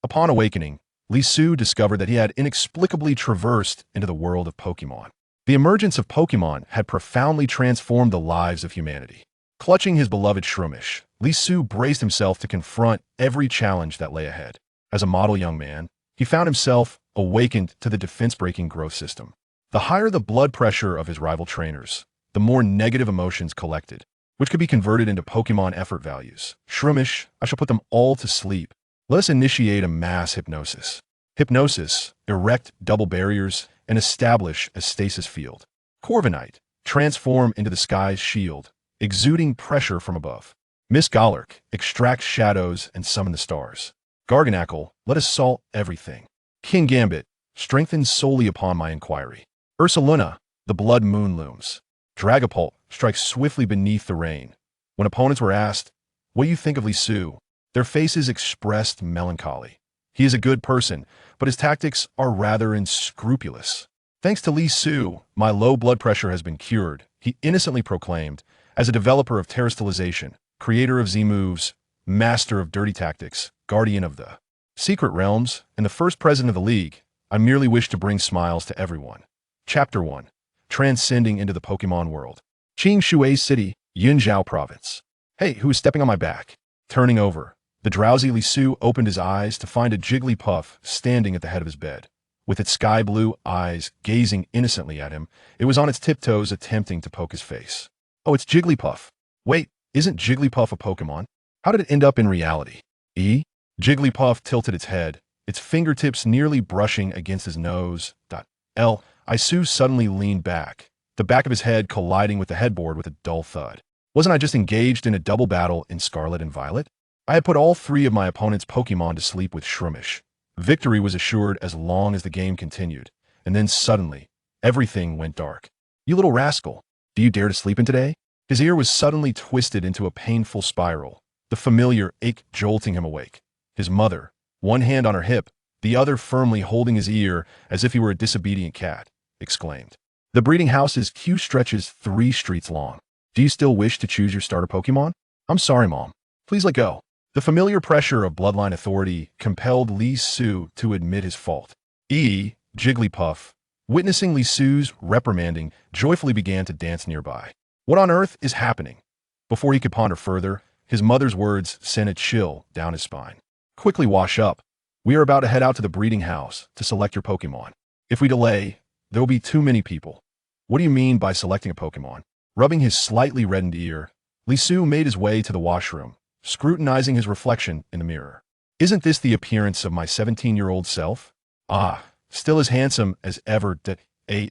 Upon awakening, Li Su discovered that he had inexplicably traversed into the world of Pokémon. The emergence of Pokémon had profoundly transformed the lives of humanity. Clutching his beloved Shroomish, Li Su braced himself to confront every challenge that lay ahead. As a model young man, he found himself awakened to the defense-breaking growth system. The higher the blood pressure of his rival trainers, the more negative emotions collected, which could be converted into Pokémon effort values. Shroomish, I shall put them all to sleep. Let us initiate a mass hypnosis. Hypnosis, erect double barriers, and establish a stasis field. Corviknight, transform into the sky's shield, exuding pressure from above. Miss Gallark, extract shadows and summon the stars. Garganacl, let us salt everything. King Gambit, strengthened solely upon my inquiry. Ursaluna, the blood moon looms. Dragapult strikes swiftly beneath the rain. When opponents were asked, "What do you think of Li Su?" their faces expressed melancholy. He is a good person, but his tactics are rather unscrupulous. Thanks to Li Su, my low blood pressure has been cured, he innocently proclaimed, as a developer of terrestrialization, creator of Z-moves, master of dirty tactics, guardian of the secret realms, and the first president of the League. I merely wish to bring smiles to everyone. Chapter 1. Transcending into the Pokémon world. Qingshui City, Yunzhou Province. Hey, who is stepping on my back? Turning over, the drowsy Li Su opened his eyes to find a Jigglypuff standing at the head of his bed. With its sky-blue eyes gazing innocently at him, it was on its tiptoes attempting to poke his face. Oh, it's Jigglypuff. Wait, isn't Jigglypuff a Pokémon? How did it end up in reality? Jigglypuff tilted its head, its fingertips nearly brushing against his nose. Su suddenly leaned back, the back of his head colliding with the headboard with a dull thud. Wasn't I just engaged in a double battle in Scarlet and Violet? I had put all three of my opponent's Pokémon to sleep with Shroomish. Victory was assured as long as the game continued, and then suddenly, everything went dark. You little rascal, do you dare to sleep in today? His ear was suddenly twisted into a painful spiral, the familiar ache jolting him awake. His mother, one hand on her hip, the other firmly holding his ear as if he were a disobedient cat, exclaimed. The breeding house's queue stretches 3 streets long. Do you still wish to choose your starter Pokémon? I'm sorry, Mom. Please let go. The familiar pressure of bloodline authority compelled Li Su to admit his fault. Jigglypuff, witnessing Li Su's reprimanding, joyfully began to dance nearby. What on earth is happening? Before he could ponder further, his mother's words sent a chill down his spine. Quickly wash up. We are about to head out to the breeding house to select your Pokémon. If we delay, there will be too many people. What do you mean by selecting a Pokémon? Rubbing his slightly reddened ear, Li Su made his way to the washroom, scrutinizing his reflection in the mirror. Isn't this the appearance of my 17-year-old self? Still as handsome as ever.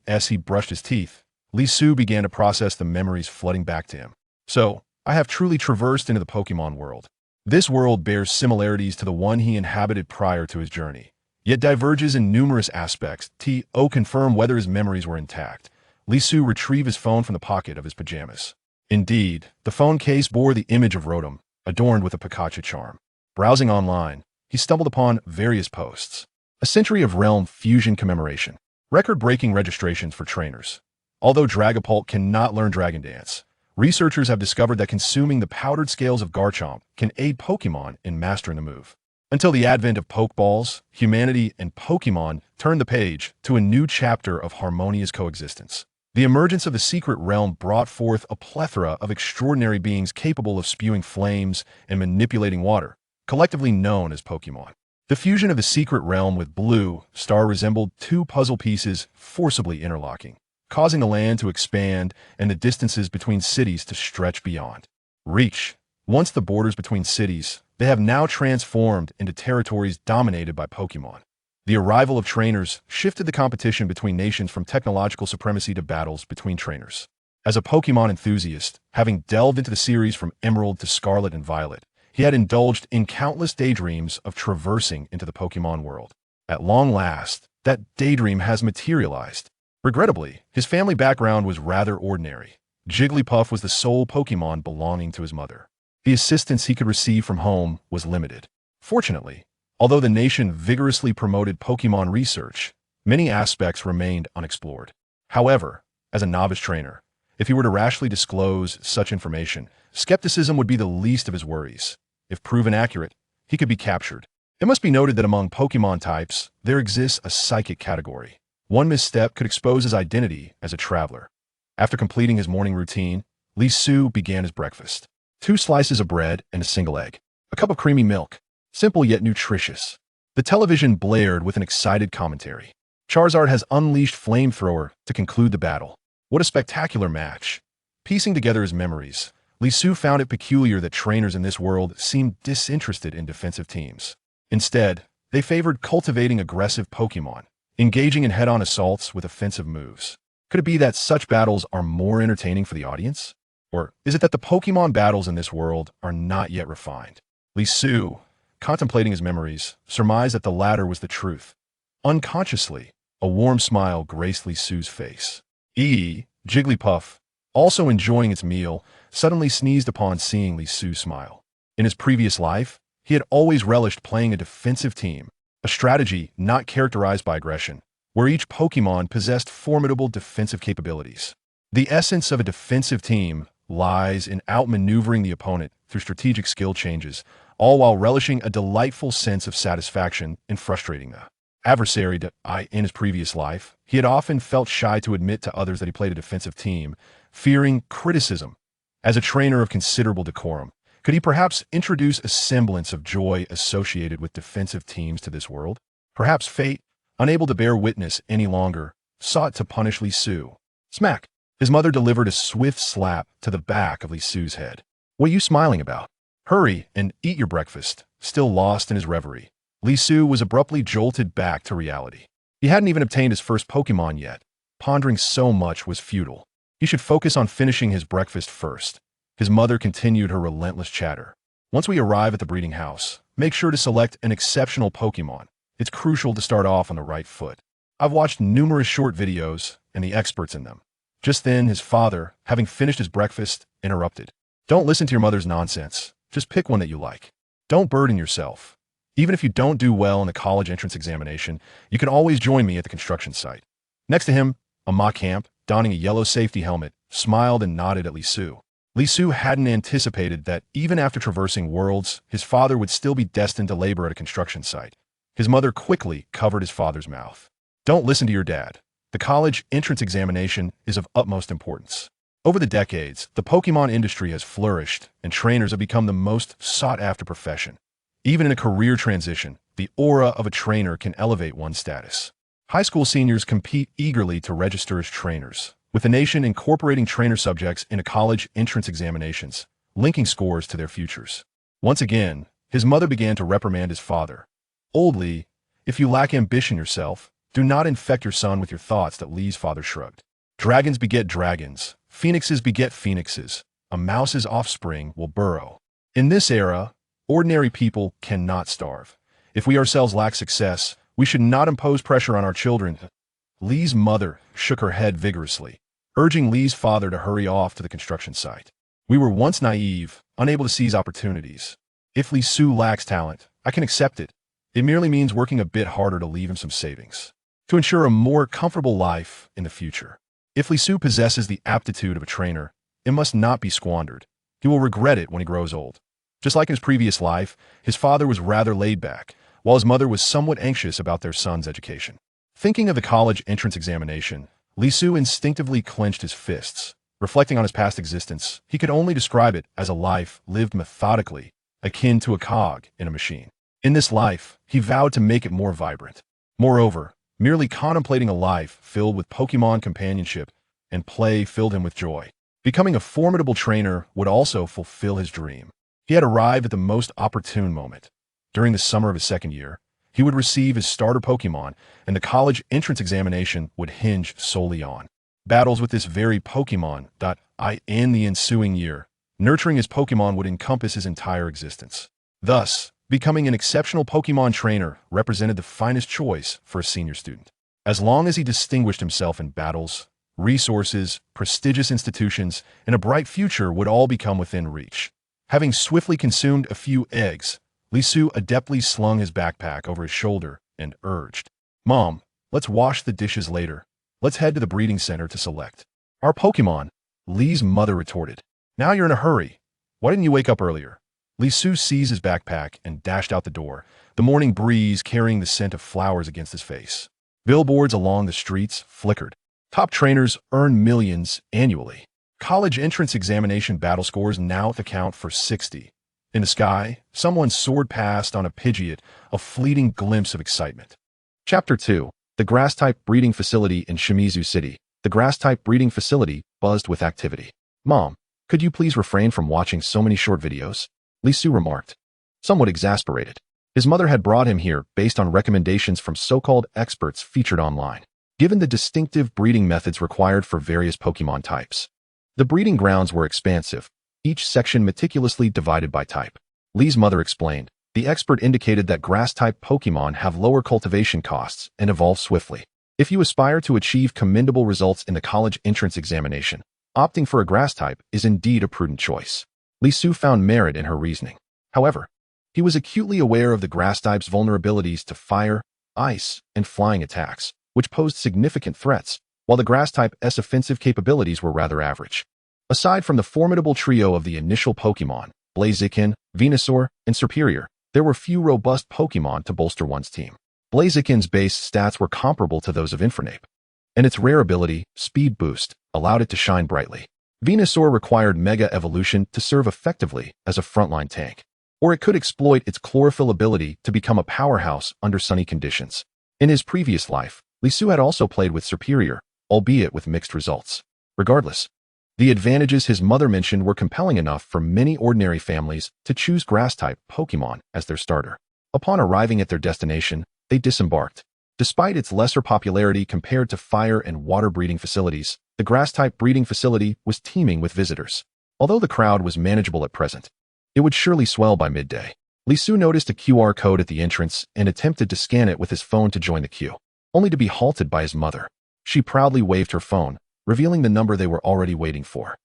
As he brushed his teeth, Li Su began to process the memories flooding back to him. So, I have truly traversed into the Pokémon world. This world bears similarities to the one he inhabited prior to his journey, yet diverges in numerous aspects. Confirm whether his memories were intact. Li Su retrieved his phone from the pocket of his pajamas. Indeed, the phone case bore the image of Rotom, adorned with a Pikachu charm. Browsing online, he stumbled upon various posts. A Century of Realm Fusion Commemoration. Record-breaking registrations for trainers. Although Dragapult cannot learn Dragon Dance, researchers have discovered that consuming the powdered scales of Garchomp can aid Pokémon in mastering the move. Until the advent of Pokeballs, humanity and Pokémon turned the page to a new chapter of harmonious coexistence. The emergence of the secret realm brought forth a plethora of extraordinary beings capable of spewing flames and manipulating water, collectively known as Pokémon. The fusion of the secret realm with Blue Star resembled 2 puzzle pieces forcibly interlocking, causing the land to expand and the distances between cities to stretch beyond reach. Once the borders between cities, they have now transformed into territories dominated by Pokémon. The arrival of trainers shifted the competition between nations from technological supremacy to battles between trainers. As a Pokémon enthusiast, having delved into the series from Emerald to Scarlet and Violet, he had indulged in countless daydreams of traversing into the Pokémon world. At long last, that daydream has materialized. Regrettably, his family background was rather ordinary. Jigglypuff was the sole Pokémon belonging to his mother. The assistance he could receive from home was limited. Fortunately, although the nation vigorously promoted Pokémon research, many aspects remained unexplored. However, as a novice trainer, if he were to rashly disclose such information, skepticism would be the least of his worries. If proven accurate, he could be captured. It must be noted that among Pokemon types, there exists a psychic category. One misstep could expose his identity as a traveler. After completing his morning routine, Lee Su began his breakfast. 2 slices of bread and a single egg. A cup of creamy milk. Simple yet nutritious. The television blared with an excited commentary. Charizard has unleashed Flamethrower to conclude the battle. What a spectacular match. Piecing together his memories, Lee Su found it peculiar that trainers in this world seemed disinterested in defensive teams. Instead, they favored cultivating aggressive Pokemon, engaging in head-on assaults with offensive moves. Could it be that such battles are more entertaining for the audience? Or is it that the Pokemon battles in this world are not yet refined? Lee Su, contemplating his memories, surmised that the latter was the truth. Unconsciously, a warm smile graced Lee Su's face. Jigglypuff, also enjoying its meal, suddenly sneezed upon seeing Lee Su smile. In his previous life, he had always relished playing a defensive team, a strategy not characterized by aggression, where each Pokemon possessed formidable defensive capabilities. The essence of a defensive team lies in outmaneuvering the opponent through strategic skill changes, all while relishing a delightful sense of satisfaction in frustrating the adversary. In his previous life, he had often felt shy to admit to others that he played a defensive team, fearing criticism. As a trainer of considerable decorum, could he perhaps introduce a semblance of joy associated with defensive teams to this world? Perhaps fate, unable to bear witness any longer, sought to punish Lee Su. Smack! His mother delivered a swift slap to the back of Lee Su's head. What are you smiling about? Hurry and eat your breakfast. Still lost in his reverie, Lee Su was abruptly jolted back to reality. He hadn't even obtained his first Pokemon yet. Pondering so much was futile. He should focus on finishing his breakfast first. His mother continued her relentless chatter. Once we arrive at the breeding house, make sure to select an exceptional Pokemon. It's crucial to start off on the right foot. I've watched numerous short videos and the experts in them. Just then, his father, having finished his breakfast, interrupted. Don't listen to your mother's nonsense. Just pick one that you like. Don't burden yourself. Even if you don't do well in the college entrance examination, you can always join me at the construction site. Next to him, a mock camp, donning a yellow safety helmet, smiled and nodded at Lee Su. Lee Su hadn't anticipated that even after traversing worlds, his father would still be destined to labor at a construction site. His mother quickly covered his father's mouth. Don't listen to your dad. The college entrance examination is of utmost importance. Over the decades, the Pokemon industry has flourished, and trainers have become the most sought-after profession. Even in a career transition, the aura of a trainer can elevate one's status. High school seniors compete eagerly to register as trainers, with the nation incorporating trainer subjects into college entrance examinations, linking scores to their futures. Once again, his mother began to reprimand his father. Old Lee, if you lack ambition yourself, do not infect your son with your thoughts. That Lee's father shrugged. Dragons beget dragons. Phoenixes beget phoenixes. A mouse's offspring will burrow. In this era, ordinary people cannot starve. If we ourselves lack success, we should not impose pressure on our children. Lee's mother shook her head vigorously, urging Lee's father to hurry off to the construction site. We were once naive, unable to seize opportunities. If Lee Su lacks talent, I can accept it. It merely means working a bit harder to leave him some savings, to ensure a more comfortable life in the future. If Lee Su possesses the aptitude of a trainer, it must not be squandered. He will regret it when he grows old. Just like in his previous life, his father was rather laid back, while his mother was somewhat anxious about their son's education. Thinking of the college entrance examination, Lee Su instinctively clenched his fists. Reflecting on his past existence, he could only describe it as a life lived methodically, akin to a cog in a machine. In this life, he vowed to make it more vibrant. Moreover, merely contemplating a life filled with Pokemon companionship and play filled him with joy. Becoming a formidable trainer would also fulfill his dream. He had arrived at the most opportune moment. During the summer of his second year, he would receive his starter Pokemon, and the college entrance examination would hinge solely on battles with this very Pokemon. In the ensuing year, nurturing his Pokemon would encompass his entire existence. Thus, becoming an exceptional Pokemon trainer represented the finest choice for a senior student. As long as he distinguished himself in battles, resources, prestigious institutions, and a bright future would all become within reach. Having swiftly consumed a few eggs, Lee Su adeptly slung his backpack over his shoulder and urged, "Mom, let's wash the dishes later. Let's head to the breeding center to select our Pokemon." Lee's mother retorted, "Now you're in a hurry. Why didn't you wake up earlier?" Lee Su seized his backpack and dashed out the door, the morning breeze carrying the scent of flowers against his face. Billboards along the streets flickered. Top trainers earn millions annually. College entrance examination battle scores now account for 60. In the sky, someone soared past on a Pidgeot, a fleeting glimpse of excitement. Chapter 2. The Grass-type breeding facility in Shimizu City. The grass-type breeding facility buzzed with activity. "Mom, could you please refrain from watching so many short videos?" Lee Su remarked, somewhat exasperated. His mother had brought him here based on recommendations from so-called experts featured online. Given the distinctive breeding methods required for various Pokémon types, the breeding grounds were expansive, each section meticulously divided by type. Lee's mother explained, the expert indicated that grass-type Pokémon have lower cultivation costs and evolve swiftly. If you aspire to achieve commendable results in the college entrance examination, opting for a grass type is indeed a prudent choice. Lee Su found merit in her reasoning. However, he was acutely aware of the grass type's vulnerabilities to fire, ice, and flying attacks, which posed significant threats, while the grass type's offensive capabilities were rather average. Aside from the formidable trio of the initial Pokémon, Blaziken, Venusaur, and Serperior, there were few robust Pokémon to bolster one's team. Blaziken's base stats were comparable to those of Infernape, and its rare ability, Speed Boost, allowed it to shine brightly. Venusaur required Mega Evolution to serve effectively as a frontline tank, or it could exploit its chlorophyll ability to become a powerhouse under sunny conditions. In his previous life, Lee Su had also played with Serperior, albeit with mixed results. Regardless, the advantages his mother mentioned were compelling enough for many ordinary families to choose grass-type Pokémon as their starter. Upon arriving at their destination, they disembarked. Despite its lesser popularity compared to fire and water breeding facilities, the grass-type breeding facility was teeming with visitors. Although the crowd was manageable at present, it would surely swell by midday. Lee Su noticed a QR code at the entrance and attempted to scan it with his phone to join the queue, only to be halted by his mother. She proudly waved her phone, revealing the number they were already waiting for.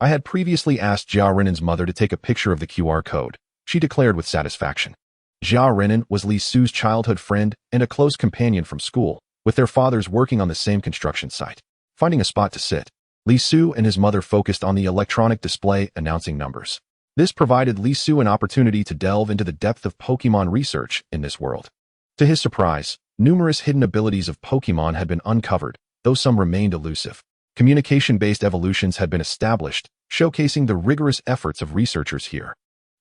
I had previously asked Jia Renan's mother to take a picture of the QR code, she declared with satisfaction. Jia Renan was Lee Su's childhood friend and a close companion from school, with their fathers working on the same construction site. Finding a spot to sit, Lee Su and his mother focused on the electronic display announcing numbers. This provided Lee Su an opportunity to delve into the depth of Pokémon research in this world. To his surprise, numerous hidden abilities of Pokémon had been uncovered, though some remained elusive. Communication-based evolutions had been established, showcasing the rigorous efforts of researchers here.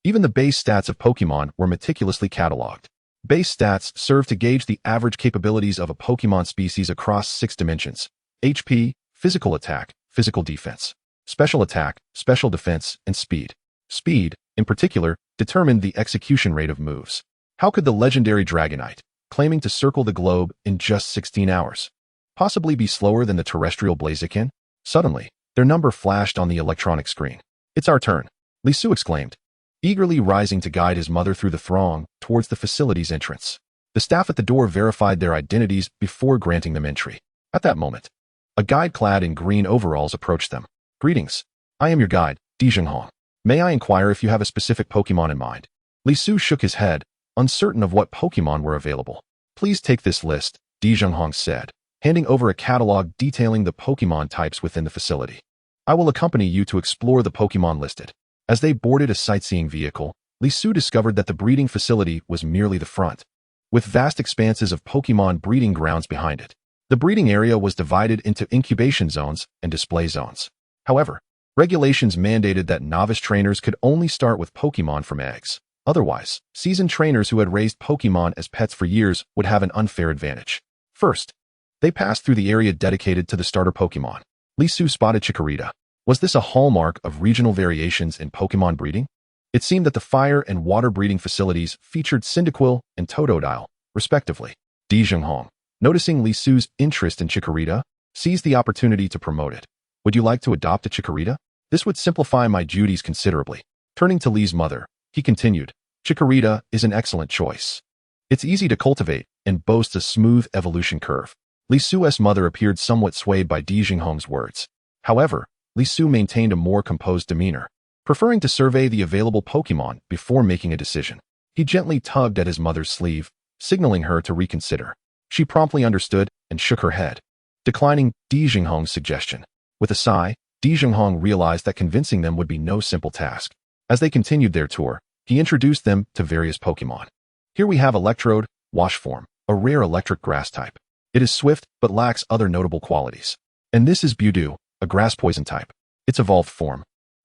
Even the base stats of Pokémon were meticulously catalogued. Base stats serve to gauge the average capabilities of a Pokémon species across 6 dimensions: HP, physical attack, physical defense, special attack, special defense, and speed. Speed, in particular, determined the execution rate of moves. How could the legendary Dragonite, claiming to circle the globe in just 16 hours, possibly be slower than the terrestrial Blaziken? Suddenly, their number flashed on the electronic screen. "It's our turn," Lee Su exclaimed, eagerly rising to guide his mother through the throng towards the facility's entrance. The staff at the door verified their identities before granting them entry. At that moment, a guide clad in green overalls approached them. "Greetings. I am your guide, Di Zhenghong. May I inquire if you have a specific Pokémon in mind?" Lee Su shook his head, uncertain of what Pokémon were available. "Please take this list," Di Zhenghong said, handing over a catalog detailing the Pokémon types within the facility. "I will accompany you to explore the Pokémon listed." As they boarded a sightseeing vehicle, Lee Su discovered that the breeding facility was merely the front, with vast expanses of Pokémon breeding grounds behind it. The breeding area was divided into incubation zones and display zones. However, regulations mandated that novice trainers could only start with Pokémon from eggs. Otherwise, seasoned trainers who had raised Pokémon as pets for years would have an unfair advantage. First, they passed through the area dedicated to the starter Pokémon. Lee Su spotted Chikorita. Was this a hallmark of regional variations in Pokémon breeding? It seemed that the fire and water breeding facilities featured Cyndaquil and Totodile, respectively. Di Zhenghong, noticing Lee Su's interest in Chikorita, seized the opportunity to promote it. "Would you like to adopt a Chikorita? This would simplify my duties considerably." Turning to Lee's mother, he continued, "Chikorita is an excellent choice. It's easy to cultivate and boasts a smooth evolution curve." Lee Su's mother appeared somewhat swayed by Di Zhenghong's words. However, Lee Su maintained a more composed demeanor, preferring to survey the available Pokémon before making a decision. He gently tugged at his mother's sleeve, signaling her to reconsider. She promptly understood and shook her head, declining Di Zhenghong's suggestion. With a sigh, Di Zhenghong realized that convincing them would be no simple task. As they continued their tour, he introduced them to various Pokémon. Here we have Electrode, Wash Form, a rare electric grass type. It is swift, but lacks other notable qualities. And this is Budew, a grass poison type. Its evolved form,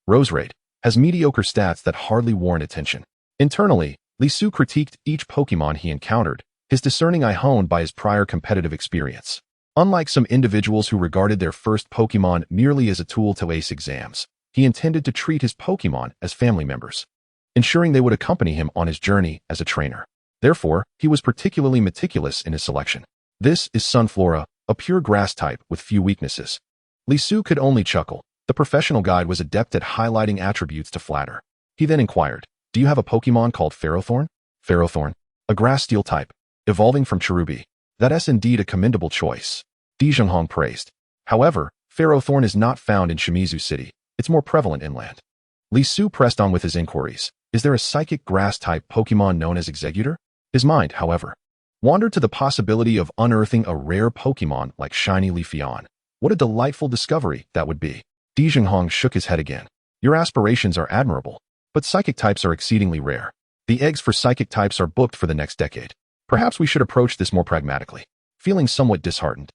Roserade, has mediocre stats that hardly warrant attention. Internally, Lisu critiqued each Pokemon he encountered, his discerning eye honed by his prior competitive experience. Unlike some individuals who regarded their first Pokemon merely as a tool to ace exams, he intended to treat his Pokemon as family members, ensuring they would accompany him on his journey as a trainer. Therefore, he was particularly meticulous in his selection. This is Sunflora, a pure grass type with few weaknesses. Lisu could only chuckle. The professional guide was adept at highlighting attributes to flatter. He then inquired, "Do you have a Pokemon called Ferrothorn?" Ferrothorn, a grass steel type, evolving from Cherubi. That's indeed a commendable choice, Di Zhenghong praised. However, Ferrothorn is not found in Shimizu City. It's more prevalent inland. Lisu pressed on with his inquiries. Is there a psychic grass-type Pokemon known as Exeggutor? His mind, however, wandered to the possibility of unearthing a rare Pokemon like Shiny Leafeon. What a delightful discovery that would be. Di Zhenghong shook his head again. Your aspirations are admirable, but psychic types are exceedingly rare. The eggs for psychic types are booked for the next decade. Perhaps we should approach this more pragmatically. Feeling somewhat disheartened,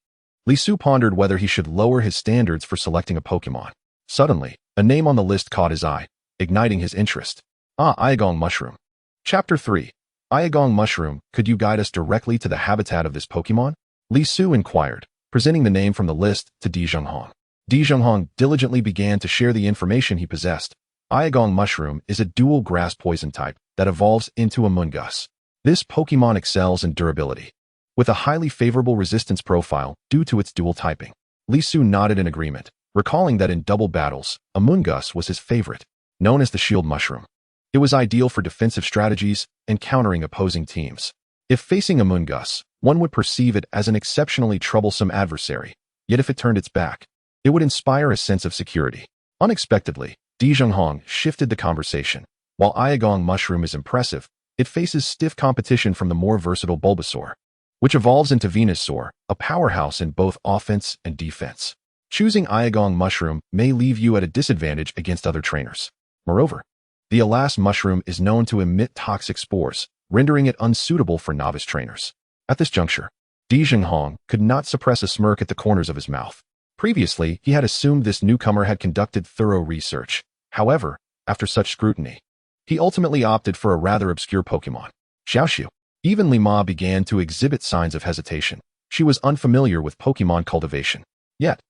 Lisu pondered whether he should lower his standards for selecting a Pokemon. Suddenly, a name on the list caught his eye, igniting his interest. Iagong Mushroom. Chapter 3. Iagong Mushroom, could you guide us directly to the habitat of this Pokemon? Lisu inquired, presenting the name from the list to Di Zhenghong. Di Zhenghong diligently began to share the information he possessed. Iagong Mushroom is a dual grass poison type that evolves into a Mungus. This Pokemon excels in durability, with a highly favorable resistance profile due to its dual typing. Lisu nodded in agreement, recalling that in double battles, a Mungus was his favorite, known as the Shield Mushroom. It was ideal for defensive strategies and countering opposing teams. If facing a Mungus, one would perceive it as an exceptionally troublesome adversary, yet if it turned its back, it would inspire a sense of security. Unexpectedly, Di Zhenghong shifted the conversation. While Iagong Mushroom is impressive, it faces stiff competition from the more versatile Bulbasaur, which evolves into Venusaur, a powerhouse in both offense and defense. Choosing Iagong Mushroom may leave you at a disadvantage against other trainers. Moreover, the Alas Mushroom is known to emit toxic spores, rendering it unsuitable for novice trainers. At this juncture, Di Zhenghong could not suppress a smirk at the corners of his mouth. Previously, he had assumed this newcomer had conducted thorough research. However, after such scrutiny, he ultimately opted for a rather obscure Pokemon, Xiaoxiu. Even Lima began to exhibit signs of hesitation. She was unfamiliar with Pokemon cultivation. Yet,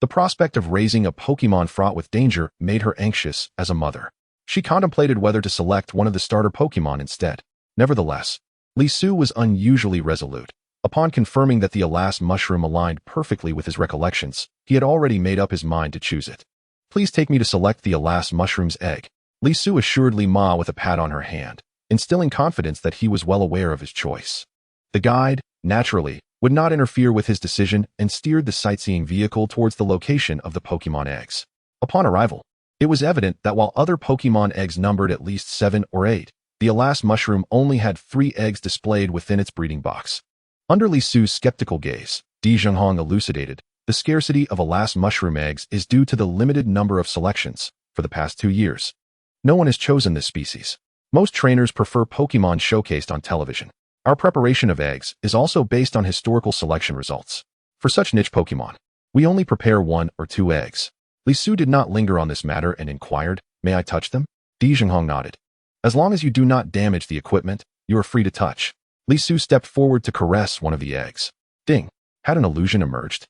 the prospect of raising a Pokemon fraught with danger made her anxious as a mother. She contemplated whether to select one of the starter Pokemon instead. Nevertheless, Lisu was unusually resolute. Upon confirming that the Alas Mushroom aligned perfectly with his recollections, he had already made up his mind to choose it. Please take me to select the Alas Mushroom's egg, Lisu assured Lima with a pat on her hand, instilling confidence that he was well aware of his choice. The guide, naturally, would not interfere with his decision and steered the sightseeing vehicle towards the location of the Pokemon eggs. Upon arrival, it was evident that while other Pokemon eggs numbered at least 7 or 8, the Alas Mushroom only had 3 eggs displayed within its breeding box. Under Lisu's skeptical gaze, Di Zhenghong elucidated, the scarcity of Alas Mushroom eggs is due to the limited number of selections. For the past 2 years, no one has chosen this species. Most trainers prefer Pokemon showcased on television. Our preparation of eggs is also based on historical selection results. For such niche Pokemon, we only prepare 1 or 2 eggs. Lisu did not linger on this matter and inquired, "May I touch them?" Di Zhenghong nodded. "As long as you do not damage the equipment, you are free to touch." Lisu stepped forward to caress one of the eggs. Ding! Had an illusion emerged?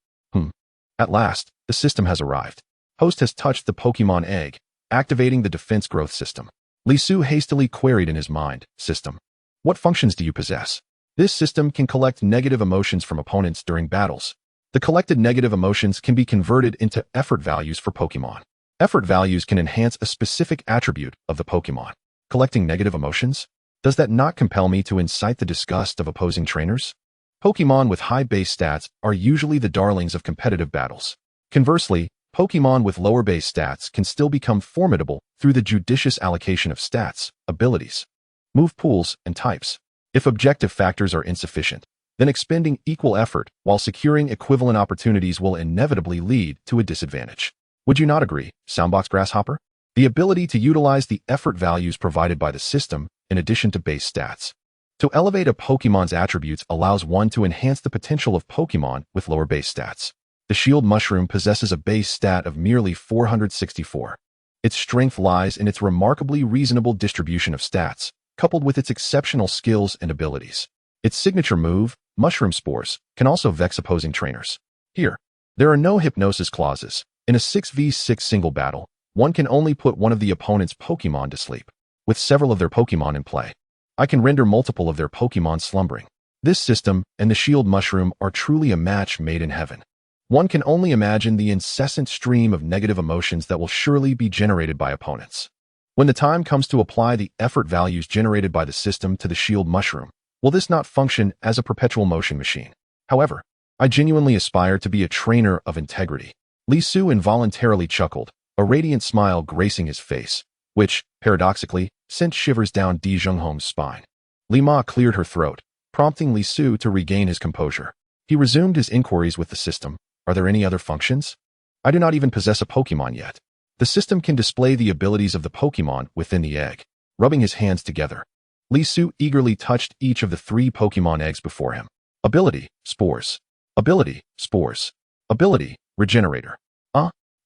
At last, the system has arrived. Host has touched the Pokemon egg, activating the defense growth system. Lisu hastily queried in his mind, "System, what functions do you possess?" This system can collect negative emotions from opponents during battles. The collected negative emotions can be converted into effort values for Pokemon. Effort values can enhance a specific attribute of the Pokemon. Collecting negative emotions? Does that not compel me to incite the disgust of opposing trainers? Pokemon with high base stats are usually the darlings of competitive battles. Conversely, Pokemon with lower base stats can still become formidable through the judicious allocation of stats, abilities, move pools, and types. If objective factors are insufficient, then expending equal effort while securing equivalent opportunities will inevitably lead to a disadvantage. Would you not agree, Soundbox Grasshopper? The ability to utilize the effort values provided by the system, in addition to base stats, To elevate a Pokemon's attributes allows one to enhance the potential of Pokemon with lower base stats. The Shield Mushroom possesses a base stat of merely 464. Its strength lies in its remarkably reasonable distribution of stats, coupled with its exceptional skills and abilities. Its signature move, Mushroom Spores, can also vex opposing trainers. Here, there are no hypnosis clauses. In a 6v6 single battle, one can only put one of the opponent's Pokemon to sleep. With several of their Pokemon in play, I can render multiple of their Pokemon slumbering. This system and the Shield Mushroom are truly a match made in heaven. One can only imagine the incessant stream of negative emotions that will surely be generated by opponents. When the time comes to apply the effort values generated by the system to the Shield Mushroom, will this not function as a perpetual motion machine? However, I genuinely aspire to be a trainer of integrity. Li Su involuntarily chuckled, a radiant smile gracing his face, which, paradoxically, sent shivers down Di Zhenghong's spine. Li Ma cleared her throat, prompting Li Su to regain his composure. He resumed his inquiries with the system. Are there any other functions? I do not even possess a Pokemon yet. The system can display the abilities of the Pokemon within the egg. Rubbing his hands together, Li Su eagerly touched each of the 3 Pokemon eggs before him. Ability, Spores. Ability, Spores. Ability, Regenerator.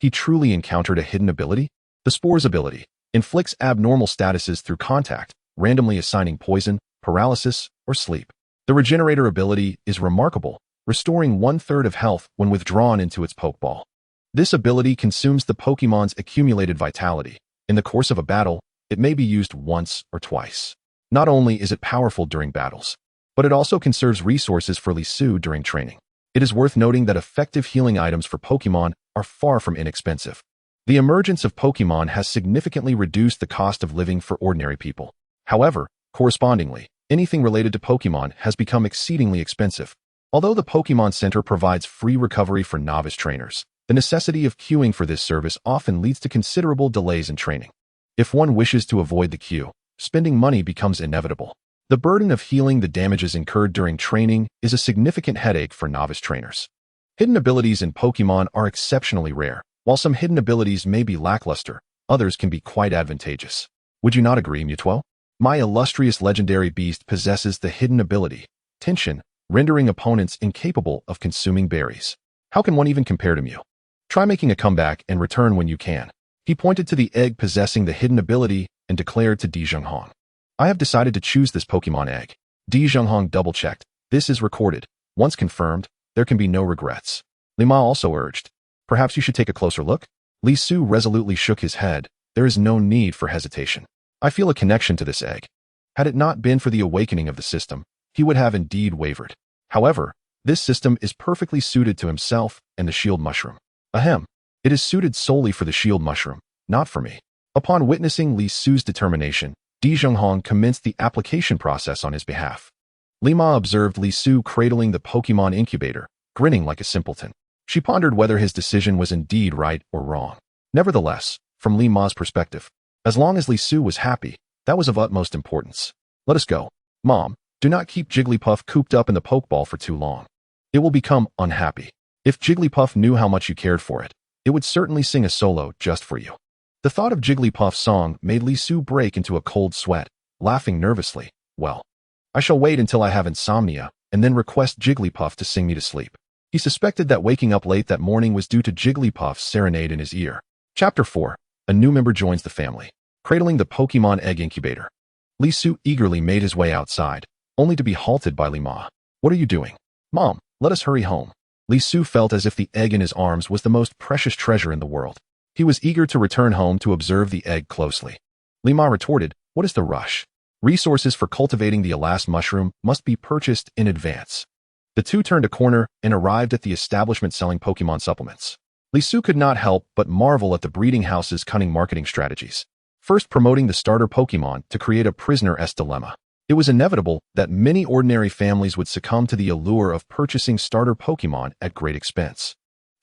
He truly encountered a hidden ability? The Spores ability inflicts abnormal statuses through contact, randomly assigning poison, paralysis, or sleep. The Regenerator ability is remarkable, restoring 1/3 of health when withdrawn into its Pokeball. This ability consumes the Pokemon's accumulated vitality. In the course of a battle, it may be used once or twice. Not only is it powerful during battles, but it also conserves resources for Li Su during training. It is worth noting that effective healing items for Pokemon are far from inexpensive. The emergence of Pokemon has significantly reduced the cost of living for ordinary people. However, correspondingly, anything related to Pokemon has become exceedingly expensive. Although the Pokemon Center provides free recovery for novice trainers, the necessity of queuing for this service often leads to considerable delays in training. If one wishes to avoid the queue, spending money becomes inevitable. The burden of healing the damages incurred during training is a significant headache for novice trainers. Hidden abilities in Pokemon are exceptionally rare. While some hidden abilities may be lackluster, others can be quite advantageous. Would you not agree, Mutuo? My illustrious legendary beast possesses the hidden ability, Tension, rendering opponents incapable of consuming berries. How can one even compare to Mew? Try making a comeback and return when you can. He pointed to the egg possessing the hidden ability and declared to Di Zhenghong. I have decided to choose this Pokemon egg. Di Zhenghong double-checked. This is recorded. Once confirmed, there can be no regrets. Li Ma also urged. Perhaps you should take a closer look? Li Su resolutely shook his head. There is no need for hesitation. I feel a connection to this egg. Had it not been for the awakening of the system, he would have indeed wavered. However, this system is perfectly suited to himself and the Shield Mushroom. Ahem. It is suited solely for the Shield Mushroom, not for me. Upon witnessing Li Su's determination, Di Zhenghong commenced the application process on his behalf. Li Ma observed Li Su cradling the Pokemon incubator, grinning like a simpleton. She pondered whether his decision was indeed right or wrong. Nevertheless, from Li Ma's perspective, as long as Li Su was happy, that was of utmost importance. Let us go. Mom, do not keep Jigglypuff cooped up in the Pokeball for too long. It will become unhappy. If Jigglypuff knew how much you cared for it, it would certainly sing a solo just for you. The thought of Jigglypuff's song made Li Su break into a cold sweat, laughing nervously. Well, I shall wait until I have insomnia, and then request Jigglypuff to sing me to sleep. He suspected that waking up late that morning was due to Jigglypuff's serenade in his ear. Chapter 4. A new member joins the family. Cradling the Pokemon egg incubator. Li Su eagerly made his way outside, only to be halted by Li Ma. What are you doing? Mom, let us hurry home. Li Su felt as if the egg in his arms was the most precious treasure in the world. He was eager to return home to observe the egg closely. Li Ma retorted, what is the rush? Resources for cultivating the Alas mushroom must be purchased in advance. The two turned a corner and arrived at the establishment selling Pokemon supplements. Li Su could not help but marvel at the breeding house's cunning marketing strategies. First promoting the starter Pokemon to create a prisoner's dilemma. It was inevitable that many ordinary families would succumb to the allure of purchasing starter Pokemon at great expense.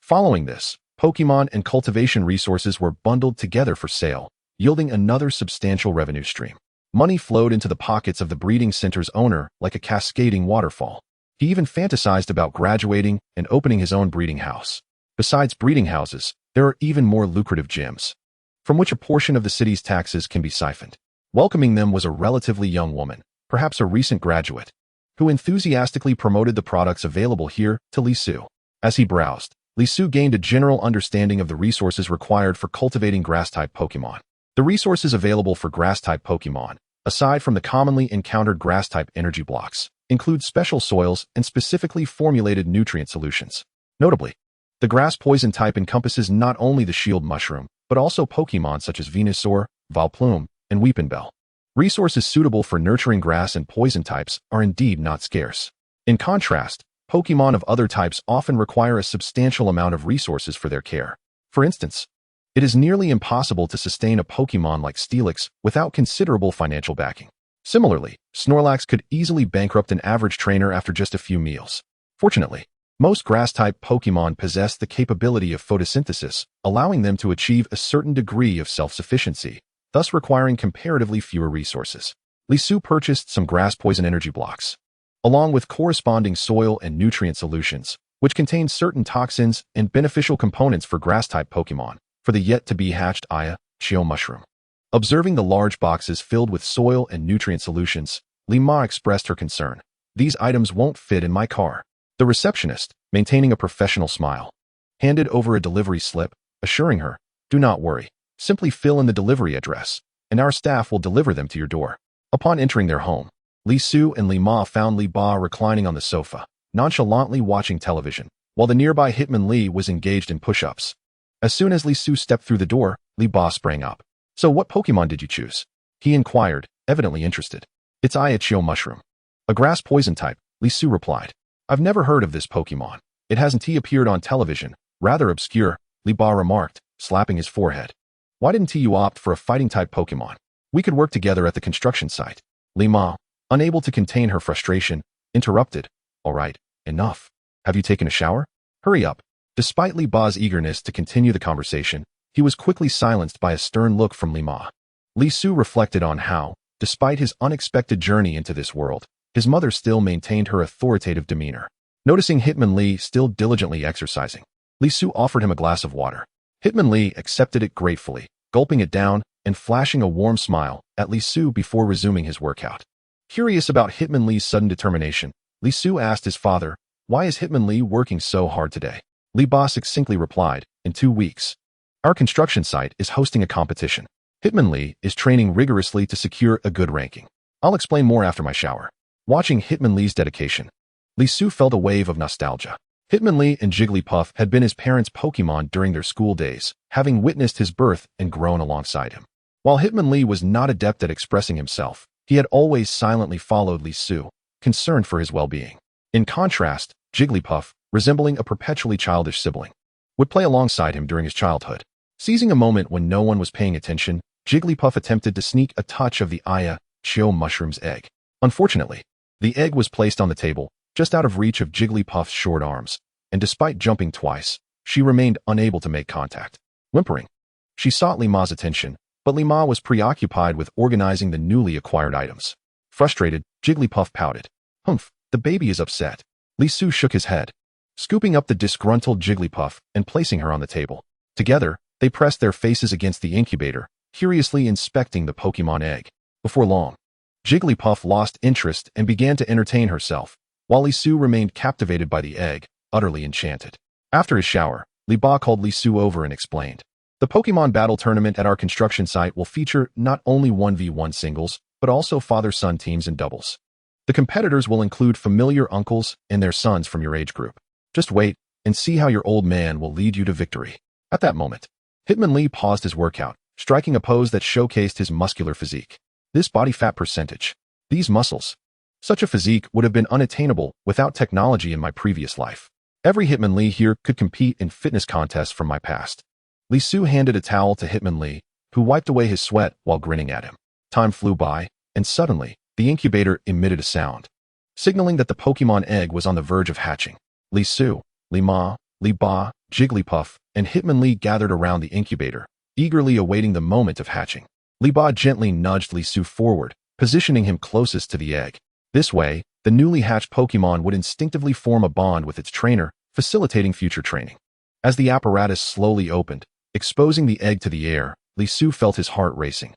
Following this, Pokemon and cultivation resources were bundled together for sale, yielding another substantial revenue stream. Money flowed into the pockets of the breeding center's owner like a cascading waterfall. He even fantasized about graduating and opening his own breeding house. Besides breeding houses, there are even more lucrative gyms, from which a portion of the city's taxes can be siphoned. Welcoming them was a relatively young woman, perhaps a recent graduate, who enthusiastically promoted the products available here to Li Su. As he browsed, Li Su gained a general understanding of the resources required for cultivating grass-type Pokémon. The resources available for grass-type Pokémon, aside from the commonly encountered grass-type energy blocks, include special soils and specifically formulated nutrient solutions. Notably, the grass poison type encompasses not only the shield mushroom, but also Pokémon such as Venusaur, Vileplume, and Weepinbell. Resources suitable for nurturing grass and poison types are indeed not scarce. In contrast, Pokémon of other types often require a substantial amount of resources for their care. For instance, it is nearly impossible to sustain a Pokémon like Steelix without considerable financial backing. Similarly, Snorlax could easily bankrupt an average trainer after just a few meals. Fortunately, most grass-type Pokémon possess the capability of photosynthesis, allowing them to achieve a certain degree of self-sufficiency, thus requiring comparatively fewer resources. Li Su purchased some grass poison energy blocks, along with corresponding soil and nutrient solutions, which contain certain toxins and beneficial components for grass-type Pokémon, for the yet-to-be-hatched Shiitake Mushroom. Observing the large boxes filled with soil and nutrient solutions, Li Ma expressed her concern. "These items won't fit in my car." The receptionist, maintaining a professional smile, handed over a delivery slip, assuring her, "Do not worry. Simply fill in the delivery address, and our staff will deliver them to your door." Upon entering their home, Li Su and Li Ma found Li Ba reclining on the sofa, nonchalantly watching television, while the nearby Hitmonlee was engaged in push-ups. As soon as Li Su stepped through the door, Li Ba sprang up. "So what Pokémon did you choose?" he inquired, evidently interested. "It's Shiitake Mushroom, a grass poison type," Li Su replied. "I've never heard of this Pokémon. It hasn't appeared on television. Rather obscure," Li Ba remarked, slapping his forehead. "Why didn't you opt for a fighting-type Pokémon? We could work together at the construction site." Li Ma, unable to contain her frustration, interrupted. "All right, enough. Have you taken a shower? Hurry up." Despite Li Ba's eagerness to continue the conversation, he was quickly silenced by a stern look from Li Ma. Li Su reflected on how, despite his unexpected journey into this world, his mother still maintained her authoritative demeanor. Noticing Hitmonlee still diligently exercising, Li Su offered him a glass of water. Hitmonlee accepted it gratefully, gulping it down and flashing a warm smile at Li Su before resuming his workout. Curious about Hitmonlee's sudden determination, Li Su asked his father, "Why is Hitmonlee working so hard today?" Li Ba succinctly replied, "In 2 weeks, our construction site is hosting a competition. Hitmonlee is training rigorously to secure a good ranking. I'll explain more after my shower." Watching Hitmonlee's dedication, Li Su felt a wave of nostalgia. Hitmonlee and Jigglypuff had been his parents' Pokémon during their school days, having witnessed his birth and grown alongside him. While Hitmonlee was not adept at expressing himself, he had always silently followed Li Su, concerned for his well-being. In contrast, Jigglypuff, resembling a perpetually childish sibling, would play alongside him during his childhood. Seizing a moment when no one was paying attention, Jigglypuff attempted to sneak a touch of the Shiitake Mushroom's egg. Unfortunately, the egg was placed on the table, just out of reach of Jigglypuff's short arms, and despite jumping twice, she remained unable to make contact. Whimpering, she sought Li Ma's attention, but Li Ma was preoccupied with organizing the newly acquired items. Frustrated, Jigglypuff pouted. "Humph, the baby is upset." Li Su shook his head, scooping up the disgruntled Jigglypuff and placing her on the table. Together, they pressed their faces against the incubator, curiously inspecting the Pokémon egg. Before long, Jigglypuff lost interest and began to entertain herself, while Li Su remained captivated by the egg, utterly enchanted. After his shower, Li Ba called Li Su over and explained, "The Pokémon battle tournament at our construction site will feature not only 1v1 singles, but also father-son teams and doubles. The competitors will include familiar uncles and their sons from your age group. Just wait and see how your old man will lead you to victory." At that moment, Hitmonlee paused his workout, striking a pose that showcased his muscular physique. This body fat percentage, these muscles. Such a physique would have been unattainable without technology in my previous life. Every Hitmonlee here could compete in fitness contests from my past. Li Su handed a towel to Hitmonlee, who wiped away his sweat while grinning at him. Time flew by, and suddenly, the incubator emitted a sound, signaling that the Pokémon egg was on the verge of hatching. Li Su, Li Ma, Li Ba, Jigglypuff, and Hitmonlee gathered around the incubator, eagerly awaiting the moment of hatching. Li Ba gently nudged Li Su forward, positioning him closest to the egg. This way, the newly hatched Pokémon would instinctively form a bond with its trainer, facilitating future training. As the apparatus slowly opened, exposing the egg to the air, Li Su felt his heart racing.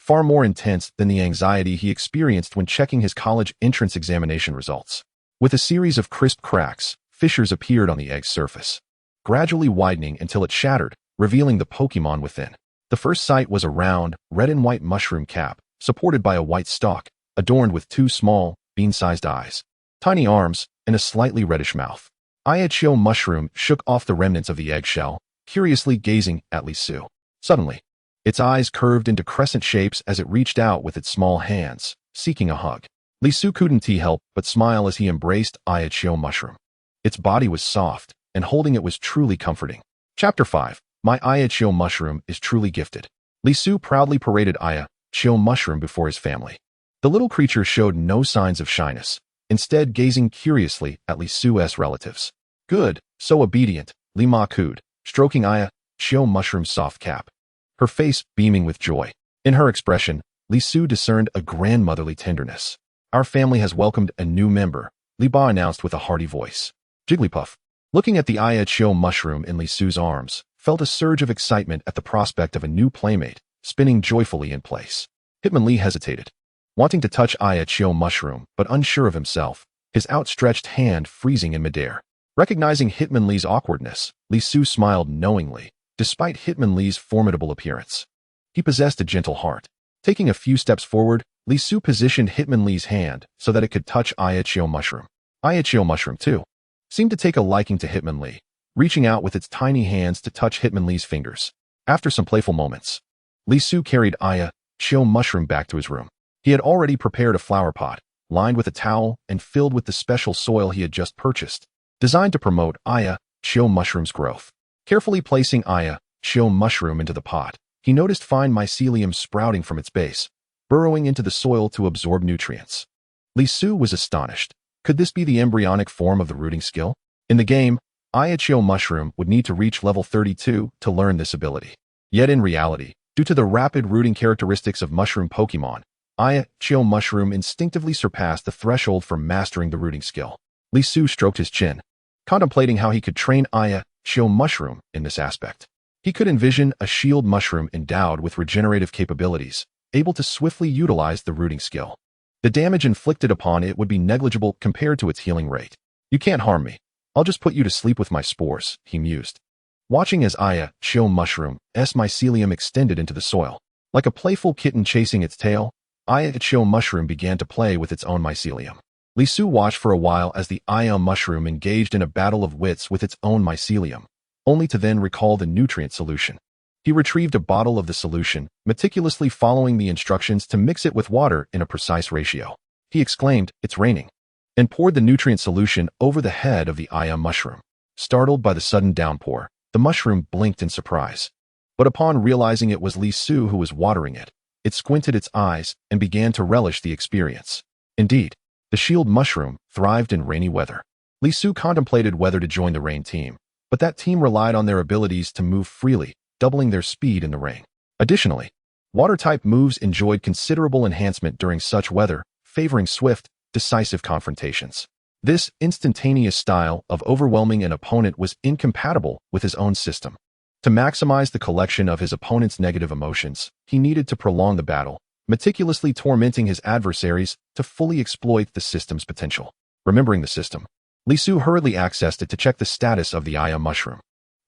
far more intense than the anxiety he experienced when checking his college entrance examination results. With a series of crisp cracks, fissures appeared on the egg's surface, gradually widening until it shattered, revealing the Pokémon within. The first sight was a round, red and white mushroom cap, supported by a white stalk, adorned with two small, bean-sized eyes, tiny arms, and a slightly reddish mouth. Hypnotizing Mushroom shook off the remnants of the eggshell, curiously gazing at Lisu. Suddenly, its eyes curved into crescent shapes as it reached out with its small hands, seeking a hug. Lisu couldn't help but smile as he embraced Hypnotizing Mushroom. Its body was soft, and holding it was truly comforting. Chapter 5. My Hypnotizing Mushroom is truly gifted. Lisu proudly paraded Hypnotizing Mushroom before his family. The little creature showed no signs of shyness, instead gazing curiously at Lisu's relatives. Good, so obedient, Lima cooed, stroking Hypnotizing Mushroom's soft cap, her face beaming with joy. In her expression, Lisu discerned a grandmotherly tenderness. Our family has welcomed a new member, Liba announced with a hearty voice. Jigglypuff, looking at the Hypnotizing Mushroom in Lisu's arms, felt a surge of excitement at the prospect of a new playmate, spinning joyfully in place. Hitmonlee hesitated, wanting to touch Hypnotizing Mushroom, but unsure of himself, his outstretched hand freezing in midair. Recognizing Hitmonlee's awkwardness, Lisu smiled knowingly, despite Hitmonlee's formidable appearance. He possessed a gentle heart. Taking a few steps forward, Lisu positioned Hitmonlee's hand so that it could touch Hypnotizing Mushroom. Hypnotizing Mushroom, too, seemed to take a liking to Hitmonlee, reaching out with its tiny hands to touch Hitmonlee's fingers. After some playful moments, Lisu carried Hypnotizing Mushroom back to his room. He had already prepared a flower pot, lined with a towel and filled with the special soil he had just purchased, designed to promote Hypnotizing Mushroom's growth. Carefully placing Hypnotizing Mushroom into the pot, he noticed fine mycelium sprouting from its base, burrowing into the soil to absorb nutrients. Lisu was astonished. Could this be the embryonic form of the rooting skill? In the game, Hypnotizing Mushroom would need to reach level 32 to learn this ability. Yet in reality, due to the rapid rooting characteristics of mushroom Pokémon, Hypnotizing Mushroom instinctively surpassed the threshold for mastering the rooting skill. Lisu stroked his chin, contemplating how he could train Hypnotizing Mushroom in this aspect. He could envision a shield mushroom endowed with regenerative capabilities, able to swiftly utilize the rooting skill. The damage inflicted upon it would be negligible compared to its healing rate. You can't harm me. I'll just put you to sleep with my spores, he mused. Watching as Hypnotizing Mushroom's mycelium extended into the soil. Like a playful kitten chasing its tail, Hypnotizing Mushroom began to play with its own mycelium. Lisu watched for a while as the Hypnotizing Mushroom engaged in a battle of wits with its own mycelium, only to then recall the nutrient solution. He retrieved a bottle of the solution, meticulously following the instructions to mix it with water in a precise ratio. He exclaimed, "It's raining," and poured the nutrient solution over the head of the Hypnotizing Mushroom. Startled by the sudden downpour, the mushroom blinked in surprise. But upon realizing it was Lisu who was watering it, it squinted its eyes and began to relish the experience. Indeed, the shield mushroom thrived in rainy weather. Lisu contemplated whether to join the rain team, but that team relied on their abilities to move freely, doubling their speed in the rain. Additionally, water-type moves enjoyed considerable enhancement during such weather, favoring swift, decisive confrontations. This instantaneous style of overwhelming an opponent was incompatible with his own system. To maximize the collection of his opponent's negative emotions, he needed to prolong the battle, meticulously tormenting his adversaries to fully exploit the system's potential. Remembering the system, Lisu hurriedly accessed it to check the status of the Hypnotizing Mushroom.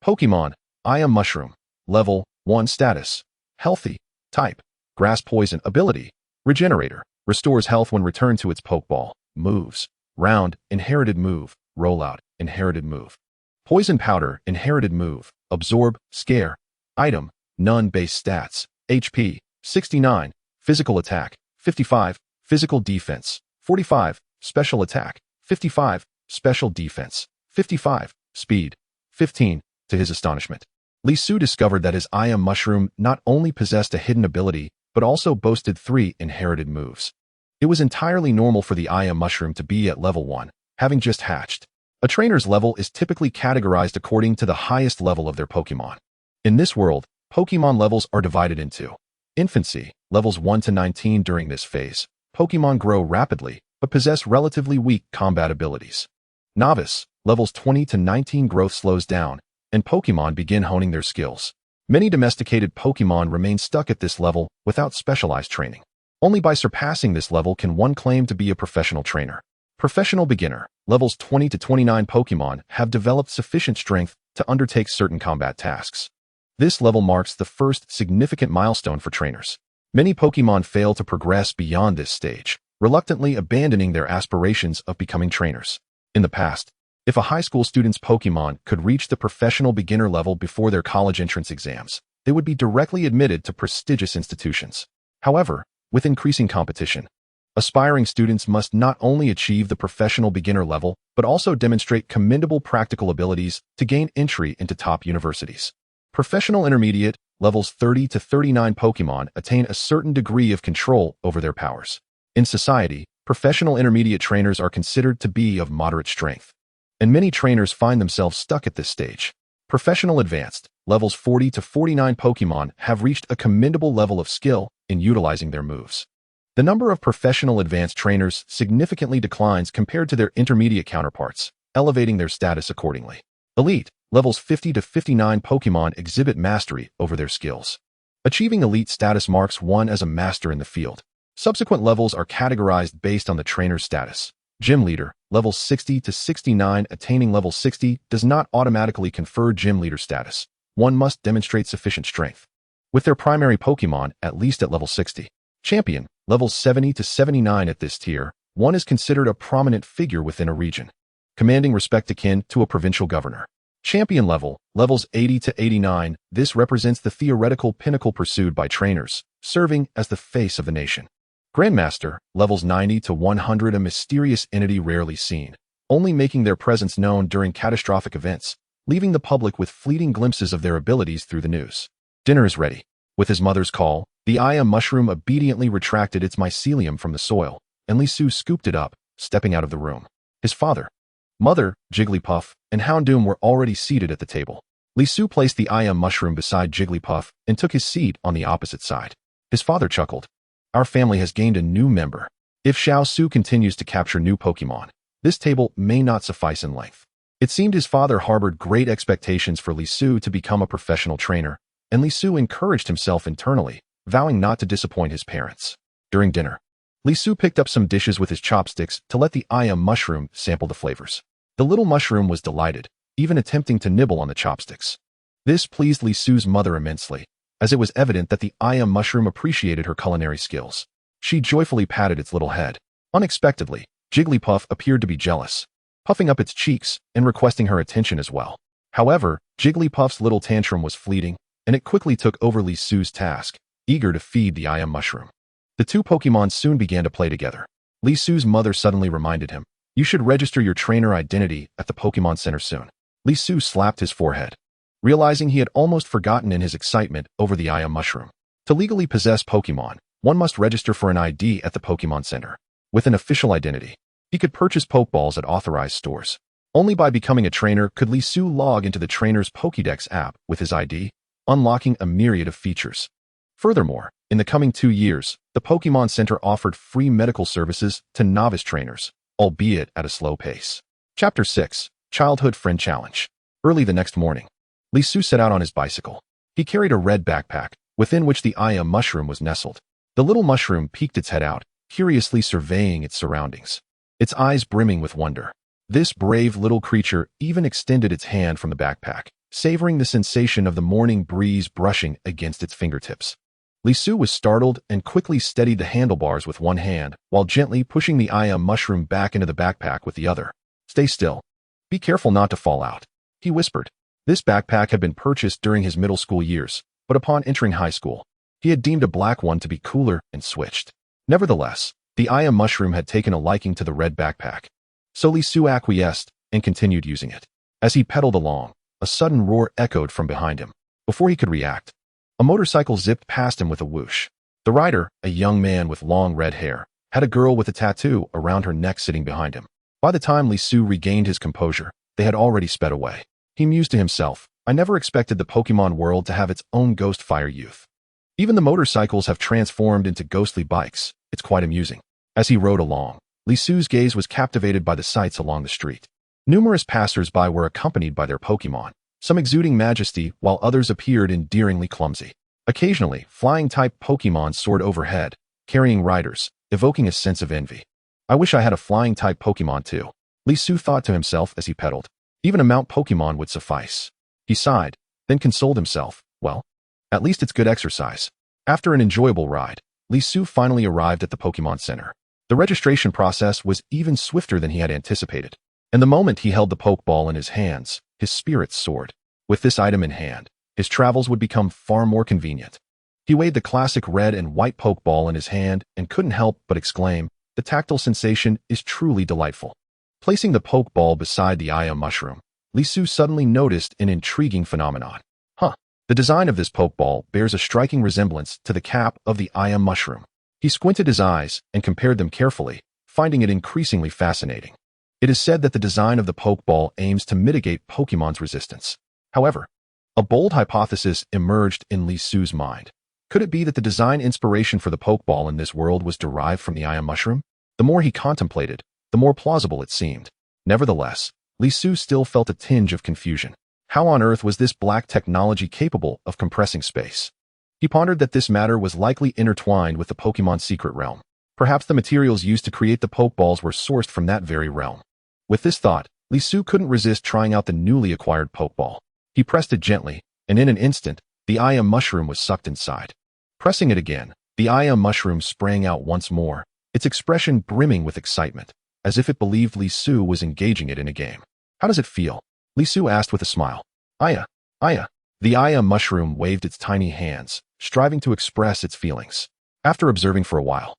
Pokémon, Hypnotizing Mushroom, Level 1 Status, Healthy, Type, Grass Poison Ability, Regenerator, Restores health when returned to its Pokeball, Moves, Round, Inherited Move, Rollout, Inherited Move. Poison Powder, Inherited Move, Absorb, Scare, Item, None Base Stats, HP, 69, Physical Attack, 55, Physical Defense, 45, Special Attack, 55, Special Defense, 55, Speed, 15. To his astonishment, Lisu discovered that his Hypnotizing Mushroom not only possessed a hidden ability, but also boasted 3 inherited moves. It was entirely normal for the Hypnotizing Mushroom to be at level 1, having just hatched. A trainer's level is typically categorized according to the highest level of their Pokemon. In this world, Pokemon levels are divided into Infancy, levels 1 to 19. During this phase, Pokemon grow rapidly, but possess relatively weak combat abilities. Novice, levels 20 to 19. Growth slows down, and Pokemon begin honing their skills. Many domesticated Pokémon remain stuck at this level without specialized training. Only by surpassing this level can one claim to be a professional trainer. Professional beginner, levels 20 to 29 Pokémon have developed sufficient strength to undertake certain combat tasks. This level marks the first significant milestone for trainers. Many Pokémon fail to progress beyond this stage, reluctantly abandoning their aspirations of becoming trainers. In the past, if a high school student's Pokémon could reach the professional beginner level before their college entrance exams, they would be directly admitted to prestigious institutions. However, with increasing competition, aspiring students must not only achieve the professional beginner level, but also demonstrate commendable practical abilities to gain entry into top universities. Professional intermediate, levels 30 to 39 Pokémon attain a certain degree of control over their powers. In society, professional intermediate trainers are considered to be of moderate strength, and many trainers find themselves stuck at this stage. Professional advanced, levels 40 to 49 Pokémon have reached a commendable level of skill in utilizing their moves. The number of professional advanced trainers significantly declines compared to their intermediate counterparts, elevating their status accordingly. Elite, levels 50 to 59 Pokémon exhibit mastery over their skills. Achieving elite status marks one as a master in the field. Subsequent levels are categorized based on the trainer's status. Gym leader, levels 60 to 69. Attaining level 60 does not automatically confer gym leader status. One must demonstrate sufficient strength with their primary Pokémon at least at level 60. Champion, levels 70 to 79. At this tier, one is considered a prominent figure within a region, commanding respect akin to a provincial governor. Champion level, levels 80 to 89. This represents the theoretical pinnacle pursued by trainers, serving as the face of the nation. Grandmaster, levels 90 to 100. A mysterious entity rarely seen, only making their presence known during catastrophic events, leaving the public with fleeting glimpses of their abilities through the news. Dinner is ready. With his mother's call, the mushroom obediently retracted its mycelium from the soil, and Lisu scooped it up, stepping out of the room. His father, mother, Jigglypuff, and Houndoom were already seated at the table. Lisu placed the mushroom beside Jigglypuff and took his seat on the opposite side. His father chuckled. Our family has gained a new member. If Xiao Su continues to capture new Pokémon, this table may not suffice in length. It seemed his father harbored great expectations for Lisu to become a professional trainer, and Lisu encouraged himself internally, vowing not to disappoint his parents. During dinner, Lisu picked up some dishes with his chopsticks to let the mushroom sample the flavors. The little mushroom was delighted, even attempting to nibble on the chopsticks. This pleased Lisu's mother immensely, as it was evident that the mushroom appreciated her culinary skills. She joyfully patted its little head. Unexpectedly, Jigglypuff appeared to be jealous, puffing up its cheeks and requesting her attention as well. However, Jigglypuff's little tantrum was fleeting, and it quickly took over Lisu's task, eager to feed the mushroom. The two Pokémon soon began to play together. Lisu's mother suddenly reminded him, "You should register your trainer identity at the Pokémon Center soon." Lisu slapped his forehead, realizing he had almost forgotten in his excitement over the mushroom. To legally possess Pokémon, one must register for an ID at the Pokémon Center. With an official identity, he could purchase Pokeballs at authorized stores. Only by becoming a trainer could Lisu log into the trainer's Pokédex app with his ID, unlocking a myriad of features. Furthermore, in the coming 2 years, the Pokémon Center offered free medical services to novice trainers, albeit at a slow pace. Chapter 6, Childhood Friend Challenge. Early the next morning, Lisu set out on his bicycle. He carried a red backpack, within which the mushroom was nestled. The little mushroom peeked its head out, curiously surveying its surroundings, its eyes brimming with wonder. This brave little creature even extended its hand from the backpack, savoring the sensation of the morning breeze brushing against its fingertips. Lisu was startled and quickly steadied the handlebars with one hand, while gently pushing the mushroom back into the backpack with the other. "Stay still. Be careful not to fall out," he whispered. This backpack had been purchased during his middle school years, but upon entering high school, he had deemed a black one to be cooler and switched. Nevertheless, the mushroom had taken a liking to the red backpack. So Lisu acquiesced and continued using it. As he pedaled along, a sudden roar echoed from behind him. Before he could react, a motorcycle zipped past him with a whoosh. The rider, a young man with long red hair, had a girl with a tattoo around her neck sitting behind him. By the time Lisu regained his composure, they had already sped away. He mused to himself, "I never expected the Pokémon world to have its own ghost fire youth. Even the motorcycles have transformed into ghostly bikes. It's quite amusing." As he rode along, Lisu's gaze was captivated by the sights along the street. Numerous passers-by were accompanied by their Pokémon, some exuding majesty while others appeared endearingly clumsy. Occasionally, flying-type Pokémon soared overhead, carrying riders, evoking a sense of envy. I wish I had a flying-type Pokémon too, Lee Su thought to himself as he pedaled. Even a mount Pokémon would suffice. He sighed, then consoled himself. Well, at least it's good exercise. After an enjoyable ride, Lee Su finally arrived at the Pokémon Center. The registration process was even swifter than he had anticipated. And the moment he held the Pokeball in his hands, his spirits soared. With this item in hand, his travels would become far more convenient. He weighed the classic red and white Pokeball in his hand and couldn't help but exclaim, the tactile sensation is truly delightful. Placing the Pokeball beside the Mushroom, Lee Su suddenly noticed an intriguing phenomenon. The design of this Pokeball bears a striking resemblance to the cap of the Mushroom. He squinted his eyes and compared them carefully, finding it increasingly fascinating. It is said that the design of the Pokeball aims to mitigate Pokemon's resistance. However, a bold hypothesis emerged in Lee Su's mind. Could it be that the design inspiration for the Pokeball in this world was derived from the Mushroom? The more he contemplated, the more plausible it seemed. Nevertheless, Lee Su still felt a tinge of confusion. How on earth was this black technology capable of compressing space? He pondered that this matter was likely intertwined with the Pokémon secret realm. Perhaps the materials used to create the Pokeballs were sourced from that very realm. With this thought, Lee Su couldn't resist trying out the newly acquired Pokeball. He pressed it gently, and in an instant, the Mushroom was sucked inside. Pressing it again, the Mushroom sprang out once more, its expression brimming with excitement, as if it believed Lee Su was engaging it in a game. How does it feel? Lee Su asked with a smile. Aya. The Mushroom waved its tiny hands, striving to express its feelings. After observing for a while,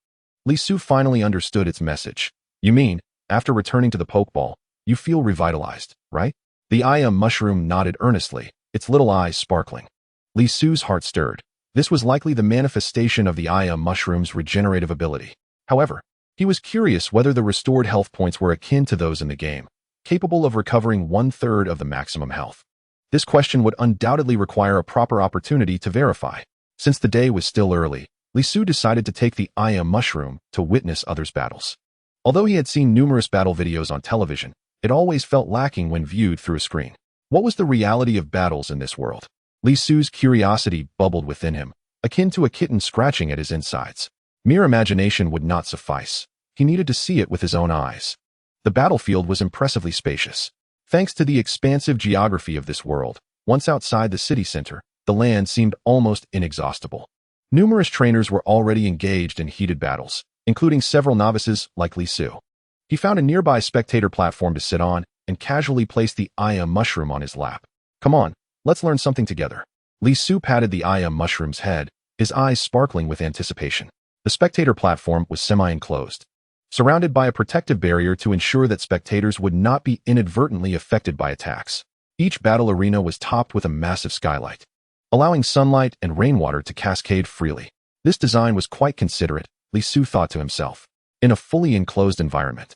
Lee Su finally understood its message. You mean, after returning to the Pokeball, you feel revitalized, right? The Mushroom nodded earnestly, its little eyes sparkling. Lee Su's heart stirred. This was likely the manifestation of the Mushroom's regenerative ability. However, he was curious whether the restored health points were akin to those in the game, capable of recovering 1/3 of the maximum health. This question would undoubtedly require a proper opportunity to verify. Since the day was still early, Lee Su decided to take the Mushroom to witness others' battles. Although he had seen numerous battle videos on television, it always felt lacking when viewed through a screen. What was the reality of battles in this world? Lee Su's curiosity bubbled within him, akin to a kitten scratching at his insides. Mere imagination would not suffice. He needed to see it with his own eyes. The battlefield was impressively spacious. Thanks to the expansive geography of this world, once outside the city center, the land seemed almost inexhaustible. Numerous trainers were already engaged in heated battles, including several novices like Lee Su. He found a nearby spectator platform to sit on and casually placed the Mushroom on his lap. Come on, let's learn something together. Lee Su patted the Mushroom's head, his eyes sparkling with anticipation. The spectator platform was semi-enclosed, surrounded by a protective barrier to ensure that spectators would not be inadvertently affected by attacks. Each battle arena was topped with a massive skylight, allowing sunlight and rainwater to cascade freely. This design was quite considerate, Lee Su thought to himself. In a fully enclosed environment,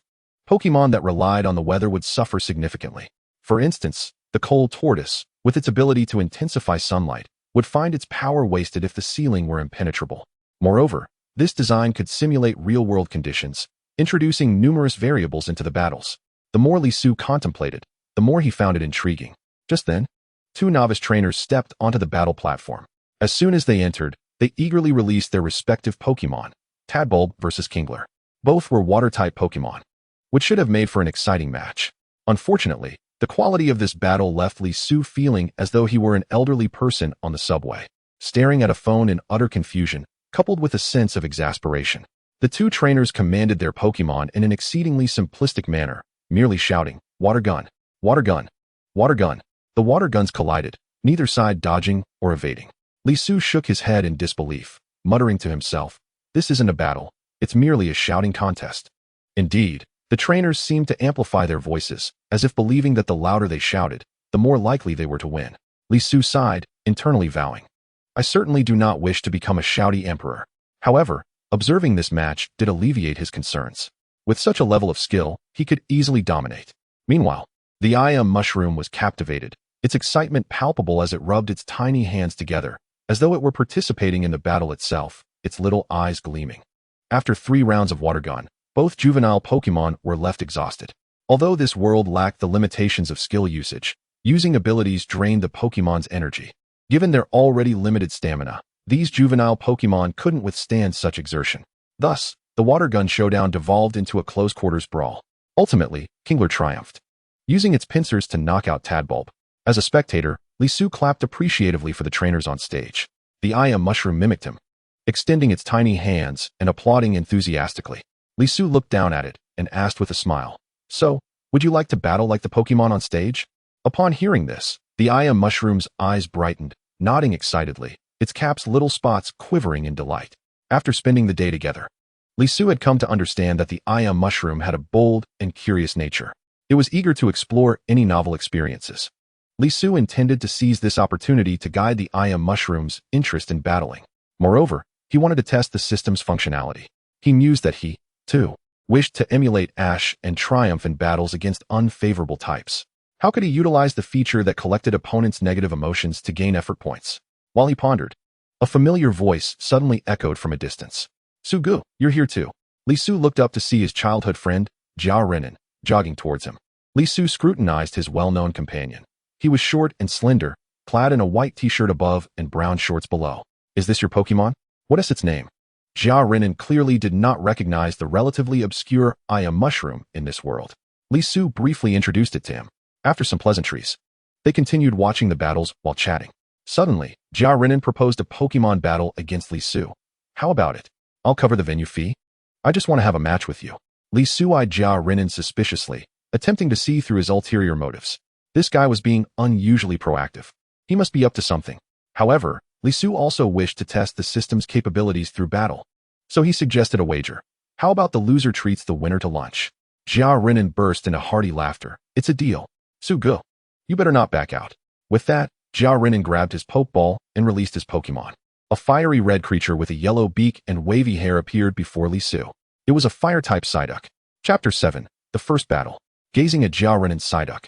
Pokémon that relied on the weather would suffer significantly. For instance, the cold tortoise, with its ability to intensify sunlight, would find its power wasted if the ceiling were impenetrable. Moreover, this design could simulate real-world conditions, introducing numerous variables into the battles. The more Lee Su contemplated, the more he found it intriguing. Just then, two novice trainers stepped onto the battle platform. As soon as they entered, they eagerly released their respective Pokémon, Tadbulb versus Kingler. Both were water-type Pokémon, which should have made for an exciting match. Unfortunately, the quality of this battle left Lee Su feeling as though he were an elderly person on the subway, staring at a phone in utter confusion, coupled with a sense of exasperation. The two trainers commanded their Pokémon in an exceedingly simplistic manner, merely shouting, "Water gun! Water gun! Water gun!" The water guns collided, neither side dodging or evading. Lee Su shook his head in disbelief, muttering to himself, "This isn't a battle, it's merely a shouting contest." Indeed, the trainers seemed to amplify their voices, as if believing that the louder they shouted, the more likely they were to win. Lee Su sighed, internally vowing, "I certainly do not wish to become a shouty emperor." However, observing this match did alleviate his concerns. With such a level of skill, he could easily dominate. Meanwhile, the Mushroom was captivated, its excitement palpable as it rubbed its tiny hands together, as though it were participating in the battle itself, its little eyes gleaming. After 3 rounds of water gun, both juvenile Pokémon were left exhausted. Although this world lacked the limitations of skill usage, Using abilities drained the Pokemon's energy. Given their already limited stamina, these juvenile Pokemon couldn't withstand such exertion. Thus, the water gun showdown devolved into a close-quarters brawl. Ultimately, Kingler triumphed, using its pincers to knock out Tadbulb. As a spectator, Lisu clapped appreciatively for the trainers on stage. The Mushroom mimicked him, extending its tiny hands and applauding enthusiastically. Lisu looked down at it and asked with a smile, "So, would you like to battle like the Pokemon on stage?" Upon hearing this, the Mushroom's eyes brightened, nodding excitedly, its cap's little spots quivering in delight. After spending the day together, Lisu had come to understand that the Mushroom had a bold and curious nature. It was eager to explore any novel experiences. Lisu intended to seize this opportunity to guide the Mushroom's interest in battling. Moreover, he wanted to test the system's functionality. He mused that he, too, wished to emulate Ash and triumph in battles against unfavorable types. How could he utilize the feature that collected opponents' negative emotions to gain effort points? While he pondered, a familiar voice suddenly echoed from a distance. "Sugu, you're here too." Lisu looked up to see his childhood friend, Jia Renan, jogging towards him. Lisu scrutinized his well-known companion. He was short and slender, clad in a white t-shirt above and brown shorts below. "Is this your Pokemon? What is its name?" Jia Renan clearly did not recognize the relatively obscure Mushroom in this world. Lisu briefly introduced it to him. After some pleasantries, they continued watching the battles while chatting. Suddenly, Jia Renan proposed a Pokemon battle against Lisu. "How about it? I'll cover the venue fee. I just want to have a match with you." Lisu eyed Jia Renan suspiciously, attempting to see through his ulterior motives. This guy was being unusually proactive. He must be up to something. However, Lisu also wished to test the system's capabilities through battle. So he suggested a wager. "How about the loser treats the winner to lunch?" Jia Renan burst into hearty laughter. "It's a deal. Sugu, you better not back out." With that, Jia Renan grabbed his Pokeball and released his Pokemon. A fiery red creature with a yellow beak and wavy hair appeared before Lisu. It was a fire-type Psyduck. Chapter 7, The First Battle. Gazing at Jia Renan's Psyduck,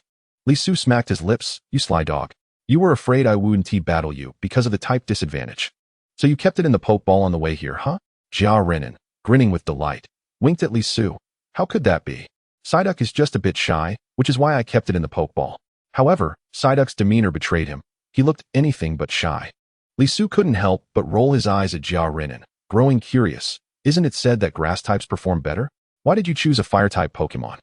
Lisu smacked his lips. "You sly dog. You were afraid I wouldn't battle you because of the type disadvantage. So you kept it in the Pokeball on the way here, huh?" Jia Renan, grinning with delight, winked at Lisu. "How could that be? Psyduck is just a bit shy, which is why I kept it in the Pokeball." However, Psyduck's demeanor betrayed him. He looked anything but shy. Lisu couldn't help but roll his eyes at Jia Renan, growing curious. "Isn't it said that grass types perform better? Why did you choose a fire-type Pokemon?"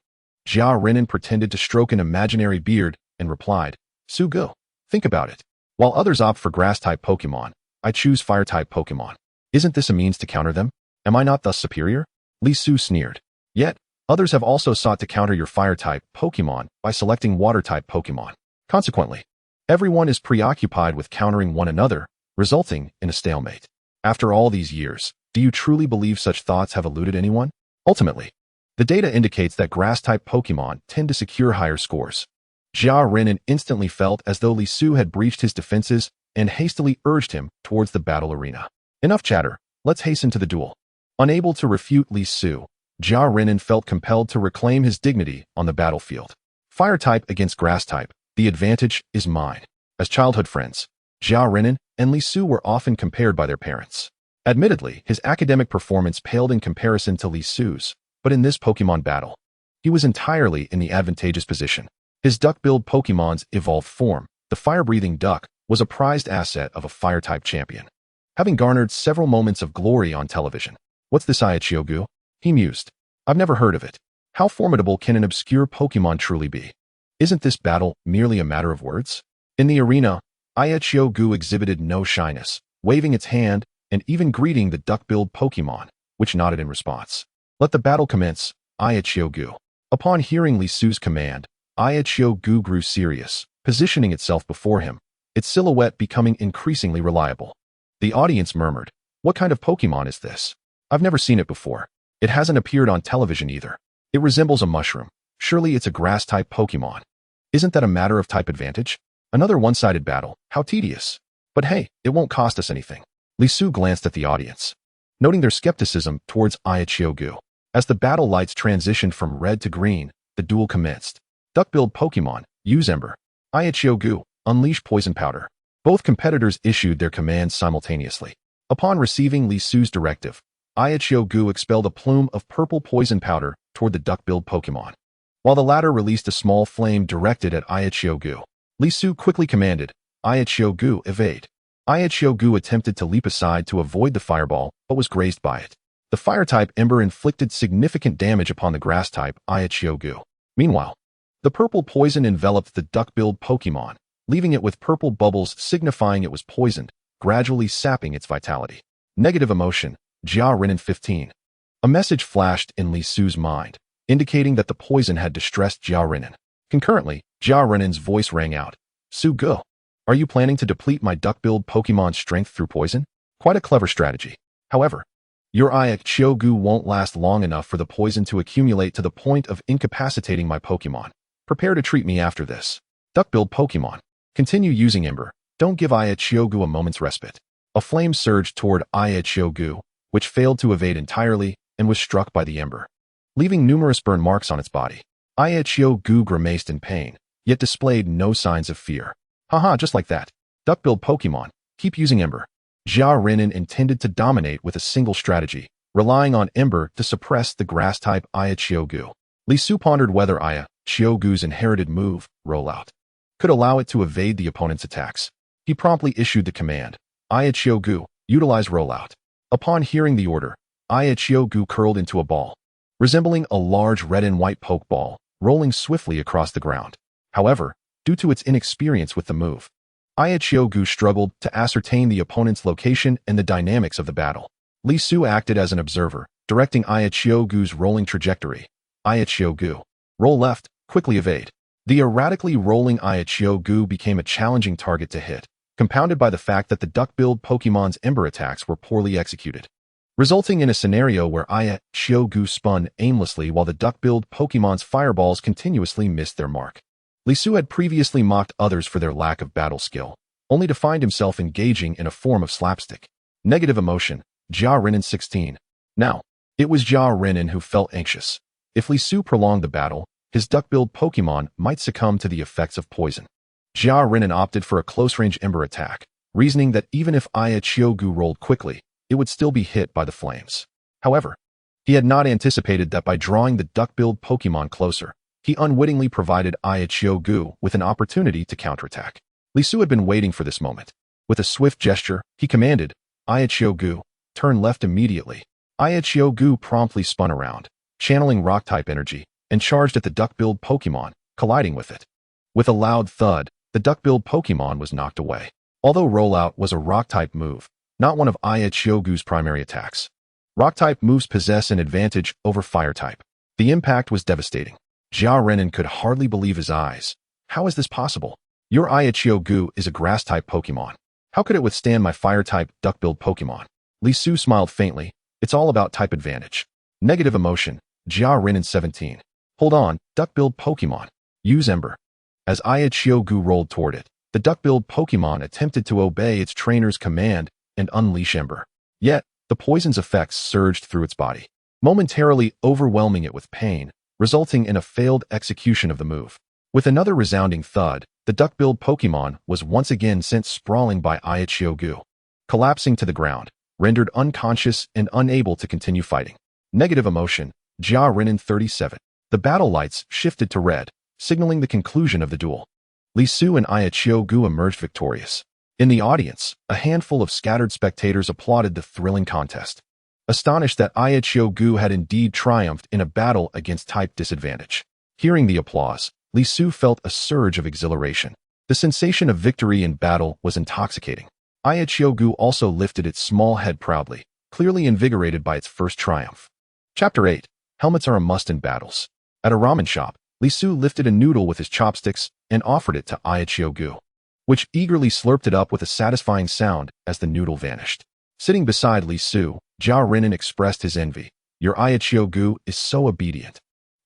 Jia Renan pretended to stroke an imaginary beard and replied, "Sugu, think about it. While others opt for grass-type Pokemon, I choose fire-type Pokemon. Isn't this a means to counter them? Am I not thus superior?" Lisu sneered. "Yet, others have also sought to counter your fire-type Pokemon by selecting water-type Pokemon. Consequently, everyone is preoccupied with countering one another, resulting in a stalemate. After all these years, do you truly believe such thoughts have eluded anyone? Ultimately, the data indicates that grass-type Pokemon tend to secure higher scores." Jia Renan instantly felt as though Lisu had breached his defenses and hastily urged him towards the battle arena. "Enough chatter, let's hasten to the duel." Unable to refute Lisu, Jia Renan felt compelled to reclaim his dignity on the battlefield. Fire-type against grass-type, the advantage is mine. As childhood friends, Jia Renan and Lisu were often compared by their parents. Admittedly, his academic performance paled in comparison to Lisu's, but in this Pokemon battle, he was entirely in the advantageous position. His duck-billed Pokemon's evolved form, the fire-breathing duck, was a prized asset of a fire-type champion, having garnered several moments of glory on television. "What's this Aichiogu?" he mused. "I've never heard of it. How formidable can an obscure Pokemon truly be? Isn't this battle merely a matter of words?" In the arena, Aichiogu exhibited no shyness, waving its hand and even greeting the duck-billed Pokemon, which nodded in response. "Let the battle commence, Aichiogu." Upon hearing Lisu's command, Aichiogu grew serious, positioning itself before him, its silhouette becoming increasingly reliable. The audience murmured, "What kind of Pokemon is this? I've never seen it before. It hasn't appeared on television either. It resembles a mushroom. Surely it's a grass-type Pokemon. Isn't that a matter of type advantage? Another one-sided battle. How tedious. But hey, it won't cost us anything." Lisu glanced at the audience, noting their skepticism towards Aichiogu. As the battle lights transitioned from red to green, the duel commenced. Duck-billed Pokemon, use Ember. Aichiogu, unleash Poison Powder. Both competitors issued their commands simultaneously. Upon receiving Lisu's directive, Aichiogu expelled a plume of purple poison powder toward the duck-billed Pokemon, while the latter released a small flame directed at Aichiogu. Li Su quickly commanded, Gu, evade. Gu attempted to leap aside to avoid the fireball, but was grazed by it. The fire-type Ember inflicted significant damage upon the grass-type Gu. Meanwhile, the purple poison enveloped the duck-billed Pokémon, leaving it with purple bubbles signifying it was poisoned, gradually sapping its vitality. Negative emotion, Jia Renin 15. A message flashed in Li Su's mind, indicating that the poison had distressed Jia Renin. Concurrently, Jia Renin's voice rang out. Su Go, are you planning to deplete my duck-billed Pokémon's strength through poison? Quite a clever strategy. However, your Gu won't last long enough for the poison to accumulate to the point of incapacitating my Pokémon. Prepare to treat me after this. Duck-billed Pokémon, continue using Ember. Don't give Gu a moment's respite. A flame surged toward Gu, which failed to evade entirely and was struck by the Ember, leaving numerous burn marks on its body. Gu grimaced in pain, yet displayed no signs of fear. Haha, just like that. Duck-billed Pokémon, keep using Ember. Jia Renin intended to dominate with a single strategy, relying on Ember to suppress the grass-type Gu. Li Su pondered whether Gu's inherited move, Rollout, could allow it to evade the opponent's attacks. He promptly issued the command, Gu, utilize Rollout. Upon hearing the order, Gu curled into a ball, resembling a large red and white pokeball, rolling swiftly across the ground. However, due to its inexperience with the move, Gu struggled to ascertain the opponent's location and the dynamics of the battle. Li Su acted as an observer, directing Gu's rolling trajectory. Gu, roll left, quickly evade. The erratically rolling Gu became a challenging target to hit, compounded by the fact that the duck-billed Pokémon's Ember attacks were poorly executed, resulting in a scenario where Gu spun aimlessly while the duck-billed Pokémon's fireballs continuously missed their mark. Li Su had previously mocked others for their lack of battle skill, only to find himself engaging in a form of slapstick. Negative emotion, Jia Renin 16. Now, it was Jia Renin who felt anxious. If Li Su prolonged the battle, his duck-billed Pokémon might succumb to the effects of poison. Jia Renin opted for a close-range Ember attack, reasoning that even if Gu rolled quickly, it would still be hit by the flames. However, he had not anticipated that by drawing the duck-billed Pokémon closer, he unwittingly provided Gu with an opportunity to counterattack. Li Su had been waiting for this moment. With a swift gesture, he commanded, Gu, turn left immediately. Gu promptly spun around, channeling rock-type energy, and charged at the duck-billed Pokémon, colliding with it. With a loud thud, the duck-billed Pokémon was knocked away. Although Rollout was a rock-type move, not one of Gu's primary attacks, rock-type moves possess an advantage over fire-type. The impact was devastating. Jia Renin could hardly believe his eyes. How is this possible? Your Gu is a grass-type Pokémon. How could it withstand my fire-type duck-billed Pokémon? Li Su smiled faintly. It's all about type advantage. Negative emotion, Jia Renin 17. Hold on, duck-billed Pokémon. Use Ember. As Gu rolled toward it, the duck-billed Pokémon attempted to obey its trainer's command and unleash Ember. Yet, the poison's effects surged through its body, momentarily overwhelming it with pain, resulting in a failed execution of the move. With another resounding thud, the duck-billed Pokémon was once again sent sprawling by Gu, collapsing to the ground, rendered unconscious and unable to continue fighting. Negative emotion, Jia Renin 37. The battle lights shifted to red, signaling the conclusion of the duel. Li Su and Gu emerged victorious. In the audience, a handful of scattered spectators applauded the thrilling contest, astonished that Gu had indeed triumphed in a battle against type disadvantage. Hearing the applause, Li Su felt a surge of exhilaration. The sensation of victory in battle was intoxicating. Gu also lifted its small head proudly, clearly invigorated by its first triumph. Chapter 8. Helmets are a must in battles. At a ramen shop, Li Su lifted a noodle with his chopsticks and offered it to Gu, which eagerly slurped it up with a satisfying sound as the noodle vanished. Sitting beside Li Su, Jia Renin expressed his envy. Your Gu is so obedient.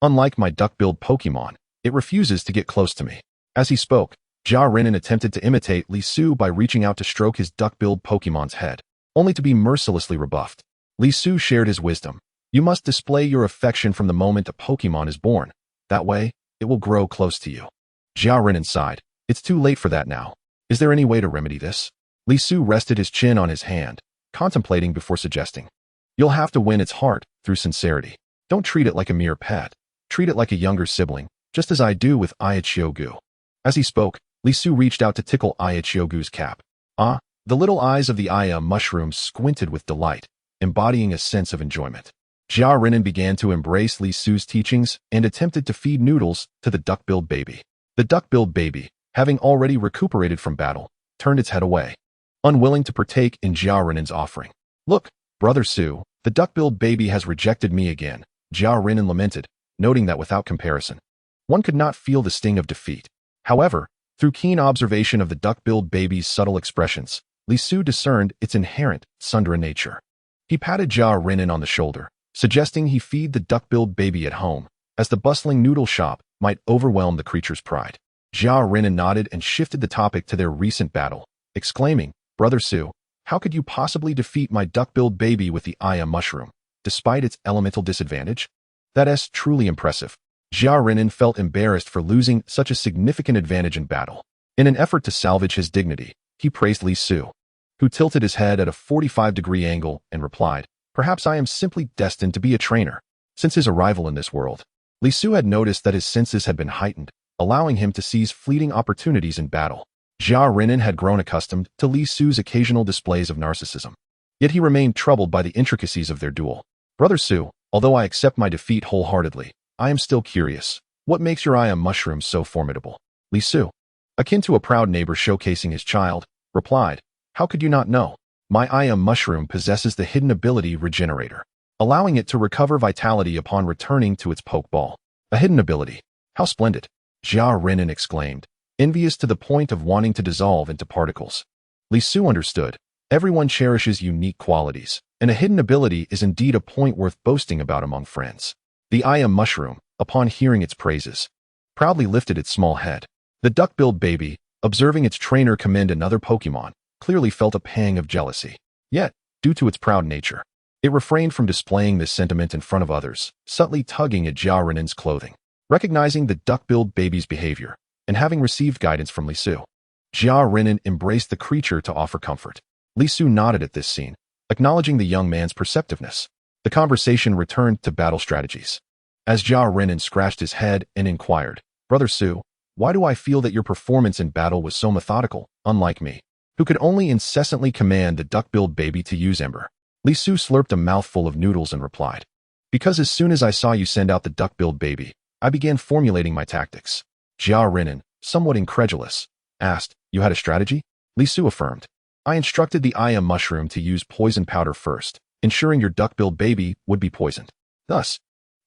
Unlike my duck-billed Pokémon, it refuses to get close to me. As he spoke, Jia Renin attempted to imitate Li Su by reaching out to stroke his duck-billed Pokémon's head, only to be mercilessly rebuffed. Li Su shared his wisdom. You must display your affection from the moment a Pokémon is born. That way, it will grow close to you. Jia Renin sighed. It's too late for that now. Is there any way to remedy this? Li Su rested his chin on his hand, contemplating before suggesting. You'll have to win its heart through sincerity. Don't treat it like a mere pet. Treat it like a younger sibling, just as I do with Gu. As he spoke, Li Su reached out to tickle Aya Chiogu's cap. Ah, the little eyes of the Aya mushroom squinted with delight, embodying a sense of enjoyment. Jia Renan began to embrace Li Su's teachings and attempted to feed noodles to the duck-billed baby. The duck-billed baby, having already recuperated from battle, turned its head away, unwilling to partake in Jia Renan's offering. Look, Brother Su, the duck-billed baby has rejected me again, Jia Renan lamented, noting that without comparison, one could not feel the sting of defeat. However, through keen observation of the duck-billed baby's subtle expressions, Li Su discerned its inherent Sundra nature. He patted Jia Renan on the shoulder, suggesting he feed the duck-billed baby at home, as the bustling noodle shop might overwhelm the creature's pride. Jia Renan nodded and shifted the topic to their recent battle, exclaiming, Brother Su, how could you possibly defeat my duck-billed baby with the Aya mushroom, despite its elemental disadvantage? That's truly impressive. Jia Renan felt embarrassed for losing such a significant advantage in battle. In an effort to salvage his dignity, he praised Li Su, who tilted his head at a 45-degree angle and replied, Perhaps I am simply destined to be a trainer. Since his arrival in this world, Li Su had noticed that his senses had been heightened, allowing him to seize fleeting opportunities in battle. Jia Renan had grown accustomed to Li Su's occasional displays of narcissism. Yet he remained troubled by the intricacies of their duel. Brother Su, although I accept my defeat wholeheartedly, I am still curious. What makes your Aya mushroom so formidable? Li Su, akin to a proud neighbor showcasing his child, replied, How could you not know? My Aya mushroom possesses the hidden ability Regenerator, allowing it to recover vitality upon returning to its pokeball. A hidden ability. How splendid! Jia Renan exclaimed, envious to the point of wanting to dissolve into particles. Li Su understood. Everyone cherishes unique qualities, and a hidden ability is indeed a point worth boasting about among friends. The Aya mushroom, upon hearing its praises, proudly lifted its small head. The duck-billed baby, observing its trainer commend another Pokémon, clearly felt a pang of jealousy. Yet, due to its proud nature, it refrained from displaying this sentiment in front of others, subtly tugging at Jia Renan's clothing. Recognizing the duck-billed baby's behavior, and having received guidance from Li Su, Jia Renan embraced the creature to offer comfort. Li Su nodded at this scene, acknowledging the young man's perceptiveness. The conversation returned to battle strategies. As Jia Renan scratched his head and inquired, Brother Su, why do I feel that your performance in battle was so methodical, unlike me, who could only incessantly command the duck-billed baby to use Ember? Li Su slurped a mouthful of noodles and replied, Because as soon as I saw you send out the duck-billed baby, I began formulating my tactics. Jia Renan, somewhat incredulous, asked, You had a strategy? Li Su affirmed, I instructed the Aya mushroom to use poison powder first, ensuring your duck-billed baby would be poisoned. Thus,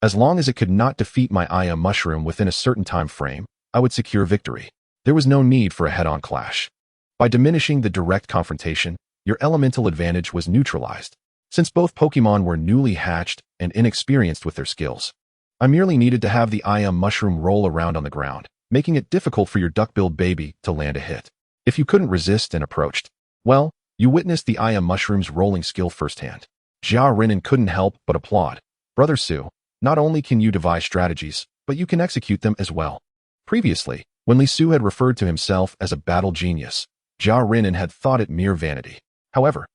as long as it could not defeat my Aya mushroom within a certain time frame, I would secure victory. There was no need for a head-on clash. By diminishing the direct confrontation, your elemental advantage was neutralized. Since both Pokémon were newly hatched and inexperienced with their skills, I merely needed to have the Aya mushroom roll around on the ground, making it difficult for your duck-billed baby to land a hit. If you couldn't resist and approached, well, you witnessed the Aya mushroom's rolling skill firsthand. Jia Renan couldn't help but applaud. Brother Su, not only can you devise strategies, but you can execute them as well. Previously, when Li Su had referred to himself as a battle genius, Jia Renan had thought it mere vanity. However,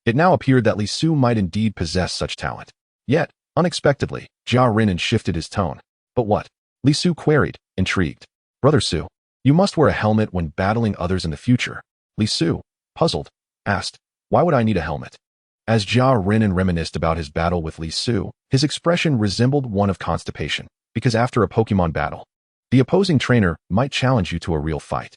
it now appeared that Li Su might indeed possess such talent. Yet, unexpectedly, Jia Renan shifted his tone. But what? Li Su queried, intrigued. Brother Su, you must wear a helmet when battling others in the future. Li Su, puzzled, asked, Why would I need a helmet? As Jia Renan reminisced about his battle with Li Su, his expression resembled one of constipation, because after a Pokémon battle, the opposing trainer might challenge you to a real fight.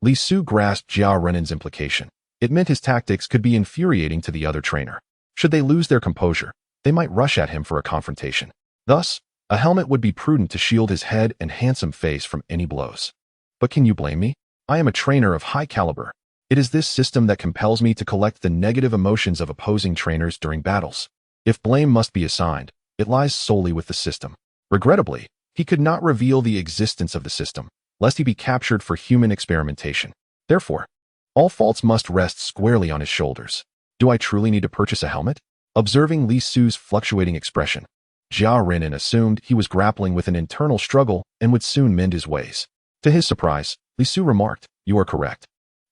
Li Su grasped Jia Renan's implication. It meant his tactics could be infuriating to the other trainer. Should they lose their composure, they might rush at him for a confrontation. Thus, a helmet would be prudent to shield his head and handsome face from any blows. But can you blame me? I am a trainer of high caliber. It is this system that compels me to collect the negative emotions of opposing trainers during battles. If blame must be assigned, it lies solely with the system. Regrettably, he could not reveal the existence of the system, lest he be captured for human experimentation. Therefore, all faults must rest squarely on his shoulders. Do I truly need to purchase a helmet? Observing Li Su's fluctuating expression, Jia Renan assumed he was grappling with an internal struggle and would soon mend his ways. To his surprise, Li Su remarked, You are correct.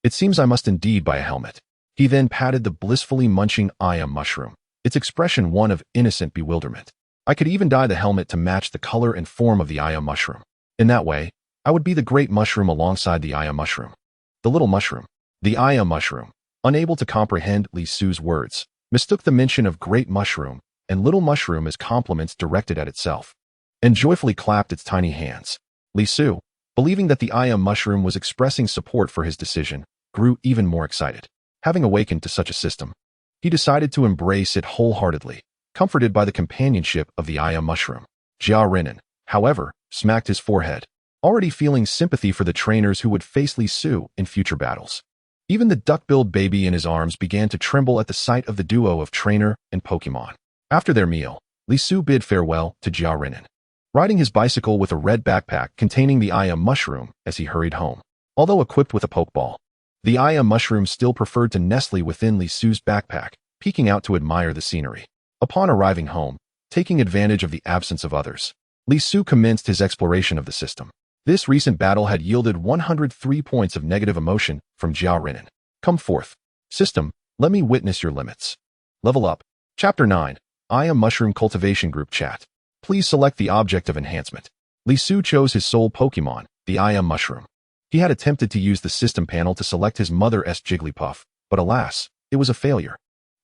It seems I must indeed buy a helmet. He then patted the blissfully munching Aya mushroom, its expression one of innocent bewilderment. I could even dye the helmet to match the color and form of the Aya mushroom. In that way, I would be the great mushroom alongside the Aya mushroom. The little mushroom. The Aya mushroom, unable to comprehend Li Su's words, mistook the mention of great mushroom and little mushroom as compliments directed at itself, and joyfully clapped its tiny hands. Li Su, believing that the Aya mushroom was expressing support for his decision, grew even more excited. Having awakened to such a system, he decided to embrace it wholeheartedly, comforted by the companionship of the Aya mushroom. Jia Renan, however, smacked his forehead, already feeling sympathy for the trainers who would face Li Su in future battles. Even the duck-billed baby in his arms began to tremble at the sight of the duo of trainer and Pokémon. After their meal, Li Su bid farewell to Jia Renan, riding his bicycle with a red backpack containing the Aya mushroom as he hurried home. Although equipped with a Pokeball, the Aya mushroom still preferred to nestle within Li Su's backpack, peeking out to admire the scenery. Upon arriving home, taking advantage of the absence of others, Li Su commenced his exploration of the system. This recent battle had yielded 103 points of negative emotion from Jia Renan. Come forth. System, let me witness your limits. Level up. Chapter 9. Aya Mushroom Cultivation Group Chat. Please select the object of enhancement. Li Su chose his sole Pokemon, the Aya Mushroom. He had attempted to use the system panel to select his mother's Jigglypuff, but alas, it was a failure.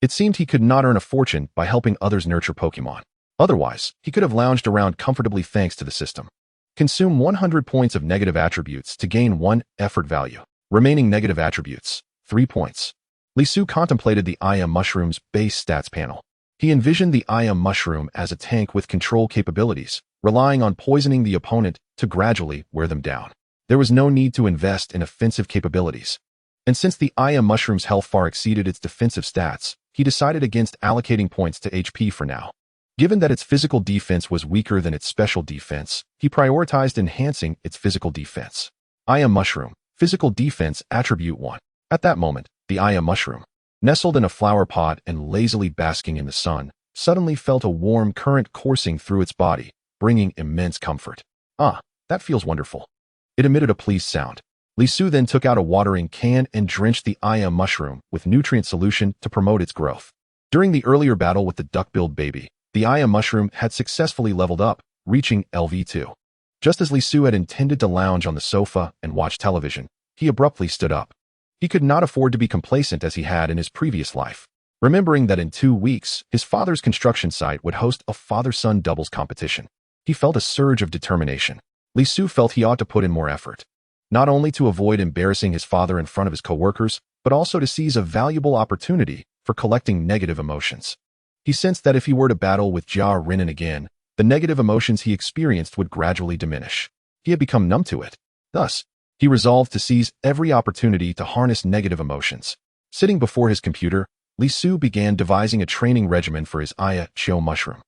It seemed he could not earn a fortune by helping others nurture Pokemon. Otherwise, he could have lounged around comfortably thanks to the system. Consume 100 points of negative attributes to gain 1 effort value. Remaining negative attributes, 3 points. Li Su contemplated the Aya Mushroom's base stats panel. He envisioned the Aya Mushroom as a tank with control capabilities, relying on poisoning the opponent to gradually wear them down. There was no need to invest in offensive capabilities. And since the Aya Mushroom's health far exceeded its defensive stats, he decided against allocating points to HP for now. Given that its physical defense was weaker than its special defense, he prioritized enhancing its physical defense. Aya Mushroom, Physical Defense Attribute 1. At that moment, the Aya Mushroom, nestled in a flower pot and lazily basking in the sun, suddenly felt a warm current coursing through its body, bringing immense comfort. Ah, that feels wonderful. It emitted a pleased sound. Li Su then took out a watering can and drenched the Aya Mushroom with nutrient solution to promote its growth. During the earlier battle with the duck-billed baby, the Aya Mushroom had successfully leveled up, reaching LV2. Just as Li Su had intended to lounge on the sofa and watch television, he abruptly stood up. He could not afford to be complacent as he had in his previous life. Remembering that in 2 weeks, his father's construction site would host a father-son doubles competition, he felt a surge of determination. Li Su felt he ought to put in more effort, not only to avoid embarrassing his father in front of his coworkers, but also to seize a valuable opportunity for collecting negative emotions. He sensed that if he were to battle with Jia Renan again, the negative emotions he experienced would gradually diminish. He had become numb to it. Thus, he resolved to seize every opportunity to harness negative emotions. Sitting before his computer, Li Su began devising a training regimen for his Aya Mushroom,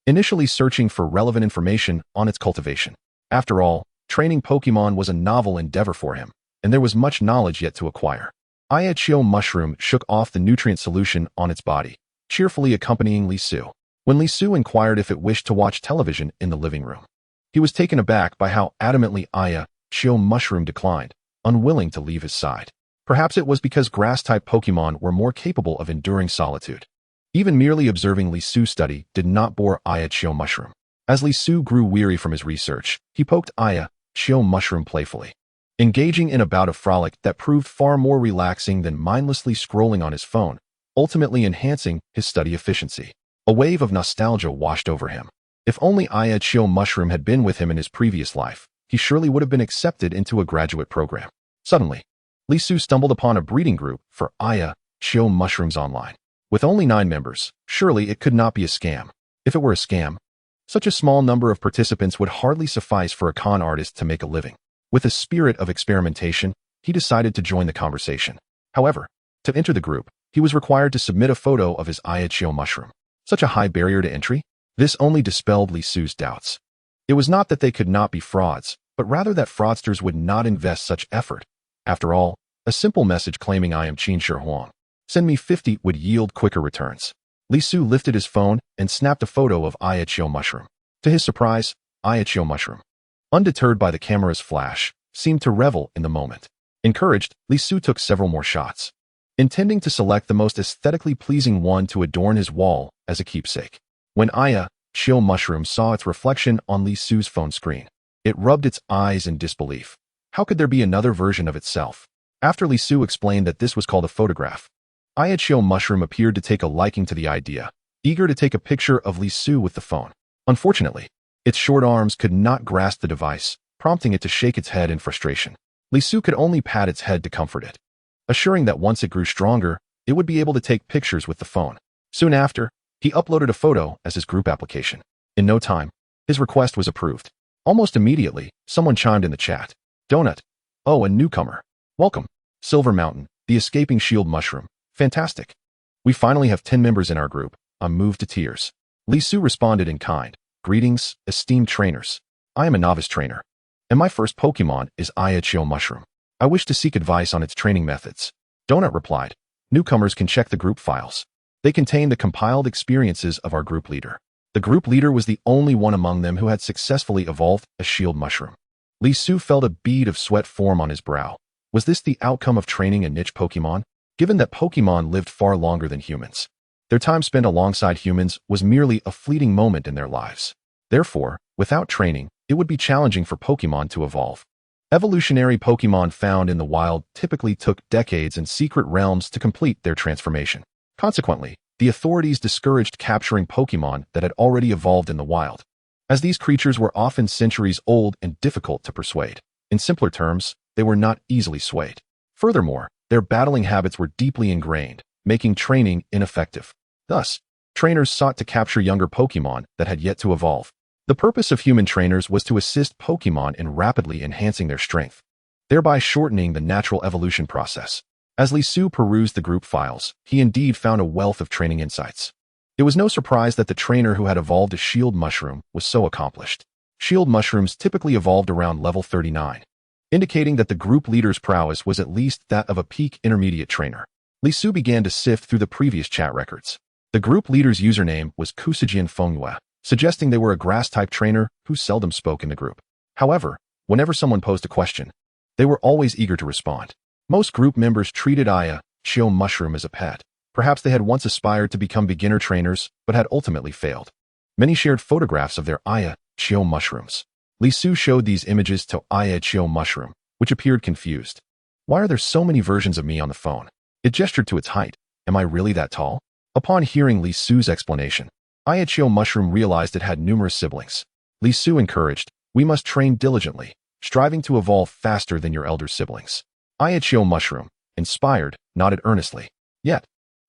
initially searching for relevant information on its cultivation. After all, training Pokemon was a novel endeavor for him, and there was much knowledge yet to acquire. Aya Mushroom shook off the nutrient solution on its body, cheerfully accompanying Li Su. When Li Su inquired if it wished to watch television in the living room, he was taken aback by how adamantly Aya Mushroom declined, unwilling to leave his side. Perhaps it was because grass-type Pokemon were more capable of enduring solitude. Even merely observing Li Su's study did not bore Aya Mushroom. As Li Su grew weary from his research, he poked Aya Mushroom playfully, engaging in a bout of frolic that proved far more relaxing than mindlessly scrolling on his phone, ultimately enhancing his study efficiency. A wave of nostalgia washed over him. If only Aya Mushroom had been with him in his previous life, he surely would have been accepted into a graduate program. Suddenly, Li Su stumbled upon a breeding group for Aya Mushrooms online. With only 9 members, surely it could not be a scam. If it were a scam, such a small number of participants would hardly suffice for a con artist to make a living. With a spirit of experimentation, he decided to join the conversation. However, to enter the group, he was required to submit a photo of his Aya Mushroom. Such a high barrier to entry? This only dispelled Li Su's doubts. It was not that they could not be frauds, but rather that fraudsters would not invest such effort. After all, a simple message claiming I am Qin Shi Huang, send me 50 would yield quicker returns. Li Su lifted his phone and snapped a photo of Aya Mushroom. To his surprise, Aya Mushroom, undeterred by the camera's flash, seemed to revel in the moment. Encouraged, Li Su took several more shots, intending to select the most aesthetically pleasing one to adorn his wall as a keepsake. When Aya Mushroom saw its reflection on Li Su's phone screen, It rubbed its eyes in disbelief. How could there be another version of itself? After Li Su explained that this was called a photograph, Ayachio Mushroom appeared to take a liking to the idea, eager to take a picture of Li Su with the phone. Unfortunately, its short arms could not grasp the device, prompting it to shake its head in frustration. Li Su could only pat its head to comfort it, assuring that once it grew stronger, it would be able to take pictures with the phone. Soon after, he uploaded a photo as his group application. In no time, his request was approved. Almost immediately, someone chimed in the chat. Donut. Oh, a newcomer. Welcome. Silver Mountain, the escaping shield mushroom. Fantastic. We finally have 10 members in our group. I'm moved to tears. Li Su responded in kind. Greetings, esteemed trainers. I am a novice trainer, and my first Pokemon is Ayachio Mushroom. I wish to seek advice on its training methods. Donut replied. Newcomers can check the group files. They contain the compiled experiences of our group leader. The group leader was the only one among them who had successfully evolved a shield mushroom. Li Su felt a bead of sweat form on his brow. Was this the outcome of training a niche Pokemon? Given that Pokemon lived far longer than humans, their time spent alongside humans was merely a fleeting moment in their lives. Therefore, without training, it would be challenging for Pokemon to evolve. Evolutionary Pokemon found in the wild typically took decades in secret realms to complete their transformation. Consequently, the authorities discouraged capturing Pokemon that had already evolved in the wild, as these creatures were often centuries old and difficult to persuade. In simpler terms, they were not easily swayed. Furthermore, their battling habits were deeply ingrained, making training ineffective. Thus, trainers sought to capture younger Pokemon that had yet to evolve. The purpose of human trainers was to assist Pokemon in rapidly enhancing their strength, thereby shortening the natural evolution process. As Li Su perused the group files, he indeed found a wealth of training insights. It was no surprise that the trainer who had evolved a shield mushroom was so accomplished. Shield mushrooms typically evolved around level 39, indicating that the group leader's prowess was at least that of a peak intermediate trainer. Li Su began to sift through the previous chat records. The group leader's username was Kusajian Fengyue, suggesting they were a grass-type trainer who seldom spoke in the group. However, whenever someone posed a question, they were always eager to respond. Most group members treated Ayachio Mushroom as a pet. Perhaps they had once aspired to become beginner trainers, but had ultimately failed. Many shared photographs of their Ayachio Mushrooms. Li Su showed these images to Ayachio Mushroom, which appeared confused. Why are there so many versions of me on the phone? It gestured to its height. Am I really that tall? Upon hearing Li Su's explanation, Ayachio Mushroom realized it had numerous siblings. Li Su encouraged, we must train diligently, striving to evolve faster than your elder siblings. Ayachio Mushroom, inspired, nodded earnestly. Yet,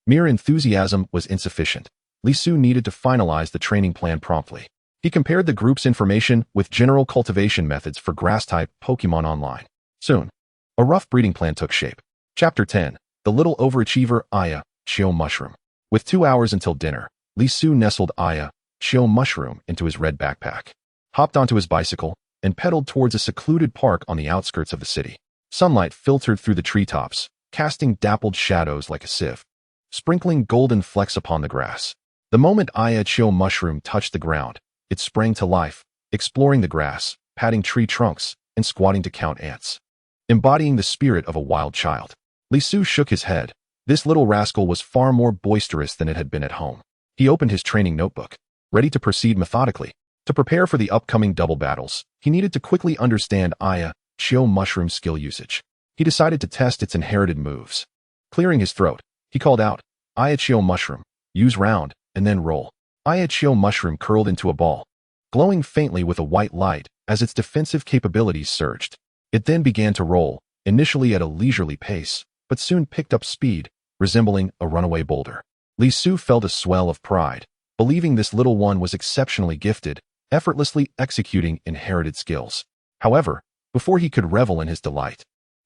mere enthusiasm was insufficient. Li Su needed to finalize the training plan promptly. He compared the group's information with general cultivation methods for grass-type Pokemon online. Soon, a rough breeding plan took shape. Chapter 10. The Little Overachiever Ayachio Mushroom. With 2 hours until dinner, Li Su nestled Ayachio Mushroom into his red backpack, hopped onto his bicycle, and pedaled towards a secluded park on the outskirts of the city. Sunlight filtered through the treetops, casting dappled shadows like a sieve, sprinkling golden flecks upon the grass. The moment Ayachio Mushroom touched the ground, it sprang to life, exploring the grass, patting tree trunks, and squatting to count ants, embodying the spirit of a wild child. Li Su shook his head. This little rascal was far more boisterous than it had been at home. He opened his training notebook, ready to proceed methodically. To prepare for the upcoming double battles, he needed to quickly understand Ayachio Mushroom's skill usage. He decided to test its inherited moves. Clearing his throat, he called out, Ayachio Mushroom, use round, and then roll. Ayachio Mushroom curled into a ball, glowing faintly with a white light as its defensive capabilities surged. It then began to roll, initially at a leisurely pace, but soon picked up speed, resembling a runaway boulder. Li Su felt a swell of pride, believing this little one was exceptionally gifted, effortlessly executing inherited skills. However, before he could revel in his delight,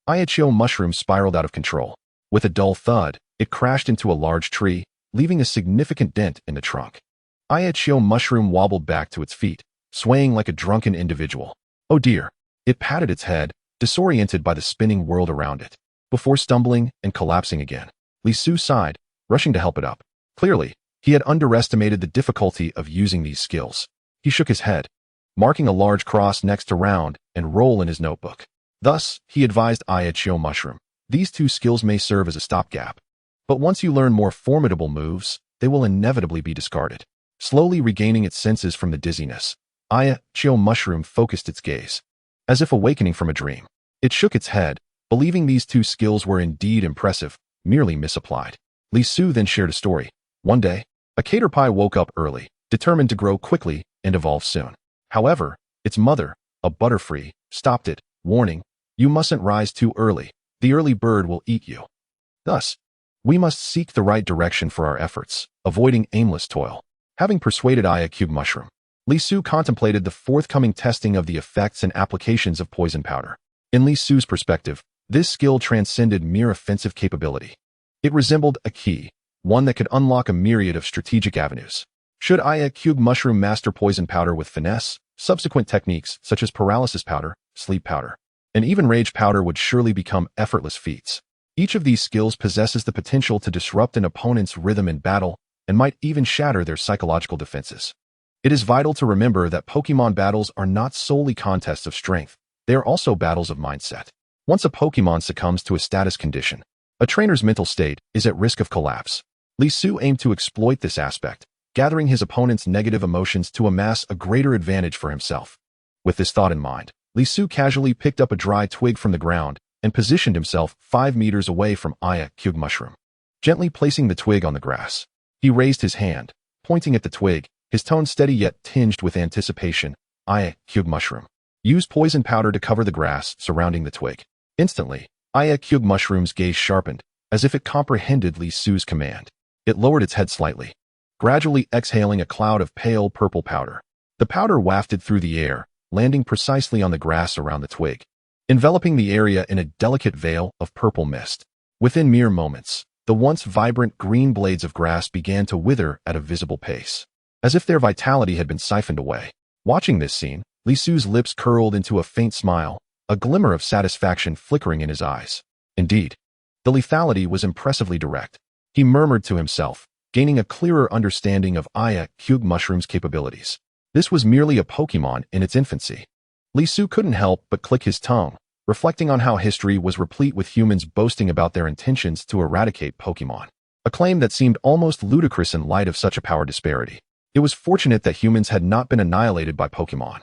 Ayachio Mushroom spiraled out of control. With a dull thud, it crashed into a large tree, leaving a significant dent in the trunk. Ayachio Mushroom wobbled back to its feet, swaying like a drunken individual. Oh dear! It patted its head, disoriented by the spinning world around it. Before stumbling and collapsing again, Li Su sighed, rushing to help it up. Clearly, he had underestimated the difficulty of using these skills. He shook his head, marking a large cross next to round and roll in his notebook. Thus, he advised Ayachio Mushroom, these two skills may serve as a stopgap, but once you learn more formidable moves, they will inevitably be discarded. Slowly regaining its senses from the dizziness, Shiitake Mushroom focused its gaze, as if awakening from a dream. It shook its head, believing these two skills were indeed impressive, merely misapplied. Li Su then shared a story. One day, a caterpie woke up early, determined to grow quickly and evolve soon. However, its mother, a butterfree, stopped it, warning, "You mustn't rise too early. The early bird will eat you." Thus, we must seek the right direction for our efforts, avoiding aimless toil. Having persuaded Shiitake Mushroom, Li Su contemplated the forthcoming testing of the effects and applications of poison powder. In Li Su's perspective, this skill transcended mere offensive capability. It resembled a key, one that could unlock a myriad of strategic avenues. Should Shiitake Mushroom master poison powder with finesse, subsequent techniques such as paralysis powder, sleep powder, and even rage powder would surely become effortless feats. Each of these skills possesses the potential to disrupt an opponent's rhythm in battle and might even shatter their psychological defenses. It is vital to remember that Pokémon battles are not solely contests of strength, they are also battles of mindset. Once a Pokémon succumbs to a status condition, a trainer's mental state is at risk of collapse. Li Su aimed to exploit this aspect, gathering his opponent's negative emotions to amass a greater advantage for himself. With this thought in mind, Li Su casually picked up a dry twig from the ground and positioned himself 5 meters away from Shiitake Mushroom. Gently placing the twig on the grass, he raised his hand, pointing at the twig, his tone steady yet tinged with anticipation. "Shiitake Mushroom, use poison powder to cover the grass surrounding the twig." Instantly, Shiitake Mushroom's gaze sharpened, as if it comprehended Li Su's command. It lowered its head slightly, gradually exhaling a cloud of pale purple powder. The powder wafted through the air, landing precisely on the grass around the twig, enveloping the area in a delicate veil of purple mist. Within mere moments, the once vibrant green blades of grass began to wither at a visible pace, as if their vitality had been siphoned away. Watching this scene, Li Su's lips curled into a faint smile, a glimmer of satisfaction flickering in his eyes. Indeed, the lethality was impressively direct. He murmured to himself, gaining a clearer understanding of Shiitake Mushroom's capabilities. This was merely a Pokémon in its infancy. Li Su couldn't help but click his tongue, reflecting on how history was replete with humans boasting about their intentions to eradicate Pokémon, a claim that seemed almost ludicrous in light of such a power disparity. It was fortunate that humans had not been annihilated by Pokémon.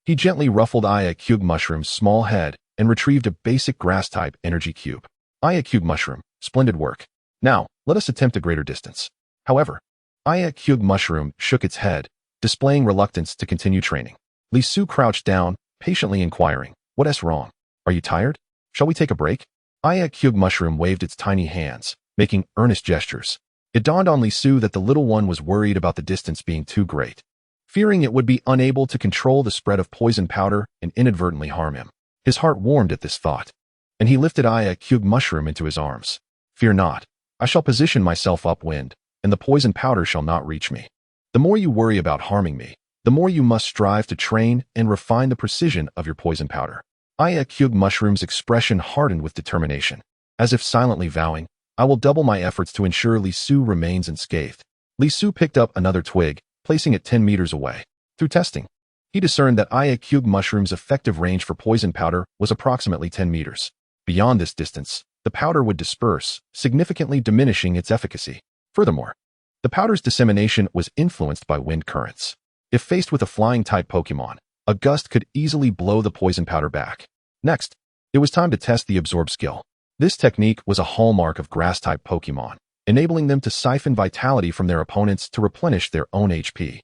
He gently ruffled Shiitake Mushroom's small head and retrieved a basic grass-type energy cube. "Shiitake Mushroom, splendid work. Now, let us attempt a greater distance." However, Shiitake Mushroom shook its head, displaying reluctance to continue training. Li Su crouched down, patiently inquiring, "What's wrong? Are you tired? Shall we take a break?" Shiitake Mushroom waved its tiny hands, making earnest gestures. It dawned on Li Su that the little one was worried about the distance being too great, fearing it would be unable to control the spread of poison powder and inadvertently harm him. His heart warmed at this thought, and he lifted Shiitake Mushroom into his arms. "Fear not, I shall position myself upwind, and the poison powder shall not reach me. The more you worry about harming me, the more you must strive to train and refine the precision of your poison powder." Shiitake Mushroom's expression hardened with determination, as if silently vowing, "I will double my efforts to ensure Li Su remains unscathed." Li Su picked up another twig, placing it 10 meters away. Through testing, he discerned that Shiitake Mushroom's effective range for poison powder was approximately 10 meters. Beyond this distance, the powder would disperse, significantly diminishing its efficacy. Furthermore, the powder's dissemination was influenced by wind currents. If faced with a flying-type Pokémon, a gust could easily blow the poison powder back. Next, it was time to test the absorb skill. This technique was a hallmark of grass-type Pokémon, enabling them to siphon vitality from their opponents to replenish their own HP.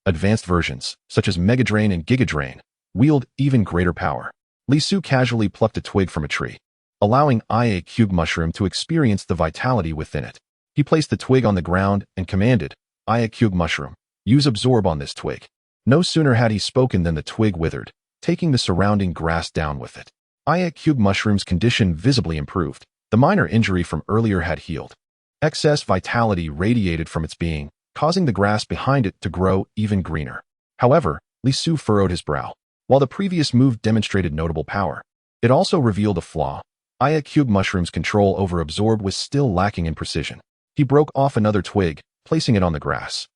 Advanced versions, such as Mega Drain and Giga Drain, wield even greater power. Li Su casually plucked a twig from a tree, allowing Shiitake Mushroom to experience the vitality within it. He placed the twig on the ground and commanded, "Shiitake Mushroom, use absorb on this twig." No sooner had he spoken than the twig withered, taking the surrounding grass down with it. Shiitake Mushroom's condition visibly improved. The minor injury from earlier had healed. Excess vitality radiated from its being, causing the grass behind it to grow even greener. However, Li Su furrowed his brow. While the previous move demonstrated notable power, it also revealed a flaw. Shiitake Mushroom's control over absorb was still lacking in precision. He broke off another twig, placing it on the grass,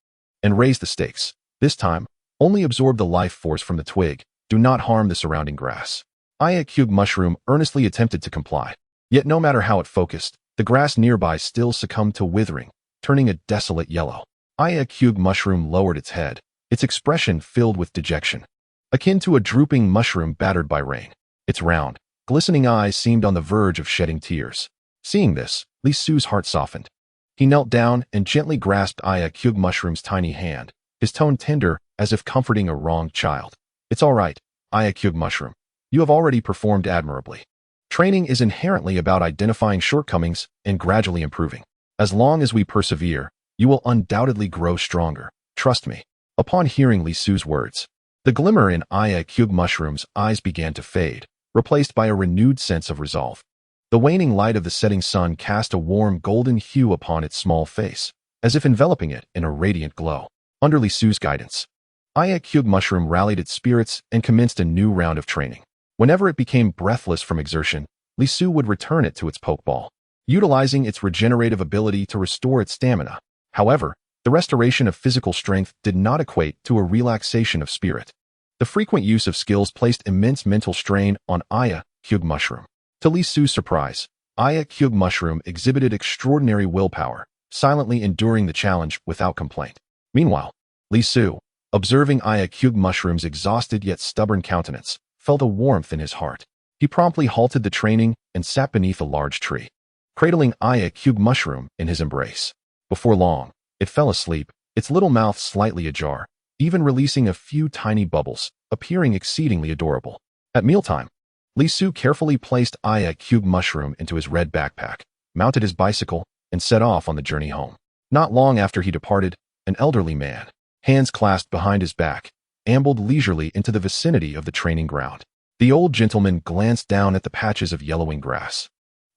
and raised the stakes. This time, only absorb the life force from the twig, do not harm the surrounding grass. Shiitake Mushroom earnestly attempted to comply. Yet no matter how it focused, the grass nearby still succumbed to withering, turning a desolate yellow. Shiitake Mushroom lowered its head, its expression filled with dejection, akin to a drooping mushroom battered by rain. Its round, glistening eyes seemed on the verge of shedding tears. Seeing this, Li Su's heart softened. He knelt down and gently grasped Shiitake Mushroom's tiny hand, his tone tender as if comforting a wronged child. It's all right, Shiitake Mushroom. You have already performed admirably. Training is inherently about identifying shortcomings and gradually improving. As long as we persevere, you will undoubtedly grow stronger. Trust me. Upon hearing Li Su's words, the glimmer in Shiitake Mushroom's eyes began to fade, replaced by a renewed sense of resolve. The waning light of the setting sun cast a warm golden hue upon its small face, as if enveloping it in a radiant glow. Under Li Su's guidance, Shiitake Mushroom rallied its spirits and commenced a new round of training. Whenever it became breathless from exertion, Li Su would return it to its pokeball, utilizing its regenerative ability to restore its stamina. However, the restoration of physical strength did not equate to a relaxation of spirit. The frequent use of skills placed immense mental strain on Shiitake Mushroom. To Li Su's surprise, Shiitake Mushroom exhibited extraordinary willpower, silently enduring the challenge without complaint. Meanwhile, Li Su, observing Shiitake Mushroom's exhausted yet stubborn countenance, felt a warmth in his heart. He promptly halted the training and sat beneath a large tree, cradling Shiitake Mushroom in his embrace. Before long, it fell asleep, its little mouth slightly ajar, even releasing a few tiny bubbles, appearing exceedingly adorable. At mealtime, Li Su carefully placed Shiitake Mushroom into his red backpack, mounted his bicycle, and set off on the journey home. Not long after he departed, an elderly man, hands clasped behind his back, ambled leisurely into the vicinity of the training ground. The old gentleman glanced down at the patches of yellowing grass,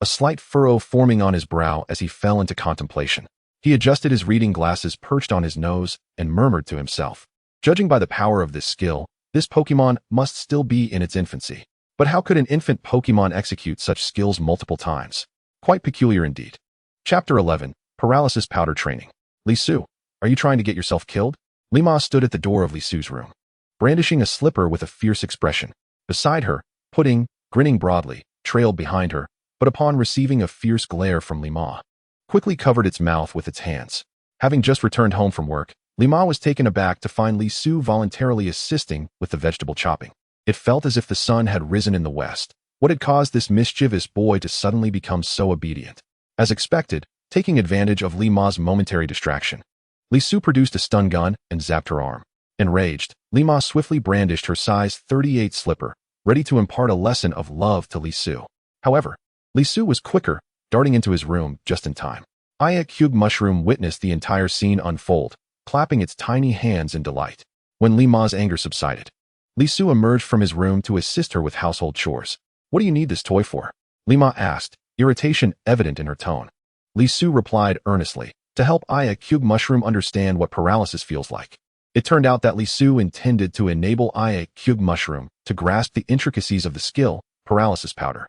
a slight furrow forming on his brow as he fell into contemplation. He adjusted his reading glasses perched on his nose and murmured to himself, judging by the power of this skill, this Pokémon must still be in its infancy. But how could an infant Pokémon execute such skills multiple times? Quite peculiar indeed. Chapter 11, Paralysis Powder Training. Li Su, are you trying to get yourself killed? Li Ma stood at the door of Li Su's room, brandishing a slipper with a fierce expression. Beside her, Pudding, grinning broadly, trailed behind her, but upon receiving a fierce glare from Li Ma, quickly covered its mouth with its hands. Having just returned home from work, Li Ma was taken aback to find Li Su voluntarily assisting with the vegetable chopping. It felt as if the sun had risen in the west. What had caused this mischievous boy to suddenly become so obedient? As expected, taking advantage of Li Ma's momentary distraction, Li Su produced a stun gun and zapped her arm. Enraged, Li Ma swiftly brandished her size 38 slipper, ready to impart a lesson of love to Li Su. However, Li Su was quicker, darting into his room just in time. Shiitake Mushroom witnessed the entire scene unfold, clapping its tiny hands in delight. When Li Ma's anger subsided, Li Su emerged from his room to assist her with household chores. What do you need this toy for? Li Ma asked, irritation evident in her tone. Li Su replied earnestly, to help Shiitake Mushroom understand what paralysis feels like. It turned out that Li Su intended to enable Shiitake Mushroom to grasp the intricacies of the skill, Paralysis Powder.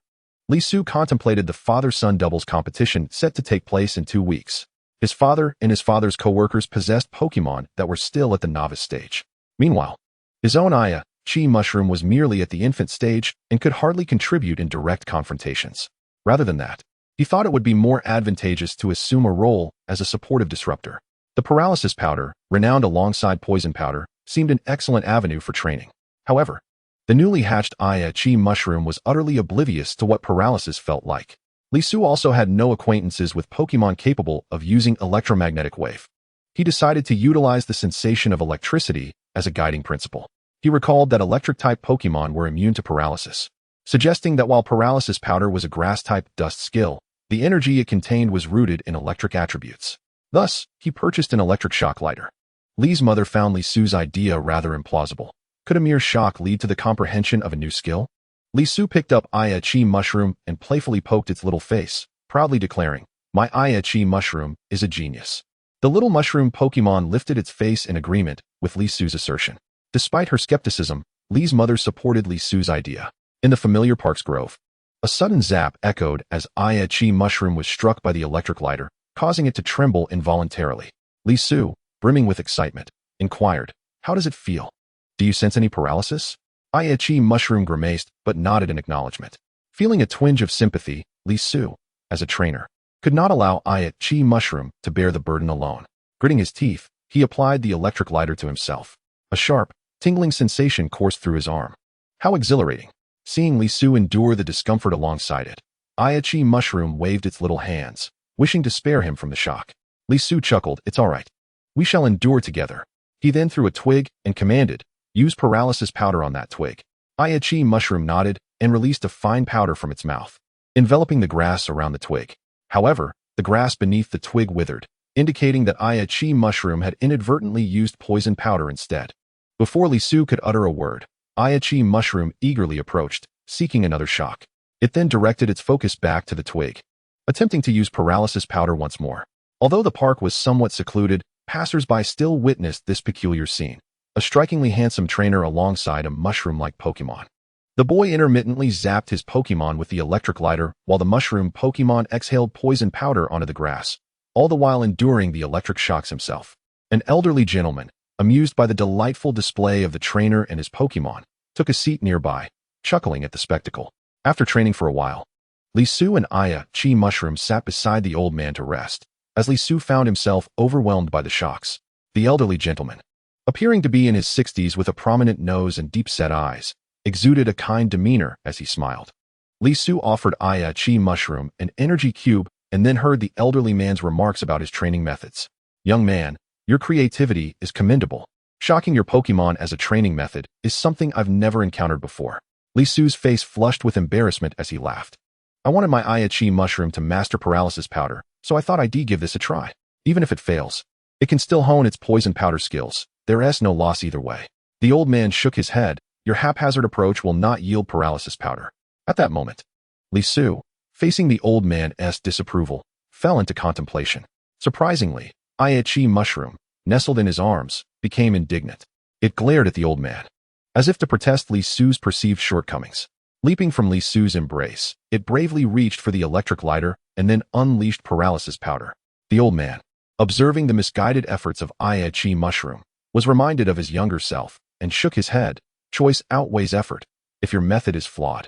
Li Su contemplated the father-son doubles competition set to take place in 2 weeks. His father and his father's co-workers possessed Pokémon that were still at the novice stage. Meanwhile, his own Shiitake Mushroom was merely at the infant stage and could hardly contribute in direct confrontations. Rather than that, he thought it would be more advantageous to assume a role as a supportive disruptor. The Paralysis Powder, renowned alongside Poison Powder, seemed an excellent avenue for training. However, the newly hatched Shiitake Mushroom was utterly oblivious to what paralysis felt like. Li Su also had no acquaintances with Pokémon capable of using electromagnetic wave. He decided to utilize the sensation of electricity as a guiding principle. He recalled that electric-type Pokémon were immune to paralysis, suggesting that while Paralysis Powder was a grass-type dust skill, the energy it contained was rooted in electric attributes. Thus, he purchased an electric shock lighter. Li's mother found Li Su's idea rather implausible. Could a mere shock lead to the comprehension of a new skill? Li Su picked up Shiitake Mushroom and playfully poked its little face, proudly declaring, "My Shiitake Mushroom is a genius." The little mushroom Pokémon lifted its face in agreement with Li Su's assertion. Despite her skepticism, Li's mother supported Li Su's idea. In the familiar Park's Grove, a sudden zap echoed as Shiitake Mushroom was struck by the electric lighter, causing it to tremble involuntarily. Li Su, brimming with excitement, inquired, "How does it feel? Do you sense any paralysis?" Shiitake Mushroom grimaced but nodded in acknowledgement. Feeling a twinge of sympathy, Li Su, as a trainer, could not allow Shiitake Mushroom to bear the burden alone. Gritting his teeth, he applied the electric lighter to himself. A sharp, tingling sensation coursed through his arm. How exhilarating! Seeing Li Su endure the discomfort alongside it, Ayachi Mushroom waved its little hands, wishing to spare him from the shock. Li Su chuckled, "It's all right. We shall endure together." He then threw a twig and commanded, "Use paralysis powder on that twig." Ayachi Mushroom nodded and released a fine powder from its mouth, enveloping the grass around the twig. However, the grass beneath the twig withered, indicating that Ayachi Mushroom had inadvertently used poison powder instead. Before Li Su could utter a word, Ayachi Mushroom eagerly approached, seeking another shock. It then directed its focus back to the twig, attempting to use paralysis powder once more. Although the park was somewhat secluded, passers-by still witnessed this peculiar scene. A strikingly handsome trainer alongside a mushroom-like Pokémon. The boy intermittently zapped his Pokémon with the electric lighter while the mushroom Pokémon exhaled poison powder onto the grass, all the while enduring the electric shocks himself. An elderly gentleman, amused by the delightful display of the trainer and his Pokémon, took a seat nearby, chuckling at the spectacle. After training for a while, Li Su and Ayachi Mushroom sat beside the old man to rest, as Li Su found himself overwhelmed by the shocks. The elderly gentleman, appearing to be in his 60s with a prominent nose and deep-set eyes, exuded a kind demeanor as he smiled. Li Su offered Ayachi Mushroom an energy cube and then heard the elderly man's remarks about his training methods. "Young man, your creativity is commendable. Shocking your Pokémon as a training method is something I've never encountered before." Li Su's face flushed with embarrassment as he laughed. "I wanted my Ayachi Mushroom to master paralysis powder, so I thought I'd give this a try. Even if it fails, it can still hone its poison powder skills. There's no loss either way." The old man shook his head. "Your haphazard approach will not yield paralysis powder." At that moment, Li Su, facing the old man's disapproval, fell into contemplation. Surprisingly, Ayachi Mushroom, nestled in his arms, became indignant. It glared at the old man, as if to protest Li Su's perceived shortcomings. Leaping from Li Su's embrace, it bravely reached for the electric lighter and then unleashed paralysis powder. The old man, observing the misguided efforts of Ayachi Mushroom, was reminded of his younger self and shook his head. "Choice outweighs effort. If your method is flawed,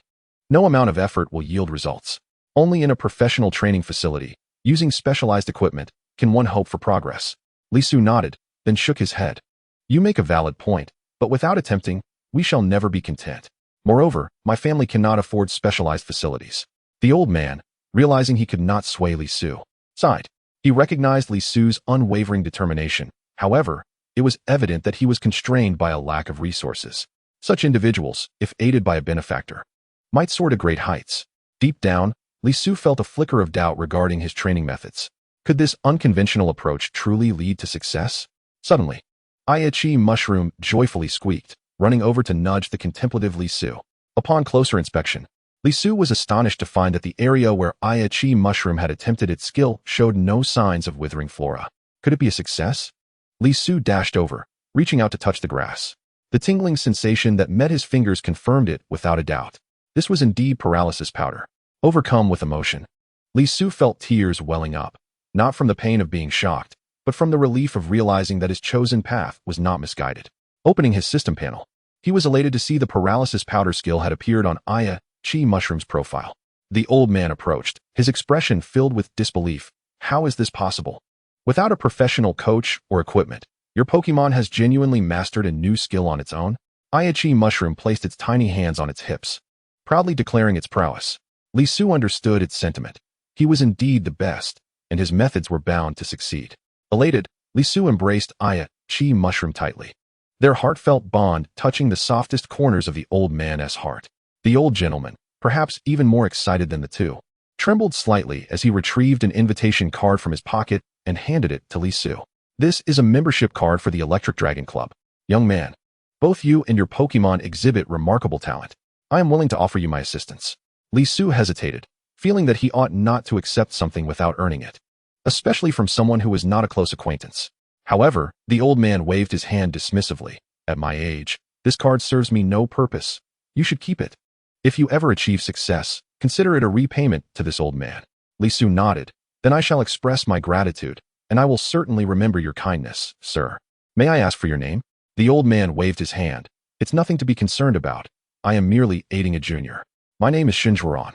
no amount of effort will yield results. Only in a professional training facility, using specialized equipment, can one hope for progress." Li Su nodded, then shook his head. "You make a valid point, but without attempting, we shall never be content. Moreover, my family cannot afford specialized facilities." The old man, realizing he could not sway Li Su, sighed. He recognized Li Su's unwavering determination. However, it was evident that he was constrained by a lack of resources. Such individuals, if aided by a benefactor, might soar to great heights. Deep down, Li Su felt a flicker of doubt regarding his training methods. Could this unconventional approach truly lead to success? Suddenly, Ayachi Mushroom joyfully squeaked, running over to nudge the contemplative Li Su. Upon closer inspection, Li Su was astonished to find that the area where Ayachi Mushroom had attempted its skill showed no signs of withering flora. Could it be a success? Li Su dashed over, reaching out to touch the grass. The tingling sensation that met his fingers confirmed it without a doubt. This was indeed paralysis powder. Overcome with emotion, Li Su felt tears welling up, not from the pain of being shocked, but from the relief of realizing that his chosen path was not misguided. Opening his system panel, he was elated to see the paralysis powder skill had appeared on Ayachi Mushroom's profile. The old man approached, his expression filled with disbelief. "How is this possible? Without a professional coach or equipment, your Pokémon has genuinely mastered a new skill on its own?" Ayachi Mushroom placed its tiny hands on its hips, proudly declaring its prowess. Li Su understood its sentiment. He was indeed the best, and his methods were bound to succeed. Elated, Li Su embraced Ayachi Mushroom tightly, their heartfelt bond touching the softest corners of the old man's heart. The old gentleman, perhaps even more excited than the two, trembled slightly as he retrieved an invitation card from his pocket and handed it to Li Su. "This is a membership card for the Electric Dragon Club. Young man, both you and your Pokémon exhibit remarkable talent. I am willing to offer you my assistance." Li Su hesitated, feeling that he ought not to accept something without earning it, especially from someone who was not a close acquaintance. However, the old man waved his hand dismissively. "At my age, this card serves me no purpose. You should keep it. If you ever achieve success, consider it a repayment to this old man." Li Su nodded. "Then I shall express my gratitude, and I will certainly remember your kindness, sir. May I ask for your name?" The old man waved his hand. "It's nothing to be concerned about. I am merely aiding a junior. My name is Shinjuan.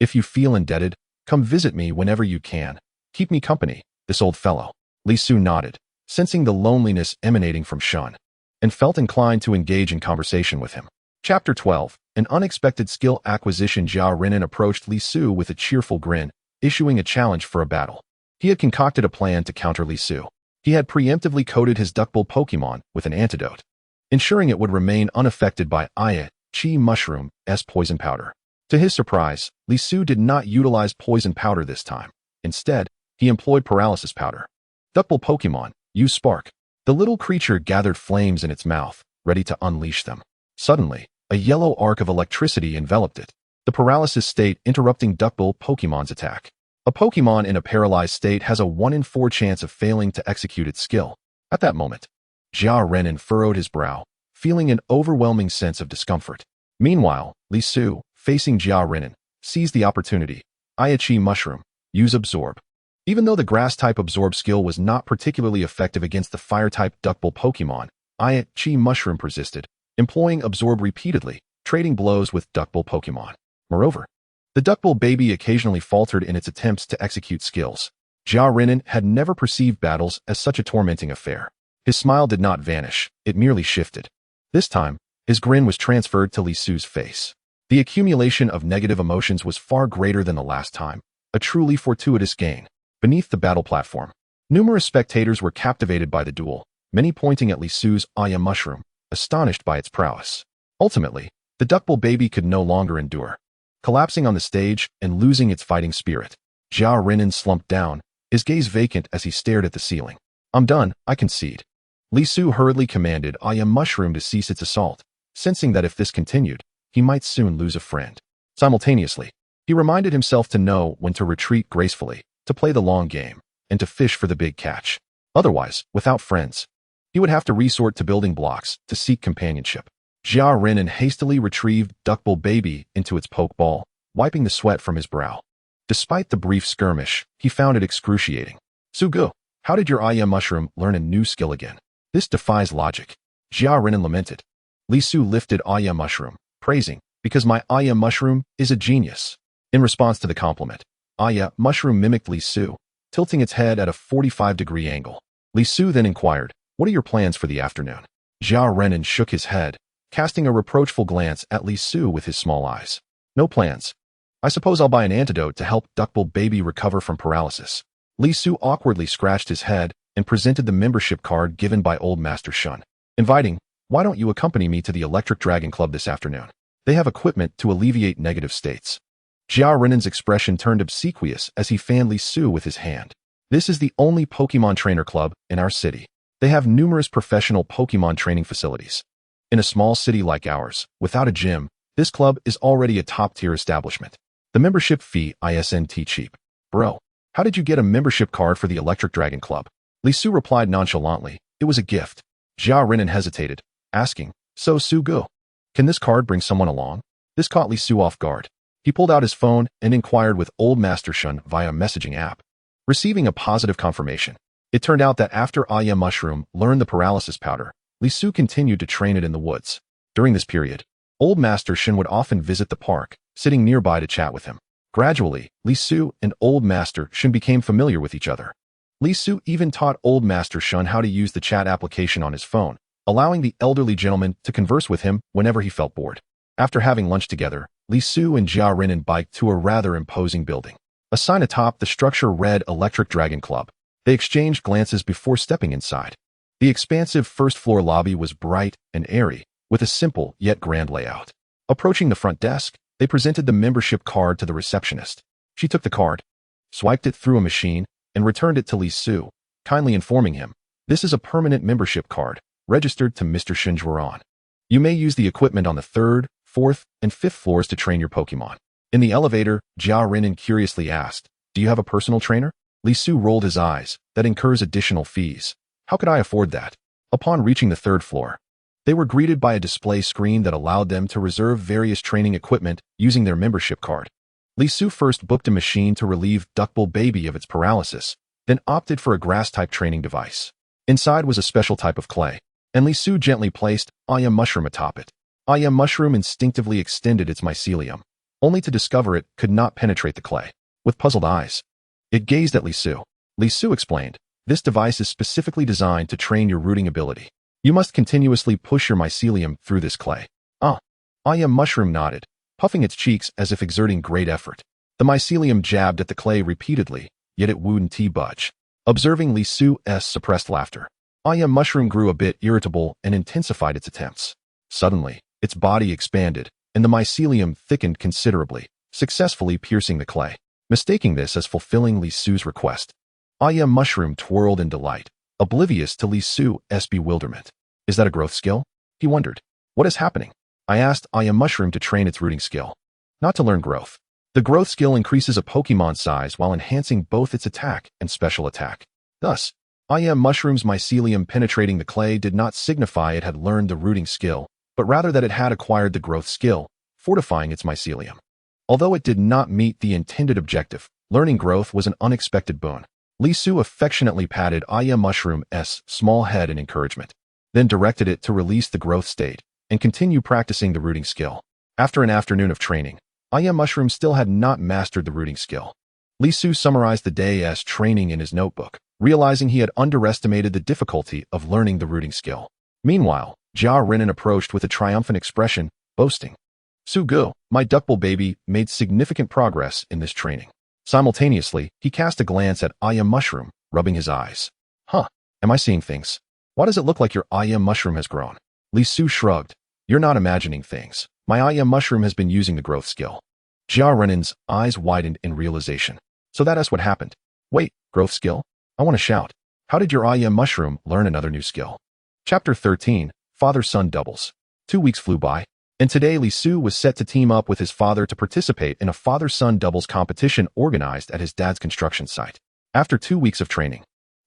If you feel indebted, come visit me whenever you can. Keep me company, this old fellow." Li Su nodded, sensing the loneliness emanating from Shun. and felt inclined to engage in conversation with him. Chapter 12. An unexpected skill acquisition. Jia Renan approached Li Su with a cheerful grin, issuing a challenge for a battle. He had concocted a plan to counter Li Su. He had preemptively coated his duckbill Pokémon with an antidote, ensuring it would remain unaffected by Shiitake Mushroom's poison powder. To his surprise, Li Su did not utilize poison powder this time. Instead, he employed paralysis powder. Duckbill Pokémon, use Spark. The little creature gathered flames in its mouth, ready to unleash them. Suddenly, a yellow arc of electricity enveloped it, the paralysis state interrupting duckbill Pokémon's attack. A Pokémon in a paralyzed state has a 1 in 4 chance of failing to execute its skill. At that moment, Jia Renan furrowed his brow, feeling an overwhelming sense of discomfort. Meanwhile, Li Su, facing Jia Renan, seized the opportunity. Shiitake Mushroom, use Absorb. Even though the Grass-type Absorb skill was not particularly effective against the Fire-type duckbill Pokémon, Shiitake Mushroom persisted, employing Absorb repeatedly, trading blows with duckbill Pokémon. Moreover, the duckbill baby occasionally faltered in its attempts to execute skills. Jia Renan had never perceived battles as such a tormenting affair. His smile did not vanish, it merely shifted. This time, his grin was transferred to Li Su's face. The accumulation of negative emotions was far greater than the last time, a truly fortuitous gain. Beneath the battle platform, numerous spectators were captivated by the duel, many pointing at Li Su's Shiitake Mushroom, astonished by its prowess. Ultimately, the duckbill baby could no longer endure. Collapsing on the stage and losing its fighting spirit, Jia Renan slumped down, his gaze vacant as he stared at the ceiling. I'm done, I concede. Li Su hurriedly commanded Shiitake Mushroom to cease its assault, sensing that if this continued, he might soon lose a friend. Simultaneously, he reminded himself to know when to retreat gracefully, to play the long game, and to fish for the big catch. Otherwise, without friends, he would have to resort to building blocks to seek companionship. Jia Renan hastily retrieved duckbill baby into its pokeball, wiping the sweat from his brow. Despite the brief skirmish, he found it excruciating. Sugu, how did your Shiitake Mushroom learn a new skill again? This defies logic. Jia Renan lamented. Li Su lifted Shiitake Mushroom, praising, because my Shiitake Mushroom is a genius. In response to the compliment, Shiitake Mushroom mimicked Li Su, tilting its head at a 45-degree angle. Li Su then inquired, what are your plans for the afternoon? Jia Renan shook his head, casting a reproachful glance at Li Su with his small eyes. No plans. I suppose I'll buy an antidote to help duckbill baby recover from paralysis. Li Su awkwardly scratched his head and presented the membership card given by Old Master Shun, inviting, why don't you accompany me to the Electric Dragon Club this afternoon? They have equipment to alleviate negative states. Jia Renan's expression turned obsequious as he fanned Li Su with his hand. This is the only Pokemon trainer club in our city. They have numerous professional Pokemon training facilities. In a small city like ours, without a gym, this club is already a top-tier establishment. The membership fee isn't cheap. Bro, how did you get a membership card for the Electric Dragon Club? Li Su replied nonchalantly, it was a gift. Jia Renan hesitated, asking, so Sugu, can this card bring someone along? This caught Li Su off guard. He pulled out his phone and inquired with Old Master Shun via messaging app. Receiving a positive confirmation, it turned out that after Shiitake Mushroom learned the paralysis powder, Li Su continued to train it in the woods. During this period, Old Master Shun would often visit the park, sitting nearby to chat with him. Gradually, Li Su and Old Master Shun became familiar with each other. Li Su even taught Old Master Shun how to use the chat application on his phone, allowing the elderly gentleman to converse with him whenever he felt bored. After having lunch together, Li Su and Jia Renan biked to a rather imposing building. A sign atop the structure read Electric Dragon Club. They exchanged glances before stepping inside. The expansive first-floor lobby was bright and airy, with a simple yet grand layout. Approaching the front desk, they presented the membership card to the receptionist. She took the card, swiped it through a machine, and returned it to Li Su, kindly informing him, this is a permanent membership card, registered to Mr. Shinjuan. You may use the equipment on the 3rd, 4th, and 5th floors to train your Pokemon. In the elevator, Jia Renan curiously asked, do you have a personal trainer? Li Su rolled his eyes, that incurs additional fees. How could I afford that? Upon reaching the 3rd floor, they were greeted by a display screen that allowed them to reserve various training equipment using their membership card. Li Su first booked a machine to relieve duckbill baby of its paralysis, then opted for a grass-type training device. Inside was a special type of clay, and Li Su gently placed Shiitake Mushroom atop it. Shiitake Mushroom instinctively extended its mycelium, only to discover it could not penetrate the clay. With puzzled eyes, it gazed at Li Su. Li Su explained, this device is specifically designed to train your rooting ability. You must continuously push your mycelium through this clay. Ah. Mushroom nodded, puffing its cheeks as if exerting great effort. The mycelium jabbed at the clay repeatedly, yet it wouldn't budge. Observing Li Su's suppressed laughter, Mushroom grew a bit irritable and intensified its attempts. Suddenly, its body expanded, and the mycelium thickened considerably, successfully piercing the clay. Mistaking this as fulfilling Li Su's request, Mushroom twirled in delight, oblivious to Li Su's bewilderment. Is that a growth skill? He wondered. What is happening? I asked Mushroom to train its rooting skill. Not to learn growth. The growth skill increases a Pokémon size while enhancing both its attack and special attack. Thus, Mushroom's mycelium penetrating the clay did not signify it had learned the rooting skill, but rather that it had acquired the growth skill, fortifying its mycelium. Although it did not meet the intended objective, learning growth was an unexpected boon. Li Su affectionately patted Mushroom's small head in encouragement, then directed it to release the growth state and continue practicing the rooting skill. After an afternoon of training, Mushroom still had not mastered the rooting skill. Li Su summarized the day's training in his notebook, realizing he had underestimated the difficulty of learning the rooting skill. Meanwhile, Jia Renan approached with a triumphant expression, boasting, "Sugu, my duckbill baby made significant progress in this training." Simultaneously, he cast a glance at Mushroom, rubbing his eyes. Huh, am I seeing things? Why does it look like your Mushroom has grown? Li Su shrugged. You're not imagining things. My Mushroom has been using the growth skill. Jia Renan's eyes widened in realization. So that's what happened. Wait, growth skill? I want to shout. How did your Mushroom learn another new skill? Chapter 13, Father-Son Doubles. 2 weeks flew by, and today Li Su was set to team up with his father to participate in a father-son doubles competition organized at his dad's construction site. After 2 weeks of training,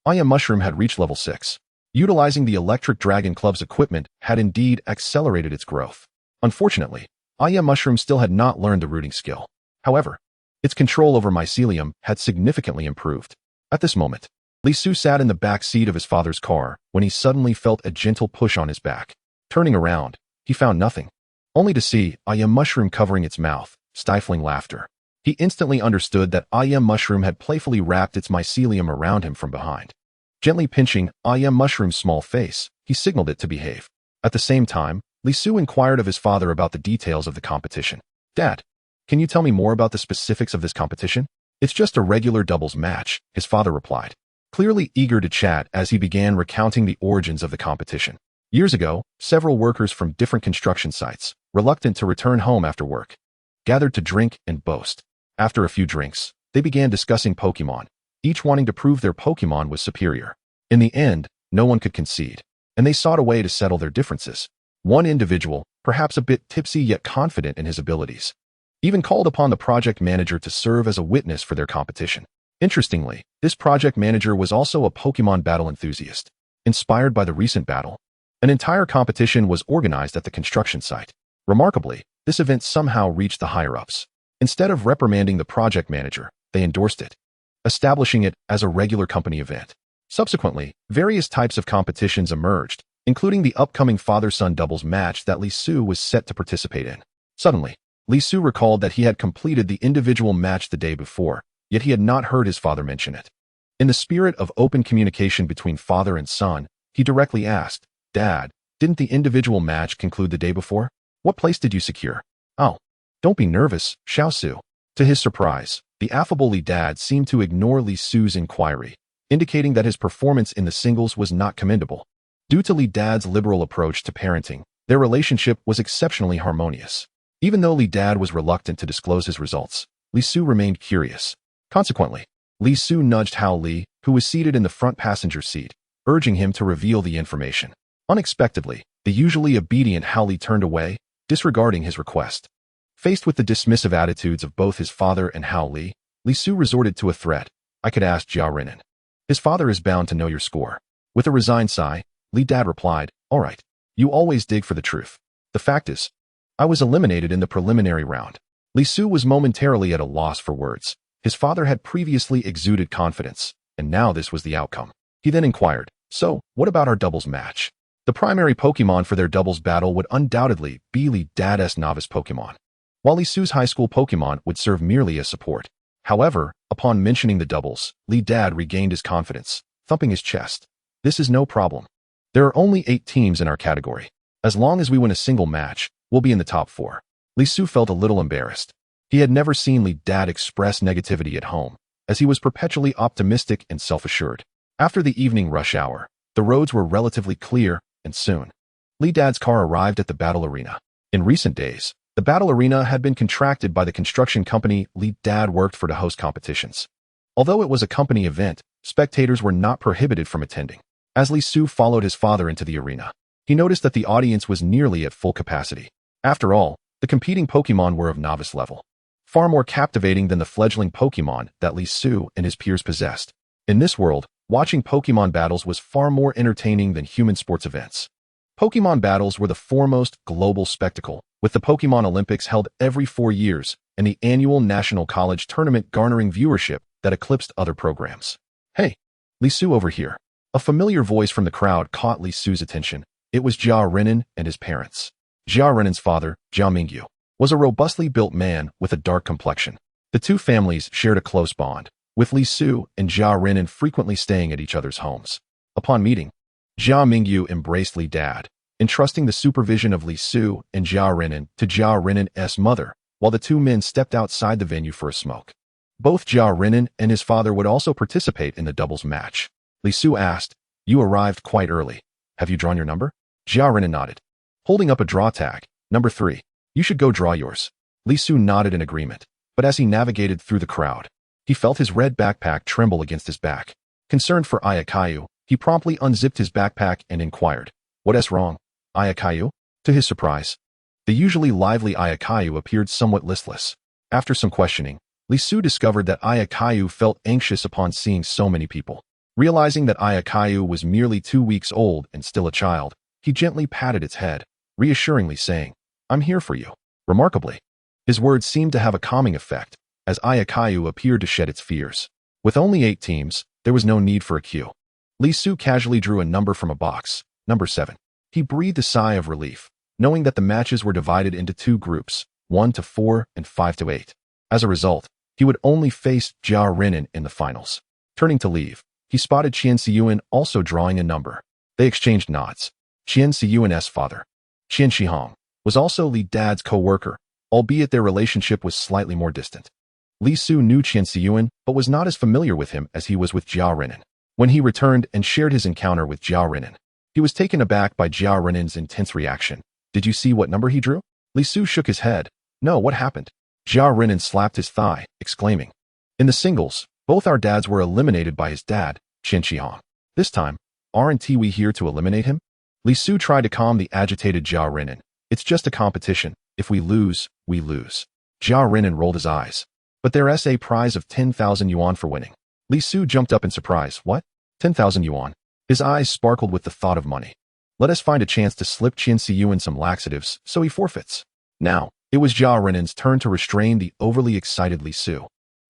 Mushroom had reached level 6. Utilizing the Electric Dragon Club's equipment had indeed accelerated its growth. Unfortunately, Mushroom still had not learned the rooting skill. However, its control over mycelium had significantly improved. At this moment, Li Su sat in the back seat of his father's car when he suddenly felt a gentle push on his back. Turning around, he found nothing, only to see Mushroom covering its mouth, stifling laughter. He instantly understood that Mushroom had playfully wrapped its mycelium around him from behind. Gently pinching Mushroom's small face, he signaled it to behave. At the same time, Li Su inquired of his father about the details of the competition. Dad, can you tell me more about the specifics of this competition? It's just a regular doubles match, his father replied, clearly eager to chat as he began recounting the origins of the competition. Years ago, several workers from different construction sites, reluctant to return home after work, gathered to drink and boast. After a few drinks, they began discussing Pokémon, each wanting to prove their Pokémon was superior. In the end, no one could concede, and they sought a way to settle their differences. One individual, perhaps a bit tipsy yet confident in his abilities, even called upon the project manager to serve as a witness for their competition. Interestingly, this project manager was also a Pokémon battle enthusiast. Inspired by the recent battle, an entire competition was organized at the construction site. Remarkably, this event somehow reached the higher-ups. Instead of reprimanding the project manager, they endorsed it, establishing it as a regular company event. Subsequently, various types of competitions emerged, including the upcoming father-son doubles match that Li Su was set to participate in. Suddenly, Li Su recalled that he had completed the individual match the day before, yet he had not heard his father mention it. In the spirit of open communication between father and son, he directly asked, Dad, didn't the individual match conclude the day before? What place did you secure? Oh, don't be nervous, Xiao Su. To his surprise, the affable Li Dad seemed to ignore Li Su's inquiry, indicating that his performance in the singles was not commendable. Due to Li Dad's liberal approach to parenting, their relationship was exceptionally harmonious. Even though Li Dad was reluctant to disclose his results, Li Su remained curious. Consequently, Li Su nudged Hao Li, who was seated in the front passenger seat, urging him to reveal the information. Unexpectedly, the usually obedient Hao Li turned away, disregarding his request. Faced with the dismissive attitudes of both his father and Hao Li, Li Su resorted to a threat. I could ask Jia Renan. His father is bound to know your score. With a resigned sigh, Li Dad replied, all right, you always dig for the truth. The fact is, I was eliminated in the preliminary round. Li Su was momentarily at a loss for words. His father had previously exuded confidence, and now this was the outcome. He then inquired, so, what about our doubles match? The primary Pokémon for their doubles battle would undoubtedly be Li Dad's novice Pokémon, while Li Su's high school Pokémon would serve merely as support. However, upon mentioning the doubles, Li Dad regained his confidence, thumping his chest. This is no problem. There are only 8 teams in our category. As long as we win a single match, we'll be in the top 4. Li Su felt a little embarrassed. He had never seen Li Dad express negativity at home, as he was perpetually optimistic and self-assured. After the evening rush hour, the roads were relatively clear, and soon, Li Dad's car arrived at the battle arena. In recent days, the battle arena had been contracted by the construction company Li Dad worked for to host competitions. Although it was a company event, spectators were not prohibited from attending. As Li Su followed his father into the arena, he noticed that the audience was nearly at full capacity. After all, the competing Pokémon were of novice level, far more captivating than the fledgling Pokémon that Li Su and his peers possessed. In this world, watching Pokémon battles was far more entertaining than human sports events. Pokémon battles were the foremost global spectacle, with the Pokémon Olympics held every 4 years and the annual National College Tournament garnering viewership that eclipsed other programs. Hey, Li Su over here. A familiar voice from the crowd caught Li Su's attention. It was Jia Renan and his parents. Jia Renan's father, Jia Mingyu, was a robustly built man with a dark complexion. The two families shared a close bond, with Li Su and Jia Renan frequently staying at each other's homes. Upon meeting, Jia Mingyu embraced Li Dad, entrusting the supervision of Li Su and Jia Renan to Jia Renan's mother, while the two men stepped outside the venue for a smoke. Both Jia Renan and his father would also participate in the doubles match. Li Su asked, "You arrived quite early. Have you drawn your number?" Jia Renan nodded, holding up a draw tag. "Number 3. You should go draw yours." Li Su nodded in agreement, but as he navigated through the crowd, he felt his red backpack tremble against his back. Concerned for Ayakayu, he promptly unzipped his backpack and inquired, "What's wrong, Ayakayu?" To his surprise, the usually lively Ayakayu appeared somewhat listless. After some questioning, Li Su discovered that Ayakayu felt anxious upon seeing so many people. Realizing that Ayakayu was merely 2 weeks old and still a child, he gently patted its head, reassuringly saying, "I'm here for you." Remarkably, his words seemed to have a calming effect, as Ayakayu appeared to shed its fears. With only 8 teams, there was no need for a queue. Li Su casually drew a number from a box, number 7. He breathed a sigh of relief, knowing that the matches were divided into 2 groups, 1 to 4 and 5 to 8. As a result, he would only face Jia Renan in the finals. Turning to leave, he spotted Qian Siyuan also drawing a number. They exchanged nods. Qian Siyuan's father, Qian Shihong, was also Li Dad's co-worker, albeit their relationship was slightly more distant. Li Su knew Qian Siyuan, but was not as familiar with him as he was with Jia Renan. When he returned and shared his encounter with Jia Renan, he was taken aback by Jia Renan's intense reaction. "Did you see what number he drew?" Li Su shook his head. "No, what happened?" Jia Renan slapped his thigh, exclaiming, "In the singles, both our dads were eliminated by his dad, Qian Shihong. This time, aren't we here to eliminate him?" Li Su tried to calm the agitated Jia Renan. "It's just a competition. If we lose, we lose." Jia Renan rolled his eyes. "But there's a prize of 10,000 yuan for winning." Li Su jumped up in surprise. "What? 10,000 yuan?" His eyes sparkled with the thought of money. "Let us find a chance to slip Qian Siyuan some laxatives so he forfeits." Now, it was Jia Renan's turn to restrain the overly excited Li Su,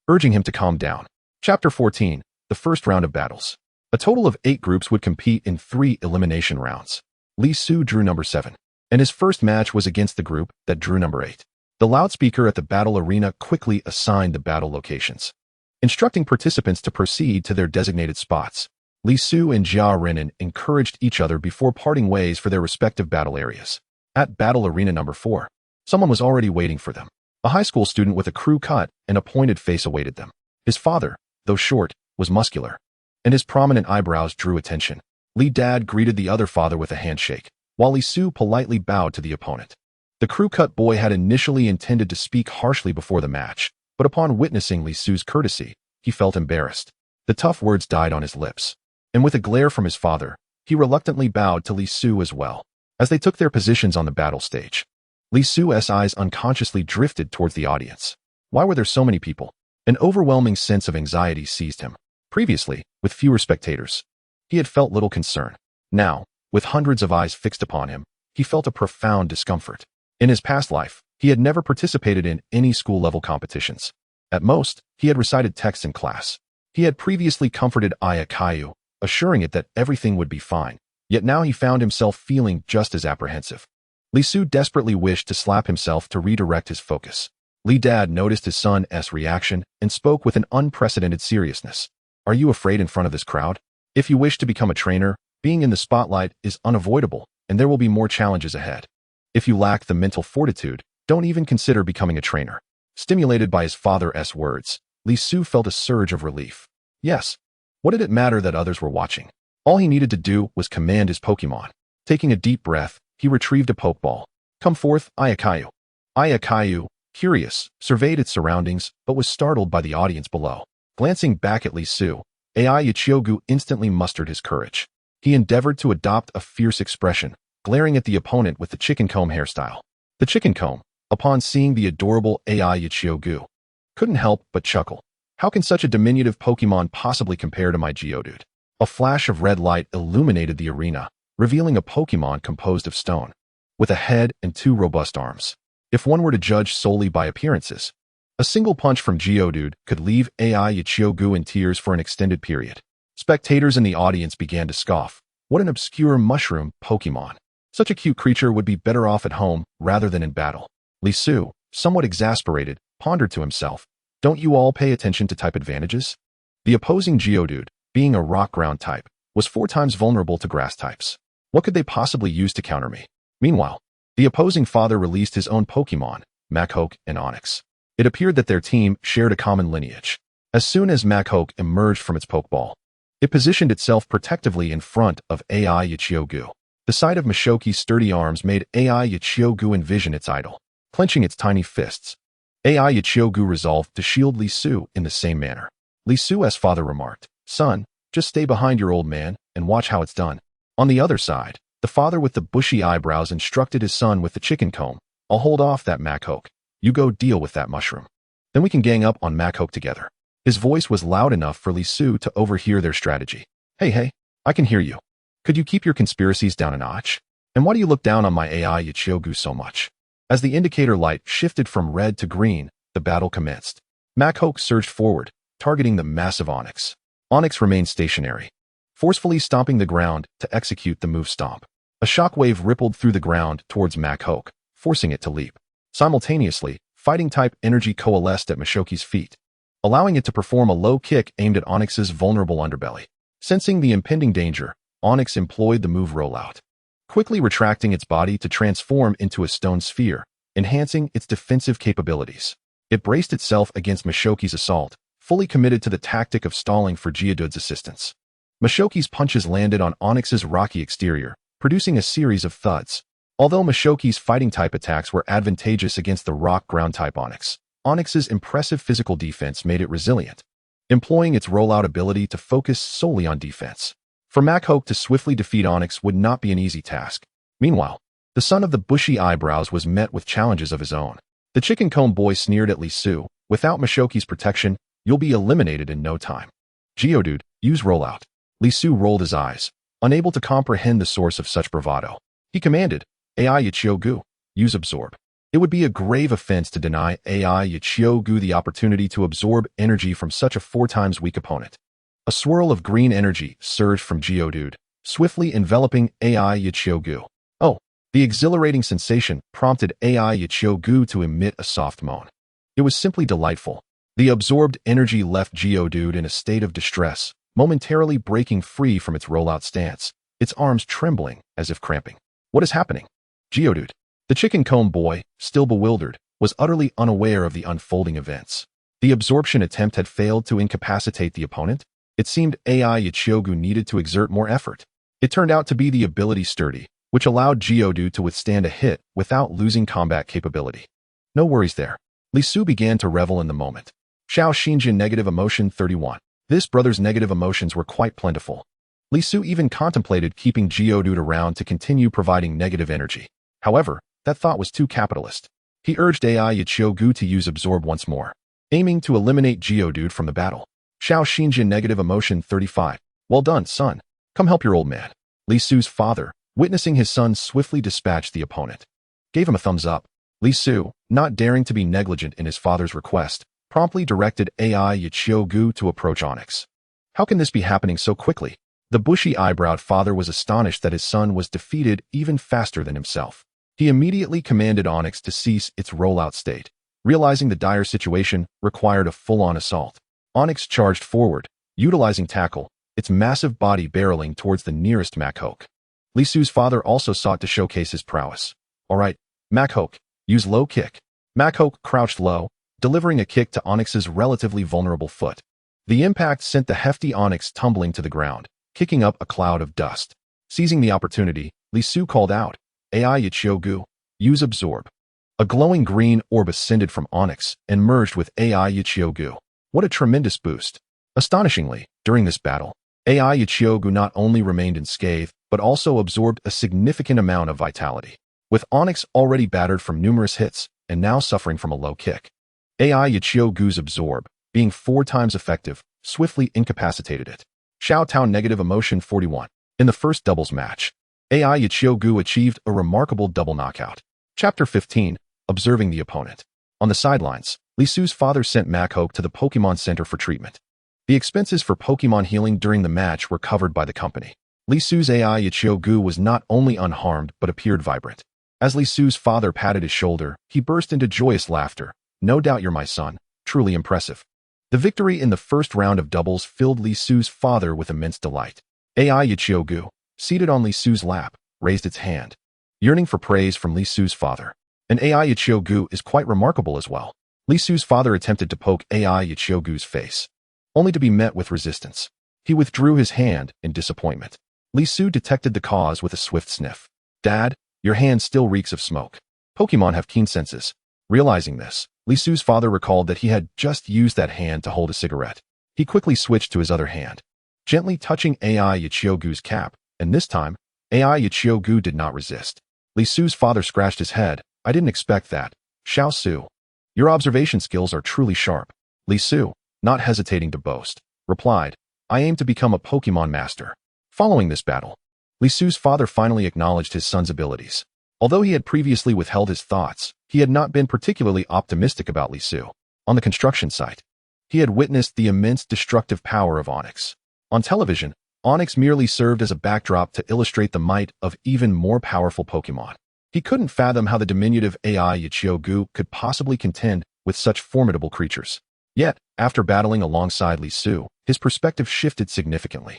urging him to calm down. Chapter 14, the first round of battles. A total of 8 groups would compete in 3 elimination rounds. Li Su drew number 7, and his first match was against the group that drew number 8. The loudspeaker at the battle arena quickly assigned the battle locations, instructing participants to proceed to their designated spots. Li Su and Jia Renan encouraged each other before parting ways for their respective battle areas. At battle arena number 4, someone was already waiting for them. A high school student with a crew cut and a pointed face awaited them. His father, though short, was muscular, and his prominent eyebrows drew attention. Li Dad greeted the other father with a handshake, while Li Su politely bowed to the opponent. The crew-cut boy had initially intended to speak harshly before the match, but upon witnessing Li Su's courtesy, he felt embarrassed. The tough words died on his lips, and with a glare from his father, he reluctantly bowed to Li Su as well. As they took their positions on the battle stage, Li Su's eyes unconsciously drifted towards the audience. Why were there so many people? An overwhelming sense of anxiety seized him. Previously, with fewer spectators, he had felt little concern. Now, with hundreds of eyes fixed upon him, he felt a profound discomfort. In his past life, he had never participated in any school-level competitions. At most, he had recited texts in class. He had previously comforted Ayakayu, assuring it that everything would be fine, yet now he found himself feeling just as apprehensive. Li Su desperately wished to slap himself to redirect his focus. Li Dad noticed his son's reaction and spoke with an unprecedented seriousness. "Are you afraid in front of this crowd? If you wish to become a trainer, Being in the spotlight is unavoidable, and there will be more challenges ahead. If you lack the mental fortitude, don't even consider becoming a trainer. Stimulated by his father's words, Li Su felt a surge of relief. Yes. What did it matter that others were watching? All he needed to do was command his Pokemon. Taking a deep breath, he retrieved a Pokeball. Come forth, Ayakayu. Ayakayu, curious, surveyed its surroundings, but was startled by the audience below. Glancing back at Li Su, Ai Ichiogu instantly mustered his courage. He endeavored to adopt a fierce expression, glaring at the opponent with the chicken comb hairstyle. The chicken comb, upon seeing the adorable Ai Ichiogu, couldn't help but chuckle. How can such a diminutive Pokemon possibly compare to my Geodude? A flash of red light illuminated the arena, revealing a Pokemon composed of stone, with a head and 2 robust arms. If one were to judge solely by appearances, a single punch from Geodude could leave Ai Ichiogu in tears for an extended period. Spectators in the audience began to scoff. What an obscure mushroom Pokemon. Such a cute creature would be better off at home rather than in battle. Li Su, somewhat exasperated, pondered to himself, don't you all pay attention to type advantages? The opposing Geodude, being a rock ground type, was 4 times vulnerable to grass types. What could they possibly use to counter me? Meanwhile, the opposing father released his own Pokemon, Machoke and Onix. It appeared that their team shared a common lineage. As soon as Machoke emerged from its Pokeball, it positioned itself protectively in front of Ai Ichiogu. The sight of Mashoki's sturdy arms made Ai Ichiogu envision its idol. Clenching its tiny fists, Ai Ichiogu resolved to shield Li Su in the same manner. Li Su's father remarked, son, just stay behind your old man and watch how it's done. On the other side, the father with the bushy eyebrows instructed his son with the chicken comb, I'll hold off that Machoke. You go deal with that mushroom. Then we can gang up on Machoke together. His voice was loud enough for Li Su to overhear their strategy. Hey, I can hear you. Could you keep your conspiracies down a notch? And why do you look down on my Ai Ichiogu so much? As the indicator light shifted from red to green, the battle commenced. Machoke surged forward, targeting the massive Onix. Onix remained stationary, forcefully stomping the ground to execute the move Stomp. A shockwave rippled through the ground towards Machoke, forcing it to leap. Simultaneously, fighting-type energy coalesced at Mashoki's feet, allowing it to perform a low kick aimed at Onix's vulnerable underbelly. Sensing the impending danger, Onix employed the move Rollout, quickly retracting its body to transform into a stone sphere, enhancing its defensive capabilities. It braced itself against Mashoki's assault, fully committed to the tactic of stalling for Geodude's assistance. Mashoki's punches landed on Onix's rocky exterior, producing a series of thuds. Although Mashoki's fighting-type attacks were advantageous against the rock-ground-type Onix, Onix's impressive physical defense made it resilient, employing its rollout ability to focus solely on defense. For Machoke to swiftly defeat Onix would not be an easy task. Meanwhile, the son of the bushy eyebrows was met with challenges of his own. The chicken comb boy sneered at Li Su, without Mashoki's protection, you'll be eliminated in no time. Geodude, use Rollout. Li Su rolled his eyes, unable to comprehend the source of such bravado. He commanded, Ai Ichiogu, use Absorb. It would be a grave offense to deny Ai Ichiogu the opportunity to absorb energy from such a 4 times weak opponent. A swirl of green energy surged from Geodude, swiftly enveloping Ai Ichiogu. Oh, the exhilarating sensation prompted Ai Ichiogu to emit a soft moan. It was simply delightful. The absorbed energy left Geodude in a state of distress, momentarily breaking free from its rollout stance, its arms trembling as if cramping. What is happening? Geodude, the chicken comb boy, still bewildered, was utterly unaware of the unfolding events. The absorption attempt had failed to incapacitate the opponent. It seemed Ai Ichiogu needed to exert more effort. It turned out to be the ability Sturdy, which allowed Geodude to withstand a hit without losing combat capability. No worries there. Li Su began to revel in the moment. Xiao Xinjin negative emotion 31. This brother's negative emotions were quite plentiful. Li Su even contemplated keeping Geodude around to continue providing negative energy. However, that thought was too capitalist. He urged Ai Ichiogu to use Absorb once more, aiming to eliminate Geodude from the battle. Xiao Xinjin negative emotion 35. Well done, son. Come help your old man. Li Su's father, witnessing his son swiftly dispatch the opponent, gave him a thumbs up. Li Su, not daring to be negligent in his father's request, promptly directed Ai Ichiogu to approach Onix. How can this be happening so quickly? The bushy-eyebrowed father was astonished that his son was defeated even faster than himself. He immediately commanded Onix to cease its rollout state, realizing the dire situation required a full-on assault. Onix charged forward, utilizing Tackle, its massive body barreling towards the nearest Machoke. Li Su's father also sought to showcase his prowess. Alright, Machoke, use low kick. Machoke crouched low, delivering a kick to Onyx's relatively vulnerable foot. The impact sent the hefty Onyx tumbling to the ground, kicking up a cloud of dust. Seizing the opportunity, Li Su called out, AI Yichiogu, use absorb. A glowing green orb ascended from Onyx and merged with AI Yichiogu. What a tremendous boost. Astonishingly, during this battle, AI Yichiogu not only remained unscathed, but also absorbed a significant amount of vitality. With Onyx already battered from numerous hits and now suffering from a low kick, AI Yichiogu's absorb, being 4 times effective, swiftly incapacitated it. Xiao Tao negative emotion 41. In the first doubles match, AI Yichiogu achieved a remarkable double knockout. Chapter 15. Observing the opponent. On the sidelines, Li Su's father sent Machoke to the Pokemon Center for treatment. The expenses for Pokemon healing during the match were covered by the company. Li Su's AI Yichiogu was not only unharmed but appeared vibrant. As Li Su's father patted his shoulder, he burst into joyous laughter. No doubt you're my son. Truly impressive. The victory in the first round of doubles filled Li Su's father with immense delight. AI Yichiogu, seated on Li Su's lap, raised its hand, yearning for praise from Li Su's father. And AI Yichiogu is quite remarkable as well. Li Su's father attempted to poke AI Yichiogu's face, only to be met with resistance. He withdrew his hand in disappointment. Li Su detected the cause with a swift sniff. Dad, your hand still reeks of smoke. Pokemon have keen senses. Realizing this, Li Su's father recalled that he had just used that hand to hold a cigarette. He quickly switched to his other hand, gently touching AI Yichiogu's cap, and this time, AI Yichiogu did not resist. Li Su's father scratched his head. I didn't expect that. Xiao Su. Your observation skills are truly sharp. Li Su, not hesitating to boast, replied, I aim to become a Pokemon master. Following this battle, Li Su's father finally acknowledged his son's abilities. Although he had previously withheld his thoughts, he had not been particularly optimistic about Li Su. On the construction site, he had witnessed the immense destructive power of Onyx. On television, Onyx merely served as a backdrop to illustrate the might of even more powerful Pokemon. He couldn't fathom how the diminutive AI Yichiogu could possibly contend with such formidable creatures. Yet, after battling alongside Li Su, his perspective shifted significantly.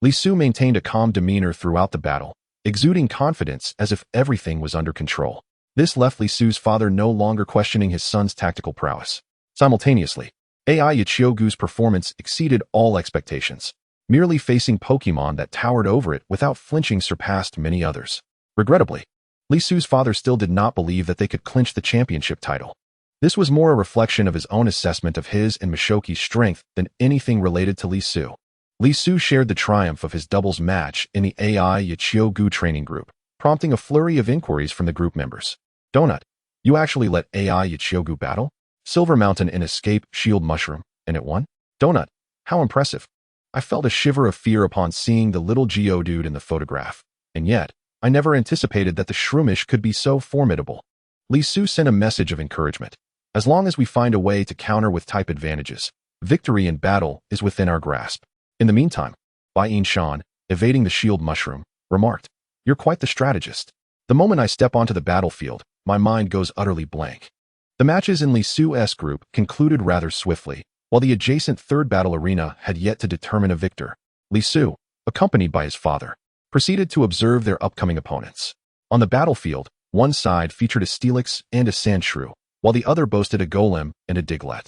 Li Su maintained a calm demeanor throughout the battle, exuding confidence as if everything was under control. This left Li Su's father no longer questioning his son's tactical prowess. Simultaneously, AI Yichiogu's performance exceeded all expectations. Merely facing Pokemon that towered over it without flinching surpassed many others. Regrettably, Li Su's father still did not believe that they could clinch the championship title. This was more a reflection of his own assessment of his and Mashoki's strength than anything related to Li Su. Li Su shared the triumph of his doubles match in the AI Yichiogu training group, prompting a flurry of inquiries from the group members. Donut, you actually let AI Yichiogu battle? Silver Mountain in Escape Shield Mushroom, and it won? Donut, how impressive. I felt a shiver of fear upon seeing the little Geodude in the photograph, and yet, I never anticipated that the Shroomish could be so formidable. Li Su sent a message of encouragement. As long as we find a way to counter with type advantages, victory in battle is within our grasp. In the meantime, Bai Shan, evading the shield mushroom, remarked, You're quite the strategist. The moment I step onto the battlefield, my mind goes utterly blank. The matches in Li Su's group concluded rather swiftly, while the adjacent third battle arena had yet to determine a victor. Li Su, accompanied by his father, proceeded to observe their upcoming opponents. On the battlefield, one side featured a steelix and a sandshrew, while the other boasted a golem and a diglett.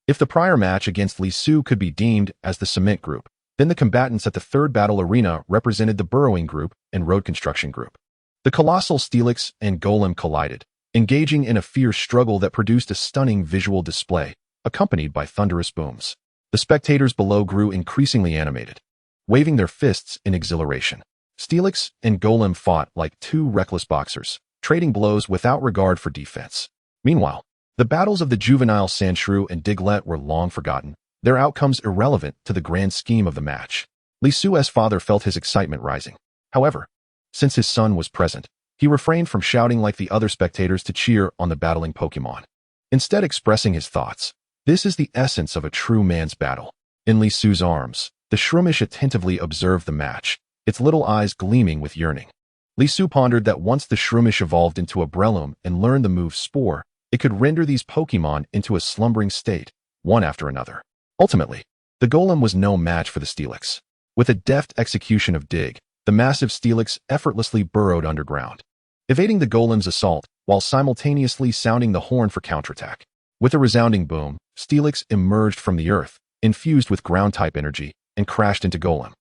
If the prior match against Li Su could be deemed as the cement group, then the combatants at the third battle arena represented the burrowing group and road construction group. The colossal steelix and golem collided, engaging in a fierce struggle that produced a stunning visual display, accompanied by thunderous booms. The spectators below grew increasingly animated, waving their fists in exhilaration. Steelix and Golem fought like two reckless boxers, trading blows without regard for defense. Meanwhile, the battles of the juvenile Sandshrew and Diglett were long forgotten, their outcomes irrelevant to the grand scheme of the match. Li Su's father felt his excitement rising. However, since his son was present, he refrained from shouting like the other spectators to cheer on the battling Pokemon. Instead expressing his thoughts, this is the essence of a true man's battle. In Li Su's arms, the Shroomish attentively observed the match, its little eyes gleaming with yearning. Li Su pondered that once the Shroomish evolved into a Breloom and learned the move Spore, it could render these Pokemon into a slumbering state, one after another. Ultimately, the Golem was no match for the Steelix. With a deft execution of dig, the massive steelix effortlessly burrowed underground, evading the golem's assault while simultaneously sounding the horn for counterattack. With a resounding boom, steelix emerged from the earth, infused with ground-type energy, and crashed into golem,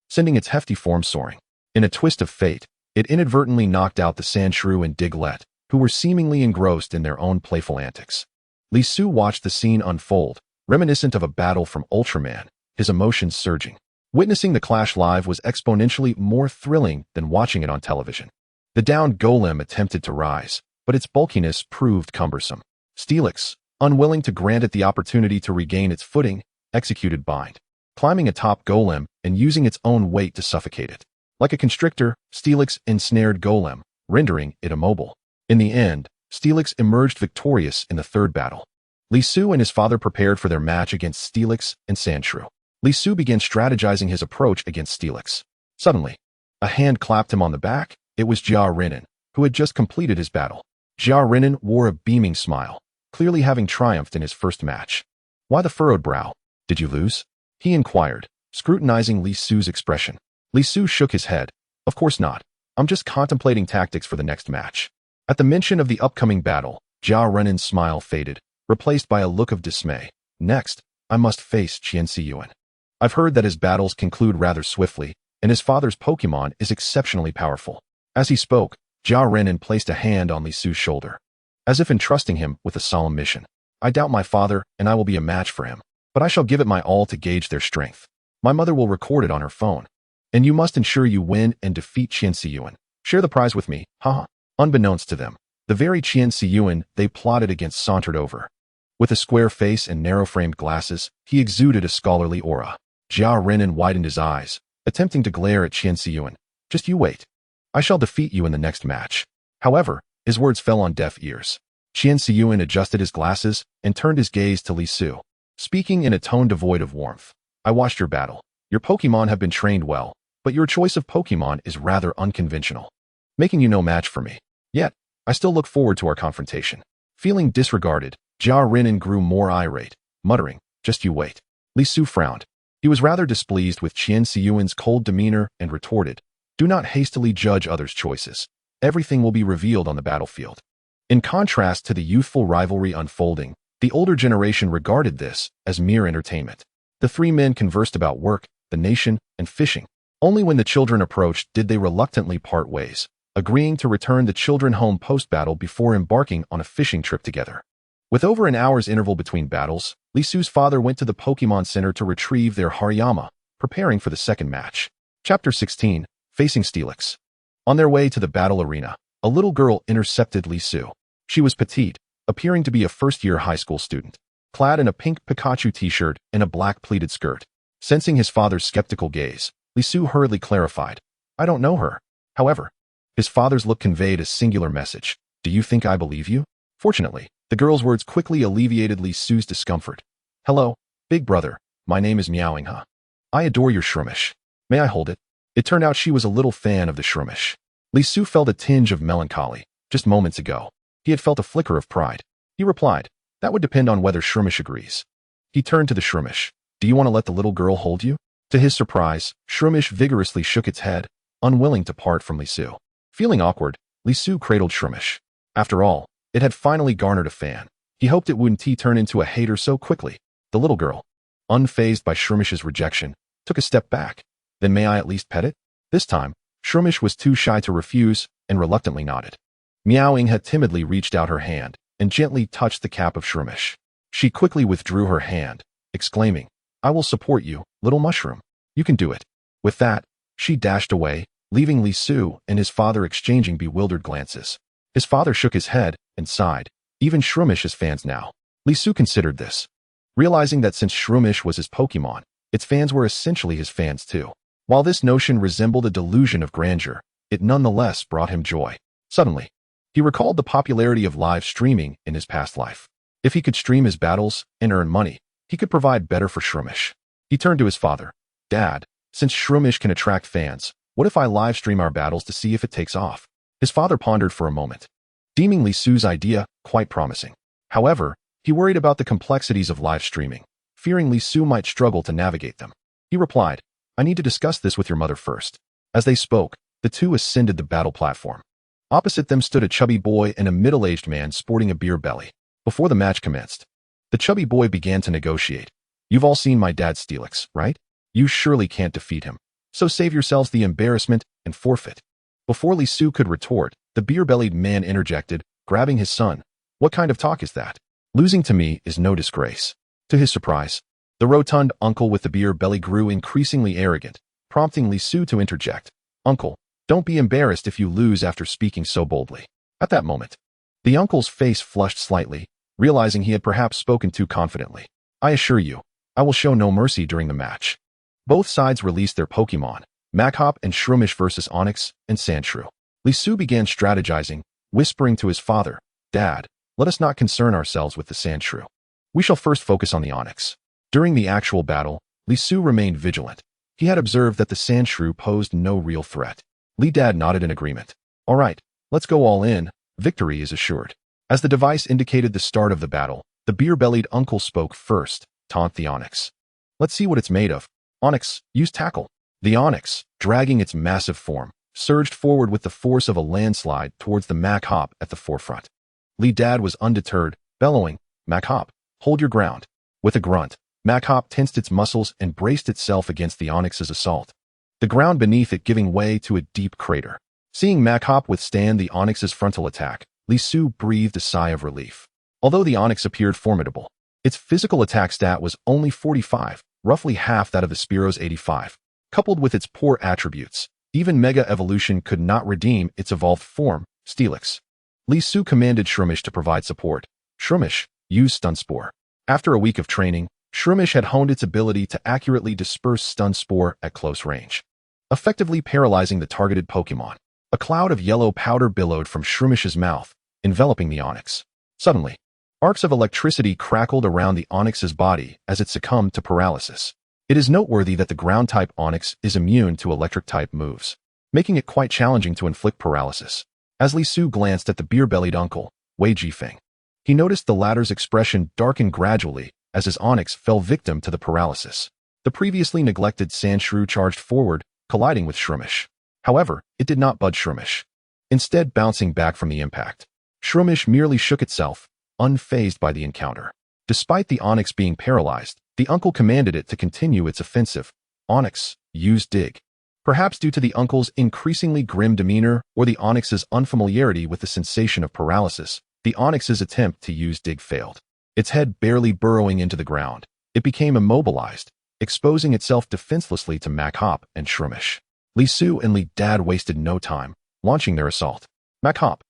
sending its hefty form soaring. In a twist of fate, it inadvertently knocked out the sandshrew and diglet, who were seemingly engrossed in their own playful antics. Lisu watched the scene unfold, reminiscent of a battle from Ultraman, his emotions surging. Witnessing the clash live was exponentially more thrilling than watching it on television. The downed golem attempted to rise, but its bulkiness proved cumbersome. Steelix, unwilling to grant it the opportunity to regain its footing, executed bind, climbing atop golem and using its own weight to suffocate it. Like a constrictor, Steelix ensnared golem, rendering it immobile. In the end, Steelix emerged victorious in the third battle. Lisu and his father prepared for their match against Steelix and Sandshrew. Lisu began strategizing his approach against Steelix. Suddenly, a hand clapped him on the back. It was Jia Renan, who had just completed his battle. Jia Renan wore a beaming smile, clearly having triumphed in his first match. Why the furrowed brow? Did you lose? He inquired, scrutinizing Lisu's expression. Lisu shook his head. Of course not. I'm just contemplating tactics for the next match. At the mention of the upcoming battle, Jia Renan's smile faded, replaced by a look of dismay. Next, I must face Qianxiyuan. I've heard that his battles conclude rather swiftly, and his father's Pokémon is exceptionally powerful. As he spoke, Jia Renan placed a hand on Lisu's shoulder, as if entrusting him with a solemn mission. I doubt my father, and I will be a match for him, but I shall give it my all to gauge their strength. My mother will record it on her phone. And you must ensure you win and defeat Qianxiyuan. Share the prize with me, haha. Unbeknownst to them, the very Qianxiyuan they plotted against sauntered over. With a square face and narrow-framed glasses, he exuded a scholarly aura. Jia Renan widened his eyes, attempting to glare at Qianxiyuan. Just you wait. I shall defeat you in the next match. However, his words fell on deaf ears. Qianxiyuan adjusted his glasses and turned his gaze to Lisu, speaking in a tone devoid of warmth. I watched your battle. Your Pokémon have been trained well, but your choice of Pokémon is rather unconventional, making you no match for me. Yet, I still look forward to our confrontation. Feeling disregarded, Jia Renan grew more irate, muttering, just you wait. Lisu frowned. He was rather displeased with Qianxiyuan's cold demeanor and retorted, do not hastily judge others' choices. Everything will be revealed on the battlefield. In contrast to the youthful rivalry unfolding, the older generation regarded this as mere entertainment. The three men conversed about work, the nation, and fishing. Only when the children approached did they reluctantly part ways, agreeing to return the children home post-battle before embarking on a fishing trip together. With over an hour's interval between battles, Lisu's father went to the Pokemon Center to retrieve their Hariyama, preparing for the second match. Chapter 16, Facing Steelix. On their way to the battle arena, a little girl intercepted Lisu. She was petite, appearing to be a first-year high school student, clad in a pink Pikachu t-shirt and a black pleated skirt. Sensing his father's skeptical gaze, Lisu hurriedly clarified, I don't know her. However, his father's look conveyed a singular message. Do you think I believe you? Fortunately, the girl's words quickly alleviated Lisu's discomfort. Hello, big brother. My name is Meowingha. I adore your Shroomish. May I hold it? It turned out she was a little fan of the Shroomish. Lisu felt a tinge of melancholy. Just moments ago, he had felt a flicker of pride. He replied, that would depend on whether Shroomish agrees. He turned to the Shroomish. Do you want to let the little girl hold you? To his surprise, Shroomish vigorously shook its head, unwilling to part from Lisu. Feeling awkward, Lisu cradled Shroomish. After all, it had finally garnered a fan. He hoped it wouldn't turn into a hater so quickly. The little girl, unfazed by Shroomish's rejection, took a step back. Then may I at least pet it? This time, Shroomish was too shy to refuse and reluctantly nodded. Meowing had timidly reached out her hand and gently touched the cap of Shroomish. She quickly withdrew her hand, exclaiming, I will support you, little mushroom. You can do it. With that, she dashed away, leaving Lisu and his father exchanging bewildered glances. His father shook his head and sighed. Even Shroomish is fans now. Lisu considered this, realizing that since Shroomish was his Pokemon, its fans were essentially his fans too. While this notion resembled a delusion of grandeur, it nonetheless brought him joy. Suddenly, he recalled the popularity of live streaming in his past life. If he could stream his battles and earn money, he could provide better for Shroomish. He turned to his father. Dad, since Shroomish can attract fans, what if I live stream our battles to see if it takes off? His father pondered for a moment, deeming Lisu's idea quite promising. However, he worried about the complexities of live streaming, fearing Lisu might struggle to navigate them. He replied, I need to discuss this with your mother first. As they spoke, the two ascended the battle platform. Opposite them stood a chubby boy and a middle-aged man sporting a beer belly. Before the match commenced, the chubby boy began to negotiate. You've all seen my dad steelix, right? You surely can't defeat him. So save yourselves the embarrassment and forfeit. Before Li Su could retort, the beer-bellied man interjected, grabbing his son. What kind of talk is that? Losing to me is no disgrace. To his surprise, the rotund uncle with the beer belly grew increasingly arrogant, prompting Li Su to interject. Uncle, don't be embarrassed if you lose after speaking so boldly. At that moment, the uncle's face flushed slightly, realizing he had perhaps spoken too confidently. I assure you, I will show no mercy during the match. Both sides released their Pokémon, Maghop and Shroomish versus Onix and Sandshrew. Li Su began strategizing, whispering to his father, Dad, let us not concern ourselves with the Sandshrew. We shall first focus on the Onix. During the actual battle, Li Su remained vigilant. He had observed that the Sandshrew posed no real threat. Li Dad nodded in agreement. All right, let's go all in. Victory is assured. As the device indicated the start of the battle, the beer-bellied uncle spoke first, taunt the Onix. Let's see what it's made of. Onix, use tackle. The Onix, dragging its massive form, surged forward with the force of a landslide towards the Maghop at the forefront. Li Dad was undeterred, bellowing, Maghop, hold your ground. With a grunt, Maghop tensed its muscles and braced itself against the Onix's assault, the ground beneath it giving way to a deep crater. Seeing Maghop withstand the Onix's frontal attack, Li Su breathed a sigh of relief. Although the Onix appeared formidable, its physical attack stat was only 45, roughly half that of the Spearo's 85. Coupled with its poor attributes, even Mega Evolution could not redeem its evolved form, Steelix. Li Su commanded Shroomish to provide support. Shroomish, use Stun Spore. After a week of training, Shroomish had honed its ability to accurately disperse Stun Spore at close range, effectively paralyzing the targeted Pokémon. A cloud of yellow powder billowed from Shroomish's mouth, enveloping the Onix. Suddenly, arcs of electricity crackled around the Onix's body as it succumbed to paralysis. It is noteworthy that the ground-type Onix is immune to electric-type moves, making it quite challenging to inflict paralysis. As Li Su glanced at the beer-bellied uncle, Wei Jifeng, he noticed the latter's expression darken gradually as his Onix fell victim to the paralysis. The previously neglected Sandshrew charged forward, colliding with Shroomish. However, it did not budge Shroomish, instead bouncing back from the impact. Shroomish merely shook itself, unfazed by the encounter. Despite the Onix being paralyzed, the uncle commanded it to continue its offensive. Onix, use Dig. Perhaps due to the uncle's increasingly grim demeanor or the Onix's unfamiliarity with the sensation of paralysis, the Onix's attempt to use Dig failed. Its head barely burrowing into the ground, it became immobilized, exposing itself defenselessly to Maghop and Shroomish. Li Su and Li Dad wasted no time, launching their assault. Maghop,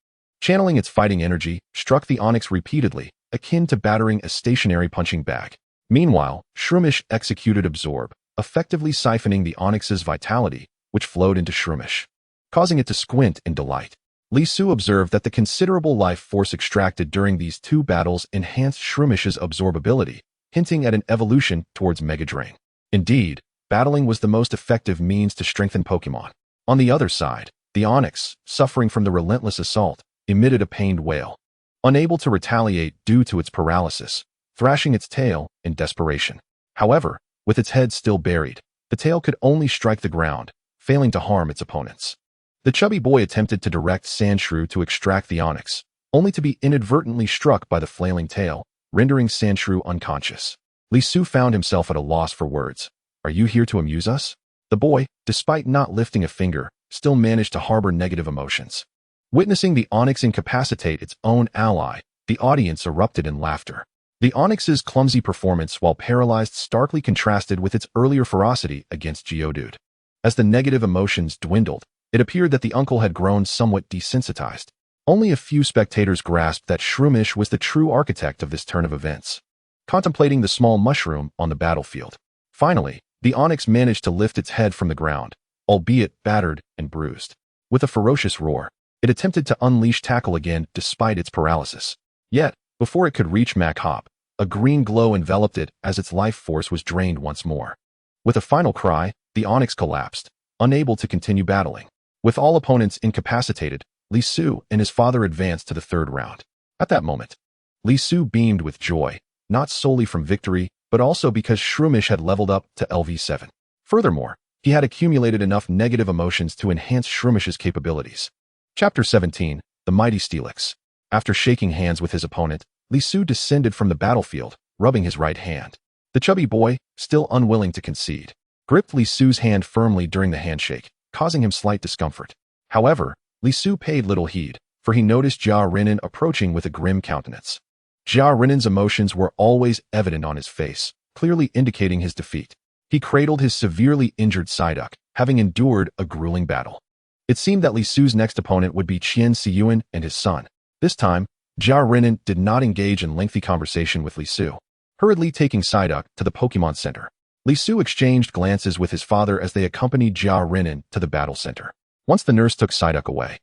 channeling its fighting energy, struck the Onix repeatedly, akin to battering a stationary punching bag. Meanwhile, Shroomish executed Absorb, effectively siphoning the Onix's vitality, which flowed into Shroomish, causing it to squint in delight. Li Su observed that the considerable life force extracted during these two battles enhanced Shroomish's absorbability, hinting at an evolution towards Mega Drain. Indeed, battling was the most effective means to strengthen Pokémon. On the other side, the Onix, suffering from the relentless assault, emitted a pained wail, unable to retaliate due to its paralysis, thrashing its tail in desperation. However, with its head still buried, the tail could only strike the ground, failing to harm its opponents. The chubby boy attempted to direct Sandshrew to extract the Onix, only to be inadvertently struck by the flailing tail, rendering Sandshrew unconscious. Li Su found himself at a loss for words. Are you here to amuse us? The boy, despite not lifting a finger, still managed to harbor negative emotions. Witnessing the Onix incapacitate its own ally, the audience erupted in laughter. The Onix's clumsy performance while paralyzed starkly contrasted with its earlier ferocity against Geodude. As the negative emotions dwindled, it appeared that the uncle had grown somewhat desensitized. Only a few spectators grasped that Shroomish was the true architect of this turn of events, contemplating the small mushroom on the battlefield. Finally, the Onix managed to lift its head from the ground, albeit battered and bruised. With a ferocious roar, it attempted to unleash Tackle again despite its paralysis. Yet, before it could reach Maghop, a green glow enveloped it as its life force was drained once more. With a final cry, the Onix collapsed, unable to continue battling. With all opponents incapacitated, Li Su and his father advanced to the third round. At that moment, Li Su beamed with joy, not solely from victory, but also because Shroomish had leveled up to LV7. Furthermore, He had accumulated enough negative emotions to enhance Shroomish's capabilities. Chapter 17, The Mighty Steelix. After shaking hands with his opponent, Li Su descended from the battlefield, rubbing his right hand. The chubby boy, still unwilling to concede, gripped Li Su's hand firmly during the handshake, causing him slight discomfort. However, Li Su paid little heed, for he noticed Jia Renan approaching with a grim countenance. Jia Renan's emotions were always evident on his face, clearly indicating his defeat. He cradled his severely injured Psyduck, having endured a grueling battle. It seemed that Li Su's next opponent would be Qian Siyuan and his son. This time, Jia Renan did not engage in lengthy conversation with Li Su, hurriedly taking Psyduck to the Pokemon Center. Li Su exchanged glances with his father as they accompanied Jia Renan to the battle center. Once the nurse took Psyduck away,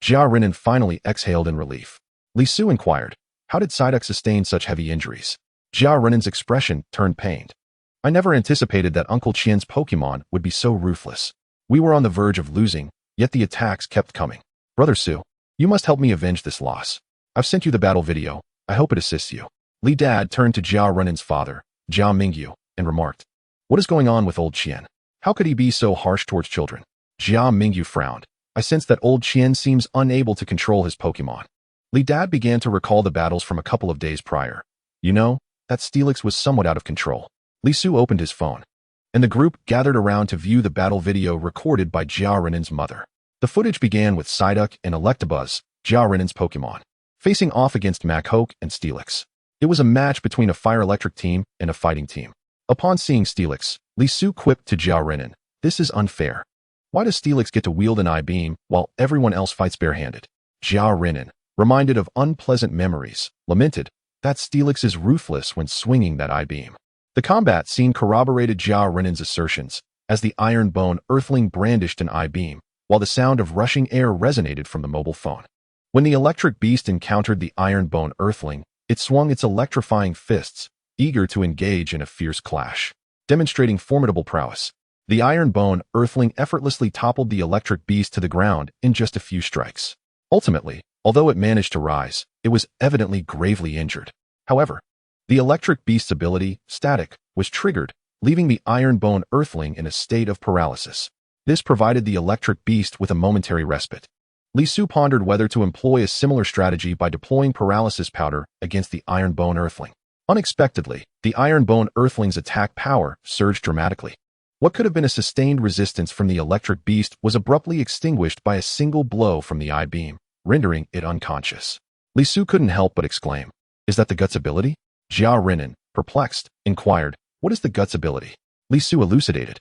Jia Renan finally exhaled in relief. Li Su inquired, "How did Psyduck sustain such heavy injuries?" Jia Renan's expression turned pained. "I never anticipated that Uncle Qian's Pokemon would be so ruthless. We were on the verge of losing, yet the attacks kept coming. Brother Su, you must help me avenge this loss. I've sent you the battle video. I hope it assists you." Li Dad turned to Jia Renan's father, Jia Mingyu, and remarked, "What is going on with old Qian? How could he be so harsh towards children?" Jia Mingyu frowned. "I sense that old Qian seems unable to control his Pokemon." Li Dad began to recall the battles from a couple of days prior. "You know, that Steelix was somewhat out of control." Li Su opened his phone, and the group gathered around to view the battle video recorded by Jia Renan's mother. The footage began with Psyduck and Electabuzz, Jia Renan's Pokemon, facing off against Machoke and Steelix. It was a match between a fire-electric team and a fighting team. Upon seeing Steelix, Li Su quipped to Jia Renan, "This is unfair. Why does Steelix get to wield an I-beam while everyone else fights barehanded?" Jia Renan, reminded of unpleasant memories, lamented that Steelix is ruthless when swinging that I-beam. The combat scene corroborated Jia Renan's assertions, as the Iron Bone Earthling brandished an I-beam, while the sound of rushing air resonated from the mobile phone. When the electric beast encountered the Iron Bone Earthling, it swung its electrifying fists, eager to engage in a fierce clash. Demonstrating formidable prowess, the Iron Bone Earthling effortlessly toppled the electric beast to the ground in just a few strikes. Ultimately, although it managed to rise, it was evidently gravely injured. However, the electric beast's ability, Static, was triggered, leaving the Iron Bone Earthling in a state of paralysis. This provided the electric beast with a momentary respite. Li Su pondered whether to employ a similar strategy by deploying paralysis powder against the Iron Bone Earthling. Unexpectedly, the Iron Bone Earthling's attack power surged dramatically. What could have been a sustained resistance from the electric beast was abruptly extinguished by a single blow from the I-beam, rendering it unconscious. Li Su couldn't help but exclaim, "Is that the Guts ability?" Jia Renan, perplexed, inquired, "What is the Guts ability?" Li Su elucidated.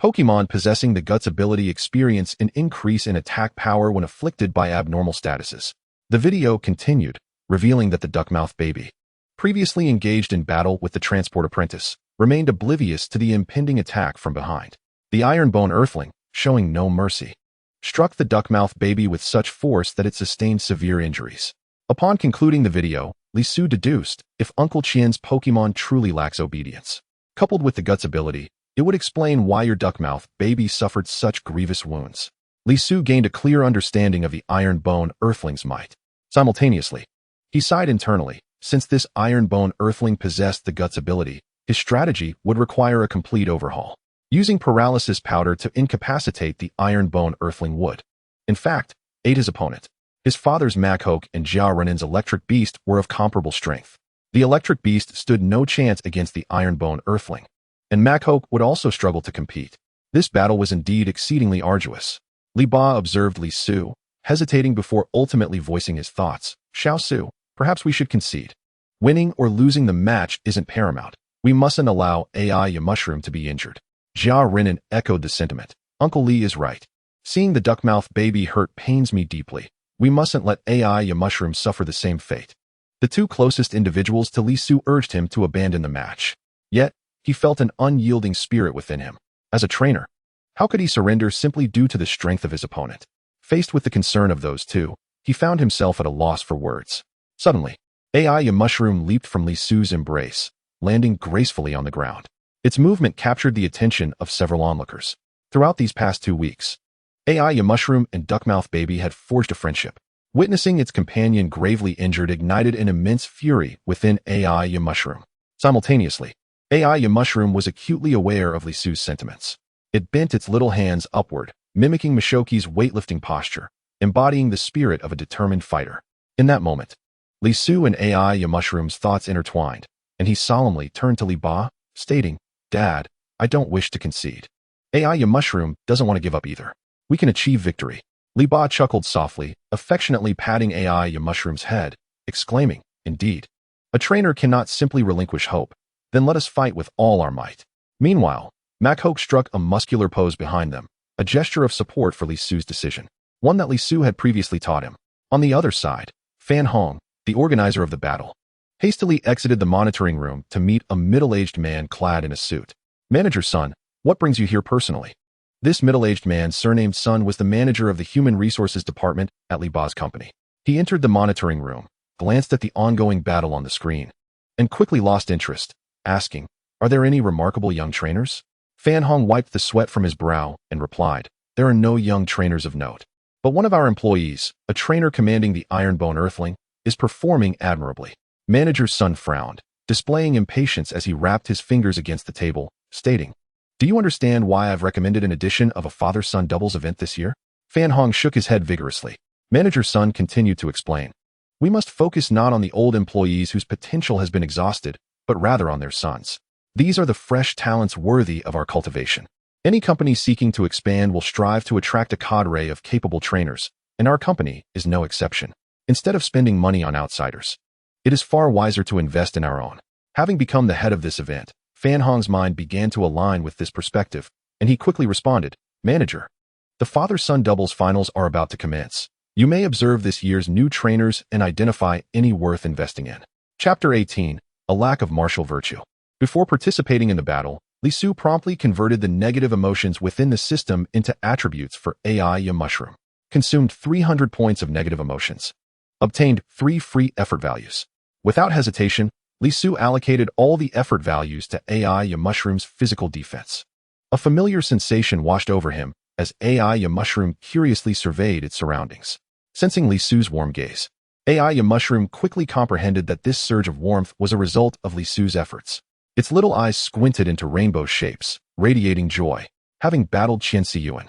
Pokemon possessing the Guts ability experience an increase in attack power when afflicted by abnormal statuses. The video continued, revealing that the Duckmouth baby, previously engaged in battle with the Transport Apprentice, remained oblivious to the impending attack from behind. The Iron Bone Earthling, showing no mercy, struck the Duckmouth baby with such force that it sustained severe injuries. Upon concluding the video, Li Su deduced, if Uncle Qian's Pokemon truly lacks obedience, coupled with the Guts ability, it would explain why your Duckmouth baby suffered such grievous wounds. Li Su gained a clear understanding of the Iron Bone Earthling's might. Simultaneously, he sighed internally. Since this Iron Bone Earthling possessed the Guts ability, his strategy would require a complete overhaul. Using paralysis powder to incapacitate the Iron Bone Earthling would, in fact, aid his opponent. His father's Machoke and Jia Renan's electric beast were of comparable strength. The electric beast stood no chance against the Iron Bone Earthling, and Machoke would also struggle to compete. This battle was indeed exceedingly arduous. Li Ba observed Li Su, hesitating before ultimately voicing his thoughts. "Xiao Su, perhaps we should concede. Winning or losing the match isn't paramount. We mustn't allow AI Mushroom to be injured." Jia Renan echoed the sentiment. "Uncle Li is right. Seeing the Duckmouth baby hurt pains me deeply. We mustn't let AI Mushroom suffer the same fate." The two closest individuals to Li Su urged him to abandon the match. Yet, he felt an unyielding spirit within him. As a trainer, how could he surrender simply due to the strength of his opponent? Faced with the concern of those two, he found himself at a loss for words. Suddenly, AI Mushroom leaped from Li Su's embrace, landing gracefully on the ground. Its movement captured the attention of several onlookers. Throughout these past 2 weeks, AI Mushroom and Duckmouth baby had forged a friendship. Witnessing its companion gravely injured ignited an immense fury within AI Mushroom. Simultaneously, AI Mushroom was acutely aware of Li Su's sentiments. It bent its little hands upward, mimicking Mishoki's weightlifting posture, embodying the spirit of a determined fighter. In that moment, Li Su and AI Mushroom's thoughts intertwined, and he solemnly turned to Li Ba, stating, "Dad, I don't wish to concede. AI Mushroom doesn't want to give up either. We can achieve victory." Li Ba chuckled softly, affectionately patting AI Mushroom's head, exclaiming, "Indeed. A trainer cannot simply relinquish hope. Then let us fight with all our might." Meanwhile, Makhok struck a muscular pose behind them, a gesture of support for Li Su's decision, one that Li Su had previously taught him. On the other side, Fan Hong, the organizer of the battle, hastily exited the monitoring room to meet a middle-aged man clad in a suit. "Manager Sun, what brings you here personally?" This middle-aged man, surnamed Sun, was the manager of the Human Resources Department at Li Ba's company. He entered the monitoring room, glanced at the ongoing battle on the screen, and quickly lost interest, asking, "Are there any remarkable young trainers?" Fan Hong wiped the sweat from his brow and replied, "There are no young trainers of note. But one of our employees, a trainer commanding the Ironbone Earthling, is performing admirably." Manager Sun frowned, displaying impatience as he rapped his fingers against the table, stating, "Do you understand why I've recommended an edition of a father-son doubles event this year?" Fan Hong shook his head vigorously. Manager Sun continued to explain, "We must focus not on the old employees whose potential has been exhausted, but rather on their sons. These are the fresh talents worthy of our cultivation. Any company seeking to expand will strive to attract a cadre of capable trainers, and our company is no exception. Instead of spending money on outsiders, it is far wiser to invest in our own." Having become the head of this event, Fan Hong's mind began to align with this perspective, and he quickly responded, "Manager, the father-son doubles finals are about to commence. You may observe this year's new trainers and identify any worth investing in." Chapter 18, A Lack of Martial Virtue. Before participating in the battle, Li Su promptly converted the negative emotions within the system into attributes for AI Mushroom, consumed 300 points of negative emotions, obtained 3 free effort values. Without hesitation, Li Su allocated all the effort values to AI Mushroom's physical defense. A familiar sensation washed over him as AI Mushroom curiously surveyed its surroundings. Sensing Li Su's warm gaze, AI Mushroom quickly comprehended that this surge of warmth was a result of Li Su's efforts. Its little eyes squinted into rainbow shapes, radiating joy. Having battled Qian Siyuan,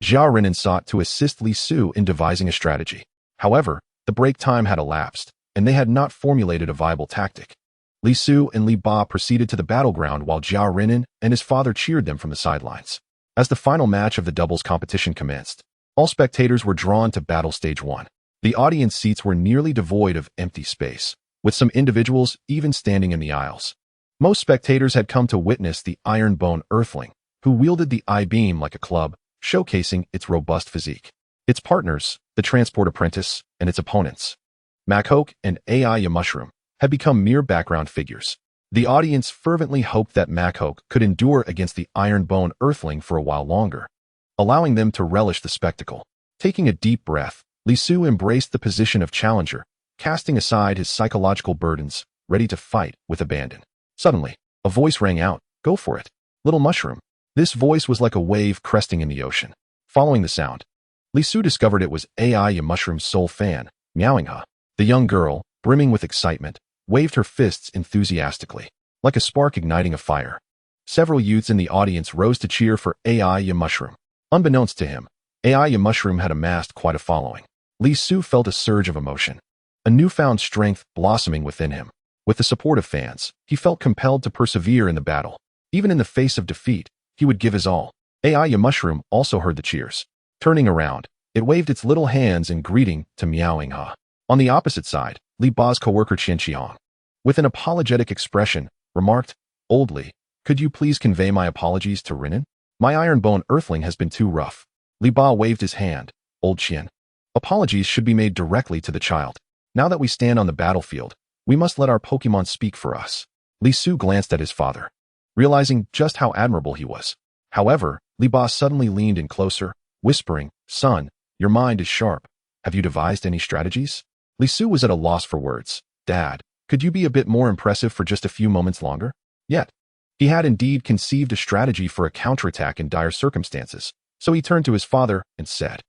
Zhao Renan sought to assist Li Su in devising a strategy. However, the break time had elapsed, and they had not formulated a viable tactic. Li Su and Li Ba proceeded to the battleground while Zhao Renan and his father cheered them from the sidelines. As the final match of the doubles competition commenced, all spectators were drawn to battle stage 1. The audience seats were nearly devoid of empty space, with some individuals even standing in the aisles. Most spectators had come to witness the Ironbone Earthling, who wielded the I-beam like a club, showcasing its robust physique. Its partners, the transport apprentice, and its opponents, Makhok and AI Mushroom, had become mere background figures. The audience fervently hoped that Makhok could endure against the Ironbone Earthling for a while longer, allowing them to relish the spectacle. Taking a deep breath, Li Su embraced the position of challenger, casting aside his psychological burdens, ready to fight with abandon. Suddenly, a voice rang out, "Go for it, little mushroom." This voice was like a wave cresting in the ocean. Following the sound, Li Su discovered it was AI Mushroom's sole fan, Meowingha. The young girl, brimming with excitement, waved her fists enthusiastically, like a spark igniting a fire. Several youths in the audience rose to cheer for AI Mushroom. Unbeknownst to him, AI Mushroom had amassed quite a following. Li Su felt a surge of emotion, a newfound strength blossoming within him. With the support of fans, he felt compelled to persevere in the battle. Even in the face of defeat, he would give his all. AI Mushroom also heard the cheers. Turning around, it waved its little hands in greeting to Meowingha. On the opposite side, Li Ba's co-worker Qian Qiang, with an apologetic expression, remarked, "Old Li, could you please convey my apologies to Renan? My Ironbone Earthling has been too rough." Li Ba waved his hand, "Old Qian, apologies should be made directly to the child. Now that we stand on the battlefield, we must let our Pokémon speak for us." Li Su glanced at his father, realizing just how admirable he was. However, Li Ba suddenly leaned in closer, whispering, "Son, your mind is sharp. Have you devised any strategies?" Li Su was at a loss for words. "Dad, could you be a bit more impressive for just a few moments longer?" Yet, he had indeed conceived a strategy for a counterattack in dire circumstances, so he turned to his father and said,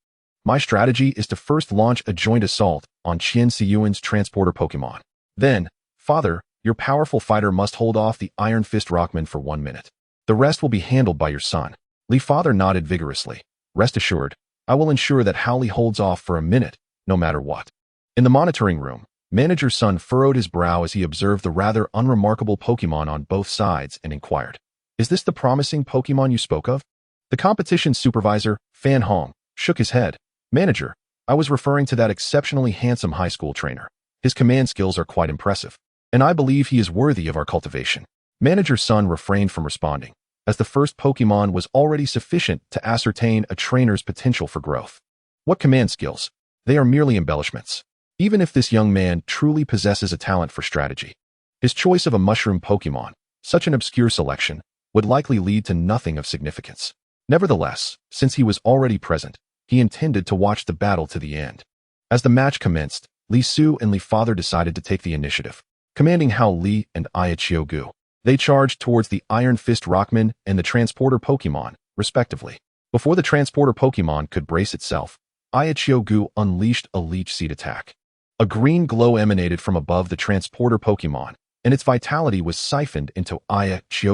"My strategy is to first launch a joint assault on Qian Siyuan's transporter Pokémon. Then, father, your powerful fighter must hold off the Iron Fist Rockman for 1 minute. The rest will be handled by your son." Lee's father nodded vigorously. Rest assured, I will ensure that Howley holds off for a minute, no matter what. In the monitoring room, Manager's son furrowed his brow as he observed the rather unremarkable Pokémon on both sides and inquired, "Is this the promising Pokémon you spoke of?" The competition supervisor, Fan Hong, shook his head. "Manager, I was referring to that exceptionally handsome high school trainer. His command skills are quite impressive, and I believe he is worthy of our cultivation." Manager's son refrained from responding, as the first Pokémon was already sufficient to ascertain a trainer's potential for growth. What command skills? They are merely embellishments. Even if this young man truly possesses a talent for strategy, his choice of a mushroom Pokémon, such an obscure selection, would likely lead to nothing of significance. Nevertheless, since he was already present, he intended to watch the battle to the end. As the match commenced, Li Su and Li Father decided to take the initiative. Commanding Hao Li and Gu, they charged towards the Iron Fist Rockman and the Transporter Pokémon, respectively. Before the Transporter Pokémon could brace itself, Gu unleashed a Leech Seed attack. A green glow emanated from above the Transporter Pokémon, and its vitality was siphoned into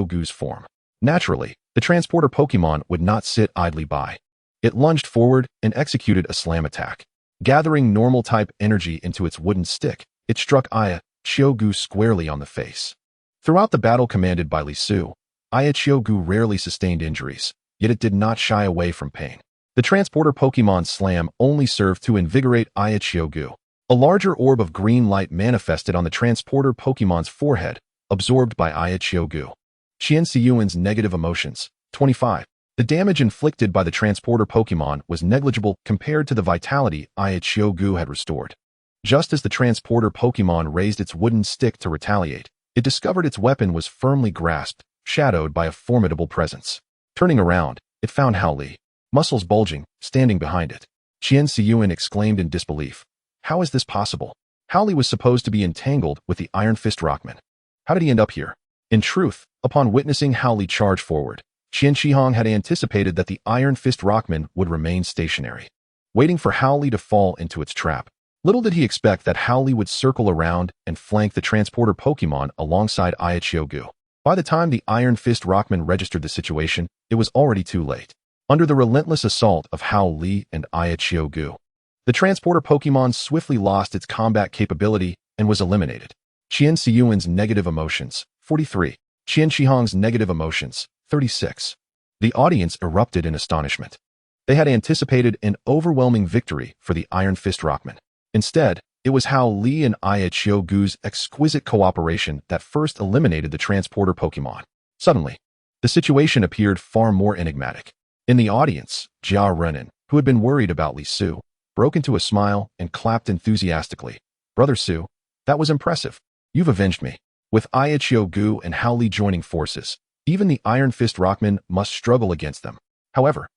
Gu's form. Naturally, the Transporter Pokémon would not sit idly by. It lunged forward and executed a slam attack. Gathering normal-type energy into its wooden stick, it struck Gu squarely on the face. Throughout the battle commanded by Li Su, Gu rarely sustained injuries, yet it did not shy away from pain. The Transporter Pokémon slam only served to invigorate Gu. A larger orb of green light manifested on the Transporter Pokémon's forehead, absorbed by Gu. Qian Siyuan's negative emotions, 25. The damage inflicted by the Transporter Pokémon was negligible compared to the vitality Gu had restored. Just as the Transporter Pokémon raised its wooden stick to retaliate, it discovered its weapon was firmly grasped, shadowed by a formidable presence. Turning around, it found Hao Li, muscles bulging, standing behind it. Qian Siyuan exclaimed in disbelief. How is this possible? Hao Li was supposed to be entangled with the Iron Fist Rockman. How did he end up here? In truth, upon witnessing Hao Li charge forward, Qian Shihong had anticipated that the Iron Fist Rockman would remain stationary, waiting for Hao Li to fall into its trap. Little did he expect that Hao Li would circle around and flank the Transporter Pokémon alongside Gu. By the time the Iron Fist Rockman registered the situation, it was already too late. Under the relentless assault of Hao Li and Gu, the Transporter Pokémon swiftly lost its combat capability and was eliminated. Qian Siyuan's negative emotions, 43. Qian Shihong's negative emotions, 36. The audience erupted in astonishment. They had anticipated an overwhelming victory for the Iron Fist Rockman. Instead, it was Hao Li and Gu's exquisite cooperation that first eliminated the Transporter Pokémon. Suddenly, the situation appeared far more enigmatic. In the audience, Jia Renan, who had been worried about Li Su, broke into a smile and clapped enthusiastically. Brother Su, that was impressive. You've avenged me. With Gu and Hao Li joining forces, even the Iron Fist Rockman must struggle against them. However,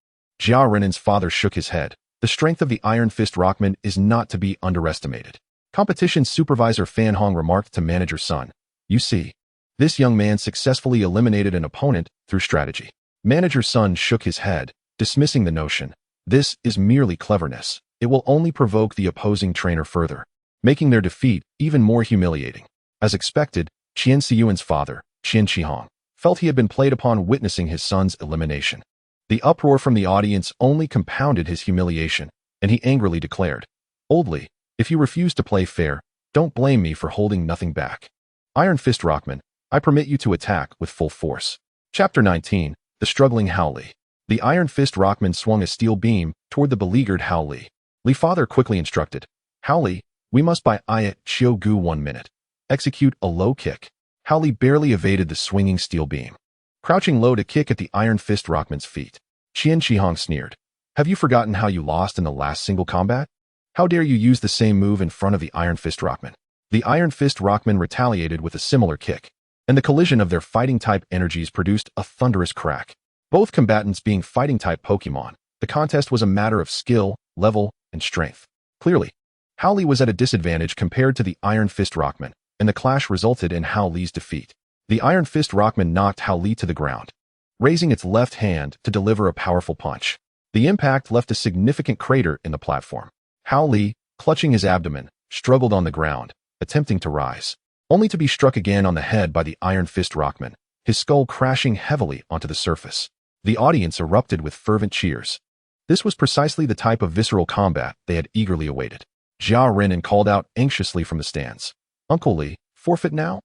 Jia Renan's father shook his head. The strength of the Iron Fist Rockman is not to be underestimated. Competition supervisor Fan Hong remarked to Manager's son, "You see, this young man successfully eliminated an opponent through strategy." Manager's son shook his head, dismissing the notion. This is merely cleverness. It will only provoke the opposing trainer further, making their defeat even more humiliating. As expected, Qian Siyuan's father, Qian Shihong, felt he had been played upon witnessing his son's elimination. The uproar from the audience only compounded his humiliation, and he angrily declared, "Old Li, if you refuse to play fair, don't blame me for holding nothing back. Iron Fist Rockman, I permit you to attack with full force." Chapter 19, The Struggling Hao Li. The Iron Fist Rockman swung a steel beam toward the beleaguered Hao Li. Li Father quickly instructed, "Hao Li, we must buy Gu 1 minute. Execute a low kick." Hao Li barely evaded the swinging steel beam, crouching low to kick at the Iron Fist Rockman's feet. Qian Shihong sneered, "Have you forgotten how you lost in the last single combat? How dare you use the same move in front of the Iron Fist Rockman?" The Iron Fist Rockman retaliated with a similar kick, and the collision of their fighting-type energies produced a thunderous crack. Both combatants being fighting-type Pokémon, the contest was a matter of skill, level, and strength. Clearly, Hao Li was at a disadvantage compared to the Iron Fist Rockman, and the clash resulted in Hao Li's defeat. The Iron Fist Rockman knocked Hao Li to the ground, raising its left hand to deliver a powerful punch. The impact left a significant crater in the platform. Hao Li, clutching his abdomen, struggled on the ground, attempting to rise, only to be struck again on the head by the Iron Fist Rockman, his skull crashing heavily onto the surface. The audience erupted with fervent cheers. This was precisely the type of visceral combat they had eagerly awaited. Jia Renan called out anxiously from the stands. Uncle Li, forfeit now?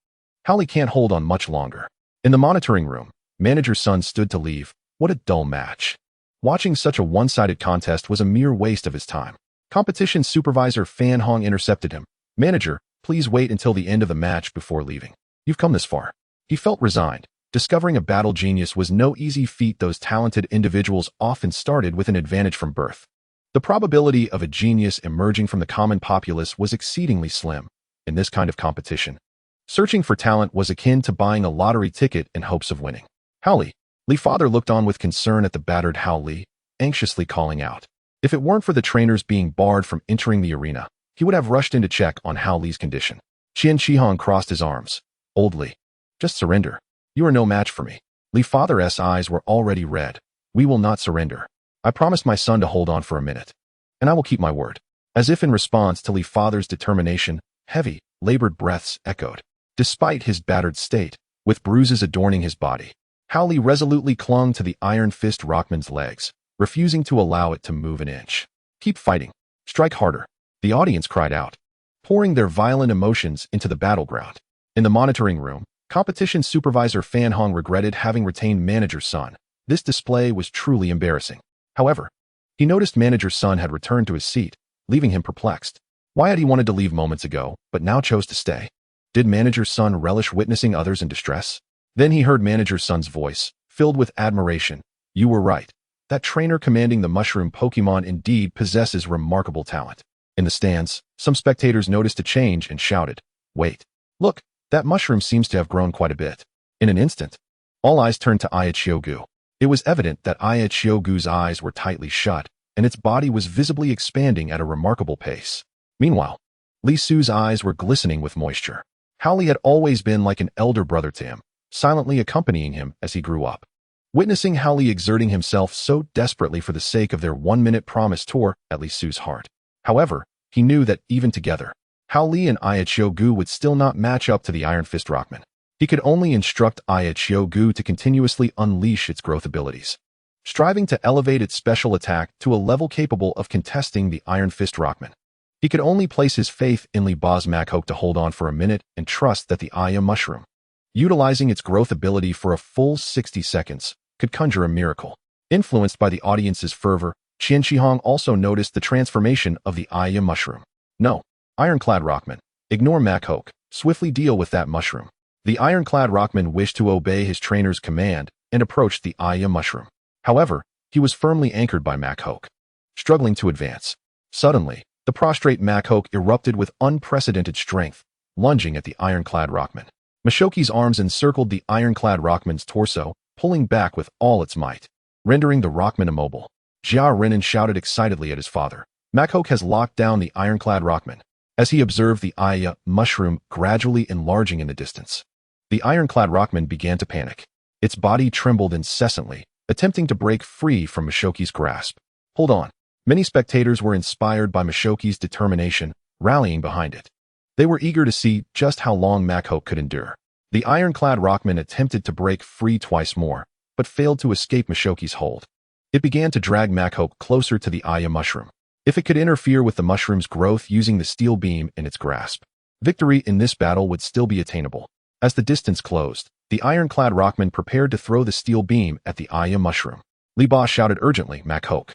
Howley can't hold on much longer. In the monitoring room, manager's son stood to leave. What a dull match. Watching such a one-sided contest was a mere waste of his time. Competition supervisor Fan Hong intercepted him. Manager, please wait until the end of the match before leaving. You've come this far. He felt resigned. Discovering a battle genius was no easy feat. Those talented individuals often started with an advantage from birth. The probability of a genius emerging from the common populace was exceedingly slim in this kind of competition. Searching for talent was akin to buying a lottery ticket in hopes of winning. Howley. Li father looked on with concern at the battered Howley, anxiously calling out. If it weren't for the trainers being barred from entering the arena, he would have rushed in to check on Howley's condition. Qian Shihong crossed his arms. Old Li. Just surrender. You are no match for me. Li father's eyes were already red. We will not surrender. I promised my son to hold on for a minute. And I will keep my word. As if in response to Li father's determination, heavy, labored breaths echoed. Despite his battered state, with bruises adorning his body, Howley resolutely clung to the Iron Fist Rockman's legs, refusing to allow it to move an inch. Keep fighting. Strike harder. The audience cried out, pouring their violent emotions into the battleground. In the monitoring room, competition supervisor Fan Hong regretted having retained manager's son. This display was truly embarrassing. However, he noticed manager's son had returned to his seat, leaving him perplexed. Why had he wanted to leave moments ago, but now chose to stay? Did manager's son relish witnessing others in distress? Then he heard manager's son's voice, filled with admiration. You were right. That trainer commanding the mushroom Pokémon indeed possesses remarkable talent. In the stands, some spectators noticed a change and shouted, Wait. Look, that mushroom seems to have grown quite a bit. In an instant, all eyes turned to Aya Chiyogu. It was evident that Aya Chiyogu's eyes were tightly shut, and its body was visibly expanding at a remarkable pace. Meanwhile, Li Su's eyes were glistening with moisture. Howley had always been like an elder brother to him, silently accompanying him as he grew up. Witnessing Howley exerting himself so desperately for the sake of their one-minute promise tore at Li Su's heart. However, he knew that even together, Howley and Aya Chiyogu would still not match up to the Iron Fist Rockman. He could only instruct Aya Chiyogu to continuously unleash its growth abilities, striving to elevate its special attack to a level capable of contesting the Iron Fist Rockman. He could only place his faith in Li Ba's Makhok to hold on for a minute and trust that the Aya Mushroom, utilizing its growth ability for a full 60 seconds, could conjure a miracle. Influenced by the audience's fervor, Qian Shihong also noticed the transformation of the Aya Mushroom. No, Ironclad Rockman, ignore Makhok, swiftly deal with that mushroom. The Ironclad Rockman wished to obey his trainer's command and approached the Aya Mushroom. However, he was firmly anchored by Makhok, struggling to advance. Suddenly, the prostrate Makhok erupted with unprecedented strength, lunging at the Ironclad Rockman. Mashoki's arms encircled the Ironclad Rockman's torso, pulling back with all its might, rendering the Rockman immobile. Jia Renan shouted excitedly at his father. Makhok has locked down the Ironclad Rockman, as he observed the Aya Mushroom gradually enlarging in the distance. The Ironclad Rockman began to panic. Its body trembled incessantly, attempting to break free from Mashoki's grasp. Hold on. Many spectators were inspired by Mashoki's determination, rallying behind it. They were eager to see just how long Makhok could endure. The Ironclad Rockman attempted to break free twice more, but failed to escape Mashoki's hold. It began to drag Makhok closer to the Aya Mushroom. If it could interfere with the mushroom's growth using the steel beam in its grasp, victory in this battle would still be attainable. As the distance closed, the Ironclad Rockman prepared to throw the steel beam at the Aya Mushroom. Li Ba shouted urgently, Makhok,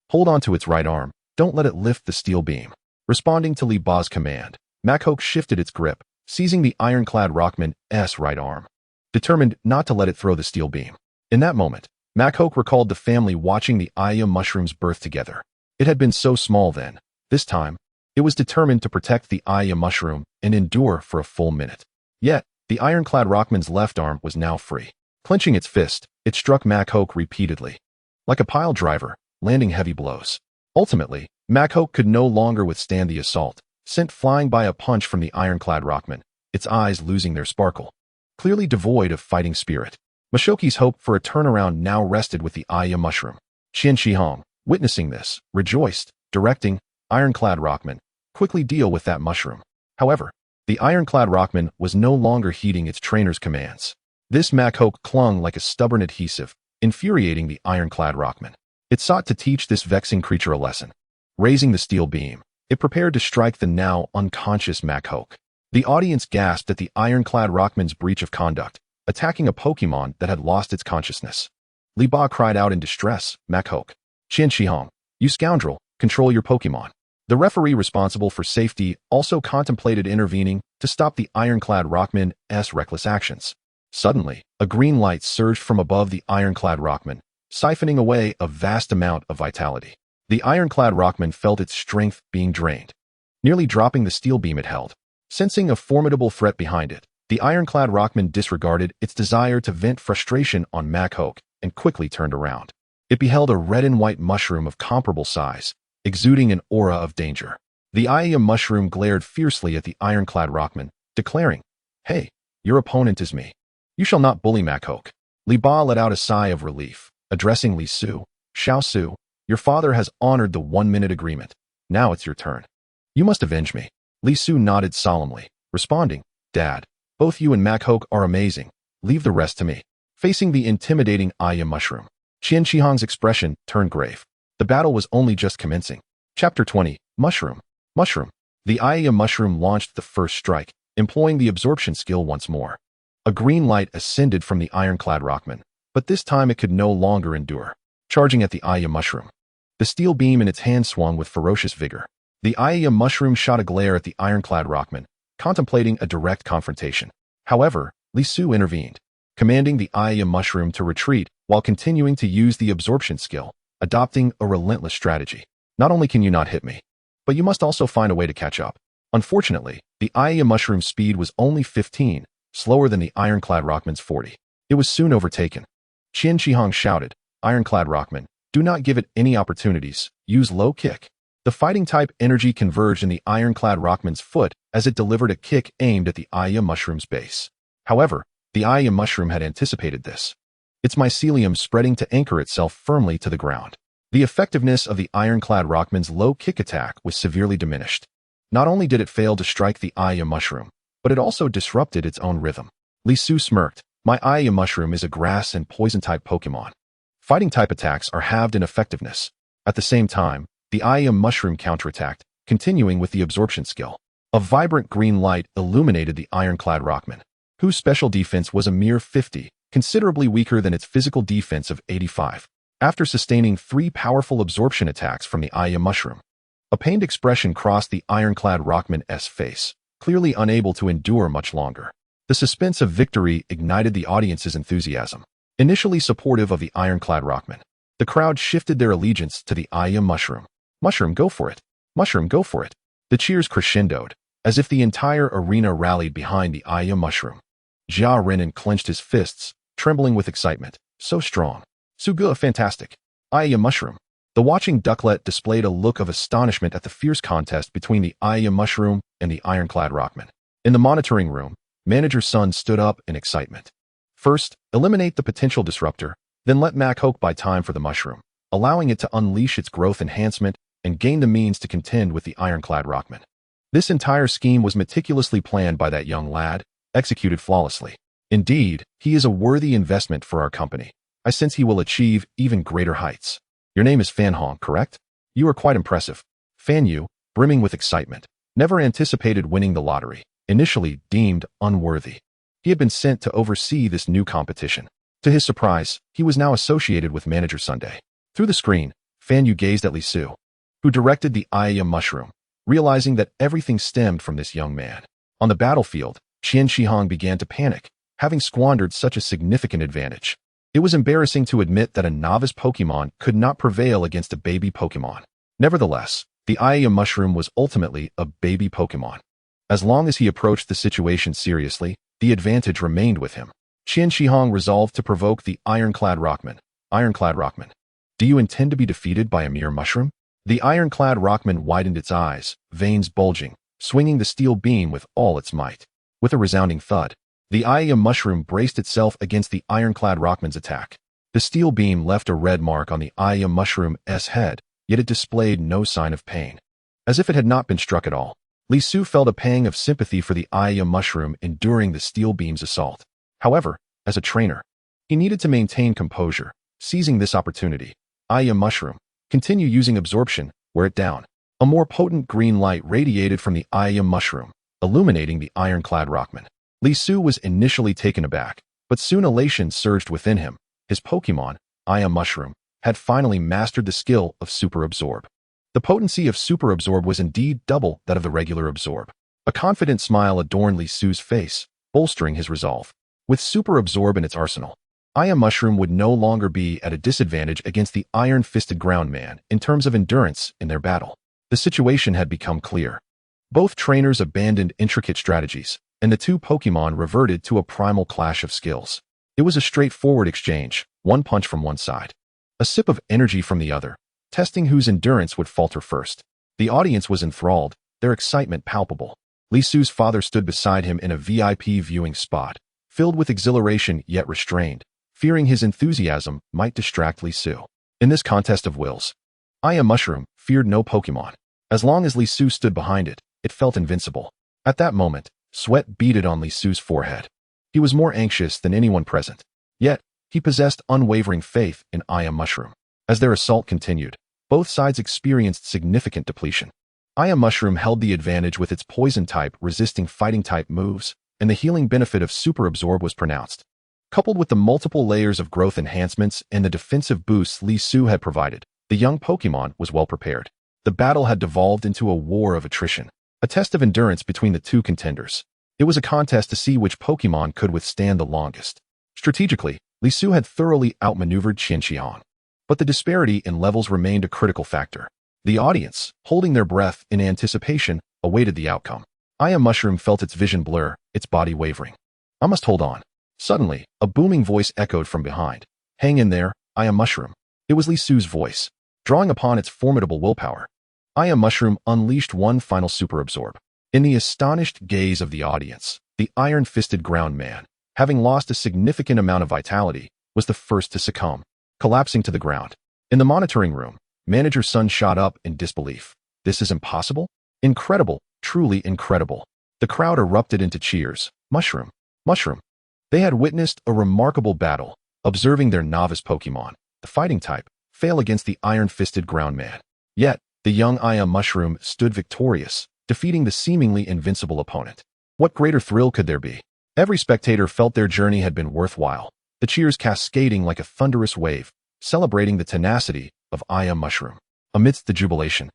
hold on to its right arm, don't let it lift the steel beam. Responding to Li Ba's command, Makhok shifted its grip, seizing the Ironclad Rockman's right arm, determined not to let it throw the steel beam. In that moment, Makhok recalled the family watching the Aya Mushroom's birth together. It had been so small then. This time, it was determined to protect the Aya Mushroom and endure for a full minute. Yet, the Ironclad Rockman's left arm was now free. Clenching its fist, it struck Makhok repeatedly, like a pile driver, landing heavy blows. Ultimately, Makhok could no longer withstand the assault, sent flying by a punch from the Ironclad Rockman, its eyes losing their sparkle. Clearly devoid of fighting spirit, Mashoki's hope for a turnaround now rested with the Aya Mushroom. Qian Shihong, witnessing this, rejoiced, directing, Ironclad Rockman, quickly deal with that mushroom. However, the Ironclad Rockman was no longer heeding its trainer's commands. This Makhok clung like a stubborn adhesive, infuriating the ironclad rockman. It sought to teach this vexing creature a lesson. Raising the steel beam, it prepared to strike the now unconscious Machoke. The audience gasped at the ironclad rockman's breach of conduct, attacking a Pokémon that had lost its consciousness. Li Ba cried out in distress, Machoke, Qian Shihong, you scoundrel, control your Pokémon. The referee responsible for safety also contemplated intervening to stop the ironclad rockman's reckless actions. Suddenly, a green light surged from above the ironclad rockman, siphoning away a vast amount of vitality. The ironclad rockman felt its strength being drained, nearly dropping the steel beam it held. Sensing a formidable threat behind it, the ironclad rockman disregarded its desire to vent frustration on Machoke and quickly turned around. It beheld a red and white mushroom of comparable size, exuding an aura of danger. The mushroom glared fiercely at the ironclad rockman, declaring, "Hey, your opponent is me. You shall not bully Machoke." Li Ba let out a sigh of relief, addressing Li Su. "Xiao Su, your father has honored the 1-minute agreement. Now it's your turn. You must avenge me." Li Su nodded solemnly, responding, "Dad, both you and Machoke are amazing. Leave the rest to me." Facing the intimidating mushroom, Qian Shihong's expression turned grave. The battle was only just commencing. Chapter 20, Mushroom. Mushroom. The mushroom launched the first strike, employing the absorption skill once more. A green light ascended from the ironclad rockman, but this time it could no longer endure. Charging at the mushroom, the steel beam in its hand swung with ferocious vigor. The mushroom shot a glare at the ironclad rockman, contemplating a direct confrontation. However, Li Su intervened, commanding the mushroom to retreat while continuing to use the absorption skill, adopting a relentless strategy. "Not only can you not hit me, but you must also find a way to catch up." Unfortunately, the mushroom's speed was only 15, slower than the ironclad rockman's 40. It was soon overtaken. Qian Shihong shouted, "Ironclad rockman, do not give it any opportunities. Use low kick." The fighting-type energy converged in the ironclad rockman's foot as it delivered a kick aimed at the mushroom's base. However, the mushroom had anticipated this, its mycelium spreading to anchor itself firmly to the ground. The effectiveness of the ironclad rockman's low kick attack was severely diminished. Not only did it fail to strike the mushroom, but it also disrupted its own rhythm. Li Su smirked, "My mushroom is a grass and poison-type Pokémon. Fighting-type attacks are halved in effectiveness." At the same time, the mushroom counterattacked, continuing with the absorption skill. A vibrant green light illuminated the ironclad rockman, whose special defense was a mere 50, considerably weaker than its physical defense of 85. After sustaining 3 powerful absorption attacks from the mushroom, a pained expression crossed the ironclad rockman's face, clearly unable to endure much longer. The suspense of victory ignited the audience's enthusiasm. Initially supportive of the ironclad rockman, the crowd shifted their allegiance to the mushroom. "Mushroom, go for it! Mushroom, go for it!" The cheers crescendoed, as if the entire arena rallied behind the mushroom. Jia Renan clenched his fists, trembling with excitement. "So strong! Sugu, fantastic! Mushroom!" The watching ducklet displayed a look of astonishment at the fierce contest between the mushroom and the ironclad rockman. In the monitoring room, Manager Sun stood up in excitement. "First, eliminate the potential disruptor, then let Machoke buy time for the mushroom, allowing it to unleash its growth enhancement and gain the means to contend with the ironclad rockman." This entire scheme was meticulously planned by that young lad, executed flawlessly. Indeed, he is a worthy investment for our company. I sense he will achieve even greater heights. Your name is Fan Hong, correct? You are quite impressive. Fan Yu, brimming with excitement, never anticipated winning the lottery, initially deemed unworthy. He had been sent to oversee this new competition. To his surprise, he was now associated with Manager Sunday. Through the screen, Fan Yu gazed at Li Su, who directed the mushroom, realizing that everything stemmed from this young man. On the battlefield, Qian Shihong began to panic, having squandered such a significant advantage. It was embarrassing to admit that a novice Pokémon could not prevail against a baby Pokémon. Nevertheless, the mushroom was ultimately a baby Pokémon. As long as he approached the situation seriously, the advantage remained with him. Qian Shihong resolved to provoke the ironclad rockman. "Ironclad rockman, do you intend to be defeated by a mere mushroom?" The ironclad rockman widened its eyes, veins bulging, swinging the steel beam with all its might. With a resounding thud, the mushroom braced itself against the ironclad rockman's attack. The steel beam left a red mark on the mushroom's head, yet it displayed no sign of pain. As if it had not been struck at all, Li Su felt a pang of sympathy for the mushroom enduring the steel beam's assault. However, as a trainer, he needed to maintain composure, Seizing this opportunity, Mushroom, continue using absorption, wear it down. A more potent green light radiated from the Mushroom, illuminating the ironclad rockman. Li Su was initially taken aback, but soon elation surged within him. His Pokémon, Mushroom, had finally mastered the skill of Super Absorb. The potency of Super Absorb was indeed double that of the regular Absorb. A confident smile adorned Li Su's face, bolstering his resolve. With Super Absorb in its arsenal, Mushroom would no longer be at a disadvantage against the iron-fisted ground man in terms of endurance in their battle. The situation had become clear. Both trainers abandoned intricate strategies, and the two Pokémon reverted to a primal clash of skills. It was a straightforward exchange, one punch from one side, a sip of energy from the other, testing whose endurance would falter first. The audience was enthralled, their excitement palpable. Li Su's father stood beside him in a VIP viewing spot, filled with exhilaration yet restrained, fearing his enthusiasm might distract Li Su. In this contest of wills, Mushroom feared no Pokémon. As long as Li Su stood behind it, it felt invincible. At that moment, sweat beaded on Li Su's forehead. He was more anxious than anyone present. Yet, he possessed unwavering faith in Mushroom. As their assault continued, both sides experienced significant depletion. Mushroom held the advantage with its poison-type resisting fighting-type moves, and the healing benefit of Super Absorb was pronounced. Coupled with the multiple layers of growth enhancements and the defensive boosts Li Su had provided, the young Pokémon was well prepared. The battle had devolved into a war of attrition, a test of endurance between the two contenders. It was a contest to see which Pokémon could withstand the longest. Strategically, Li Su had thoroughly outmaneuvered Qianqiang. But the disparity in levels remained a critical factor. The audience, holding their breath in anticipation, awaited the outcome. Mushroom felt its vision blur, its body wavering. I must hold on. Suddenly, a booming voice echoed from behind. Hang in there, Mushroom. It was Li Su's voice. Drawing upon its formidable willpower, Mushroom unleashed one final Super Absorb. In the astonished gaze of the audience, the iron-fisted ground man, having lost a significant amount of vitality, was the first to succumb, collapsing to the ground. In the monitoring room, Manager Sun shot up in disbelief. This is impossible? Incredible, truly incredible. The crowd erupted into cheers. Mushroom, Mushroom. They had witnessed a remarkable battle, observing their novice Pokémon, the fighting type, fail against the iron-fisted ground man. Yet, the young Mushroom stood victorious, defeating the seemingly invincible opponent. What greater thrill could there be? Every spectator felt their journey had been worthwhile, the cheers cascading like a thunderous wave, celebrating the tenacity of Mushroom. Amidst the jubilation,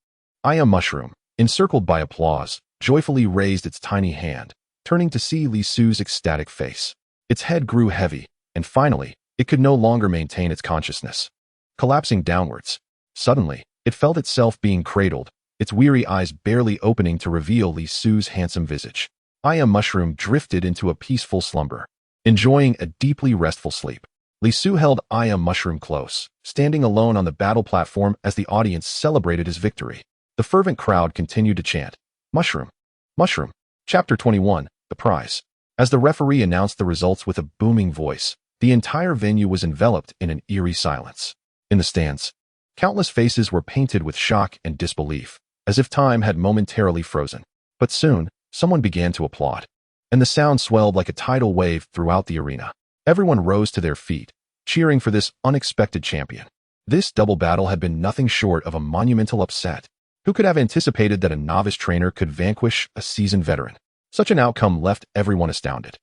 Mushroom, encircled by applause, joyfully raised its tiny hand, turning to see Li Su's ecstatic face. Its head grew heavy, and finally, it could no longer maintain its consciousness. Collapsing downwards, suddenly, it felt itself being cradled, its weary eyes barely opening to reveal Li Su's handsome visage. Mushroom drifted into a peaceful slumber, enjoying a deeply restful sleep. Li Su held Mushroom close, standing alone on the battle platform as the audience celebrated his victory. The fervent crowd continued to chant, Mushroom, Mushroom. Chapter 21, The Prize. As the referee announced the results with a booming voice, the entire venue was enveloped in an eerie silence. In the stands, countless faces were painted with shock and disbelief, as if time had momentarily frozen. But soon, someone began to applaud, and the sound swelled like a tidal wave throughout the arena. Everyone rose to their feet, cheering for this unexpected champion. This double battle had been nothing short of a monumental upset. Who could have anticipated that a novice trainer could vanquish a seasoned veteran? Such an outcome left everyone astounded,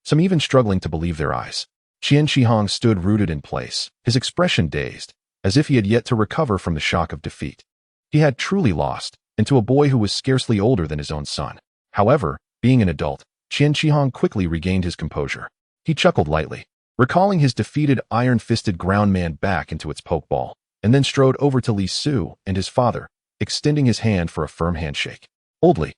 some even struggling to believe their eyes. Qianqiang stood rooted in place, his expression dazed, as if he had yet to recover from the shock of defeat. He had truly lost, and to a boy who was scarcely older than his own son. However, being an adult, Qianqiang quickly regained his composure. He chuckled lightly, recalling his defeated iron-fisted ground man back into its pokeball, and then strode over to Li Su and his father, extending his hand for a firm handshake. Oldly,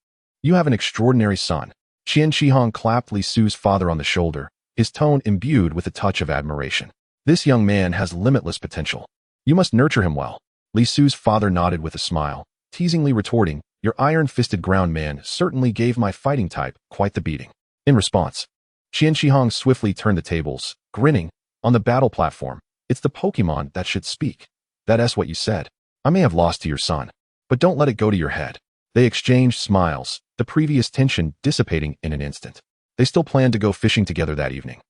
you have an extraordinary son. Qianqiang clapped Li Su's father on the shoulder, his tone imbued with a touch of admiration. This young man has limitless potential. You must nurture him well. Li Su's father nodded with a smile, teasingly retorting, your iron-fisted ground man certainly gave my fighting type quite the beating. In response, Qianqiang swiftly turned the tables, grinning. On the battle platform, it's the Pokémon that should speak. That's what you said. I may have lost to your son, but don't let it go to your head. They exchanged smiles, the previous tension dissipating in an instant. They still planned to go fishing together that evening.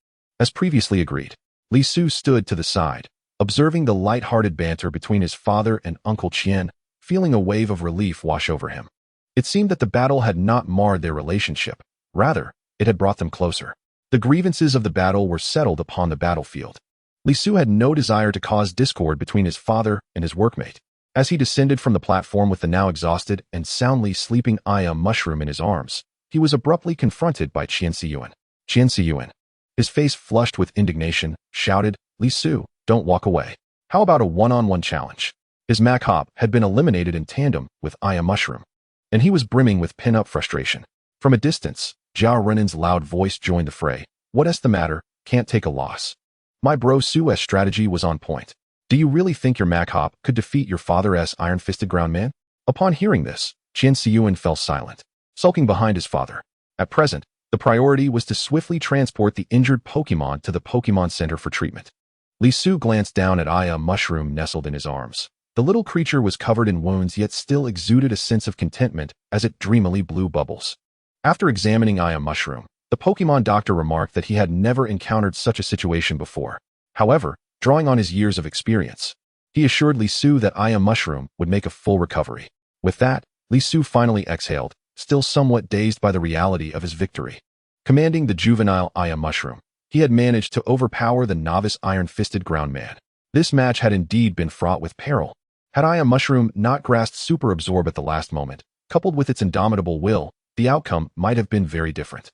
As previously agreed, Li Su stood to the side, Observing the light-hearted banter between his father and Uncle Qian, feeling a wave of relief wash over him. It seemed that the battle had not marred their relationship. Rather, it had brought them closer. The grievances of the battle were settled upon the battlefield. Li Su had no desire to cause discord between his father and his workmate. As he descended from the platform with the now exhausted and soundly sleeping Mushroom in his arms, he was abruptly confronted by Qian Siyuan. Qian Siyuan, his face flushed with indignation, shouted, "Li Su, don't walk away. How about a one-on-one challenge?" His Mac Hop had been eliminated in tandem with Mushroom, and he was brimming with pin-up frustration. From a distance, Zhao Renin's loud voice joined the fray. "What's the matter? Can't take a loss. My bro Su's strategy was on point. Do you really think your Mac Hop could defeat your father's iron-fisted ground man?" Upon hearing this, Qian Siyuan fell silent, sulking behind his father. At present, the priority was to swiftly transport the injured Pokémon to the Pokémon Center for treatment. Li Su glanced down at Mushroom nestled in his arms. The little creature was covered in wounds yet still exuded a sense of contentment as it dreamily blew bubbles. After examining Mushroom, the Pokémon doctor remarked that he had never encountered such a situation before. However, drawing on his years of experience, he assured Li Su that Mushroom would make a full recovery. With that, Li Su finally exhaled, still somewhat dazed by the reality of his victory. Commanding the juvenile Mushroom, he had managed to overpower the novice iron-fisted ground man. This match had indeed been fraught with peril. Had Mushroom not grasped Super Absorb at the last moment, coupled with its indomitable will, the outcome might have been very different.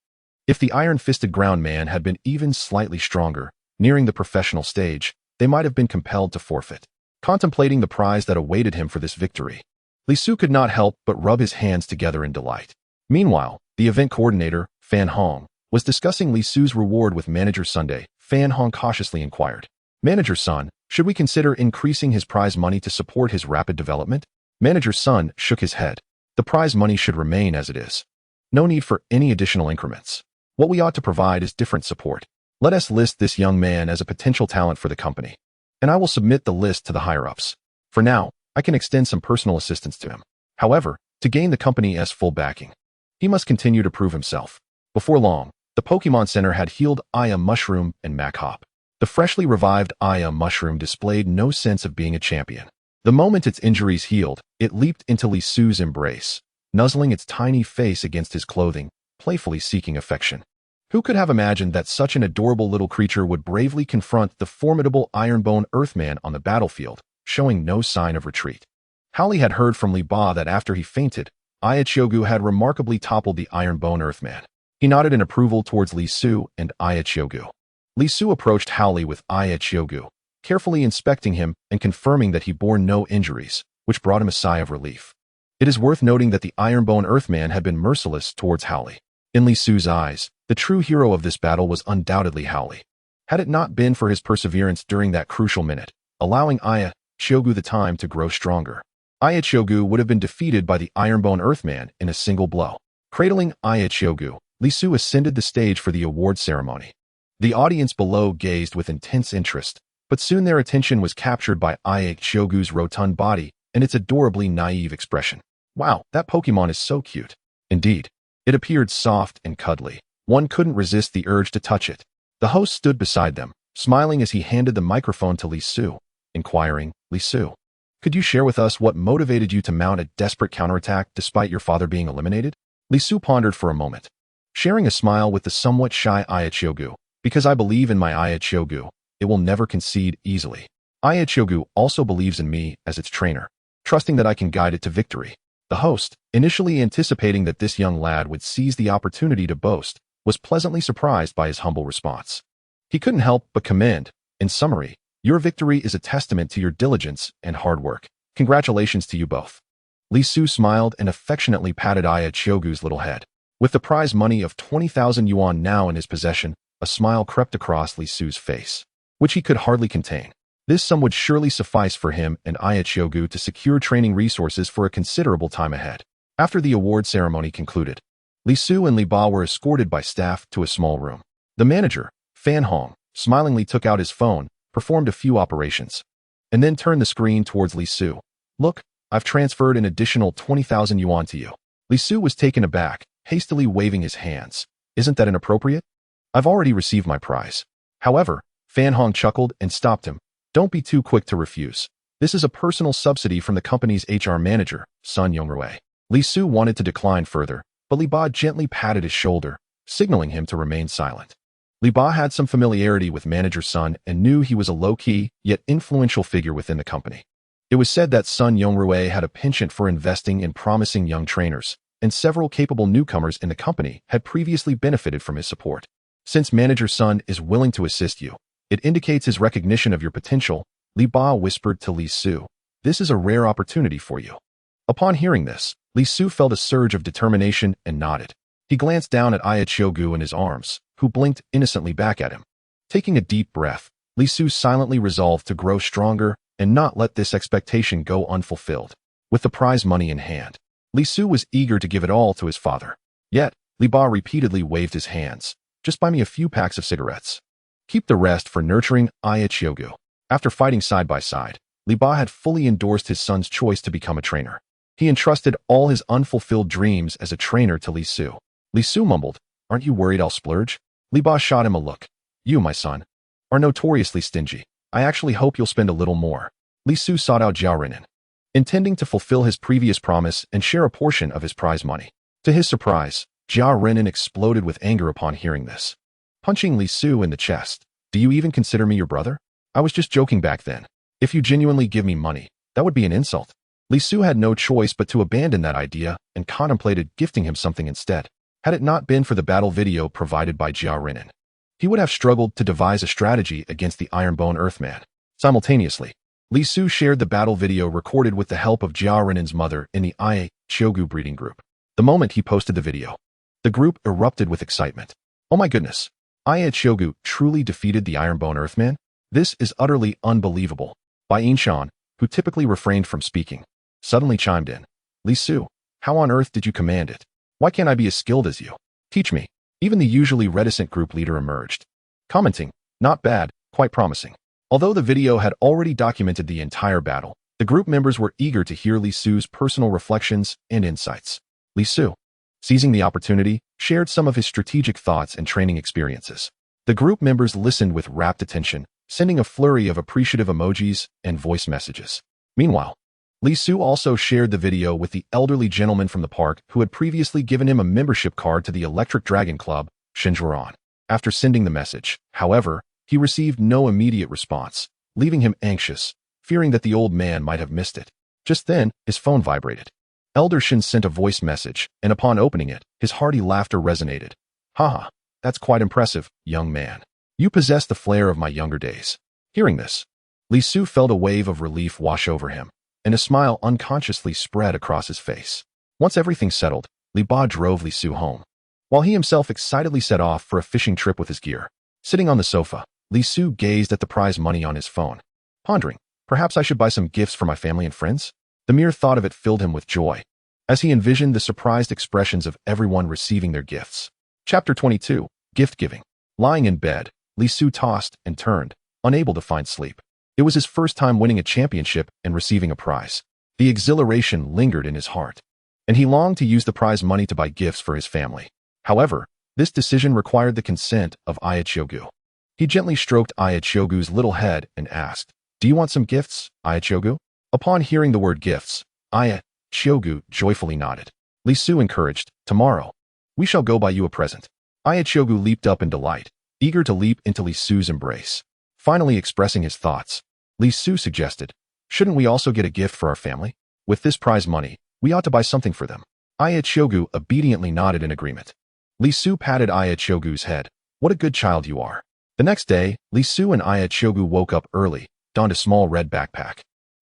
If the iron-fisted ground man had been even slightly stronger, nearing the professional stage, they might have been compelled to forfeit. Contemplating the prize that awaited him for this victory, Li Su could not help but rub his hands together in delight. Meanwhile, the event coordinator, Fan Hong, was discussing Li Su's reward with Manager Sunday. Fan Hong cautiously inquired, "Manager Sun, should we consider increasing his prize money to support his rapid development?" Manager Sun shook his head. "The prize money should remain as it is. No need for any additional increments. What we ought to provide is different support. Let us list this young man as a potential talent for the company, and I will submit the list to the higher-ups. For now, I can extend some personal assistance to him. However, to gain the company's full backing, he must continue to prove himself." Before long, the Pokémon Center had healed Mushroom and Mac Hop. The freshly revived Mushroom displayed no sense of being a champion. The moment its injuries healed, it leaped into Li Su's embrace, nuzzling its tiny face against his clothing, playfully seeking affection. Who could have imagined that such an adorable little creature would bravely confront the formidable Ironbone Earthman on the battlefield, showing no sign of retreat? Howley had heard from Li Ba that after he fainted, Ayachogu had remarkably toppled the Ironbone Earthman. He nodded in approval towards Li Su and Ayachogu. Li Su approached Howley with Ayachogu, carefully inspecting him and confirming that he bore no injuries, which brought him a sigh of relief. It is worth noting that the Ironbone Earthman had been merciless towards Howley. In Li Su's eyes, the true hero of this battle was undoubtedly Howley. Had it not been for his perseverance during that crucial minute, allowing Ayachogu the time to grow stronger, Ayachogu would have been defeated by the Ironbone Earthman in a single blow. Cradling Ayachogu, Li Su ascended the stage for the award ceremony. The audience below gazed with intense interest, but soon their attention was captured by Ayachogu's rotund body and its adorably naive expression. Wow, that Pokémon is so cute. Indeed, it appeared soft and cuddly. One couldn't resist the urge to touch it. The host stood beside them, smiling as he handed the microphone to Li Su, inquiring, "Li Su, could you share with us what motivated you to mount a desperate counterattack despite your father being eliminated?" Li Su pondered for a moment, sharing a smile with the somewhat shy Ayachogu. "Because I believe in my Ayachogu, it will never concede easily. Ayachogu also believes in me as its trainer, trusting that I can guide it to victory." The host, initially anticipating that this young lad would seize the opportunity to boast, was pleasantly surprised by his humble response. He couldn't help but commend, "In summary, your victory is a testament to your diligence and hard work. Congratulations to you both." Li Su smiled and affectionately patted Ayachogu's little head. With the prize money of 20,000 yuan now in his possession, a smile crept across Li Su's face, which he could hardly contain. This sum would surely suffice for him and Ayachogu to secure training resources for a considerable time ahead. After the award ceremony concluded, Li Su and Li Ba were escorted by staff to a small room. The manager, Fan Hong, smilingly took out his phone, performed a few operations, and then turned the screen towards Li Su. "Look, I've transferred an additional 20,000 yuan to you." Li Su was taken aback, hastily waving his hands. "Isn't that inappropriate? I've already received my prize." However, Fan Hong chuckled and stopped him. Don't be too quick to refuse. This is a personal subsidy from the company's HR manager, Sun Yongrui. Li Su wanted to decline further, but Li Ba gently patted his shoulder, signaling him to remain silent. Li Ba had some familiarity with manager Sun and knew he was a low-key, yet influential figure within the company. It was said that Sun Yongrui had a penchant for investing in promising young trainers, and several capable newcomers in the company had previously benefited from his support. Since manager Sun is willing to assist you, it indicates his recognition of your potential, Li Ba whispered to Li Su. This is a rare opportunity for you. Upon hearing this, Li Su felt a surge of determination and nodded. He glanced down at Ayachogu in his arms, who blinked innocently back at him. Taking a deep breath, Li Su silently resolved to grow stronger and not let this expectation go unfulfilled. With the prize money in hand, Li Su was eager to give it all to his father. Yet, Li Ba repeatedly waved his hands. Just buy me a few packs of cigarettes. Keep the rest for nurturing Ayachogu. After fighting side by side, Li Ba had fully endorsed his son's choice to become a trainer. He entrusted all his unfulfilled dreams as a trainer to Li Su. Li Su mumbled, "Aren't you worried I'll splurge?" Li Ba shot him a look. "You, my son, are notoriously stingy. I actually hope you'll spend a little more." Li Su sought out Jia Renan, intending to fulfill his previous promise and share a portion of his prize money. To his surprise, Jia Renan exploded with anger upon hearing this. Punching Li Su in the chest, "Do you even consider me your brother? I was just joking back then. If you genuinely give me money, that would be an insult." Li Su had no choice but to abandon that idea and contemplated gifting him something instead. Had it not been for the battle video provided by Jia Renan, he would have struggled to devise a strategy against the Ironbone Earthman. Simultaneously, Li Su shared the battle video recorded with the help of Jia Renan's mother in the Ayachogu breeding group. The moment he posted the video, the group erupted with excitement. "Oh my goodness, Ayachogu truly defeated the Ironbone Earthman? This is utterly unbelievable." Bai Yinshan, who typically refrained from speaking, suddenly chimed in. "Li Su, how on earth did you command it? Why can't I be as skilled as you? Teach me." Even the usually reticent group leader emerged, commenting, "Not bad, quite promising." Although the video had already documented the entire battle, the group members were eager to hear Li Su's personal reflections and insights. Li Su, seizing the opportunity, shared some of his strategic thoughts and training experiences. The group members listened with rapt attention, sending a flurry of appreciative emojis and voice messages. Meanwhile, Li Su also shared the video with the elderly gentleman from the park who had previously given him a membership card to the Electric Dragon Club, Shinjuan. After sending the message, however, he received no immediate response, leaving him anxious, fearing that the old man might have missed it. Just then, his phone vibrated. Elder Shin sent a voice message, and upon opening it, his hearty laughter resonated. "Haha, that's quite impressive, young man. You possess the flair of my younger days." Hearing this, Li Su felt a wave of relief wash over him, and a smile unconsciously spread across his face. Once everything settled, Li Ba drove Li Su home, while he himself excitedly set off for a fishing trip with his gear. Sitting on the sofa, Li Su gazed at the prize money on his phone, pondering, perhaps I should buy some gifts for my family and friends? The mere thought of it filled him with joy, as he envisioned the surprised expressions of everyone receiving their gifts. Chapter 22, Gift Giving. Lying in bed, Li Su tossed and turned, unable to find sleep. It was his first time winning a championship and receiving a prize. The exhilaration lingered in his heart, and he longed to use the prize money to buy gifts for his family. However, this decision required the consent of Ayachogu. He gently stroked Ayachogu's little head and asked, "Do you want some gifts, Ayachogu?" Upon hearing the word gifts, Ayachogu joyfully nodded. Li Su encouraged, "Tomorrow, we shall go buy you a present." Ayachogu leaped up in delight, eager to leap into Li Su's embrace. Finally expressing his thoughts, Li Su suggested, "Shouldn't we also get a gift for our family? With this prize money, we ought to buy something for them." Ayachogu obediently nodded in agreement. Li Su patted Ayachogu's head. "What a good child you are." The next day, Li Su and Ayachogu woke up early, donned a small red backpack,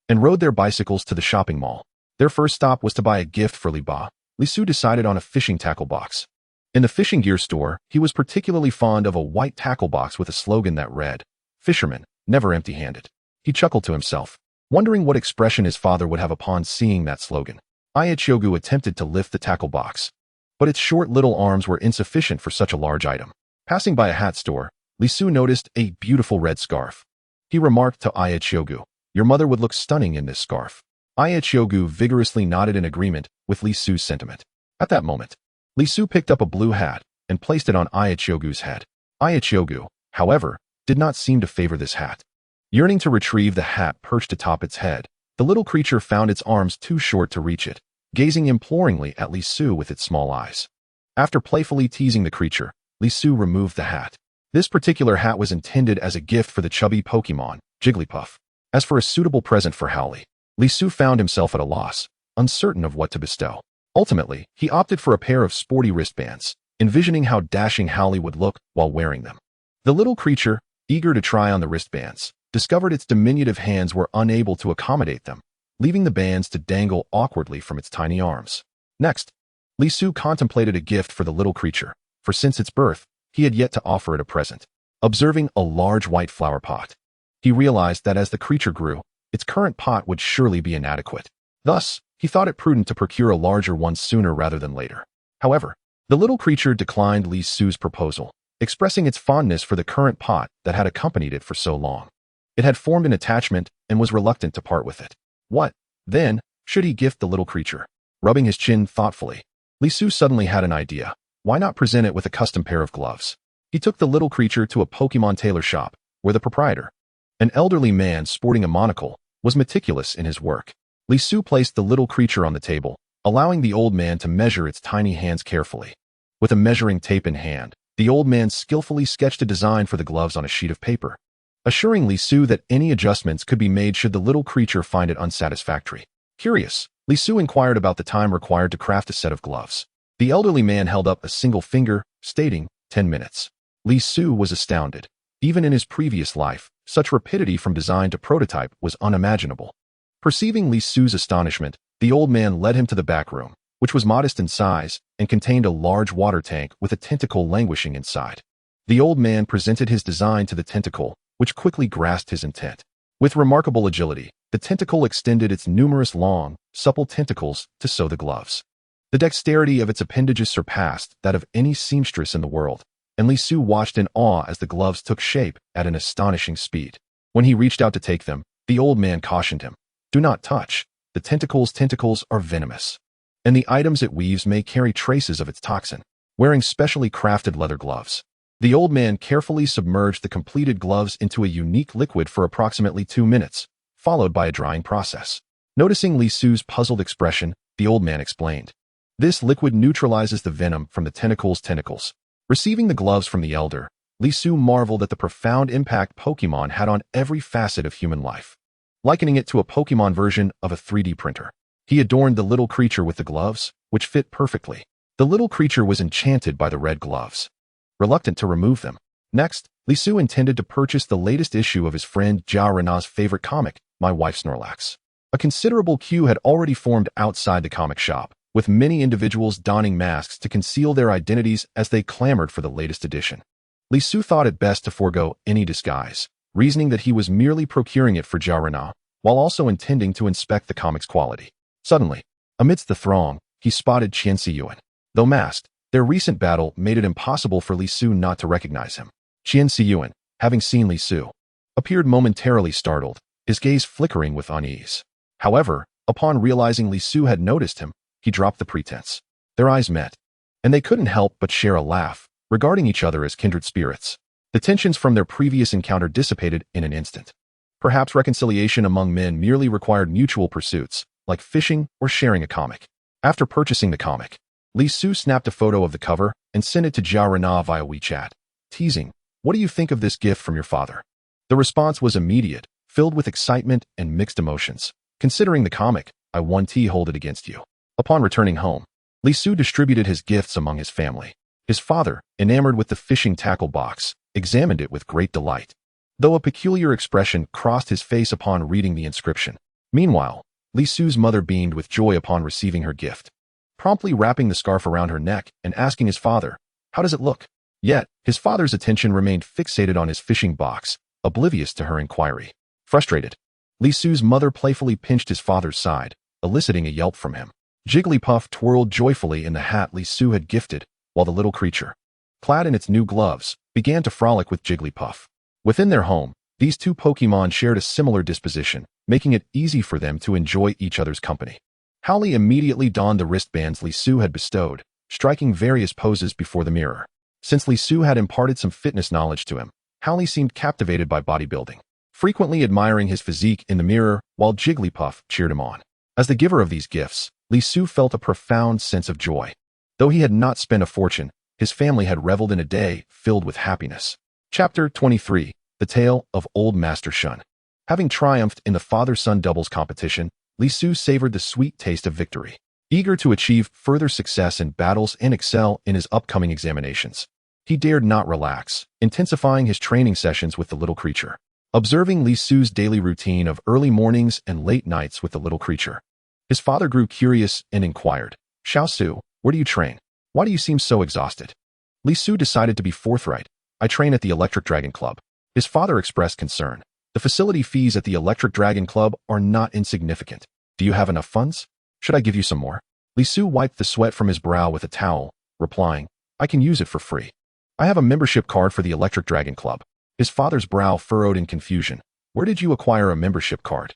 and rode their bicycles to the shopping mall. Their first stop was to buy a gift for Li Ba. Li Su decided on a fishing tackle box. In the fishing gear store, he was particularly fond of a white tackle box with a slogan that read, "Fisherman, never empty-handed." He chuckled to himself, wondering what expression his father would have upon seeing that slogan. Ayachogu attempted to lift the tackle box, but its short little arms were insufficient for such a large item. Passing by a hat store, Li Su noticed a beautiful red scarf. He remarked to Ayachogu, "Your mother would look stunning in this scarf." Ayachogu vigorously nodded in agreement with Li Su's sentiment. At that moment, Li Su picked up a blue hat and placed it on Ayachogu's head. Ayachogu, however, did not seem to favor this hat. Yearning to retrieve the hat perched atop its head, the little creature found its arms too short to reach it, gazing imploringly at Li Su with its small eyes. After playfully teasing the creature, Li Su removed the hat. This particular hat was intended as a gift for the chubby Pokémon, Jigglypuff. As for a suitable present for Howley, Li Su found himself at a loss, uncertain of what to bestow. Ultimately, he opted for a pair of sporty wristbands, envisioning how dashing Howley would look while wearing them. The little creature, eager to try on the wristbands, discovered its diminutive hands were unable to accommodate them, leaving the bands to dangle awkwardly from its tiny arms. Next, Li Su contemplated a gift for the little creature, for since its birth, he had yet to offer it a present. Observing a large white flower pot, he realized that as the creature grew, its current pot would surely be inadequate. Thus, he thought it prudent to procure a larger one sooner rather than later. However, the little creature declined Li Su's proposal, expressing its fondness for the current pot that had accompanied it for so long. It had formed an attachment and was reluctant to part with it. What, then, should he gift the little creature? Rubbing his chin thoughtfully, Li Su suddenly had an idea. Why not present it with a custom pair of gloves? He took the little creature to a Pokémon tailor shop, where the proprietor, an elderly man sporting a monocle, was meticulous in his work. Li Su placed the little creature on the table, allowing the old man to measure its tiny hands carefully. With a measuring tape in hand, the old man skillfully sketched a design for the gloves on a sheet of paper, assuring Li Su that any adjustments could be made should the little creature find it unsatisfactory. Curious, Li Su inquired about the time required to craft a set of gloves. The elderly man held up a single finger, stating, 10 minutes. Li Su was astounded. Even in his previous life, such rapidity from design to prototype was unimaginable. Perceiving Li Su's astonishment, the old man led him to the back room, which was modest in size and contained a large water tank with a tentacle languishing inside. The old man presented his design to the tentacle, which quickly grasped his intent. With remarkable agility, the tentacle extended its numerous long, supple tentacles to sew the gloves. The dexterity of its appendages surpassed that of any seamstress in the world, and Li Su watched in awe as the gloves took shape at an astonishing speed. When he reached out to take them, the old man cautioned him, "Do not touch. The tentacles are venomous, and the items it weaves may carry traces of its toxin." Wearing specially crafted leather gloves, the old man carefully submerged the completed gloves into a unique liquid for approximately 2 minutes, followed by a drying process. Noticing Li Su's puzzled expression, the old man explained, "This liquid neutralizes the venom from the tentacles." Receiving the gloves from the elder, Li Su marveled at the profound impact Pokémon had on every facet of human life. Likening it to a Pokémon version of a 3D printer, he adorned the little creature with the gloves, which fit perfectly. The little creature was enchanted by the red gloves, reluctant to remove them. Next, Li Su intended to purchase the latest issue of his friend Jia Renau's favorite comic, My Wife Snorlax. A considerable queue had already formed outside the comic shop, with many individuals donning masks to conceal their identities as they clamored for the latest edition. Li Su thought it best to forego any disguise, reasoning that he was merely procuring it for Jia Renau, while also intending to inspect the comic's quality. Suddenly, amidst the throng, he spotted Qian Siyuan. Though masked, their recent battle made it impossible for Li Su not to recognize him. Qian Siyuan, having seen Li Su, appeared momentarily startled, his gaze flickering with unease. However, upon realizing Li Su had noticed him, he dropped the pretense. Their eyes met, and they couldn't help but share a laugh, regarding each other as kindred spirits. The tensions from their previous encounter dissipated in an instant. Perhaps reconciliation among men merely required mutual pursuits, like fishing or sharing a comic. After purchasing the comic, Li Su snapped a photo of the cover and sent it to Jia Renau via WeChat, teasing, "What do you think of this gift from your father?" The response was immediate, filled with excitement and mixed emotions. "Considering the comic, I won't hold it against you." Upon returning home, Li Su distributed his gifts among his family. His father, enamored with the fishing tackle box, examined it with great delight, though a peculiar expression crossed his face upon reading the inscription. Meanwhile, Li Su's mother beamed with joy upon receiving her gift, promptly wrapping the scarf around her neck and asking his father, "How does it look?" Yet, his father's attention remained fixated on his fishing box, oblivious to her inquiry. Frustrated, Li Su's mother playfully pinched his father's side, eliciting a yelp from him. Jigglypuff twirled joyfully in the hat Li Su had gifted, while the little creature, clad in its new gloves, began to frolic with Jigglypuff. Within their home, these two Pokémon shared a similar disposition, making it easy for them to enjoy each other's company. Howley immediately donned the wristbands Li Su had bestowed, striking various poses before the mirror. Since Li Su had imparted some fitness knowledge to him, Howley seemed captivated by bodybuilding. frequently admiring his physique in the mirror while Jigglypuff cheered him on. As the giver of these gifts, Li Su felt a profound sense of joy. Though he had not spent a fortune, his family had reveled in a day filled with happiness. Chapter 23. The Tale of Old Master Shun. Having triumphed in the father-son doubles competition, Li Su savored the sweet taste of victory. Eager to achieve further success in battles and excel in his upcoming examinations, he dared not relax, intensifying his training sessions with the little creature. Observing Li Su's daily routine of early mornings and late nights with the little creature, his father grew curious and inquired, "Xiao Su, where do you train? Why do you seem so exhausted?" Li Su decided to be forthright. "I train at the Electric Dragon Club." His father expressed concern. "The facility fees at the Electric Dragon Club are not insignificant. Do you have enough funds? Should I give you some more?" Li Su wiped the sweat from his brow with a towel, replying, "I can use it for free. I have a membership card for the Electric Dragon Club." His father's brow furrowed in confusion. "Where did you acquire a membership card?"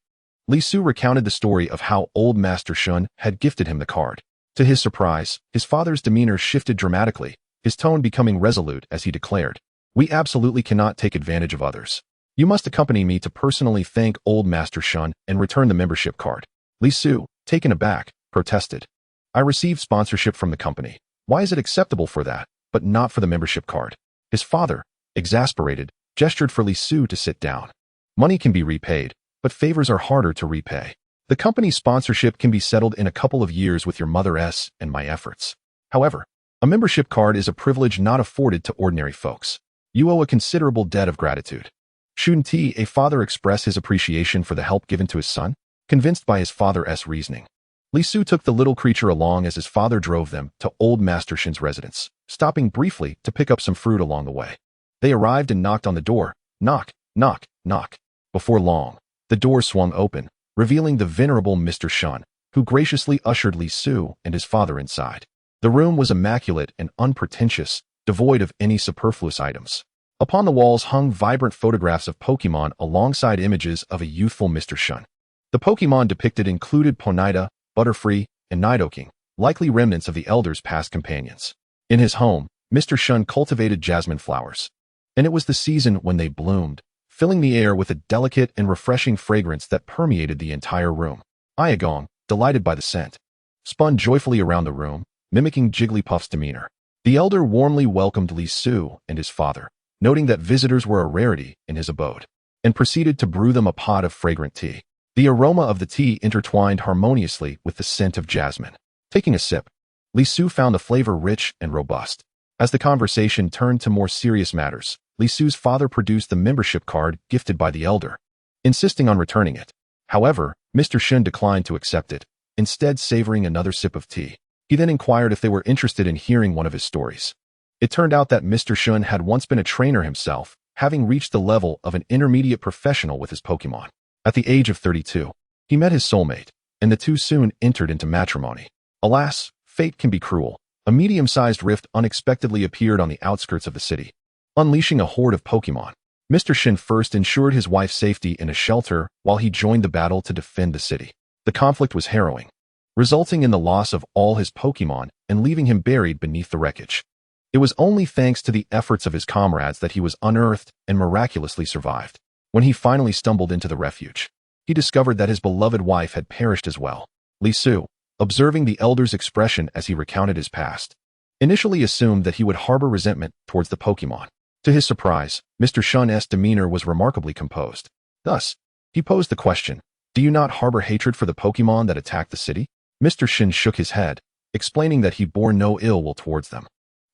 Li Su recounted the story of how old Master Shun had gifted him the card. To his surprise, his father's demeanor shifted dramatically, his tone becoming resolute as he declared, "We absolutely cannot take advantage of others. You must accompany me to personally thank old Master Shun and return the membership card." Li Su, taken aback, protested, "I received sponsorship from the company. Why is it acceptable for that, but not for the membership card?" His father, exasperated, gestured for Li Su to sit down. "Money can be repaid, but favors are harder to repay. The company's sponsorship can be settled in a couple of years with your mother's and my efforts. However, a membership card is a privilege not afforded to ordinary folks. You owe a considerable debt of gratitude." Shouldn't a father express his appreciation for the help given to his son? Convinced by his father's reasoning, Li Su took the little creature along as his father drove them to old Master Shun's residence, stopping briefly to pick up some fruit along the way. They arrived and knocked on the door. Knock, knock, knock. Before long, the door swung open, revealing the venerable Mr. Shun, who graciously ushered Li Su and his father inside. The room was immaculate and unpretentious, devoid of any superfluous items. Upon the walls hung vibrant photographs of Pokémon alongside images of a youthful Mr. Shun. The Pokémon depicted included Ponyta, Butterfree, and Nidoking, likely remnants of the Elder's past companions. In his home, Mr. Shun cultivated jasmine flowers, and it was the season when they bloomed, filling the air with a delicate and refreshing fragrance that permeated the entire room. Iagong, delighted by the scent, spun joyfully around the room, mimicking Jigglypuff's demeanor. The Elder warmly welcomed Li Su and his father, noting that visitors were a rarity in his abode, and proceeded to brew them a pot of fragrant tea. The aroma of the tea intertwined harmoniously with the scent of jasmine. Taking a sip, Li Su found the flavor rich and robust. As the conversation turned to more serious matters, Li Su's father produced the membership card gifted by the Elder, insisting on returning it. However, Mr. Shun declined to accept it, instead savoring another sip of tea. He then inquired if they were interested in hearing one of his stories. It turned out that Mr. Shun had once been a trainer himself, having reached the level of an intermediate professional with his Pokémon. At the age of 32, he met his soulmate, and the two soon entered into matrimony. Alas, fate can be cruel. A medium-sized rift unexpectedly appeared on the outskirts of the city, unleashing a horde of Pokémon. Mr. Shin first ensured his wife's safety in a shelter while he joined the battle to defend the city. The conflict was harrowing, resulting in the loss of all his Pokémon and leaving him buried beneath the wreckage. It was only thanks to the efforts of his comrades that he was unearthed and miraculously survived. When he finally stumbled into the refuge, he discovered that his beloved wife had perished as well. Li Su, observing the Elder's expression as he recounted his past, initially assumed that he would harbor resentment towards the Pokémon. To his surprise, Mr. Shun's demeanor was remarkably composed. Thus, he posed the question, "Do you not harbor hatred for the Pokémon that attacked the city?" Mr. Shin shook his head, explaining that he bore no ill will towards them.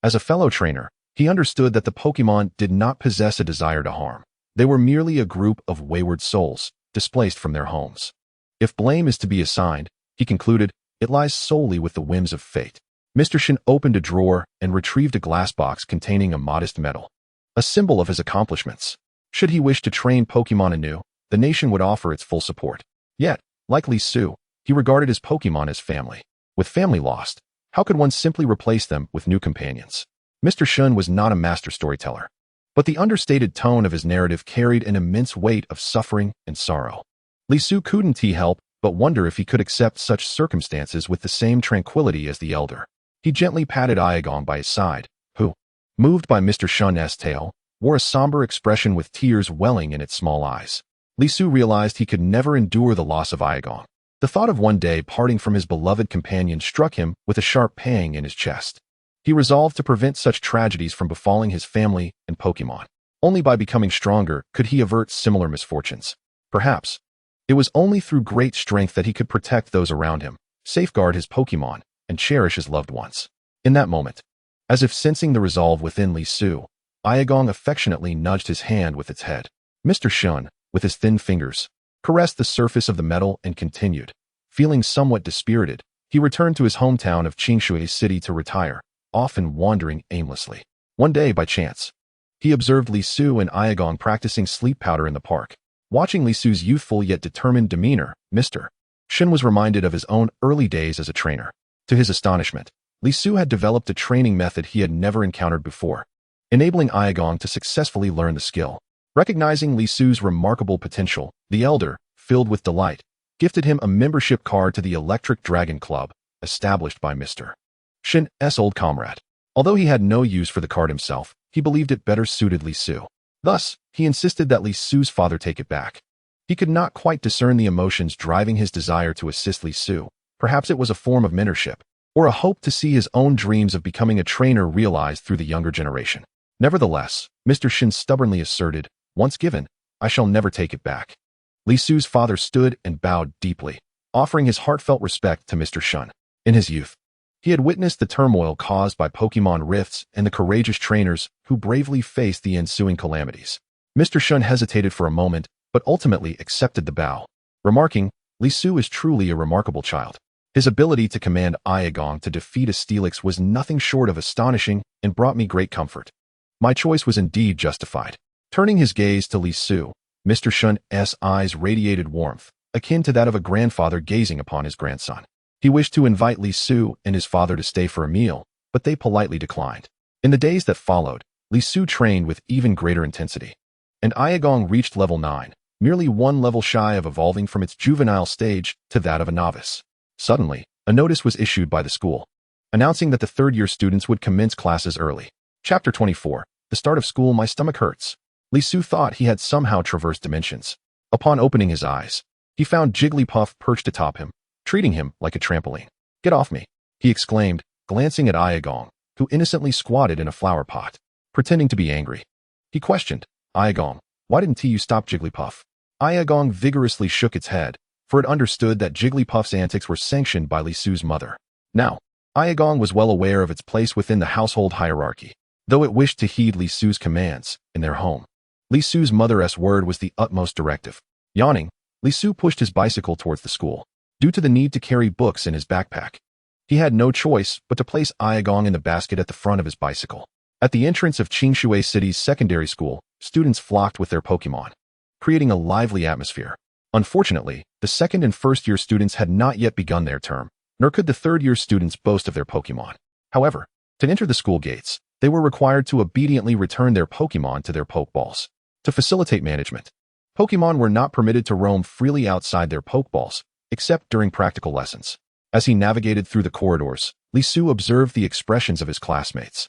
As a fellow trainer, he understood that the Pokémon did not possess a desire to harm. They were merely a group of wayward souls, displaced from their homes. If blame is to be assigned, he concluded, it lies solely with the whims of fate. Mr. Shin opened a drawer and retrieved a glass box containing a modest medal, a symbol of his accomplishments. Should he wish to train Pokémon anew, the nation would offer its full support. Yet, like Li Su, he regarded his Pokémon as family. With family lost, how could one simply replace them with new companions? Mr. Shun was not a master storyteller, but the understated tone of his narrative carried an immense weight of suffering and sorrow. Li Su couldn't help but wonder if he could accept such circumstances with the same tranquility as the Elder. He gently patted Iagong by his side, who, moved by Mr. Shun's tale, wore a somber expression with tears welling in its small eyes. Li Su realized he could never endure the loss of Aigong. The thought of one day parting from his beloved companion struck him with a sharp pang in his chest. He resolved to prevent such tragedies from befalling his family and Pokémon. Only by becoming stronger could he avert similar misfortunes. Perhaps it was only through great strength that he could protect those around him, safeguard his Pokémon, and cherish his loved ones. In that moment, as if sensing the resolve within Li Su, Aigong affectionately nudged his hand with its head. Mr. Shun, with his thin fingers, caressed the surface of the metal and continued. Feeling somewhat dispirited, he returned to his hometown of Qingshui City to retire, often wandering aimlessly. One day, by chance, he observed Li Su and Aigong practicing sleep powder in the park. Watching Li Su's youthful yet determined demeanor, Mr. Shun was reminded of his own early days as a trainer. To his astonishment, Li Su had developed a training method he had never encountered before, enabling Aigong to successfully learn the skill. Recognizing Li Su's remarkable potential, the elder, filled with delight, gifted him a membership card to the Electric Dragon Club, established by Mr. Shin's old comrade. Although he had no use for the card himself, he believed it better suited Li Su. Thus, he insisted that Li Su's father take it back. He could not quite discern the emotions driving his desire to assist Li Su. Perhaps it was a form of mentorship, or a hope to see his own dreams of becoming a trainer realized through the younger generation. Nevertheless, Mr. Shin stubbornly asserted, "Once given, I shall never take it back." Li Su's father stood and bowed deeply, offering his heartfelt respect to Mr. Shun. In his youth, he had witnessed the turmoil caused by Pokémon rifts and the courageous trainers who bravely faced the ensuing calamities. Mr. Shun hesitated for a moment, but ultimately accepted the bow, remarking, "Li Su is truly a remarkable child. His ability to command Aigong to defeat a steelix was nothing short of astonishing and brought me great comfort. My choice was indeed justified." Turning his gaze to Li Su, Mr. Shun's eyes radiated warmth, akin to that of a grandfather gazing upon his grandson. He wished to invite Li Su and his father to stay for a meal, but they politely declined. In the days that followed, Li Su trained with even greater intensity, and Aigong reached level 9, merely one level shy of evolving from its juvenile stage to that of a novice. Suddenly, a notice was issued by the school, announcing that the third-year students would commence classes early. Chapter 24. The start of school. My stomach hurts. Li Su thought he had somehow traversed dimensions. Upon opening his eyes, he found Jigglypuff perched atop him, treating him like a trampoline. "Get off me," he exclaimed, glancing at Aigong, who innocently squatted in a flower pot, pretending to be angry. He questioned, "Aigong, why didn't you stop Jigglypuff?" Aigong vigorously shook its head, for it understood that Jigglypuff's antics were sanctioned by Li Su's mother. Now, Aigong was well aware of its place within the household hierarchy, though it wished to heed Li Su's commands in their home. Li Su's mother's word was the utmost directive. Yawning, Li Su pushed his bicycle towards the school. Due to the need to carry books in his backpack, he had no choice but to place Aigong in the basket at the front of his bicycle. At the entrance of Qingshui City's secondary school, students flocked with their Pokémon, creating a lively atmosphere. Unfortunately, the second and first-year students had not yet begun their term, nor could the third-year students boast of their Pokémon. However, to enter the school gates, they were required to obediently return their Pokémon to their Pokeballs. To facilitate management, Pokémon were not permitted to roam freely outside their Pokeballs, except during practical lessons. As he navigated through the corridors, Li Su observed the expressions of his classmates,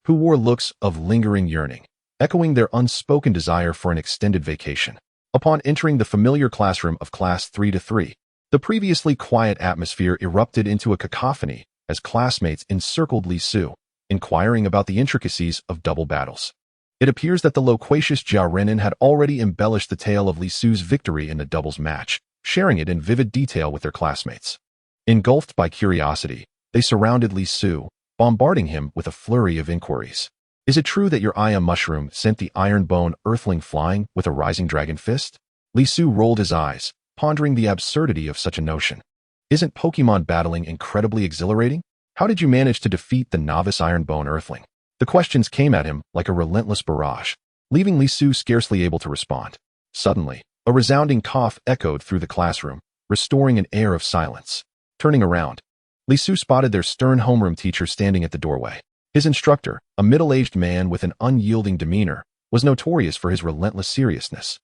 who wore looks of lingering yearning, echoing their unspoken desire for an extended vacation. Upon entering the familiar classroom of Class 3-3, the previously quiet atmosphere erupted into a cacophony as classmates encircled Li Su, inquiring about the intricacies of double battles. It appears that the loquacious Jia Renin had already embellished the tale of Li Su's victory in the doubles match, sharing it in vivid detail with their classmates. Engulfed by curiosity, they surrounded Li Su, bombarding him with a flurry of inquiries. "Is it true that your mushroom sent the iron bone earthling flying with a rising dragon fist?" Li Su rolled his eyes, pondering the absurdity of such a notion. "Isn't Pokémon battling incredibly exhilarating? How did you manage to defeat the novice iron bone earthling?" The questions came at him like a relentless barrage, leaving Li Su scarcely able to respond. Suddenly, a resounding cough echoed through the classroom, restoring an air of silence. Turning around, Li Su spotted their stern homeroom teacher standing at the doorway. His instructor, a middle-aged man with an unyielding demeanor, was notorious for his relentless seriousness,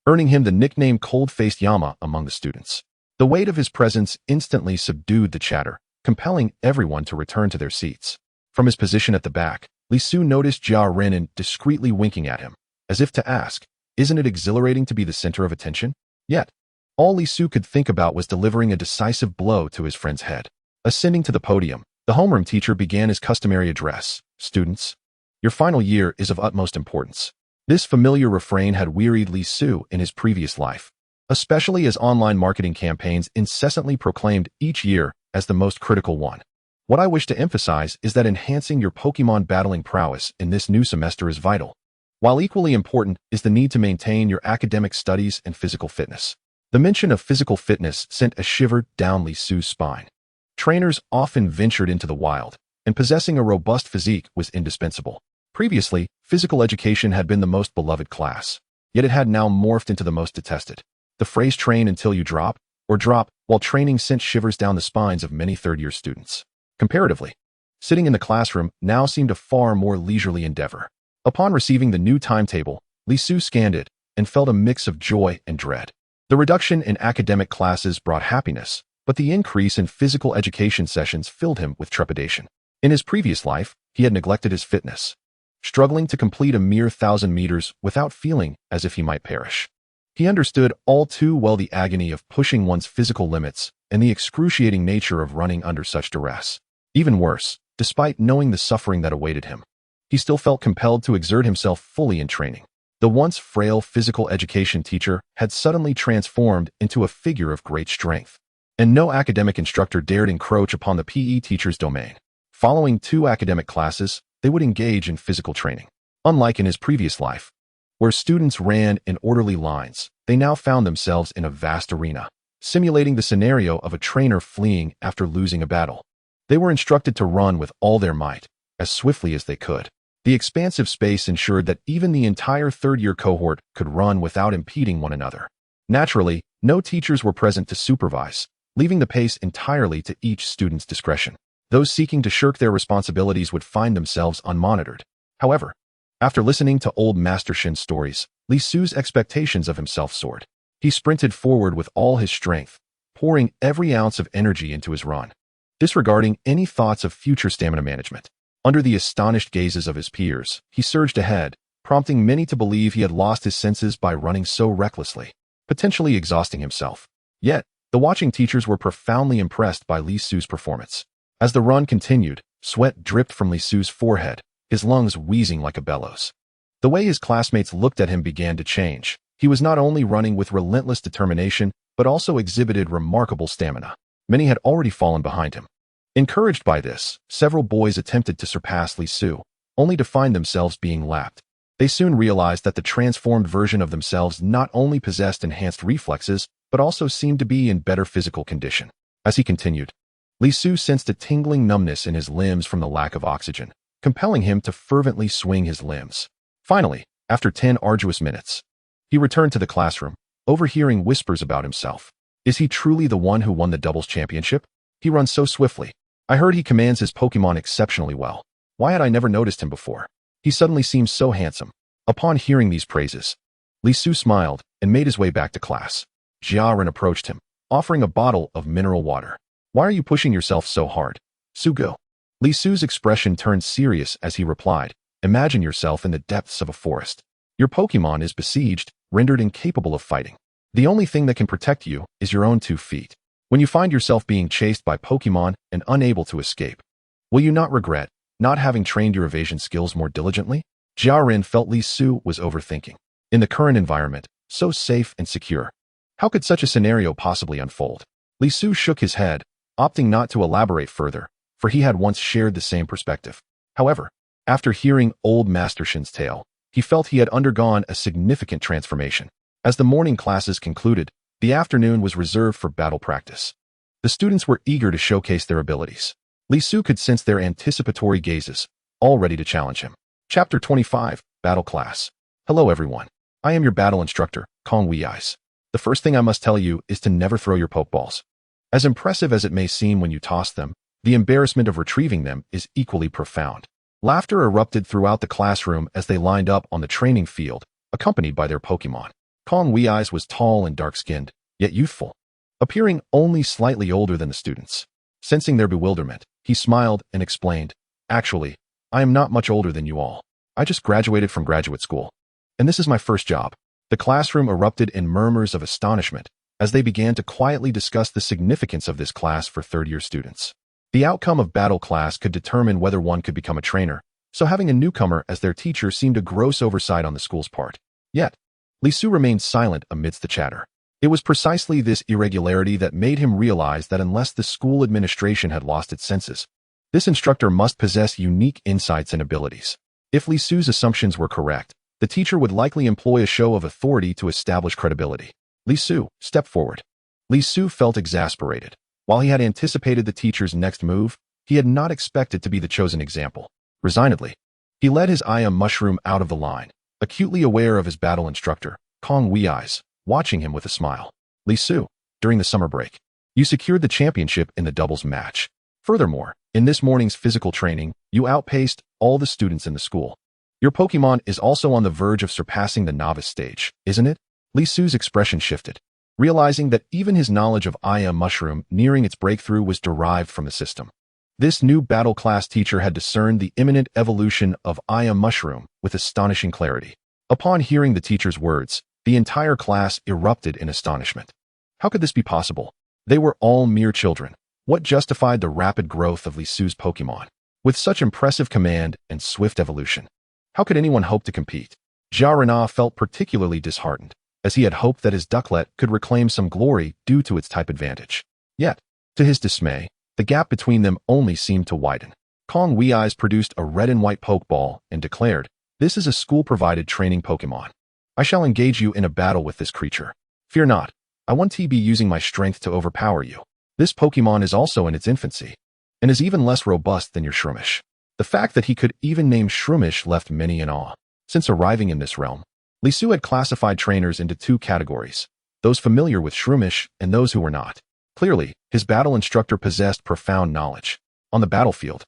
earning him the nickname Cold-Faced Yama among the students. The weight of his presence instantly subdued the chatter, compelling everyone to return to their seats. From his position at the back, Li Su noticed Jia Renin discreetly winking at him, as if to ask, Isn't it exhilarating to be the center of attention? Yet, all Li Su could think about was delivering a decisive blow to his friend's head. Ascending to the podium, the homeroom teacher began his customary address. Students, your final year is of utmost importance. This familiar refrain had wearied Li Su in his previous life, especially as online marketing campaigns incessantly proclaimed each year as the most critical one. What I wish to emphasize is that enhancing your Pokémon battling prowess in this new semester is vital, while equally important is the need to maintain your academic studies and physical fitness. The mention of physical fitness sent a shiver down Li Su's spine. Trainers often ventured into the wild, and possessing a robust physique was indispensable. Previously, physical education had been the most beloved class, yet it had now morphed into the most detested. The phrase "train until you drop" or "drop" while training sent shivers down the spines of many third-year students. Comparatively, sitting in the classroom now seemed a far more leisurely endeavor. Upon receiving the new timetable, Li Su scanned it and felt a mix of joy and dread. The reduction in academic classes brought happiness, but the increase in physical education sessions filled him with trepidation. In his previous life, he had neglected his fitness, struggling to complete a mere 1,000 meters without feeling as if he might perish. He understood all too well the agony of pushing one's physical limits and the excruciating nature of running under such duress. Even worse, despite knowing the suffering that awaited him, he still felt compelled to exert himself fully in training. The once frail physical education teacher had suddenly transformed into a figure of great strength, and no academic instructor dared encroach upon the PE teacher's domain. Following 2 academic classes, they would engage in physical training. Unlike in his previous life, where students ran in orderly lines, they now found themselves in a vast arena, simulating the scenario of a trainer fleeing after losing a battle. They were instructed to run with all their might, as swiftly as they could. The expansive space ensured that even the entire third-year cohort could run without impeding one another. Naturally, no teachers were present to supervise, leaving the pace entirely to each student's discretion. Those seeking to shirk their responsibilities would find themselves unmonitored. However, after listening to old Master Shin's stories, Li Su's expectations of himself soared. He sprinted forward with all his strength, pouring every ounce of energy into his run, disregarding any thoughts of future stamina management. Under the astonished gazes of his peers, he surged ahead, prompting many to believe he had lost his senses by running so recklessly, potentially exhausting himself. Yet, the watching teachers were profoundly impressed by Li Su's performance. As the run continued, sweat dripped from Li Su's forehead, his lungs wheezing like a bellows. The way his classmates looked at him began to change. He was not only running with relentless determination, but also exhibited remarkable stamina. Many had already fallen behind him. Encouraged by this, several boys attempted to surpass Li Su, only to find themselves being lapped. They soon realized that the transformed version of themselves not only possessed enhanced reflexes, but also seemed to be in better physical condition. As he continued, Li Su sensed a tingling numbness in his limbs from the lack of oxygen, compelling him to fervently swing his limbs. Finally, after 10 arduous minutes, he returned to the classroom, overhearing whispers about himself. Is he truly the one who won the doubles championship? He runs so swiftly. I heard he commands his Pokémon exceptionally well. Why had I never noticed him before? He suddenly seems so handsome. Upon hearing these praises, Li Su smiled and made his way back to class. Jiaran approached him, offering a bottle of mineral water. Why are you pushing yourself so hard? Sugo. Li Su's expression turned serious as he replied, imagine yourself in the depths of a forest. Your Pokémon is besieged, rendered incapable of fighting. The only thing that can protect you is your own 2 feet. When you find yourself being chased by Pokémon and unable to escape, will you not regret not having trained your evasion skills more diligently? Jiaran felt Li Su was overthinking. In the current environment, so safe and secure, how could such a scenario possibly unfold? Li Su shook his head, opting not to elaborate further, for he had once shared the same perspective. However, after hearing old Master Shin's tale, he felt he had undergone a significant transformation. As the morning classes concluded, the afternoon was reserved for battle practice. The students were eager to showcase their abilities. Li Su could sense their anticipatory gazes, all ready to challenge him. Chapter 25, Battle Class. Hello everyone. I am your battle instructor, Kong Wei Eyes. The first thing I must tell you is to never throw your Pokeballs. As impressive as it may seem when you toss them, the embarrassment of retrieving them is equally profound. Laughter erupted throughout the classroom as they lined up on the training field, accompanied by their Pokémon. Kong Wei Eyes was tall and dark-skinned, yet youthful, appearing only slightly older than the students. Sensing their bewilderment, he smiled and explained, actually, I am not much older than you all. I just graduated from graduate school, and this is my first job. The classroom erupted in murmurs of astonishment as they began to quietly discuss the significance of this class for third-year students. The outcome of battle class could determine whether one could become a trainer, so having a newcomer as their teacher seemed a gross oversight on the school's part. Yet, Li Su remained silent amidst the chatter. It was precisely this irregularity that made him realize that unless the school administration had lost its senses, this instructor must possess unique insights and abilities. If Li Su's assumptions were correct, the teacher would likely employ a show of authority to establish credibility. Li Su, step forward. Li Su felt exasperated. While he had anticipated the teacher's next move, he had not expected to be the chosen example. Resignedly, he led his Mushroom out of the line, acutely aware of his battle instructor, Kong Wei's, watching him with a smile. Li Su, during the summer break, you secured the championship in the doubles match. Furthermore, in this morning's physical training, you outpaced all the students in the school. Your Pokemon is also on the verge of surpassing the novice stage, isn't it? Li Su's expression shifted, realizing that even his knowledge of Mushroom nearing its breakthrough was derived from the system. This new battle class teacher had discerned the imminent evolution of Mushroom with astonishing clarity. Upon hearing the teacher's words, the entire class erupted in astonishment. How could this be possible? They were all mere children. What justified the rapid growth of Li Su's Pokemon? With such impressive command and swift evolution, how could anyone hope to compete? Jarana felt particularly disheartened, as he had hoped that his Ducklet could reclaim some glory due to its type advantage. Yet, to his dismay, the gap between them only seemed to widen. Kong Wei's produced a red and white Pokeball and declared, "This is a school-provided training Pokemon. I shall engage you in a battle with this creature. Fear not, I won't be using my strength to overpower you. This Pokemon is also in its infancy, and is even less robust than your Shroomish." The fact that he could even name Shroomish left many in awe. Since arriving in this realm, Li Su had classified trainers into two categories, those familiar with Shroomish and those who were not. Clearly, his battle instructor possessed profound knowledge. On the battlefield,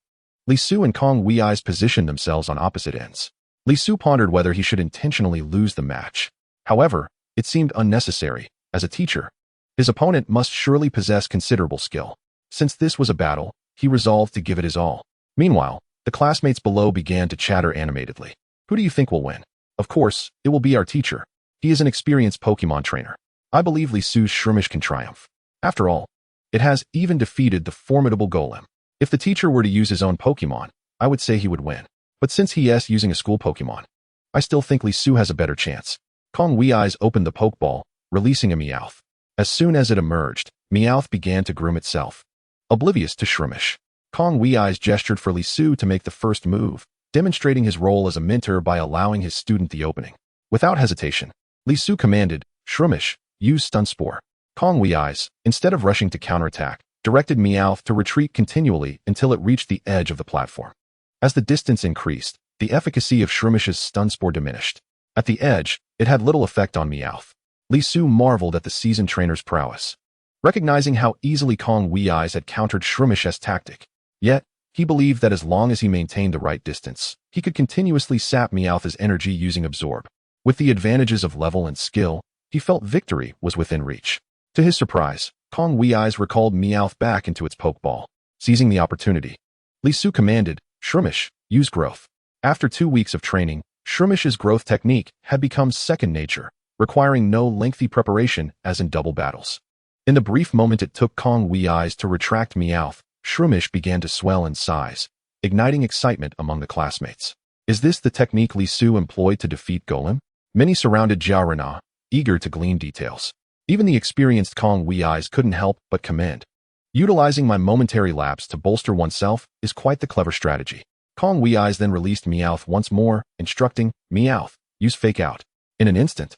Li Su and Kong Wei's positioned themselves on opposite ends. Li Su pondered whether he should intentionally lose the match. However, it seemed unnecessary. As a teacher, his opponent must surely possess considerable skill. Since this was a battle, he resolved to give it his all. Meanwhile, the classmates below began to chatter animatedly. Who do you think will win? Of course, it will be our teacher. He is an experienced Pokemon trainer. I believe Li Su's Shroomish can triumph. After all, it has even defeated the formidable Golem. If the teacher were to use his own Pokemon, I would say he would win. But since he is using a school Pokemon, I still think Li Su has a better chance. Kong Wei's opened the Pokeball, releasing a Meowth. As soon as it emerged, Meowth began to groom itself. Oblivious to Shroomish, Kong Wei's gestured for Li Su to make the first move, demonstrating his role as a mentor by allowing his student the opening. Without hesitation, Li Su commanded, "Shroomish, use Stun Spore." Kong Wei's, instead of rushing to counterattack, directed Meowth to retreat continually until it reached the edge of the platform. As the distance increased, the efficacy of Shroomish's Stun Spore diminished. At the edge, it had little effect on Meowth. Li Su marveled at the seasoned trainer's prowess, recognizing how easily Kong Wei's had countered Shroomish's tactic. Yet, he believed that as long as he maintained the right distance, he could continuously sap Meowth's energy using Absorb. With the advantages of level and skill, he felt victory was within reach. To his surprise, Kong Wei's recalled Meowth back into its Pokeball. Seizing the opportunity, Li Su commanded, "Shroomish, use Growth." After 2 weeks of training, Shroomish's growth technique had become second nature, requiring no lengthy preparation as in double battles. In the brief moment it took Kong Wei's to retract Meowth, Shroomish began to swell in size, igniting excitement among the classmates. Is this the technique Li Su employed to defeat Golem? Many surrounded Jarana, eager to glean details. Even the experienced Kong Wei's couldn't help but commend. Utilizing my momentary lapse to bolster oneself is quite the clever strategy. Kong Wei's then released Meowth once more, instructing, "Meowth, use Fake Out." In an instant,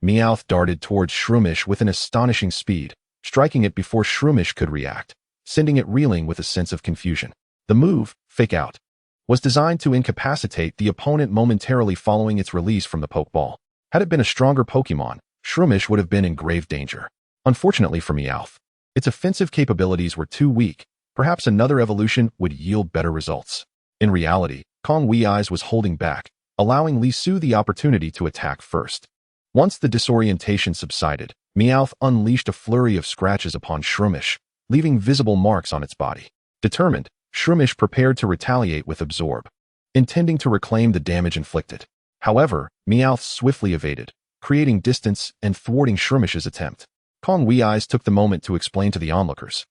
Meowth darted towards Shroomish with an astonishing speed, striking it before Shroomish could react, sending it reeling with a sense of confusion. The move, Fake Out, was designed to incapacitate the opponent momentarily following its release from the Pokeball. Had it been a stronger Pokemon, Shroomish would have been in grave danger. Unfortunately for Meowth, its offensive capabilities were too weak. Perhaps another evolution would yield better results. In reality, Kong Wei's was holding back, allowing Li Su the opportunity to attack first. Once the disorientation subsided, Meowth unleashed a flurry of scratches upon Shroomish, leaving visible marks on its body. Determined, Shroomish prepared to retaliate with Absorb, intending to reclaim the damage inflicted. However, Meowth swiftly evaded, creating distance and thwarting Shrumish's attempt. Kong Wee Eyes took the moment to explain to the onlookers.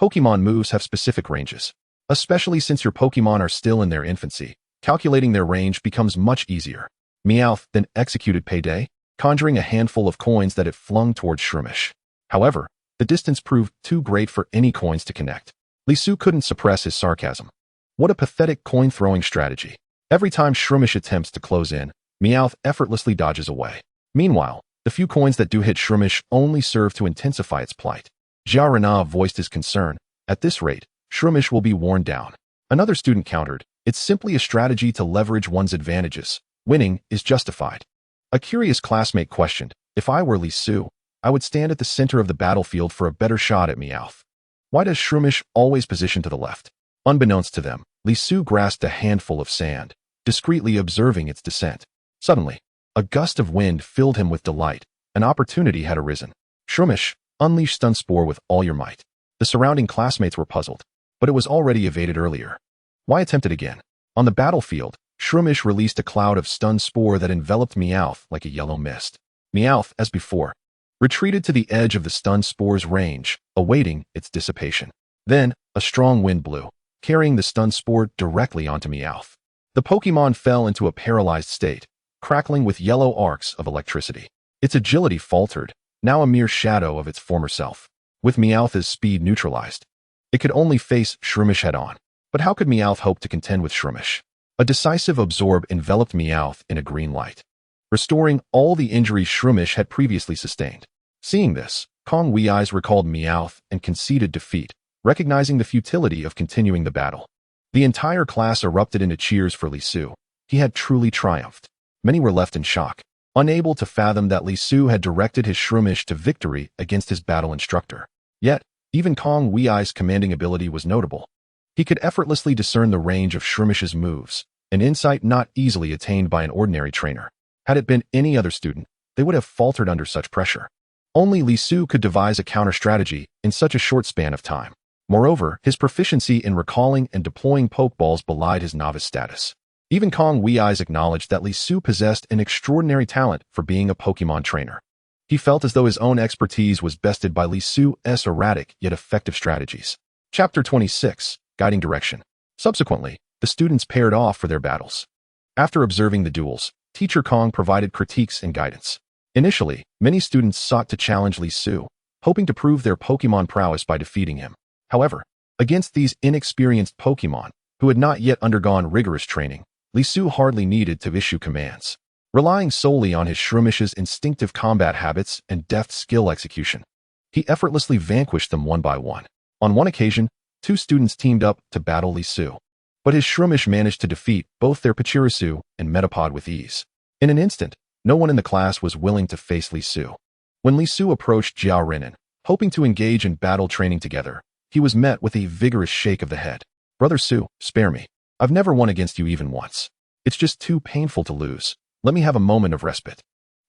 Pokemon moves have specific ranges. Especially since your Pokemon are still in their infancy, calculating their range becomes much easier. Meowth then executed Payday, conjuring a handful of coins that it flung towards Shroomish. However, the distance proved too great for any coins to connect. Lisu couldn't suppress his sarcasm. What a pathetic coin-throwing strategy. Every time Shroomish attempts to close in, Meowth effortlessly dodges away. Meanwhile, the few coins that do hit Shroomish only serve to intensify its plight. Jia Rena voiced his concern. At this rate, Shroomish will be worn down. Another student countered, it's simply a strategy to leverage one's advantages. Winning is justified. A curious classmate questioned, if I were Lisu, I would stand at the center of the battlefield for a better shot at Meowth. Why does Shroomish always position to the left? Unbeknownst to them, Lisu grasped a handful of sand, discreetly observing its descent. Suddenly, a gust of wind filled him with delight. An opportunity had arisen. Shroomish, unleash Stun Spore with all your might. The surrounding classmates were puzzled, but it was already evaded earlier. Why attempt it again? On the battlefield, Shroomish released a cloud of Stun Spore that enveloped Meowth like a yellow mist. Meowth, as before, retreated to the edge of the Stun Spore's range, awaiting its dissipation. Then, a strong wind blew, carrying the Stun Spore directly onto Meowth. The Pokemon fell into a paralyzed state, crackling with yellow arcs of electricity. Its agility faltered, now a mere shadow of its former self. With Meowth's speed neutralized, it could only face Shroomish head-on. But how could Meowth hope to contend with Shroomish? A decisive absorb enveloped Meowth in a green light, restoring all the injuries Shroomish had previously sustained. Seeing this, Kong Wee Eyes recalled Meowth and conceded defeat, recognizing the futility of continuing the battle. The entire class erupted into cheers for Lisu. He had truly triumphed. Many were left in shock, unable to fathom that Lisu had directed his Shroomish to victory against his battle instructor. Yet, even Kong Wee Eyes' commanding ability was notable. He could effortlessly discern the range of Shroomish's moves, an insight not easily attained by an ordinary trainer. Had it been any other student, they would have faltered under such pressure. Only Lisu could devise a counter-strategy in such a short span of time. Moreover, his proficiency in recalling and deploying Pokeballs belied his novice status. Even Kong Wee Eyes acknowledged that Lisu possessed an extraordinary talent for being a Pokemon trainer. He felt as though his own expertise was bested by Lisu's erratic yet effective strategies. Chapter 26. Guiding Direction. Subsequently, the students paired off for their battles. After observing the duels, Teacher Kong provided critiques and guidance. Initially, many students sought to challenge Lisu, hoping to prove their Pokemon prowess by defeating him. However, against these inexperienced Pokemon, who had not yet undergone rigorous training, Lisu hardly needed to issue commands. Relying solely on his Shroomish's instinctive combat habits and deft skill execution, he effortlessly vanquished them one by one. On one occasion, 2 students teamed up to battle Lisu, but his Shroomish managed to defeat both their Pachirisu and Metapod with ease. In an instant, no one in the class was willing to face Lisu. When Lisu approached Jiao Renan, hoping to engage in battle training together, he was met with a vigorous shake of the head. Brother Su, spare me. I've never won against you even once. It's just too painful to lose. Let me have a moment of respite.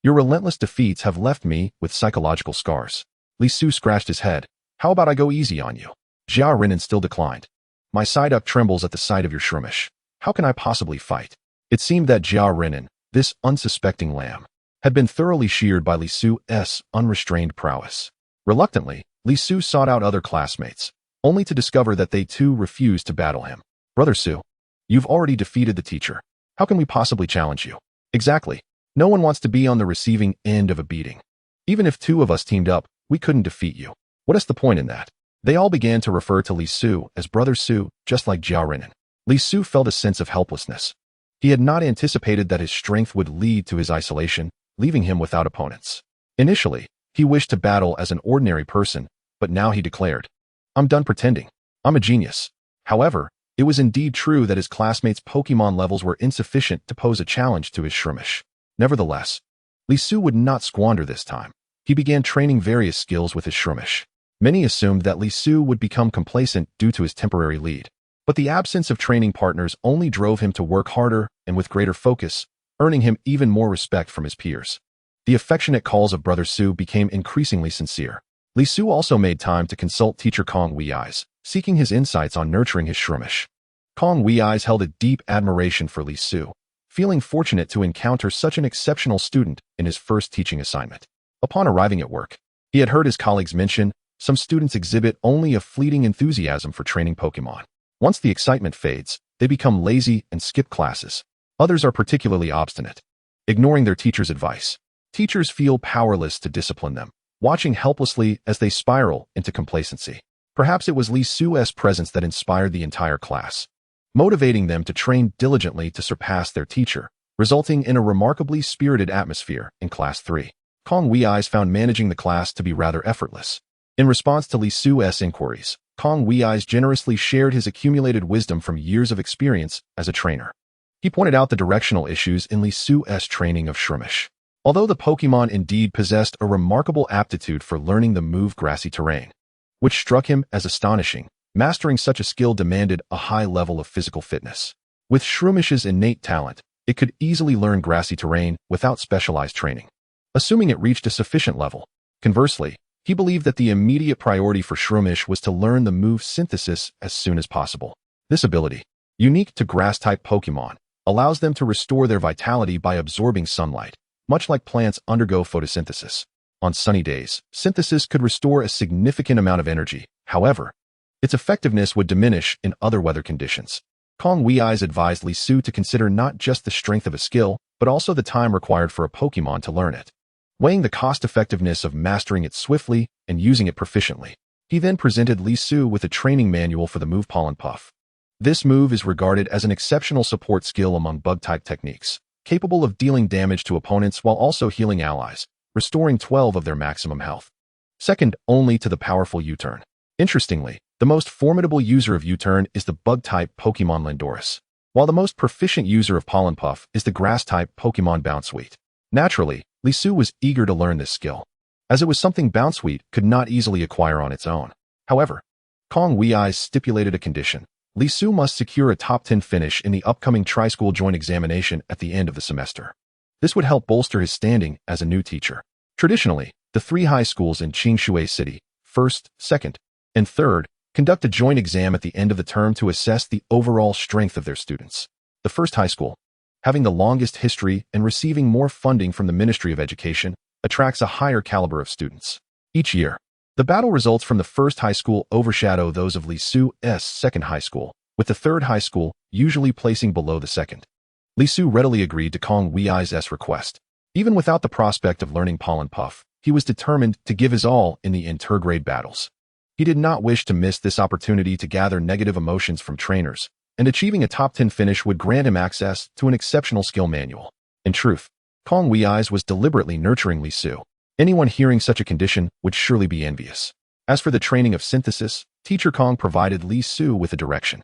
Your relentless defeats have left me with psychological scars. Lisu scratched his head. How about I go easy on you? Jiao Renan still declined. My Psyduck trembles at the sight of your Shroomish. How can I possibly fight? It seemed that Jiao Renan, this unsuspecting lamb, had been thoroughly sheared by Lisu's unrestrained prowess. Reluctantly, Lisu sought out other classmates, only to discover that they too refused to battle him. Brother Su, you've already defeated the teacher. How can we possibly challenge you? Exactly. No one wants to be on the receiving end of a beating. Even if 2 of us teamed up, we couldn't defeat you. What is the point in that? They all began to refer to Lisu as Brother Su, just like Jiao Renan. Lisu felt a sense of helplessness. He had not anticipated that his strength would lead to his isolation, leaving him without opponents. Initially, he wished to battle as an ordinary person, but now he declared, I'm done pretending. I'm a genius. However, it was indeed true that his classmates' Pokemon levels were insufficient to pose a challenge to his Shroomish. Nevertheless, Lisu would not squander this time. He began training various skills with his Shroomish. Many assumed that Lisu would become complacent due to his temporary lead. But the absence of training partners only drove him to work harder and with greater focus, earning him even more respect from his peers. The affectionate calls of Brother Su became increasingly sincere. Lisu also made time to consult Teacher Kong Wee Eyes, seeking his insights on nurturing his Shroomish. Kong Wee Eyes held a deep admiration for Lisu, feeling fortunate to encounter such an exceptional student in his first teaching assignment. Upon arriving at work, he had heard his colleagues mention some students exhibit only a fleeting enthusiasm for training Pokémon. Once the excitement fades, they become lazy and skip classes. Others are particularly obstinate, ignoring their teacher's advice. Teachers feel powerless to discipline them, watching helplessly as they spiral into complacency. Perhaps it was Li Su's presence that inspired the entire class, motivating them to train diligently to surpass their teacher, resulting in a remarkably spirited atmosphere in Class 3. Kong Wei's found managing the class to be rather effortless. In response to Li Su's inquiries, Kong Wei's generously shared his accumulated wisdom from years of experience as a trainer. He pointed out the directional issues in Li Su's training of Shroomish. Although the Pokémon indeed possessed a remarkable aptitude for learning the move grassy terrain, which struck him as astonishing, mastering such a skill demanded a high level of physical fitness. With Shroomish's innate talent, it could easily learn grassy terrain without specialized training, assuming it reached a sufficient level. Conversely, he believed that the immediate priority for Shroomish was to learn the move synthesis as soon as possible. This ability, unique to grass-type Pokémon, allows them to restore their vitality by absorbing sunlight, much like plants undergo photosynthesis. On sunny days, synthesis could restore a significant amount of energy. However, its effectiveness would diminish in other weather conditions. Kong Wei's advised Li Su to consider not just the strength of a skill, but also the time required for a Pokémon to learn it. Weighing the cost-effectiveness of mastering it swiftly and using it proficiently, he then presented Li Su with a training manual for the move Pollen Puff. This move is regarded as an exceptional support skill among bug-type techniques, capable of dealing damage to opponents while also healing allies, restoring 12 of their maximum health. Second only to the powerful U-turn. Interestingly, the most formidable user of U-turn is the bug-type Pokémon Lindoris, while the most proficient user of Pollen Puff is the grass-type Pokémon Bounsweet. Naturally, Li Su was eager to learn this skill, as it was something Bounsweet could not easily acquire on its own. However, Kong Wei's stipulated a condition. Li Su must secure a top 10 finish in the upcoming Tri-School Joint Examination at the end of the semester. This would help bolster his standing as a new teacher. Traditionally, the 3 high schools in Qingshui City, 1st, 2nd, and 3rd, conduct a joint exam at the end of the term to assess the overall strength of their students. The 1st high school, having the longest history and receiving more funding from the Ministry of Education, attracts a higher caliber of students. Each year, the battle results from the 1st high school overshadow those of Li Su's 2nd high school, with the 3rd high school usually placing below the 2nd. Li Su readily agreed to Kong Wei's request. Even without the prospect of learning Pollen Puff, he was determined to give his all in the intergrade battles. He did not wish to miss this opportunity to gather negative emotions from trainers, and achieving a top 10 finish would grant him access to an exceptional skill manual. In truth, Kong Wei's was deliberately nurturing Li Su. Anyone hearing such a condition would surely be envious. As for the training of synthesis, Teacher Kong provided Li Su with a direction.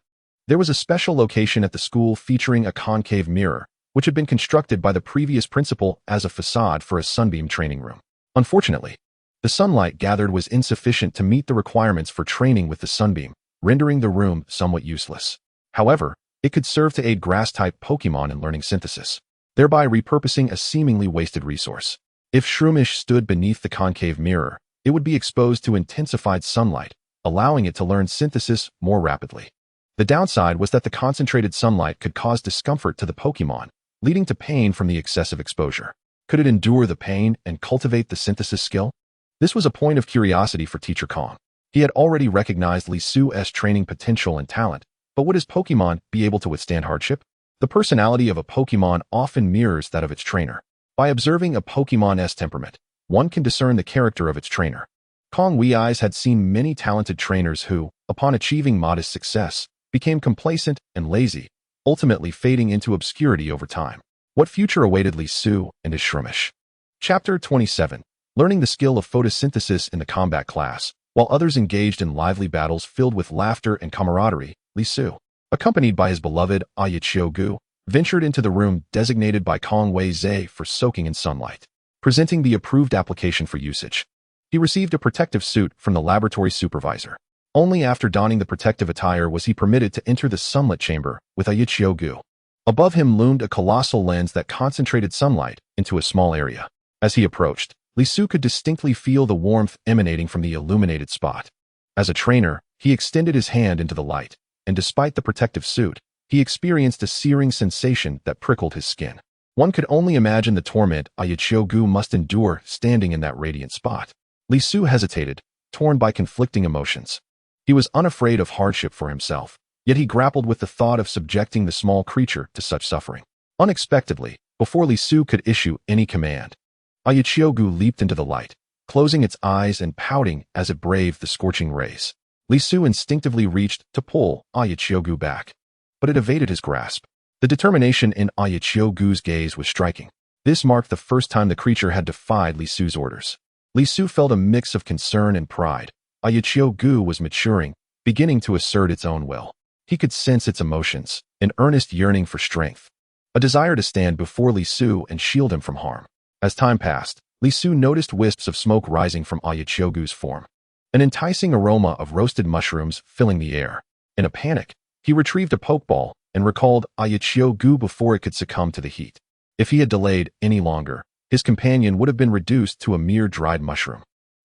There was a special location at the school featuring a concave mirror, which had been constructed by the previous principal as a facade for a sunbeam training room. Unfortunately, the sunlight gathered was insufficient to meet the requirements for training with the sunbeam, rendering the room somewhat useless. However, it could serve to aid grass-type Pokémon in learning synthesis, thereby repurposing a seemingly wasted resource. If Shroomish stood beneath the concave mirror, it would be exposed to intensified sunlight, allowing it to learn synthesis more rapidly. The downside was that the concentrated sunlight could cause discomfort to the Pokémon, leading to pain from the excessive exposure. Could it endure the pain and cultivate the synthesis skill? This was a point of curiosity for Teacher Kong. He had already recognized Li Su's training potential and talent, but would his Pokémon be able to withstand hardship? The personality of a Pokémon often mirrors that of its trainer. By observing a Pokémon's temperament, one can discern the character of its trainer. Kong Wei's had seen many talented trainers who, upon achieving modest success, became complacent and lazy, ultimately fading into obscurity over time. What future awaited Li Su and his Shroomish? Chapter 27. Learning the skill of photosynthesis in the combat class. While others engaged in lively battles filled with laughter and camaraderie, Li Su, accompanied by his beloved Gu, ventured into the room designated by Kong Wei for soaking in sunlight. Presenting the approved application for usage, he received a protective suit from the laboratory supervisor. Only after donning the protective attire was he permitted to enter the sunlit chamber with Gu. Above him loomed a colossal lens that concentrated sunlight into a small area. As he approached, Li Su could distinctly feel the warmth emanating from the illuminated spot. As a trainer, he extended his hand into the light, and despite the protective suit, he experienced a searing sensation that prickled his skin. One could only imagine the torment Ayachiyo-gu must endure standing in that radiant spot. Li Su hesitated, torn by conflicting emotions. He was unafraid of hardship for himself, yet he grappled with the thought of subjecting the small creature to such suffering. Unexpectedly, before Li Su could issue any command, Ayachiyo-gu leaped into the light, closing its eyes and pouting as it braved the scorching rays. Li Su instinctively reached to pull Ayachiyo-gu back, but it evaded his grasp. The determination in Ayachiyo-gu's gaze was striking. This marked the first time the creature had defied Li Su's orders. Li Su felt a mix of concern and pride. Ayachiyo-gu was maturing, beginning to assert its own will. He could sense its emotions, an earnest yearning for strength, a desire to stand before Li Su and shield him from harm. As time passed, Li Su noticed wisps of smoke rising from Ayachiyo-gu's form, an enticing aroma of roasted mushrooms filling the air. In a panic, he retrieved a pokeball and recalled Ayachiyo-gu before it could succumb to the heat. If he had delayed any longer, his companion would have been reduced to a mere dried mushroom.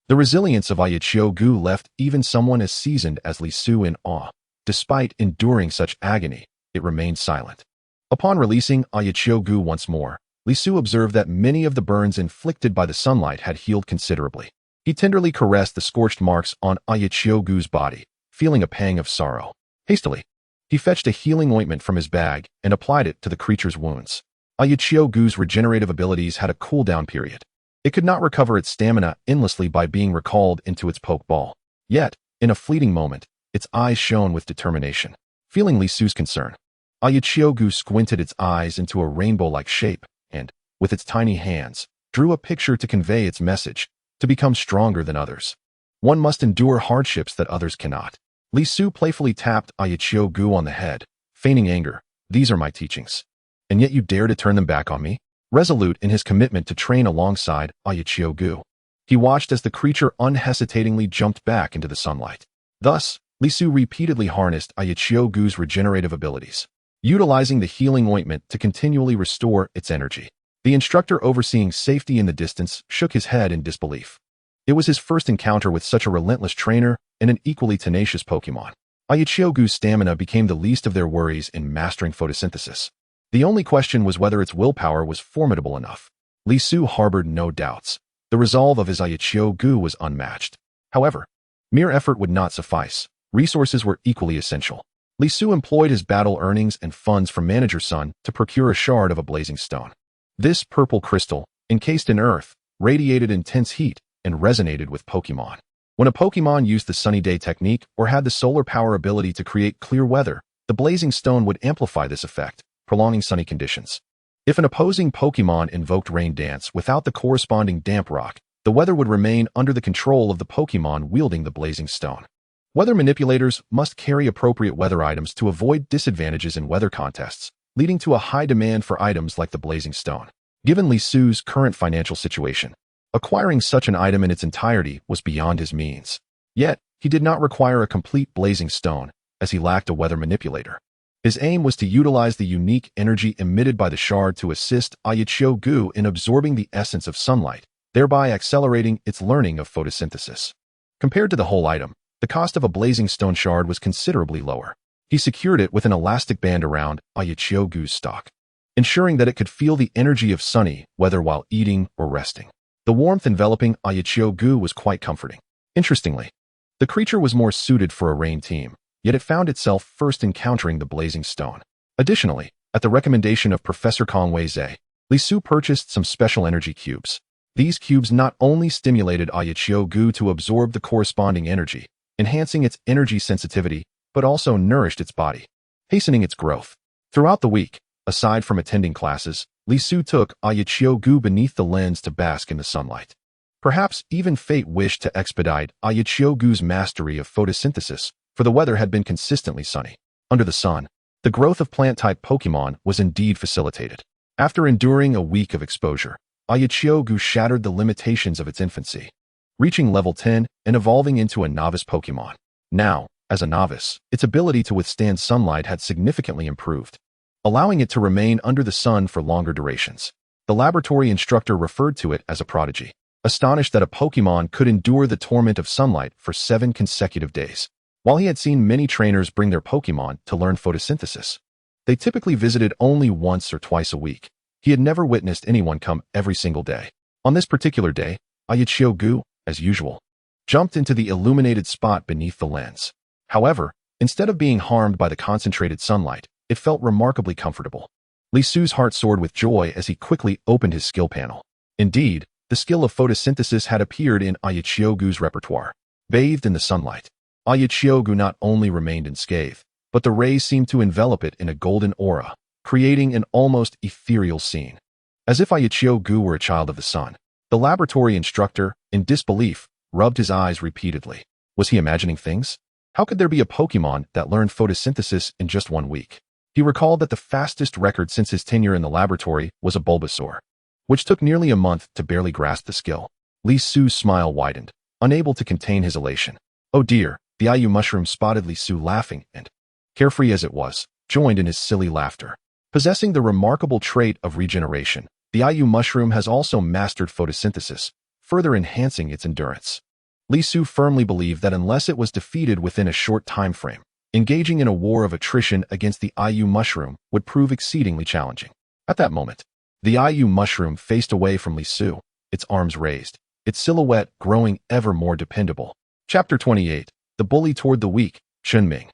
The resilience of Ayachiyo-gu left even someone as seasoned as Li Su in awe. Despite enduring such agony, it remained silent. Upon releasing Ayachiyo-gu once more, Li Su observed that many of the burns inflicted by the sunlight had healed considerably. He tenderly caressed the scorched marks on Ayachiyo-gu's body, feeling a pang of sorrow. Hastily, he fetched a healing ointment from his bag and applied it to the creature's wounds. Ayachiyo-gu's regenerative abilities had a cooldown period. It could not recover its stamina endlessly by being recalled into its pokeball. Yet, in a fleeting moment, its eyes shone with determination. Feeling Li Su's concern, Ayachiyo-gu squinted its eyes into a rainbow-like shape and, with its tiny hands, drew a picture to convey its message: to become stronger than others, one must endure hardships that others cannot. Li Su playfully tapped Ayachiyo-gu on the head, feigning anger. These are my teachings, and yet you dare to turn them back on me? Resolute in his commitment to train alongside Ayachiyo-gu, he watched as the creature unhesitatingly jumped back into the sunlight. Thus, Li Su repeatedly harnessed Ayachiyo-gu's regenerative abilities, utilizing the healing ointment to continually restore its energy. The instructor overseeing safety in the distance shook his head in disbelief. It was his first encounter with such a relentless trainer and an equally tenacious Pokémon. Ayachiyo-gu's stamina became the least of their worries in mastering photosynthesis. The only question was whether its willpower was formidable enough. Li Su harbored no doubts. The resolve of his Ayachiyo-gu was unmatched. However, mere effort would not suffice. Resources were equally essential. Li Su employed his battle earnings and funds from Manager Sun to procure a shard of a blazing stone. This purple crystal, encased in earth, radiated intense heat and resonated with Pokémon. When a Pokémon used the sunny day technique or had the solar power ability to create clear weather, the blazing stone would amplify this effect, prolonging sunny conditions. If an opposing Pokémon invoked rain dance without the corresponding damp rock, the weather would remain under the control of the Pokémon wielding the blazing stone. Weather manipulators must carry appropriate weather items to avoid disadvantages in weather contests, leading to a high demand for items like the blazing stone. Given Li Su's current financial situation, acquiring such an item in its entirety was beyond his means. Yet, he did not require a complete blazing stone, as he lacked a weather manipulator. His aim was to utilize the unique energy emitted by the shard to assist Ayachiyo-gu in absorbing the essence of sunlight, thereby accelerating its learning of photosynthesis. Compared to the whole item, the cost of a blazing stone shard was considerably lower. He secured it with an elastic band around Ayachiyo-gu's stalk, ensuring that it could feel the energy of sunny weather while eating or resting. The warmth enveloping Ayachiyo-gu was quite comforting. Interestingly, the creature was more suited for a rain team, yet it found itself first encountering the blazing stone. Additionally, at the recommendation of Professor Kongwei, Li Su purchased some special energy cubes. These cubes not only stimulated Ayachiyo-gu to absorb the corresponding energy, enhancing its energy sensitivity, but also nourished its body, hastening its growth. Throughout the week, aside from attending classes, Li Su took Ayachiyo-gu beneath the lens to bask in the sunlight. Perhaps even fate wished to expedite Ayachiyo-gu's mastery of photosynthesis, for the weather had been consistently sunny. Under the sun, the growth of plant-type Pokémon was indeed facilitated. After enduring a week of exposure, Ayachiyo-gu shattered the limitations of its infancy, reaching level 10 and evolving into a novice Pokémon. Now, as a novice, its ability to withstand sunlight had significantly improved, allowing it to remain under the sun for longer durations. The laboratory instructor referred to it as a prodigy, astonished that a Pokémon could endure the torment of sunlight for 7 consecutive days. While he had seen many trainers bring their Pokémon to learn photosynthesis, They typically visited only once or twice a week. He had never witnessed anyone come every single day. On this particular day, Gu, as usual, jumped into the illuminated spot beneath the lens. However, instead of being harmed by the concentrated sunlight, it felt remarkably comfortable. Li Su's heart soared with joy as he quickly opened his skill panel. Indeed, the skill of photosynthesis had appeared in Gu's repertoire. Bathed in the sunlight, Gu not only remained unscathed, but the rays seemed to envelop it in a golden aura, creating an almost ethereal scene. As if Gu were a child of the sun, the laboratory instructor, in disbelief, rubbed his eyes repeatedly. Was he imagining things? How could there be a Pokémon that learned photosynthesis in just 1 week? He recalled that the fastest record since his tenure in the laboratory was a Bulbasaur, which took nearly a month to barely grasp the skill. Li Su's smile widened, unable to contain his elation. Oh dear, the IU mushroom spotted Li Su laughing and, carefree as it was, joined in his silly laughter. Possessing the remarkable trait of regeneration, the IU mushroom has also mastered photosynthesis, further enhancing its endurance. Li Su firmly believed that unless it was defeated within a short time frame, engaging in a war of attrition against the IU mushroom would prove exceedingly challenging. At that moment, the IU mushroom faced away from Li Su, its arms raised, its silhouette growing ever more dependable. Chapter 28. The Bully Toward the Weak, Chunming.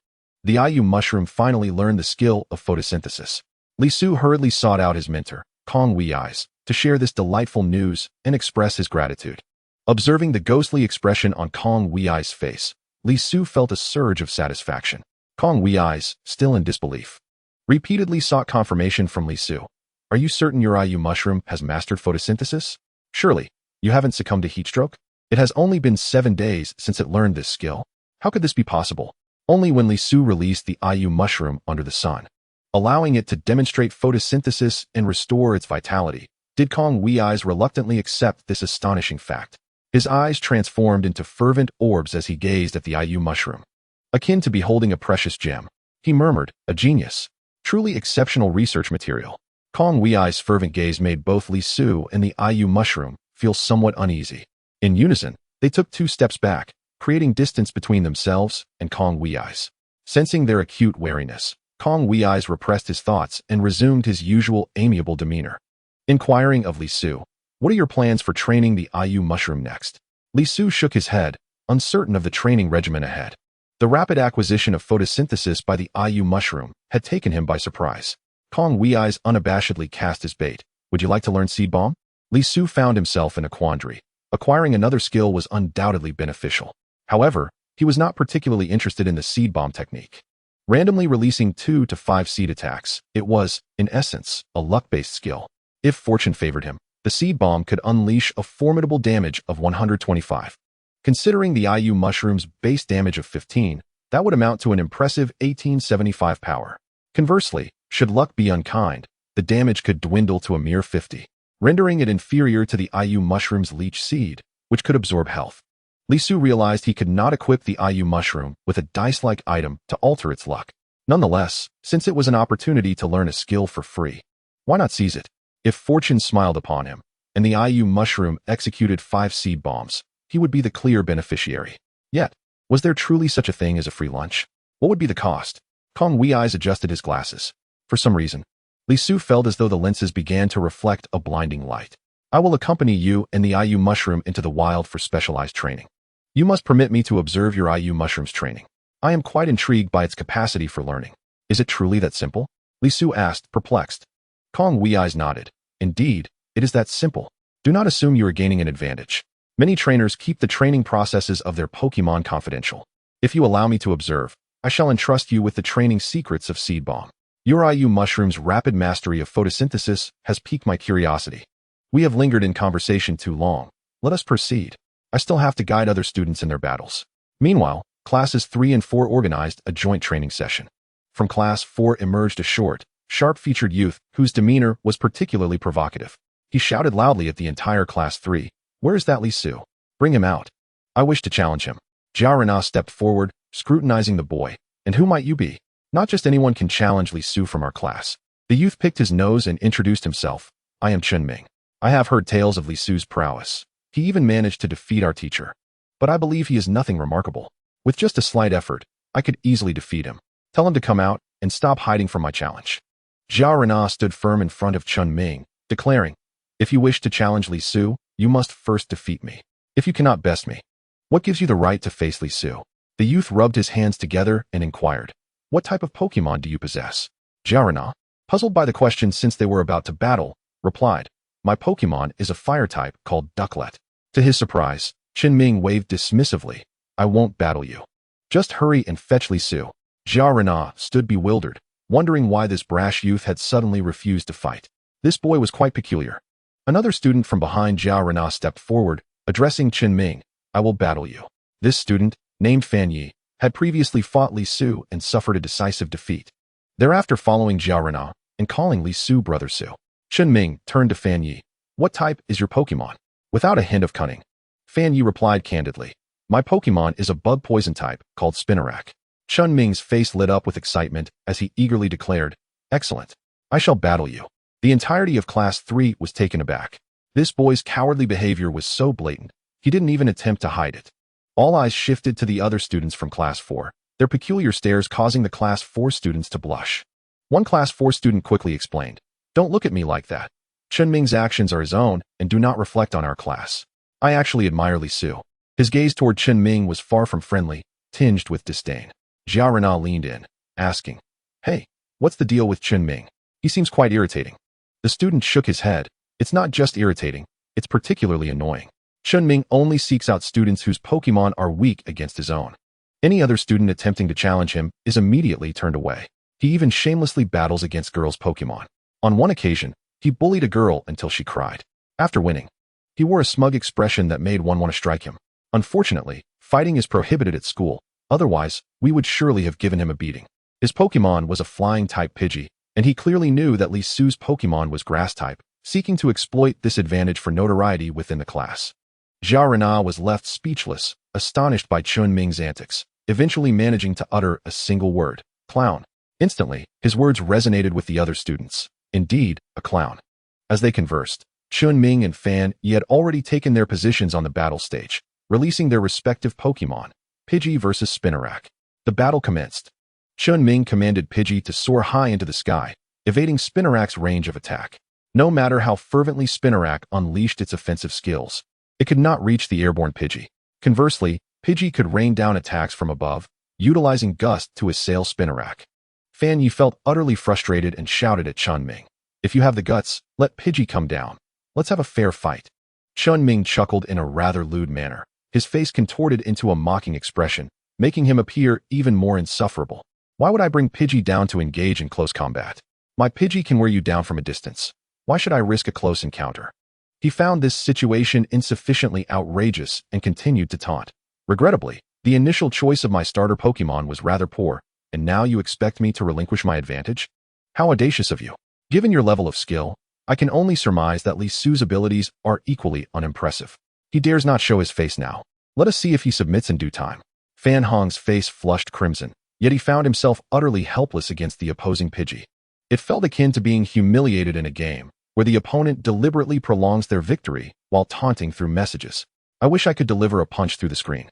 The IU mushroom finally learned the skill of photosynthesis. Li Su hurriedly sought out his mentor, Kong Wei's, to share this delightful news and express his gratitude. Observing the ghostly expression on Kong Wei's face, Li Su felt a surge of satisfaction. Kong Wei's, still in disbelief, repeatedly sought confirmation from Li Su. Are you certain your IU mushroom has mastered photosynthesis? Surely, you haven't succumbed to heatstroke? It has only been 7 days since it learned this skill. How could this be possible? Only when Li Su released the IU mushroom under the sun, allowing it to demonstrate photosynthesis and restore its vitality, did Kong Wei's reluctantly accept this astonishing fact. His eyes transformed into fervent orbs as he gazed at the IU mushroom. Akin to beholding a precious gem, he murmured, a genius. Truly exceptional research material. Kong Wei's fervent gaze made both Li Su and the IU mushroom feel somewhat uneasy. In unison, they took 2 steps back, creating distance between themselves and Kong Wei's. Sensing their acute wariness, Kong Wei's repressed his thoughts and resumed his usual amiable demeanor. Inquiring of Li Su, what are your plans for training the IU mushroom next? Li Su shook his head, uncertain of the training regimen ahead. The rapid acquisition of photosynthesis by the IU mushroom had taken him by surprise. Kong Wei's unabashedly cast his bait. Would you like to learn Seed Bomb? Li Su found himself in a quandary. Acquiring another skill was undoubtedly beneficial. However, he was not particularly interested in the Seed Bomb technique. Randomly releasing 2 to 5 seed attacks, it was, in essence, a luck-based skill. If fortune favored him, the Seed Bomb could unleash a formidable damage of 125. Considering the IU mushroom's base damage of 15, that would amount to an impressive 1875 power. Conversely, should luck be unkind, the damage could dwindle to a mere 50, rendering it inferior to the IU mushroom's leech seed, which could absorb health. Li Su realized he could not equip the IU mushroom with a dice-like item to alter its luck. Nonetheless, since it was an opportunity to learn a skill for free, why not seize it? If fortune smiled upon him, and the IU mushroom executed 5 seed bombs, he would be the clear beneficiary. Yet, was there truly such a thing as a free lunch? What would be the cost? Kong Wei's adjusted his glasses. For some reason, Li Su felt as though the lenses began to reflect a blinding light. I will accompany you and the IU mushroom into the wild for specialized training. You must permit me to observe your IU mushroom's training. I am quite intrigued by its capacity for learning. Is it truly that simple? Li Su asked, perplexed. Kong Wei's nodded. Indeed, it is that simple. Do not assume you are gaining an advantage. Many trainers keep the training processes of their Pokémon confidential. If you allow me to observe, I shall entrust you with the training secrets of Seed Bomb. Your IU mushroom's rapid mastery of photosynthesis has piqued my curiosity. We have lingered in conversation too long. Let us proceed. I still have to guide other students in their battles. Meanwhile, classes 3 and 4 organized a joint training session. From class 4 emerged a short, sharp-featured youth whose demeanor was particularly provocative. He shouted loudly at the entire class 3, "Where is that Li Su? Bring him out. I wish to challenge him." Jiao Rena stepped forward, scrutinizing the boy. "And who might you be? Not just anyone can challenge Li Su from our class." The youth picked his nose and introduced himself. "I am Chunming. I have heard tales of Li Su's prowess. He even managed to defeat our teacher. But I believe he is nothing remarkable. With just a slight effort, I could easily defeat him. Tell him to come out, and stop hiding from my challenge. Zhao Rena stood firm in front of Chun Ming, declaring, if you wish to challenge Li Su, you must first defeat me. If you cannot best me, what gives you the right to face Li Su? The youth rubbed his hands together and inquired, what type of Pokemon do you possess? Zhao Rena, puzzled by the question since they were about to battle, replied, my Pokemon is a fire type called Ducklet. To his surprise, Chun Ming waved dismissively, I won't battle you. Just hurry and fetch Li Su. Zhao Rena stood bewildered, wondering why this brash youth had suddenly refused to fight. This boy was quite peculiar. Another student from behind Zhao Rena stepped forward, addressing Chun Ming, I will battle you. This student, named Fan Yi, had previously fought Li Su and suffered a decisive defeat. Thereafter following Zhao Rena and calling Li Su Brother Su, Chun Ming turned to Fan Yi. What type is your Pokemon? Without a hint of cunning, Fan Yi replied candidly, my Pokemon is a bug poison type called Spinarak. Chun Ming's face lit up with excitement as he eagerly declared, excellent. I shall battle you. The entirety of Class 3 was taken aback. This boy's cowardly behavior was so blatant, he didn't even attempt to hide it. All eyes shifted to the other students from Class 4, their peculiar stares causing the Class 4 students to blush. One Class 4 student quickly explained, don't look at me like that. Chun Ming's actions are his own and do not reflect on our class. I actually admire Li Su. His gaze toward Chun Ming was far from friendly, tinged with disdain. Zhao Rena leaned in, asking, hey, what's the deal with Chun Ming? He seems quite irritating. The student shook his head. It's not just irritating, it's particularly annoying. Chun Ming only seeks out students whose Pokemon are weak against his own. Any other student attempting to challenge him is immediately turned away. He even shamelessly battles against girls' Pokemon. On one occasion, he bullied a girl until she cried. After winning, he wore a smug expression that made one want to strike him. Unfortunately, fighting is prohibited at school, otherwise, we would surely have given him a beating. His Pokemon was a flying-type Pidgey, and he clearly knew that Li Su's Pokemon was grass-type, seeking to exploit this advantage for notoriety within the class. Zhao Rena was left speechless, astonished by Chun Ming's antics, eventually managing to utter a single word, clown. Instantly, his words resonated with the other students. Indeed, a clown. As they conversed, Chun Ming and Fan Yi had already taken their positions on the battle stage, releasing their respective Pokemon, Pidgey versus Spinarak. The battle commenced. Chun Ming commanded Pidgey to soar high into the sky, evading Spinarak's range of attack. No matter how fervently Spinarak unleashed its offensive skills, it could not reach the airborne Pidgey. Conversely, Pidgey could rain down attacks from above, utilizing Gust to assail Spinarak. Fan Yi felt utterly frustrated and shouted at Chun Ming, if you have the guts, let Pidgey come down. Let's have a fair fight. Chun Ming chuckled in a rather lewd manner, his face contorted into a mocking expression, making him appear even more insufferable. Why would I bring Pidgey down to engage in close combat? My Pidgey can wear you down from a distance. Why should I risk a close encounter? He found this situation insufficiently outrageous and continued to taunt. Regrettably, the initial choice of my starter Pokemon was rather poor, and now you expect me to relinquish my advantage? How audacious of you. Given your level of skill, I can only surmise that Li Su's abilities are equally unimpressive. He dares not show his face now. Let us see if he submits in due time. Fan Hong's face flushed crimson, yet he found himself utterly helpless against the opposing Pidgey. It felt akin to being humiliated in a game, where the opponent deliberately prolongs their victory while taunting through messages. I wish I could deliver a punch through the screen.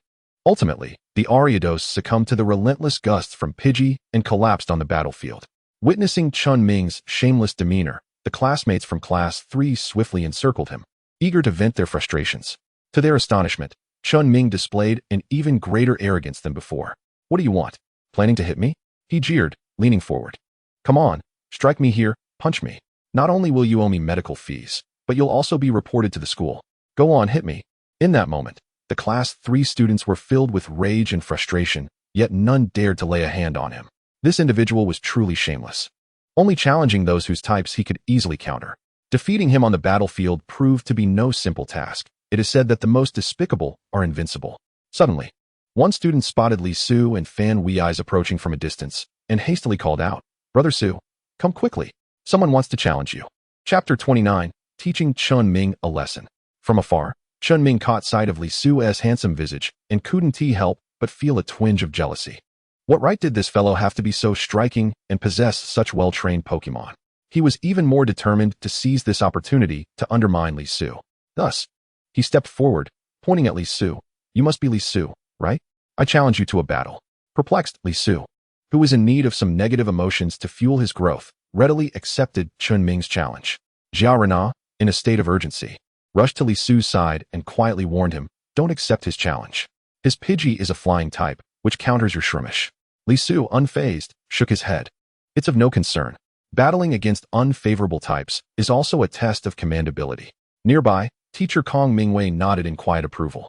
Ultimately, the Ariados succumbed to the relentless gusts from Pidgey and collapsed on the battlefield. Witnessing Chun Ming's shameless demeanor, the classmates from Class 3 swiftly encircled him, eager to vent their frustrations. To their astonishment, Chun Ming displayed an even greater arrogance than before. What do you want? Planning to hit me? He jeered, leaning forward. Come on, strike me here, punch me. Not only will you owe me medical fees, but you'll also be reported to the school. Go on, hit me. In that moment, the Class 3 students were filled with rage and frustration, yet none dared to lay a hand on him. This individual was truly shameless, only challenging those whose types he could easily counter. Defeating him on the battlefield proved to be no simple task. It is said that the most despicable are invincible. Suddenly, one student spotted Li Su and Fan Wei's approaching from a distance and hastily called out, Brother Su, come quickly. Someone wants to challenge you. Chapter 29, Teaching Chun Ming a Lesson. From afar, Chun Ming caught sight of Li Su's handsome visage and couldn't help but feel a twinge of jealousy. What right did this fellow have to be so striking and possess such well-trained Pokemon? He was even more determined to seize this opportunity to undermine Li Su. Thus, he stepped forward, pointing at Li Su. You must be Li Su, right? I challenge you to a battle. Perplexed, Li Su who was in need of some negative emotions to fuel his growth, readily accepted Chun Ming's challenge. Xiao Rena, in a state of urgency, rushed to Li Su's side and quietly warned him, "Don't accept his challenge. His Pidgey is a flying type, which counters your Shroomish." Li Su, unfazed, shook his head. "It's of no concern. Battling against unfavorable types is also a test of commandability." Nearby, teacher Kong Mingwei nodded in quiet approval.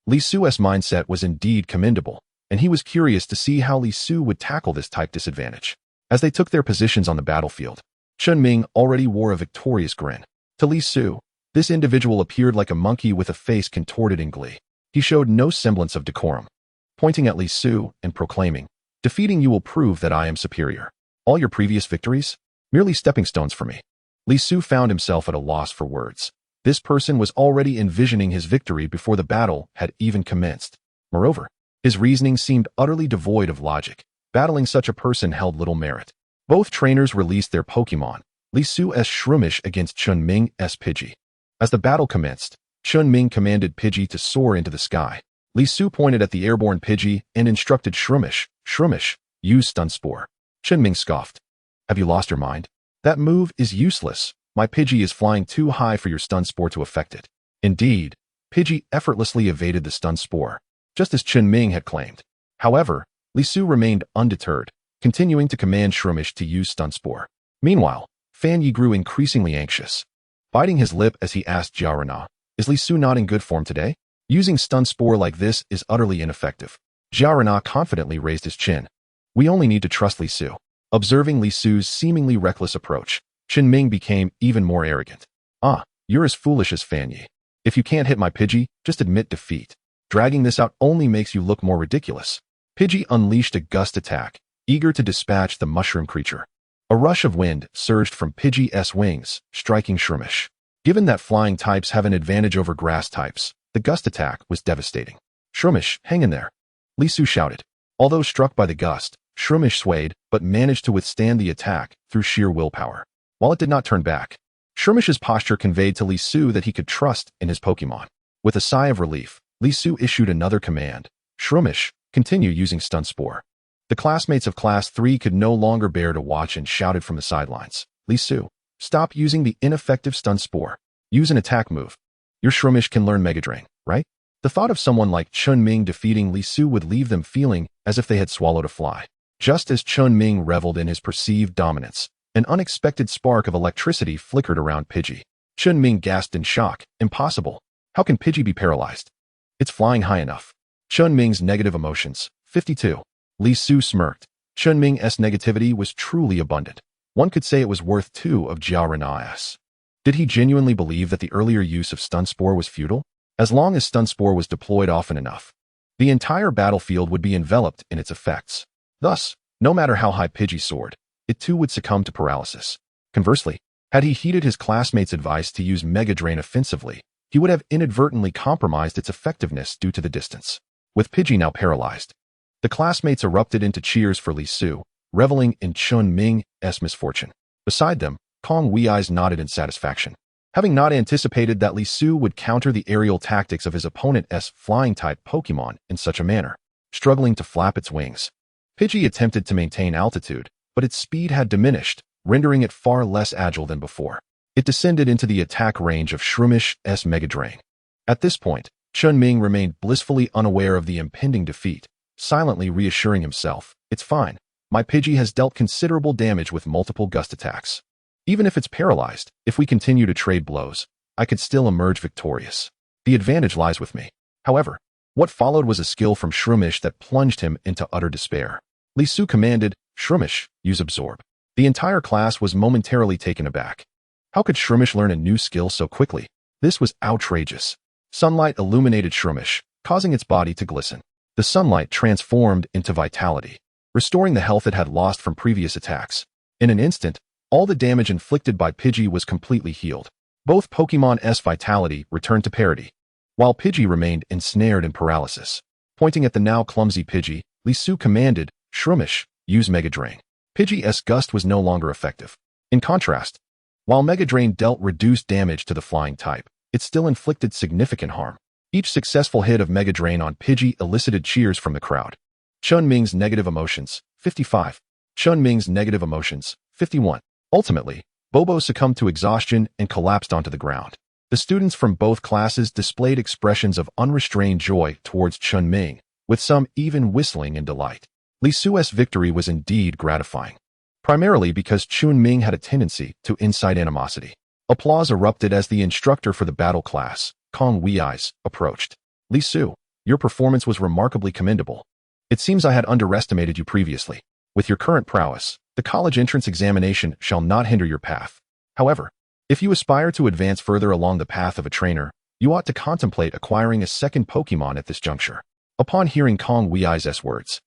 Li Su's mindset was indeed commendable, and he was curious to see how Li Su would tackle this type disadvantage. As they took their positions on the battlefield, Chun Ming already wore a victorious grin. To Li Su, this individual appeared like a monkey with a face contorted in glee. He showed no semblance of decorum, pointing at Li Su and proclaiming, "Defeating you will prove that I am superior. All your previous victories? Merely stepping stones for me." Li Su found himself at a loss for words. This person was already envisioning his victory before the battle had even commenced. Moreover, his reasoning seemed utterly devoid of logic. Battling such a person held little merit. Both trainers released their Pokémon, Li Su's Shroomish against Chun Ming's Pidgey. As the battle commenced, Chun Ming commanded Pidgey to soar into the sky. Li Su pointed at the airborne Pidgey and instructed Shroomish, use Stun Spore. Chun Ming scoffed. "Have you lost your mind? That move is useless. My Pidgey is flying too high for your Stun Spore to affect it." Indeed, Pidgey effortlessly evaded the Stun Spore, just as Chun Ming had claimed. However, Li Su remained undeterred, continuing to command Shroomish to use Stun Spore. Meanwhile, Fan Yi grew increasingly anxious. Biting his lip as he asked Xiao Rena, "Is Li Su not in good form today? Using Stun Spore like this is utterly ineffective." Xiao Rena confidently raised his chin. "We only need to trust Li Su." Observing Li Su's seemingly reckless approach, Chun Ming became even more arrogant. "Ah, you're as foolish as Fan Yi. If you can't hit my Pidgey, just admit defeat. Dragging this out only makes you look more ridiculous." Pidgey unleashed a gust attack, eager to dispatch the mushroom creature. A rush of wind surged from Pidgey's wings, striking Shroomish. Given that flying types have an advantage over grass types, the gust attack was devastating. "Shroomish, hang in there," Li Su shouted. Although struck by the gust, Shroomish swayed but managed to withstand the attack through sheer willpower. While it did not turn back, Shroomish's posture conveyed to Li Su that he could trust in his Pokémon. With a sigh of relief, Li Su issued another command. "Shroomish, continue using Stun Spore." The classmates of Class 3 could no longer bear to watch and shouted from the sidelines, "Li Su, stop using the ineffective Stun Spore. Use an attack move. Your Shroomish can learn Mega Drain, right?" The thought of someone like Chun Ming defeating Li Su would leave them feeling as if they had swallowed a fly. Just as Chun Ming reveled in his perceived dominance, an unexpected spark of electricity flickered around Pidgey. Chun Ming gasped in shock. "Impossible. How can Pidgey be paralyzed? It's flying high enough." Chun Ming's negative emotions. 52. Li Su smirked. Chun Ming's negativity was truly abundant. One could say it was worth 2 of Xiao Rena's. Did he genuinely believe that the earlier use of Stun Spore was futile? As long as Stun Spore was deployed often enough, the entire battlefield would be enveloped in its effects. Thus, no matter how high Pidgey soared, it too would succumb to paralysis. Conversely, had he heeded his classmates' advice to use Mega Drain offensively, he would have inadvertently compromised its effectiveness due to the distance. With Pidgey now paralyzed, the classmates erupted into cheers for Li Su, reveling in Chun Ming's misfortune. Beside them, Kong Wei's nodded in satisfaction. Having not anticipated that Li Su would counter the aerial tactics of his opponent's flying-type Pokémon in such a manner, struggling to flap its wings, Pidgey attempted to maintain altitude, but its speed had diminished, rendering it far less agile than before. It descended into the attack range of Shroomish's Mega Drain. At this point, Chun Ming remained blissfully unaware of the impending defeat, silently reassuring himself, "It's fine. My Pidgey has dealt considerable damage with multiple gust attacks. Even if it's paralyzed, if we continue to trade blows, I could still emerge victorious. The advantage lies with me." However, what followed was a skill from Shroomish that plunged him into utter despair. Li Su commanded, "Shroomish, use Absorb." The entire class was momentarily taken aback. How could Shroomish learn a new skill so quickly? This was outrageous. Sunlight illuminated Shroomish, causing its body to glisten. The sunlight transformed into vitality, restoring the health it had lost from previous attacks. In an instant, all the damage inflicted by Pidgey was completely healed. Both Pokémon's vitality returned to parity, while Pidgey remained ensnared in paralysis. Pointing at the now clumsy Pidgey, Li Su commanded, "Shroomish, use Mega Drain." Pidgey's gust was no longer effective. In contrast, while Mega Drain dealt reduced damage to the flying type, it still inflicted significant harm. Each successful hit of Mega Drain on Pidgey elicited cheers from the crowd. Chun Ming's negative emotions, 55. Chun Ming's negative emotions, 51. Ultimately, Bobo succumbed to exhaustion and collapsed onto the ground. The students from both classes displayed expressions of unrestrained joy towards Chun Ming, with some even whistling in delight. Li Su's victory was indeed gratifying, primarily because Chun Ming had a tendency to incite animosity. Applause erupted as the instructor for the battle class, Kong Wei's, approached. Li Su, your performance was remarkably commendable. It seems I had underestimated you previously. With your current prowess, the college entrance examination shall not hinder your path. However, if you aspire to advance further along the path of a trainer, you ought to contemplate acquiring a second Pokémon at this juncture. Upon hearing Kong Wei's words,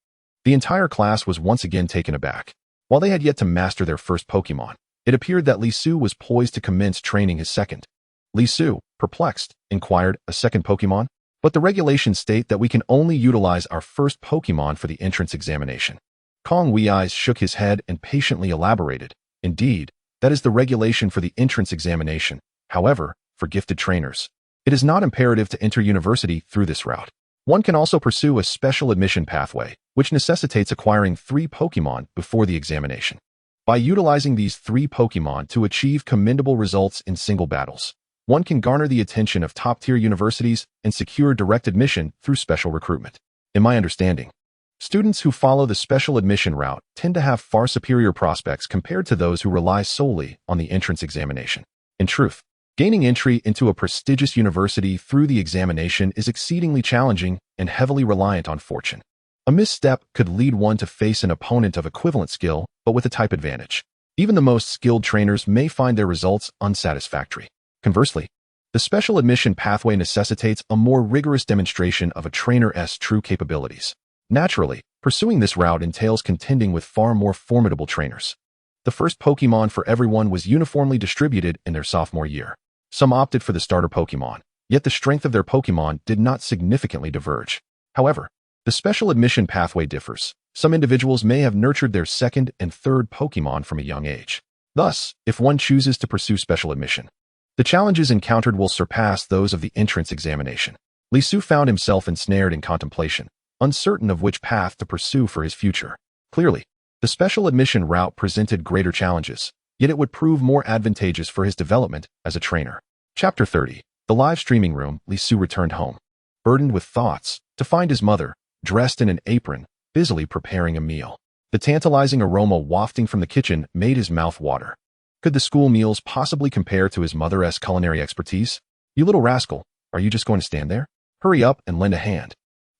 the entire class was once again taken aback. While they had yet to master their first Pokémon, it appeared that Li Su was poised to commence training his second. Li Su, perplexed, inquired, a second Pokémon? But the regulations state that we can only utilize our first Pokémon for the entrance examination. Kong Wei's shook his head and patiently elaborated. Indeed, that is the regulation for the entrance examination. However, for gifted trainers, it is not imperative to enter university through this route. One can also pursue a special admission pathway, which necessitates acquiring 3 Pokémon before the examination. By utilizing these 3 Pokémon to achieve commendable results in single battles, one can garner the attention of top-tier universities and secure direct admission through special recruitment. In my understanding, students who follow the special admission route tend to have far superior prospects compared to those who rely solely on the entrance examination. In truth, gaining entry into a prestigious university through the examination is exceedingly challenging and heavily reliant on fortune. A misstep could lead one to face an opponent of equivalent skill, but with a type advantage. Even the most skilled trainers may find their results unsatisfactory. Conversely, the special admission pathway necessitates a more rigorous demonstration of a trainer's true capabilities. Naturally, pursuing this route entails contending with far more formidable trainers. The first Pokémon for everyone was uniformly distributed in their sophomore year. Some opted for the starter Pokémon, yet the strength of their Pokémon did not significantly diverge. However, the special admission pathway differs. Some individuals may have nurtured their second and third Pokémon from a young age. Thus, if one chooses to pursue special admission, the challenges encountered will surpass those of the entrance examination. Li Su found himself ensnared in contemplation, uncertain of which path to pursue for his future. Clearly, the special admission route presented greater challenges, yet it would prove more advantageous for his development as a trainer. Chapter 30. The live streaming room. Li Su returned home, burdened with thoughts, to find his mother, dressed in an apron, busily preparing a meal. The tantalizing aroma wafting from the kitchen made his mouth water. Could the school meals possibly compare to his mother's culinary expertise? You little rascal, are you just going to stand there? Hurry up and lend a hand.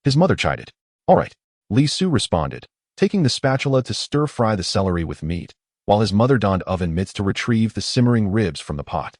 His mother chided. All right, Li Su responded, taking the spatula to stir-fry the celery with meat, while his mother donned oven mitts to retrieve the simmering ribs from the pot.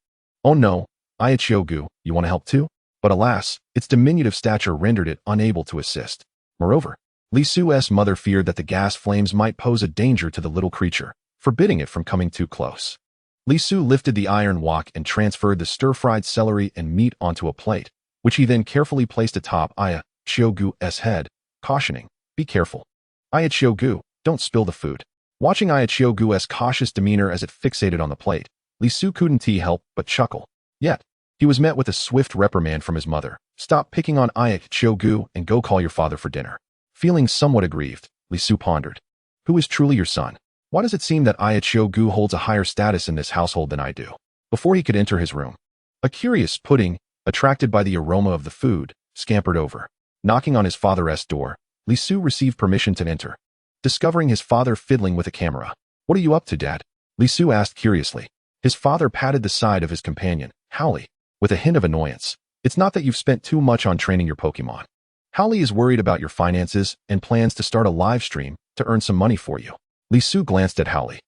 Oh no, Aichiogu, you want to help too? But alas, its diminutive stature rendered it unable to assist. Moreover, Li Su's mother feared that the gas flames might pose a danger to the little creature, forbidding it from coming too close. Li Su lifted the iron wok and transferred the stir-fried celery and meat onto a plate, which he then carefully placed atop Aichiogu's head, cautioning, be careful. Aichiogu, don't spill the food. Watching Aichiogu's cautious demeanor as it fixated on the plate, Li Su couldn't help but chuckle. Yet, he was met with a swift reprimand from his mother. Stop picking on Aichiogu and go call your father for dinner. Feeling somewhat aggrieved, Li Su pondered. Who is truly your son? Why does it seem that Aichiogu holds a higher status in this household than I do? Before he could enter his room, a curious pudding, attracted by the aroma of the food, scampered over. Knocking on his father's door, Li Su received permission to enter. Discovering his father fiddling with a camera. What are you up to, Dad? Li Su asked curiously. His father patted the side of his companion, Howley, with a hint of annoyance. It's not that you've spent too much on training your Pokémon. Howley is worried about your finances and plans to start a live stream to earn some money for you. Li Su glanced at Howley,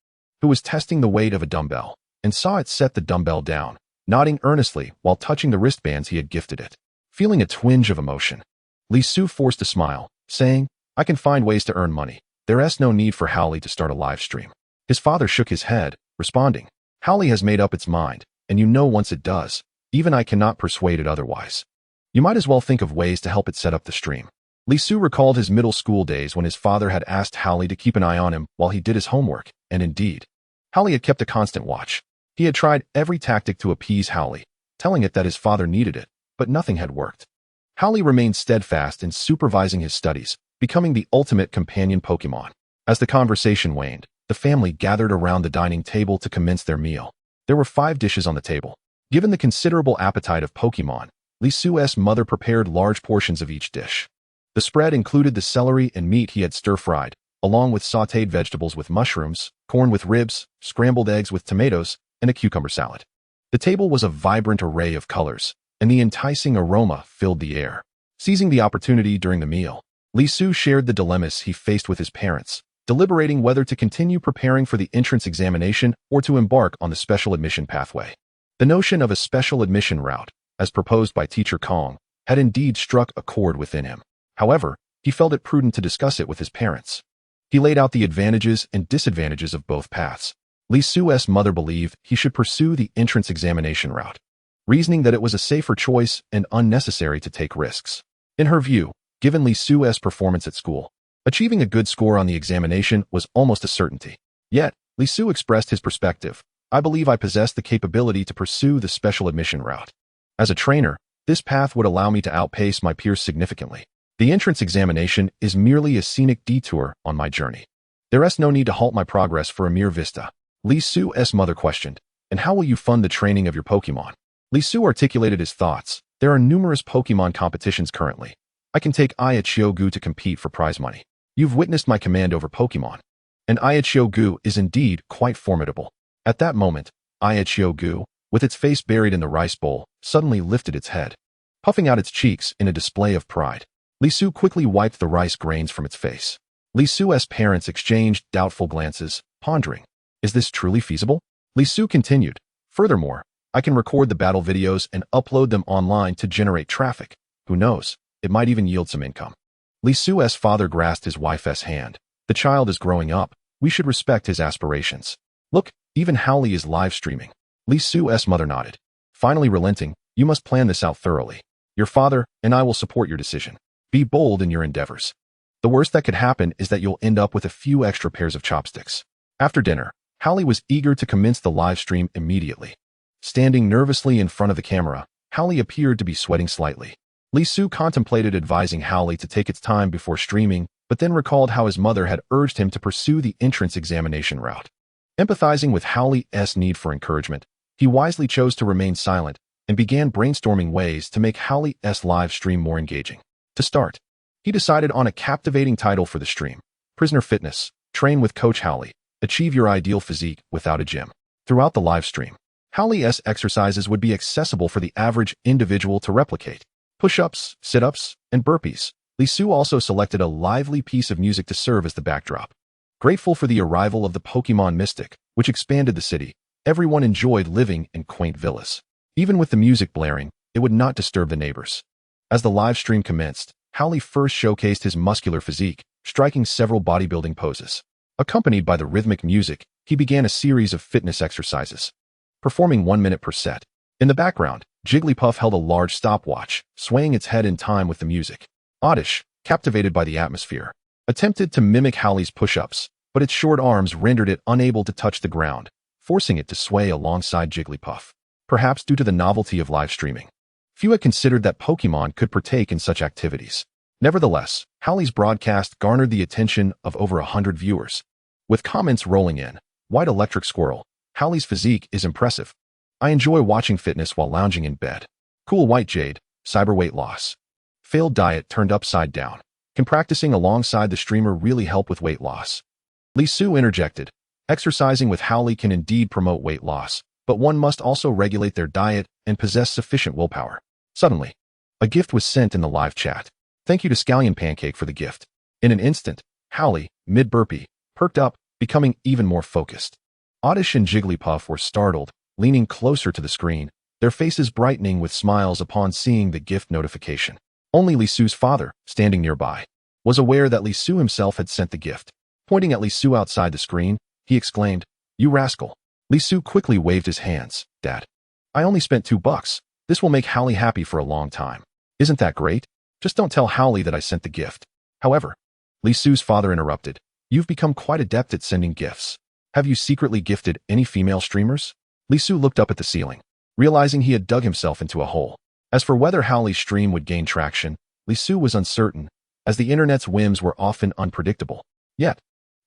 who was testing the weight of a dumbbell, and saw it set the dumbbell down, nodding earnestly while touching the wristbands he had gifted it. Feeling a twinge of emotion, Li Su forced a smile, saying, I can find ways to earn money. There's no need for Howley to start a live stream. His father shook his head, responding, Howley has made up its mind, and you know once it does, even I cannot persuade it otherwise. You might as well think of ways to help it set up the stream. Li Su recalled his middle school days when his father had asked Howley to keep an eye on him while he did his homework, and indeed, Howley had kept a constant watch. He had tried every tactic to appease Howley, telling it that his father needed it, but nothing had worked. Howley remained steadfast in supervising his studies, becoming the ultimate companion Pokémon. As the conversation waned, the family gathered around the dining table to commence their meal. There were 5 dishes on the table. Given the considerable appetite of Pokémon, Lisu's mother prepared large portions of each dish. The spread included the celery and meat he had stir-fried, along with sautéed vegetables with mushrooms, corn with ribs, scrambled eggs with tomatoes, and a cucumber salad. The table was a vibrant array of colors, and the enticing aroma filled the air. Seizing the opportunity during the meal, Lisu shared the dilemmas he faced with his parents, deliberating whether to continue preparing for the entrance examination or to embark on the special admission pathway. The notion of a special admission route, as proposed by Teacher Kong, had indeed struck a chord within him. However, he felt it prudent to discuss it with his parents. He laid out the advantages and disadvantages of both paths. Lisu's mother believed he should pursue the entrance examination route, reasoning that it was a safer choice and unnecessary to take risks. In her view, given Lisu's performance at school, achieving a good score on the examination was almost a certainty. Yet, Lisu expressed his perspective. I believe I possess the capability to pursue the special admission route. As a trainer, this path would allow me to outpace my peers significantly. The entrance examination is merely a scenic detour on my journey. There is no need to halt my progress for a mere vista. Lisu's mother questioned, and how will you fund the training of your Pokémon? Lisu articulated his thoughts. There are numerous Pokémon competitions currently. I can take Iachigo to compete for prize money. You've witnessed my command over Pokémon. And Iachigo is indeed quite formidable. At that moment, Iachigo, with its face buried in the rice bowl, suddenly lifted its head, puffing out its cheeks in a display of pride. Lisu quickly wiped the rice grains from its face. Lisu's parents exchanged doubtful glances, pondering, is this truly feasible? Lisu continued, furthermore, I can record the battle videos and upload them online to generate traffic. Who knows, it might even yield some income. Lisu's father grasped his wife's hand. The child is growing up. We should respect his aspirations. Look, even Howley is live streaming. Lisu's mother nodded. Finally relenting, you must plan this out thoroughly. Your father and I will support your decision. Be bold in your endeavors. The worst that could happen is that you'll end up with a few extra pairs of chopsticks. After dinner, Howley was eager to commence the live stream immediately. Standing nervously in front of the camera, Howley appeared to be sweating slightly. Lisu contemplated advising Howley to take its time before streaming, but then recalled how his mother had urged him to pursue the entrance examination route. Empathizing with Howley's need for encouragement, he wisely chose to remain silent and began brainstorming ways to make Howley's live stream more engaging. To start, he decided on a captivating title for the stream: Prisoner Fitness, Train with Coach Howley, Achieve Your Ideal Physique Without a Gym. Throughout the live stream, Howley's exercises would be accessible for the average individual to replicate. Push-ups, sit-ups, and burpees. Lisu also selected a lively piece of music to serve as the backdrop. Grateful for the arrival of the Pokémon Mystic, which expanded the city, everyone enjoyed living in quaint villas. Even with the music blaring, it would not disturb the neighbors. As the live stream commenced, Howley first showcased his muscular physique, striking several bodybuilding poses. Accompanied by the rhythmic music, he began a series of fitness exercises, performing 1 minute per set. In the background, Jigglypuff held a large stopwatch, swaying its head in time with the music. Oddish, captivated by the atmosphere, attempted to mimic Howley's push-ups, but its short arms rendered it unable to touch the ground, forcing it to sway alongside Jigglypuff. Perhaps due to the novelty of live streaming, few had considered that Pokémon could partake in such activities. Nevertheless, Howley's broadcast garnered the attention of over 100 viewers. With comments rolling in, White Electric Squirrel, Howley's physique is impressive. I enjoy watching fitness while lounging in bed. Cool White Jade, cyber weight loss. Failed diet turned upside down. Can practicing alongside the streamer really help with weight loss? Lisu interjected. Exercising with Howley can indeed promote weight loss, but one must also regulate their diet and possess sufficient willpower. Suddenly, a gift was sent in the live chat. Thank you to Scallion Pancake for the gift. In an instant, Howley, mid-burpee, perked up, becoming even more focused. Oddish and Jigglypuff were startled, leaning closer to the screen, their faces brightening with smiles upon seeing the gift notification. Only Lisu's father, standing nearby, was aware that Lisu himself had sent the gift. Pointing at Lisu outside the screen, he exclaimed, "You rascal." Lisu quickly waved his hands. "Dad, I only spent $2. This will make Howley happy for a long time. Isn't that great? Just don't tell Howley that I sent the gift." However, Lisu's father interrupted. "You've become quite adept at sending gifts. Have you secretly gifted any female streamers?" Lisu looked up at the ceiling, realizing he had dug himself into a hole. As for whether Howley's stream would gain traction, Lisu was uncertain, as the internet's whims were often unpredictable. Yet,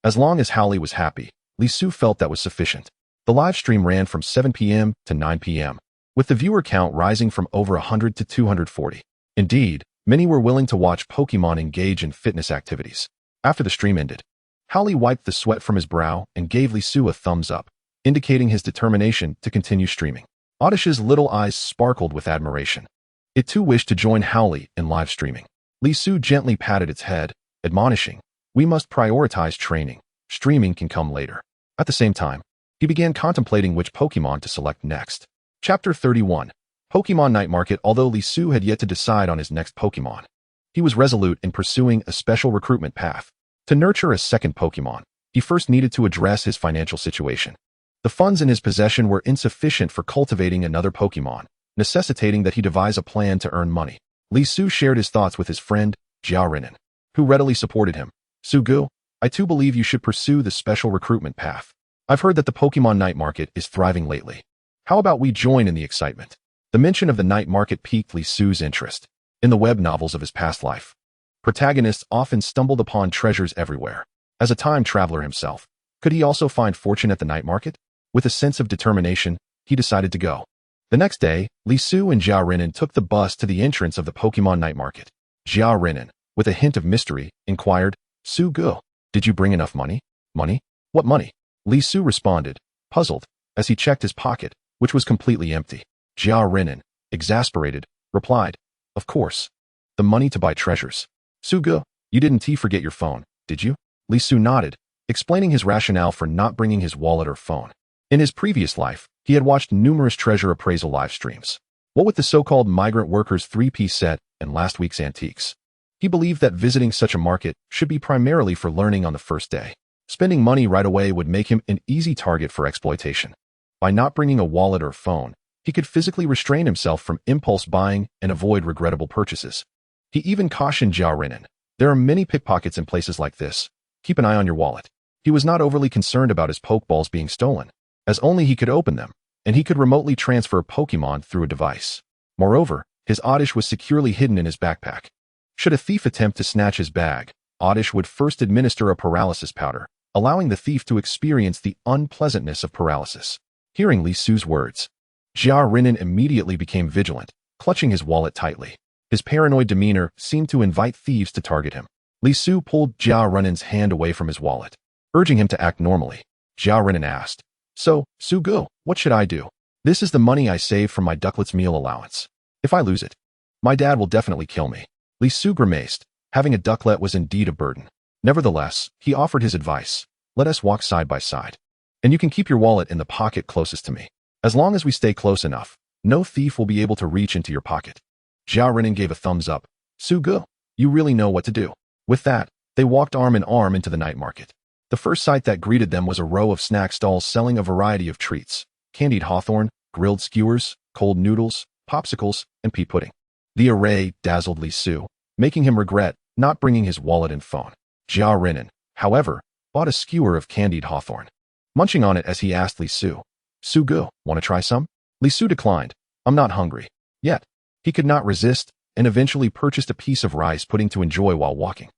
as long as Howley was happy, Li Su felt that was sufficient. The live stream ran from 7 p.m. to 9 p.m., with the viewer count rising from over 100 to 240. Indeed, many were willing to watch Pokémon engage in fitness activities. After the stream ended, Howley wiped the sweat from his brow and gave Li Su a thumbs up, indicating his determination to continue streaming. Oddish's little eyes sparkled with admiration. It too wished to join Howley in live streaming. Li Su gently patted its head, admonishing, "We must prioritize training. Streaming can come later." At the same time, he began contemplating which Pokémon to select next. Chapter 31. Pokémon Night Market. Although Li Su had yet to decide on his next Pokémon, he was resolute in pursuing a special recruitment path. To nurture a second Pokémon, he first needed to address his financial situation. The funds in his possession were insufficient for cultivating another Pokémon, necessitating that he devise a plan to earn money. Li Su shared his thoughts with his friend, Jia Renan, who readily supported him. "Sugu, I too believe you should pursue the special recruitment path. I've heard that the Pokémon Night Market is thriving lately. How about we join in the excitement?" The mention of the night market piqued Li Su's interest. In the web novels of his past life, protagonists often stumbled upon treasures everywhere. As a time traveler himself, could he also find fortune at the night market? With a sense of determination, he decided to go. The next day, Li Su and Jia Renan took the bus to the entrance of the Pokémon Night Market. Jia Renan, with a hint of mystery, inquired, "Sugu, did you bring enough money?" "Money? What money?" Li Su responded, puzzled, as he checked his pocket, which was completely empty. Jia Renan, exasperated, replied, "Of course. The money to buy treasures." "Sugu, you didn't forget your phone, did you?" Li Su nodded, explaining his rationale for not bringing his wallet or phone. In his previous life, he had watched numerous treasure appraisal live streams. What with the so-called migrant workers 3-piece set and last week's antiques, he believed that visiting such a market should be primarily for learning on the first day. Spending money right away would make him an easy target for exploitation. By not bringing a wallet or phone, he could physically restrain himself from impulse buying and avoid regrettable purchases. He even cautioned Jia Renan, "There are many pickpockets in places like this. Keep an eye on your wallet." He was not overly concerned about his Pokeballs being stolen, as only he could open them, and he could remotely transfer Pokemon through a device. Moreover, his Oddish was securely hidden in his backpack. Should a thief attempt to snatch his bag, Oddish would first administer a paralysis powder, allowing the thief to experience the unpleasantness of paralysis. Hearing Li Su's words, Jia Renan immediately became vigilant, clutching his wallet tightly. His paranoid demeanor seemed to invite thieves to target him. Li Su pulled Jia Renan's hand away from his wallet, urging him to act normally. Jia Renan asked, "So, Sugu, what should I do? This is the money I saved from my ducklet's meal allowance. If I lose it, my dad will definitely kill me." Li Su grimaced. Having a ducklet was indeed a burden. Nevertheless, he offered his advice. "Let us walk side by side, and you can keep your wallet in the pocket closest to me. As long as we stay close enough, no thief will be able to reach into your pocket." Jia Renan gave a thumbs up. "Sugu, you really know what to do." With that, they walked arm in arm into the night market. The first sight that greeted them was a row of snack stalls selling a variety of treats: candied hawthorn, grilled skewers, cold noodles, popsicles, and pea pudding. The array dazzled Li Su, making him regret not bringing his wallet and phone. Jia Renan, however, bought a skewer of candied hawthorn. Munching on it as he asked Li Su, "Sugu, want to try some?" Li Su declined. "I'm not hungry." Yet, he could not resist, and eventually purchased a piece of rice pudding to enjoy while walking.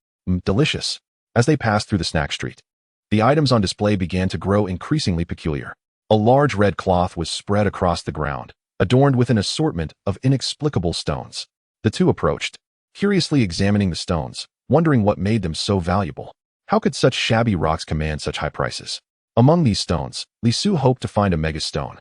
Delicious. As they passed through the snack street, the items on display began to grow increasingly peculiar. A large red cloth was spread across the ground, adorned with an assortment of inexplicable stones. The two approached, curiously examining the stones, wondering what made them so valuable. How could such shabby rocks command such high prices? Among these stones, Li Su hoped to find a megastone.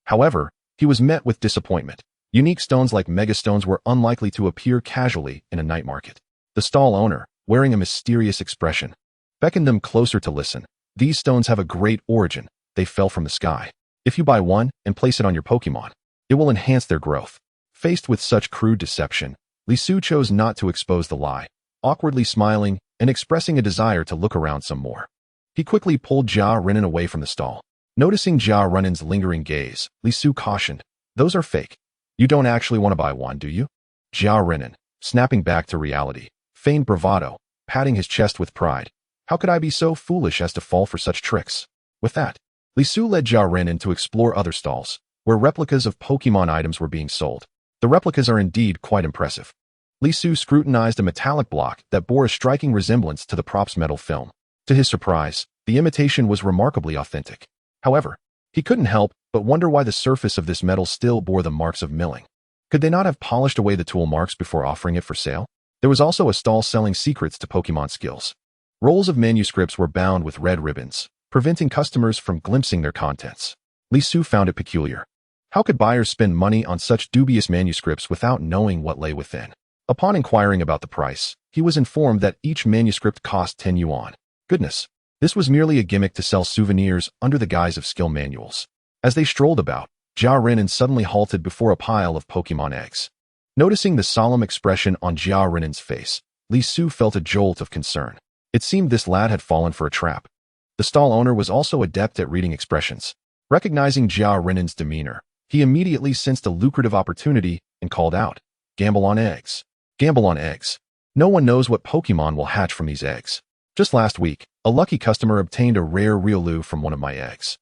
However, he was met with disappointment. Unique stones like megastones were unlikely to appear casually in a night market. The stall owner, wearing a mysterious expression, beckoned them closer to listen. "These stones have a great origin. They fell from the sky. If you buy one and place it on your Pokemon, it will enhance their growth." Faced with such crude deception, Li Su chose not to expose the lie, awkwardly smiling and expressing a desire to look around some more. He quickly pulled Jia Renan away from the stall. Noticing Jia Renan's lingering gaze, Li Su cautioned, "Those are fake. You don't actually want to buy one, do you?" Jia Renan, snapping back to reality, feigned bravado, patting his chest with pride. "How could I be so foolish as to fall for such tricks?" With that, Li Su led Jia Renan to explore other stalls, where replicas of Pokemon items were being sold. The replicas are indeed quite impressive. Li Su scrutinized a metallic block that bore a striking resemblance to the prop's metal film. To his surprise, the imitation was remarkably authentic. However, he couldn't help but wonder why the surface of this metal still bore the marks of milling. Could they not have polished away the tool marks before offering it for sale? There was also a stall selling secrets to Pokemon skills. Rolls of manuscripts were bound with red ribbons, preventing customers from glimpsing their contents. Li Su found it peculiar. How could buyers spend money on such dubious manuscripts without knowing what lay within? Upon inquiring about the price, he was informed that each manuscript cost 10 yuan. Goodness, this was merely a gimmick to sell souvenirs under the guise of skill manuals. As they strolled about, Jia Renan suddenly halted before a pile of Pokemon eggs. Noticing the solemn expression on Jia Renan's face, Li Su felt a jolt of concern. It seemed this lad had fallen for a trap. The stall owner was also adept at reading expressions. Recognizing Jia Renan's demeanor, he immediately sensed a lucrative opportunity and called out, "Gamble on eggs. Gamble on eggs. No one knows what Pokemon will hatch from these eggs. Just last week, a lucky customer obtained a rare Riolu from one of my eggs."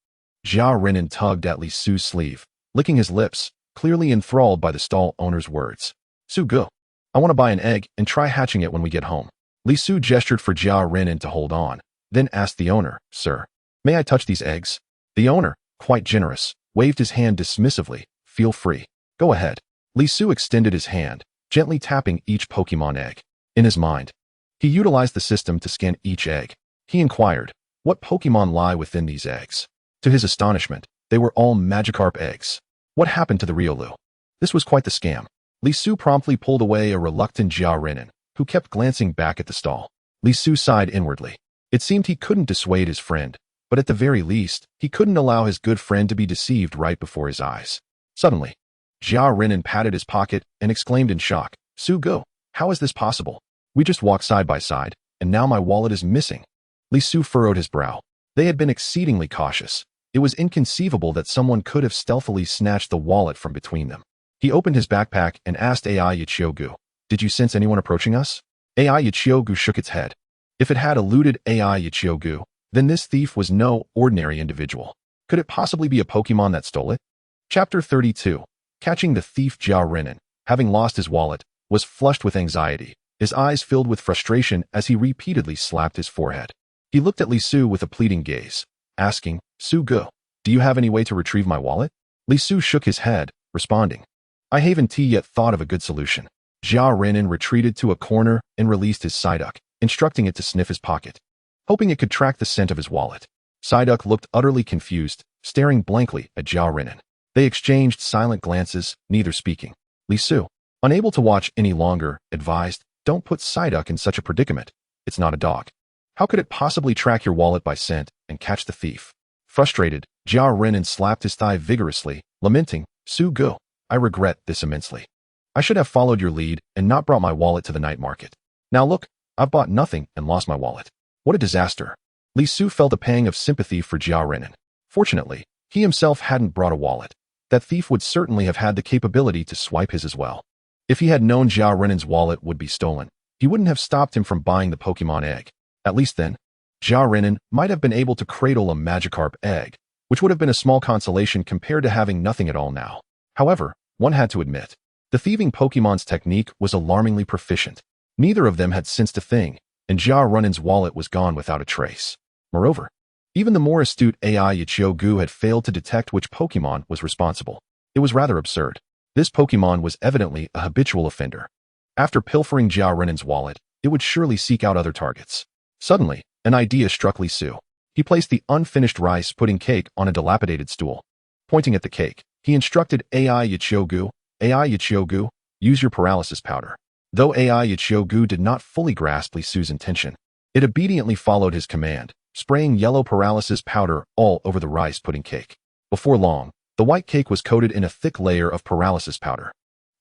Jia Renan tugged at Li Su's sleeve, licking his lips, clearly enthralled by the stall owner's words. "Su Gu, I want to buy an egg and try hatching it when we get home." Li Su gestured for Jia Renan to hold on, then asked the owner, "Sir, may I touch these eggs?" The owner, quite generous, waved his hand dismissively. "Feel free. Go ahead." Li Su extended his hand, gently tapping each Pokemon egg. In his mind, he utilized the system to scan each egg. He inquired, what Pokemon lie within these eggs? To his astonishment, they were all Magikarp eggs. What happened to the Riolu? This was quite the scam. Li Su promptly pulled away a reluctant Jia Renan, who kept glancing back at the stall. Li Su sighed inwardly. It seemed he couldn't dissuade his friend, but at the very least, he couldn't allow his good friend to be deceived right before his eyes. Suddenly, Jia Renan patted his pocket and exclaimed in shock, "Su Gu, how is this possible? We just walked side by side, and now my wallet is missing." Li Su furrowed his brow. They had been exceedingly cautious. It was inconceivable that someone could have stealthily snatched the wallet from between them. He opened his backpack and asked AI Yichiogu, "Did you sense anyone approaching us?" AI Yichiogu shook its head. If it had eluded AI Yichiogu, then this thief was no ordinary individual. Could it possibly be a Pokemon that stole it? Chapter 32. Catching the thief. Jia Renan, having lost his wallet, was flushed with anxiety, his eyes filled with frustration as he repeatedly slapped his forehead. He looked at Li Su with a pleading gaze, asking, "Su Gu, do you have any way to retrieve my wallet?" Li Su shook his head, responding, "I haven't yet thought of a good solution." Jia Renan retreated to a corner and released his Psyduck, instructing it to sniff his pocket, hoping it could track the scent of his wallet. Psyduck looked utterly confused, staring blankly at Jia Renan. They exchanged silent glances, neither speaking. Li Su, unable to watch any longer, advised, "Don't put Psyduck in such a predicament. It's not a dog. How could it possibly track your wallet by scent and catch the thief?" Frustrated, Jia Renan slapped his thigh vigorously, lamenting, "Su Gu, I regret this immensely. I should have followed your lead and not brought my wallet to the night market. Now look, I've bought nothing and lost my wallet. What a disaster." Li Su felt a pang of sympathy for Jia Renan. Fortunately, he himself hadn't brought a wallet. That thief would certainly have had the capability to swipe his as well. If he had known Jia Renan's wallet would be stolen, he wouldn't have stopped him from buying the Pokemon egg. At least then, Jia Renan might have been able to cradle a Magikarp egg, which would have been a small consolation compared to having nothing at all now. However, one had to admit, the thieving Pokemon's technique was alarmingly proficient. Neither of them had sensed a thing, and Jia Renan's wallet was gone without a trace. Moreover, even the more astute AI Yichiogu had failed to detect which Pokemon was responsible. It was rather absurd. This Pokemon was evidently a habitual offender. After pilfering Jia Renan's wallet, it would surely seek out other targets. Suddenly, an idea struck Li Su. He placed the unfinished rice pudding cake on a dilapidated stool. Pointing at the cake, he instructed AI Yichiogu, use your paralysis powder. Though AI Yichiogu did not fully grasp Li Su's intention, it obediently followed his command, spraying yellow paralysis powder all over the rice pudding cake. Before long, the white cake was coated in a thick layer of paralysis powder.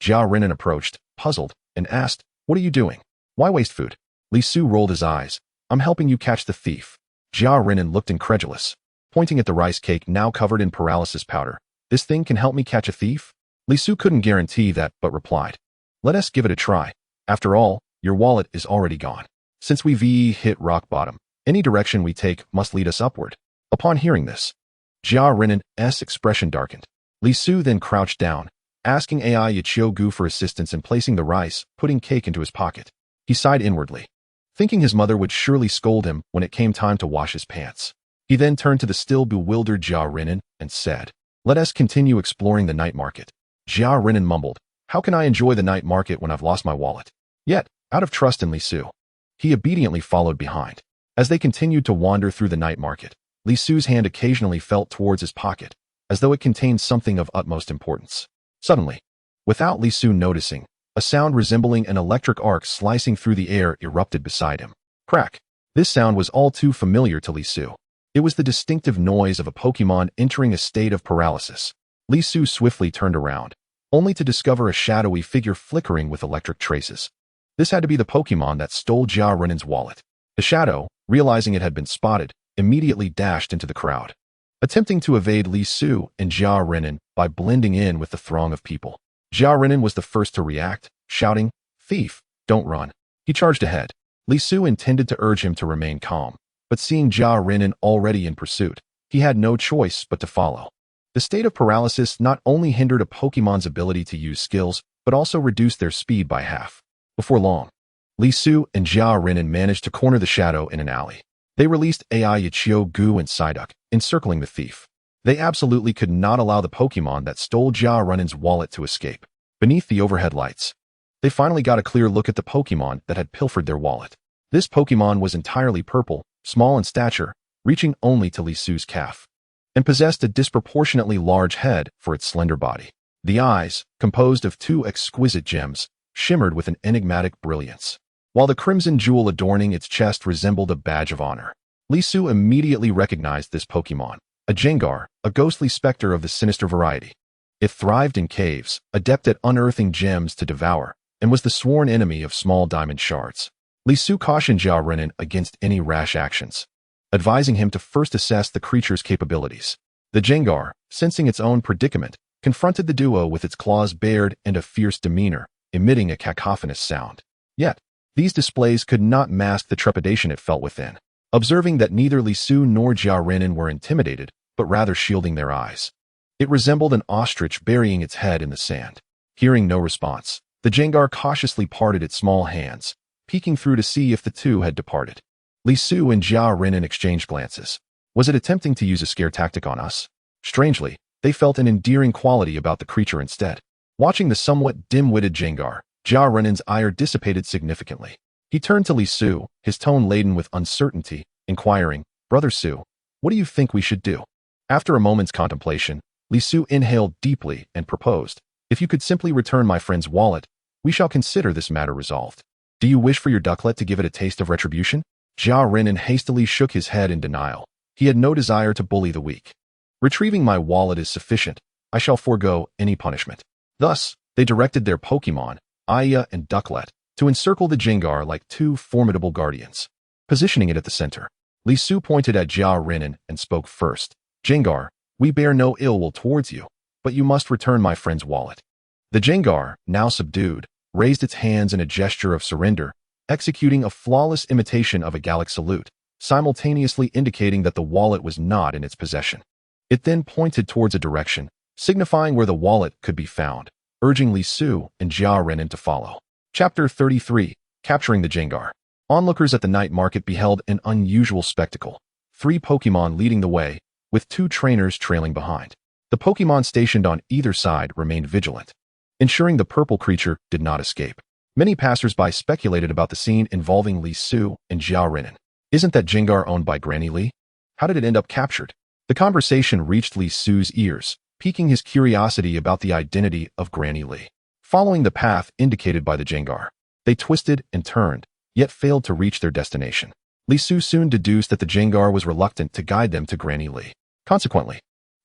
Jia Renan approached, puzzled, and asked, "What are you doing? Why waste food?" Li Su rolled his eyes. "I'm helping you catch the thief." Jia Renan looked incredulous, pointing at the rice cake now covered in paralysis powder. "This thing can help me catch a thief?" Li Su couldn't guarantee that, but replied, "Let us give it a try. After all, your wallet is already gone. Since we've hit rock bottom, any direction we take must lead us upward." Upon hearing this, Jia Renan's expression darkened. Li Su then crouched down, asking AI Yichio for assistance in placing the rice, pudding cake into his pocket. He sighed inwardly, thinking his mother would surely scold him when it came time to wash his pants. He then turned to the still bewildered Jia Renan and said, "Let us continue exploring the night market." Jia Renan mumbled, "How can I enjoy the night market when I've lost my wallet?" Yet, out of trust in Li Su, he obediently followed behind. As they continued to wander through the night market, Li Su's hand occasionally felt towards his pocket, as though it contained something of utmost importance. Suddenly, without Li Su noticing, a sound resembling an electric arc slicing through the air erupted beside him. Crack! This sound was all too familiar to Li Su. It was the distinctive noise of a Pokémon entering a state of paralysis. Li Su swiftly turned around, only to discover a shadowy figure flickering with electric traces. This had to be the Pokémon that stole Jia Renan's wallet. The shadow, realizing it had been spotted, immediately dashed into the crowd, attempting to evade Li Su and Jia Renan by blending in with the throng of people. Jia Renan was the first to react, shouting, "Thief, don't run." He charged ahead. Li Su intended to urge him to remain calm, but seeing Jia Renan already in pursuit, he had no choice but to follow. The state of paralysis not only hindered a Pokémon's ability to use skills, but also reduced their speed by half. Before long, Li Su and Jia Renan managed to corner the shadow in an alley. They released AI Yichio and Psyduck, encircling the thief. They absolutely could not allow the Pokémon that stole Jia Renan's wallet to escape. Beneath the overhead lights, they finally got a clear look at the Pokémon that had pilfered their wallet. This Pokémon was entirely purple, small in stature, reaching only to Li Su's calf, and possessed a disproportionately large head for its slender body. The eyes, composed of two exquisite gems, shimmered with an enigmatic brilliance, while the crimson jewel adorning its chest resembled a badge of honor. Li Su immediately recognized this Pokémon, a Jengar, a ghostly specter of the sinister variety. It thrived in caves, adept at unearthing gems to devour, and was the sworn enemy of small diamond shards. Li Su cautioned Jia Renan against any rash actions, advising him to first assess the creature's capabilities. The Jengar, sensing its own predicament, confronted the duo with its claws bared and a fierce demeanor, emitting a cacophonous sound. Yet, these displays could not mask the trepidation it felt within, observing that neither Li Su nor Jia Renan were intimidated, but rather shielding their eyes. It resembled an ostrich burying its head in the sand. Hearing no response, the Jengar cautiously parted its small hands, peeking through to see if the two had departed. Li Su and Jia Renan exchanged glances. Was it attempting to use a scare tactic on us? Strangely, they felt an endearing quality about the creature instead. Watching the somewhat dim-witted Jengar, Jia Renan's ire dissipated significantly. He turned to Li Su, his tone laden with uncertainty, inquiring, "Brother Su, what do you think we should do?" After a moment's contemplation, Li Su inhaled deeply and proposed, "If you could simply return my friend's wallet, we shall consider this matter resolved. Do you wish for your ducklet to give it a taste of retribution?" Jia Renan hastily shook his head in denial. He had no desire to bully the weak. "Retrieving my wallet is sufficient. I shall forego any punishment." Thus, they directed their Pokémon, Aya and Ducklet, to encircle the Jengar like two formidable guardians. Positioning it at the center, Li Su pointed at Jia Renan and spoke first. "Jengar, we bear no ill will towards you, but you must return my friend's wallet." The Jengar, now subdued, raised its hands in a gesture of surrender, executing a flawless imitation of a Gallic salute, simultaneously indicating that the wallet was not in its possession. It then pointed towards a direction, signifying where the wallet could be found, urging Li Su and Jia Renan to follow. Chapter 33, Capturing the Jengar. Onlookers at the night market beheld an unusual spectacle. 3 Pokémon leading the way, with 2 trainers trailing behind. The Pokémon stationed on either side remained vigilant, ensuring the purple creature did not escape. Many passers-by speculated about the scene involving Li Su and Jia Renan. Isn't that Jengar owned by Granny Li? How did it end up captured? The conversation reached Li Su's ears, piquing his curiosity about the identity of Granny Li. Following the path indicated by the Jengar, they twisted and turned, yet failed to reach their destination. Li Su soon deduced that the Jengar was reluctant to guide them to Granny Li. Consequently,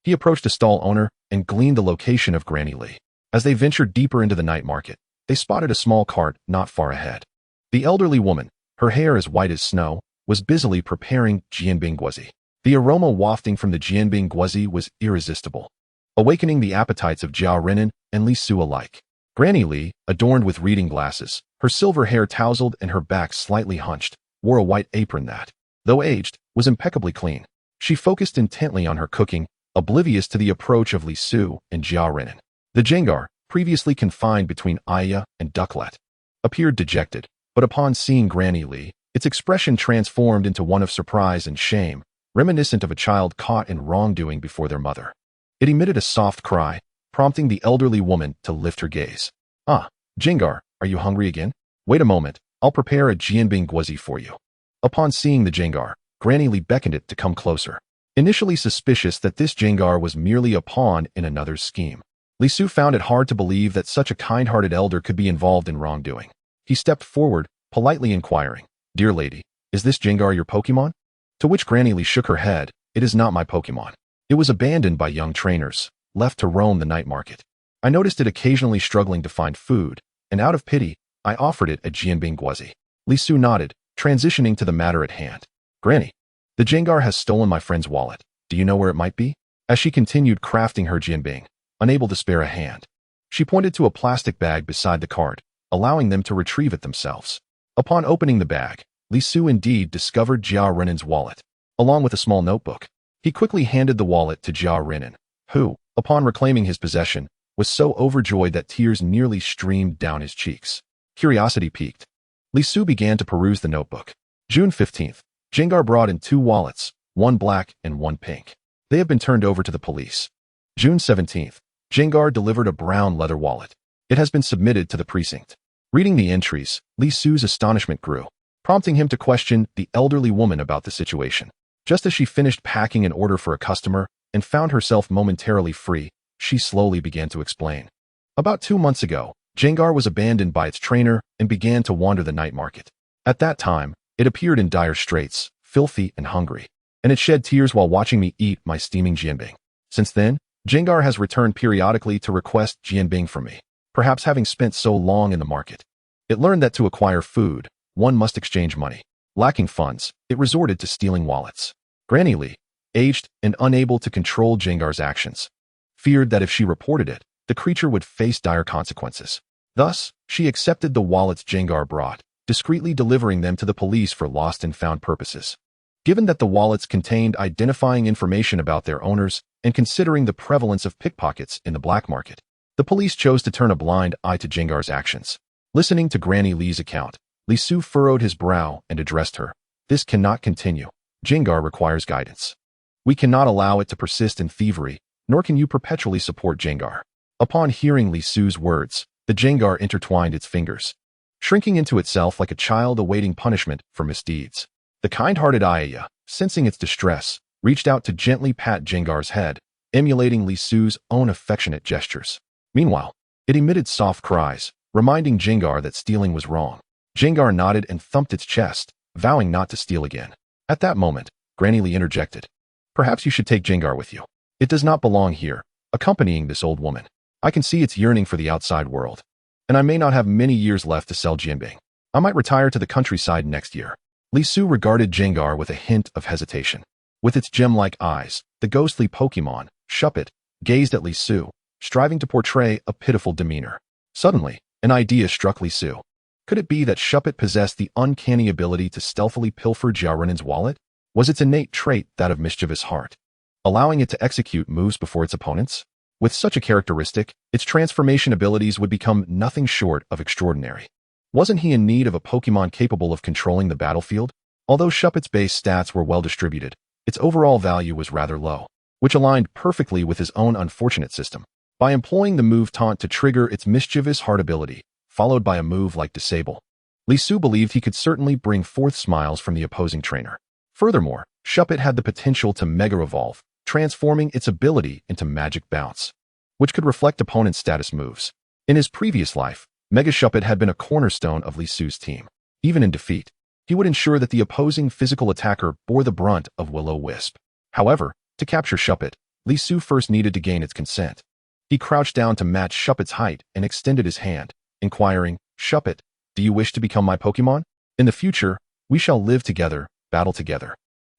he approached a stall owner and gleaned the location of Granny Li. As they ventured deeper into the night market, they spotted a small cart not far ahead. The elderly woman, her hair as white as snow, was busily preparing jianbing guozi. The aroma wafting from the jianbing guozi was irresistible, awakening the appetites of Jia Renan and Li Su alike. Granny Li, adorned with reading glasses, her silver hair tousled and her back slightly hunched, wore a white apron that, though aged, was impeccably clean. She focused intently on her cooking, oblivious to the approach of Li Su and Jia Renan. The Jengar, previously confined between Aya and Ducklet, appeared dejected, but upon seeing Granny Lee, its expression transformed into one of surprise and shame, reminiscent of a child caught in wrongdoing before their mother. It emitted a soft cry, prompting the elderly woman to lift her gaze. "Ah, Jengar, are you hungry again? Wait a moment, I'll prepare a jianbing guozi for you." Upon seeing the Jengar, Granny Lee beckoned it to come closer. Initially suspicious that this Jengar was merely a pawn in another's scheme, Li Su found it hard to believe that such a kind-hearted elder could be involved in wrongdoing. He stepped forward, politely inquiring, "Dear lady, is this Jengar your Pokémon?" To which Granny Lee shook her head, "It is not my Pokémon. It was abandoned by young trainers, left to roam the night market. I noticed it occasionally struggling to find food, and out of pity, I offered it a jianbing guozi." Li Su nodded, transitioning to the matter at hand. "Granny, the Jengar has stolen my friend's wallet. Do you know where it might be?" As she continued crafting her jianbing, unable to spare a hand, she pointed to a plastic bag beside the cart, allowing them to retrieve it themselves. Upon opening the bag, Li Su indeed discovered Jia Renan's wallet, along with a small notebook. He quickly handed the wallet to Jia Renan, who, upon reclaiming his possession, was so overjoyed that tears nearly streamed down his cheeks. Curiosity piqued, Li Su began to peruse the notebook. June 15th, Jengar brought in 2 wallets, one black and one pink. They have been turned over to the police. June 17th, Jengar delivered a brown leather wallet. It has been submitted to the precinct. Reading the entries, Li Su's astonishment grew, prompting him to question the elderly woman about the situation. Just as she finished packing an order for a customer and found herself momentarily free, she slowly began to explain. About 2 months ago, Jengar was abandoned by its trainer and began to wander the night market. At that time, it appeared in dire straits, filthy and hungry, and it shed tears while watching me eat my steaming jianbing. Since then, Jengar has returned periodically to request jianbing from me, perhaps having spent so long in the market. It learned that to acquire food, one must exchange money. Lacking funds, it resorted to stealing wallets. Granny Lee, aged and unable to control Jengar's actions, feared that if she reported it, the creature would face dire consequences. Thus, she accepted the wallets Jengar brought, discreetly delivering them to the police for lost and found purposes. Given that the wallets contained identifying information about their owners and considering the prevalence of pickpockets in the black market, the police chose to turn a blind eye to Jengar's actions. Listening to Granny Lee's account, Li Su furrowed his brow and addressed her. "This cannot continue. Jengar requires guidance. We cannot allow it to persist in thievery, nor can you perpetually support Jengar." Upon hearing Li Su's words, the Jengar intertwined its fingers, shrinking into itself like a child awaiting punishment for misdeeds. The kind-hearted Aya, sensing its distress, reached out to gently pat Jengar's head, emulating Li Su's own affectionate gestures. Meanwhile, it emitted soft cries, reminding Jengar that stealing was wrong. Jengar nodded and thumped its chest, vowing not to steal again. At that moment, Granny Lee interjected. "Perhaps you should take Jengar with you. It does not belong here, accompanying this old woman. I can see its yearning for the outside world, and I may not have many years left to sell jianbing. I might retire to the countryside next year." Li Su regarded Jengar with a hint of hesitation. With its gem-like eyes, the ghostly Pokémon, Shuppet, gazed at Li Su, striving to portray a pitiful demeanor. Suddenly, an idea struck Li Su. Could it be that Shuppet possessed the uncanny ability to stealthily pilfer Jia Renan's wallet? Was its innate trait that of mischievous heart, allowing it to execute moves before its opponents? With such a characteristic, its transformation abilities would become nothing short of extraordinary. Wasn't he in need of a Pokémon capable of controlling the battlefield? Although Shuppet's base stats were well distributed, its overall value was rather low, which aligned perfectly with his own unfortunate system. By employing the move Taunt to trigger its mischievous heart ability, followed by a move like Disable, Li Su believed he could certainly bring forth smiles from the opposing trainer. Furthermore, Shuppet had the potential to Mega Evolve, transforming its ability into Magic Bounce, which could reflect opponents' status moves. In his previous life, Mega Shuppet had been a cornerstone of Li Su's team. Even in defeat, he would ensure that the opposing physical attacker bore the brunt of Will-O-Wisp. However, to capture Shuppet, Li Su first needed to gain its consent. He crouched down to match Shuppet's height and extended his hand, inquiring, "Shuppet, do you wish to become my Pokémon? In the future, we shall live together, battle together,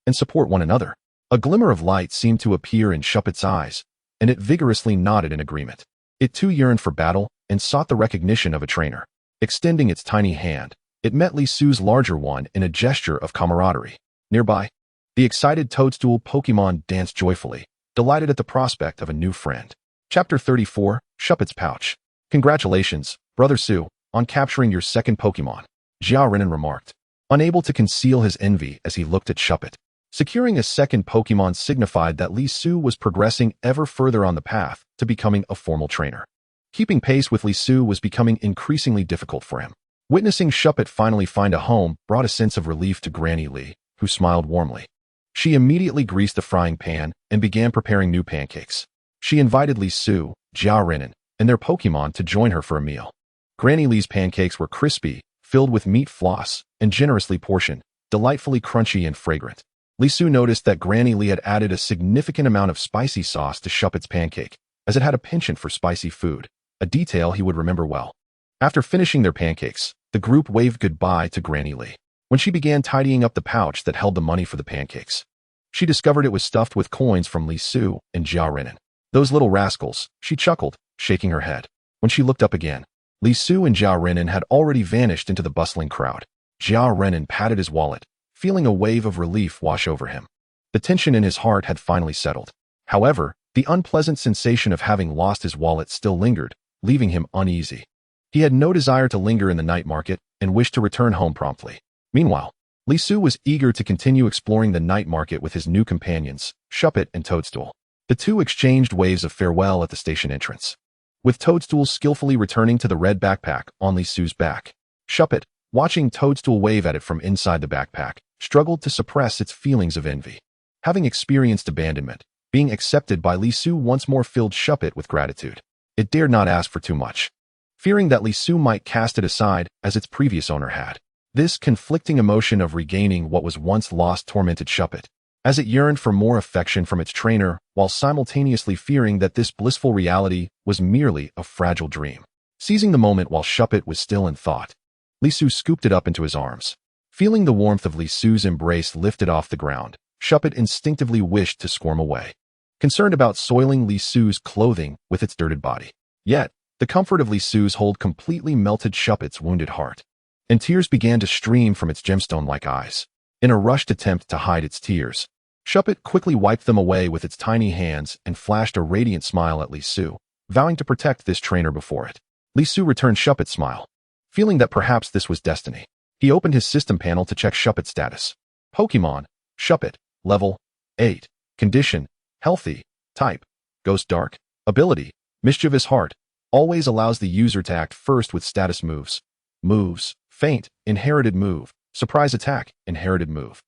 and support one another." A glimmer of light seemed to appear in Shuppet's eyes, and it vigorously nodded in agreement. It too yearned for battle and sought the recognition of a trainer. Extending its tiny hand, it met Li Su's larger one in a gesture of camaraderie. Nearby, the excited Toadstool Pokémon danced joyfully, delighted at the prospect of a new friend. Chapter 34, Shuppet's Pouch. Congratulations, Brother Su, on capturing your second Pokémon, Xiao Renan remarked, unable to conceal his envy as he looked at Shuppet. Securing a second Pokémon signified that Li Su was progressing ever further on the path to becoming a formal trainer. Keeping pace with Li Su was becoming increasingly difficult for him. Witnessing Shuppet finally find a home brought a sense of relief to Granny Li, who smiled warmly. She immediately greased the frying pan and began preparing new pancakes. She invited Li Su, Xiao Renan, and their Pokémon to join her for a meal. Granny Li's pancakes were crispy, filled with meat floss, and generously portioned, delightfully crunchy and fragrant. Li Su noticed that Granny Li had added a significant amount of spicy sauce to Shuppet's pancake, as it had a penchant for spicy food, a detail he would remember well. After finishing their pancakes, the group waved goodbye to Granny Li. When she began tidying up the pouch that held the money for the pancakes, she discovered it was stuffed with coins from Li Su and Xiao Renan. Those little rascals, she chuckled, shaking her head. When she looked up again, Li Su and Xiao Renan had already vanished into the bustling crowd. Xiao Renan patted his wallet, feeling a wave of relief wash over him. The tension in his heart had finally settled. However, the unpleasant sensation of having lost his wallet still lingered, leaving him uneasy. He had no desire to linger in the night market and wished to return home promptly. Meanwhile, Li Su was eager to continue exploring the night market with his new companions, Shuppet and Toadstool. The two exchanged waves of farewell at the station entrance, with Toadstool skillfully returning to the red backpack on Li Su's back. Shuppet, watching Toadstool wave at it from inside the backpack, struggled to suppress its feelings of envy. Having experienced abandonment, being accepted by Li Su once more filled Shuppet with gratitude. It dared not ask for too much, fearing that Li Su might cast it aside as its previous owner had. This conflicting emotion of regaining what was once lost tormented Shuppet, as it yearned for more affection from its trainer while simultaneously fearing that this blissful reality was merely a fragile dream. Seizing the moment while Shuppet was still in thought, Li Su scooped it up into his arms. Feeling the warmth of Li Su's embrace lifted off the ground, Shuppet instinctively wished to squirm away, concerned about soiling Li Su's clothing with its dirted body. Yet, the comfort of Li Su's hold completely melted Shuppet's wounded heart, and tears began to stream from its gemstone-like eyes. In a rushed attempt to hide its tears, Shuppet quickly wiped them away with its tiny hands and flashed a radiant smile at Li Su, vowing to protect this trainer before it. Li Su returned Shuppet's smile, feeling that perhaps this was destiny. He opened his system panel to check Shuppet's status. Pokémon, Shuppet, level 8, condition, healthy, type, ghost dark, ability, mischievous heart, always allows the user to act first with status moves. Moves, feint, inherited move, surprise attack, inherited move.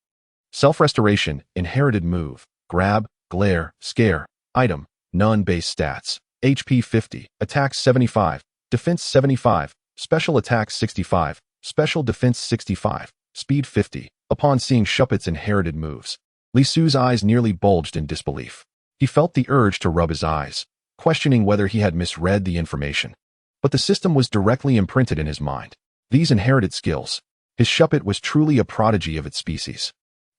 Self-restoration, inherited move, grab, glare, scare, item, none base stats, HP 50, attack 75, defense 75, special attack 65, special defense 65, speed 50. Upon seeing Shuppet's inherited moves, Li Su's eyes nearly bulged in disbelief. He felt the urge to rub his eyes, questioning whether he had misread the information. But the system was directly imprinted in his mind. These inherited skills. His Shuppet was truly a prodigy of its species.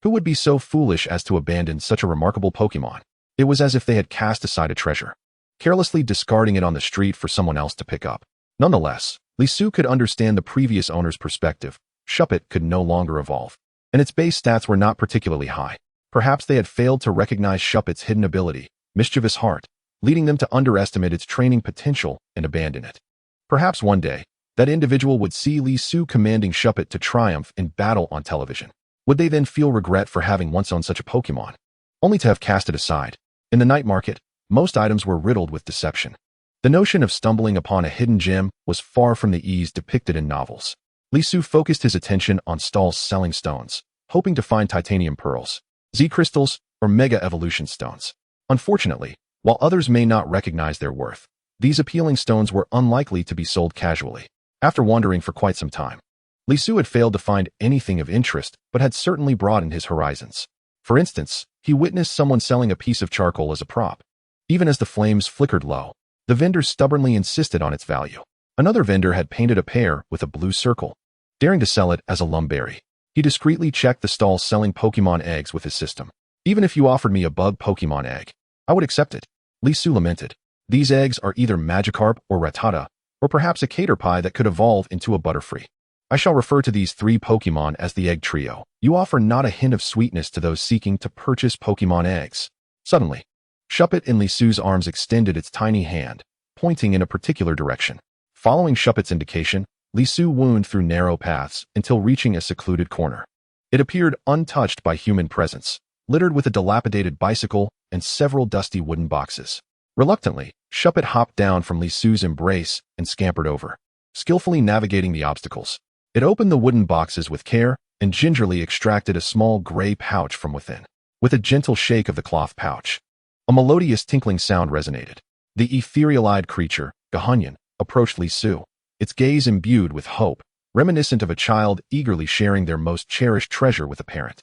Who would be so foolish as to abandon such a remarkable Pokémon? It was as if they had cast aside a treasure, carelessly discarding it on the street for someone else to pick up. Nonetheless, Li Su could understand the previous owner's perspective. Shuppet could no longer evolve, and its base stats were not particularly high. Perhaps they had failed to recognize Shuppet's hidden ability, mischievous heart, leading them to underestimate its training potential and abandon it. Perhaps one day, that individual would see Li Su commanding Shuppet to triumph in battle on television. Would they then feel regret for having once owned such a Pokémon, only to have cast it aside? In the night market, most items were riddled with deception. The notion of stumbling upon a hidden gem was far from the ease depicted in novels. Li Su focused his attention on stalls selling stones, hoping to find titanium pearls, Z-crystals, or Mega Evolution stones. Unfortunately, while others may not recognize their worth, these appealing stones were unlikely to be sold casually. After wandering for quite some time, Li Su had failed to find anything of interest but had certainly broadened his horizons. For instance, he witnessed someone selling a piece of charcoal as a prop. Even as the flames flickered low, the vendor stubbornly insisted on its value. Another vendor had painted a pear with a blue circle, daring to sell it as a lumberry. He discreetly checked the stall selling Pokemon eggs with his system. Even if you offered me a bug Pokemon egg, I would accept it. Li Su lamented. These eggs are either Magikarp or Rattata, or perhaps a Caterpie that could evolve into a Butterfree. I shall refer to these three Pokemon as the Egg Trio. You offer not a hint of sweetness to those seeking to purchase Pokemon eggs. Suddenly, Shuppet in Li Su's arms extended its tiny hand, pointing in a particular direction. Following Shupet's indication, Li Su wound through narrow paths until reaching a secluded corner. It appeared untouched by human presence, littered with a dilapidated bicycle and several dusty wooden boxes. Reluctantly, Shupet hopped down from Li Su's embrace and scampered over, skillfully navigating the obstacles. It opened the wooden boxes with care and gingerly extracted a small gray pouch from within. With a gentle shake of the cloth pouch, a melodious tinkling sound resonated. The ethereal-eyed creature, Gothitelle, approached Li Su, its gaze imbued with hope, reminiscent of a child eagerly sharing their most cherished treasure with a parent,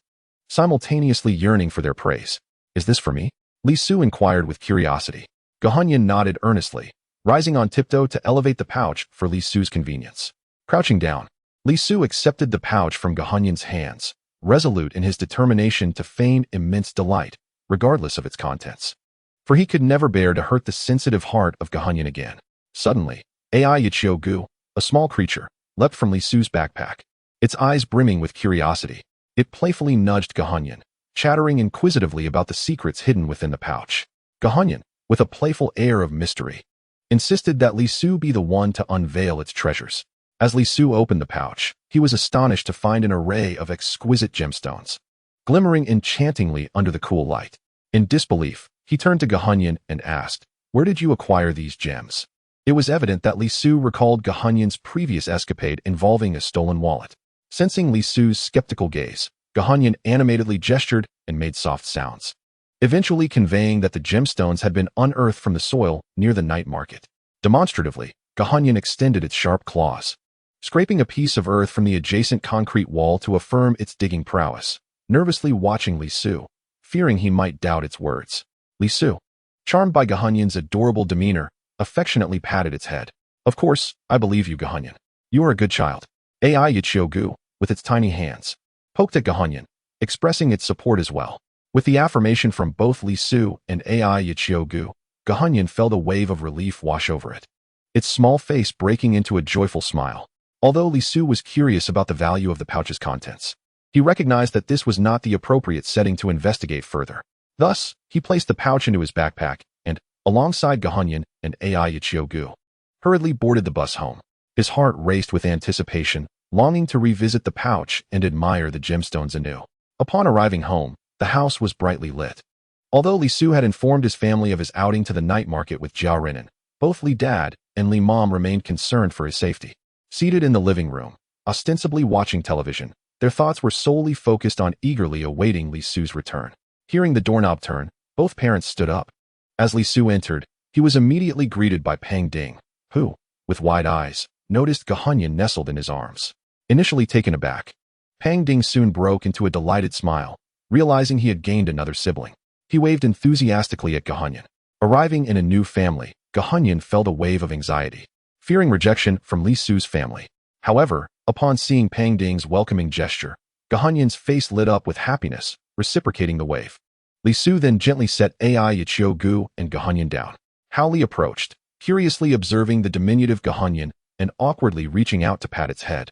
simultaneously yearning for their praise. "Is this for me?" Li Su inquired with curiosity. Gothitelle nodded earnestly, rising on tiptoe to elevate the pouch for Li Su's convenience. Crouching down, Li Su accepted the pouch from Gothitelle's hands, resolute in his determination to feign immense delight, regardless of its contents. For he could never bear to hurt the sensitive heart of Gothitelle again. Suddenly, Ai Yichiogu, a small creature, leapt from Li Su's backpack, its eyes brimming with curiosity. It playfully nudged Gothitelle, chattering inquisitively about the secrets hidden within the pouch. Gothitelle, with a playful air of mystery, insisted that Li Su be the one to unveil its treasures. As Li Su opened the pouch, he was astonished to find an array of exquisite gemstones, glimmering enchantingly under the cool light. In disbelief, he turned to Gothitelle and asked, "Where did you acquire these gems?" It was evident that Li Su recalled Gothitelle's previous escapade involving a stolen wallet. Sensing Li Su's skeptical gaze, Gothitelle animatedly gestured and made soft sounds, eventually conveying that the gemstones had been unearthed from the soil near the night market. Demonstratively, Gothitelle extended its sharp claws, scraping a piece of earth from the adjacent concrete wall to affirm its digging prowess, nervously watching Li Su, fearing he might doubt its words. Li Su, charmed by Gothitelle's adorable demeanor, affectionately patted its head. "Of course, I believe you, Gothitelle. You are a good child." Ai Yichiogu, with its tiny hands, poked at Gothitelle, expressing its support as well. With the affirmation from both Li Su and Ai Yichiogu, Gothitelle felt a wave of relief wash over it, its small face breaking into a joyful smile. Although Li Su was curious about the value of the pouch's contents, he recognized that this was not the appropriate setting to investigate further. Thus, he placed the pouch into his backpack and, alongside Gothitelle and Ai Yichiogu, hurriedly boarded the bus home. His heart raced with anticipation, longing to revisit the pouch and admire the gemstones anew. Upon arriving home, the house was brightly lit. Although Li Su had informed his family of his outing to the night market with Jiao Renan, both Li Dad and Li Mom remained concerned for his safety. Seated in the living room, ostensibly watching television, their thoughts were solely focused on eagerly awaiting Li Su's return. Hearing the doorknob turn, both parents stood up. As Li Su entered, he was immediately greeted by Pang Ding, who, with wide eyes, noticed Gothitelle nestled in his arms. Initially taken aback, Pang Ding soon broke into a delighted smile, realizing he had gained another sibling. He waved enthusiastically at Gothitelle. Arriving in a new family, Gothitelle felt a wave of anxiety, fearing rejection from Li Su's family. However, upon seeing Pang Ding's welcoming gesture, Gothitelle's face lit up with happiness, reciprocating the wave. Li Su then gently set Ai Yichiogu and Gothitelle down. Howli approached, curiously observing the diminutive Gothitelle and awkwardly reaching out to pat its head.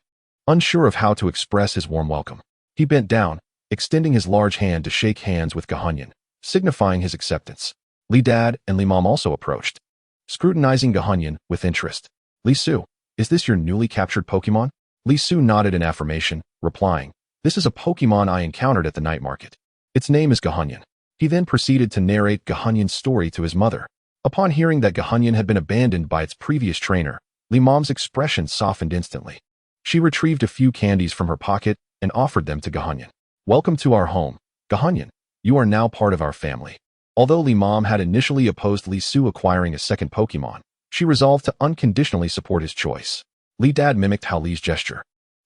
Unsure of how to express his warm welcome, he bent down, extending his large hand to shake hands with Gothitelle, signifying his acceptance. Li Dad and Li Mom also approached, scrutinizing Gothitelle with interest. "Li Su, is this your newly captured Pokémon?" Li Su nodded in affirmation, replying, "This is a Pokémon I encountered at the night market. Its name is Gothitelle." He then proceeded to narrate Gothitelle's story to his mother. Upon hearing that Gothitelle had been abandoned by its previous trainer, Li Mom's expression softened instantly. She retrieved a few candies from her pocket and offered them to Gothitelle. "Welcome to our home, Gothitelle. You are now part of our family." Although Li Mom had initially opposed Li Su acquiring a second Pokémon, she resolved to unconditionally support his choice. Li Dad mimicked Howli's gesture,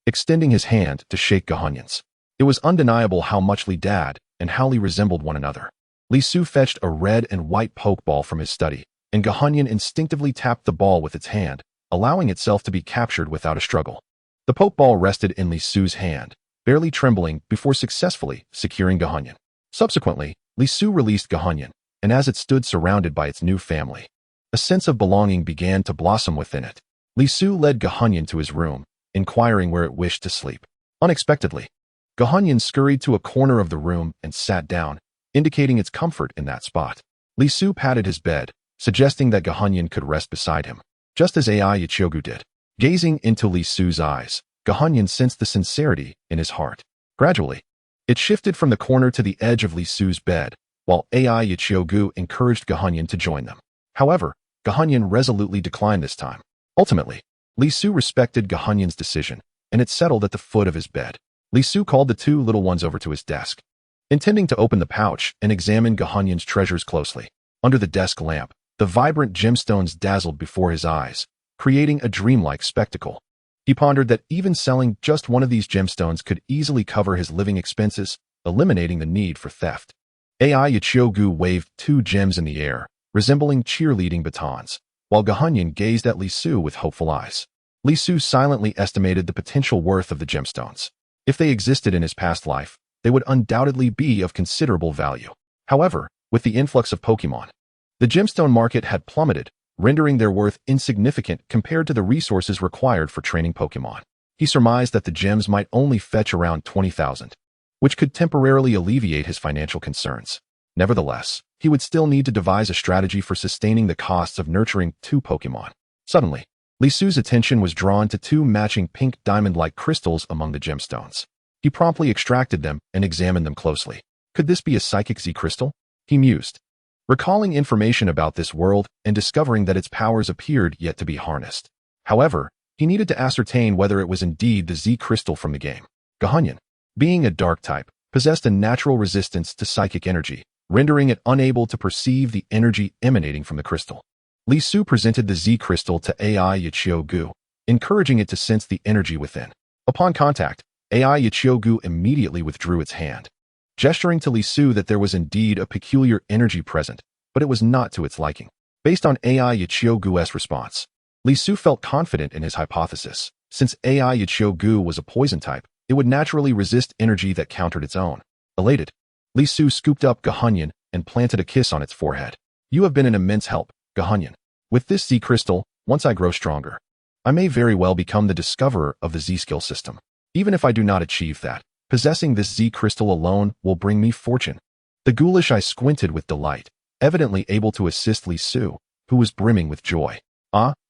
extending his hand to shake Gothitelle's. It was undeniable how much Li Dad and Howli resembled one another. Li Su fetched a red and white Pokeball from his study, and Gothitelle instinctively tapped the ball with its hand, allowing itself to be captured without a struggle. The Pokeball rested in Li Su's hand, barely trembling before successfully securing Gothitelle. Subsequently, Li Su released Gothitelle, and as it stood surrounded by its new family, a sense of belonging began to blossom within it. Li Su led Gothitelle to his room, inquiring where it wished to sleep. Unexpectedly, Gothitelle scurried to a corner of the room and sat down, indicating its comfort in that spot. Li Su patted his bed, suggesting that Gothitelle could rest beside him. just as AI Ichiogu did. Gazing into Li Su's eyes, Gohonyan sensed the sincerity in his heart. Gradually, it shifted from the corner to the edge of Li Su's bed, while AI Ichiogu encouraged Gohonyan to join them. However, Gohonyan resolutely declined this time. Ultimately, Li Su respected Gohonyan's decision, and it settled at the foot of his bed. Li Su called the two little ones over to his desk, intending to open the pouch and examine Gohonyan's treasures closely. Under the desk lamp, the vibrant gemstones dazzled before his eyes, creating a dreamlike spectacle. He pondered that even selling just one of these gemstones could easily cover his living expenses, eliminating the need for theft. AI Ichiogu waved 2 gems in the air, resembling cheerleading batons, while Gohonyan gazed at Li Su with hopeful eyes. Li Su silently estimated the potential worth of the gemstones. If they existed in his past life, they would undoubtedly be of considerable value. However, with the influx of Pokémon, the gemstone market had plummeted, rendering their worth insignificant compared to the resources required for training Pokémon. He surmised that the gems might only fetch around 20,000, which could temporarily alleviate his financial concerns. Nevertheless, he would still need to devise a strategy for sustaining the costs of nurturing 2 Pokémon. Suddenly, Li Su's attention was drawn to 2 matching pink diamond-like crystals among the gemstones. He promptly extracted them and examined them closely. Could this be a psychic Z crystal? He mused, recalling information about this world and discovering that its powers appeared yet to be harnessed. However, he needed to ascertain whether it was indeed the Z crystal from the game. Gohonyan, being a dark type, possessed a natural resistance to psychic energy, rendering it unable to perceive the energy emanating from the crystal. Li Su presented the Z crystal to AI Ichiogu, encouraging it to sense the energy within. Upon contact, AI Ichiogu immediately withdrew its hand, gesturing to Li Su that there was indeed a peculiar energy present, but it was not to its liking. Based on AI Ichiogu's response, Li Su felt confident in his hypothesis. Since AI Ichiogu was a poison type, it would naturally resist energy that countered its own. Elated, Li Su scooped up Gohonyan and planted a kiss on its forehead. You have been an immense help, Gohonyan. With this Z crystal, once I grow stronger, I may very well become the discoverer of the Z skill system. Even if I do not achieve that, possessing this Z crystal alone will bring me fortune. The ghoulish eye squinted with delight, evidently able to assist Li Su, who was brimming with joy.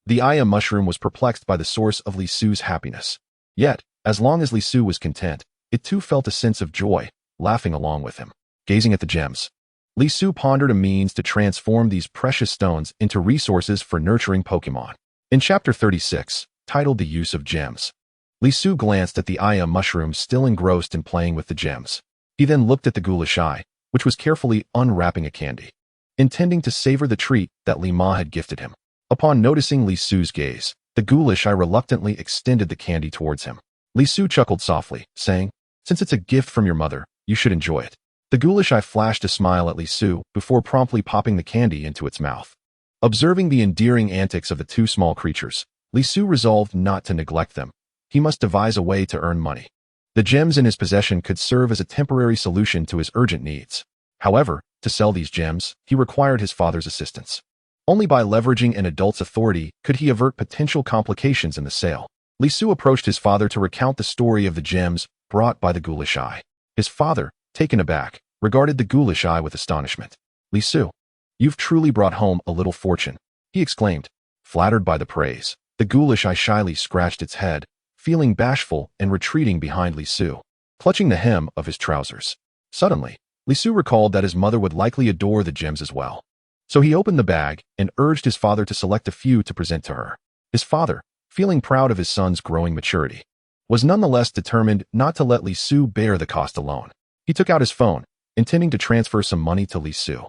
The Aya mushroom was perplexed by the source of Li Su's happiness. Yet, as long as Li Su was content, it too felt a sense of joy, laughing along with him. Gazing at the gems, Li Su pondered a means to transform these precious stones into resources for nurturing Pokémon. In Chapter 36, titled The Use of Gems, Li Su glanced at the Aya mushroom still engrossed in playing with the gems. He then looked at the ghoulish eye, which was carefully unwrapping a candy, intending to savor the treat that Li Ma had gifted him. Upon noticing Li Su's gaze, the ghoulish eye reluctantly extended the candy towards him. Li Su chuckled softly, saying, "Since it's a gift from your mother, you should enjoy it." The ghoulish eye flashed a smile at Li Su before promptly popping the candy into its mouth. Observing the endearing antics of the 2 small creatures, Li Su resolved not to neglect them. He must devise a way to earn money. The gems in his possession could serve as a temporary solution to his urgent needs. However, to sell these gems, he required his father's assistance. Only by leveraging an adult's authority could he avert potential complications in the sale. Li Su approached his father to recount the story of the gems brought by the ghoulish eye. His father, taken aback, regarded the ghoulish eye with astonishment. "Li Su, you've truly brought home a little fortune," he exclaimed. Flattered by the praise, the ghoulish eye shyly scratched its head, feeling bashful and retreating behind Li Su, clutching the hem of his trousers. Suddenly, Li Su recalled that his mother would likely adore the gems as well. So he opened the bag and urged his father to select a few to present to her. His father, feeling proud of his son's growing maturity, was nonetheless determined not to let Li Su bear the cost alone. He took out his phone, intending to transfer some money to Li Su.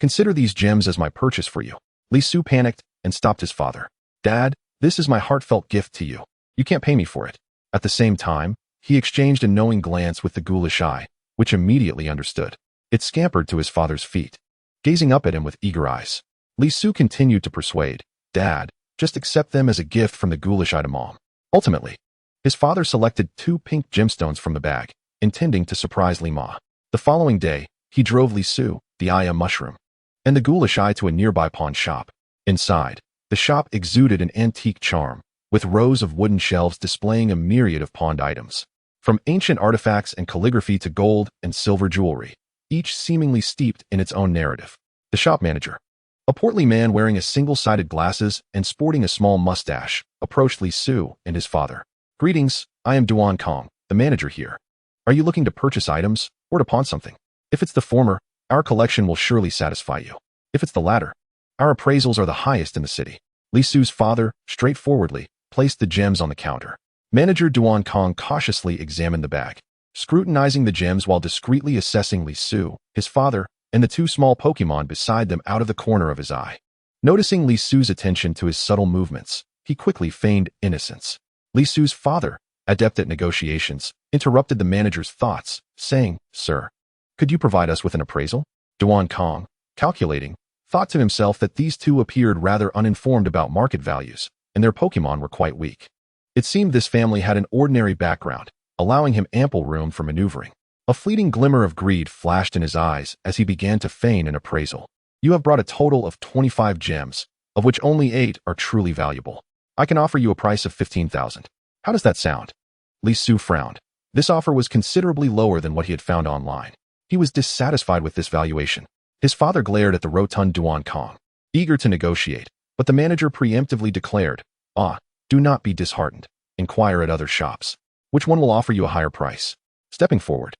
"Consider these gems as my purchase for you." Li Su panicked and stopped his father. "Dad, this is my heartfelt gift to you. You can't pay me for it." At the same time, he exchanged a knowing glance with the ghoulish eye, which immediately understood. It scampered to his father's feet, gazing up at him with eager eyes. Li Su continued to persuade, "Dad, just accept them as a gift from the ghoulish eye to Mom." Ultimately, his father selected 2 pink gemstones from the bag, intending to surprise Li Ma. The following day, he drove Li Su, the Aya mushroom, and the ghoulish eye to a nearby pawn shop. Inside, the shop exuded an antique charm, with rows of wooden shelves displaying a myriad of pawned items, from ancient artifacts and calligraphy to gold and silver jewelry, each seemingly steeped in its own narrative. The shop manager, A portly man wearing a single-sided glasses and sporting a small mustache approached Li Su and his father. "Greetings, I am Duan Kong, the manager here. Are you looking to purchase items or to pawn something? If it's the former, our collection will surely satisfy you. If it's the latter, our appraisals are the highest in the city." Li Su's father, straightforwardly, placed the gems on the counter. Manager Duan Kong cautiously examined the bag, scrutinizing the gems while discreetly assessing Li Su, his father, and the two small Pokémon beside them out of the corner of his eye. Noticing Li Su's attention to his subtle movements, he quickly feigned innocence. Li Su's father, adept at negotiations, interrupted the manager's thoughts, saying, "Sir, could you provide us with an appraisal?" Duan Kong, calculating, thought to himself that these two appeared rather uninformed about market values, and their Pokémon were quite weak. It seemed this family had an ordinary background, allowing him ample room for maneuvering. A fleeting glimmer of greed flashed in his eyes as he began to feign an appraisal. "You have brought a total of 25 gems, of which only 8 are truly valuable. I can offer you a price of 15,000. How does that sound?" Li Su frowned. This offer was considerably lower than what he had found online. He was dissatisfied with this valuation. His father glared at the rotund Duan Kong, eager to negotiate, but the manager preemptively declared, "Do not be disheartened. Inquire at other shops. Which one will offer you a higher price?" Stepping forward,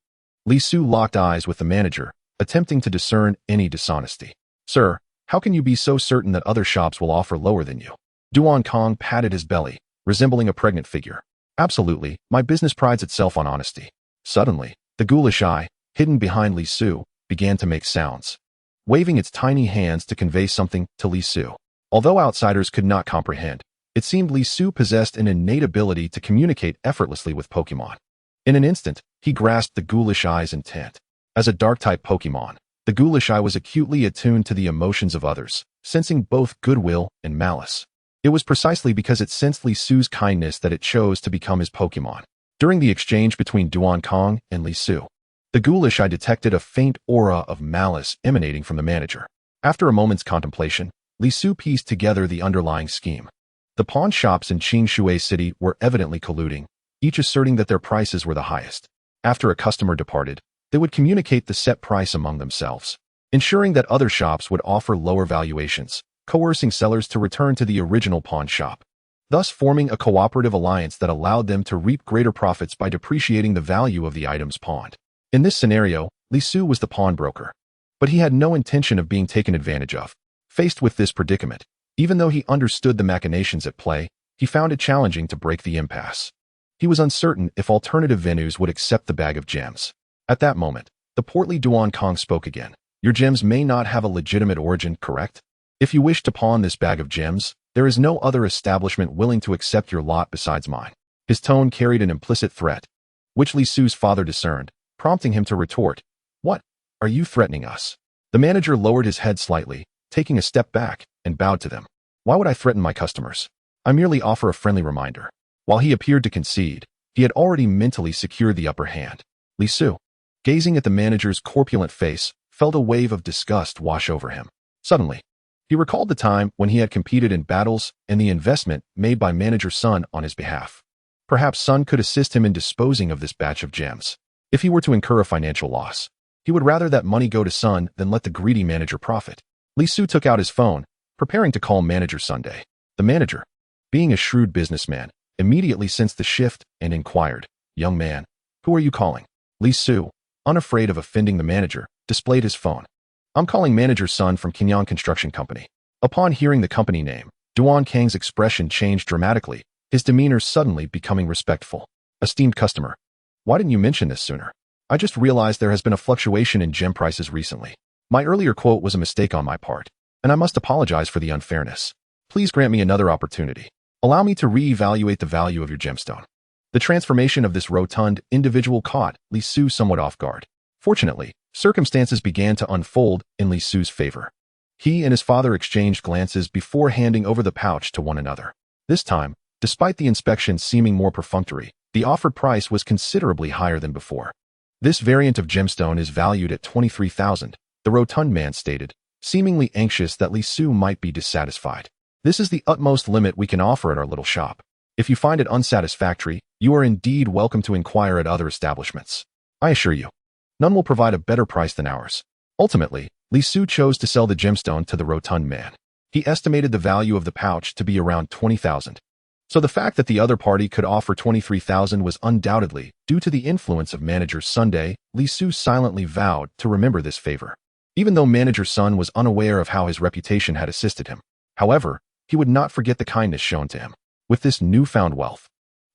Li Su locked eyes with the manager, attempting to discern any dishonesty. "Sir, how can you be so certain that other shops will offer lower than you?" Duan Kong patted his belly, resembling a pregnant figure. "Absolutely, my business prides itself on honesty." Suddenly, the ghoulish eye, hidden behind Li Su, began to make sounds, waving its tiny hands to convey something to Li Su. Although outsiders could not comprehend, it seemed Li Su possessed an innate ability to communicate effortlessly with Pokémon. In an instant, he grasped the ghoulish eye's intent. As a dark-type Pokémon, the ghoulish eye was acutely attuned to the emotions of others, sensing both goodwill and malice. It was precisely because it sensed Li Su's kindness that it chose to become his Pokémon. During the exchange between Duan Kong and Li Su, the ghoulish eye detected a faint aura of malice emanating from the manager. After a moment's contemplation, Li Su pieced together the underlying scheme. The pawn shops in Qingshui City were evidently colluding, each asserting that their prices were the highest. After a customer departed, they would communicate the set price among themselves, ensuring that other shops would offer lower valuations, coercing sellers to return to the original pawn shop, thus forming a cooperative alliance that allowed them to reap greater profits by depreciating the value of the items pawned. In this scenario, Li Su was the pawnbroker, but he had no intention of being taken advantage of. Faced with this predicament, even though he understood the machinations at play, he found it challenging to break the impasse. He was uncertain if alternative venues would accept the bag of gems. At that moment, the portly Duan Kong spoke again. "Your gems may not have a legitimate origin, correct? If you wish to pawn this bag of gems, there is no other establishment willing to accept your lot besides mine." His tone carried an implicit threat, which Li Su's father discerned, prompting him to retort, "What? Are you threatening us?" The manager lowered his head slightly, taking a step back, and bowed to them. "Why would I threaten my customers? I merely offer a friendly reminder." While he appeared to concede, he had already mentally secured the upper hand. Li Su, gazing at the manager's corpulent face, felt a wave of disgust wash over him. Suddenly, he recalled the time when he had competed in battles and the investment made by manager Sun on his behalf. Perhaps Sun could assist him in disposing of this batch of gems. If he were to incur a financial loss, he would rather that money go to Sun than let the greedy manager profit. Li Su took out his phone, preparing to call manager Sunday. The manager, being a shrewd businessman, immediately sensed the shift and inquired, "Young man, who are you calling?" Li Su, unafraid of offending the manager, displayed his phone. "I'm calling manager Sun from Kinyan Construction Company." Upon hearing the company name, Duan Kang's expression changed dramatically, his demeanor suddenly becoming respectful. "Esteemed customer, why didn't you mention this sooner? I just realized there has been a fluctuation in gem prices recently. My earlier quote was a mistake on my part, and I must apologize for the unfairness. Please grant me another opportunity. Allow me to re-evaluate the value of your gemstone." The transformation of this rotund individual caught Li Su somewhat off guard. Fortunately, circumstances began to unfold in Li Su's favor. He and his father exchanged glances before handing over the pouch to one another. This time, despite the inspection seeming more perfunctory, the offered price was considerably higher than before. "This variant of gemstone is valued at 23,000, the rotund man stated, seemingly anxious that Li Su might be dissatisfied. "This is the utmost limit we can offer at our little shop. If you find it unsatisfactory, you are indeed welcome to inquire at other establishments. I assure you, none will provide a better price than ours." Ultimately, Li Su chose to sell the gemstone to the rotund man. He estimated the value of the pouch to be around 20,000. So the fact that the other party could offer 23,000 was undoubtedly due to the influence of Manager Sunday. Li Su silently vowed to remember this favor, even though Manager Sun was unaware of how his reputation had assisted him. However, he would not forget the kindness shown to him. With this newfound wealth,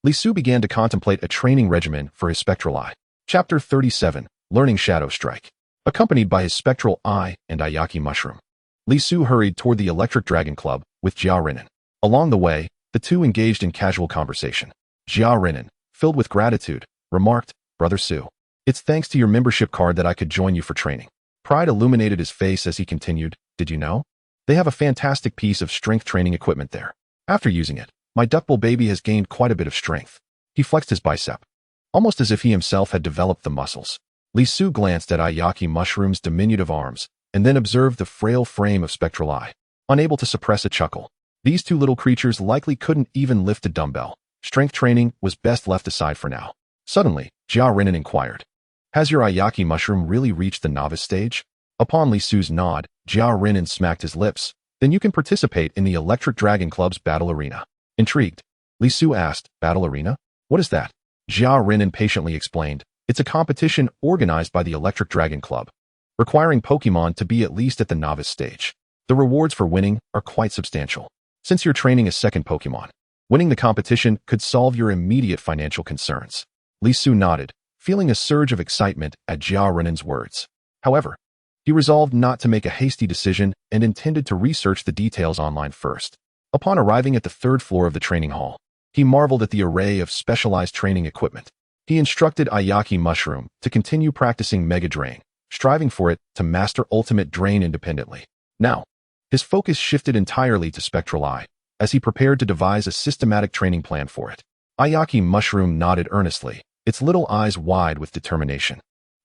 Li Su began to contemplate a training regimen for his spectral eye. Chapter 37, Learning Shadow Strike. Accompanied by his spectral eye and Ayaki Mushroom, Li Su hurried toward the Electric Dragon Club with Jia Renan. Along the way, the two engaged in casual conversation. Jia Renan, filled with gratitude, remarked, "Brother Su, it's thanks to your membership card that I could join you for training." Pride illuminated his face as he continued, "Did you know? They have a fantastic piece of strength training equipment there. After using it, my duckbill baby has gained quite a bit of strength." He flexed his bicep, almost as if he himself had developed the muscles. Li Su glanced at Ayaki Mushroom's diminutive arms, and then observed the frail frame of Spectral Eye. Unable to suppress a chuckle, these two little creatures likely couldn't even lift a dumbbell. Strength training was best left aside for now. Suddenly, Jia Renan inquired, "Has your Ayaki Mushroom really reached the novice stage?" Upon Li Su's nod, Jia Renan smacked his lips. "Then you can participate in the Electric Dragon Club's Battle Arena." Intrigued, Li Su asked, "Battle Arena? What is that?" Jia Renan patiently explained, "It's a competition organized by the Electric Dragon Club, requiring Pokémon to be at least at the novice stage. The rewards for winning are quite substantial. Since you're training a second Pokémon, winning the competition could solve your immediate financial concerns." Li Su nodded, feeling a surge of excitement at Jia Renan's words. However, he resolved not to make a hasty decision and intended to research the details online first. Upon arriving at the third floor of the training hall, he marveled at the array of specialized training equipment. He instructed Ayaki Mushroom to continue practicing Mega Drain, striving for it to master Ultimate Drain independently. Now, his focus shifted entirely to Spectral Eye, as he prepared to devise a systematic training plan for it. Ayaki Mushroom nodded earnestly, its little eyes wide with determination.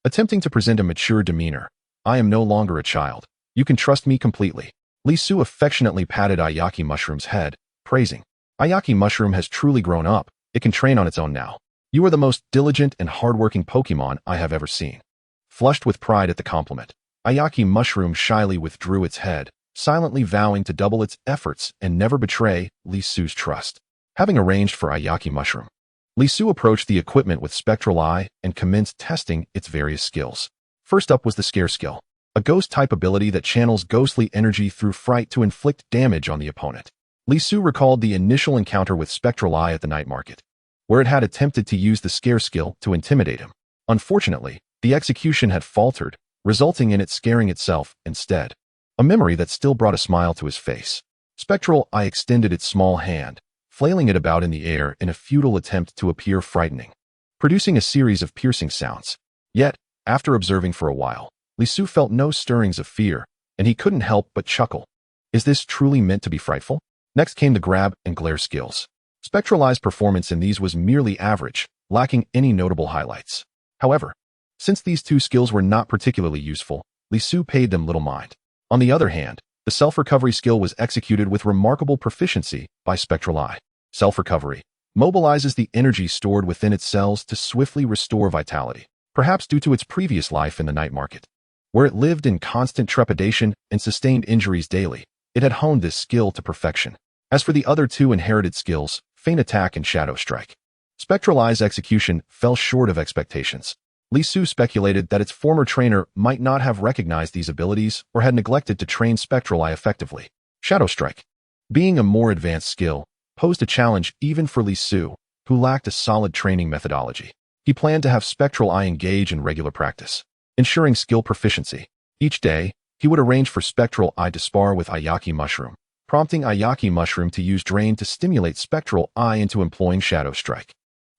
Attempting to present a mature demeanor, "I am no longer a child. You can trust me completely." Li Su affectionately patted Ayaki Mushroom's head, praising, "Ayaki Mushroom has truly grown up. It can train on its own now. You are the most diligent and hardworking Pokémon I have ever seen." Flushed with pride at the compliment, Ayaki Mushroom shyly withdrew its head, silently vowing to double its efforts and never betray Li Su's trust. Having arranged for Ayaki Mushroom, Li Su approached the equipment with Spectral Eye and commenced testing its various skills. First up was the Scare skill, a ghost-type ability that channels ghostly energy through fright to inflict damage on the opponent. Li Su recalled the initial encounter with Spectral Eye at the night market, where it had attempted to use the Scare skill to intimidate him. Unfortunately, the execution had faltered, resulting in it scaring itself instead. A memory that still brought a smile to his face. Spectral Eye extended its small hand, flailing it about in the air in a futile attempt to appear frightening, producing a series of piercing sounds. Yet, after observing for a while, Li Su felt no stirrings of fear, and he couldn't help but chuckle. Is this truly meant to be frightful? Next came the Grab and Glare skills. Spectral Eye's performance in these was merely average, lacking any notable highlights. However, since these two skills were not particularly useful, Li Su paid them little mind. On the other hand, the self-recovery skill was executed with remarkable proficiency by Spectral Eye. Self-recovery mobilizes the energy stored within its cells to swiftly restore vitality, perhaps due to its previous life in the night market, where it lived in constant trepidation and sustained injuries daily. It had honed this skill to perfection. As for the other two inherited skills, Feint Attack and Shadow Strike, Spectral Eye's execution fell short of expectations. Li Su speculated that its former trainer might not have recognized these abilities or had neglected to train Spectral Eye effectively. Shadow Strike, being a more advanced skill, posed a challenge even for Li Su, who lacked a solid training methodology. He planned to have Spectral Eye engage in regular practice, ensuring skill proficiency. Each day, he would arrange for Spectral Eye to spar with Ayaki Mushroom, prompting Ayaki Mushroom to use Drain to stimulate Spectral Eye into employing Shadow Strike.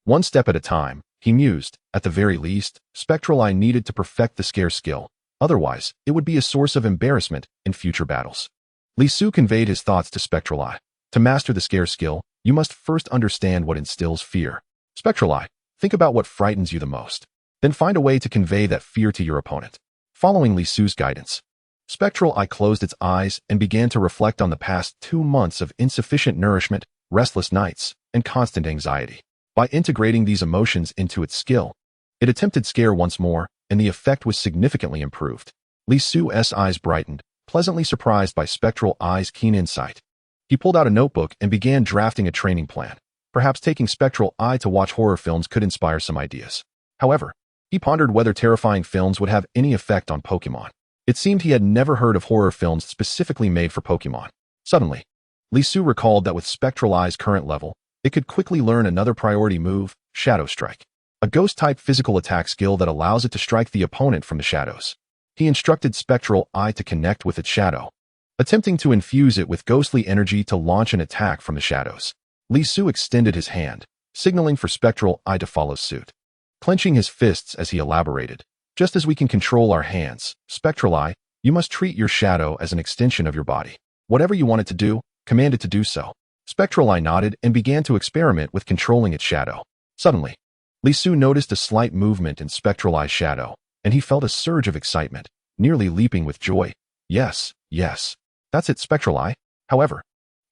One step at a time, he mused, at the very least, Spectral Eye needed to perfect the Scare skill, otherwise, it would be a source of embarrassment in future battles. Li Su conveyed his thoughts to Spectral Eye. To master the Scare skill, you must first understand what instills fear. Spectral Eye, think about what frightens you the most. Then find a way to convey that fear to your opponent. Following Li Su's guidance, Spectral Eye closed its eyes and began to reflect on the past 2 months of insufficient nourishment, restless nights, and constant anxiety. By integrating these emotions into its skill, it attempted Scare once more, and the effect was significantly improved. Li Su's eyes brightened, pleasantly surprised by Spectral Eye's keen insight. He pulled out a notebook and began drafting a training plan. Perhaps taking Spectral Eye to watch horror films could inspire some ideas. However, he pondered whether terrifying films would have any effect on Pokémon. It seemed he had never heard of horror films specifically made for Pokémon. Suddenly, Li Su recalled that with Spectral Eye's current level, it could quickly learn another priority move, Shadow Strike, a ghost-type physical attack skill that allows it to strike the opponent from the shadows. He instructed Spectral Eye to connect with its shadow, attempting to infuse it with ghostly energy to launch an attack from the shadows. Li Su extended his hand, signaling for Spectral Eye to follow suit. Clenching his fists as he elaborated, "Just as we can control our hands, Spectral Eye, you must treat your shadow as an extension of your body. Whatever you want it to do, command it to do so." Spectral Eye nodded and began to experiment with controlling its shadow. Suddenly, Li Su noticed a slight movement in Spectral Eye's shadow, and he felt a surge of excitement, nearly leaping with joy. Yes, that's it, Spectral Eye. However,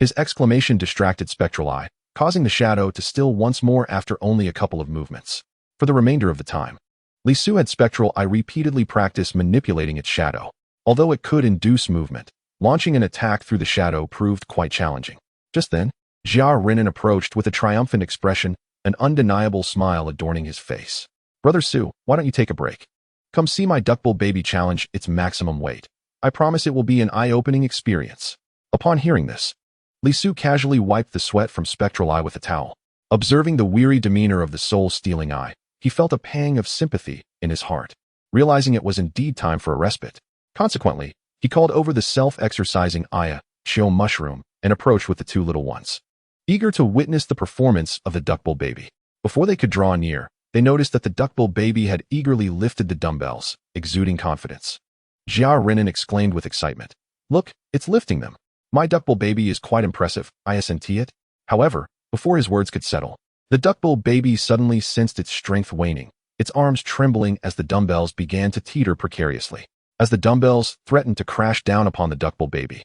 his exclamation distracted Spectral Eye, causing the shadow to still once more after only a couple of movements. For the remainder of the time, Li Su had Spectral Eye repeatedly practice manipulating its shadow. Although it could induce movement, launching an attack through the shadow proved quite challenging. Just then, Jia Renan approached with a triumphant expression, an undeniable smile adorning his face. "Brother Su, why don't you take a break? Come see my Duckbill baby challenge its maximum weight. I promise it will be an eye-opening experience." Upon hearing this, Li Su casually wiped the sweat from Spectral Eye with a towel. Observing the weary demeanor of the soul-stealing eye, he felt a pang of sympathy in his heart, realizing it was indeed time for a respite. Consequently, he called over the self-exercising Shiitake Mushroom and approached with the two little ones, eager to witness the performance of the Duckbill baby. Before they could draw near, they noticed that the Duckbill baby had eagerly lifted the dumbbells, exuding confidence. Jia Renan exclaimed with excitement, "Look, it's lifting them. My Duckbill baby is quite impressive, isn't it?" However, before his words could settle, the Duckbill baby suddenly sensed its strength waning, its arms trembling as the dumbbells began to teeter precariously. As the dumbbells threatened to crash down upon the Duckbill baby,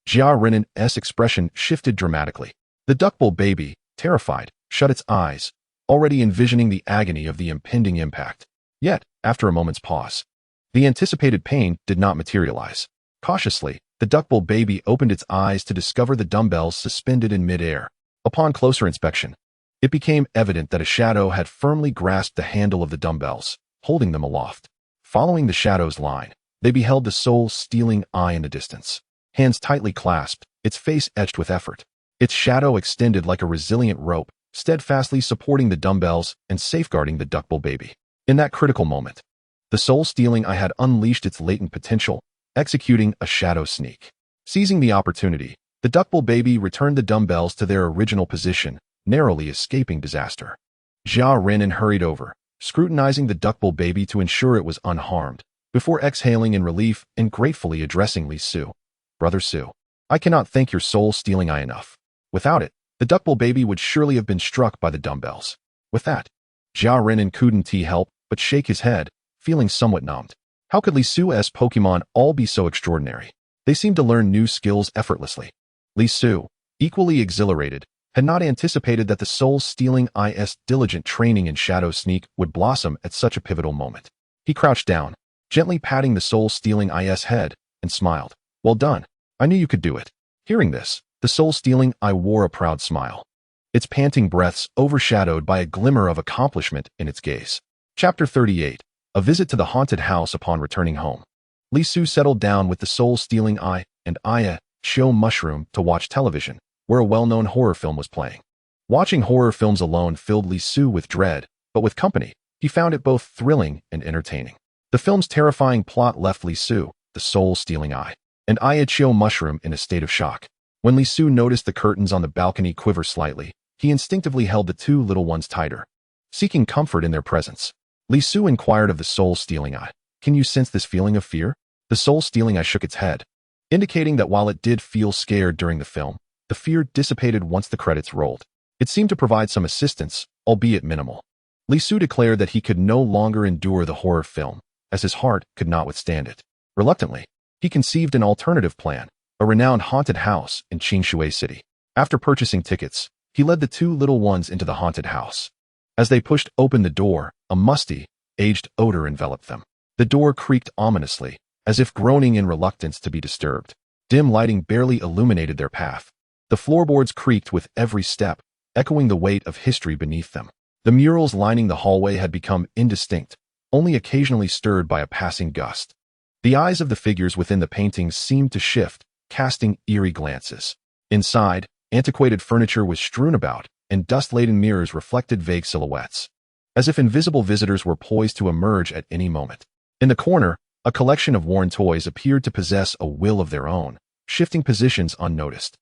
Jia Renan's expression shifted dramatically. The Duckbill baby, terrified, shut its eyes, already envisioning the agony of the impending impact. Yet, after a moment's pause, the anticipated pain did not materialize. Cautiously, the Duckbill baby opened its eyes to discover the dumbbells suspended in midair. Upon closer inspection, it became evident that a shadow had firmly grasped the handle of the dumbbells, holding them aloft. Following the shadow's line, they beheld the soul-stealing eye in the distance. Hands tightly clasped, its face etched with effort. Its shadow extended like a resilient rope, steadfastly supporting the dumbbells and safeguarding the Duckbill baby. In that critical moment, the soul-stealing eye had unleashed its latent potential, executing a shadow sneak. Seizing the opportunity, the Duckbill baby returned the dumbbells to their original position, narrowly escaping disaster. Jia Renan hurried over, scrutinizing the Duckbill baby to ensure it was unharmed, before exhaling in relief and gratefully addressing Li Su. "Brother Su, I cannot thank your soul-stealing eye enough. Without it, the Duckbill baby would surely have been struck by the dumbbells." With that, Jia Renan couldn't help but shake his head, feeling somewhat numbed. How could Li Su's Pokemon all be so extraordinary? They seemed to learn new skills effortlessly. Li Su, equally exhilarated, had not anticipated that the soul-stealing eye's diligent training in Shadow Sneak would blossom at such a pivotal moment. He crouched down, gently patting the soul-stealing eye's head, and smiled. "Well done. I knew you could do it." Hearing this, the soul-stealing eye wore a proud smile, its panting breaths overshadowed by a glimmer of accomplishment in its gaze. Chapter 38. A visit to the haunted house upon returning home. Li Su settled down with the soul-stealing eye and Shiitake Mushroom to watch television, where a well-known horror film was playing. Watching horror films alone filled Li Su with dread, but with company, he found it both thrilling and entertaining. The film's terrifying plot left Li Su, the soul-stealing eye, and Shiitake Mushroom in a state of shock. When Li Su noticed the curtains on the balcony quiver slightly, he instinctively held the two little ones tighter. Seeking comfort in their presence, Li Su inquired of the soul-stealing eye, "Can you sense this feeling of fear?" The soul-stealing eye shook its head, indicating that while it did feel scared during the film, the fear dissipated once the credits rolled. It seemed to provide some assistance, albeit minimal. Li Su declared that he could no longer endure the horror film, as his heart could not withstand it. Reluctantly, he conceived an alternative plan, a renowned haunted house in Qingshui City. After purchasing tickets, he led the two little ones into the haunted house. As they pushed open the door, a musty, aged odor enveloped them. The door creaked ominously, as if groaning in reluctance to be disturbed. Dim lighting barely illuminated their path. The floorboards creaked with every step, echoing the weight of history beneath them. The murals lining the hallway had become indistinct, only occasionally stirred by a passing gust. The eyes of the figures within the paintings seemed to shift, casting eerie glances. Inside, antiquated furniture was strewn about, and dust-laden mirrors reflected vague silhouettes, as if invisible visitors were poised to emerge at any moment. In the corner, a collection of worn toys appeared to possess a will of their own, shifting positions unnoticed.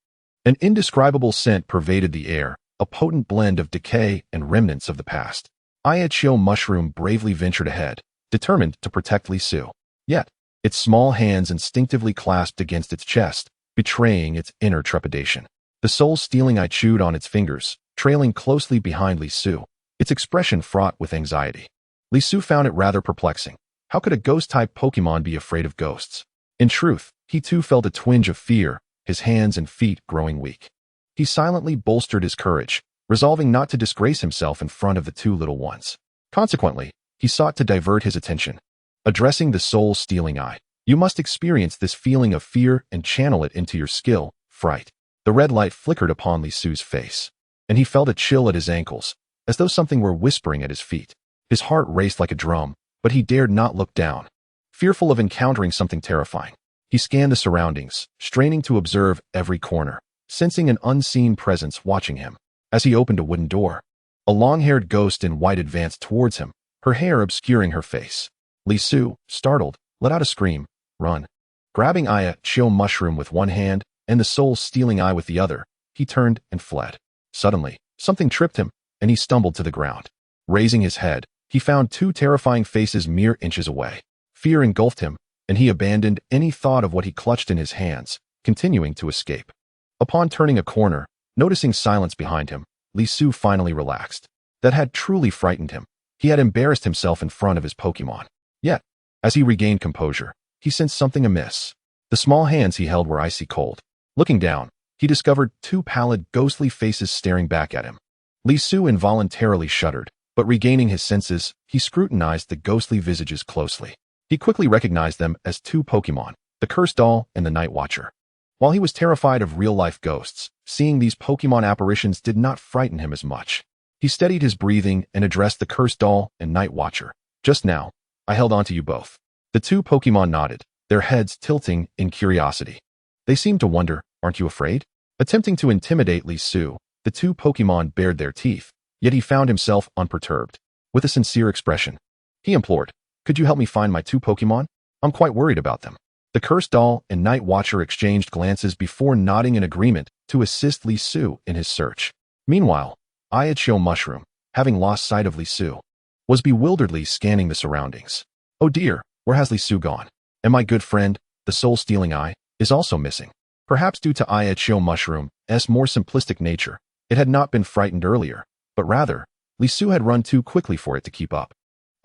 An indescribable scent pervaded the air, a potent blend of decay and remnants of the past. Shiitake Mushroom bravely ventured ahead, determined to protect Li Su. Yet, its small hands instinctively clasped against its chest, betraying its inner trepidation. The soul-stealing eye chewed on its fingers, trailing closely behind Li Su, its expression fraught with anxiety. Li Su found it rather perplexing. How could a ghost-type Pokémon be afraid of ghosts? In truth, he too felt a twinge of fear, his hands and feet growing weak. He silently bolstered his courage, resolving not to disgrace himself in front of the two little ones. Consequently, he sought to divert his attention. Addressing the soul-stealing eye, you must experience this feeling of fear and channel it into your skill, fright. The red light flickered upon Li Su's face, and he felt a chill at his ankles, as though something were whispering at his feet. His heart raced like a drum, but he dared not look down. Fearful of encountering something terrifying, he scanned the surroundings, straining to observe every corner, sensing an unseen presence watching him. As he opened a wooden door, a long-haired ghost in white advanced towards him, her hair obscuring her face. Li Su, startled, let out a scream. Run. Grabbing Shiitake Mushroom with one hand and the soul-stealing eye with the other, he turned and fled. Suddenly, something tripped him, and he stumbled to the ground. Raising his head, he found two terrifying faces mere inches away. Fear engulfed him, and he abandoned any thought of what he clutched in his hands, continuing to escape. Upon turning a corner, noticing silence behind him, Li Su finally relaxed. That had truly frightened him. He had embarrassed himself in front of his Pokémon. Yet, as he regained composure, he sensed something amiss. The small hands he held were icy cold. Looking down, he discovered two pallid, ghostly faces staring back at him. Li Su involuntarily shuddered, but regaining his senses, he scrutinized the ghostly visages closely. He quickly recognized them as two Pokémon, the Cursed Doll and the Night Watcher. While he was terrified of real-life ghosts, seeing these Pokémon apparitions did not frighten him as much. He steadied his breathing and addressed the Cursed Doll and Night Watcher. Just now, I held on to you both. The two Pokémon nodded, their heads tilting in curiosity. They seemed to wonder, aren't you afraid? Attempting to intimidate Li Su, the two Pokémon bared their teeth, yet he found himself unperturbed. With a sincere expression, he implored, could you help me find my two Pokémon? I'm quite worried about them. The Cursed Doll and Night Watcher exchanged glances before nodding in agreement to assist Li Su in his search. Meanwhile, Shiitake Mushroom, having lost sight of Li Su, was bewilderedly scanning the surroundings. Oh dear, where has Li Su gone? And my good friend, the soul-stealing eye, is also missing. Perhaps due to Shiitake Mushroom's more simplistic nature, it had not been frightened earlier, but rather, Li Su had run too quickly for it to keep up.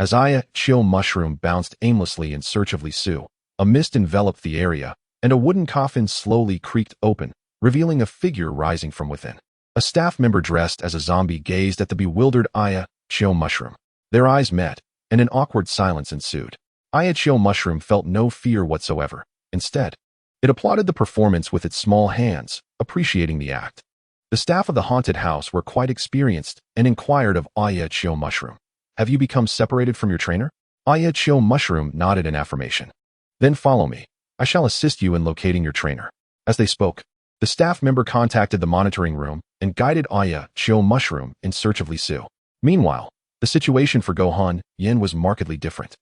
As Shiitake Mushroom bounced aimlessly in search of Li Su, a mist enveloped the area, and a wooden coffin slowly creaked open, revealing a figure rising from within. A staff member dressed as a zombie gazed at the bewildered Shiitake Mushroom. Their eyes met, and an awkward silence ensued. Shiitake Mushroom felt no fear whatsoever. Instead, it applauded the performance with its small hands, appreciating the act. The staff of the haunted house were quite experienced and inquired of Shiitake Mushroom, have you become separated from your trainer? Shiitake Mushroom nodded in affirmation. Then follow me. I shall assist you in locating your trainer. As they spoke, the staff member contacted the monitoring room and guided Shiitake Mushroom in search of Li Su. Meanwhile, the situation for Gohan Yin was markedly different.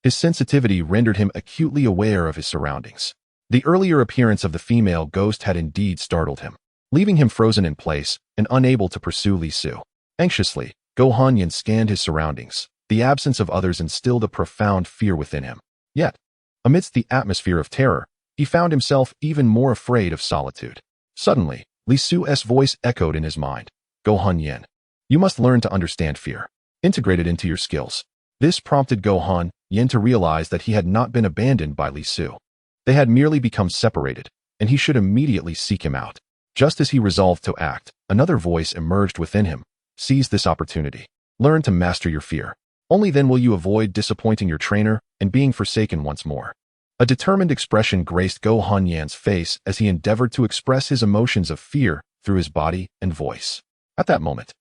His sensitivity rendered him acutely aware of his surroundings. The earlier appearance of the female ghost had indeed startled him, leaving him frozen in place and unable to pursue Li Su. Anxiously, Gohan Yin scanned his surroundings. The absence of others instilled a profound fear within him. Yet, amidst the atmosphere of terror, he found himself even more afraid of solitude. Suddenly, Li Su's voice echoed in his mind. Gohan Yin, you must learn to understand fear. Integrate it into your skills. This prompted Gohan Yin to realize that he had not been abandoned by Li Su. They had merely become separated, and he should immediately seek him out. Just as he resolved to act, another voice emerged within him. Seize this opportunity. Learn to master your fear. Only then will you avoid disappointing your trainer and being forsaken once more. A determined expression graced Go Hanyan's face as he endeavored to express his emotions of fear through his body and voice. At that moment,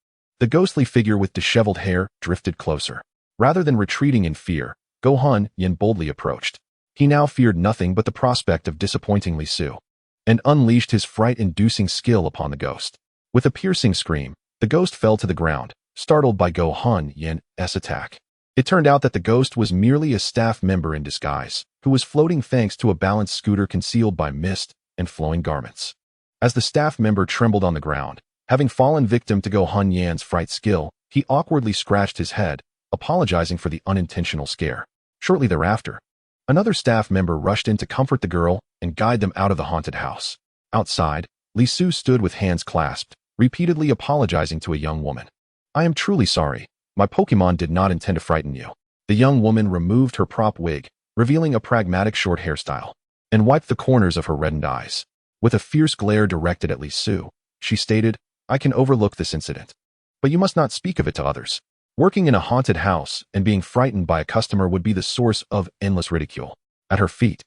the ghostly figure with disheveled hair drifted closer. Rather than retreating in fear, Go Hanyan boldly approached. He now feared nothing but the prospect of disappointing Li Su, and unleashed his fright-inducing skill upon the ghost. With a piercing scream, the ghost fell to the ground, startled by Go Hanyan's attack. It turned out that the ghost was merely a staff member in disguise, who was floating thanks to a balanced scooter concealed by mist and flowing garments. As the staff member trembled on the ground, having fallen victim to Go Hanyan's fright skill, he awkwardly scratched his head, apologizing for the unintentional scare. Shortly thereafter, another staff member rushed in to comfort the girl and guide them out of the haunted house. Outside, Li Su stood with hands clasped, repeatedly apologizing to a young woman. "I am truly sorry. My Pokémon did not intend to frighten you." The young woman removed her prop wig, revealing a pragmatic short hairstyle, and wiped the corners of her reddened eyes. With a fierce glare directed at Li Su, she stated, "I can overlook this incident, but you must not speak of it to others." Working in a haunted house and being frightened by a customer would be the source of endless ridicule. At her feet,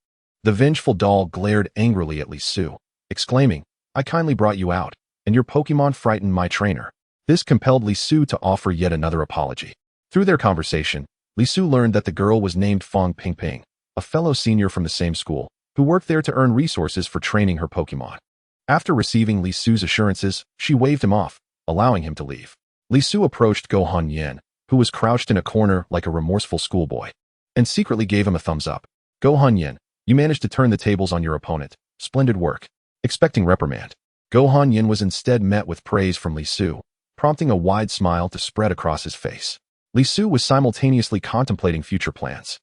the vengeful doll glared angrily at Li Su, exclaiming, "I kindly brought you out, and your Pokémon frightened my trainer." This compelled Li Su to offer yet another apology. Through their conversation, Li Su learned that the girl was named Fong Pingping, a fellow senior from the same school, who worked there to earn resources for training her Pokémon. After receiving Li Su's assurances, she waved him off, allowing him to leave. Li Su approached Go Hanyan, who was crouched in a corner like a remorseful schoolboy, and secretly gave him a thumbs up. "Go Hanyan, you managed to turn the tables on your opponent. Splendid work." Expecting reprimand, Go Hanyan was instead met with praise from Li Su, prompting a wide smile to spread across his face. Li Su was simultaneously contemplating future plans.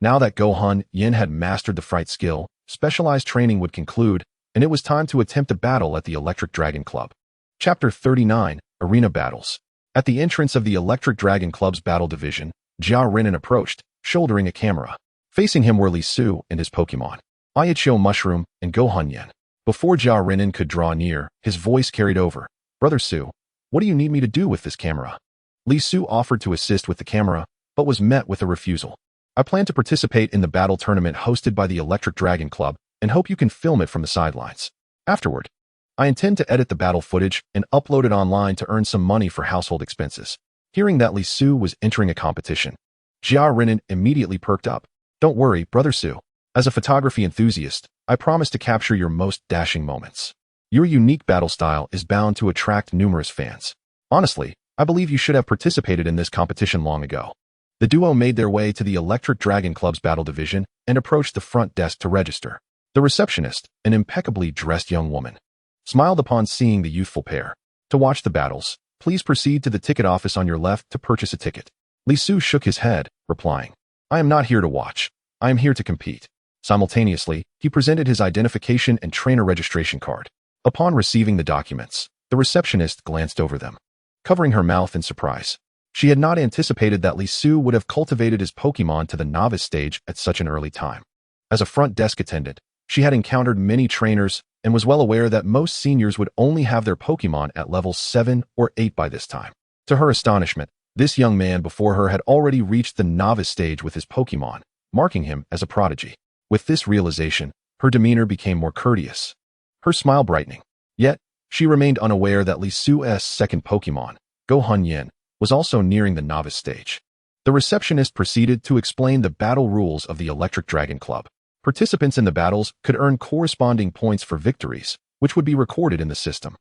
Now that Go Hanyan had mastered the fright skill, specialized training would conclude, and it was time to attempt a battle at the Electric Dragon Club. Chapter 39, Arena Battles. At the entrance of the Electric Dragon Club's battle division, Jia Renan approached, shouldering a camera. Facing him were Li Su and his Pokémon, Shiitake Mushroom and Go Hanyan. Before Jia Renan could draw near, his voice carried over. "Brother Su, what do you need me to do with this camera?" Li Su offered to assist with the camera, but was met with a refusal. "I plan to participate in the battle tournament hosted by the Electric Dragon Club and hope you can film it from the sidelines. Afterward, I intend to edit the battle footage and upload it online to earn some money for household expenses." Hearing that Li Su was entering a competition, Jia Renan immediately perked up. "Don't worry, Brother Su. As a photography enthusiast, I promise to capture your most dashing moments. Your unique battle style is bound to attract numerous fans. Honestly, I believe you should have participated in this competition long ago." The duo made their way to the Electric Dragon Club's battle division and approached the front desk to register. The receptionist, an impeccably dressed young woman, smiled upon seeing the youthful pair. "To watch the battles, please proceed to the ticket office on your left to purchase a ticket." Li Su shook his head, replying, "I am not here to watch. I am here to compete." Simultaneously, he presented his identification and trainer registration card. Upon receiving the documents, the receptionist glanced over them, covering her mouth in surprise. She had not anticipated that Li Su would have cultivated his Pokémon to the novice stage at such an early time. As a front desk attendant, she had encountered many trainers and was well aware that most seniors would only have their Pokémon at level 7 or 8 by this time. To her astonishment, this young man before her had already reached the novice stage with his Pokémon, marking him as a prodigy. With this realization, her demeanor became more courteous, her smile brightening. Yet, she remained unaware that Li Su's second Pokémon, Go Hanyan, was also nearing the novice stage. The receptionist proceeded to explain the battle rules of the Electric Dragon Club. Participants in the battles could earn corresponding points for victories, which would be recorded in the system.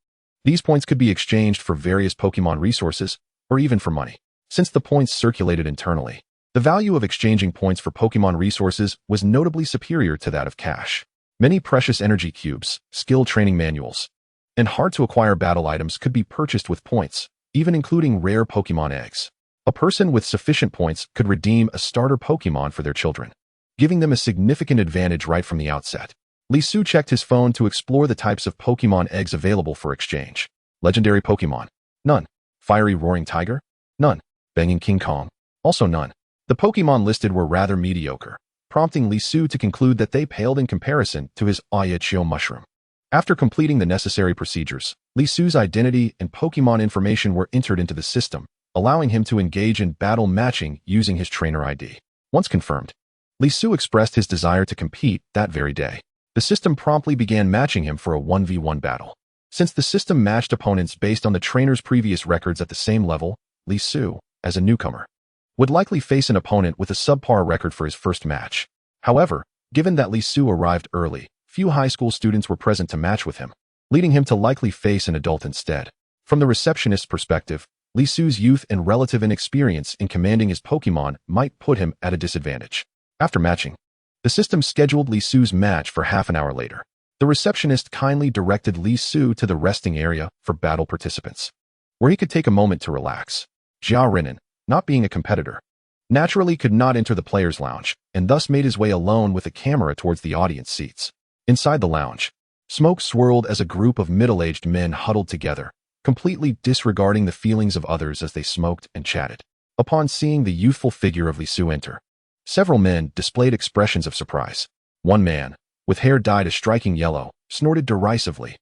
These points could be exchanged for various Pokémon resources, or even for money. Since the points circulated internally, the value of exchanging points for Pokémon resources was notably superior to that of cash. Many precious energy cubes, skill training manuals, and hard-to-acquire battle items could be purchased with points, even including rare Pokémon eggs. A person with sufficient points could redeem a starter Pokémon for their children, giving them a significant advantage right from the outset. Li Su checked his phone to explore the types of Pokémon eggs available for exchange. Legendary Pokémon? None. Fiery Roaring Tiger? None. Banging King Kong? Also none. The Pokémon listed were rather mediocre, prompting Li Su to conclude that they paled in comparison to his Shiitake Mushroom. After completing the necessary procedures, Li Su's identity and Pokémon information were entered into the system, allowing him to engage in battle matching using his trainer ID. Once confirmed, Li Su expressed his desire to compete that very day. The system promptly began matching him for a 1v1 battle. Since the system matched opponents based on the trainer's previous records at the same level, Li Su, as a newcomer, would likely face an opponent with a subpar record for his first match. However, given that Li Su arrived early, few high school students were present to match with him, leading him to likely face an adult instead. From the receptionist's perspective, Li Su's youth and relative inexperience in commanding his Pokémon might put him at a disadvantage. After matching, the system scheduled Li Su's match for half an hour later. The receptionist kindly directed Li Su to the resting area for battle participants, where he could take a moment to relax. Zhao Renan, not being a competitor, naturally could not enter the players' lounge, and thus made his way alone with a camera towards the audience seats. Inside the lounge, smoke swirled as a group of middle-aged men huddled together, completely disregarding the feelings of others as they smoked and chatted. Upon seeing the youthful figure of Li Su enter, several men displayed expressions of surprise. One man, with hair dyed a striking yellow, snorted derisively.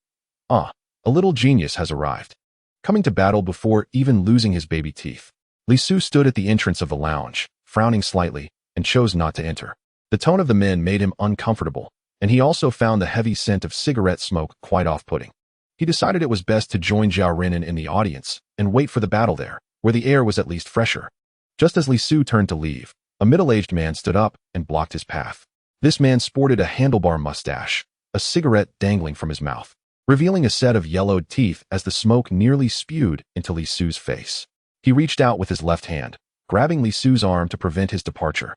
"Ah, a little genius has arrived, coming to battle before even losing his baby teeth." Li Su stood at the entrance of the lounge, frowning slightly, and chose not to enter. The tone of the men made him uncomfortable, and he also found the heavy scent of cigarette smoke quite off-putting. He decided it was best to join Zhao Renan in the audience and wait for the battle there, where the air was at least fresher. Just as Li Su turned to leave, a middle-aged man stood up and blocked his path. This man sported a handlebar mustache, a cigarette dangling from his mouth, revealing a set of yellowed teeth as the smoke nearly spewed into Li Su's face. He reached out with his left hand, grabbing Li Su's arm to prevent his departure,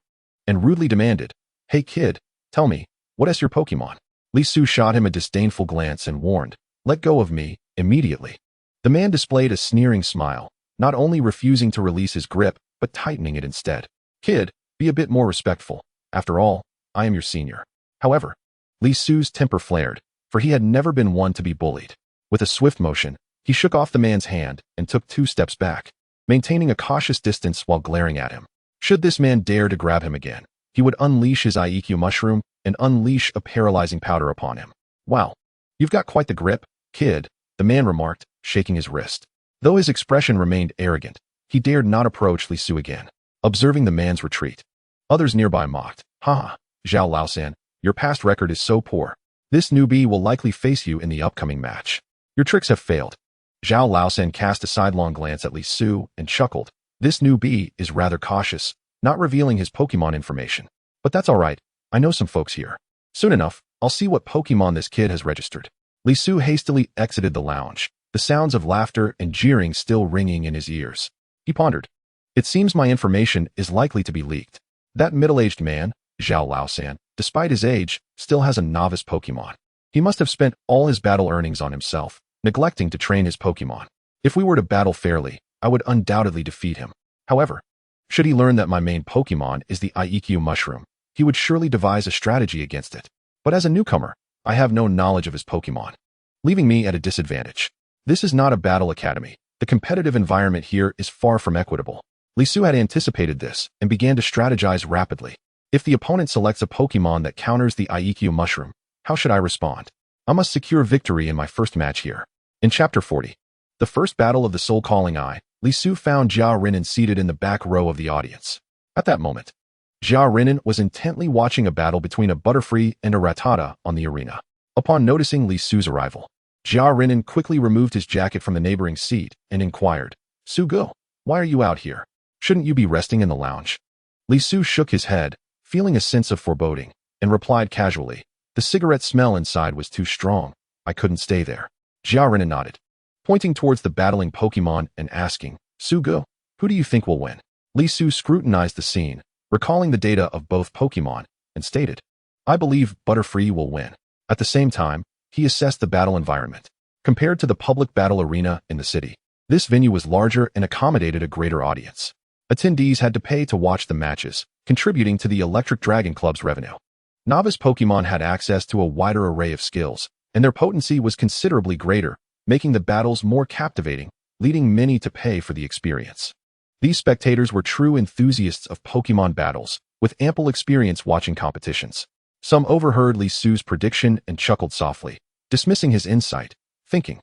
and rudely demanded, "Hey kid, tell me, what is your Pokémon?" Li Su shot him a disdainful glance and warned, "Let go of me, immediately." The man displayed a sneering smile, not only refusing to release his grip, but tightening it instead. "Kid, be a bit more respectful. After all, I am your senior." However, Li Su's temper flared, for he had never been one to be bullied. With a swift motion, he shook off the man's hand and took 2 steps back, maintaining a cautious distance while glaring at him. Should this man dare to grab him again, he would unleash his Shiitake Mushroom and unleash a paralyzing powder upon him. "Wow, you've got quite the grip, kid," the man remarked, shaking his wrist. Though his expression remained arrogant, he dared not approach Li Su again, observing the man's retreat. Others nearby mocked, "Ha, Zhao Laosan, your past record is so poor. This newbie will likely face you in the upcoming match. Your tricks have failed." Zhao Laosan cast a sidelong glance at Li Su and chuckled. "This newbie is rather cautious, not revealing his Pokemon information. But that's all right, I know some folks here. Soon enough, I'll see what Pokemon this kid has registered." Li Su hastily exited the lounge, the sounds of laughter and jeering still ringing in his ears. He pondered, "It seems my information is likely to be leaked. That middle-aged man, Zhao Laosan, despite his age, still has a novice Pokemon. He must have spent all his battle earnings on himself, neglecting to train his Pokemon. If we were to battle fairly, I would undoubtedly defeat him. However, should he learn that my main Pokemon is the Shiitake Mushroom, he would surely devise a strategy against it. But as a newcomer, I have no knowledge of his Pokemon, leaving me at a disadvantage. This is not a battle academy. The competitive environment here is far from equitable." Li Su had anticipated this and began to strategize rapidly. If the opponent selects a Pokemon that counters the Shiitake Mushroom, how should I respond? I must secure victory in my first match here. In Chapter 40, the first battle of the Soul Calling Eye, Li Su found Zhao Renan seated in the back row of the audience. At that moment, Zhao Renan was intently watching a battle between a Butterfree and a Rattata on the arena. Upon noticing Li Su's arrival, Zhao Renan quickly removed his jacket from the neighboring seat and inquired, "Su Go, why are you out here? Shouldn't you be resting in the lounge?" Li Su shook his head, feeling a sense of foreboding, and replied casually, "The cigarette smell inside was too strong. I couldn't stay there." Zhao Renan nodded, pointing towards the battling Pokemon and asking, "Su Go, who do you think will win?" Li Su scrutinized the scene, recalling the data of both Pokemon, and stated, "I believe Butterfree will win." At the same time, he assessed the battle environment. Compared to the public battle arena in the city, this venue was larger and accommodated a greater audience. Attendees had to pay to watch the matches, contributing to the Electric Dragon Club's revenue. Novice Pokemon had access to a wider array of skills, and their potency was considerably greater, making the battles more captivating, leading many to pay for the experience. These spectators were true enthusiasts of Pokemon battles, with ample experience watching competitions. Some overheard Li Su's prediction and chuckled softly, dismissing his insight, thinking,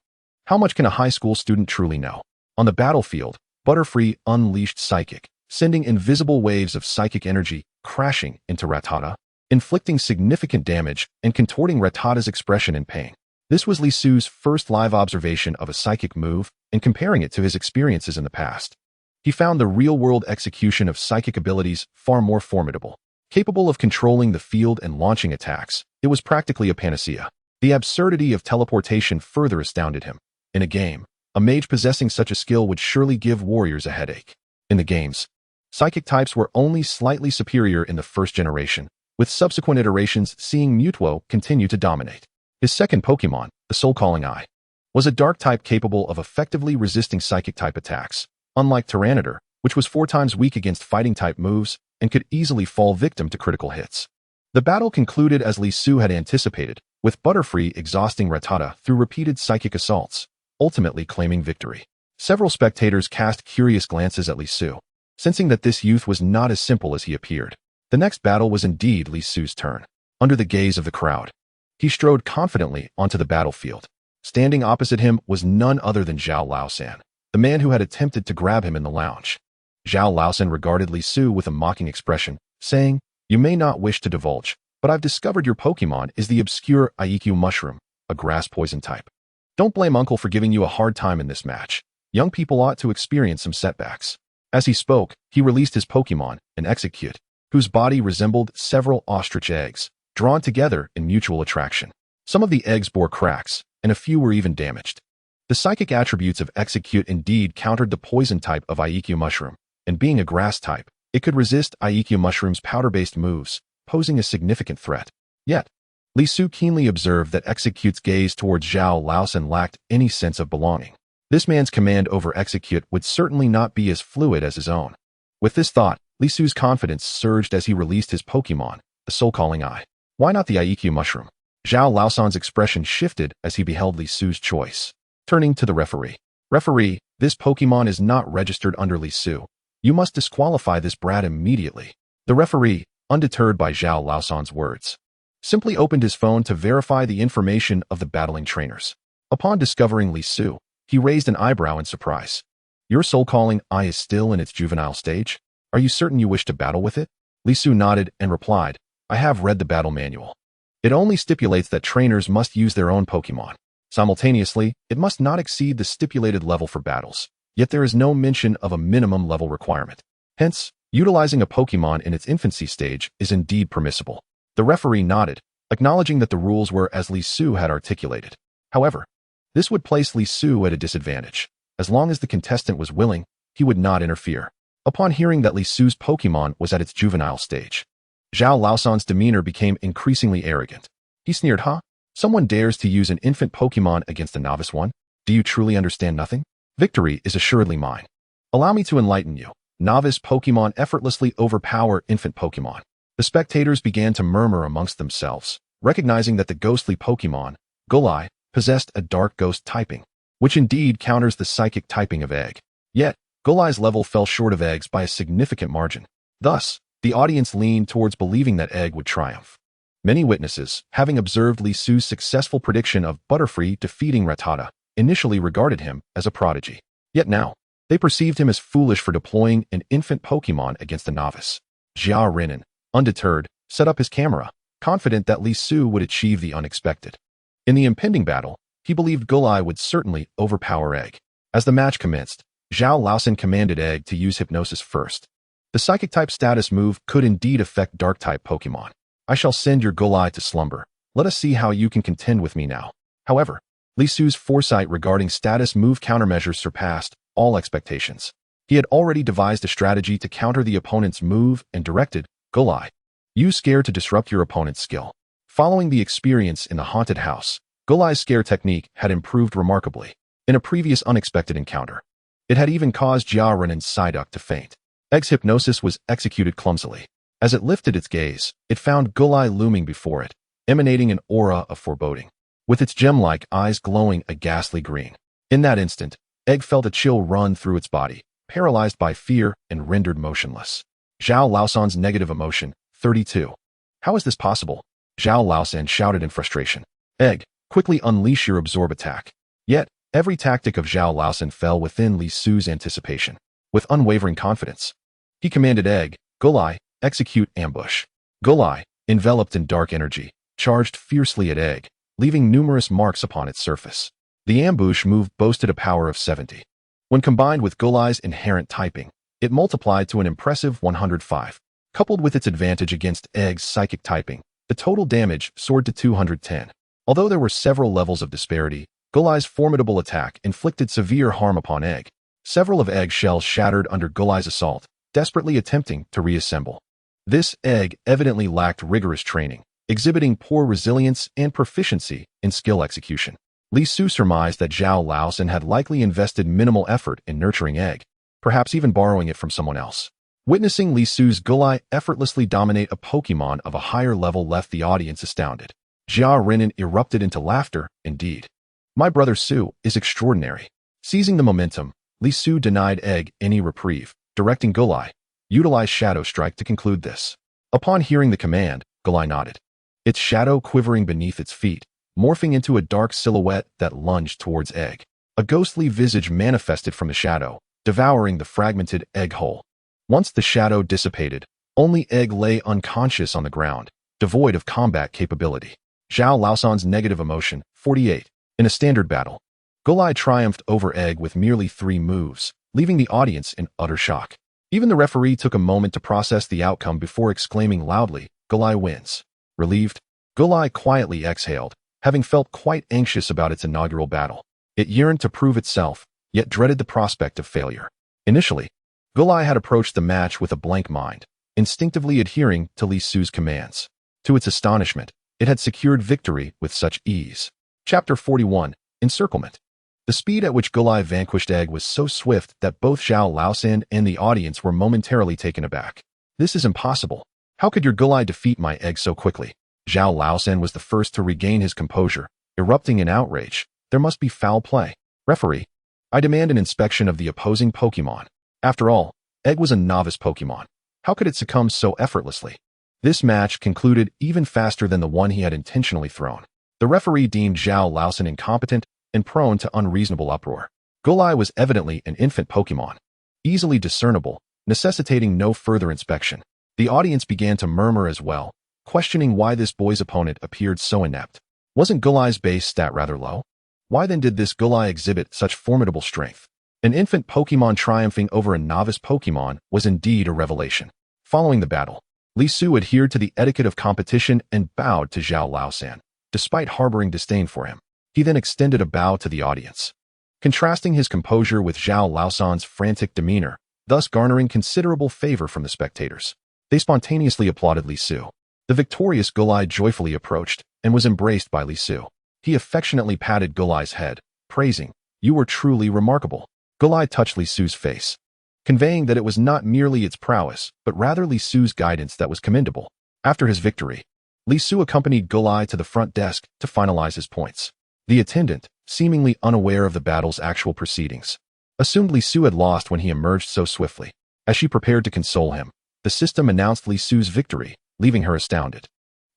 "How much can a high school student truly know?" On the battlefield, Butterfree unleashed Psychic, sending invisible waves of psychic energy crashing into Rattata, inflicting significant damage and contorting Rattata's expression in pain. This was Li Su's first live observation of a psychic move, and comparing it to his experiences in the past, he found the real-world execution of psychic abilities far more formidable. Capable of controlling the field and launching attacks, it was practically a panacea. The absurdity of teleportation further astounded him. In a game, a mage possessing such a skill would surely give warriors a headache. In the games, psychic types were only slightly superior in the first generation, with subsequent iterations seeing Mutuo continue to dominate. His second Pokémon, the Soul-Calling Eye, was a dark type capable of effectively resisting psychic type attacks, unlike Tyranitar, which was 4 times weak against fighting type moves and could easily fall victim to critical hits. The battle concluded as Li Su had anticipated, with Butterfree exhausting Rattata through repeated psychic assaults, ultimately claiming victory. Several spectators cast curious glances at Li Su, sensing that this youth was not as simple as he appeared. The next battle was indeed Li Su's turn. Under the gaze of the crowd, he strode confidently onto the battlefield. Standing opposite him was none other than Zhao Laosan, the man who had attempted to grab him in the lounge. Zhao Laosan regarded Li Su with a mocking expression, saying, "You may not wish to divulge, but I've discovered your Pokémon is the obscure Shiitake Mushroom, a grass poison type. Don't blame Uncle for giving you a hard time in this match. Young people ought to experience some setbacks." As he spoke, he released his Pokémon, an Execute, whose body resembled several ostrich eggs, drawn together in mutual attraction. Some of the eggs bore cracks, and a few were even damaged. The psychic attributes of Execute indeed countered the poison type of Shiitake Mushroom, and being a grass type, it could resist Shiitake Mushroom's powder-based moves, posing a significant threat. Yet, Li Su keenly observed that Execute's gaze towards Zhao Laosan lacked any sense of belonging. This man's command over Execute would certainly not be as fluid as his own. With this thought, Li Su's confidence surged as he released his Pokémon, the Soul-Calling Eye. Why not the Shiitake Mushroom? Zhao Laosan's expression shifted as he beheld Li Su's choice. Turning to the referee. "Referee, this Pokémon is not registered under Li Su. You must disqualify this brat immediately." The referee, undeterred by Zhao Laosan's words, simply opened his phone to verify the information of the battling trainers. Upon discovering Li Su, he raised an eyebrow in surprise. "Your Soul-Calling Eye is still in its juvenile stage? Are you certain you wish to battle with it?" Li Su nodded and replied, "I have read the battle manual. It only stipulates that trainers must use their own Pokémon. Simultaneously, it must not exceed the stipulated level for battles, yet there is no mention of a minimum level requirement. Hence, utilizing a Pokémon in its infancy stage is indeed permissible." The referee nodded, acknowledging that the rules were as Li Su had articulated. However, this would place Li Su at a disadvantage. As long as the contestant was willing, he would not interfere. Upon hearing that Li Su's Pokémon was at its juvenile stage, Zhao Laosan's demeanor became increasingly arrogant. He sneered, "Huh? Someone dares to use an infant Pokémon against a novice one? Do you truly understand nothing? Victory is assuredly mine. Allow me to enlighten you. Novice Pokémon effortlessly overpower infant Pokémon." The spectators began to murmur amongst themselves, recognizing that the ghostly Pokémon, Golai, possessed a dark ghost typing, which indeed counters the psychic typing of Egg. Yet, Golai's level fell short of Egg's by a significant margin. Thus, the audience leaned towards believing that Egg would triumph. Many witnesses, having observed Li Su's successful prediction of Butterfree defeating Rattata, initially regarded him as a prodigy. Yet now, they perceived him as foolish for deploying an infant Pokémon against a novice. Jia Renan, undeterred, set up his camera, confident that Li Su would achieve the unexpected. In the impending battle, he believed Golai would certainly overpower Egg. As the match commenced, Zhao Laosan commanded Egg to use Hypnosis first. The Psychic-type status move could indeed affect Dark-type Pokémon. "I shall send your Golai to slumber. Let us see how you can contend with me now." However, Li Su's foresight regarding status move countermeasures surpassed all expectations. He had already devised a strategy to counter the opponent's move and directed, "Golai, use Scare to disrupt your opponent's skill." Following the experience in the haunted house, Golai's Scare technique had improved remarkably. In a previous unexpected encounter, it had even caused Jia Renan's Psyduck to faint. Egg's Hypnosis was executed clumsily. As it lifted its gaze, it found Golai looming before it, emanating an aura of foreboding, with its gem-like eyes glowing a ghastly green. In that instant, Egg felt a chill run through its body, paralyzed by fear and rendered motionless. Zhao Laosan's negative emotion, 32. "How is this possible?" Zhao Laosan shouted in frustration. "Egg, quickly unleash your absorb attack." Yet, every tactic of Zhao Laosan fell within Li Su's anticipation. With unwavering confidence, he commanded Egg, "Golai, Execute ambush. Gulai, enveloped in dark energy, charged fiercely at Egg, leaving numerous marks upon its surface. The ambush move boasted a power of 70. When combined with Gulai's inherent typing, it multiplied to an impressive 105. Coupled with its advantage against Egg's psychic typing, the total damage soared to 210. Although there were several levels of disparity, Gulai's formidable attack inflicted severe harm upon Egg. Several of Egg's shells shattered under Gulai's assault, desperately attempting to reassemble. This Egg evidently lacked rigorous training, exhibiting poor resilience and proficiency in skill execution. Li Su surmised that Zhao Laosan had likely invested minimal effort in nurturing Egg, perhaps even borrowing it from someone else. Witnessing Li Su's Gulai effortlessly dominate a Pokémon of a higher level left the audience astounded. Jia Renan erupted into laughter, indeed. My brother Su is extraordinary. Seizing the momentum, Li Su denied Egg any reprieve, directing Gulai, utilize Shadow Strike to conclude this. Upon hearing the command, Gulai nodded. Its shadow quivering beneath its feet, morphing into a dark silhouette that lunged towards Egg. A ghostly visage manifested from the shadow, devouring the fragmented Egg whole. Once the shadow dissipated, only Egg lay unconscious on the ground, devoid of combat capability. Zhao Laosan's negative emotion, 48. In a standard battle, Gulai triumphed over Egg with merely 3 moves, leaving the audience in utter shock. Even the referee took a moment to process the outcome before exclaiming loudly, Gulai wins. Relieved, Gulai quietly exhaled, having felt quite anxious about its inaugural battle. It yearned to prove itself, yet dreaded the prospect of failure. Initially, Gulai had approached the match with a blank mind, instinctively adhering to Li Su's commands. To its astonishment, it had secured victory with such ease. Chapter 41, Encirclement. The speed at which Gulai vanquished Egg was so swift that both Zhao Laosan and the audience were momentarily taken aback. This is impossible. How could your Gulai defeat my Egg so quickly? Zhao Laosan was the first to regain his composure, erupting in outrage. There must be foul play. Referee, I demand an inspection of the opposing Pokémon. After all, Egg was a novice Pokémon. How could it succumb so effortlessly? This match concluded even faster than the one he had intentionally thrown. The referee deemed Zhao Laosan incompetent and prone to unreasonable uproar. Gulai was evidently an infant Pokémon, easily discernible, necessitating no further inspection. The audience began to murmur as well, questioning why this boy's opponent appeared so inept. Wasn't Gulai's base stat rather low? Why then did this Gulai exhibit such formidable strength? An infant Pokémon triumphing over a novice Pokémon was indeed a revelation. Following the battle, Li Su adhered to the etiquette of competition and bowed to Zhao Laosan, despite harboring disdain for him. He then extended a bow to the audience, contrasting his composure with Zhao Laosan's frantic demeanor, thus garnering considerable favor from the spectators. They spontaneously applauded Li Su. The victorious Gulai joyfully approached and was embraced by Li Su. He affectionately patted Gulai's head, praising, "You were truly remarkable." Gulai touched Li Su's face, conveying that it was not merely its prowess, but rather Li Su's guidance that was commendable. After his victory, Li Su accompanied Gulai to the front desk to finalize his points. The attendant, seemingly unaware of the battle's actual proceedings, assumed Li Su had lost when he emerged so swiftly. As she prepared to console him, the system announced Li Su's victory, leaving her astounded.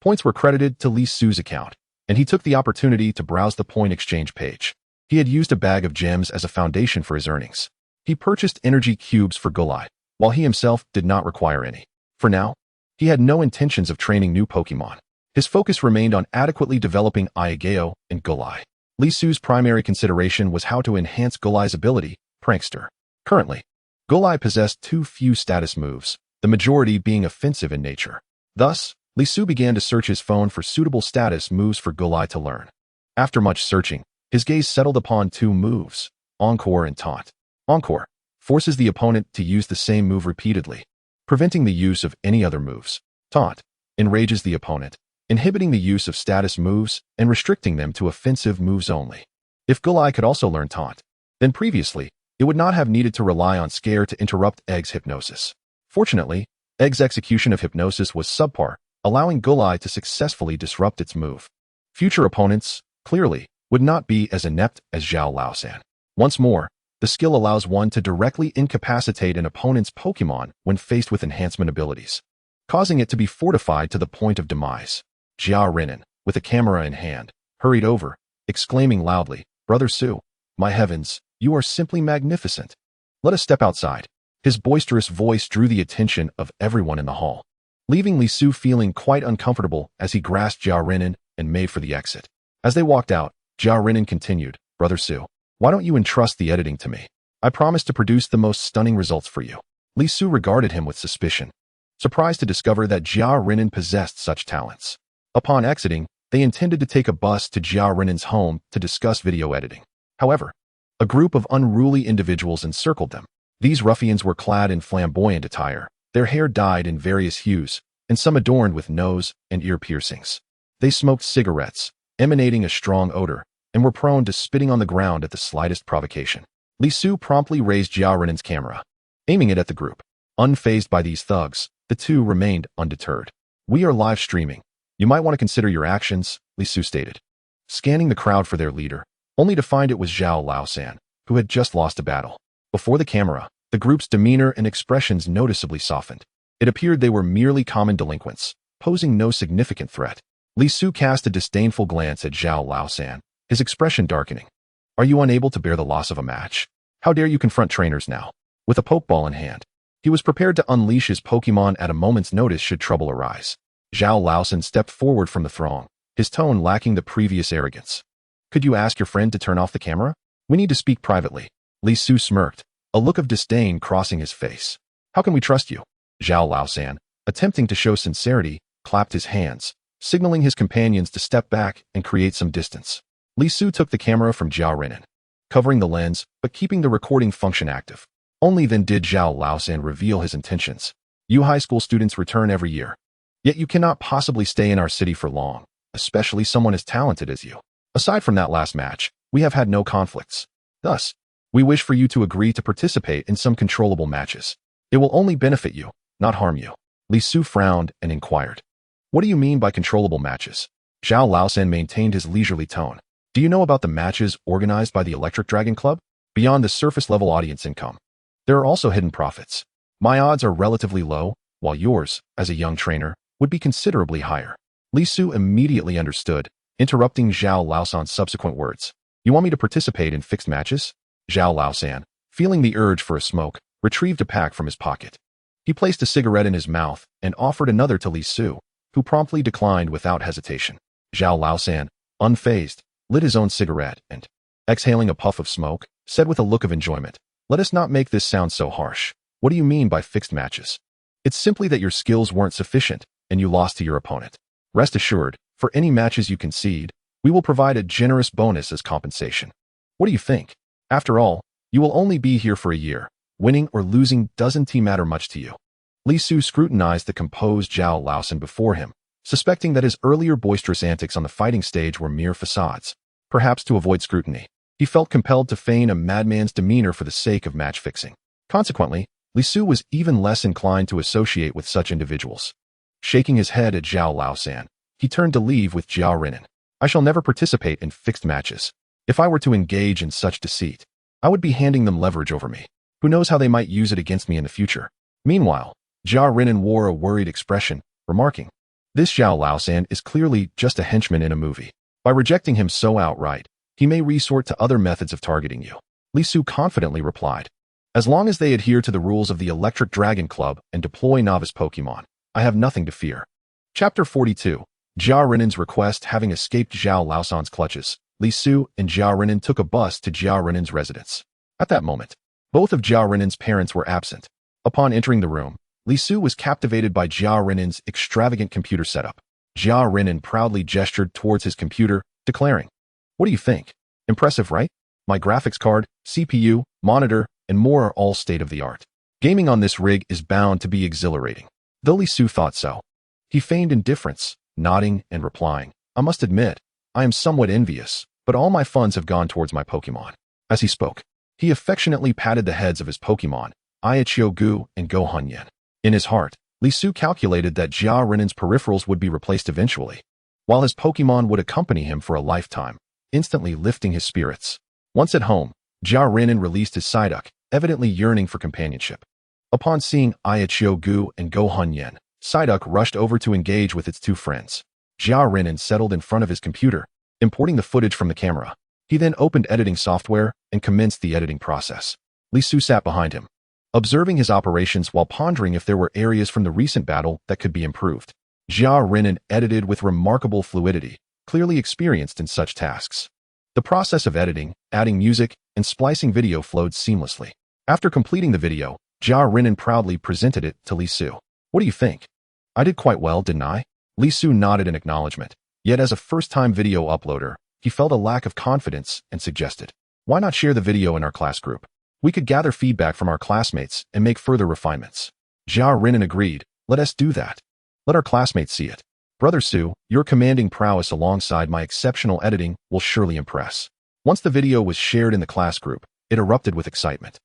Points were credited to Li Su's account, and he took the opportunity to browse the point exchange page. He had used a bag of gems as a foundation for his earnings. He purchased energy cubes for Gulai, while he himself did not require any. For now, he had no intentions of training new Pokémon. His focus remained on adequately developing Aigeo and Gulai. Li Su's primary consideration was how to enhance Gulai's ability, Prankster. Currently, Gulai possessed too few status moves, the majority being offensive in nature. Thus, Li Su began to search his phone for suitable status moves for Gulai to learn. After much searching, his gaze settled upon 2 moves, Encore and Taunt. Encore forces the opponent to use the same move repeatedly, preventing the use of any other moves. Taunt enrages the opponent, inhibiting the use of status moves and restricting them to offensive moves only. If Gulai could also learn Taunt, then previously, it would not have needed to rely on Scare to interrupt Egg's hypnosis. Fortunately, Egg's execution of hypnosis was subpar, allowing Gulai to successfully disrupt its move. Future opponents, clearly, would not be as inept as Zhao Laosan. Once more, the skill allows one to directly incapacitate an opponent's Pokémon when faced with enhancement abilities, causing it to be fortified to the point of demise. Jia Renan, with a camera in hand, hurried over, exclaiming loudly, "Brother Su, my heavens, you are simply magnificent. Let us step outside." His boisterous voice drew the attention of everyone in the hall. leaving Li Su feeling quite uncomfortable as he grasped Jia Renan and made for the exit. As they walked out, Jia Renan continued, "Brother Su, why don't you entrust the editing to me? I promise to produce the most stunning results for you." Li Su regarded him with suspicion, surprised to discover that Jia Renan possessed such talents. Upon exiting, they intended to take a bus to Jia Renan's home to discuss video editing. However, a group of unruly individuals encircled them. These ruffians were clad in flamboyant attire, their hair dyed in various hues, and some adorned with nose and ear piercings. They smoked cigarettes, emanating a strong odor, and were prone to spitting on the ground at the slightest provocation. Li Su promptly raised Jia Renan's camera, aiming it at the group. Unfazed by these thugs, the two remained undeterred. "We are live streaming. You might want to consider your actions," Li Su stated, scanning the crowd for their leader, only to find it was Zhao Laosan, who had just lost a battle. Before the camera, the group's demeanor and expressions noticeably softened. It appeared they were merely common delinquents, posing no significant threat. Li Su cast a disdainful glance at Zhao Laosan, his expression darkening. "Are you unable to bear the loss of a match? How dare you confront trainers now?" With a pokeball in hand, he was prepared to unleash his Pokemon at a moment's notice should trouble arise. Zhao Laosan stepped forward from the throng, his tone lacking the previous arrogance. "Could you ask your friend to turn off the camera? We need to speak privately." Li Su smirked, a look of disdain crossing his face. "How can we trust you?" Zhao Laosan, attempting to show sincerity, clapped his hands, signaling his companions to step back and create some distance. Li Su took the camera from Jia Renan, covering the lens but keeping the recording function active. Only then did Zhao Laosan reveal his intentions. "You high school students return every year. Yet you cannot possibly stay in our city for long, especially someone as talented as you. Aside from that last match, we have had no conflicts. Thus, we wish for you to agree to participate in some controllable matches. It will only benefit you, not harm you." Li Su frowned and inquired, "What do you mean by controllable matches?" Zhao Laosan maintained his leisurely tone. "Do you know about the matches organized by the Electric Dragon Club? Beyond the surface-level audience income, there are also hidden profits. My odds are relatively low, while yours, as a young trainer, would be considerably higher." Li Su immediately understood, interrupting Zhao Laosan's subsequent words. "You want me to participate in fixed matches?" Zhao Laosan, feeling the urge for a smoke, retrieved a pack from his pocket. He placed a cigarette in his mouth and offered another to Li Su, who promptly declined without hesitation. Zhao Laosan, unfazed, lit his own cigarette and, exhaling a puff of smoke, said with a look of enjoyment, "Let us not make this sound so harsh. What do you mean by fixed matches? It's simply that your skills weren't sufficient and you lost to your opponent. Rest assured, for any matches you concede, we will provide a generous bonus as compensation. What do you think? After all, you will only be here for a year. Winning or losing doesn't matter much to you." Li Su scrutinized the composed Zhao Laosan before him, suspecting that his earlier boisterous antics on the fighting stage were mere facades. Perhaps to avoid scrutiny, he felt compelled to feign a madman's demeanor for the sake of match fixing. Consequently, Li Su was even less inclined to associate with such individuals. Shaking his head at Zhao Laosan, he turned to leave with Jia Renan. "I shall never participate in fixed matches. If I were to engage in such deceit, I would be handing them leverage over me. Who knows how they might use it against me in the future?" Meanwhile, Jia Renan wore a worried expression, remarking, "This Zhao Laosan is clearly just a henchman in a movie. By rejecting him so outright, he may resort to other methods of targeting you." Li Su confidently replied, "As long as they adhere to the rules of the Electric Dragon Club and deploy novice Pokemon, I have nothing to fear." Chapter 42. Jia Renan's request having escaped Zhao Laosan's clutches, Li Su and Jia Renan took a bus to Jia Renan's residence. At that moment, both of Jia Renan's parents were absent. Upon entering the room, Li Su was captivated by Jia Renan's extravagant computer setup. Jia Renan proudly gestured towards his computer, declaring, "What do you think? Impressive, right? My graphics card, CPU, monitor, and more are all state-of-the-art. Gaming on this rig is bound to be exhilarating." Though Li Su thought so, he feigned indifference, nodding and replying, "I must admit, I am somewhat envious, but all my funds have gone towards my Pokemon." As he spoke, he affectionately patted the heads of his Pokemon, Aichio-gu and Go-Hunyan. In his heart, Li Su calculated that Jia Renan's peripherals would be replaced eventually, while his Pokemon would accompany him for a lifetime, instantly lifting his spirits. Once at home, Jia Renan released his Psyduck, evidently yearning for companionship. Upon seeing Aichio-gu and Go-Hunyan, Psyduck rushed over to engage with its two friends. Jia Renan settled in front of his computer, importing the footage from the camera. He then opened editing software and commenced the editing process. Li Su sat behind him, observing his operations while pondering if there were areas from the recent battle that could be improved. Jia Renan edited with remarkable fluidity, clearly experienced in such tasks. The process of editing, adding music, and splicing video flowed seamlessly. After completing the video, Jia Renan proudly presented it to Li Su. What do you think? I did quite well, didn't I? Li Su nodded in acknowledgement, yet as a first-time video uploader, he felt a lack of confidence and suggested, why not share the video in our class group? We could gather feedback from our classmates and make further refinements. Jia Renan agreed, let us do that. Let our classmates see it. Brother Su, your commanding prowess alongside my exceptional editing will surely impress. Once the video was shared in the class group, it erupted with excitement.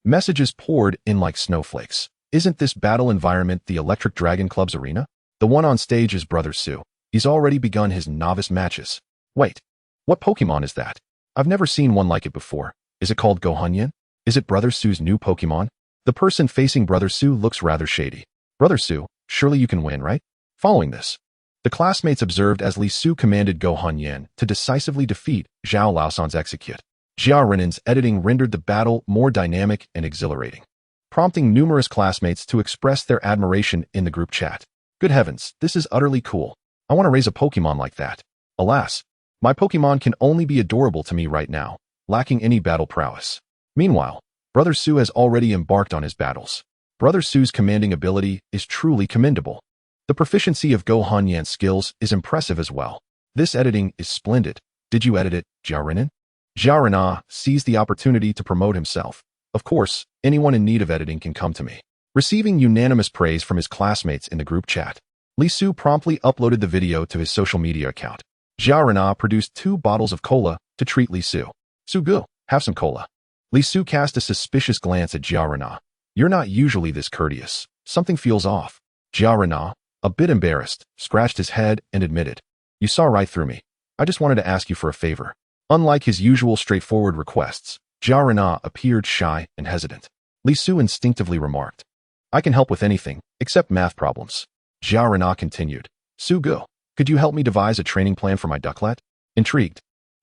Messages poured in like snowflakes. Isn't this battle environment the Electric Dragon Club's arena? The one on stage is Brother Su. He's already begun his novice matches. Wait, what Pokemon is that? I've never seen one like it before. Is it called Gohonyan? Is it Brother Su's new Pokemon? The person facing Brother Su looks rather shady. Brother Su, surely you can win, right? Following this, the classmates observed as Li Su commanded Gohonyan to decisively defeat Zhao Laosan's execute. Jia Renan's editing rendered the battle more dynamic and exhilarating, prompting numerous classmates to express their admiration in the group chat. Good heavens, this is utterly cool. I want to raise a Pokemon like that. Alas, my Pokemon can only be adorable to me right now, lacking any battle prowess. Meanwhile, Brother Su has already embarked on his battles. Brother Su's commanding ability is truly commendable. The proficiency of Gohonyan's skills is impressive as well. This editing is splendid. Did you edit it, Jia Renan? Jia Renan seized the opportunity to promote himself. Of course, anyone in need of editing can come to me. Receiving unanimous praise from his classmates in the group chat, Li Su promptly uploaded the video to his social media account. Jia Renan produced 2 bottles of cola to treat Li Su. Sugu, have some cola. Li Su cast a suspicious glance at Jia Renan. You're not usually this courteous. Something feels off. Jia Renan, a bit embarrassed, scratched his head and admitted, you saw right through me. I just wanted to ask you for a favor. Unlike his usual straightforward requests, Jia Renan appeared shy and hesitant. Li Su instinctively remarked, I can help with anything, except math problems. Jia Renan continued, Sugu, could you help me devise a training plan for my ducklet? Intrigued,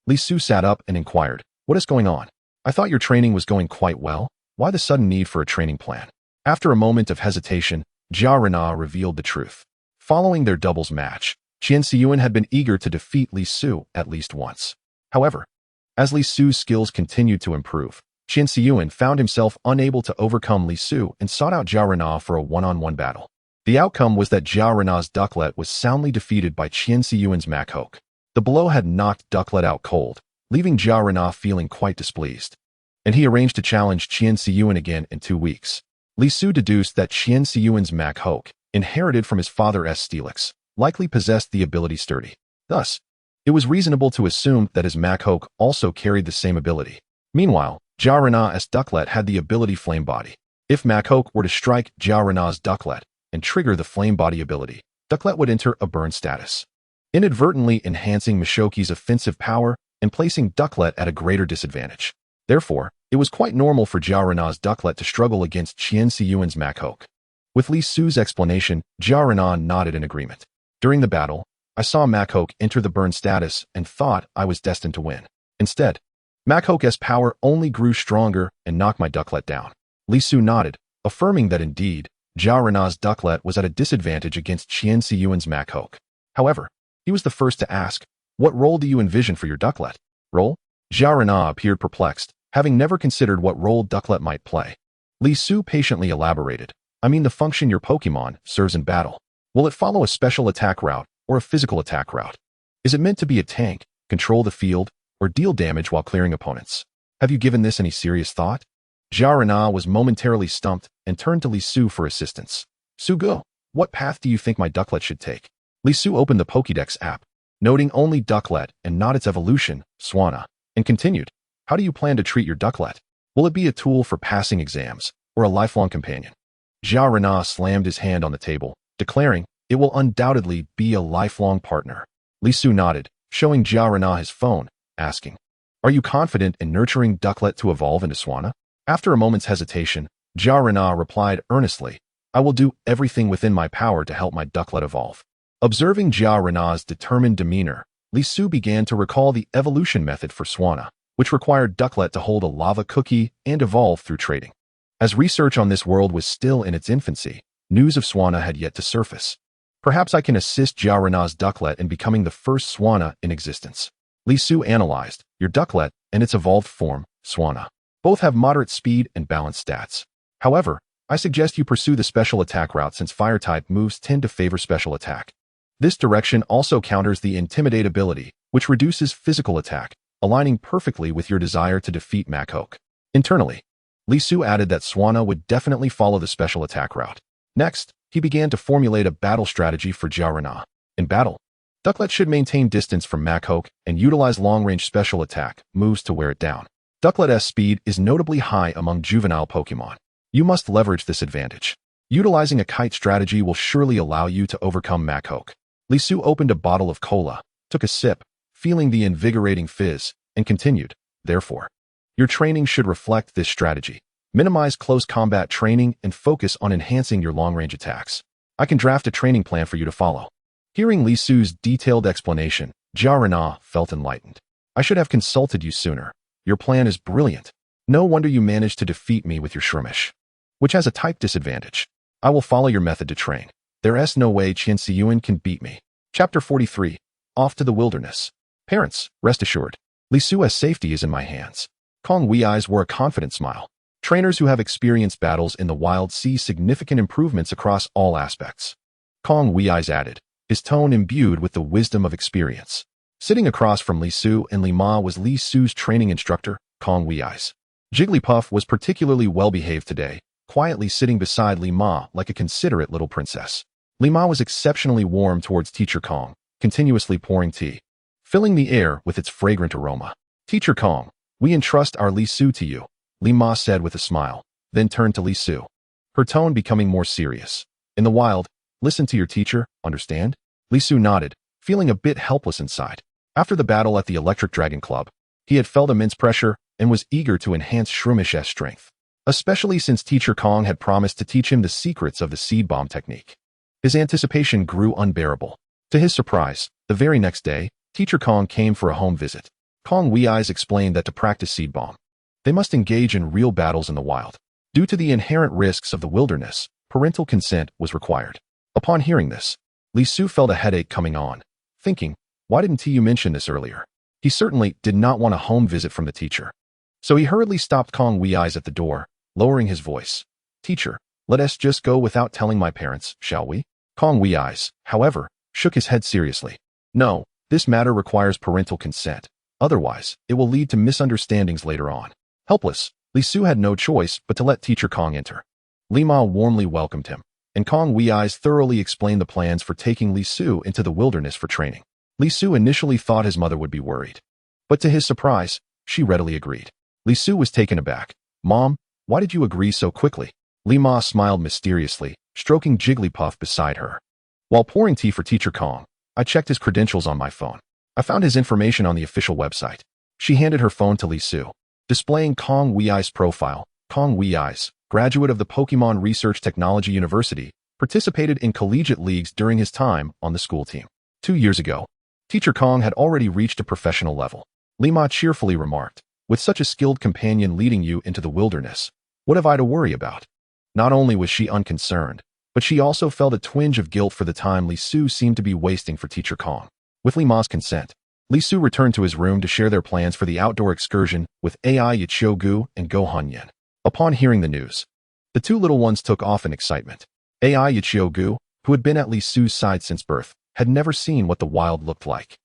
Li Su sat up and inquired, what is going on? I thought your training was going quite well. Why the sudden need for a training plan? After a moment of hesitation, Jia Renan revealed the truth. Following their doubles match, Qian Siyuan had been eager to defeat Li Su at least once. However, as Li Su's skills continued to improve, Qian Siyuan found himself unable to overcome Li Su and sought out Jia Renan for a one-on-one battle. The outcome was that Jia Renan's ducklet was soundly defeated by Qian Siyuan's Machoke. The blow had knocked ducklet out cold, leaving Jia Renan feeling quite displeased. And he arranged to challenge Qian Siyuan again in 2 weeks. Li Su deduced that Qian Siyuan's Machoke, inherited from his father's steelix, likely possessed the ability Sturdy. Thus, it was reasonable to assume that his Machoke also carried the same ability. Meanwhile, Jia Renan's ducklet had the ability Flame Body. If Machoke were to strike Jia Renan's ducklet and trigger the Flame Body ability, ducklet would enter a burn status, inadvertently enhancing Machoke's offensive power and placing ducklet at a greater disadvantage. Therefore, it was quite normal for Jia Renan's ducklet to struggle against Qian Siyuan's Machoke. With Li Su's explanation, Jia Renan nodded in agreement. During the battle, I saw Machoke enter the burn status and thought I was destined to win. Instead, Machoke's power only grew stronger and knocked my ducklet down. Li Su nodded, affirming that indeed, Jia Renan's ducklet was at a disadvantage against Qian Siyuan's Machoke. However, he was the first to ask, what role do you envision for your ducklet? Role? Jia Renan appeared perplexed, having never considered what role ducklet might play. Li Su patiently elaborated, I mean the function your Pokemon serves in battle. Will it follow a special attack route or a physical attack route? Is it meant to be a tank, control the field, or deal damage while clearing opponents? Have you given this any serious thought? Jia Renan was momentarily stumped and turned to Li Su for assistance. Sugu, what path do you think my ducklet should take? Li Su opened the Pokédex app, noting only ducklet and not its evolution, Swanna, and continued, how do you plan to treat your ducklet? Will it be a tool for passing exams, or a lifelong companion? Jia Renan slammed his hand on the table, declaring, it will undoubtedly be a lifelong partner. Li Su nodded, showing Jia Renan his phone, asking, are you confident in nurturing ducklet to evolve into Swanna? After a moment's hesitation, Jia Renan replied earnestly, I will do everything within my power to help my ducklet evolve. Observing Jia Renan's determined demeanor, Li Su began to recall the evolution method for Swanna, which required ducklet to hold a lava cookie and evolve through trading. As research on this world was still in its infancy, news of Swana had yet to surface. Perhaps I can assist Jia Rena's ducklet in becoming the first Swana in existence. Li Su analyzed, your ducklet and its evolved form, Swana. Both have moderate speed and balanced stats. However, I suggest you pursue the special attack route since fire-type moves tend to favor special attack. This direction also counters the intimidate ability, which reduces physical attack, aligning perfectly with your desire to defeat Makok. Internally, Li Su added that Swana would definitely follow the special attack route. Next, he began to formulate a battle strategy for Jia Rena. In battle, Ducklet should maintain distance from Makok and utilize long-range special attack moves to wear it down. Ducklet's speed is notably high among juvenile Pokémon. You must leverage this advantage. Utilizing a kite strategy will surely allow you to overcome Makok. Li Su opened a bottle of cola, took a sip, feeling the invigorating fizz, and continued, therefore, your training should reflect this strategy. Minimize close combat training and focus on enhancing your long-range attacks. I can draft a training plan for you to follow. Hearing Li Su's detailed explanation, Jia Rena felt enlightened. I should have consulted you sooner. Your plan is brilliant. No wonder you managed to defeat me with your Shroomish, which has a type disadvantage. I will follow your method to train. There's no way Qian Siyuan can beat me. Chapter 43. Off to the Wilderness. Parents, rest assured. Li Su's safety is in my hands. Kong Wei's eyes wore a confident smile. Trainers who have experienced battles in the wild see significant improvements across all aspects. Kong Wei's added, his tone imbued with the wisdom of experience. Sitting across from Li Su and Li Ma was Li Su's training instructor, Kong Wei's. Jigglypuff was particularly well-behaved today, quietly sitting beside Li Ma like a considerate little princess. Li Ma was exceptionally warm towards Teacher Kong, continuously pouring tea, filling the air with its fragrant aroma. Teacher Kong, we entrust our Li Su to you, Li Ma said with a smile, then turned to Li Su, her tone becoming more serious. In the wild, listen to your teacher, understand? Li Su nodded, feeling a bit helpless inside. After the battle at the Electric Dragon Club, he had felt immense pressure and was eager to enhance Shroomish's strength, especially since Teacher Kong had promised to teach him the secrets of the seed bomb technique. His anticipation grew unbearable. To his surprise, the very next day, Teacher Kong came for a home visit. Kong Wei's explained that to practice seed bomb, they must engage in real battles in the wild. Due to the inherent risks of the wilderness, parental consent was required. Upon hearing this, Li Su felt a headache coming on, thinking, why didn't you mention this earlier? He certainly did not want a home visit from the teacher. So he hurriedly stopped Kong Wei's at the door, lowering his voice. Teacher, let us just go without telling my parents, shall we? Kong Wei's, however, shook his head seriously. No, this matter requires parental consent. Otherwise, it will lead to misunderstandings later on. Helpless, Li Su had no choice but to let Teacher Kong enter. Li Ma warmly welcomed him, and Kong Wei's thoroughly explained the plans for taking Li Su into the wilderness for training. Li Su initially thought his mother would be worried, but to his surprise, she readily agreed. Li Su was taken aback. Mom, why did you agree so quickly? Li Ma smiled mysteriously, stroking Jigglypuff beside her. While pouring tea for Teacher Kong, I checked his credentials on my phone. I found his information on the official website. She handed her phone to Li Su, displaying Kong Wei's profile. Kong Wei's, graduate of the Pokemon Research Technology University, participated in collegiate leagues during his time on the school team. 2 years ago, Teacher Kong had already reached a professional level. Li Ma cheerfully remarked, with such a skilled companion leading you into the wilderness, what have I to worry about? Not only was she unconcerned, but she also felt a twinge of guilt for the time Li Su seemed to be wasting for Teacher Kong. With Li Ma's consent, Li Su returned to his room to share their plans for the outdoor excursion with Ai Yichiogu and Go Hanyan. Upon hearing the news, the two little ones took off in excitement. Ai Yichiogu, who had been at Li Su's side since birth, had never seen what the wild looked like.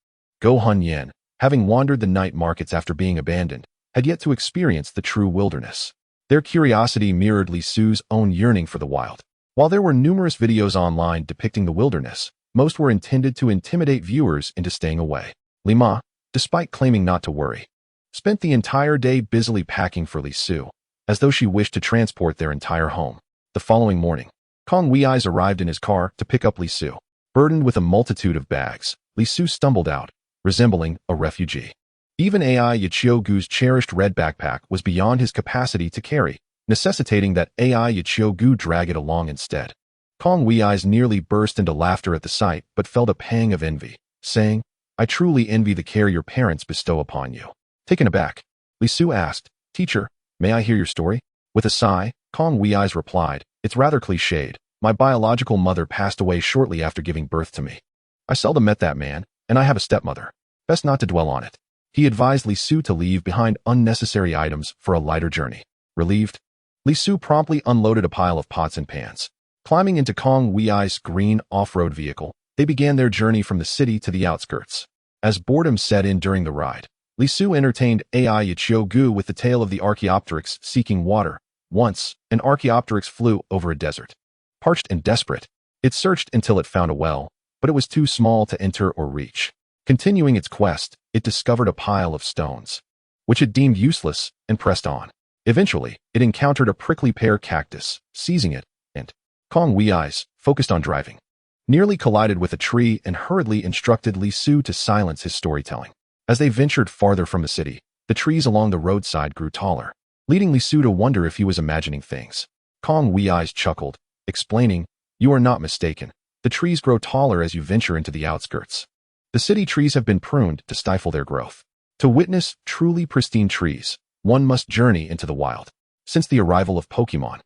Go Hanyan, having wandered the night markets after being abandoned, had yet to experience the true wilderness. Their curiosity mirrored Li Su's own yearning for the wild. While there were numerous videos online depicting the wilderness, most were intended to intimidate viewers into staying away. Li Ma, despite claiming not to worry, spent the entire day busily packing for Li Su, as though she wished to transport their entire home. The following morning, Kong Wei's arrived in his car to pick up Li Su. Burdened with a multitude of bags, Li Su stumbled out, resembling a refugee. Even Ai Yichiogu's cherished red backpack was beyond his capacity to carry, necessitating that Ai Yichiogu drag it along instead. Kong Wei's nearly burst into laughter at the sight but felt a pang of envy, saying, I truly envy the care your parents bestow upon you. Taken aback, Li Su asked, Teacher, may I hear your story? With a sigh, Kong Wei's replied, "It's rather cliched. My biological mother passed away shortly after giving birth to me. I seldom met that man, and I have a stepmother. Best not to dwell on it." He advised Li Su to leave behind unnecessary items for a lighter journey. Relieved, Li Su promptly unloaded a pile of pots and pans. Climbing into Kong Wei's green off-road vehicle, they began their journey from the city to the outskirts. As boredom set in during the ride, Li Su entertained AI Yichiogu with the tale of the Archaeopteryx seeking water. Once, an Archaeopteryx flew over a desert. Parched and desperate, it searched until it found a well, but it was too small to enter or reach. Continuing its quest, it discovered a pile of stones, which it deemed useless, and pressed on. Eventually, it encountered a prickly pear cactus, seizing it, and Kong Wei's, focused on driving, nearly collided with a tree and hurriedly instructed Li Su to silence his storytelling. As they ventured farther from the city, the trees along the roadside grew taller, leading Li Su to wonder if he was imagining things. Kong Wei's chuckled, explaining, "You are not mistaken. The trees grow taller as you venture into the outskirts. The city trees have been pruned to stifle their growth. To witness truly pristine trees, one must journey into the wild. Since the arrival of Pokémon,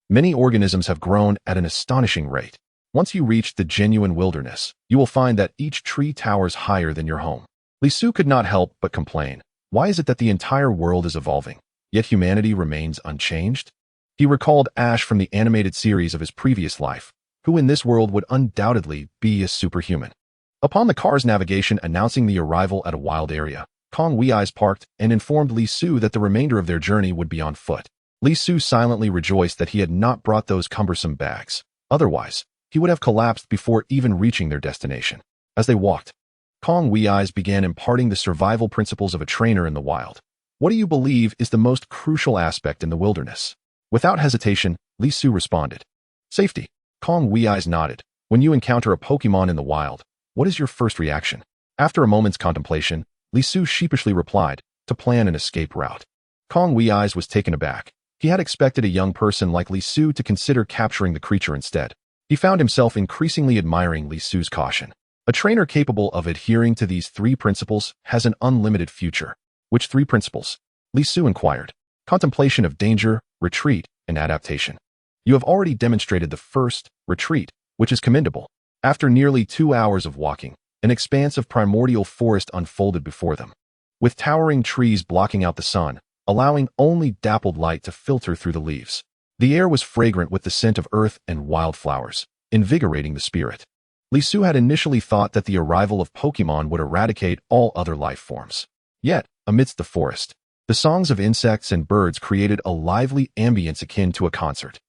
many organisms have grown at an astonishing rate. Once you reach the genuine wilderness, you will find that each tree towers higher than your home." Li Su could not help but complain. Why is it that the entire world is evolving, yet humanity remains unchanged? He recalled Ash from the animated series of his previous life, who in this world would undoubtedly be a superhuman. Upon the car's navigation announcing the arrival at a wild area, Kong Wei's parked and informed Li Su that the remainder of their journey would be on foot. Li Su silently rejoiced that he had not brought those cumbersome bags. Otherwise, he would have collapsed before even reaching their destination. As they walked, Kong Wei's began imparting the survival principles of a trainer in the wild. "What do you believe is the most crucial aspect in the wilderness?" Without hesitation, Li Su responded, "Safety." Kong Wei's nodded. "When you encounter a Pokémon in the wild, what is your first reaction?" After a moment's contemplation, Li Su sheepishly replied, "To plan an escape route." Kong Wei's was taken aback. He had expected a young person like Li Su to consider capturing the creature instead. He found himself increasingly admiring Li Su's caution. A trainer capable of adhering to these three principles has an unlimited future. Which three principles? Li Su inquired. Contemplation of danger, retreat, and adaptation. You have already demonstrated the first, retreat, which is commendable. After nearly 2 hours of walking, an expanse of primordial forest unfolded before them, with towering trees blocking out the sun, allowing only dappled light to filter through the leaves. The air was fragrant with the scent of earth and wildflowers, invigorating the spirit. Li Su had initially thought that the arrival of Pokémon would eradicate all other life forms. Yet, amidst the forest, the songs of insects and birds created a lively ambience akin to a concert.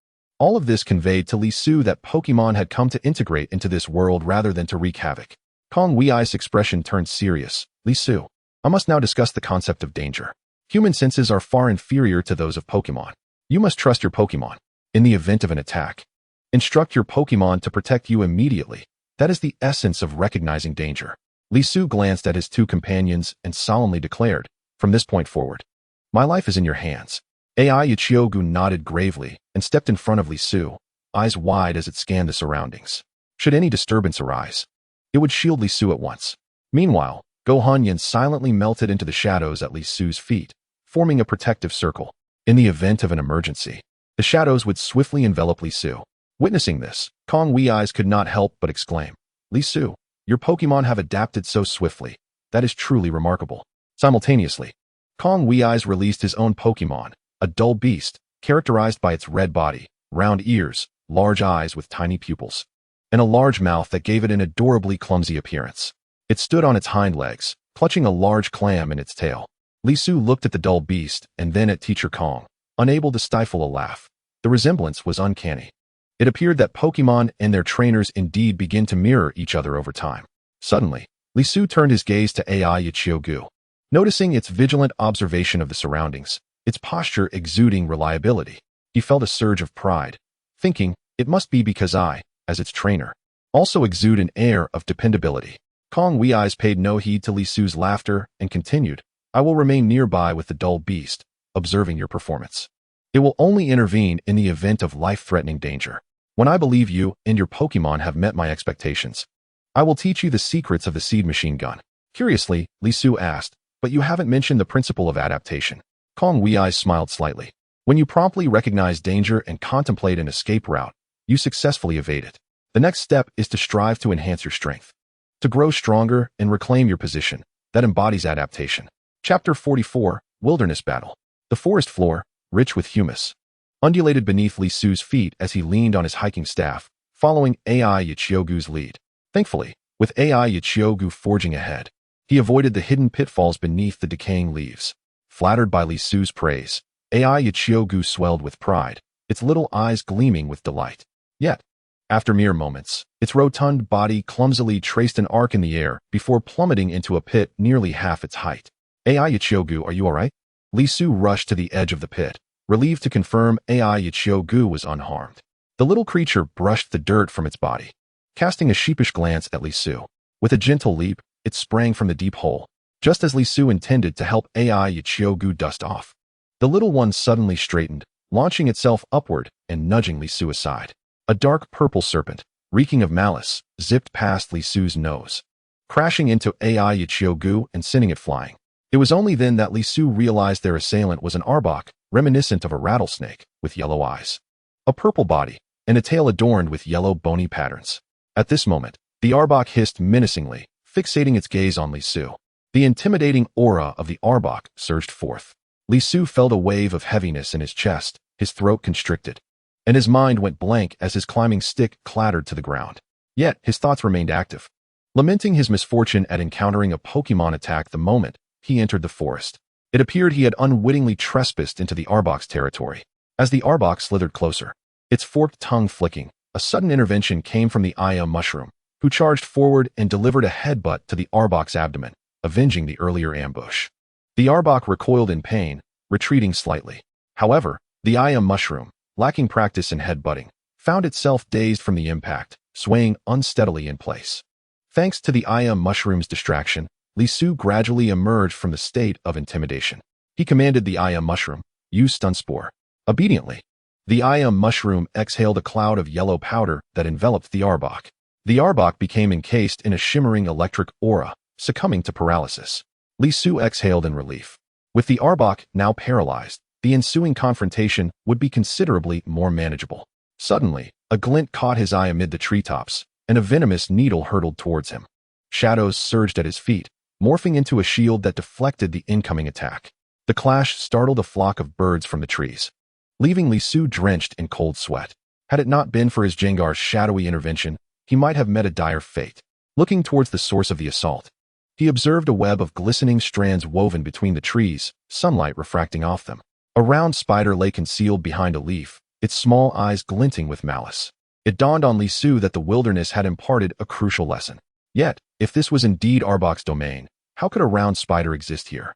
All of this conveyed to Li Su that Pokémon had come to integrate into this world rather than to wreak havoc. Kong Wei's expression turned serious. "Li Su, I must now discuss the concept of danger. Human senses are far inferior to those of Pokémon. You must trust your Pokémon. In the event of an attack, instruct your Pokémon to protect you immediately. That is the essence of recognizing danger." Li Su glanced at his two companions and solemnly declared, "From this point forward, my life is in your hands." AI Ichiogu nodded gravely and stepped in front of Li Su, eyes wide as it scanned the surroundings. Should any disturbance arise, it would shield Li Su at once. Meanwhile, Gohonyan silently melted into the shadows at Li Su's feet, forming a protective circle. In the event of an emergency, the shadows would swiftly envelop Li Su. Witnessing this, Kong Wei's could not help but exclaim, "Li Su, your Pokémon have adapted so swiftly. That is truly remarkable." Simultaneously, Kong Wei's released his own Pokémon, a dull beast, characterized by its red body, round ears, large eyes with tiny pupils, and a large mouth that gave it an adorably clumsy appearance. It stood on its hind legs, clutching a large clam in its tail. Li Su looked at the dull beast and then at Teacher Kong, unable to stifle a laugh. The resemblance was uncanny. It appeared that Pokémon and their trainers indeed begin to mirror each other over time. Suddenly, Li Su turned his gaze to AI Ichiogu. Noticing its vigilant observation of the surroundings, its posture exuding reliability, he felt a surge of pride, thinking, it must be because I, as its trainer, also exude an air of dependability. Kong Wei's paid no heed to Li Su's laughter and continued, "I will remain nearby with the dull beast, observing your performance. It will only intervene in the event of life-threatening danger. When I believe you and your Pokémon have met my expectations, I will teach you the secrets of the seed machine gun." Curiously, Li Su asked, "But you haven't mentioned the principle of adaptation." Kong Wei's smiled slightly. When you promptly recognize danger and contemplate an escape route, you successfully evade it. The next step is to strive to enhance your strength, to grow stronger and reclaim your position. That embodies adaptation. Chapter 44, Wilderness Battle. The forest floor, rich with humus, undulated beneath Li Su's feet as he leaned on his hiking staff, following AI Yichiogu's lead. Thankfully, with AI Yichiogu forging ahead, he avoided the hidden pitfalls beneath the decaying leaves. Flattered by Li Su's praise, AI Yichiogu swelled with pride, its little eyes gleaming with delight. Yet, after mere moments, its rotund body clumsily traced an arc in the air before plummeting into a pit nearly half its height. AI Yichiogu, are you alright? Li Su rushed to the edge of the pit, relieved to confirm AI Yichiogu was unharmed. The little creature brushed the dirt from its body, casting a sheepish glance at Li Su. With a gentle leap, it sprang from the deep hole, just as Li Su intended to help AI Yichiogu dust off. The little one suddenly straightened, launching itself upward and nudging Li Su aside. A dark purple serpent, reeking of malice, zipped past Li Su's nose, crashing into AI Yichiogu and sending it flying. It was only then that Li Su realized their assailant was an arbok, reminiscent of a rattlesnake, with yellow eyes, a purple body, and a tail adorned with yellow bony patterns. At this moment, the arbok hissed menacingly, fixating its gaze on Li Su. The intimidating aura of the arbok surged forth. Li Su felt a wave of heaviness in his chest, his throat constricted, and his mind went blank as his climbing stick clattered to the ground. Yet, his thoughts remained active. Lamenting his misfortune at encountering a Pokémon attack the moment he entered the forest, it appeared he had unwittingly trespassed into the arbok's territory. As the arbok slithered closer, its forked tongue flicking, a sudden intervention came from the Mushroom, who charged forward and delivered a headbutt to the arbok's abdomen, avenging the earlier ambush. The arbok recoiled in pain, retreating slightly. However, the Mushroom, lacking practice in headbutting, found itself dazed from the impact, swaying unsteadily in place. Thanks to the Mushroom's distraction, Li Su gradually emerged from the state of intimidation. He commanded the Mushroom, use stun spore. Obediently, the Mushroom exhaled a cloud of yellow powder that enveloped the arbok. The arbok became encased in a shimmering electric aura, succumbing to paralysis. Li Su exhaled in relief. With the arbok now paralyzed, the ensuing confrontation would be considerably more manageable. Suddenly, a glint caught his eye amid the treetops, and a venomous needle hurtled towards him. Shadows surged at his feet, morphing into a shield that deflected the incoming attack. The clash startled a flock of birds from the trees, leaving Li Su drenched in cold sweat. Had it not been for his Jengar's shadowy intervention, he might have met a dire fate. Looking towards the source of the assault, he observed a web of glistening strands woven between the trees, sunlight refracting off them. A round spider lay concealed behind a leaf, its small eyes glinting with malice. It dawned on Li Su that the wilderness had imparted a crucial lesson. Yet, if this was indeed Arbok's domain, how could a round spider exist here?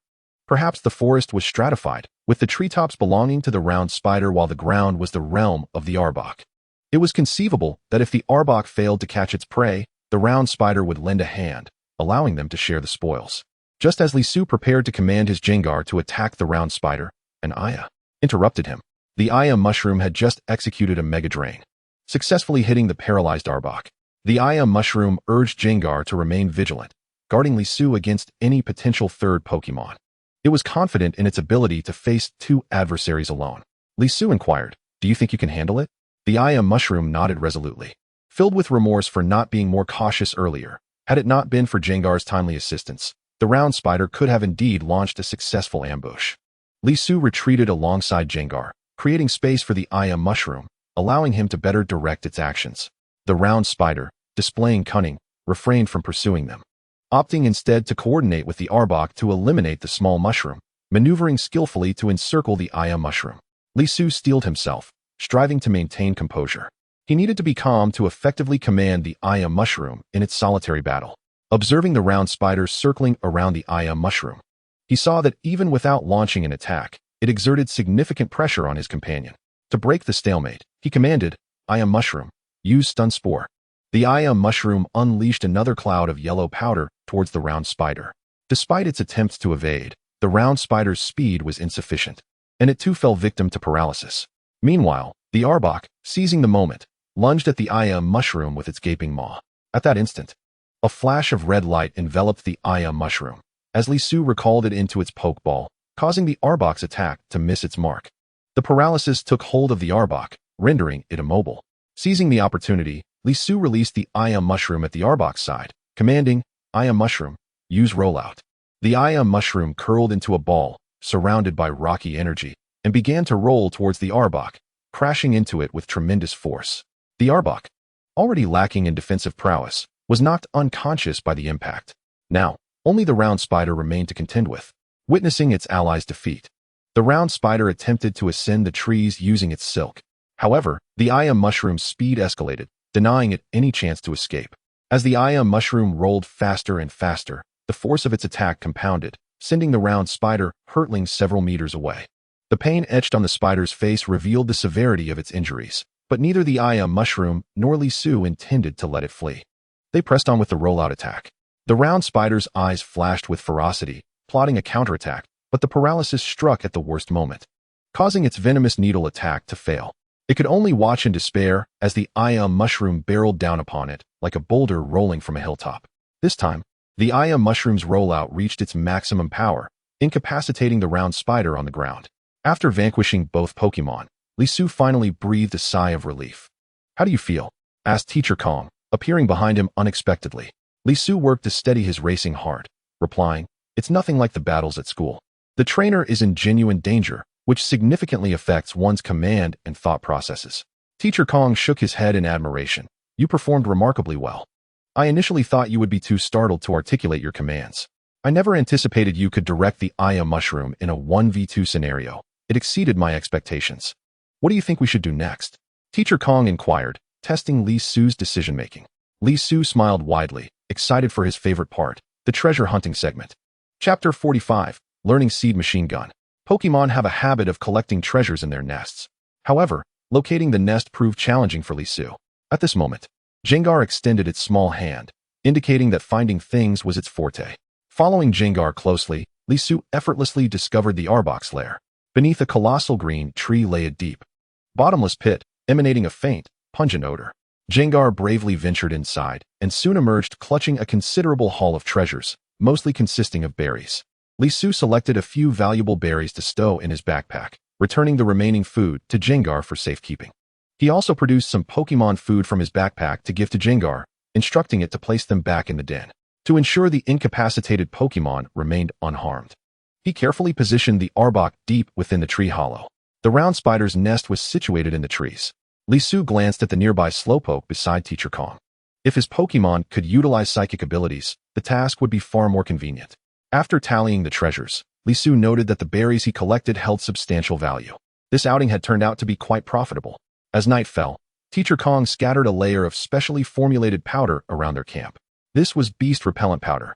Perhaps the forest was stratified, with the treetops belonging to the round spider while the ground was the realm of the Arbok. It was conceivable that if the Arbok failed to catch its prey, the round spider would lend a hand, allowing them to share the spoils. Just as Li Su prepared to command his Jengar to attack the round spider, an Aya interrupted him. The Aya Mushroom had just executed a Mega Drain, successfully hitting the paralyzed Arbok. The Aya Mushroom urged Jengar to remain vigilant, guarding Li Su against any potential third Pokémon. It was confident in its ability to face two adversaries alone. Li Su inquired, "Do you think you can handle it?" The Aya Mushroom nodded resolutely, filled with remorse for not being more cautious earlier. Had it not been for Jengar's timely assistance, the round spider could have indeed launched a successful ambush. Li Su retreated alongside Jengar, creating space for the Aya Mushroom, allowing him to better direct its actions. The round spider, displaying cunning, refrained from pursuing them, opting instead to coordinate with the Arbok to eliminate the small mushroom, maneuvering skillfully to encircle the Aya Mushroom. Li Su steeled himself, striving to maintain composure. He needed to be calm to effectively command the Aya Mushroom in its solitary battle. Observing the round spider circling around the Aya Mushroom, he saw that even without launching an attack, it exerted significant pressure on his companion. To break the stalemate, he commanded, "Aya Mushroom, use stun spore." The Aya Mushroom unleashed another cloud of yellow powder towards the round spider. Despite its attempts to evade, the round spider's speed was insufficient, and it too fell victim to paralysis. Meanwhile, the Arbok, seizing the moment, lunged at the Aya Mushroom with its gaping maw. At that instant, a flash of red light enveloped the Aya Mushroom, as Li Su recalled it into its pokeball, causing the Arbok's attack to miss its mark. The paralysis took hold of the Arbok, rendering it immobile. Seizing the opportunity, Li Su released the Mushroom at the Arbok's side, commanding, Mushroom, use rollout. The Mushroom curled into a ball, surrounded by rocky energy, and began to roll towards the Arbok, crashing into it with tremendous force. The Arbok, already lacking in defensive prowess, was knocked unconscious by the impact. Now, only the round spider remained to contend with. Witnessing its allies' defeat, the round spider attempted to ascend the trees using its silk. However, the Mushroom's speed escalated, denying it any chance to escape. As the Mushroom rolled faster and faster, the force of its attack compounded, sending the round spider hurtling several meters away. The pain etched on the spider's face revealed the severity of its injuries, but neither the Mushroom nor Li Su intended to let it flee. They pressed on with the rollout attack. The round spider's eyes flashed with ferocity, plotting a counterattack, but the paralysis struck at the worst moment, causing its venomous needle attack to fail. It could only watch in despair as the Mushroom barreled down upon it, like a boulder rolling from a hilltop. This time, the Mushroom's rollout reached its maximum power, incapacitating the round spider on the ground. After vanquishing both Pokémon, Li Su finally breathed a sigh of relief. "How do you feel?" asked Teacher Kong, appearing behind him unexpectedly. Li Su worked to steady his racing heart, replying, "It's nothing like the battles at school. The trainer is in genuine danger, which significantly affects one's command and thought processes." Teacher Kong shook his head in admiration. "You performed remarkably well. I initially thought you would be too startled to articulate your commands. I never anticipated you could direct the Mushroom in a 1v2 scenario. It exceeded my expectations. What do you think we should do next?" Teacher Kong inquired, testing Li Su's decision-making. Li Su smiled widely, excited for his favorite part, the treasure hunting segment. Chapter 45, Learning Seed Machine Gun. Pokémon have a habit of collecting treasures in their nests. However, locating the nest proved challenging for Li Su. At this moment, Jengar extended its small hand, indicating that finding things was its forte. Following Jengar closely, Li Su effortlessly discovered the Arbok's lair. Beneath a colossal green tree lay a deep, bottomless pit, emanating a faint, pungent odor. Jengar bravely ventured inside, and soon emerged clutching a considerable haul of treasures, mostly consisting of berries. Li Su selected a few valuable berries to stow in his backpack, returning the remaining food to Jengar for safekeeping. He also produced some Pokémon food from his backpack to give to Jengar, instructing it to place them back in the den, to ensure the incapacitated Pokémon remained unharmed. He carefully positioned the Arbok deep within the tree hollow. The round spider's nest was situated in the trees. Li Su glanced at the nearby slowpoke beside Teacher Kong. If his Pokémon could utilize psychic abilities, the task would be far more convenient. After tallying the treasures, Li Su noted that the berries he collected held substantial value. This outing had turned out to be quite profitable. As night fell, Teacher Kong scattered a layer of specially formulated powder around their camp. This was beast-repellent powder,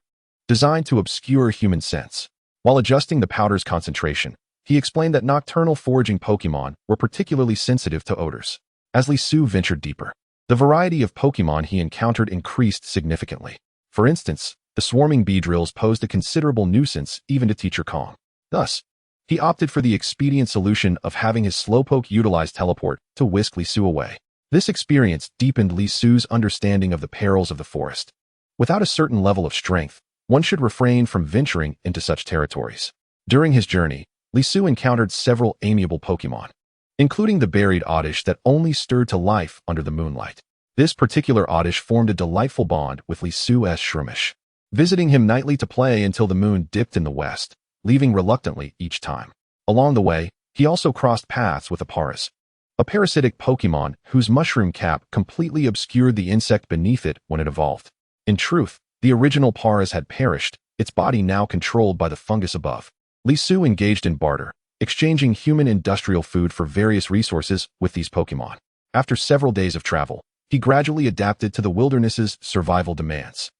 designed to obscure human scents. While adjusting the powder's concentration, he explained that nocturnal foraging Pokémon were particularly sensitive to odors. As Li Su ventured deeper, the variety of Pokémon he encountered increased significantly. For instance, the swarming Beedrills posed a considerable nuisance even to Teacher Kong. Thus, he opted for the expedient solution of having his Slowpoke utilize teleport to whisk Li Su away. This experience deepened Li Su's understanding of the perils of the forest. Without a certain level of strength, one should refrain from venturing into such territories. During his journey, Li Su encountered several amiable Pokémon, including the buried Oddish that only stirred to life under the moonlight. This particular Oddish formed a delightful bond with Li Su's Shroomish, visiting him nightly to play until the moon dipped in the west, leaving reluctantly each time. Along the way, he also crossed paths with a Paras, a parasitic Pokémon whose mushroom cap completely obscured the insect beneath it when it evolved. In truth, the original Paras had perished, its body now controlled by the fungus above. Li Su engaged in barter, exchanging human industrial food for various resources with these Pokémon. After several days of travel, he gradually adapted to the wilderness's survival demands.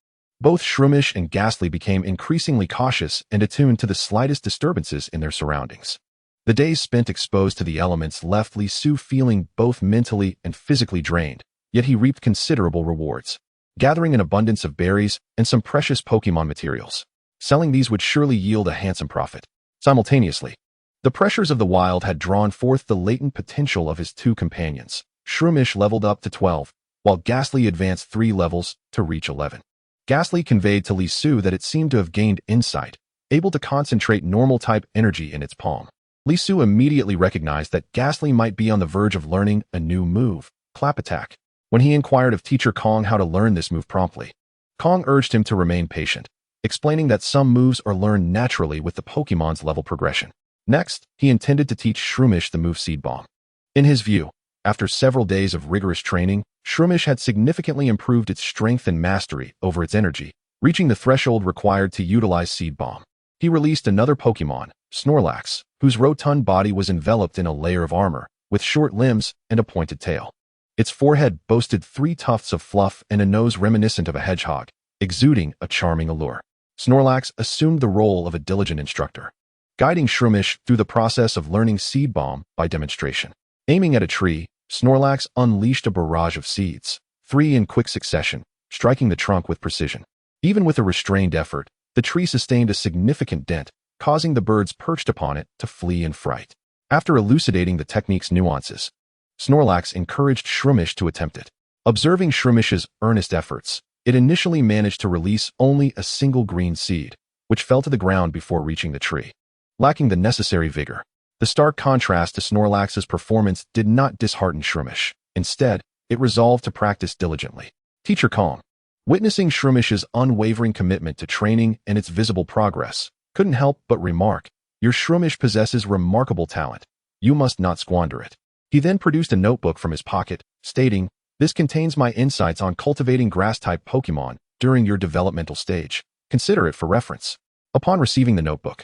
Both Shroomish and Ghastly became increasingly cautious and attuned to the slightest disturbances in their surroundings. The days spent exposed to the elements left Li Su feeling both mentally and physically drained, yet he reaped considerable rewards, gathering an abundance of berries and some precious Pokémon materials. Selling these would surely yield a handsome profit. Simultaneously, the pressures of the wild had drawn forth the latent potential of his two companions. Shroomish leveled up to 12, while Ghastly advanced 3 levels to reach 11. Ghastly conveyed to Li Su that it seemed to have gained insight, able to concentrate normal-type energy in its palm. Li Su immediately recognized that Ghastly might be on the verge of learning a new move, Clap Attack. When he inquired of Teacher Kong how to learn this move promptly, Kong urged him to remain patient, explaining that some moves are learned naturally with the Pokemon's level progression. Next, he intended to teach Shroomish the move Seed Bomb. In his view, after several days of rigorous training, Shroomish had significantly improved its strength and mastery over its energy, reaching the threshold required to utilize Seed Bomb. He released another Pokemon, Snorlax, whose rotund body was enveloped in a layer of armor, with short limbs and a pointed tail. Its forehead boasted 3 tufts of fluff and a nose reminiscent of a hedgehog, exuding a charming allure. Snorlax assumed the role of a diligent instructor, guiding Shroomish through the process of learning Seed Bomb by demonstration. Aiming at a tree, Snorlax unleashed a barrage of seeds, 3 in quick succession, striking the trunk with precision. Even with a restrained effort, the tree sustained a significant dent, causing the birds perched upon it to flee in fright. After elucidating the technique's nuances, Snorlax encouraged Shroomish to attempt it. Observing Shroomish's earnest efforts, it initially managed to release only a single green seed, which fell to the ground before reaching the tree. Lacking the necessary vigor, the stark contrast to Snorlax's performance did not dishearten Shroomish. Instead, it resolved to practice diligently. Teacher Kong, witnessing Shroomish's unwavering commitment to training and its visible progress, couldn't help but remark, "Your Shroomish possesses remarkable talent. You must not squander it." He then produced a notebook from his pocket, stating, "This contains my insights on cultivating grass-type Pokemon during your developmental stage. Consider it for reference." Upon receiving the notebook,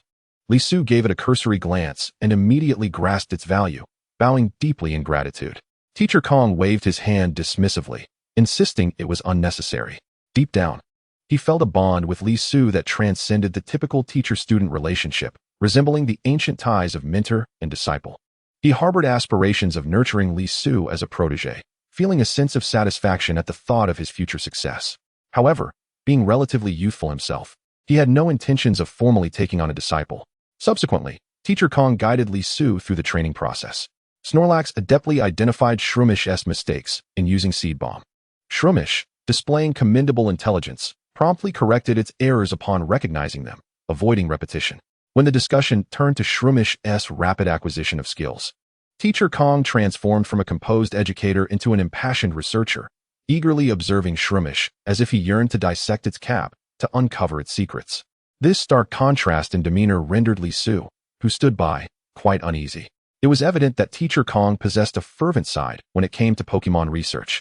Li Su gave it a cursory glance and immediately grasped its value, bowing deeply in gratitude. Teacher Kong waved his hand dismissively, insisting it was unnecessary. Deep down, he felt a bond with Li Su that transcended the typical teacher-student relationship, resembling the ancient ties of mentor and disciple. He harbored aspirations of nurturing Li Su as a protege, feeling a sense of satisfaction at the thought of his future success. However, being relatively youthful himself, he had no intentions of formally taking on a disciple. Subsequently, Teacher Kong guided Li Su through the training process. Snorlax adeptly identified Shroomish's mistakes in using Seed Bomb. Shroomish, displaying commendable intelligence, promptly corrected its errors upon recognizing them, avoiding repetition. When the discussion turned to Shroomish's rapid acquisition of skills, Teacher Kong transformed from a composed educator into an impassioned researcher, eagerly observing Shroomish as if he yearned to dissect its cap to uncover its secrets. This stark contrast in demeanor rendered Li Su, who stood by, quite uneasy. It was evident that Teacher Kong possessed a fervent side when it came to Pokemon research.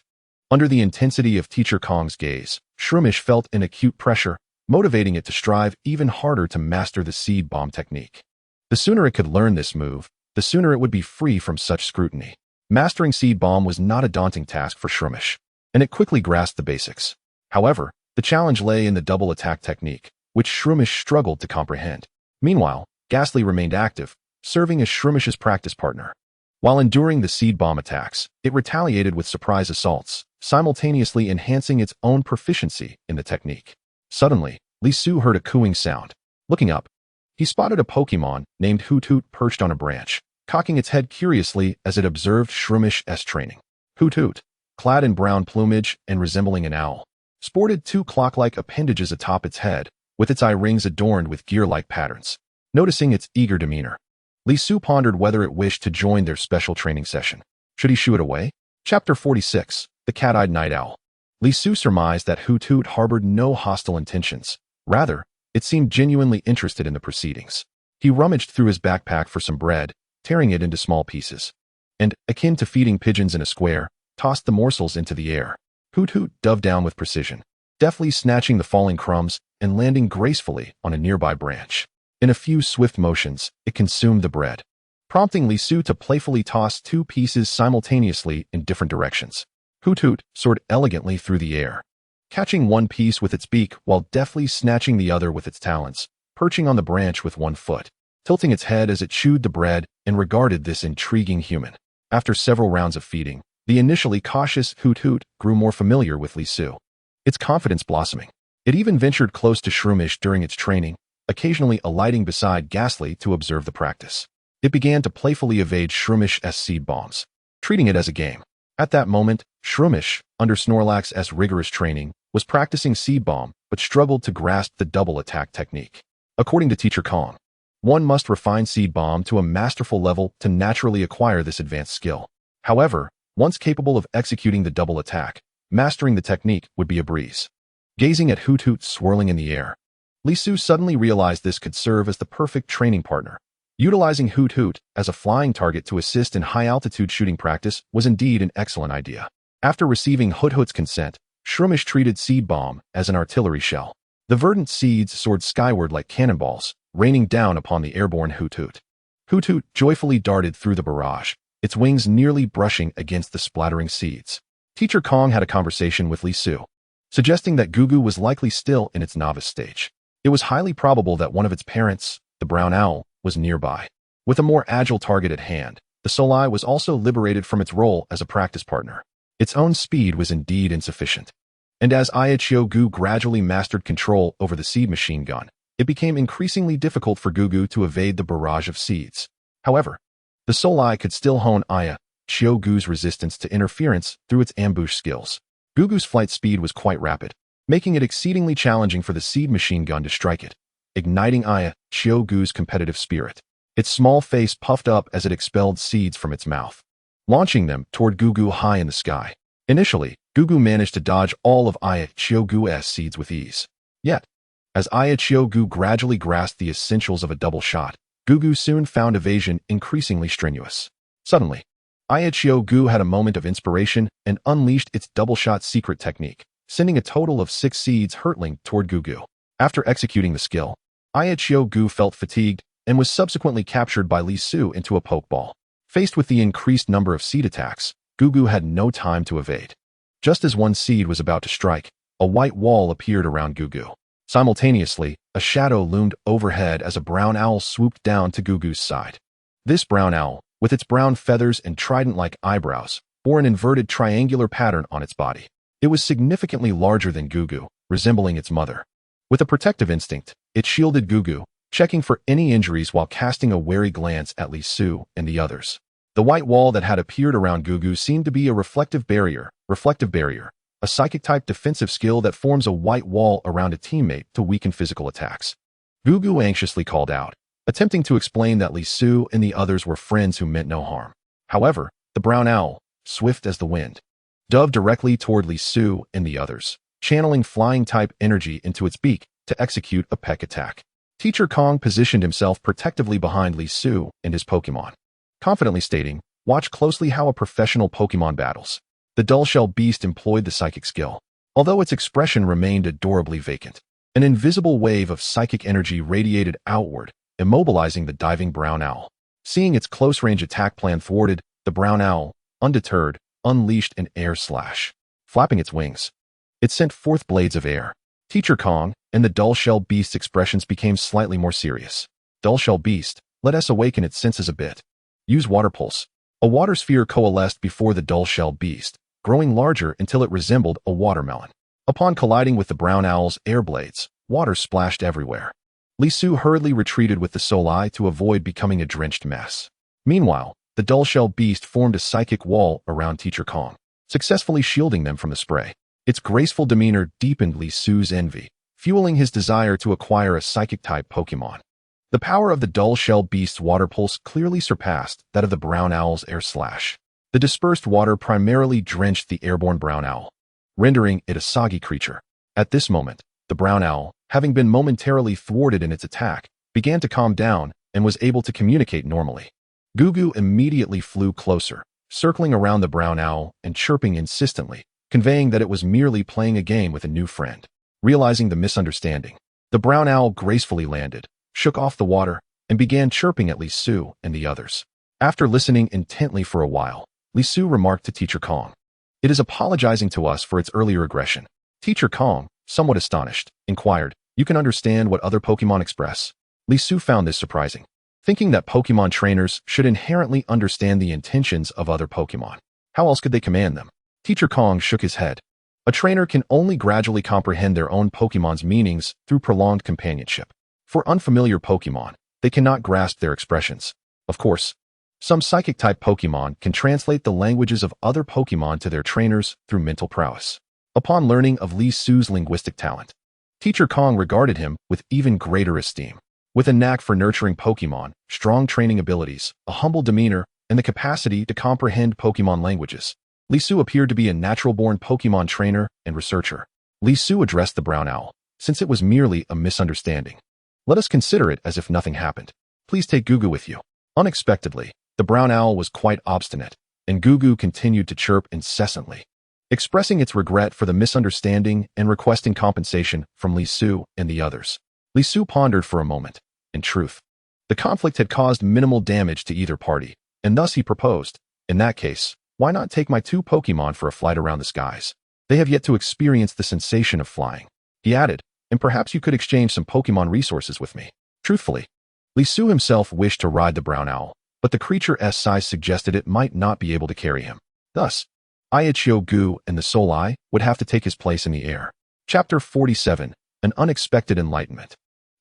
Under the intensity of Teacher Kong's gaze, Shroomish felt an acute pressure, motivating it to strive even harder to master the Seed Bomb technique. The sooner it could learn this move, the sooner it would be free from such scrutiny. Mastering Seed Bomb was not a daunting task for Shroomish, and it quickly grasped the basics. However, the challenge lay in the double attack technique, which Shroomish struggled to comprehend. Meanwhile, Ghastly remained active, serving as Shroomish's practice partner. While enduring the Seed Bomb attacks, it retaliated with surprise assaults, simultaneously enhancing its own proficiency in the technique. Suddenly, Li Su heard a cooing sound. Looking up, he spotted a Pokemon named Hoot Hoot perched on a branch, cocking its head curiously as it observed Shroomish's training. Hoot Hoot, clad in brown plumage and resembling an owl, sported 2 clock-like appendages atop its head, with its eye rings adorned with gear-like patterns. Noticing its eager demeanor, Li Su pondered whether it wished to join their special training session. Should he shoo it away? Chapter 46, The Cat-Eyed Night Owl. Li Su surmised that Hoot Hoot harbored no hostile intentions. Rather, it seemed genuinely interested in the proceedings. He rummaged through his backpack for some bread, tearing it into small pieces, and, akin to feeding pigeons in a square, tossed the morsels into the air. Hoot Hoot dove down with precision, deftly snatching the falling crumbs and landing gracefully on a nearby branch. In a few swift motions, it consumed the bread, prompting Li Su to playfully toss 2 pieces simultaneously in different directions. Hoot Hoot soared elegantly through the air, catching one piece with its beak while deftly snatching the other with its talons, perching on the branch with 1 foot, tilting its head as it chewed the bread and regarded this intriguing human. After several rounds of feeding, the initially cautious Hoot Hoot grew more familiar with Li Su, its confidence blossoming. It even ventured close to Shroomish during its training, occasionally alighting beside Ghastly to observe the practice. It began to playfully evade Shroomish's Seed Bombs, treating it as a game. At that moment, Shroomish, under Snorlax's rigorous training, was practicing Seed Bomb but struggled to grasp the double attack technique. According to Teacher Kong, One must refine Seed Bomb to a masterful level to naturally acquire this advanced skill. However, once capable of executing the double attack, mastering the technique would be a breeze. Gazing at Hoot Hoot swirling in the air, Li Su suddenly realized this could serve as the perfect training partner. Utilizing Hoot Hoot as a flying target to assist in high-altitude shooting practice was indeed an excellent idea. After receiving Hoot Hoot's consent, Shroomish treated Seed Bomb as an artillery shell. The verdant seeds soared skyward like cannonballs, raining down upon the airborne Hoot Hoot. Hoot Hoot joyfully darted through the barrage, its wings nearly brushing against the splattering seeds. Teacher Kong had a conversation with Li Su, suggesting that Gugu was likely still in its novice stage. It was highly probable that one of its parents, the brown owl, was nearby. With a more agile target at hand, the Solai was also liberated from its role as a practice partner. Its own speed was indeed insufficient. And as Gu gradually mastered control over the seed machine gun, it became increasingly difficult for Gugu to evade the barrage of seeds. However, the Solai could still hone Gu's resistance to interference through its ambush skills. Gugu's flight speed was quite rapid, making it exceedingly challenging for the seed machine gun to strike it, igniting Gu's competitive spirit. Its small face puffed up as it expelled seeds from its mouth, launching them toward Gugu high in the sky. Initially, Gugu managed to dodge all of Gu's seeds with ease. Yet, as Gu gradually grasped the essentials of a double shot, Gugu soon found evasion increasingly strenuous. Suddenly, Gu had a moment of inspiration and unleashed its double shot secret technique, sending a total of 6 seeds hurtling toward Gugu. After executing the skill, Gu felt fatigued and was subsequently captured by Li Su into a pokeball. Faced with the increased number of seed attacks, Gugu had no time to evade. Just as one seed was about to strike, a white wall appeared around Gugu. Simultaneously, a shadow loomed overhead as a brown owl swooped down to Gugu's side. This brown owl, with its brown feathers and trident-like eyebrows, bore an inverted triangular pattern on its body. It was significantly larger than Gugu, resembling its mother. With a protective instinct, it shielded Gugu, checking for any injuries while casting a wary glance at Li Su and the others. The white wall that had appeared around Gugu seemed to be a reflective barrier, a psychic-type defensive skill that forms a white wall around a teammate to weaken physical attacks. Gugu anxiously called out, attempting to explain that Li Su and the others were friends who meant no harm. However, the brown owl, swift as the wind, dove directly toward Li Su and the others, channeling flying-type energy into its beak to execute a peck attack. Teacher Kong positioned himself protectively behind Li Su and his Pokémon, confidently stating, "Watch closely how a professional Pokémon battles." The dull-shell beast employed the psychic skill, although its expression remained adorably vacant. An invisible wave of psychic energy radiated outward, immobilizing the diving brown owl. Seeing its close-range attack plan thwarted, the brown owl, undeterred, unleashed an air slash. Flapping its wings, it sent forth blades of air. Teacher Kong and the dull-shell beast's expressions became slightly more serious. Dull-shell beast, let us awaken its senses a bit. Use water pulse. A water sphere coalesced before the dull-shell beast, growing larger until it resembled a watermelon. Upon colliding with the brown owl's air blades, water splashed everywhere. Li Su hurriedly retreated with the Solai to avoid becoming a drenched mess. Meanwhile, the dull-shell beast formed a psychic wall around Teacher Kong, successfully shielding them from the spray. Its graceful demeanor deepened Li Su's envy, fueling his desire to acquire a psychic-type Pokémon. The power of the dull-shell beast's water pulse clearly surpassed that of the brown owl's air slash. The dispersed water primarily drenched the airborne brown owl, rendering it a soggy creature. At this moment, the brown owl, having been momentarily thwarted in its attack, began to calm down and was able to communicate normally. Gugu immediately flew closer, circling around the brown owl and chirping insistently, conveying that it was merely playing a game with a new friend. Realizing the misunderstanding, the brown owl gracefully landed, shook off the water, and began chirping at Li Su and the others. After listening intently for a while, Li Su remarked to Teacher Kong, "It is apologizing to us for its earlier aggression." Teacher Kong, somewhat astonished, inquired, "You can understand what other Pokémon express?" Li Su found this surprising, thinking that Pokémon trainers should inherently understand the intentions of other Pokémon. How else could they command them? Teacher Kong shook his head. A trainer can only gradually comprehend their own Pokémon's meanings through prolonged companionship. For unfamiliar Pokémon, they cannot grasp their expressions. Of course, some psychic-type Pokémon can translate the languages of other Pokémon to their trainers through mental prowess. Upon learning of Li Su's linguistic talent, Teacher Kong regarded him with even greater esteem. With a knack for nurturing Pokémon, strong training abilities, a humble demeanor, and the capacity to comprehend Pokémon languages, Li Su appeared to be a natural-born Pokémon trainer and researcher. Li Su addressed the brown owl, since it was merely a misunderstanding. Let us consider it as if nothing happened. Please take Gugu with you. Unexpectedly, the brown owl was quite obstinate, and Gugu continued to chirp incessantly, expressing its regret for the misunderstanding and requesting compensation from Li Su and the others. Li Su pondered for a moment. In truth, the conflict had caused minimal damage to either party, and thus he proposed, in that case, why not take my 2 Pokémon for a flight around the skies? They have yet to experience the sensation of flying. He added, and perhaps you could exchange some Pokémon resources with me. Truthfully, Li Su himself wished to ride the brown owl, but the creature's size suggested it might not be able to carry him. Thus, Gu and the Soul Eye would have to take his place in the air. Chapter 47, An Unexpected Enlightenment.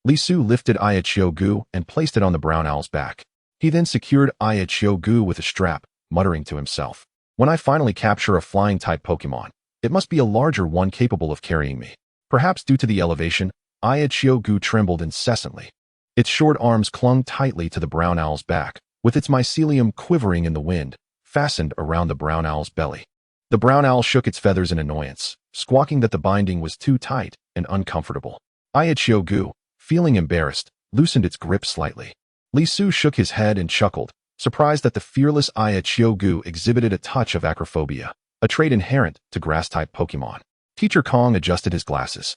Li Su lifted Gu and placed it on the brown owl's back. He then secured Gu with a strap, muttering to himself, when I finally capture a flying-type Pokémon, it must be a larger one capable of carrying me. Perhaps due to the elevation, Gu trembled incessantly. Its short arms clung tightly to the brown owl's back, with its mycelium quivering in the wind, fastened around the brown owl's belly. The brown owl shook its feathers in annoyance, squawking that the binding was too tight and uncomfortable. Gu, feeling embarrassed, loosened its grip slightly. Li Su shook his head and chuckled, surprised that the fearless Gu exhibited a touch of acrophobia, a trait inherent to grass-type Pokémon. Teacher Kong adjusted his glasses,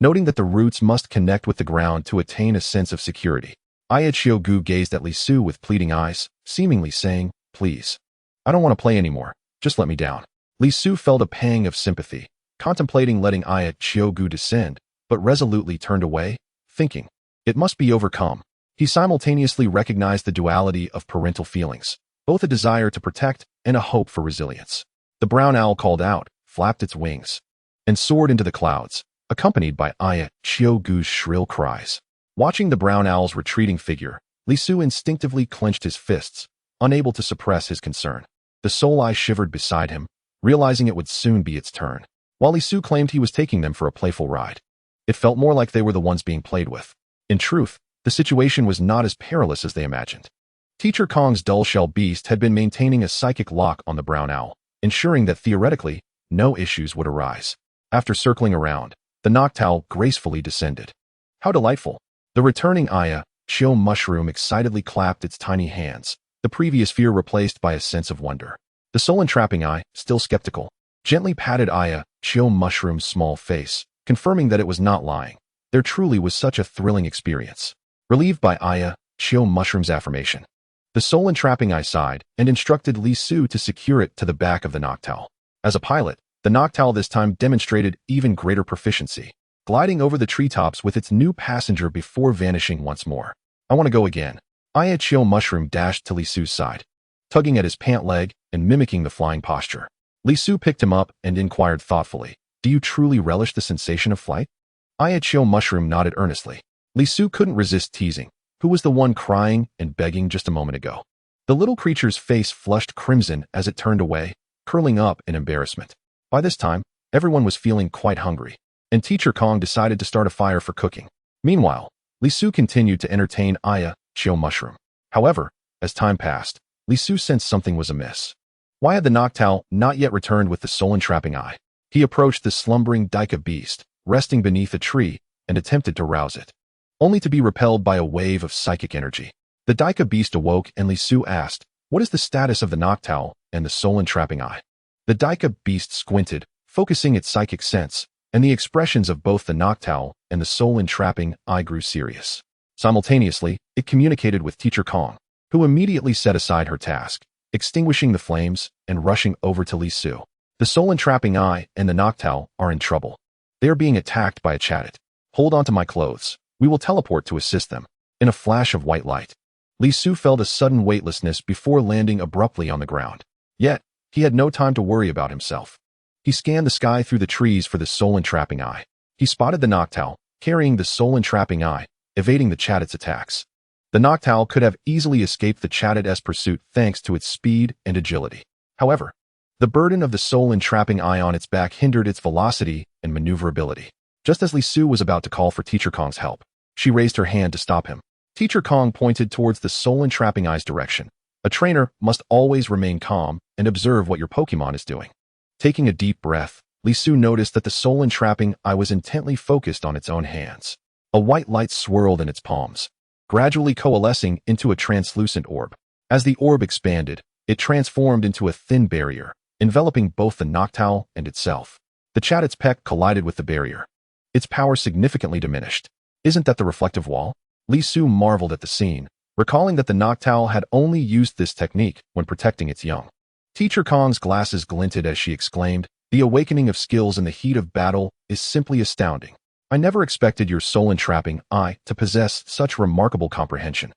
noting that the roots must connect with the ground to attain a sense of security. Gu gazed at Li Su with pleading eyes, seemingly saying, please. I don't want to play anymore, just let me down. Li Su felt a pang of sympathy, contemplating letting Gu descend, but resolutely turned away, thinking, it must be overcome. He simultaneously recognized the duality of parental feelings, both a desire to protect and a hope for resilience. The brown owl called out, flapped its wings, and soared into the clouds, accompanied by Gu's shrill cries. Watching the brown owl's retreating figure, Li Su instinctively clenched his fists, unable to suppress his concern. The Soul Eye shivered beside him, realizing it would soon be its turn. While Li Su claimed he was taking them for a playful ride, it felt more like they were the ones being played with. In truth, the situation was not as perilous as they imagined. Teacher Kong's dull-shell beast had been maintaining a psychic lock on the brown owl, ensuring that theoretically, no issues would arise. After circling around, the Noctowl gracefully descended. How delightful! The returning Mushroom excitedly clapped its tiny hands, the previous fear replaced by a sense of wonder. The soul-entrapping eye, still skeptical, gently patted Mushroom's small face, confirming that it was not lying. There truly was such a thrilling experience. Relieved by Mushroom's affirmation, the soul-entrapping eye sighed and instructed Li Su to secure it to the back of the Noctowl. As a pilot, the Noctowl this time demonstrated even greater proficiency, gliding over the treetops with its new passenger before vanishing once more. I want to go again. Mushroom dashed to Li Su's side, tugging at his pant leg and mimicking the flying posture. Li Su picked him up and inquired thoughtfully, do you truly relish the sensation of flight? Mushroom nodded earnestly. Li Su couldn't resist teasing, who was the one crying and begging just a moment ago. The little creature's face flushed crimson as it turned away, curling up in embarrassment. By this time, everyone was feeling quite hungry, and Teacher Kong decided to start a fire for cooking. Meanwhile, Li Su continued to entertain Mushroom. However, as time passed, Li Su sensed something was amiss. Why had the Noctowl not yet returned with the soul-entrapping eye? He approached the slumbering Dika beast, resting beneath a tree, and attempted to rouse it, only to be repelled by a wave of psychic energy. The Dika beast awoke and Li Su asked, what is the status of the Noctowl and the soul-entrapping eye? The Dika beast squinted, focusing its psychic sense, and the expressions of both the Noctowl and the soul-entrapping eye grew serious. Simultaneously, it communicated with Teacher Kong, who immediately set aside her task, extinguishing the flames and rushing over to Li Su. The soul-entrapping eye and the Noctowl are in trouble. They are being attacked by a Chatot. Hold on to my clothes. We will teleport to assist them. In a flash of white light, Li Su felt a sudden weightlessness before landing abruptly on the ground. Yet, he had no time to worry about himself. He scanned the sky through the trees for the soul-entrapping eye. He spotted the Noctowl, carrying the soul-entrapping eye, evading the Chatot's attacks. The Noctowl could have easily escaped the Chatot's pursuit thanks to its speed and agility. However, the burden of the soul-entrapping eye on its back hindered its velocity and maneuverability. Just as Li Su was about to call for Teacher Kong's help, she raised her hand to stop him. Teacher Kong pointed towards the soul-entrapping eye's direction. A trainer must always remain calm and observe what your Pokemon is doing. Taking a deep breath, Li Su noticed that the soul-entrapping eye was intently focused on its own hands. A white light swirled in its palms, gradually coalescing into a translucent orb. As the orb expanded, it transformed into a thin barrier, enveloping both the Noctowl and itself. The Chattit's peck collided with the barrier. Its power significantly diminished. Isn't that the reflective wall? Li Su marveled at the scene, recalling that the Noctowl had only used this technique when protecting its young. Teacher Kong's glasses glinted as she exclaimed, "The awakening of skills in the heat of battle is simply astounding. I never expected your soul-entrapping eye to possess such remarkable comprehension,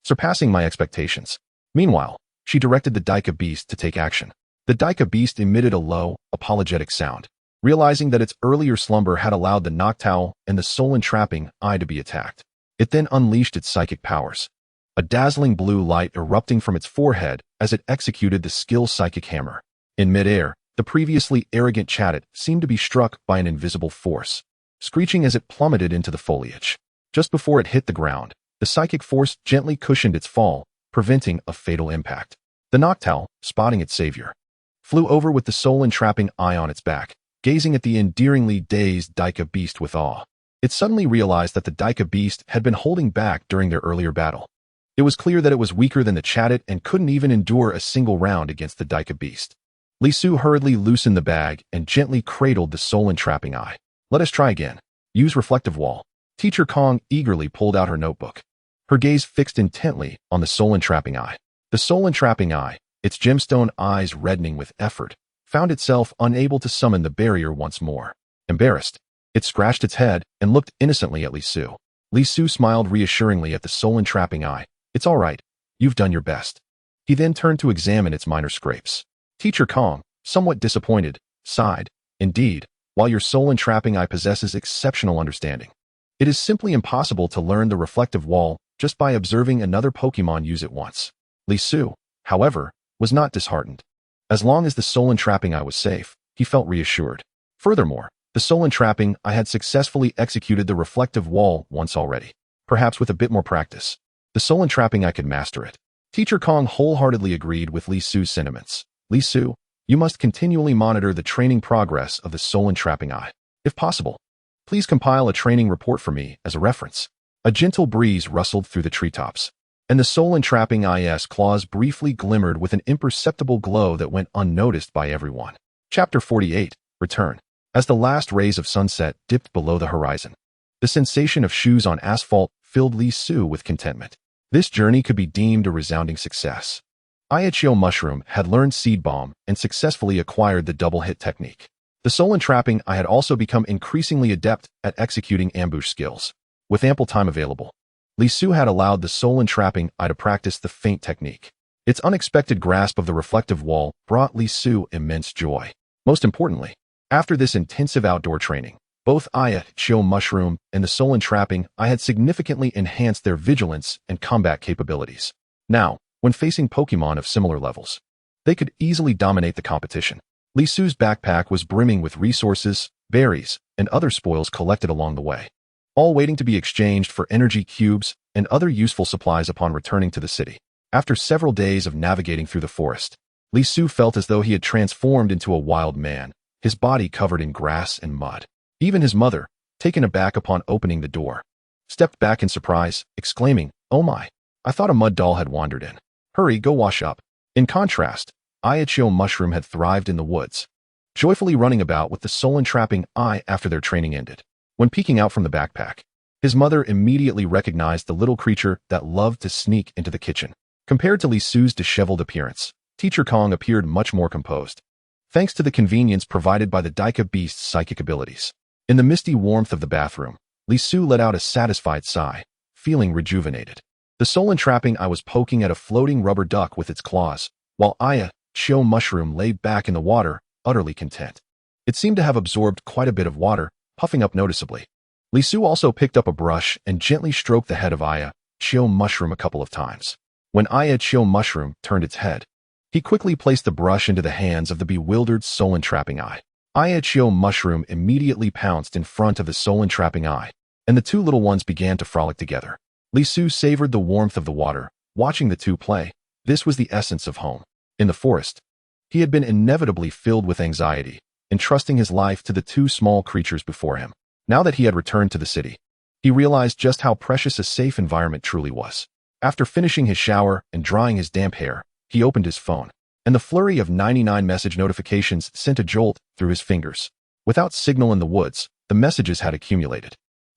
surpassing my expectations." Meanwhile, she directed the Daika beast to take action. The Daika beast emitted a low, apologetic sound, realizing that its earlier slumber had allowed the Noctowl and the soul-entrapping eye to be attacked. It then unleashed its psychic powers, a dazzling blue light erupting from its forehead as it executed the skill Psychic Hammer. In midair, the previously arrogant Chattit seemed to be struck by an invisible force, screeching as it plummeted into the foliage. Just before it hit the ground, the psychic force gently cushioned its fall, preventing a fatal impact. The Noctowl, spotting its savior, flew over with the soul-entrapping eye on its back, gazing at the endearingly dazed Daika beast with awe. It suddenly realized that the Daika beast had been holding back during their earlier battle. It was clear that it was weaker than the Chattit and couldn't even endure a single round against the Daika beast. Li Su hurriedly loosened the bag and gently cradled the soul-entrapping eye. "Let us try again. Use reflective wall." Teacher Kong eagerly pulled out her notebook, her gaze fixed intently on the soul-entrapping eye. The soul-entrapping eye, its gemstone eyes reddening with effort, found itself unable to summon the barrier once more. Embarrassed, it scratched its head and looked innocently at Li Su. Li Su smiled reassuringly at the soul-entrapping eye. "It's all right. You've done your best." He then turned to examine its minor scrapes. Teacher Kong, somewhat disappointed, sighed. "Indeed, while your soul-entrapping eye possesses exceptional understanding, it is simply impossible to learn the reflective wall just by observing another Pokemon use it once." Li Su, however, was not disheartened. As long as the soul-entrapping eye was safe, he felt reassured. Furthermore, the soul-entrapping eye had successfully executed the reflective wall once already. Perhaps with a bit more practice, the soul-entrapping eye could master it. Teacher Kong wholeheartedly agreed with Li Su's sentiments. "Li Su, you must continually monitor the training progress of the soul-entrapping eye. If possible, please compile a training report for me as a reference." A gentle breeze rustled through the treetops, and the soul-entrapping eye's claws briefly glimmered with an imperceptible glow that went unnoticed by everyone. Chapter 48, Return. As the last rays of sunset dipped below the horizon, the sensation of shoes on asphalt filled Li Su with contentment. This journey could be deemed a resounding success. Shiitake Mushroom had learned Seed Bomb and successfully acquired the double-hit technique. The soul-entrapping eye had also become increasingly adept at executing ambush skills. With ample time available, Li Su had allowed the soul-entrapping eye to practice the feint technique. Its unexpected grasp of the reflective wall brought Li Su immense joy. Most importantly, after this intensive outdoor training, both Shiitake Mushroom and the soul-entrapping eye had significantly enhanced their vigilance and combat capabilities. Now, when facing Pokemon of similar levels, they could easily dominate the competition. Li Su's backpack was brimming with resources, berries, and other spoils collected along the way, all waiting to be exchanged for energy cubes and other useful supplies upon returning to the city. After several days of navigating through the forest, Li Su felt as though he had transformed into a wild man, his body covered in grass and mud. Even his mother, taken aback upon opening the door, stepped back in surprise, exclaiming, "Oh my, I thought a mud doll had wandered in. Hurry, go wash up." In contrast, Shiitake Mushroom had thrived in the woods, joyfully running about with the soul-entrapping eye after their training ended. When peeking out from the backpack, his mother immediately recognized the little creature that loved to sneak into the kitchen. Compared to Li Su's disheveled appearance, Teacher Kong appeared much more composed, thanks to the convenience provided by the Daika beast's psychic abilities. In the misty warmth of the bathroom, Li Su let out a satisfied sigh, feeling rejuvenated. The soul-entrapping eye was poking at a floating rubber duck with its claws, while Shiitake Mushroom lay back in the water, utterly content. It seemed to have absorbed quite a bit of water, puffing up noticeably. Li Su also picked up a brush and gently stroked the head of Shiitake Mushroom a couple of times. When Shiitake Mushroom turned its head, he quickly placed the brush into the hands of the bewildered soul-entrapping eye. Shiitake Mushroom immediately pounced in front of the soul-entrapping eye, and the two little ones began to frolic together. Li Su savored the warmth of the water, watching the two play. This was the essence of home. In the forest, he had been inevitably filled with anxiety, entrusting his life to the two small creatures before him. Now that he had returned to the city, he realized just how precious a safe environment truly was. After finishing his shower and drying his damp hair, he opened his phone, and the flurry of 99 message notifications sent a jolt through his fingers. Without signal in the woods, the messages had accumulated.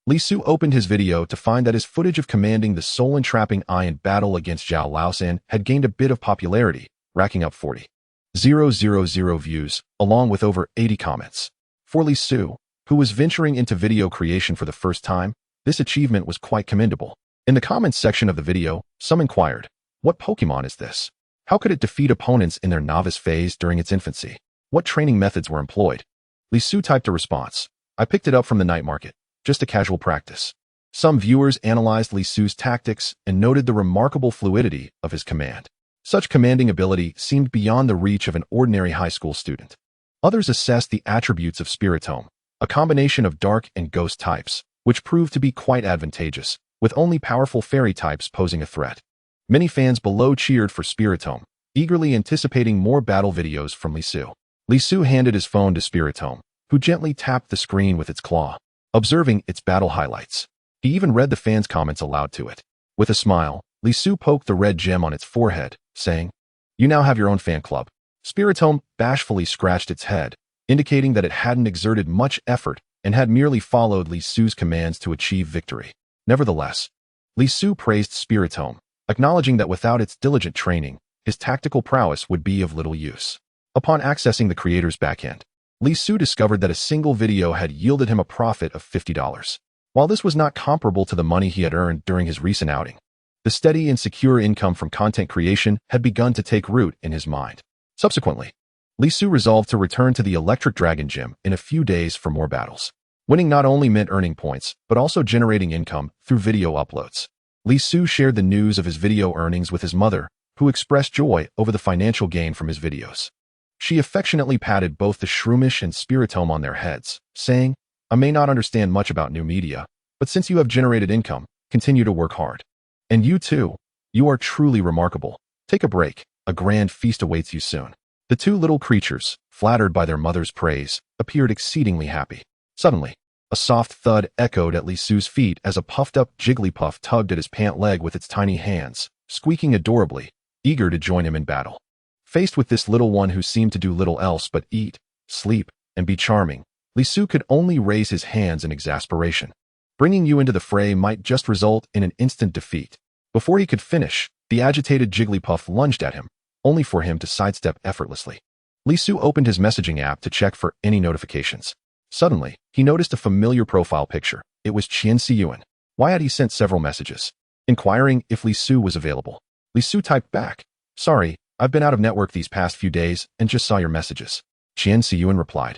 Li Su opened his video to find that his footage of commanding the soul-entrapping eye in battle against Zhao Laosan had gained a bit of popularity, racking up 40,000 views, along with over 80 comments. For Li Su, who was venturing into video creation for the first time, this achievement was quite commendable. In the comments section of the video, some inquired, "What Pokemon is this? How could it defeat opponents in their novice phase during its infancy? What training methods were employed?" Li Su typed a response, "I picked it up from the night market. Just a casual practice." Some viewers analyzed Li Su's tactics and noted the remarkable fluidity of his command. Such commanding ability seemed beyond the reach of an ordinary high school student. Others assessed the attributes of Spiritomb, a combination of dark and ghost types, which proved to be quite advantageous, with only powerful fairy types posing a threat. Many fans below cheered for Spiritomb, eagerly anticipating more battle videos from Li Su. Li Su handed his phone to Spiritomb, who gently tapped the screen with its claw, observing its battle highlights. He even read the fans' comments aloud to it. With a smile, Li Su poked the red gem on its forehead, saying, "You now have your own fan club." Spiritomb bashfully scratched its head, indicating that it hadn't exerted much effort and had merely followed Li Su's commands to achieve victory. Nevertheless, Li Su praised Spiritomb, acknowledging that without its diligent training, his tactical prowess would be of little use. Upon accessing the creator's backend, Li Su discovered that a single video had yielded him a profit of $50. While this was not comparable to the money he had earned during his recent outing, the steady and secure income from content creation had begun to take root in his mind. Subsequently, Li Su resolved to return to the Electric Dragon Gym in a few days for more battles. Winning not only meant earning points, but also generating income through video uploads. Li Su shared the news of his video earnings with his mother, who expressed joy over the financial gain from his videos. She affectionately patted both the Shroomish and Spiritomb on their heads, saying, "I may not understand much about new media, but since you have generated income, continue to work hard. And you too, you are truly remarkable. Take a break, a grand feast awaits you soon." The two little creatures, flattered by their mother's praise, appeared exceedingly happy. Suddenly, a soft thud echoed at Li Su's feet as a puffed-up Jigglypuff tugged at his pant leg with its tiny hands, squeaking adorably, eager to join him in battle. Faced with this little one who seemed to do little else but eat, sleep, and be charming, Li Su could only raise his hands in exasperation. Bringing you into the fray might just result in an instant defeat. Before he could finish, the agitated Jigglypuff lunged at him, only for him to sidestep effortlessly. Li Su opened his messaging app to check for any notifications. Suddenly, he noticed a familiar profile picture. It was Qian Siyuan. Why had he sent several messages? Inquiring if Li Su was available. Li Su typed back, "Sorry, I've been out of network these past few days and just saw your messages." Qian Siyuan replied.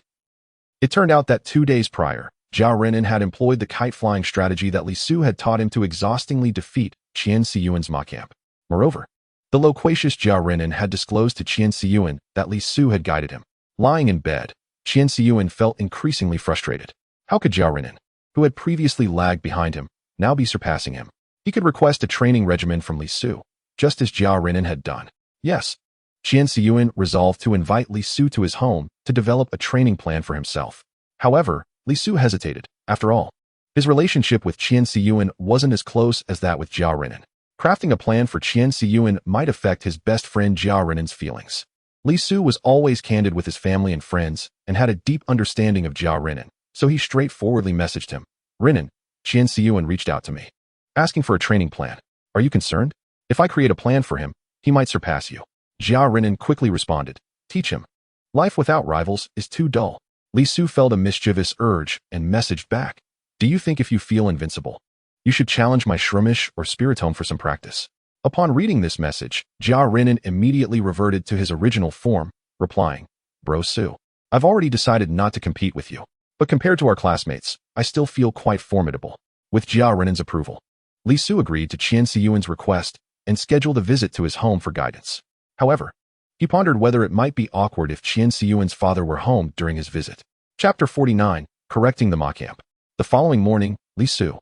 It turned out that 2 days prior, Zhao Renan had employed the kite-flying strategy that Li Su had taught him to exhaustingly defeat Qian Siyuan's Macamp. Moreover, the loquacious Zhao Renan had disclosed to Qian Siyuan that Li Su had guided him. Lying in bed, Qian Siyuan felt increasingly frustrated. How could Zhao Renan, who had previously lagged behind him, now be surpassing him? He could request a training regimen from Li Su, just as Zhao Renan had done. Yes, Qian Siyuan resolved to invite Li Su to his home to develop a training plan for himself. However, Li Su hesitated. After all, his relationship with Qian Siyuan wasn't as close as that with Zhao Renan. Crafting a plan for Qian Siyuan might affect his best friend Zhao Renan's feelings. Li Su was always candid with his family and friends and had a deep understanding of Zhao Renan, so he straightforwardly messaged him. "Renan, Qian Siyuan reached out to me, asking for a training plan. Are you concerned? If I create a plan for him, he might surpass you." Zhao Renan quickly responded, "Teach him. Life without rivals is too dull." Li Su felt a mischievous urge and messaged back, "Do you think if you feel invincible, you should challenge my Shroomish or Spiritomb for some practice?" Upon reading this message, Zhao Renan immediately reverted to his original form, replying, "Bro Su, I've already decided not to compete with you, but compared to our classmates, I still feel quite formidable." With Zhao Renan's approval, Li Su agreed to Qian Siyuan's request and scheduled a visit to his home for guidance. However, he pondered whether it might be awkward if Qian Siyuan's father were home during his visit. Chapter 49, Correcting the Macamp. The following morning, Li Su,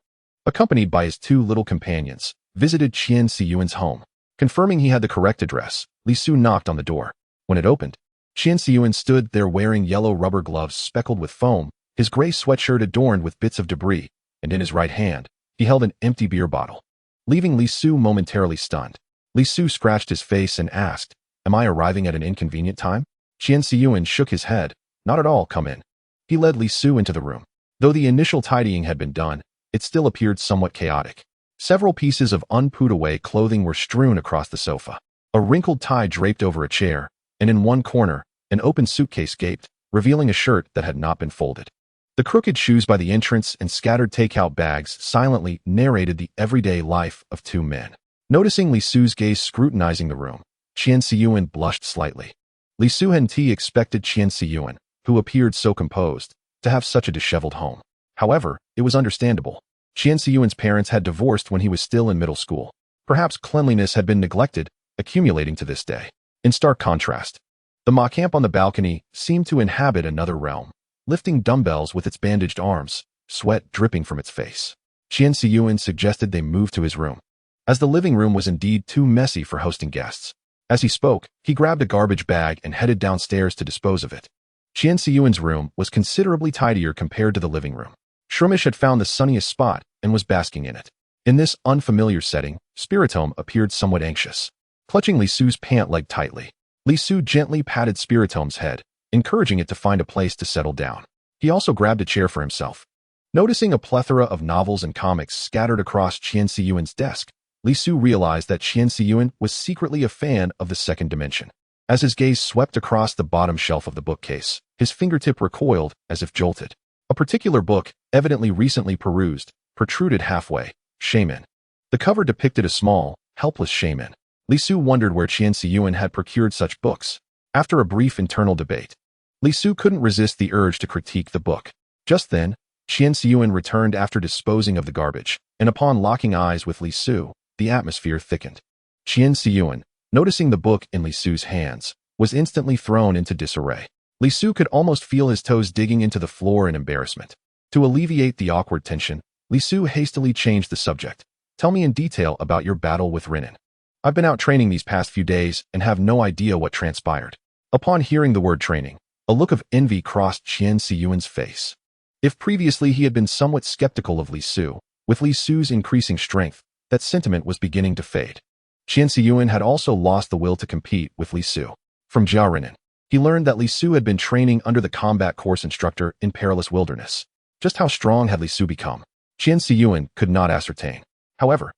accompanied by his two little companions, visited Qian Siyuan's home. Confirming he had the correct address, Li Su knocked on the door. When it opened, Qian Siyuan stood there wearing yellow rubber gloves speckled with foam, his gray sweatshirt adorned with bits of debris, and in his right hand, he held an empty beer bottle. Leaving Li Su momentarily stunned, Li Su scratched his face and asked, "Am I arriving at an inconvenient time?" Qian Siyuan shook his head. "Not at all, come in." He led Li Su into the room. Though the initial tidying had been done, it still appeared somewhat chaotic. Several pieces of unput-away clothing were strewn across the sofa. A wrinkled tie draped over a chair, and in one corner, an open suitcase gaped, revealing a shirt that had not been folded. The crooked shoes by the entrance and scattered takeout bags silently narrated the everyday life of two men. Noticing Li Su's gaze scrutinizing the room, Qian Siyuan blushed slightly. Li Su hadn't expected Qian Siyuan, who appeared so composed, to have such a disheveled home. However, it was understandable. Qian Siyuan's parents had divorced when he was still in middle school. Perhaps cleanliness had been neglected, accumulating to this day. In stark contrast, the Ma camp on the balcony seemed to inhabit another realm, lifting dumbbells with its bandaged arms, sweat dripping from its face. Qian Siyuan suggested they move to his room, as the living room was indeed too messy for hosting guests. As he spoke, he grabbed a garbage bag and headed downstairs to dispose of it. Qian Siyuan's room was considerably tidier compared to the living room. Shroomish had found the sunniest spot and was basking in it. In this unfamiliar setting, Spiritome appeared somewhat anxious. Clutching Li Su's pant leg tightly, Li Su gently patted Spiritome's head, encouraging it to find a place to settle down. He also grabbed a chair for himself. Noticing a plethora of novels and comics scattered across Qian Siyuan's desk, Li Su realized that Qian Siyuan was secretly a fan of the second dimension. As his gaze swept across the bottom shelf of the bookcase, his fingertip recoiled as if jolted. A particular book, evidently recently perused, protruded halfway. Shaman. The cover depicted a small, helpless shaman. Li Su wondered where Qian Siyuan had procured such books. After a brief internal debate, Li Su couldn't resist the urge to critique the book. Just then, Qian Siyuan returned after disposing of the garbage, and upon locking eyes with Li Su, the atmosphere thickened. Qian Siyuan, noticing the book in Li Su's hands, was instantly thrown into disarray. Li Su could almost feel his toes digging into the floor in embarrassment. To alleviate the awkward tension, Li Su hastily changed the subject. "Tell me in detail about your battle with Renan. I've been out training these past few days and have no idea what transpired." Upon hearing the word training, a look of envy crossed Qian Siyuan's face. If previously he had been somewhat skeptical of Li Su, with Li Su's increasing strength, that sentiment was beginning to fade. Qian Siyuan had also lost the will to compete with Li Su. From Jia Renan, he learned that Li Su had been training under the combat course instructor in Perilous Wilderness. Just how strong had Li Su become? Qian Siyuan could not ascertain. However,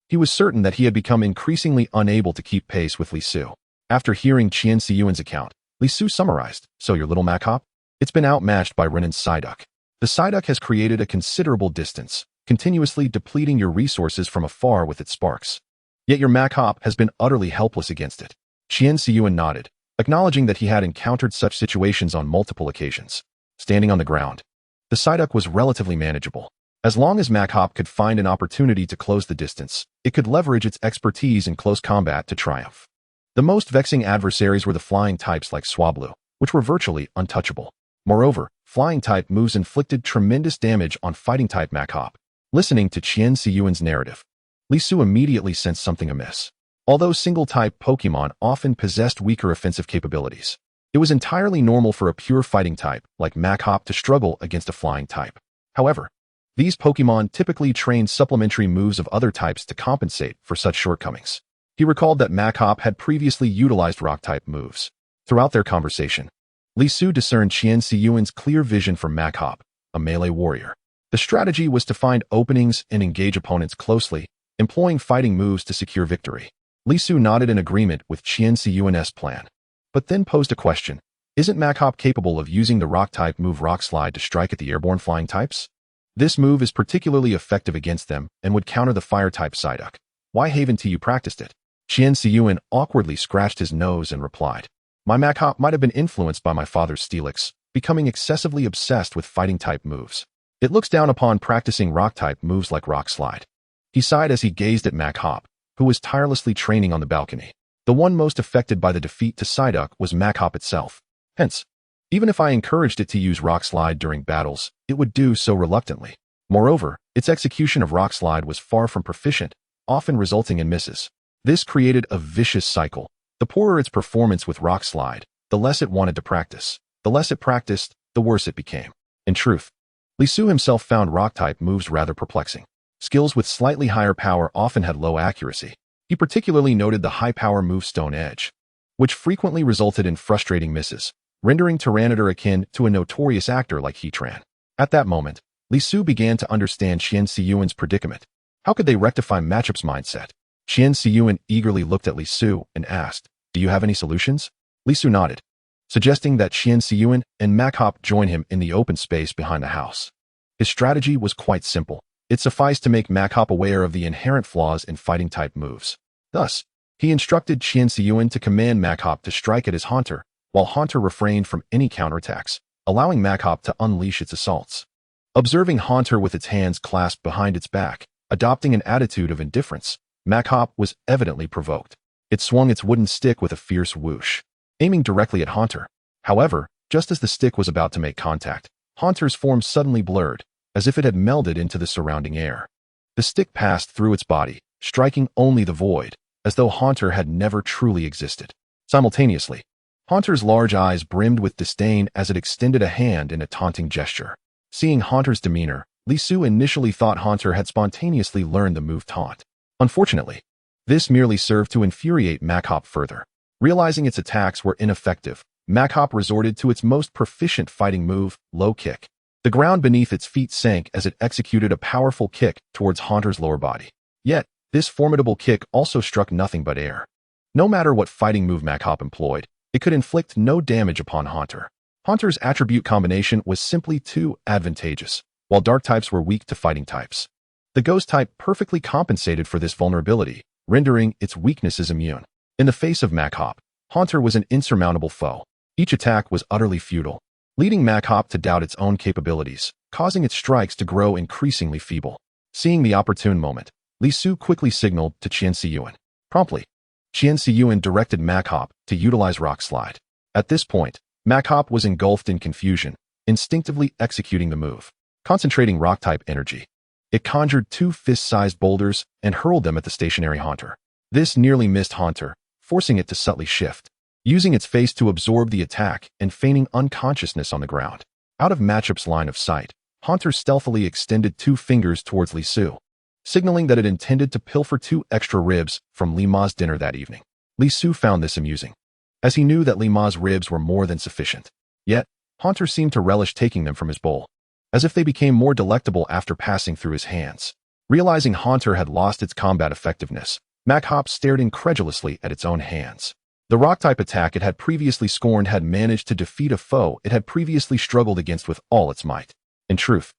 he was certain that he had become increasingly unable to keep pace with Li Su. After hearing Qian Siyuan's account, Li Su summarized, "So your little Macop? It's been outmatched by Renan's Psyduck. The Psyduck has created a considerable distance, continuously depleting your resources from afar with its sparks. Yet your Macop has been utterly helpless against it." Qian Siyuan nodded, acknowledging that he had encountered such situations on multiple occasions. Standing on the ground, the Psyduck was relatively manageable. As long as Macop could find an opportunity to close the distance, it could leverage its expertise in close combat to triumph. The most vexing adversaries were the flying types like Swablu, which were virtually untouchable. Moreover, flying type moves inflicted tremendous damage on fighting type Macop. Listening to Qian Siyuan's narrative, Li Su immediately sensed something amiss. Although single-type Pokemon often possessed weaker offensive capabilities, it was entirely normal for a pure fighting type like Macop to struggle against a flying type. However, these Pokemon typically trained supplementary moves of other types to compensate for such shortcomings. He recalled that Macop had previously utilized rock-type moves. Throughout their conversation, Li Su discerned Qian Siyuan's clear vision for Macop, a melee warrior. The strategy was to find openings and engage opponents closely, employing fighting moves to secure victory. Li Su nodded in agreement with Qian Siyuan's plan, but then posed a question. Isn't Macop capable of using the rock-type move Rock Slide to strike at the airborne flying types? This move is particularly effective against them and would counter the fire-type Psyduck. Why haven't you practiced it? Qian Siyuan awkwardly scratched his nose and replied, "My Macop might have been influenced by my father's steelix, becoming excessively obsessed with fighting-type moves. It looks down upon practicing rock-type moves like Rock Slide." He sighed as he gazed at Macop, who was tirelessly training on the balcony. The one most affected by the defeat to Psyduck was Macop itself. Hence, even if I encouraged it to use Rock Slide during battles, it would do so reluctantly. Moreover, its execution of Rock Slide was far from proficient, often resulting in misses. This created a vicious cycle. The poorer its performance with Rock Slide, the less it wanted to practice. The less it practiced, the worse it became. In truth, Lisu himself found Rock-type moves rather perplexing. Skills with slightly higher power often had low accuracy. He particularly noted the high-power move Stone Edge, which frequently resulted in frustrating misses, rendering Tyranitar akin to a notorious actor like Heatran. At that moment, Lisu began to understand Qian Siyuan's predicament. How could they rectify Machop's mindset? Qian Siyuan eagerly looked at Lisu and asked, "Do you have any solutions?" Lisu nodded, suggesting that Qian Siyuan and Machop join him in the open space behind the house. His strategy was quite simple. It sufficed to make Machop aware of the inherent flaws in fighting-type moves. Thus, he instructed Qian Siyuan to command Machop to strike at his Haunter, while Haunter refrained from any counterattacks, allowing Machop to unleash its assaults. Observing Haunter with its hands clasped behind its back, adopting an attitude of indifference, Machop was evidently provoked. It swung its wooden stick with a fierce whoosh, aiming directly at Haunter. However, just as the stick was about to make contact, Haunter's form suddenly blurred, as if it had melded into the surrounding air. The stick passed through its body, striking only the void, as though Haunter had never truly existed. Simultaneously, Haunter's large eyes brimmed with disdain as it extended a hand in a taunting gesture. Seeing Haunter's demeanor, Lisu initially thought Haunter had spontaneously learned the move Taunt. Unfortunately, this merely served to infuriate Machop further. Realizing its attacks were ineffective, Machop resorted to its most proficient fighting move, Low Kick. The ground beneath its feet sank as it executed a powerful kick towards Haunter's lower body. Yet, this formidable kick also struck nothing but air. No matter what fighting move Machop employed, it could inflict no damage upon Haunter. Haunter's attribute combination was simply too advantageous, while dark types were weak to fighting types. The ghost type perfectly compensated for this vulnerability, rendering its weaknesses immune. In the face of Machop, Haunter was an insurmountable foe. Each attack was utterly futile, leading Machop to doubt its own capabilities, causing its strikes to grow increasingly feeble. Seeing the opportune moment, Lisu quickly signaled to Qian Siyuan. Promptly, Qian Siyuan directed Machop to utilize Rock Slide. At this point, Machop was engulfed in confusion, instinctively executing the move. Concentrating Rock-type energy, it conjured two fist-sized boulders and hurled them at the stationary Haunter. This nearly missed Haunter, forcing it to subtly shift, using its face to absorb the attack and feigning unconsciousness on the ground. Out of Machop's line of sight, Haunter stealthily extended two fingers towards Lisu, signaling that it intended to pilfer 2 extra ribs from Li Ma's dinner that evening. Lisu found this amusing, as he knew that Li Ma's ribs were more than sufficient. Yet, Haunter seemed to relish taking them from his bowl, as if they became more delectable after passing through his hands. Realizing Haunter had lost its combat effectiveness, Machop stared incredulously at its own hands. The Rock-type attack it had previously scorned had managed to defeat a foe it had previously struggled against with all its might. In truth,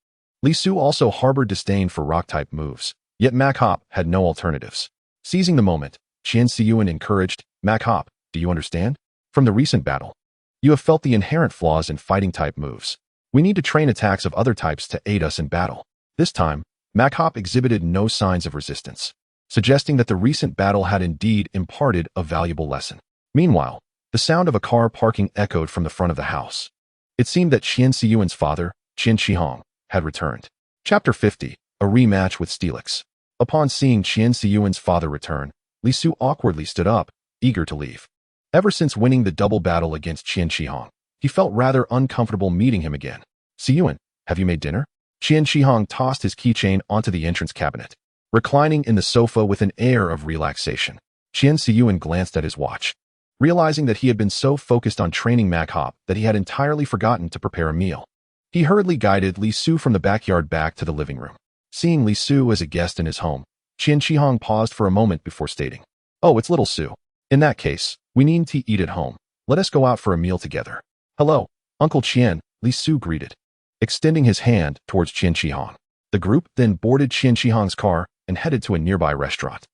Lisu also harbored disdain for Rock-type moves, yet Machop had no alternatives. Seizing the moment, Qian Siyuan encouraged, "Machop, do you understand? From the recent battle, you have felt the inherent flaws in fighting-type moves. We need to train attacks of other types to aid us in battle." This time, Machop exhibited no signs of resistance, suggesting that the recent battle had indeed imparted a valuable lesson. Meanwhile, the sound of a car parking echoed from the front of the house. It seemed that Qian Siyuan's father, Qin Shihong, had returned. Chapter 50, A Rematch with Steelix. Upon seeing Qian Siyuan's father return, Lisu awkwardly stood up, eager to leave. Ever since winning the double battle against Qin Shihong, he felt rather uncomfortable meeting him again. "Siyuan, have you made dinner?" Qian Shihong tossed his keychain onto the entrance cabinet. Reclining in the sofa with an air of relaxation, Qian Siyuan glanced at his watch, realizing that he had been so focused on training Machop that he had entirely forgotten to prepare a meal. He hurriedly guided Lisu from the backyard back to the living room. Seeing Lisu as a guest in his home, Qian Shihong paused for a moment before stating, "Oh, it's little Su. In that case, we needn't eat at home. Let us go out for a meal together." "Hello, Uncle Qian," Lisu greeted, extending his hand towards Qian Shihong. The group then boarded Qian Shihong's car and headed to a nearby restaurant.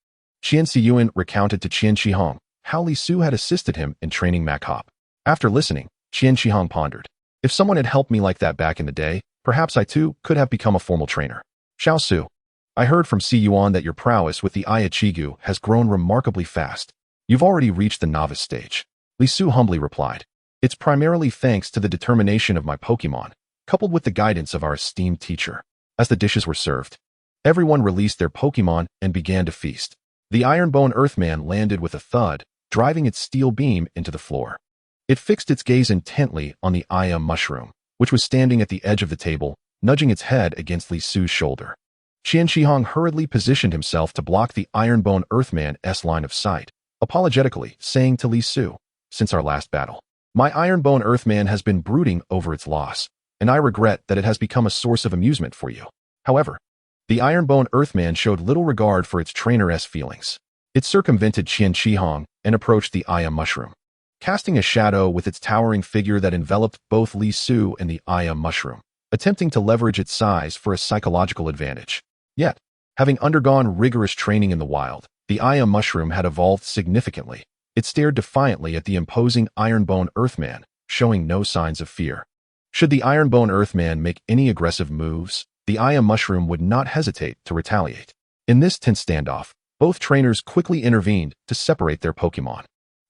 Qian Siyuan recounted to Qian Shihong how Lisu had assisted him in training Machop. After listening, Qian Shihong pondered, "If someone had helped me like that back in the day, perhaps I too could have become a formal trainer." "Xiao Su, I heard from Siyuan that your prowess with the Iachigu has grown remarkably fast. You've already reached the novice stage." Lisu humbly replied, "It's primarily thanks to the determination of my Pokémon, coupled with the guidance of our esteemed teacher. As the dishes were served, everyone released their Pokémon and began to feast. The Ironbone Earthman landed with a thud, driving its steel beam into the floor. It fixed its gaze intently on the Mushroom, which was standing at the edge of the table, nudging its head against Li Su's shoulder. Qian Shihong hurriedly positioned himself to block the Ironbone Earthman's line of sight, apologetically saying to Li Su, "Since our last battle, my Ironbone Earthman has been brooding over its loss, and I regret that it has become a source of amusement for you." However, the Ironbone Earthman showed little regard for its trainer's feelings. It circumvented Qian Shihong and approached the Mushroom, casting a shadow with its towering figure that enveloped both Li Su and the Mushroom, attempting to leverage its size for a psychological advantage. Yet, having undergone rigorous training in the wild, the Mushroom had evolved significantly. It stared defiantly at the imposing Ironbone Earthman, showing no signs of fear. Should the Ironbone Earthman make any aggressive moves, the Mushroom would not hesitate to retaliate. In this tense standoff, both trainers quickly intervened to separate their Pokémon.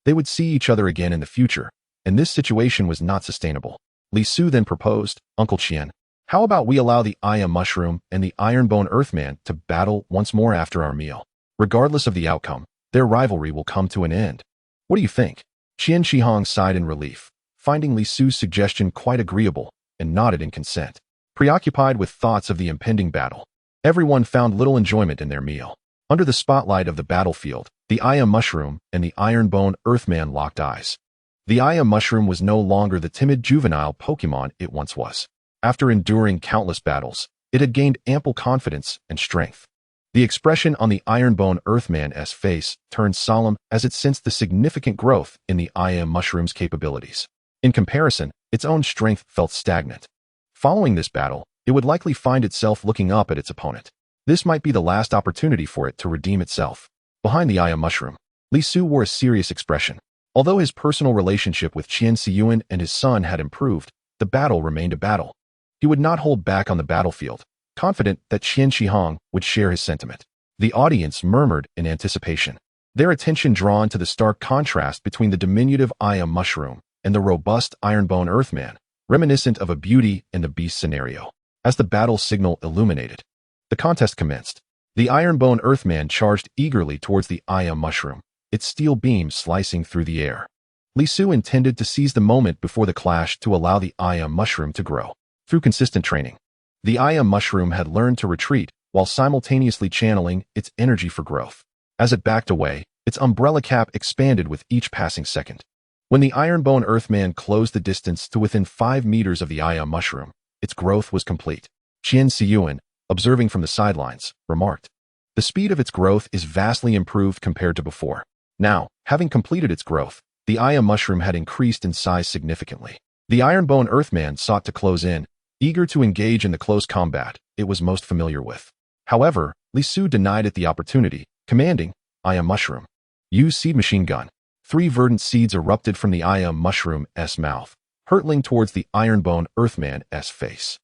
They would see each other again in the future, and this situation was not sustainable. Li Su then proposed, "Uncle Qian, how about we allow the Mushroom and the Ironbone Earthman to battle once more after our meal? Regardless of the outcome, their rivalry will come to an end. What do you think?" Qian Shihong sighed in relief, finding Li Su's suggestion quite agreeable, and nodded in consent. Preoccupied with thoughts of the impending battle, everyone found little enjoyment in their meal. Under the spotlight of the battlefield, the Mushroom and the Ironbone Earthman locked eyes. The Mushroom was no longer the timid juvenile Pokémon it once was. After enduring countless battles, it had gained ample confidence and strength. The expression on the Ironbone Earthman's face turned solemn as it sensed the significant growth in the Mushroom's capabilities. In comparison, its own strength felt stagnant. Following this battle, it would likely find itself looking up at its opponent. This might be the last opportunity for it to redeem itself. Behind the Mushroom, Li Su wore a serious expression. Although his personal relationship with Qian Siyuan and his son had improved, the battle remained a battle. He would not hold back on the battlefield, confident that Qian Shihong would share his sentiment. The audience murmured in anticipation, their attention drawn to the stark contrast between the diminutive Mushroom and the robust Ironbone Earthman, reminiscent of a Beauty and the Beast scenario. As the battle signal illuminated, the contest commenced. The Ironbone Earthman charged eagerly towards the Mushroom, its steel beam slicing through the air. Li Su intended to seize the moment before the clash to allow the Mushroom to grow. Through consistent training, the Mushroom had learned to retreat while simultaneously channeling its energy for growth. As it backed away, its umbrella cap expanded with each passing second. When the Ironbone Earthman closed the distance to within 5 meters of the Mushroom, its growth was complete. Qian Siyuan, observing from the sidelines, remarked, "The speed of its growth is vastly improved compared to before." Now, having completed its growth, the Mushroom had increased in size significantly. The Ironbone Earthman sought to close in, eager to engage in the close combat it was most familiar with. However, Li Su denied it the opportunity, commanding, Mushroom, use seed machine gun." 3 verdant seeds erupted from the Mushroom's mouth, hurtling towards the Ironbone Earthman's face.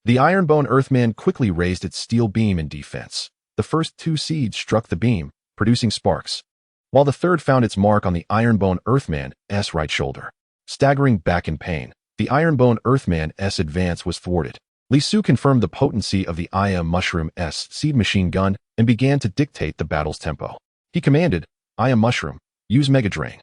The Ironbone Earthman quickly raised its steel beam in defense. The first 2 seeds struck the beam, producing sparks, while the third found its mark on the Ironbone Earthman's right shoulder. Staggering back in pain, the Ironbone Earthman's advance was thwarted. Li Su confirmed the potency of the Mushroom's seed machine gun and began to dictate the battle's tempo. He commanded, Mushroom, use Mega Drain."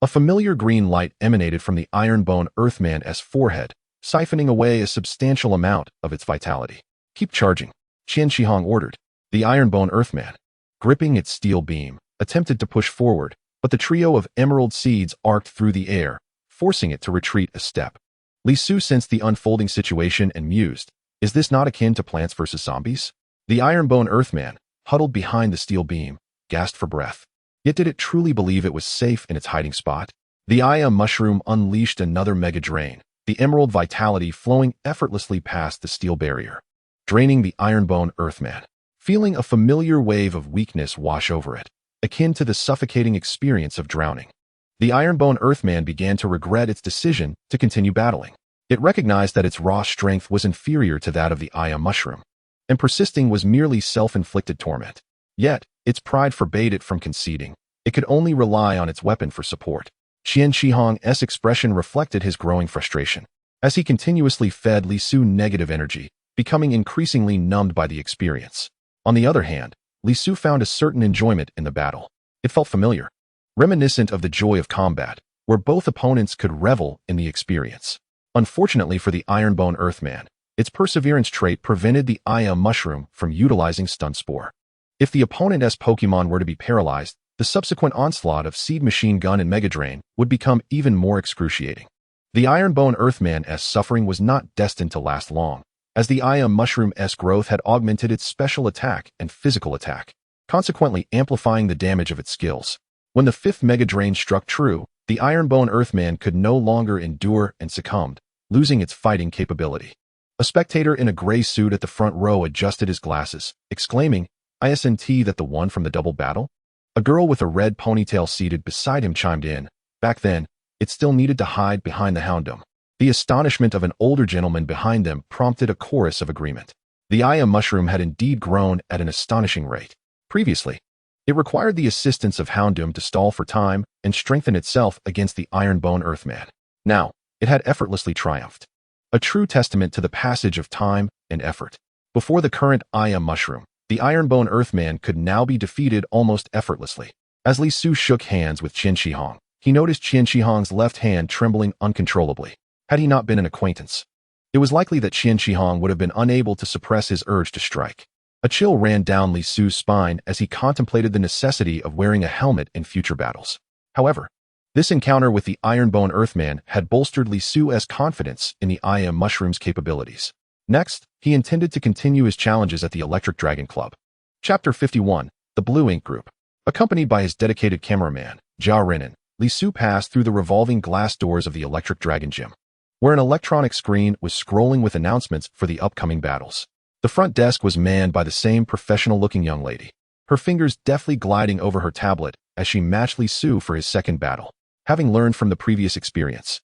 A familiar green light emanated from the Ironbone Earthman's forehead, siphoning away a substantial amount of its vitality. "Keep charging," Qian Shihong ordered. The Ironbone Earthman, gripping its steel beam, attempted to push forward, but the trio of emerald seeds arced through the air, forcing it to retreat a step. Li Su sensed the unfolding situation and mused, "Is this not akin to Plants vs. Zombies?" The Ironbone Earthman, huddled behind the steel beam, gasped for breath. Yet did it truly believe it was safe in its hiding spot? The Mushroom unleashed another Mega Drain, the emerald vitality flowing effortlessly past the steel barrier, draining the Ironbone Earthman, feeling a familiar wave of weakness wash over it, akin to the suffocating experience of drowning. The Ironbone Earthman began to regret its decision to continue battling. It recognized that its raw strength was inferior to that of the Mushroom, and persisting was merely self-inflicted torment. Yet, its pride forbade it from conceding. It could only rely on its weapon for support. Qian Shihong's expression reflected his growing frustration. As he continuously fed Li Su negative energy, becoming increasingly numbed by the experience. On the other hand, Li Su found a certain enjoyment in the battle. It felt familiar, reminiscent of the joy of combat, where both opponents could revel in the experience. Unfortunately for the Ironbone Earthman, its perseverance trait prevented the Mushroom from utilizing Stun Spore. If the opponent's Pokemon were to be paralyzed, the subsequent onslaught of Seed Machine Gun and Mega Drain would become even more excruciating. The Ironbone Earthman's suffering was not destined to last long, as the Mushroom's growth had augmented its special attack and physical attack, consequently amplifying the damage of its skills. When the fifth Mega Drain struck true, the Ironbone Earthman could no longer endure and succumbed, losing its fighting capability. A spectator in a gray suit at the front row adjusted his glasses, exclaiming, "Isn't that the one from the double battle?" A girl with a red ponytail seated beside him chimed in, "Back then, it still needed to hide behind the Houndoom." The astonishment of an older gentleman behind them prompted a chorus of agreement. The Mushroom had indeed grown at an astonishing rate. Previously, it required the assistance of Houndoom to stall for time and strengthen itself against the Ironbone Earthman. Now, it had effortlessly triumphed. A true testament to the passage of time and effort. Before the current Mushroom, the Ironbone Earthman could now be defeated almost effortlessly. As Li Su shook hands with Qin Shi Hong, he noticed Qin Shi Hong's left hand trembling uncontrollably. Had he not been an acquaintance, it was likely that Qin Shi Hong would have been unable to suppress his urge to strike. A chill ran down Li Su's spine as he contemplated the necessity of wearing a helmet in future battles. However, this encounter with the Ironbone Earthman had bolstered Li Su's confidence in the Mushroom's capabilities. Next, he intended to continue his challenges at the Electric Dragon Club. Chapter 51, The Blue Ink Group. Accompanied by his dedicated cameraman, Jia Renan, Li Su passed through the revolving glass doors of the Electric Dragon Gym, where an electronic screen was scrolling with announcements for the upcoming battles. The front desk was manned by the same professional-looking young lady, her fingers deftly gliding over her tablet as she matched Li Su for his second battle. Having learned from the previous experience,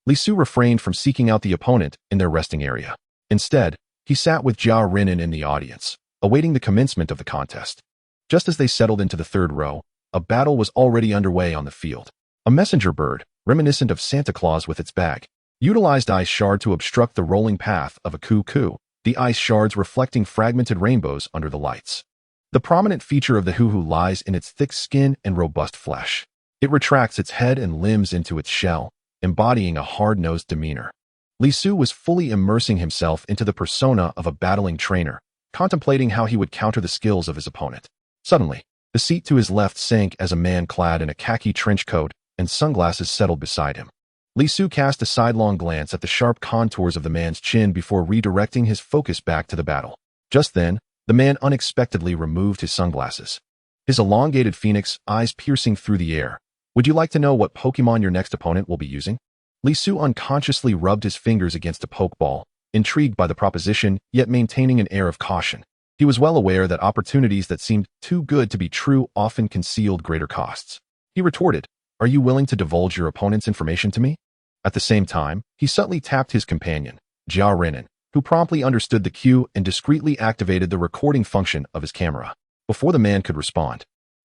Li Su refrained from seeking out the opponent in their resting area. Instead, he sat with Jia Renan in the audience, awaiting the commencement of the contest. Just as they settled into the third row, a battle was already underway on the field. A messenger bird, reminiscent of Santa Claus with its bag, utilized ice shard to obstruct the rolling path of a cuckoo, the ice shards reflecting fragmented rainbows under the lights. The prominent feature of the hoo-hoo lies in its thick skin and robust flesh. It retracts its head and limbs into its shell, embodying a hard-nosed demeanor. Li Su was fully immersing himself into the persona of a battling trainer, contemplating how he would counter the skills of his opponent. Suddenly, the seat to his left sank as a man clad in a khaki trench coat and sunglasses settled beside him. Li Su cast a sidelong glance at the sharp contours of the man's chin before redirecting his focus back to the battle. Just then, the man unexpectedly removed his sunglasses, his elongated phoenix eyes piercing through the air. "Would you like to know what Pokemon your next opponent will be using?" Li Su unconsciously rubbed his fingers against a Pokeball, intrigued by the proposition, yet maintaining an air of caution. He was well aware that opportunities that seemed too good to be true often concealed greater costs. He retorted, "Are you willing to divulge your opponent's information to me?" At the same time, he subtly tapped his companion, Jia Renan, who promptly understood the cue and discreetly activated the recording function of his camera. Before the man could respond,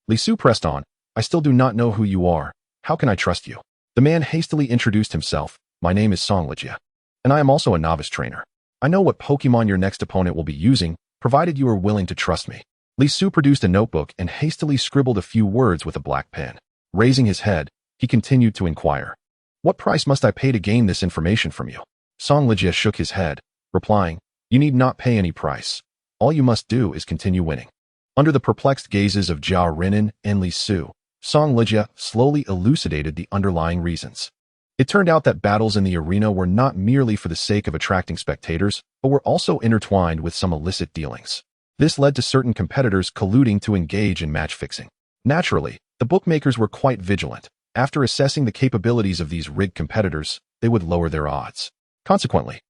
Li Su pressed on, "I still do not know who you are. How can I trust you?" The man hastily introduced himself, "My name is Song Lijia, and I am also a novice trainer. I know what Pokemon your next opponent will be using, provided you are willing to trust me." Li Su produced a notebook and hastily scribbled a few words with a black pen. Raising his head, he continued to inquire, "What price must I pay to gain this information from you?" Song Lijia shook his head, replying, "You need not pay any price. All you must do is continue winning." Under the perplexed gazes of Jia Renan and Li Su, Song Lijia slowly elucidated the underlying reasons. It turned out that battles in the arena were not merely for the sake of attracting spectators, but were also intertwined with some illicit dealings. This led to certain competitors colluding to engage in match fixing. Naturally, the bookmakers were quite vigilant. After assessing the capabilities of these rigged competitors, they would lower their odds. Consequently,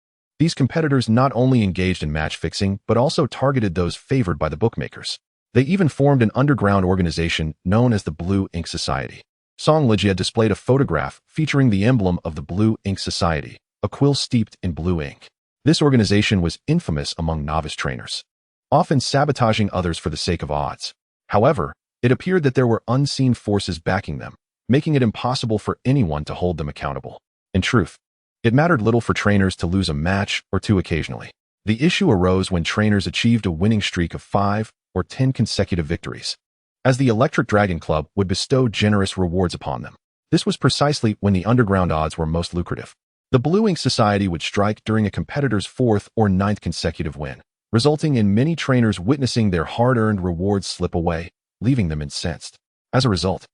these competitors not only engaged in match fixing, but also targeted those favored by the bookmakers. They even formed an underground organization known as the Blue Ink Society. Song Lijia displayed a photograph featuring the emblem of the Blue Ink Society, a quill steeped in blue ink. This organization was infamous among novice trainers, often sabotaging others for the sake of odds. However, it appeared that there were unseen forces backing them, making it impossible for anyone to hold them accountable. In truth, it mattered little for trainers to lose a match or two occasionally. The issue arose when trainers achieved a winning streak of 5 or 10 consecutive victories, as the Electric Dragon Club would bestow generous rewards upon them. This was precisely when the underground odds were most lucrative. The Blue Ink Society would strike during a competitor's 4th or 9th consecutive win, resulting in many trainers witnessing their hard-earned rewards slip away, leaving them incensed. As a result,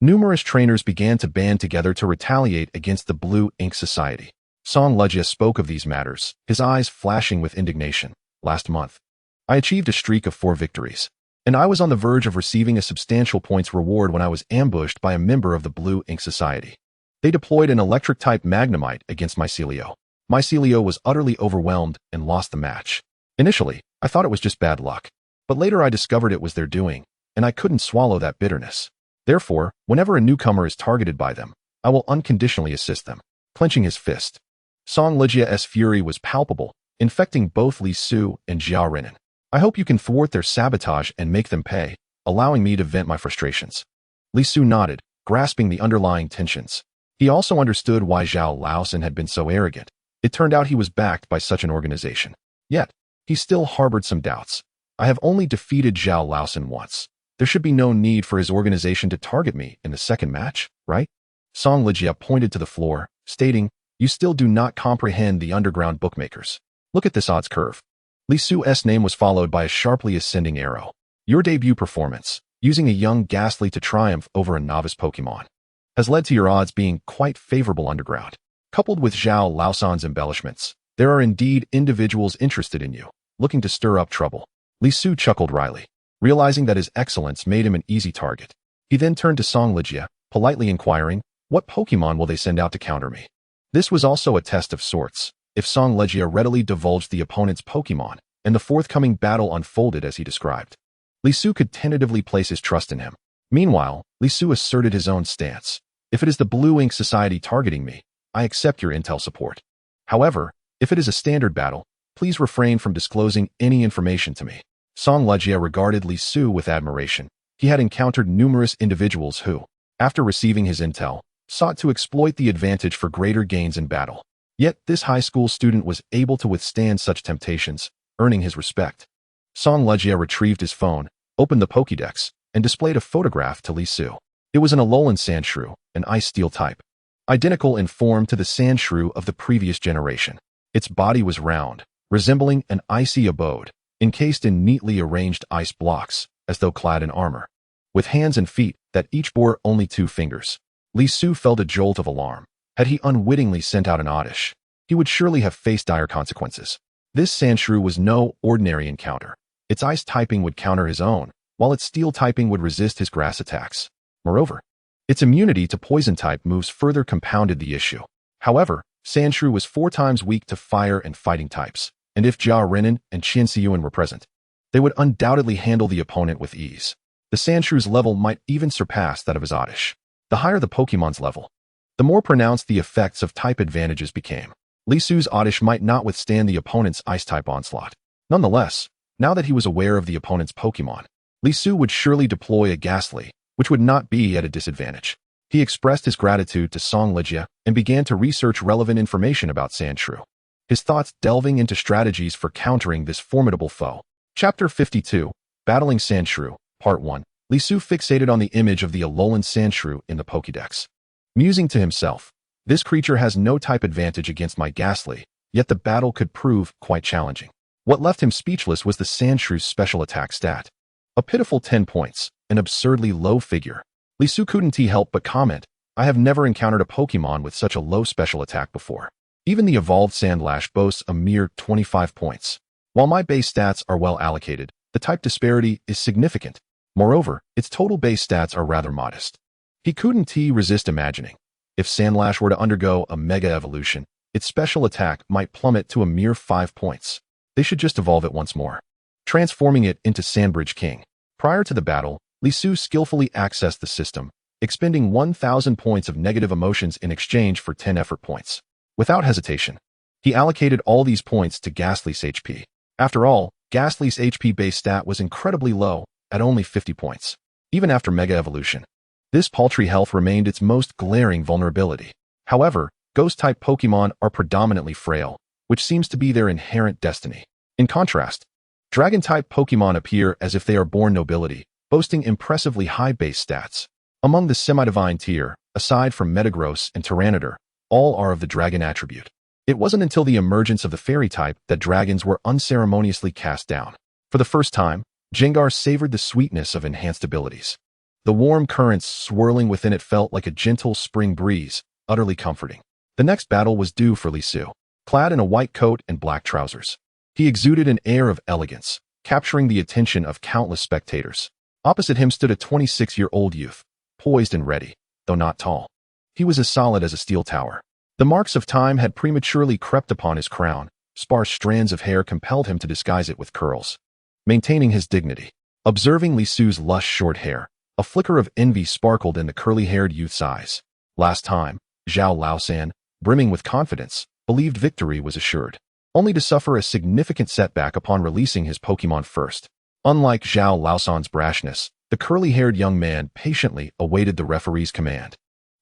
numerous trainers began to band together to retaliate against the Blue Ink Society. Song Lejia spoke of these matters, his eyes flashing with indignation. Last month, I achieved a streak of 4 victories, and I was on the verge of receiving a substantial points reward when I was ambushed by a member of the Blue Ink Society. They deployed an electric-type Magnemite against Mycelio. Mycelio was utterly overwhelmed and lost the match. Initially, I thought it was just bad luck, but later I discovered it was their doing, and I couldn't swallow that bitterness. Therefore, whenever a newcomer is targeted by them, I will unconditionally assist them. Clenching his fist, Song Lejia's fury was palpable, infecting both Li Su and Xiao Renan. I hope you can thwart their sabotage and make them pay, allowing me to vent my frustrations. Li Su nodded, grasping the underlying tensions. He also understood why Zhao Laosan had been so arrogant. It turned out he was backed by such an organization. Yet, he still harbored some doubts. I have only defeated Zhao Laosan once. There should be no need for his organization to target me in the second match, right? Song Lejia pointed to the floor, stating, "You still do not comprehend the underground bookmakers. Look at this odds curve." Li Su's name was followed by a sharply ascending arrow. Your debut performance, using a young Ghastly to triumph over a novice Pokémon, has led to your odds being quite favorable underground. Coupled with Zhao Laosan's embellishments, there are indeed individuals interested in you, looking to stir up trouble. Li Su chuckled wryly, realizing that his excellence made him an easy target. He then turned to Song Lejia, politely inquiring, "What Pokémon will they send out to counter me?" This was also a test of sorts. If Song Lejia readily divulged the opponent's Pokémon, and the forthcoming battle unfolded as he described, Li Su could tentatively place his trust in him. Meanwhile, Li Su asserted his own stance. If it is the Blue Ink Society targeting me, I accept your intel support. However, if it is a standard battle, please refrain from disclosing any information to me. Song Lejia regarded Li Su with admiration. He had encountered numerous individuals who, after receiving his intel, sought to exploit the advantage for greater gains in battle. Yet this high school student was able to withstand such temptations, earning his respect. Song Lejia retrieved his phone, opened the Pokédex, and displayed a photograph to Li Su. It was an Alolan Sandshrew, an ice steel type, identical in form to the Sandshrew of the previous generation. Its body was round, resembling an icy abode, encased in neatly arranged ice blocks, as though clad in armor. With hands and feet that each bore only 2 fingers, Li Su felt a jolt of alarm. Had he unwittingly sent out an oddish, he would surely have faced dire consequences. This Sandshrew was no ordinary encounter. Its ice typing would counter his own, while its steel typing would resist his grass attacks. Moreover, its immunity to poison type moves further compounded the issue. However, Sandshrew was 4 times weak to fire and fighting types, and if Jia Renan and Qian Xiyuan were present, they would undoubtedly handle the opponent with ease. The Sandshrew's level might even surpass that of his oddish. The higher the Pokémon's level, the more pronounced the effects of type advantages became. Li Su's oddish might not withstand the opponent's ice-type onslaught. Nonetheless, now that he was aware of the opponent's Pokémon, Li Su would surely deploy a Ghastly, which would not be at a disadvantage. He expressed his gratitude to Song Lejia and began to research relevant information about Sandshrew, his thoughts delving into strategies for countering this formidable foe. Chapter 52, Battling Sandshrew, Part 1. Li Su fixated on the image of the Alolan Sandshrew in the Pokédex, musing to himself, "This creature has no type advantage against my Ghastly, yet the battle could prove quite challenging." What left him speechless was the Sandshrew's special attack stat. A pitiful 10 points, an absurdly low figure. Li Su couldn't help but comment, "I have never encountered a Pokémon with such a low special attack before. Even the evolved Sandlash boasts a mere 25 points. While my base stats are well allocated, the type disparity is significant. Moreover, its total base stats are rather modest." He couldn't resist imagining, if Sandlash were to undergo a mega evolution, its special attack might plummet to a mere 5 points. They should just evolve it once more, transforming it into Sandbridge King. Prior to the battle, Li Su skillfully accessed the system, expending 1,000 points of negative emotions in exchange for 10 effort points. Without hesitation, he allocated all these points to Ghastly's HP. After all, Ghastly's HP base stat was incredibly low, at only 50 points. Even after mega evolution, this paltry health remained its most glaring vulnerability. However, Ghost-type Pokémon are predominantly frail, which seems to be their inherent destiny. In contrast, Dragon-type Pokémon appear as if they are born nobility, boasting impressively high base stats. Among the semi-divine tier, aside from Metagross and Tyranitar, all are of the dragon attribute. It wasn't until the emergence of the fairy type that dragons were unceremoniously cast down. For the first time, Gengar savored the sweetness of enhanced abilities. The warm currents swirling within it felt like a gentle spring breeze, utterly comforting. The next battle was due for Lisu, clad in a white coat and black trousers. He exuded an air of elegance, capturing the attention of countless spectators. Opposite him stood a 26-year-old youth, poised and ready, though not tall. He was as solid as a steel tower. The marks of time had prematurely crept upon his crown. Sparse strands of hair compelled him to disguise it with curls. Maintaining his dignity, observing Lisu's lush short hair, a flicker of envy sparkled in the curly-haired youth's eyes. Last time, Zhao Laosan, brimming with confidence, believed victory was assured, only to suffer a significant setback upon releasing his Pokémon first. Unlike Zhao Laosan's brashness, the curly-haired young man patiently awaited the referee's command,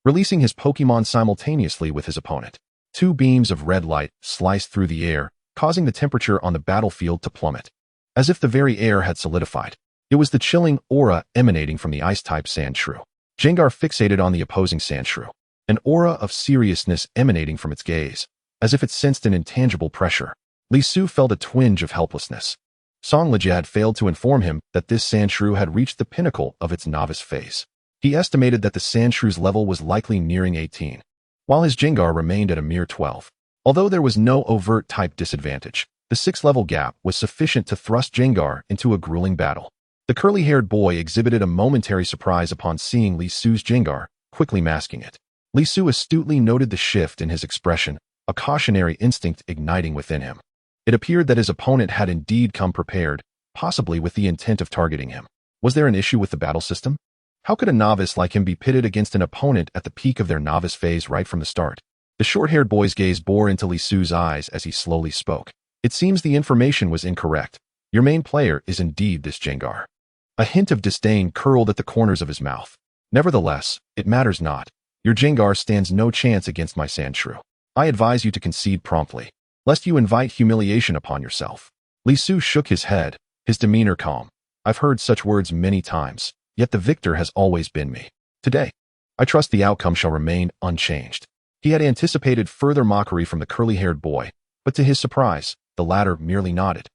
releasing his Pokémon simultaneously with his opponent. Two beams of red light sliced through the air, causing the temperature on the battlefield to plummet. As if the very air had solidified, it was the chilling aura emanating from the ice-type Sandshrew. Gengar fixated on the opposing Sandshrew, an aura of seriousness emanating from its gaze, as if it sensed an intangible pressure. Lisu felt a twinge of helplessness. Songlija had failed to inform him that this Sandshrew had reached the pinnacle of its novice phase. He estimated that the Sandshrew's level was likely nearing 18, while his Gengar remained at a mere 12. Although there was no overt type disadvantage, the 6-level gap was sufficient to thrust Gengar into a grueling battle. The curly-haired boy exhibited a momentary surprise upon seeing Lisu's Gengar, quickly masking it. Lisu astutely noted the shift in his expression, a cautionary instinct igniting within him. It appeared that his opponent had indeed come prepared, possibly with the intent of targeting him. Was there an issue with the battle system? How could a novice like him be pitted against an opponent at the peak of their novice phase right from the start? The short-haired boy's gaze bore into Lisu's eyes as he slowly spoke. It seems the information was incorrect. Your main player is indeed this Gengar. A hint of disdain curled at the corners of his mouth. Nevertheless, it matters not. Your Gengar stands no chance against my Sandshrew. I advise you to concede promptly, lest you invite humiliation upon yourself. Lisu shook his head, his demeanor calm. I've heard such words many times. Yet the victor has always been me. Today, I trust the outcome shall remain unchanged. He had anticipated further mockery from the curly-haired boy, but to his surprise, the latter merely nodded,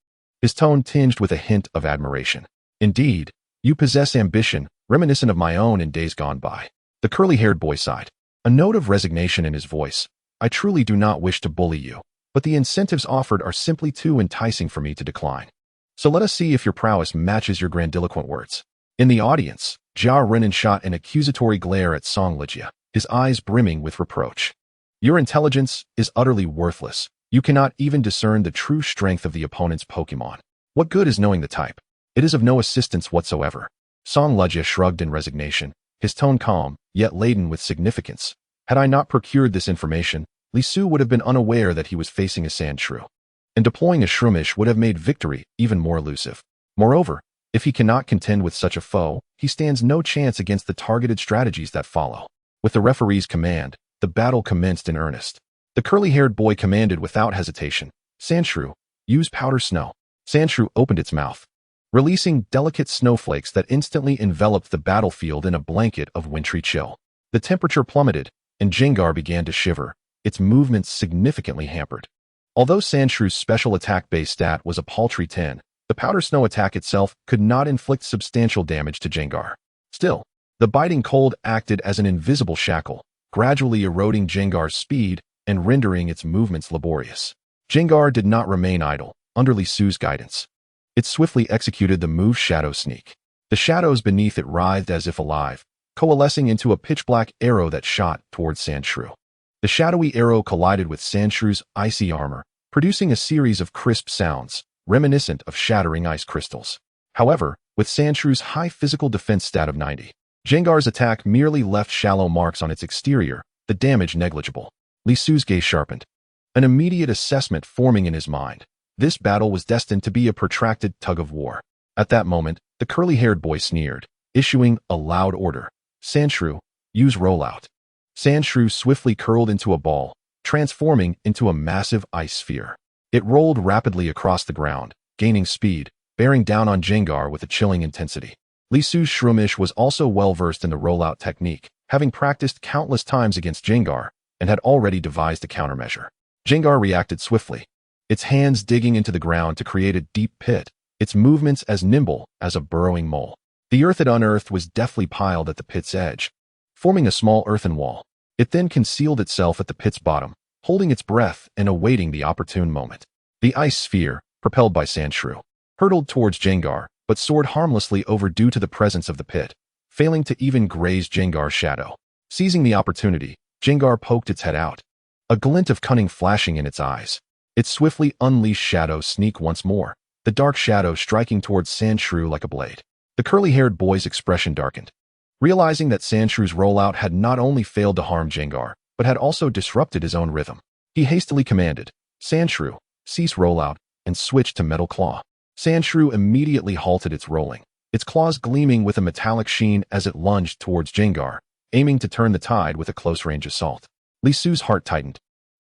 his tone tinged with a hint of admiration. Indeed, you possess ambition, reminiscent of my own in days gone by. The curly-haired boy sighed, a note of resignation in his voice. I truly do not wish to bully you, but the incentives offered are simply too enticing for me to decline. So let us see if your prowess matches your grandiloquent words. In the audience, Jia Renan shot an accusatory glare at Songlija, his eyes brimming with reproach. Your intelligence is utterly worthless. You cannot even discern the true strength of the opponent's Pokémon. What good is knowing the type? It is of no assistance whatsoever. Songlija shrugged in resignation, his tone calm, yet laden with significance. Had I not procured this information, Lisu would have been unaware that he was facing a Sandshrew, and deploying a Shroomish would have made victory even more elusive. Moreover, if he cannot contend with such a foe, he stands no chance against the targeted strategies that follow. With the referee's command, the battle commenced in earnest. The curly-haired boy commanded without hesitation, Sandshrew, use powder snow. Sandshrew opened its mouth, releasing delicate snowflakes that instantly enveloped the battlefield in a blanket of wintry chill. The temperature plummeted, and Gengar began to shiver, its movements significantly hampered. Although Sandshrew's special attack base stat was a paltry 10, the powder snow attack itself could not inflict substantial damage to Gengar. Still, the biting cold acted as an invisible shackle, gradually eroding Gengar's speed and rendering its movements laborious. Gengar did not remain idle, under Lisu's guidance. It swiftly executed the move Shadow Sneak. The shadows beneath it writhed as if alive, coalescing into a pitch-black arrow that shot towards Sandshrew. The shadowy arrow collided with Sandshrew's icy armor, producing a series of crisp sounds, reminiscent of shattering ice crystals. However, with Sandshrew's high physical defense stat of 90, Gengar's attack merely left shallow marks on its exterior, the damage negligible. Lisu's gaze sharpened, an immediate assessment forming in his mind. This battle was destined to be a protracted tug-of-war. At that moment, the curly-haired boy sneered, issuing a loud order. Sandshrew, use rollout. Sandshrew swiftly curled into a ball, transforming into a massive ice sphere. It rolled rapidly across the ground, gaining speed, bearing down on Jengar with a chilling intensity. Li Su's Shroomish was also well-versed in the rollout technique, having practiced countless times against Jengar, and had already devised a countermeasure. Jengar reacted swiftly, its hands digging into the ground to create a deep pit, its movements as nimble as a burrowing mole. The earth it unearthed was deftly piled at the pit's edge, forming a small earthen wall. It then concealed itself at the pit's bottom, holding its breath and awaiting the opportune moment. The ice sphere, propelled by Sandshrew, hurtled towards Jengar, but soared harmlessly over due to the presence of the pit, failing to even graze Jengar's shadow. Seizing the opportunity, Jengar poked its head out, a glint of cunning flashing in its eyes. Its swiftly unleashed shadow sneaked once more, the dark shadow striking towards Sandshrew like a blade. The curly-haired boy's expression darkened. Realizing that Sandshrew's rollout had not only failed to harm Jengar, but had also disrupted his own rhythm, he hastily commanded, "Sandshrew, cease rollout," and switched to Metal Claw. Sandshrew immediately halted its rolling, its claws gleaming with a metallic sheen as it lunged towards Jengar, aiming to turn the tide with a close-range assault. Li Su's heart tightened,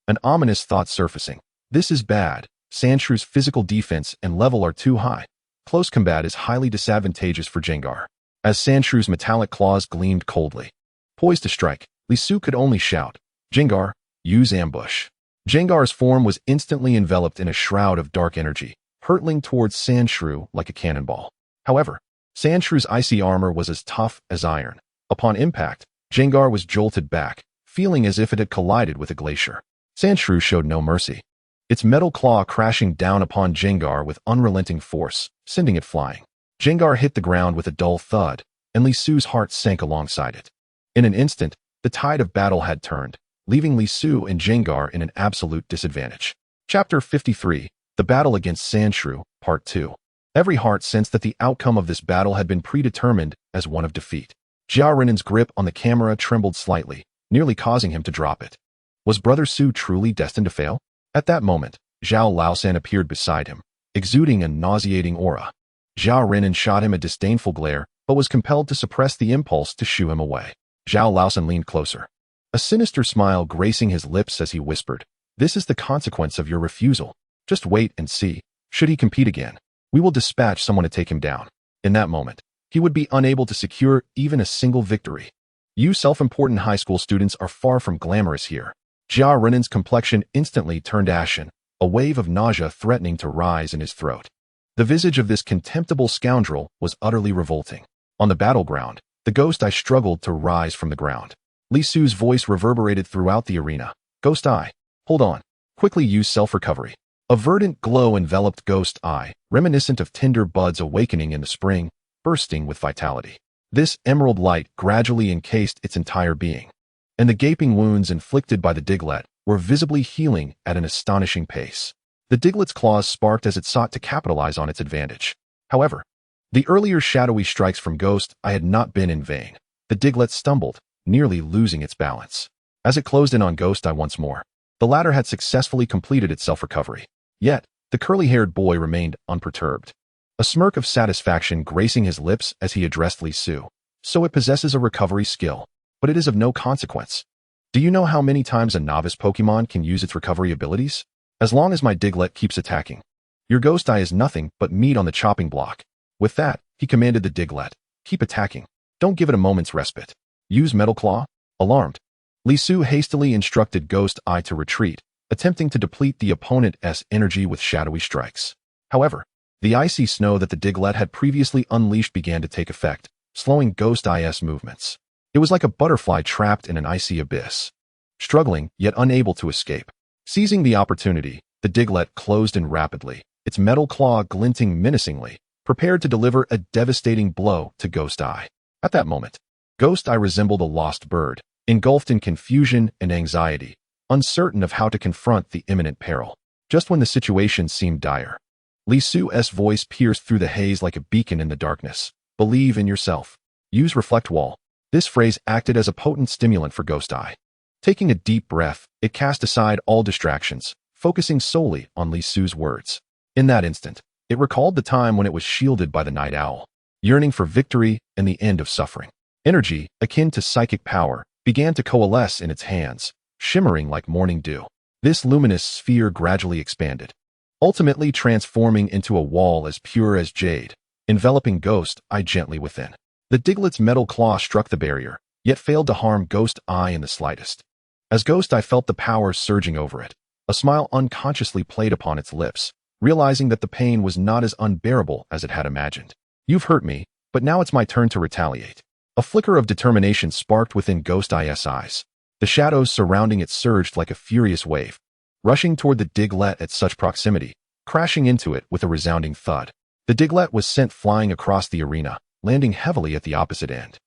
an ominous thought surfacing. This is bad. Sandshrew's physical defense and level are too high. Close combat is highly disadvantageous for Jengar. As Sandshrew's metallic claws gleamed coldly, poised to strike, Li Su could only shout, "Jengar, use ambush." Jengar's form was instantly enveloped in a shroud of dark energy, hurtling towards Sandshrew like a cannonball. However, Sandshrew's icy armor was as tough as iron. Upon impact, Jengar was jolted back, feeling as if it had collided with a glacier. Sandshrew showed no mercy, its metal claw crashing down upon Jengar with unrelenting force, sending it flying. Jengar hit the ground with a dull thud, and Li Su's heart sank alongside it. In an instant, the tide of battle had turned, leaving Li Su and Jengar in an absolute disadvantage. Chapter 53, The Battle Against Sandshrew, Part 2. Every heart sensed that the outcome of this battle had been predetermined as one of defeat. Jia Renan's grip on the camera trembled slightly, nearly causing him to drop it. Was Brother Su truly destined to fail? At that moment, Zhao Laosan appeared beside him, exuding a nauseating aura. Zhao Renan shot him a disdainful glare, but was compelled to suppress the impulse to shoo him away. Zhao Laosan leaned closer, a sinister smile gracing his lips as he whispered, "This is the consequence of your refusal. Just wait and see. Should he compete again, we will dispatch someone to take him down." In that moment, he would be unable to secure even a single victory. You self-important high school students are far from glamorous here. Jia Renan's complexion instantly turned ashen, a wave of nausea threatening to rise in his throat. The visage of this contemptible scoundrel was utterly revolting. On the battleground, the Ghost Eye struggled to rise from the ground. Li Su's voice reverberated throughout the arena. "Ghost Eye, hold on. Quickly use self-recovery." A verdant glow enveloped Ghost Eye, reminiscent of tender buds awakening in the spring, bursting with vitality. This emerald light gradually encased its entire being, and the gaping wounds inflicted by the Diglett were visibly healing at an astonishing pace. The Diglett's claws sparked as it sought to capitalize on its advantage. However, the earlier shadowy strikes from Ghost Eye had not been in vain. The Diglett stumbled, nearly losing its balance. As it closed in on Ghost Eye once more, the latter had successfully completed its self-recovery. Yet, the curly-haired boy remained unperturbed, a smirk of satisfaction gracing his lips as he addressed Li Su. "So it possesses a recovery skill, but it is of no consequence. Do you know how many times a novice Pokemon can use its recovery abilities? As long as my Diglett keeps attacking, your Ghost Eye is nothing but meat on the chopping block." With that, he commanded the Diglett, "Keep attacking. Don't give it a moment's respite. Use Metal Claw." Alarmed, Li Su hastily instructed Ghost Eye to retreat, attempting to deplete the opponent's energy with shadowy strikes. However, the icy snow that the Diglett had previously unleashed began to take effect, slowing Ghost Eye's movements. It was like a butterfly trapped in an icy abyss, struggling yet unable to escape. Seizing the opportunity, the Diglett closed in rapidly, its metal claw glinting menacingly, prepared to deliver a devastating blow to Ghost Eye. At that moment, Ghost Eye resembled a lost bird, engulfed in confusion and anxiety, uncertain of how to confront the imminent peril. Just when the situation seemed dire, Li Su's voice pierced through the haze like a beacon in the darkness. "Believe in yourself. Use Reflect Wall." This phrase acted as a potent stimulant for Ghost Eye. Taking a deep breath, it cast aside all distractions, focusing solely on Li Su's words. In that instant, it recalled the time when it was shielded by the Night Owl, yearning for victory and the end of suffering. Energy, akin to psychic power, began to coalesce in its hands, shimmering like morning dew. This luminous sphere gradually expanded, ultimately transforming into a wall as pure as jade, enveloping Ghost Eye gently within. The Diglett's metal claw struck the barrier, yet failed to harm Ghost Eye in the slightest. As Ghost Eye felt the power surging over it, a smile unconsciously played upon its lips, realizing that the pain was not as unbearable as it had imagined. You've hurt me, but now it's my turn to retaliate. A flicker of determination sparked within Ghost Eye's eyes. The shadows surrounding it surged like a furious wave, rushing toward the Diglett at such proximity, crashing into it with a resounding thud. The Diglett was sent flying across the arena, landing heavily at the opposite end.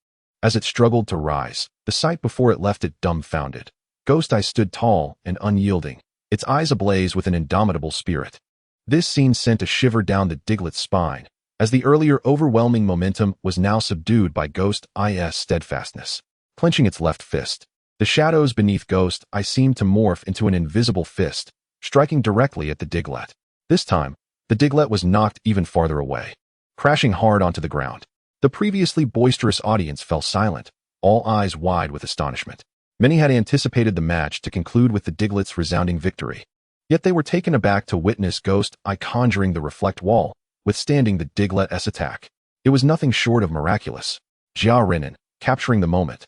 As it struggled to rise, the sight before it left it dumbfounded. Ghost Eye stood tall and unyielding, its eyes ablaze with an indomitable spirit. This scene sent a shiver down the Diglett's spine, as the earlier overwhelming momentum was now subdued by Ghost Eye's steadfastness. Clenching its left fist, the shadows beneath Ghost Eye seemed to morph into an invisible fist, striking directly at the Diglett. This time, the Diglett was knocked even farther away, crashing hard onto the ground. The previously boisterous audience fell silent, all eyes wide with astonishment. Many had anticipated the match to conclude with the Diglett's resounding victory. Yet they were taken aback to witness Ghost Eye conjuring the reflect wall, withstanding the Diglett's attack. It was nothing short of miraculous. Jia Renan, capturing the moment,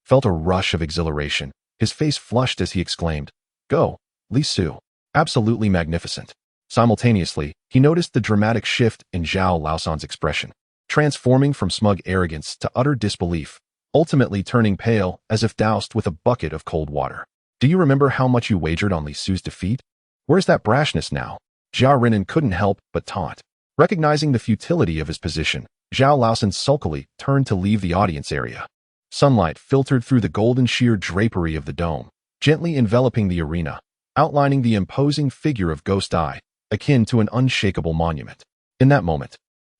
felt a rush of exhilaration. His face flushed as he exclaimed, "Go, Li Su. Absolutely magnificent." Simultaneously, he noticed the dramatic shift in Zhao Laosan's expression, transforming from smug arrogance to utter disbelief, ultimately turning pale as if doused with a bucket of cold water. "Do you remember how much you wagered on Li Su's defeat? Where's that brashness now?" Jia Renan couldn't help but taunt. Recognizing the futility of his position, Zhao Laosan sulkily turned to leave the audience area. Sunlight filtered through the golden sheer drapery of the dome, gently enveloping the arena, outlining the imposing figure of Ghost Eye, akin to an unshakable monument. In that moment,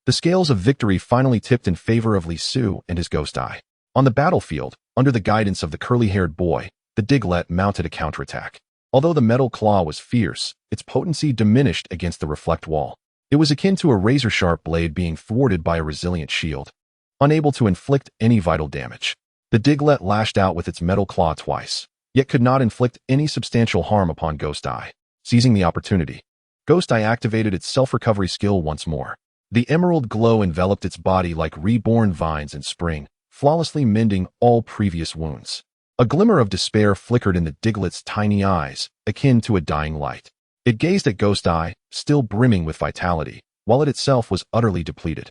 the scales of victory finally tipped in favor of Li Su and his Ghost Eye. On the battlefield, under the guidance of the curly-haired boy, the Diglett mounted a counterattack. Although the metal claw was fierce, its potency diminished against the reflect wall. It was akin to a razor-sharp blade being thwarted by a resilient shield, unable to inflict any vital damage. The Diglett lashed out with its metal claw twice, yet could not inflict any substantial harm upon Ghost Eye. Seizing the opportunity, Ghost Eye activated its self-recovery skill once more. The emerald glow enveloped its body like reborn vines in spring, flawlessly mending all previous wounds. A glimmer of despair flickered in the Diglett's tiny eyes, akin to a dying light. It gazed at Ghost Eye, still brimming with vitality, while it itself was utterly depleted.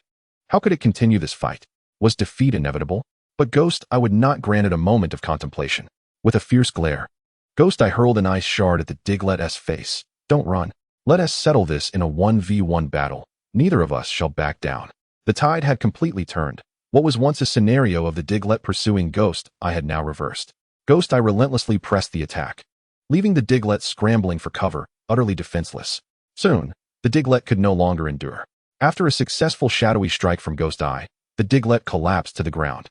How could it continue this fight? Was defeat inevitable? But Ghost Eye would not grant it a moment of contemplation. With a fierce glare, Ghost Eye hurled an ice shard at the Diglett's face. "Don't run. Let us settle this in a 1v1 battle. Neither of us shall back down." The tide had completely turned. What was once a scenario of the Diglett pursuing Ghost Eye had now reversed. Ghost Eye relentlessly pressed the attack, leaving the Diglett scrambling for cover, utterly defenseless. Soon, the Diglett could no longer endure. After a successful shadowy strike from Ghost Eye, the Diglett collapsed to the ground,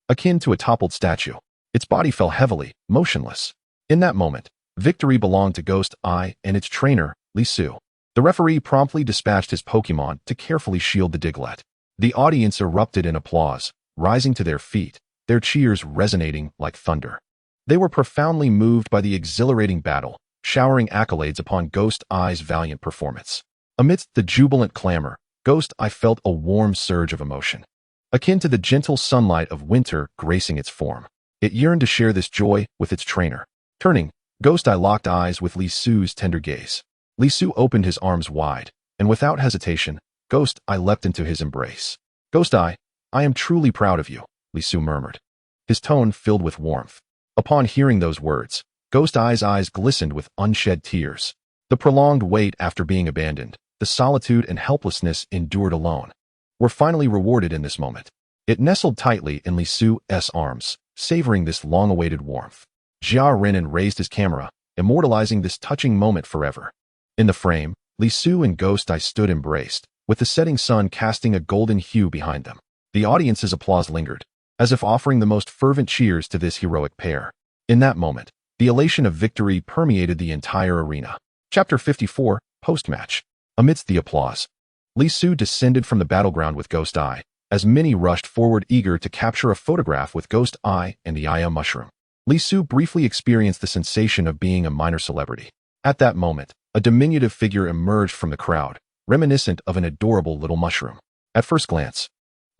akin to a toppled statue. Its body fell heavily, motionless. In that moment, victory belonged to Ghost Eye and its trainer, Li Su. The referee promptly dispatched his Pokémon to carefully shield the Diglett. The audience erupted in applause, rising to their feet, their cheers resonating like thunder. They were profoundly moved by the exhilarating battle, showering accolades upon Ghost Eye's valiant performance. Amidst the jubilant clamor, Ghost Eye felt a warm surge of emotion, akin to the gentle sunlight of winter gracing its form. It yearned to share this joy with its trainer. Turning, Ghost Eye locked eyes with Li Su's tender gaze. Li Su opened his arms wide, and without hesitation, Ghost Eye leapt into his embrace. "Ghost Eye, I am truly proud of you," Li Su murmured, his tone filled with warmth. Upon hearing those words, Ghost Eye's eyes glistened with unshed tears. The prolonged wait after being abandoned, the solitude and helplessness endured alone, were finally rewarded in this moment. It nestled tightly in Li Su's arms, savoring this long-awaited warmth. Jia Renan raised his camera, immortalizing this touching moment forever. In the frame, Li Su and Ghost Eye stood embraced, with the setting sun casting a golden hue behind them. The audience's applause lingered, as if offering the most fervent cheers to this heroic pair. In that moment, the elation of victory permeated the entire arena. Chapter 54, Post-Match. Amidst the applause, Li Su descended from the battleground with Ghost Eye, as many rushed forward eager to capture a photograph with Ghost Eye and the Mushroom. Li Su briefly experienced the sensation of being a minor celebrity. At that moment, A diminutive figure emerged from the crowd, reminiscent of an adorable little mushroom. At first glance,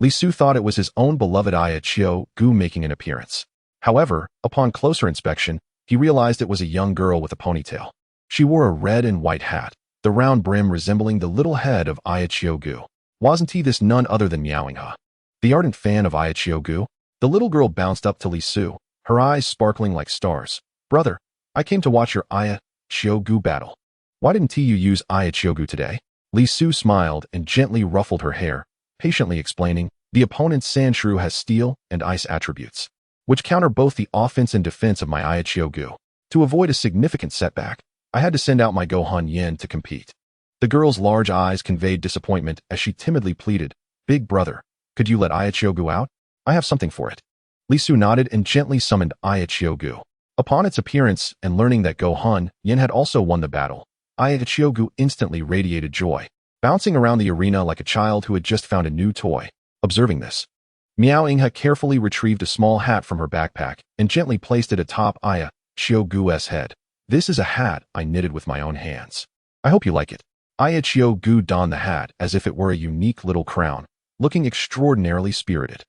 Li Su thought it was his own beloved Aya Chio Gu making an appearance. However, upon closer inspection, he realized it was a young girl with a ponytail. She wore a red and white hat, the round brim resembling the little head of Aya Chio Gu. Wasn't he this none other than Miaoing Ha? The ardent fan of Aya Chio Gu? The little girl bounced up to Li Su, her eyes sparkling like stars. Brother, I came to watch your Aya Chio Gu battle. Why didn't you use Aya Chio Gu today? Li Su smiled and gently ruffled her hair, patiently explaining, the opponent's Sandshrew has steel and ice attributes, which counter both the offense and defense of my Aya Chio Gu. To avoid a significant setback, I had to send out my Gohan Yin to compete. The girl's large eyes conveyed disappointment as she timidly pleaded, Big brother, could you let Aya Chio Gu out? I have something for it. Li Su nodded and gently summoned Aya Chio Gu. Upon its appearance and learning that Gohan Yin had also won the battle, Aya Chio Gu instantly radiated joy, bouncing around the arena like a child who had just found a new toy. Observing this, Miaoing Ha carefully retrieved a small hat from her backpack and gently placed it atop Aya Chio Gu's head. This is a hat I knitted with my own hands. I hope you like it. Aya Chio Gu donned the hat as if it were a unique little crown, looking extraordinarily spirited.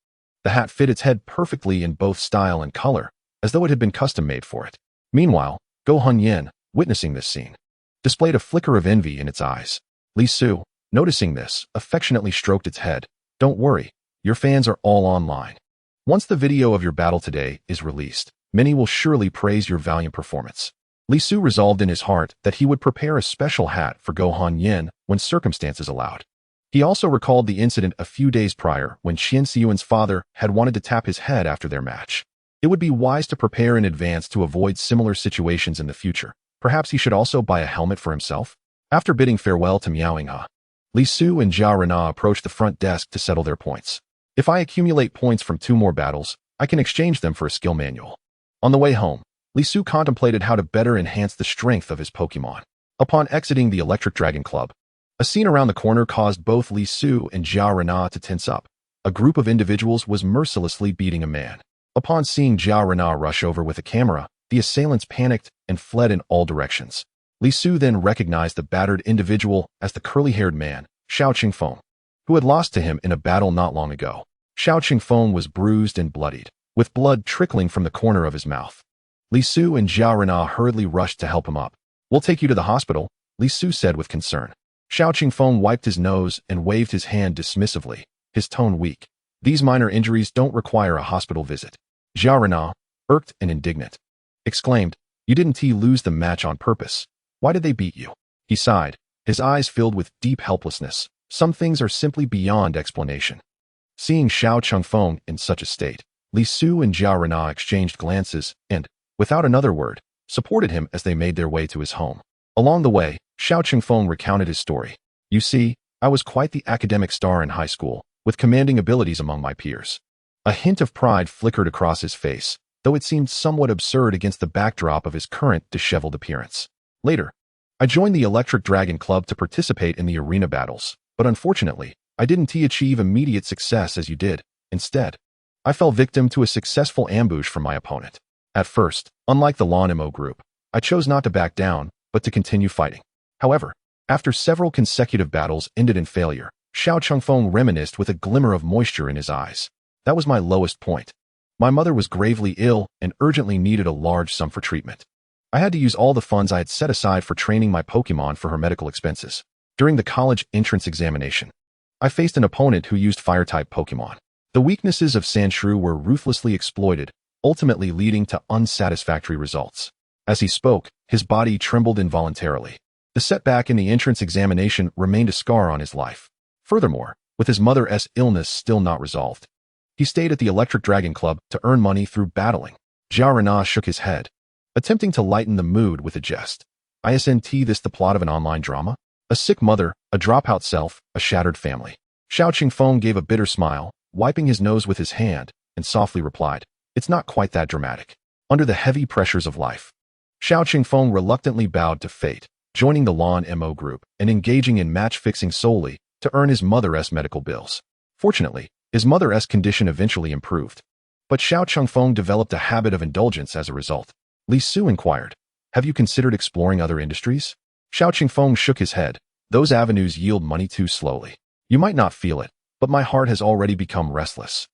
The hat fit its head perfectly in both style and color, as though it had been custom-made for it. Meanwhile, Gohan Yin, witnessing this scene, displayed a flicker of envy in its eyes. Li Su, noticing this, affectionately stroked its head. Don't worry, your fans are all online. Once the video of your battle today is released, many will surely praise your valiant performance. Li Su resolved in his heart that he would prepare a special hat for Gohan Yin when circumstances allowed. He also recalled the incident a few days prior when Xian Xiyuan's father had wanted to tap his head after their match. It would be wise to prepare in advance to avoid similar situations in the future. Perhaps he should also buy a helmet for himself? After bidding farewell to Miaoing Ha, Li Su and Jia Rena approached the front desk to settle their points. If I accumulate points from 2 more battles, I can exchange them for a skill manual. On the way home, Li Su contemplated how to better enhance the strength of his Pokémon. Upon exiting the Electric Dragon Club, a scene around the corner caused both Li Su and Jia Rena to tense up. A group of individuals was mercilessly beating a man. Upon seeing Jia Rena rush over with a camera, the assailants panicked and fled in all directions. Li Su then recognized the battered individual as the curly-haired man, Xiao Qingfeng, who had lost to him in a battle not long ago. Xiao Qingfeng was bruised and bloodied, with blood trickling from the corner of his mouth. Li Su and Jia Rena hurriedly rushed to help him up. We'll take you to the hospital, Li Su said with concern. Xiao Qingfeng wiped his nose and waved his hand dismissively, his tone weak. These minor injuries don't require a hospital visit. Jia Rena, irked and indignant, exclaimed, You didn't lose the match on purpose. Why did they beat you? He sighed, his eyes filled with deep helplessness. Some things are simply beyond explanation. Seeing Xiao Qingfeng in such a state, Li Su and Jia Rena exchanged glances and, without another word, supported him as they made their way to his home. Along the way, Xiao Qingfeng recounted his story. You see, I was quite the academic star in high school, with commanding abilities among my peers. A hint of pride flickered across his face, though it seemed somewhat absurd against the backdrop of his current disheveled appearance. Later, I joined the Electric Dragon Club to participate in the arena battles, but unfortunately, I didn't achieve immediate success as you did. Instead, I fell victim to a successful ambush from my opponent. At first, unlike the Lon Mo group, I chose not to back down, but to continue fighting. However, after several consecutive battles ended in failure, Xiao Qingfeng reminisced with a glimmer of moisture in his eyes. That was my lowest point. My mother was gravely ill and urgently needed a large sum for treatment. I had to use all the funds I had set aside for training my Pokémon for her medical expenses. During the college entrance examination, I faced an opponent who used Fire-type Pokémon. The weaknesses of Sandshrew were ruthlessly exploited, ultimately leading to unsatisfactory results. As he spoke, his body trembled involuntarily. The setback in the entrance examination remained a scar on his life. Furthermore, with his mother's illness still not resolved, he stayed at the Electric Dragon Club to earn money through battling. Jia Rena shook his head, attempting to lighten the mood with a jest. Isn't this the plot of an online drama? A sick mother, a dropout self, a shattered family. Xiao Qingfeng gave a bitter smile, wiping his nose with his hand, and softly replied, It's not quite that dramatic. Under the heavy pressures of life, Xiao Qingfeng reluctantly bowed to fate, joining the Lon Mo group and engaging in match-fixing solely to earn his mother's medical bills. Fortunately, his mother's condition eventually improved, but Xiao Qingfeng developed a habit of indulgence as a result. Li Su inquired, Have you considered exploring other industries? Xiao Qingfeng shook his head. Those avenues yield money too slowly. You might not feel it, but my heart has already become restless.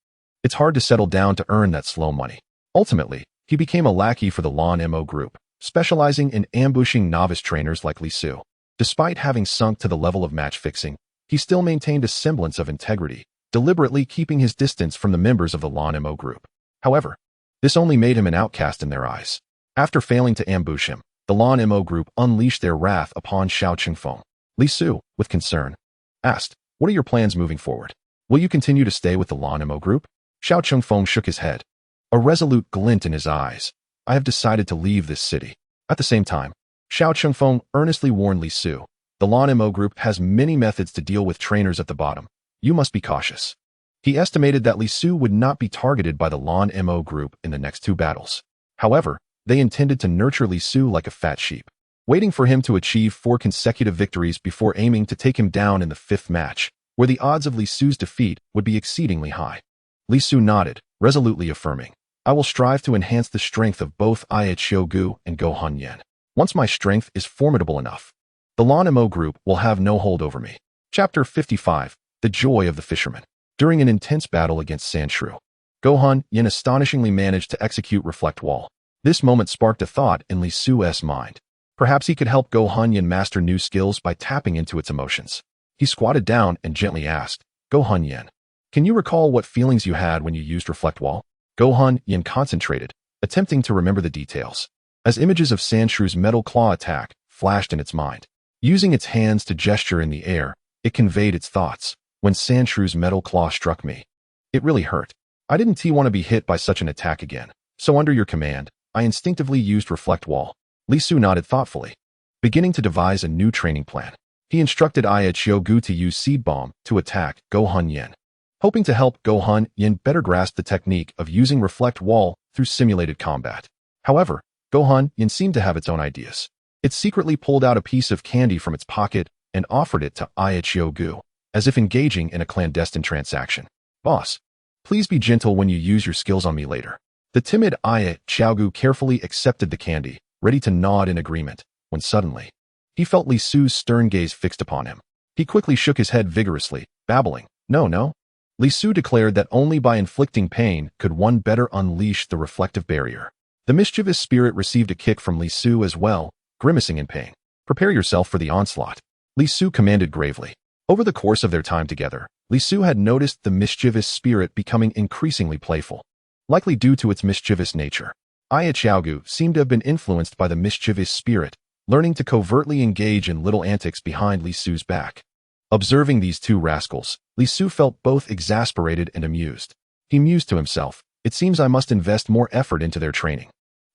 It's hard to settle down to earn that slow money. Ultimately, he became a lackey for the Lan Mo group, specializing in ambushing novice trainers like Li Su. Despite having sunk to the level of match fixing, he still maintained a semblance of integrity, deliberately keeping his distance from the members of the Lan Mo group. However, this only made him an outcast in their eyes. After failing to ambush him, the Lan Mo group unleashed their wrath upon Xiao Qingfeng. Li Su, with concern, asked, "What are your plans moving forward? Will you continue to stay with the Lan Mo group?" Xiao Qingfeng shook his head, a resolute glint in his eyes. "I have decided to leave this city." At the same time, Xiao Qingfeng earnestly warned Li Su, "The Lan Mo group has many methods to deal with trainers at the bottom. You must be cautious." He estimated that Li Su would not be targeted by the Lan Mo group in the next 2 battles. However, they intended to nurture Li Su like a fat sheep, waiting for him to achieve 4 consecutive victories before aiming to take him down in the 5th match, where the odds of Li Su's defeat would be exceedingly high. Li Su nodded, resolutely affirming, "I will strive to enhance the strength of both Ia Qiugu and Go Hunyan. Once my strength is formidable enough, the Lan Mo group will have no hold over me." Chapter 55, The Joy of the Fisherman. During an intense battle against Sandshrew, Go Hunyan astonishingly managed to execute Reflect Wall. This moment sparked a thought in Li Su's mind. Perhaps he could help Go Hunyan master new skills by tapping into its emotions. He squatted down and gently asked, "Go Hunyan, can you recall what feelings you had when you used Reflect Wall?" Go Hunyan concentrated, attempting to remember the details, as images of Sandshrew's metal claw attack flashed in its mind. Using its hands to gesture in the air, it conveyed its thoughts. "When Sandshrew's metal claw struck me, it really hurt. I didn't want to be hit by such an attack again, so under your command, I instinctively used Reflect Wall." Li Su nodded thoughtfully, beginning to devise a new training plan. He instructed Ia Qiugu to use Seed Bomb to attack Go Hunyan, hoping to help Go Hunyan better grasp the technique of using Reflect Wall through simulated combat. However, Go Hunyan seemed to have its own ideas. It secretly pulled out a piece of candy from its pocket and offered it to Ia Qiugu, as if engaging in a clandestine transaction. "Boss, please be gentle when you use your skills on me later." The timid Ia Qiugu carefully accepted the candy, ready to nod in agreement, when suddenly, he felt Li Su's stern gaze fixed upon him. He quickly shook his head vigorously, babbling, "No." Li Su declared that only by inflicting pain could one better unleash the reflective barrier. The mischievous spirit received a kick from Li Su as well, grimacing in pain. "Prepare yourself for the onslaught," Li Su commanded gravely. Over the course of their time together, Li Su had noticed the mischievous spirit becoming increasingly playful, likely due to its mischievous nature. Ia Qiugu seemed to have been influenced by the mischievous spirit, learning to covertly engage in little antics behind Li Su's back. Observing these 2 rascals, Li Su felt both exasperated and amused. He mused to himself, "It seems I must invest more effort into their training."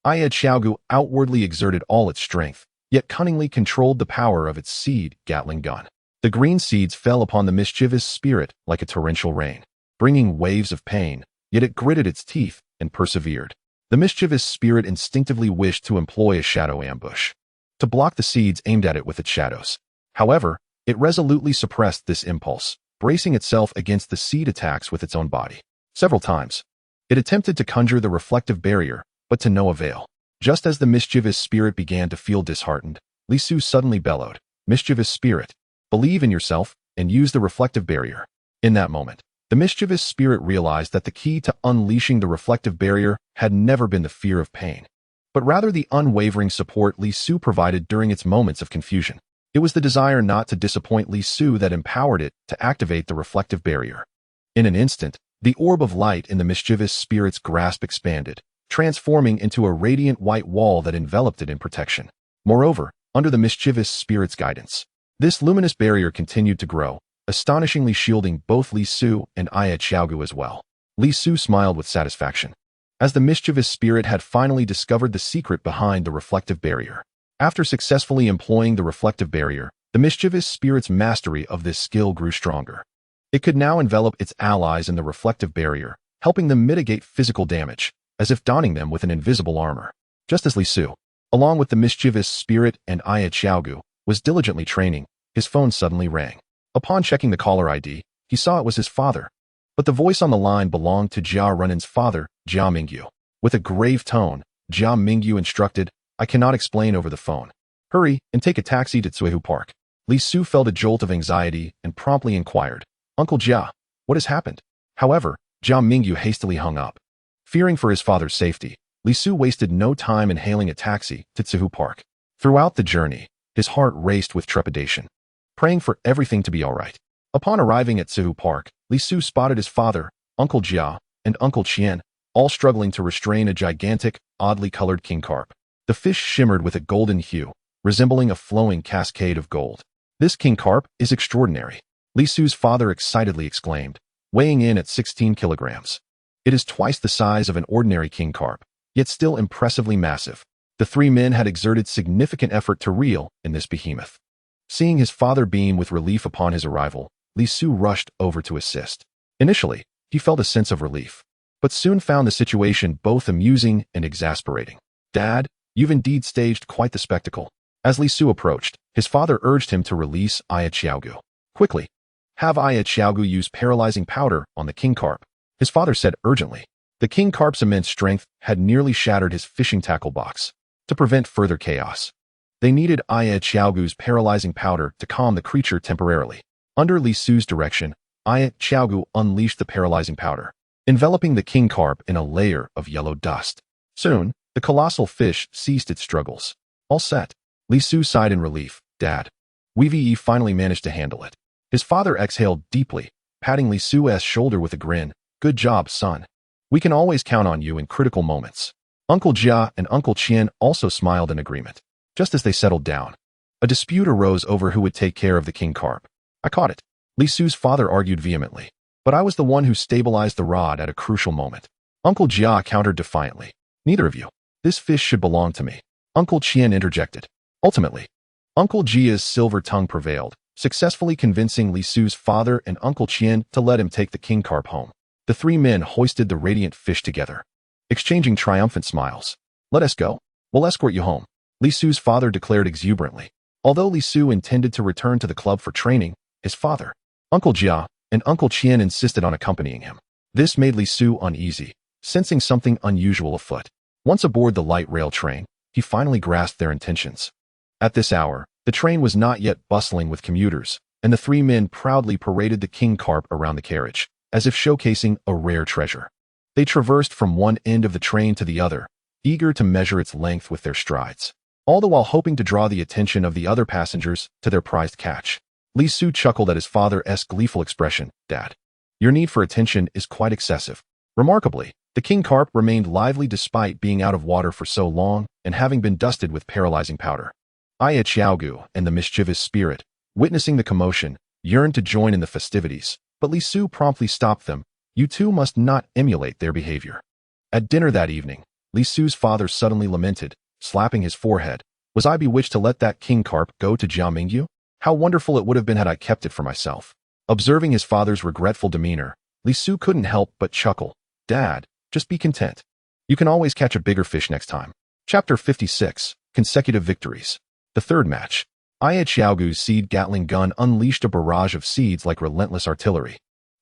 Ia Qiugu outwardly exerted all its strength, yet cunningly controlled the power of its seed Gatling gun. The green seeds fell upon the mischievous spirit like a torrential rain, bringing waves of pain, yet it gritted its teeth and persevered. The mischievous spirit instinctively wished to employ a shadow ambush, to block the seeds aimed at it with its shadows. However, it resolutely suppressed this impulse, bracing itself against the seed attacks with its own body. Several times, it attempted to conjure the reflective barrier, but to no avail. Just as the mischievous spirit began to feel disheartened, Li Su suddenly bellowed, "Mischievous spirit, believe in yourself and use the reflective barrier." In that moment, the mischievous spirit realized that the key to unleashing the reflective barrier had never been the fear of pain, but rather the unwavering support Li Su provided during its moments of confusion. It was the desire not to disappoint Li Su that empowered it to activate the reflective barrier. In an instant, the orb of light in the mischievous spirit's grasp expanded, transforming into a radiant white wall that enveloped it in protection. Moreover, under the mischievous spirit's guidance, this luminous barrier continued to grow, astonishingly shielding both Li Su and Ia Qiugu as well. Li Su smiled with satisfaction, as the mischievous spirit had finally discovered the secret behind the reflective barrier. After successfully employing the reflective barrier, the mischievous spirit's mastery of this skill grew stronger. It could now envelop its allies in the reflective barrier, helping them mitigate physical damage, as if donning them with an invisible armor. Just as Li Su, along with the mischievous spirit and Ia Qiugu, was diligently training, his phone suddenly rang. Upon checking the caller ID, he saw it was his father. But the voice on the line belonged to Jia Renan's father, Jia Mingyu. With a grave tone, Jia Mingyu instructed, "I cannot explain over the phone. Hurry and take a taxi to Tsuehu Park. Li Su felt a jolt of anxiety and promptly inquired, Uncle Jia, what has happened? However, Jia Mingyu hastily hung up. Fearing for his father's safety, Li Su wasted no time in hailing a taxi to Tsuehu Park. Throughout the journey, his heart raced with trepidation, praying for everything to be all right. Upon arriving at Tsuehu Park, Li Su spotted his father, Uncle Jia, and Uncle Qian, all struggling to restrain a gigantic, oddly colored king carp. The fish shimmered with a golden hue, resembling a flowing cascade of gold. This king carp is extraordinary, Li Su's father excitedly exclaimed, weighing in at 16 kilograms. It is twice the size of an ordinary king carp, yet still impressively massive. The three men had exerted significant effort to reel in this behemoth. Seeing his father beam with relief upon his arrival, Li Su rushed over to assist. Initially, he felt a sense of relief, but soon found the situation both amusing and exasperating. Dad, you've indeed staged quite the spectacle. As Li Su approached, his father urged him to release Aya Xiaogu. Quickly, have Aya Xiaogu use paralyzing powder on the king carp, his father said urgently. The king carp's immense strength had nearly shattered his fishing tackle box. To prevent further chaos, they needed Aya Xiaogu's paralyzing powder to calm the creature temporarily. Under Li Su's direction, Aya Xiaogu unleashed the paralyzing powder, enveloping the king carp in a layer of yellow dust. Soon, the colossal fish ceased its struggles. All set. Li Su sighed in relief. Dad, we finally managed to handle it. His father exhaled deeply, patting Li Su's shoulder with a grin. Good job, son. We can always count on you in critical moments. Uncle Jia and Uncle Qian also smiled in agreement. Just as they settled down, a dispute arose over who would take care of the king carp. I caught it, Li Su's father argued vehemently. But I was the one who stabilized the rod at a crucial moment. Uncle Jia countered defiantly. Neither of you. This fish should belong to me. Uncle Qian interjected. Ultimately, Uncle Jia's silver tongue prevailed, successfully convincing Li Su's father and Uncle Qian to let him take the king carp home. The three men hoisted the radiant fish together, exchanging triumphant smiles. Let us go. We'll escort you home, Li Su's father declared exuberantly. Although Li Su intended to return to the club for training, his father, Uncle Jia, and Uncle Qian insisted on accompanying him. This made Li Su uneasy, sensing something unusual afoot. Once aboard the light rail train, he finally grasped their intentions. At this hour, the train was not yet bustling with commuters, and the three men proudly paraded the king carp around the carriage, as if showcasing a rare treasure. They traversed from one end of the train to the other, eager to measure its length with their strides, all the while hoping to draw the attention of the other passengers to their prized catch. Li Su chuckled at his father's gleeful expression. Dad, your need for attention is quite excessive. Remarkably, the king carp remained lively despite being out of water for so long and having been dusted with paralyzing powder. Aya Xiaogu and the mischievous spirit, witnessing the commotion, yearned to join in the festivities, but Li Su promptly stopped them. You two must not emulate their behavior. At dinner that evening, Li Su's father suddenly lamented, slapping his forehead. Was I bewitched to let that king carp go to Jia Mingyu? How wonderful it would have been had I kept it for myself. Observing his father's regretful demeanor, Li Su couldn't help but chuckle. Dad, just be content. You can always catch a bigger fish next time. Chapter 56, Consecutive Victories. The third match. Aya Xiaogu's seed Gatling gun unleashed a barrage of seeds like relentless artillery,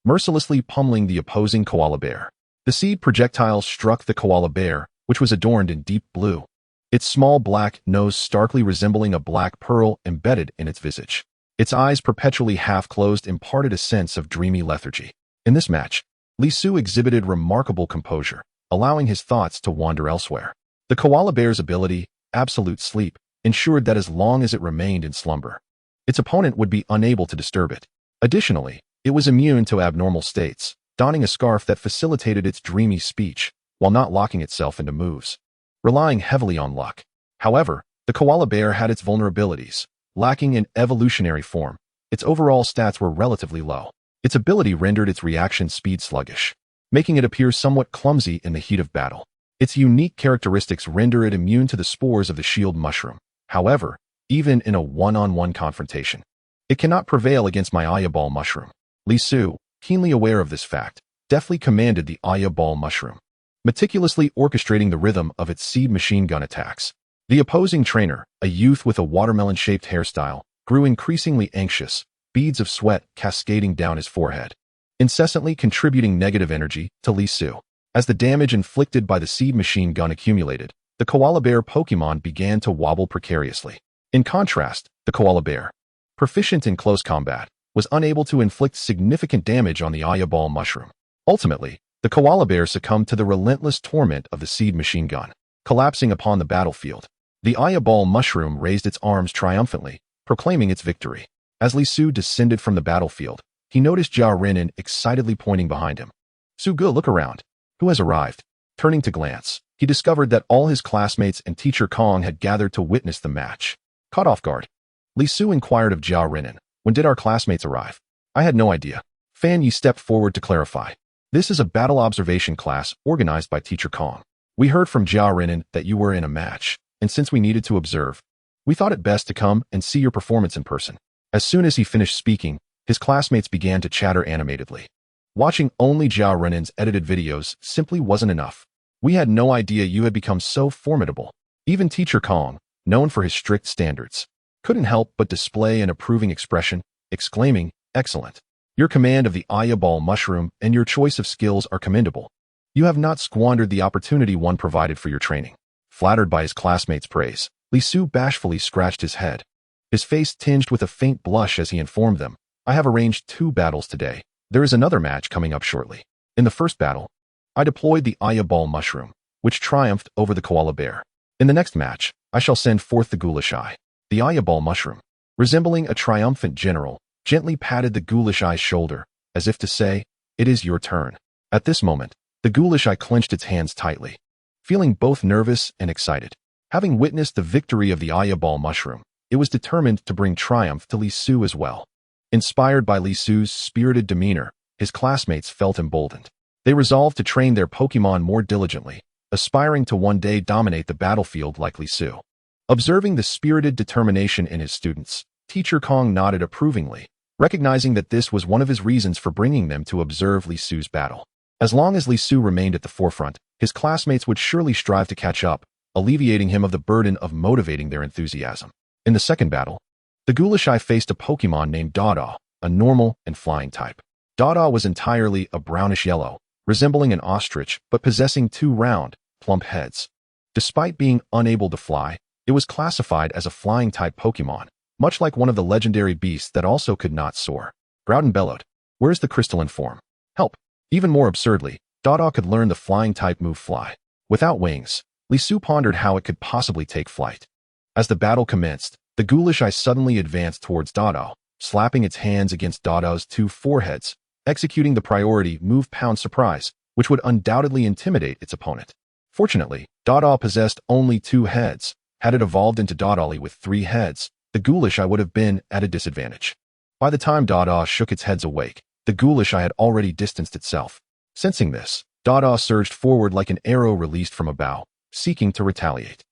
mercilessly pummeling the opposing koala bear. The seed projectiles struck the koala bear, which was adorned in deep blue, its small black nose starkly resembling a black pearl embedded in its visage. Its eyes perpetually half-closed imparted a sense of dreamy lethargy. In this match, Li Su exhibited remarkable composure, allowing his thoughts to wander elsewhere. The koala bear's ability, absolute sleep, ensured that as long as it remained in slumber, its opponent would be unable to disturb it. Additionally, it was immune to abnormal states, donning a scarf that facilitated its dreamy speech, while not locking itself into moves, relying heavily on luck. However, the koala bear had its vulnerabilities. Lacking in evolutionary form, its overall stats were relatively low. Its ability rendered its reaction speed sluggish, making it appear somewhat clumsy in the heat of battle. Its unique characteristics render it immune to the spores of the shield mushroom. However, even in a one-on-one confrontation, it cannot prevail against my Aya Ball mushroom. Li Su, keenly aware of this fact, deftly commanded the Aya Ball mushroom, meticulously orchestrating the rhythm of its seed machine gun attacks. The opposing trainer, a youth with a watermelon-shaped hairstyle, grew increasingly anxious, beads of sweat cascading down his forehead, incessantly contributing negative energy to Li Su. As the damage inflicted by the seed machine gun accumulated, the koala bear Pokémon began to wobble precariously. In contrast, the koala bear, proficient in close combat, was unable to inflict significant damage on the eyeball mushroom. Ultimately, the koala bear succumbed to the relentless torment of the seed machine gun, collapsing upon the battlefield. The eyeball mushroom raised its arms triumphantly, proclaiming its victory. As Li Su descended from the battlefield, he noticed Jia Renan excitedly pointing behind him. "Su Ge, look around. Who has arrived?" Turning to glance, he discovered that all his classmates and teacher Kong had gathered to witness the match. Caught off guard, Li Su inquired of Jia Renan, "When did our classmates arrive?" "I had no idea." Fan Yi stepped forward to clarify. "This is a battle observation class organized by teacher Kong. We heard from Jia Renan that you were in a match, and since we needed to observe, we thought it best to come and see your performance in person." As soon as he finished speaking, his classmates began to chatter animatedly. Watching only Jia Renan's edited videos simply wasn't enough. "We had no idea you had become so formidable." Even teacher Kong, known for his strict standards, couldn't help but display an approving expression, exclaiming, "Excellent. Your command of the eyeball mushroom and your choice of skills are commendable. You have not squandered the opportunity one provided for your training." Flattered by his classmates' praise, Li Su bashfully scratched his head. His face tinged with a faint blush as he informed them, "I have arranged 2 battles today. There is another match coming up shortly. In the first battle, I deployed the eyeball mushroom, which triumphed over the koala bear. In the next match, I shall send forth the ghoulish eye." The eyeball mushroom, resembling a triumphant general, gently patted the ghoulish eye's shoulder, as if to say, "It is your turn." At this moment, the ghoulish eye clenched its hands tightly, feeling both nervous and excited. Having witnessed the victory of the eyeball mushroom, it was determined to bring triumph to Li Su as well. Inspired by Li Su's spirited demeanor, his classmates felt emboldened. They resolved to train their Pokémon more diligently, aspiring to one day dominate the battlefield like Li Su. Observing the spirited determination in his students, teacher Kong nodded approvingly, recognizing that this was one of his reasons for bringing them to observe Li Su's battle. As long as Li Su remained at the forefront, his classmates would surely strive to catch up, alleviating him of the burden of motivating their enthusiasm. In the second battle, the ghoulish eye faced a Pokémon named Dada, a normal and flying type. Dada was entirely a brownish yellow, resembling an ostrich but possessing 2 round, plump heads. Despite being unable to fly, it was classified as a flying-type Pokémon, much like one of the legendary beasts that also could not soar. Groudon bellowed, "Where's the crystalline form? Help!" Even more absurdly, Dada could learn the flying-type move Fly. Without wings, Li Su pondered how it could possibly take flight. As the battle commenced, the ghoulish eye suddenly advanced towards Dada, slapping its hands against Dada's 2 foreheads, executing the priority move Pound Surprise, which would undoubtedly intimidate its opponent. Fortunately, Dada possessed only 2 heads. Had it evolved into Dodali with 3 heads, the ghoulish eye would have been at a disadvantage. By the time Dada shook its heads awake, the ghoulish eye had already distanced itself. Sensing this, Dada surged forward like an arrow released from a bow, seeking to retaliate.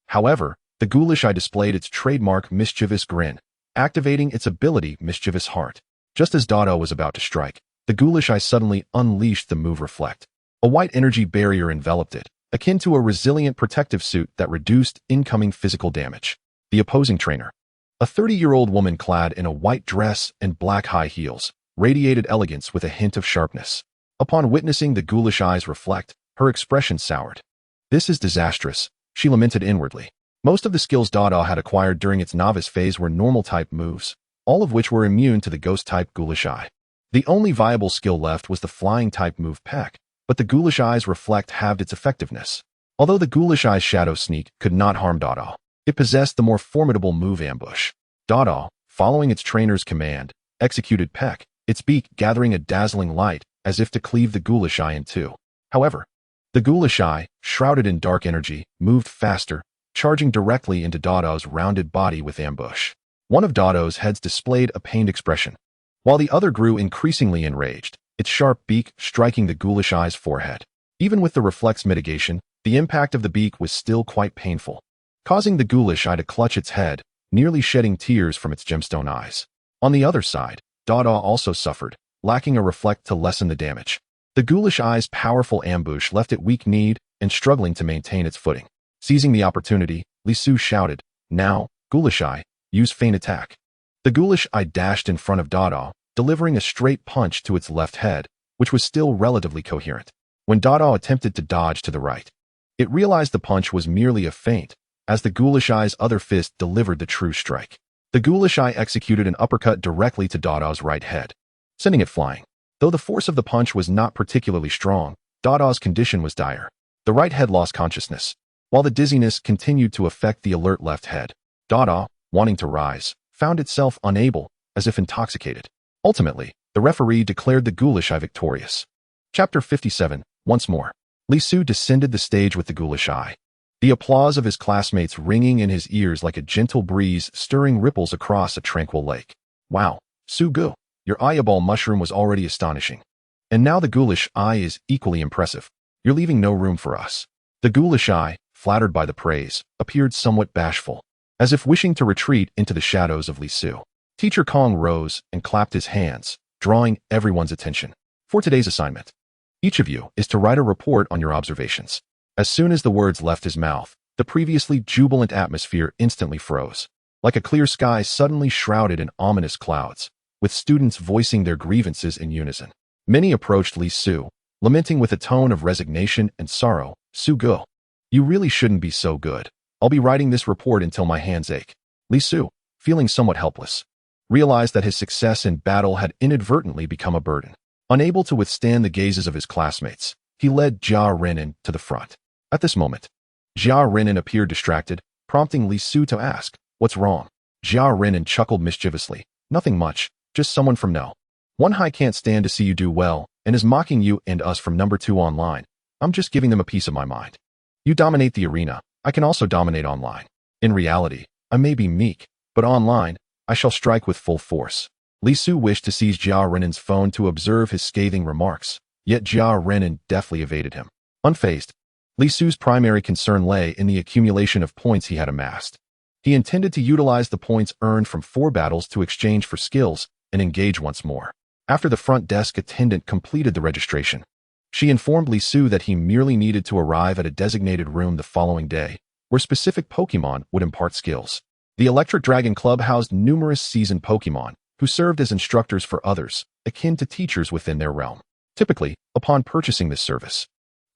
However, the ghoulish eye displayed its trademark mischievous grin, activating its ability Mischievous Heart. Just as Dada was about to strike, the ghoulish eye suddenly unleashed the move Reflect. A white energy barrier enveloped it, akin to a resilient protective suit that reduced incoming physical damage. The opposing trainer, a 30-year-old woman clad in a white dress and black high heels, radiated elegance with a hint of sharpness. Upon witnessing the ghoulish eyes Reflect, her expression soured. "This is disastrous," she lamented inwardly. Most of the skills Dada had acquired during its novice phase were normal-type moves, all of which were immune to the ghost-type ghoulish eye. The only viable skill left was the flying-type move Peck, but the ghoulish eye's Reflect halved its effectiveness. Although the ghoulish eye's Shadow Sneak could not harm Dada, it possessed the more formidable move Ambush. Dada, following its trainer's command, executed Peck, its beak gathering a dazzling light as if to cleave the ghoulish eye in 2. However, the ghoulish eye, shrouded in dark energy, moved faster, charging directly into Dada's rounded body with Ambush. One of Dada's heads displayed a pained expression, while the other grew increasingly enraged, its sharp beak striking the ghoulish eye's forehead. Even with the reflex mitigation, the impact of the beak was still quite painful, causing the ghoulish eye to clutch its head, nearly shedding tears from its gemstone eyes. On the other side, Dada also suffered, lacking a Reflect to lessen the damage. The ghoulish eye's powerful ambush left it weak-kneed and struggling to maintain its footing. Seizing the opportunity, Li Su shouted, "Now, ghoulish eye, use feint attack." The ghoulish eye dashed in front of Dada, delivering a straight punch to its left head, which was still relatively coherent. When Dada attempted to dodge to the right, it realized the punch was merely a feint, as the ghoulish eye's other fist delivered the true strike. The ghoulish eye executed an uppercut directly to Dada's right head, sending it flying. Though the force of the punch was not particularly strong, Dada's condition was dire. The right head lost consciousness, while the dizziness continued to affect the alert left head. Dada, wanting to rise, found itself unable, as if intoxicated. Ultimately, the referee declared the ghoulish eye victorious. Chapter 57, Once More. Li Su descended the stage with the ghoulish eye, the applause of his classmates ringing in his ears like a gentle breeze stirring ripples across a tranquil lake. Wow, Su Gu, your eyeball mushroom was already astonishing. And now the ghoulish eye is equally impressive. You're leaving no room for us. The ghoulish eye, flattered by the praise, appeared somewhat bashful, as if wishing to retreat into the shadows of Li Su. Teacher Kong rose and clapped his hands, drawing everyone's attention. For today's assignment, each of you is to write a report on your observations. As soon as the words left his mouth, the previously jubilant atmosphere instantly froze, like a clear sky suddenly shrouded in ominous clouds, with students voicing their grievances in unison. Many approached Li Su, lamenting with a tone of resignation and sorrow. Su Gu, you really shouldn't be so good. I'll be writing this report until my hands ache. Li Su, feeling somewhat helpless, realized that his success in battle had inadvertently become a burden. Unable to withstand the gazes of his classmates, he led Jia Renan to the front. At this moment, Jia Renan appeared distracted, prompting Li Su to ask, "What's wrong?" Jia Renan chuckled mischievously. "Nothing much, just someone from No. 1 High can't stand to see you do well and is mocking you and us from number 2 online. I'm just giving them a piece of my mind. You dominate the arena, I can also dominate online. In reality, I may be meek, but online, I shall strike with full force." Li Su wished to seize Jia Renan's phone to observe his scathing remarks, yet Jia Renan deftly evaded him. Unfazed, Li Su's primary concern lay in the accumulation of points he had amassed. He intended to utilize the points earned from 4 battles to exchange for skills and engage once more. After the front desk attendant completed the registration, she informed Li Su that he merely needed to arrive at a designated room the following day, where specific Pokémon would impart skills. The Electric Dragon Club housed numerous seasoned Pokémon, who served as instructors for others, akin to teachers within their realm. Typically, upon purchasing this service,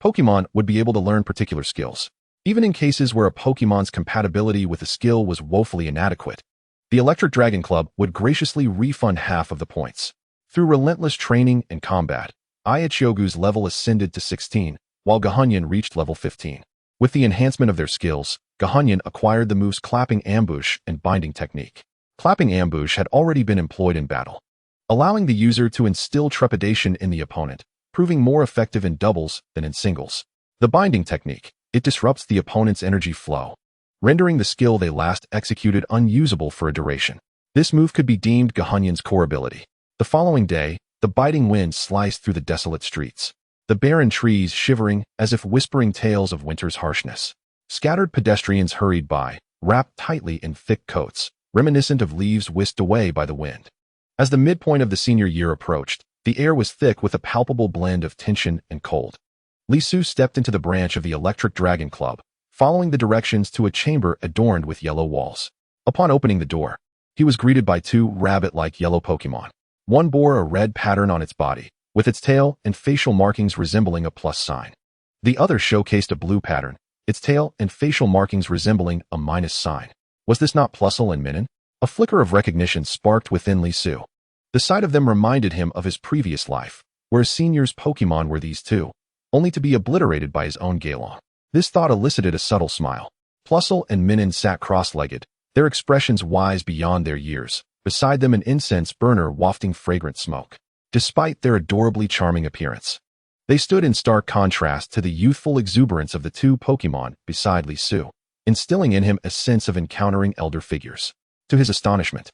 Pokémon would be able to learn particular skills. Even in cases where a Pokémon's compatibility with a skill was woefully inadequate, the Electric Dragon Club would graciously refund half of the points. Through relentless training and combat, Aichyogu's level ascended to 16, while Gohonyan reached level 15. With the enhancement of their skills, Gohonyan acquired the moves Clapping Ambush and Binding Technique. Clapping Ambush had already been employed in battle, allowing the user to instill trepidation in the opponent, proving more effective in doubles than in singles. The Binding Technique, it disrupts the opponent's energy flow, rendering the skill they last executed unusable for a duration. This move could be deemed Gohonyan's core ability. The following day, the biting wind sliced through the desolate streets, the barren trees shivering as if whispering tales of winter's harshness. Scattered pedestrians hurried by, wrapped tightly in thick coats, reminiscent of leaves whisked away by the wind. As the midpoint of the senior year approached, the air was thick with a palpable blend of tension and cold. Li Su stepped into the branch of the Electric Dragon Club, following the directions to a chamber adorned with yellow walls. Upon opening the door, he was greeted by 2 rabbit-like yellow Pokémon. One bore a red pattern on its body, with its tail and facial markings resembling a plus sign. The other showcased a blue pattern, its tail and facial markings resembling a minus sign. Was this not Plusle and Minun? A flicker of recognition sparked within Li Su. The sight of them reminded him of his previous life, where a senior's Pokémon were these 2, only to be obliterated by his own Galon. This thought elicited a subtle smile. Plusle and Minun sat cross-legged, their expressions wise beyond their years, beside them an incense burner wafting fragrant smoke. Despite their adorably charming appearance, they stood in stark contrast to the youthful exuberance of the 2 Pokémon beside Li Su, instilling in him a sense of encountering elder figures. To his astonishment,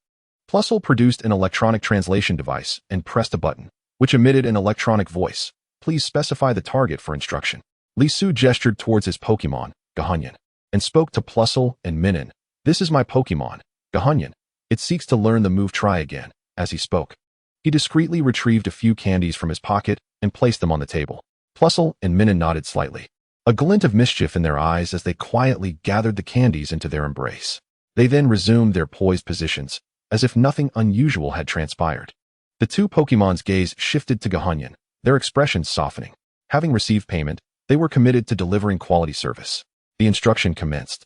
Plusle produced an electronic translation device and pressed a button, which emitted an electronic voice. "Please specify the target for instruction." Li Su gestured towards his Pokémon, Gohonyan, and spoke to Plusle and Minun. "This is my Pokémon, Gohonyan. It seeks to learn the move Try Again." As he spoke, he discreetly retrieved a few candies from his pocket and placed them on the table. Plusle and Minun nodded slightly, a glint of mischief in their eyes as they quietly gathered the candies into their embrace. They then resumed their poised positions, as if nothing unusual had transpired. The 2 Pokémon's gaze shifted to Gohonyan, their expressions softening. Having received payment, they were committed to delivering quality service. The instruction commenced.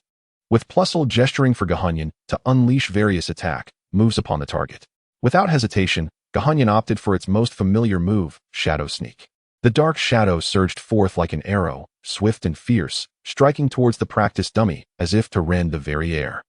with Plusle gesturing for Gothitelle to unleash various attack moves upon the target. Without hesitation, Gothitelle opted for its most familiar move, Shadow Sneak. The dark shadow surged forth like an arrow, swift and fierce, striking towards the practiced dummy as if to rend the very air.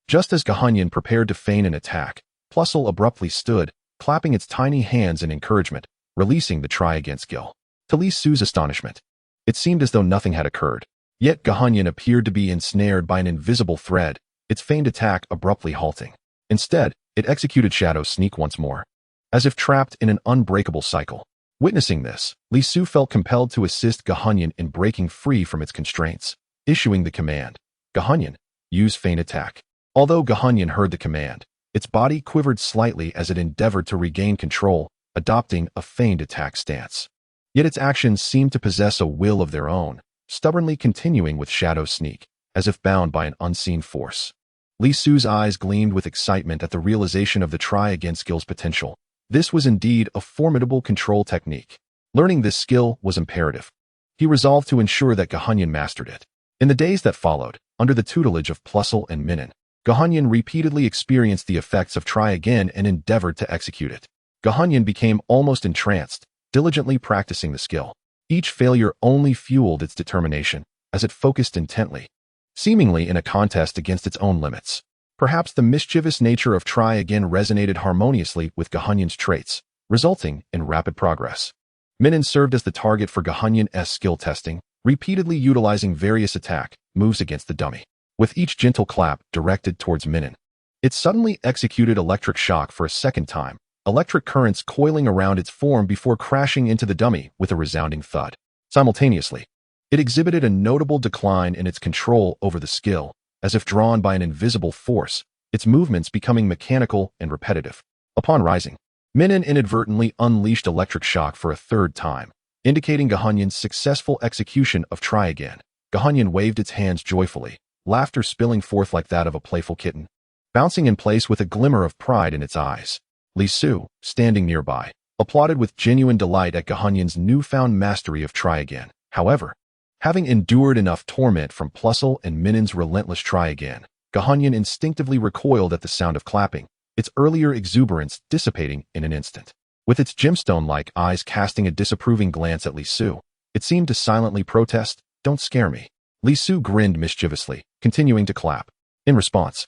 Just as Gothitelle prepared to feign an attack, Plusle abruptly stood, clapping its tiny hands in encouragement, releasing the try-again skill. To Li Su's astonishment, it seemed as though nothing had occurred. Yet Gothitelle appeared to be ensnared by an invisible thread, its feigned attack abruptly halting. Instead, it executed Shadow Sneak once more, as if trapped in an unbreakable cycle. Witnessing this, Li Su felt compelled to assist Gothitelle in breaking free from its constraints, issuing the command, "Gothitelle, use feint attack." Although Gothitelle heard the command, its body quivered slightly as it endeavored to regain control, adopting a feigned attack stance. Yet its actions seemed to possess a will of their own, stubbornly continuing with Shadow Sneak, as if bound by an unseen force. Li Su's eyes gleamed with excitement at the realization of the try-again skill's potential. This was indeed a formidable control technique. Learning this skill was imperative. He resolved to ensure that Gothitelle mastered it. In the days that followed, under the tutelage of Plusle and Minun, Gothitelle repeatedly experienced the effects of try-again and endeavored to execute it. Gothitelle became almost entranced, diligently practicing the skill. Each failure only fueled its determination, as it focused intently, seemingly in a contest against its own limits. Perhaps the mischievous nature of try-again resonated harmoniously with Gothitelle's traits, resulting in rapid progress. Minun served as the target for Gothitelle's skill testing, repeatedly utilizing various attack moves against the dummy. With each gentle clap directed towards Minun, it suddenly executed electric shock for a second time, electric currents coiling around its form before crashing into the dummy with a resounding thud. Simultaneously, it exhibited a notable decline in its control over the skill, as if drawn by an invisible force, its movements becoming mechanical and repetitive. Upon rising, Minun inadvertently unleashed electric shock for a third time, indicating Gothitelle's successful execution of try-again. Gothitelle waved its hands joyfully, laughter spilling forth like that of a playful kitten, bouncing in place with a glimmer of pride in its eyes. Li Su, standing nearby, applauded with genuine delight at Gothitelle's newfound mastery of try-again. However, having endured enough torment from Plusle and Minun's relentless try-again, Gothitelle instinctively recoiled at the sound of clapping, its earlier exuberance dissipating in an instant. With its gemstone-like eyes casting a disapproving glance at Li Su, it seemed to silently protest, "Don't scare me." Li Su grinned mischievously, continuing to clap. In response,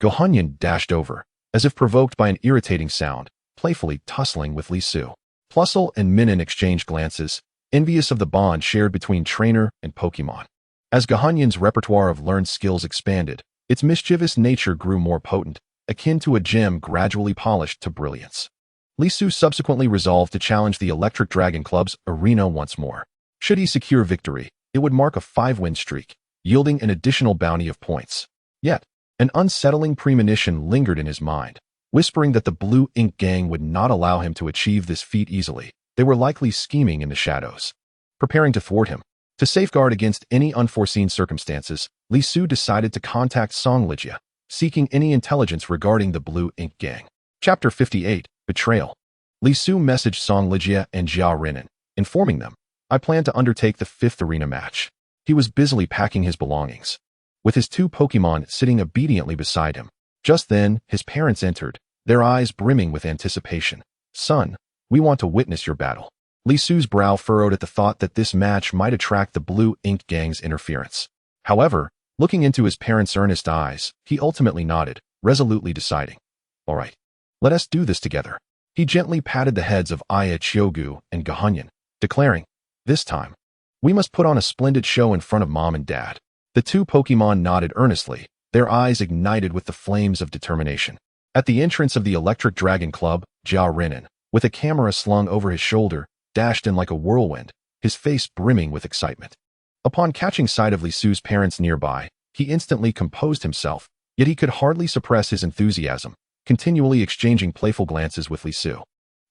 Gothitelle dashed over, as if provoked by an irritating sound, playfully tussling with Li Su. Plusle and Minun exchanged glances, envious of the bond shared between trainer and Pokémon. As Gothitelle's repertoire of learned skills expanded, its mischievous nature grew more potent, akin to a gem gradually polished to brilliance. Li Su subsequently resolved to challenge the Electric Dragon Club's arena once more. Should he secure victory, it would mark a 5-win streak, yielding an additional bounty of points. Yet, an unsettling premonition lingered in his mind, whispering that the Blue Ink Gang would not allow him to achieve this feat easily. They were likely scheming in the shadows, preparing to thwart him. To safeguard against any unforeseen circumstances, Li Su decided to contact Songligia, seeking any intelligence regarding the Blue Ink Gang. Chapter 58, Betrayal. Li Su messaged Songligia and Jia Renan, informing them, "I plan to undertake the 5th arena match." He was busily packing his belongings, with his 2 Pokémon sitting obediently beside him. Just then, his parents entered, their eyes brimming with anticipation. "Son, we want to witness your battle." Li Su's brow furrowed at the thought that this match might attract the Blue Ink Gang's interference. However, looking into his parents' earnest eyes, he ultimately nodded, resolutely deciding, "All right, let us do this together." He gently patted the heads of Aya Chiogu and Gothitelle, declaring, "This time, we must put on a splendid show in front of Mom and Dad." The 2 Pokémon nodded earnestly, their eyes ignited with the flames of determination. At the entrance of the Electric Dragon Club, Jia Renan, with a camera slung over his shoulder, dashed in like a whirlwind, his face brimming with excitement. Upon catching sight of Li Su's parents nearby, he instantly composed himself, yet he could hardly suppress his enthusiasm, continually exchanging playful glances with Li Su.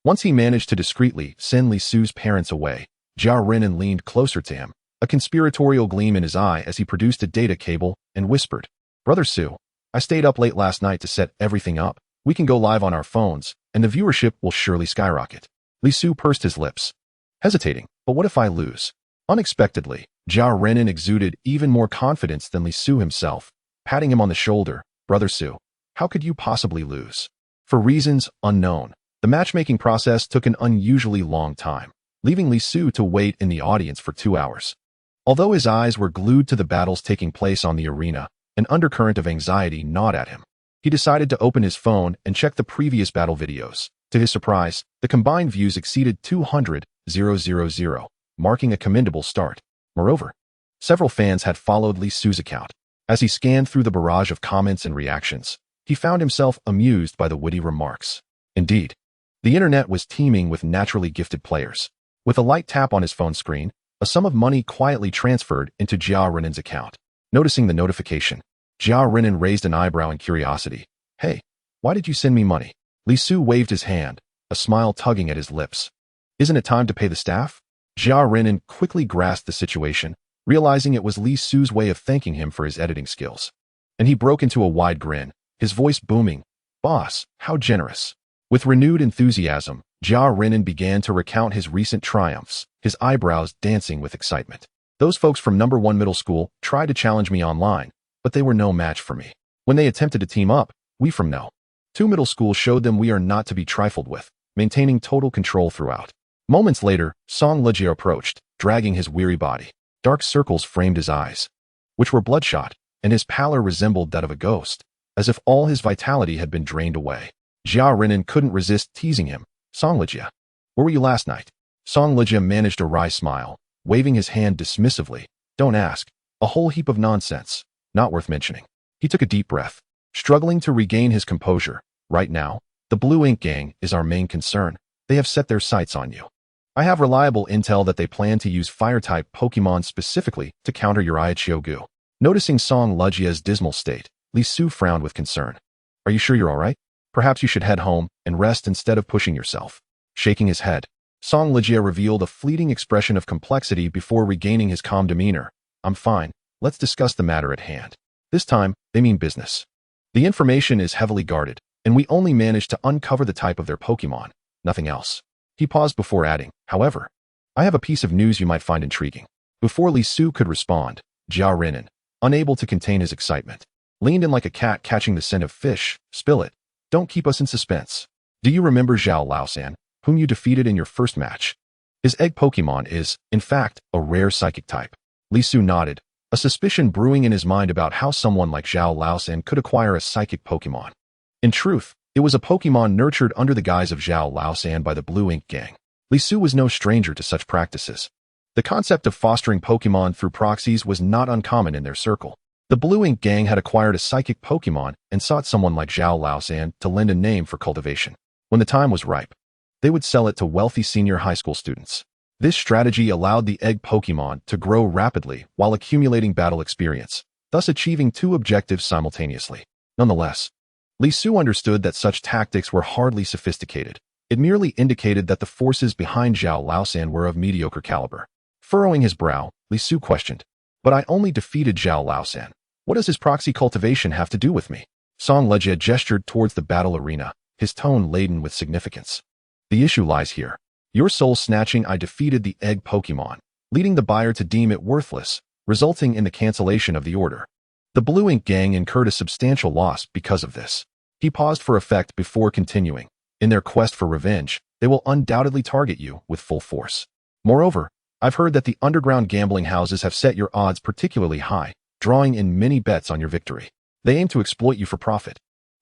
Once he managed to discreetly send Li Su's parents away, Jia Renan leaned closer to him, a conspiratorial gleam in his eye as he produced a data cable and whispered, "Brother Su, I stayed up late last night to set everything up. We can go live on our phones, and the viewership will surely skyrocket." Li Su pursed his lips, hesitating, "But what if I lose?" Unexpectedly, Jia Renan exuded even more confidence than Li Su himself, patting him on the shoulder. "Brother Su, how could you possibly lose?" For reasons unknown, the matchmaking process took an unusually long time, leaving Li Su to wait in the audience for 2 hours. Although his eyes were glued to the battles taking place on the arena, an undercurrent of anxiety gnawed at him. He decided to open his phone and check the previous battle videos. To his surprise, the combined views exceeded 200,000, marking a commendable start. Moreover, several fans had followed Li Su's account. As he scanned through the barrage of comments and reactions, he found himself amused by the witty remarks. Indeed, the internet was teeming with naturally gifted players. With a light tap on his phone screen, a sum of money quietly transferred into Jia Renan's account. Noticing the notification, Jia Renan raised an eyebrow in curiosity. "Hey, why did you send me money?" Li Su waved his hand, a smile tugging at his lips. "Isn't it time to pay the staff?" Jia Renan quickly grasped the situation, realizing it was Li Su's way of thanking him for his editing skills. And he broke into a wide grin, his voice booming. "Boss, how generous." With renewed enthusiasm, Jia Renan began to recount his recent triumphs, his eyebrows dancing with excitement. "Those folks from number 1 middle school tried to challenge me online, but they were no match for me. When they attempted to team up, we from no. 2 middle school showed them we are not to be trifled with, maintaining total control throughout." Moments later, Song Lejia approached, dragging his weary body. Dark circles framed his eyes, which were bloodshot, and his pallor resembled that of a ghost, as if all his vitality had been drained away. Jia Renan couldn't resist teasing him. "Song Lejia, where were you last night?" Song Lejia managed a wry smile, waving his hand dismissively. "Don't ask. A whole heap of nonsense. Not worth mentioning." He took a deep breath, struggling to regain his composure. "Right now, the Blue Ink Gang is our main concern. They have set their sights on you. I have reliable intel that they plan to use Fire-type Pokemon specifically to counter your Aichiogu." Noticing Song Lejia's dismal state, Li Su frowned with concern. "Are you sure you're all right? Perhaps you should head home and rest instead of pushing yourself." Shaking his head, Song Lejia revealed a fleeting expression of complexity before regaining his calm demeanor. "I'm fine. Let's discuss the matter at hand. This time, they mean business. The information is heavily guarded, and we only managed to uncover the type of their Pokemon, nothing else." He paused before adding, "However, I have a piece of news you might find intriguing." Before Li Su could respond, Jia Renan, unable to contain his excitement, leaned in like a cat catching the scent of fish. "Spill it. Don't keep us in suspense. Do you remember Zhao Laosan, whom you defeated in your first match? His egg Pokemon is, in fact, a rare psychic type." Li Su nodded, a suspicion brewing in his mind about how someone like Zhao Laosan could acquire a psychic Pokemon. In truth, it was a Pokemon nurtured under the guise of Zhao Laosan by the Blue Ink Gang. Li Su was no stranger to such practices. The concept of fostering Pokemon through proxies was not uncommon in their circle. The Blue Ink Gang had acquired a psychic Pokemon and sought someone like Zhao Laosan to lend a name for cultivation. When the time was ripe, they would sell it to wealthy senior high school students. This strategy allowed the egg Pokemon to grow rapidly while accumulating battle experience, thus achieving 2 objectives simultaneously. Nonetheless, Li Su understood that such tactics were hardly sophisticated. It merely indicated that the forces behind Zhao Laosan were of mediocre caliber. Furrowing his brow, Li Su questioned, "But I only defeated Zhao Laosan. What does his proxy cultivation have to do with me?" Song Lejia gestured towards the battle arena, his tone laden with significance. "The issue lies here. Your soul-snatching I defeated the egg Pokemon, leading the buyer to deem it worthless, resulting in the cancellation of the order. The Blue Ink Gang incurred a substantial loss because of this." He paused for effect before continuing. "In their quest for revenge, they will undoubtedly target you with full force. Moreover, I've heard that the underground gambling houses have set your odds particularly high, drawing in many bets on your victory. They aim to exploit you for profit."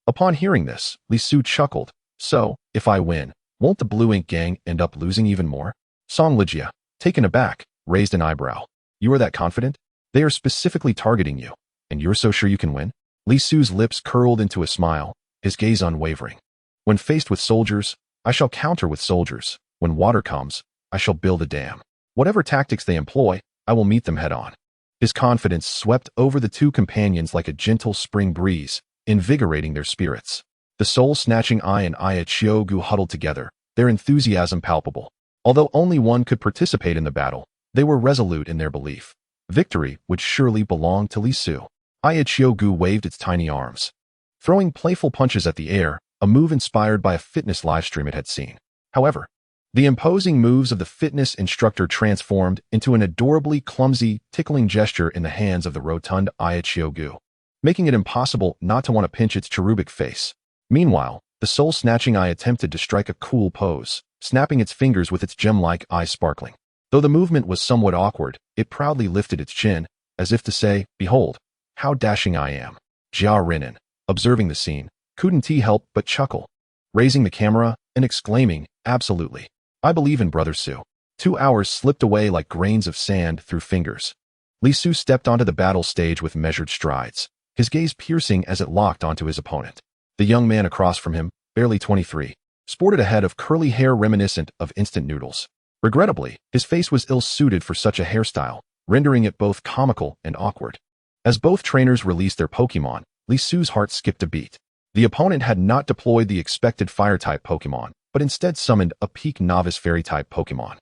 Upon hearing this, Li Su chuckled. "So, if I win, won't the Blue Ink Gang end up losing even more?" Song Lejia, taken aback, raised an eyebrow. "You are that confident? They are specifically targeting you, and you're so sure you can win?" Li Su's lips curled into a smile, his gaze unwavering. "When faced with soldiers, I shall counter with soldiers. When water comes, I shall build a dam. Whatever tactics they employ, I will meet them head-on." His confidence swept over the 2 companions like a gentle spring breeze, invigorating their spirits. The soul-snatching Ai and Aichiogu huddled together, their enthusiasm palpable. Although only one could participate in the battle, they were resolute in their belief. Victory would surely belong to Li Su. Aichiogu waved its tiny arms, throwing playful punches at the air, a move inspired by a fitness livestream it had seen. However, the imposing moves of the fitness instructor transformed into an adorably clumsy, tickling gesture in the hands of the rotund Aichiogu. making it impossible not to want to pinch its cherubic face. Meanwhile, the soul-snatching eye attempted to strike a cool pose, snapping its fingers with its gem-like eyes sparkling. Though the movement was somewhat awkward, it proudly lifted its chin, as if to say, "Behold, how dashing I am." Jia Renin, observing the scene, couldn't help but chuckle, raising the camera and exclaiming, "Absolutely. I believe in Brother Su." 2 hours slipped away like grains of sand through fingers. Li Su stepped onto the battle stage with measured strides, his gaze piercing as it locked onto his opponent. The young man across from him, barely 23, sported a head of curly hair reminiscent of instant noodles. Regrettably, his face was ill-suited for such a hairstyle, rendering it both comical and awkward. As both trainers released their Pokémon, Li Su's heart skipped a beat. The opponent had not deployed the expected Fire-type Pokémon, but instead summoned a peak novice Fairy-type Pokémon.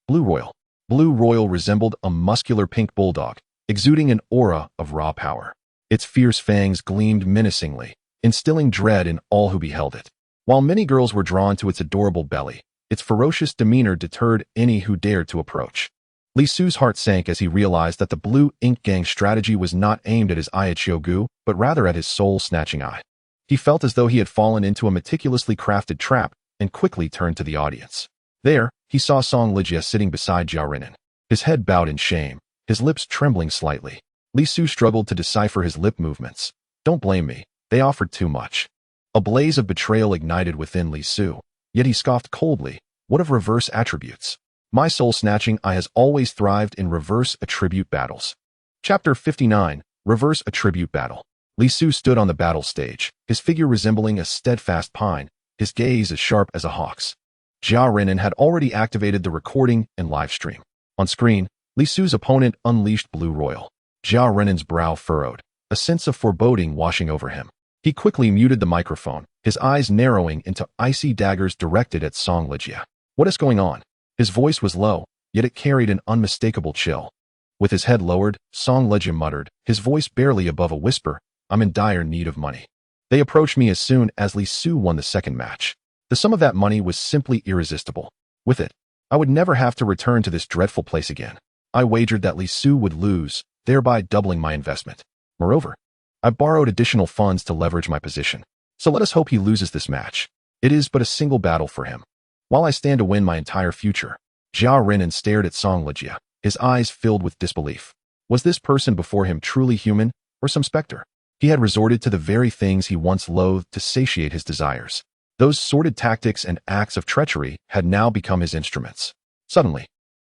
Blue Royal. Blue Royal resembled a muscular pink bulldog, exuding an aura of raw power. Its fierce fangs gleamed menacingly, instilling dread in all who beheld it. While many girls were drawn to its adorable belly, its ferocious demeanor deterred any who dared to approach. Li Su's heart sank as he realized that the Blue Ink Gang's strategy was not aimed at his Aichiogu, but rather at his soul-snatching eye. He felt as though he had fallen into a meticulously crafted trap and quickly turned to the audience. There, he saw Song Ligia sitting beside Jia Renin, his head bowed in shame, his lips trembling slightly. Li Su struggled to decipher his lip movements. "Don't blame me. They offered too much." A blaze of betrayal ignited within Li Su, yet he scoffed coldly. "What of reverse attributes? My soul-snatching eye has always thrived in reverse attribute battles." Chapter 59, Reverse Attribute Battle. Li Su stood on the battle stage, his figure resembling a steadfast pine, his gaze as sharp as a hawk's. Jia Renin had already activated the recording and live stream. On screen, Li Su's opponent unleashed Blue Royal. Jia Renin's brow furrowed, a sense of foreboding washing over him. He quickly muted the microphone, his eyes narrowing into icy daggers directed at Song Ligia. "What is going on?" His voice was low, yet it carried an unmistakable chill. With his head lowered, Song Ligia muttered, his voice barely above a whisper, "I'm in dire need of money. They approached me as soon as Li Su won the second match. The sum of that money was simply irresistible. With it, I would never have to return to this dreadful place again. I wagered that Li Su would lose, thereby doubling my investment. Moreover, I borrowed additional funds to leverage my position. So let us hope he loses this match. It is but a single battle for him. While I stand to win my entire future." Jia Renin stared at Song Ligia, his eyes filled with disbelief. Was this person before him truly human, or some specter? He had resorted to the very things he once loathed to satiate his desires. Those sordid tactics and acts of treachery had now become his instruments. Suddenly,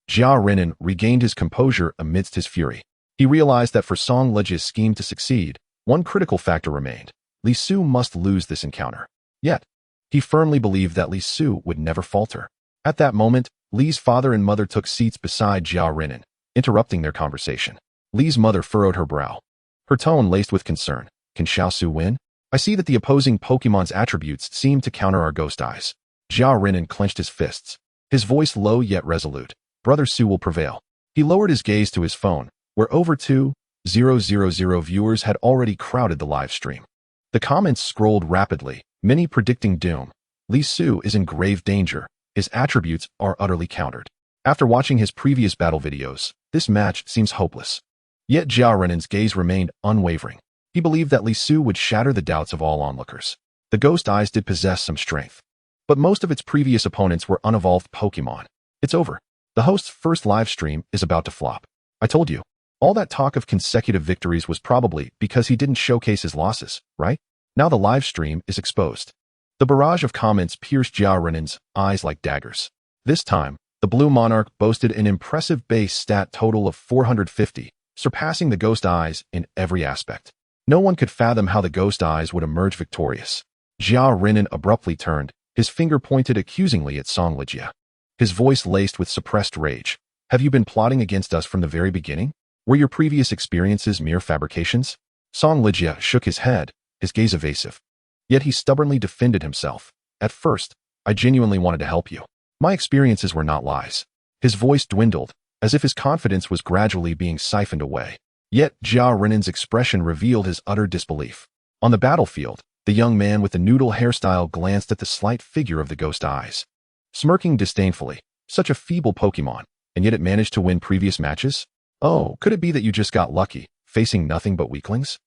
Jia Renin regained his composure amidst his fury. He realized that for Song Ligia's scheme to succeed, one critical factor remained. Li Su must lose this encounter. Yet, he firmly believed that Li Su would never falter. At that moment, Li's father and mother took seats beside Jia Renin, interrupting their conversation. Li's mother furrowed her brow, her tone laced with concern. "Can Xiao Su win? I see that the opposing Pokemon's attributes seem to counter our ghost eyes." Jia Renin clenched his fists, his voice low yet resolute. "Brother Su will prevail." He lowered his gaze to his phone, where over 2,000 viewers had already crowded the live stream. The comments scrolled rapidly, many predicting doom. Li Su is in grave danger. His attributes are utterly countered. After watching his previous battle videos, this match seems hopeless. Yet Jia Renin's gaze remained unwavering. He believed that Li Su would shatter the doubts of all onlookers. The ghost eyes did possess some strength, but most of its previous opponents were unevolved Pokemon. It's over. The host's first live stream is about to flop. I told you. All that talk of consecutive victories was probably because he didn't showcase his losses, right? Now the live stream is exposed. The barrage of comments pierced Jia Renin's eyes like daggers. This time, the Blue Monarch boasted an impressive base stat total of 450, surpassing the Ghost Eyes in every aspect. No one could fathom how the Ghost Eyes would emerge victorious. Jia Renin abruptly turned, his finger pointed accusingly at Song Ligia. His voice laced with suppressed rage. "Have you been plotting against us from the very beginning? Were your previous experiences mere fabrications?" Song Ligia shook his head, his gaze evasive. Yet he stubbornly defended himself. "At first, I genuinely wanted to help you. My experiences were not lies." His voice dwindled, as if his confidence was gradually being siphoned away. Yet Jia Renin's expression revealed his utter disbelief. On the battlefield, the young man with the noodle hairstyle glanced at the slight figure of the Ghost Eyes, smirking disdainfully. "Such a feeble Pokemon, and yet it managed to win previous matches? Oh, could it be that you just got lucky, facing nothing but weaklings?"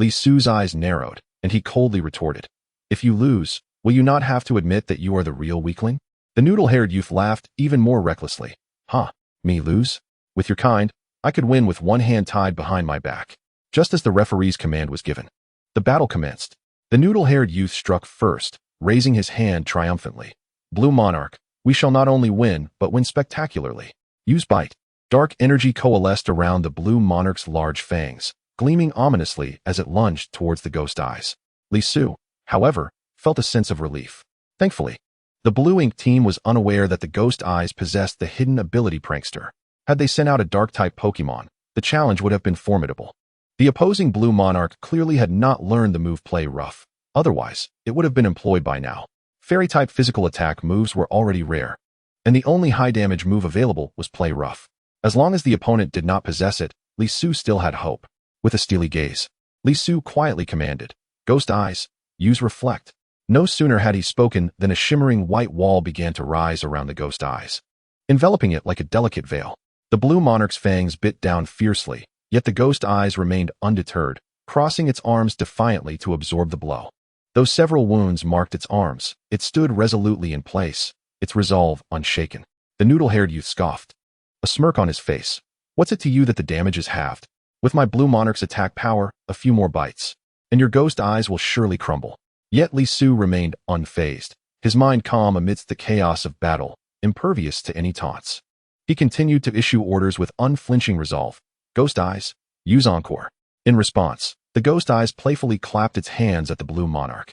Li Su's eyes narrowed, and he coldly retorted, "If you lose, will you not have to admit that you are the real weakling?" The noodle-haired youth laughed even more recklessly. "Huh, me lose? With your kind, I could win with one hand tied behind my back." Just as the referee's command was given, the battle commenced. The noodle-haired youth struck first, raising his hand triumphantly. "Blue Monarch, we shall not only win, but win spectacularly. Use bite." Dark energy coalesced around the blue monarch's large fangs, gleaming ominously as it lunged towards the ghost eyes. Li Su, however, felt a sense of relief. Thankfully, the Blue Ink team was unaware that the ghost eyes possessed the hidden ability Prankster. Had they sent out a dark-type Pokemon, the challenge would have been formidable. The opposing Blue Monarch clearly had not learned the move Play Rough. Otherwise, it would have been employed by now. Fairy-type physical attack moves were already rare, and the only high-damage move available was Play Rough. As long as the opponent did not possess it, Li Su still had hope. With a steely gaze, Li Su quietly commanded, "Ghost Eyes, use Reflect." No sooner had he spoken than a shimmering white wall began to rise around the ghost eyes, enveloping it like a delicate veil. The blue monarch's fangs bit down fiercely, yet the ghost eyes remained undeterred, crossing its arms defiantly to absorb the blow. Though several wounds marked its arms, it stood resolutely in place, its resolve unshaken. The noodle-haired youth scoffed, a smirk on his face. "What's it to you that the damage is halved? With my blue monarch's attack power, a few more bites, and your ghost eyes will surely crumble." Yet Li Su remained unfazed, his mind calm amidst the chaos of battle, impervious to any taunts. He continued to issue orders with unflinching resolve. "Ghost Eyes, use Encore." In response, the ghost eyes playfully clapped its hands at the blue monarch,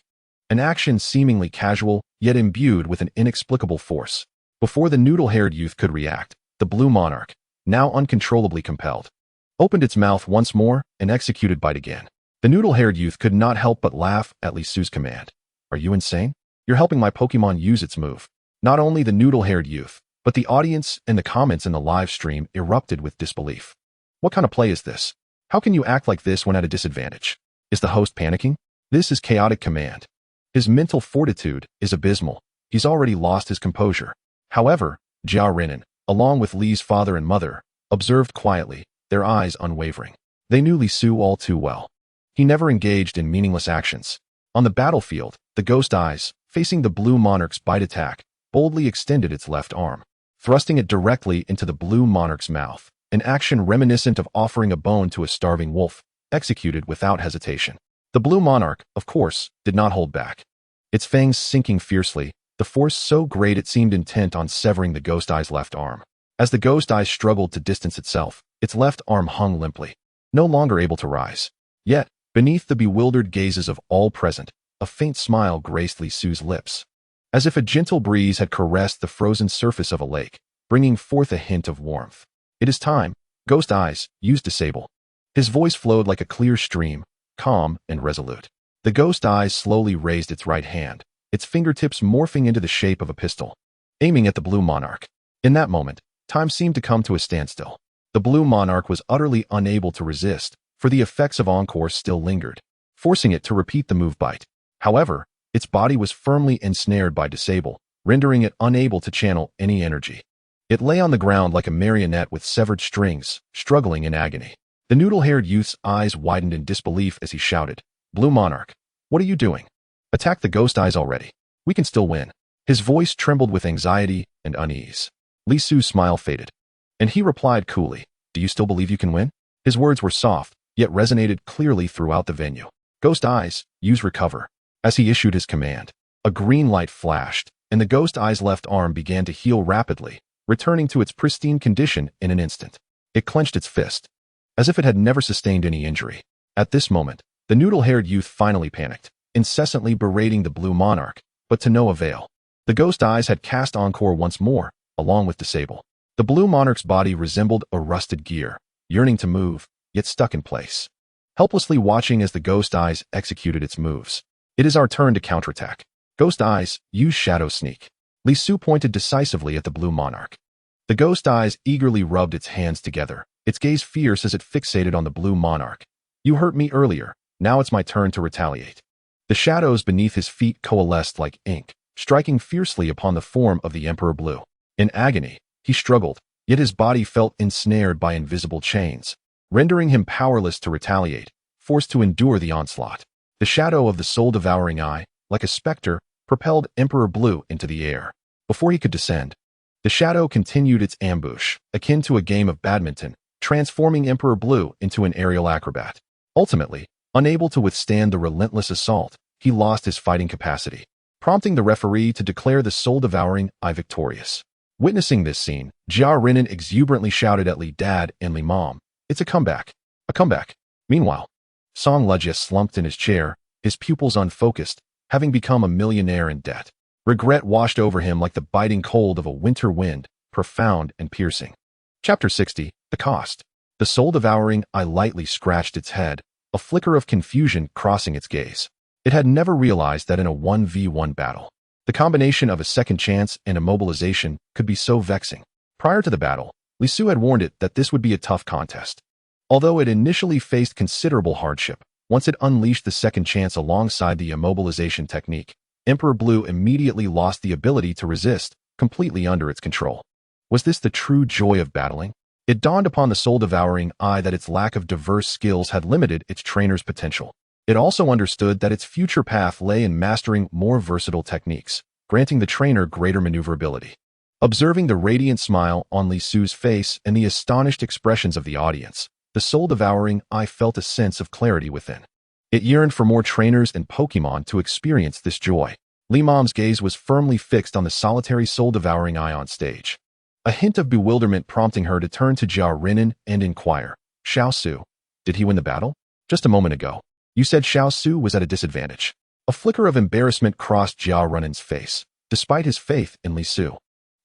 an action seemingly casual, yet imbued with an inexplicable force. Before the noodle-haired youth could react, the blue monarch, now uncontrollably compelled, opened its mouth once more and executed bite again. The noodle-haired youth could not help but laugh at Li Su's command. "Are you insane? You're helping my Pokemon use its move." Not only the noodle-haired youth, but the audience and the comments in the live stream erupted with disbelief. What kind of play is this? How can you act like this when at a disadvantage? Is the host panicking? This is chaotic command. His mental fortitude is abysmal. He's already lost his composure. However, Jia Renan, along with Li's father and mother, observed quietly, their eyes unwavering. They knew Li Su all too well. He never engaged in meaningless actions. On the battlefield, the ghost eyes, facing the blue monarch's bite attack, boldly extended its left arm, thrusting it directly into the blue monarch's mouth, an action reminiscent of offering a bone to a starving wolf, executed without hesitation. The blue monarch, of course, did not hold back. Its fangs sinking fiercely, the force so great it seemed intent on severing the ghost eye's left arm. As the ghost eye struggled to distance itself, its left arm hung limply, no longer able to rise. Yet, beneath the bewildered gazes of all present, a faint smile graced Li Su's lips, as if a gentle breeze had caressed the frozen surface of a lake, bringing forth a hint of warmth. "It is time. Ghost Eyes, use Disable." His voice flowed like a clear stream, calm and resolute. The ghost eyes slowly raised its right hand, its fingertips morphing into the shape of a pistol, aiming at the blue monarch. In that moment, time seemed to come to a standstill. The blue monarch was utterly unable to resist, for the effects of Encore still lingered, forcing it to repeat the move bite. However, its body was firmly ensnared by Disable, rendering it unable to channel any energy. It lay on the ground like a marionette with severed strings, struggling in agony. The noodle-haired youth's eyes widened in disbelief as he shouted, "Blue Monarch, what are you doing? Attack the ghost eyes already. We can still win." His voice trembled with anxiety and unease. Li Su's smile faded, and he replied coolly, "Do you still believe you can win?" His words were soft, yet resonated clearly throughout the venue. "Ghost Eyes, use Recover." As he issued his command, a green light flashed, and the ghost eye's left arm began to heal rapidly, returning to its pristine condition in an instant. It clenched its fist, as if it had never sustained any injury. At this moment, the noodle-haired youth finally panicked, incessantly berating the blue monarch, but to no avail. The ghost eyes had cast Encore once more, along with Disable. The blue monarch's body resembled a rusted gear, yearning to move, yet stuck in place, helplessly watching as the ghost eyes executed its moves. "It is our turn to counterattack. Ghost Eyes, use Shadow Sneak." Li Su pointed decisively at the blue monarch. The ghost eyes eagerly rubbed its hands together, its gaze fierce as it fixated on the blue monarch. "You hurt me earlier, now it's my turn to retaliate." The shadows beneath his feet coalesced like ink, striking fiercely upon the form of the Emperor Blue. In agony, he struggled, yet his body felt ensnared by invisible chains, rendering him powerless to retaliate. forced to endure the onslaught. The shadow of the soul-devouring eye, like a specter, propelled Emperor Blue into the air. Before he could descend, the shadow continued its ambush, akin to a game of badminton, transforming Emperor Blue into an aerial acrobat. Ultimately, unable to withstand the relentless assault, he lost his fighting capacity, prompting the referee to declare the soul-devouring eye victorious. Witnessing this scene, Jia Renan exuberantly shouted at Li Dad and Li Mom, "It's a comeback! A comeback!" Meanwhile, Song Lejia slumped in his chair, his pupils unfocused, having become a millionaire in debt. Regret washed over him like the biting cold of a winter wind, profound and piercing. Chapter 60, The Cost. The soul-devouring eye lightly scratched its head, a flicker of confusion crossing its gaze. It had never realized that in a 1v1 battle, the combination of a second chance and immobilization could be so vexing. Prior to the battle, Li Su had warned it that this would be a tough contest. Although it initially faced considerable hardship, once it unleashed the second chance alongside the immobilization technique, Emperor Blue immediately lost the ability to resist, completely under its control. Was this the true joy of battling? It dawned upon the soul-devouring eye that its lack of diverse skills had limited its trainer's potential. It also understood that its future path lay in mastering more versatile techniques, granting the trainer greater maneuverability. Observing the radiant smile on Li Su's face and the astonished expressions of the audience, the soul-devouring eye felt a sense of clarity within. It yearned for more trainers and Pokémon to experience this joy. Li Mom's gaze was firmly fixed on the solitary soul-devouring eye on stage, a hint of bewilderment prompting her to turn to Jia Renan and inquire, "Xiao Su, did he win the battle? Just a moment ago, you said Xiao Su was at a disadvantage." A flicker of embarrassment crossed Jia Renan's face, despite his faith in Li Su.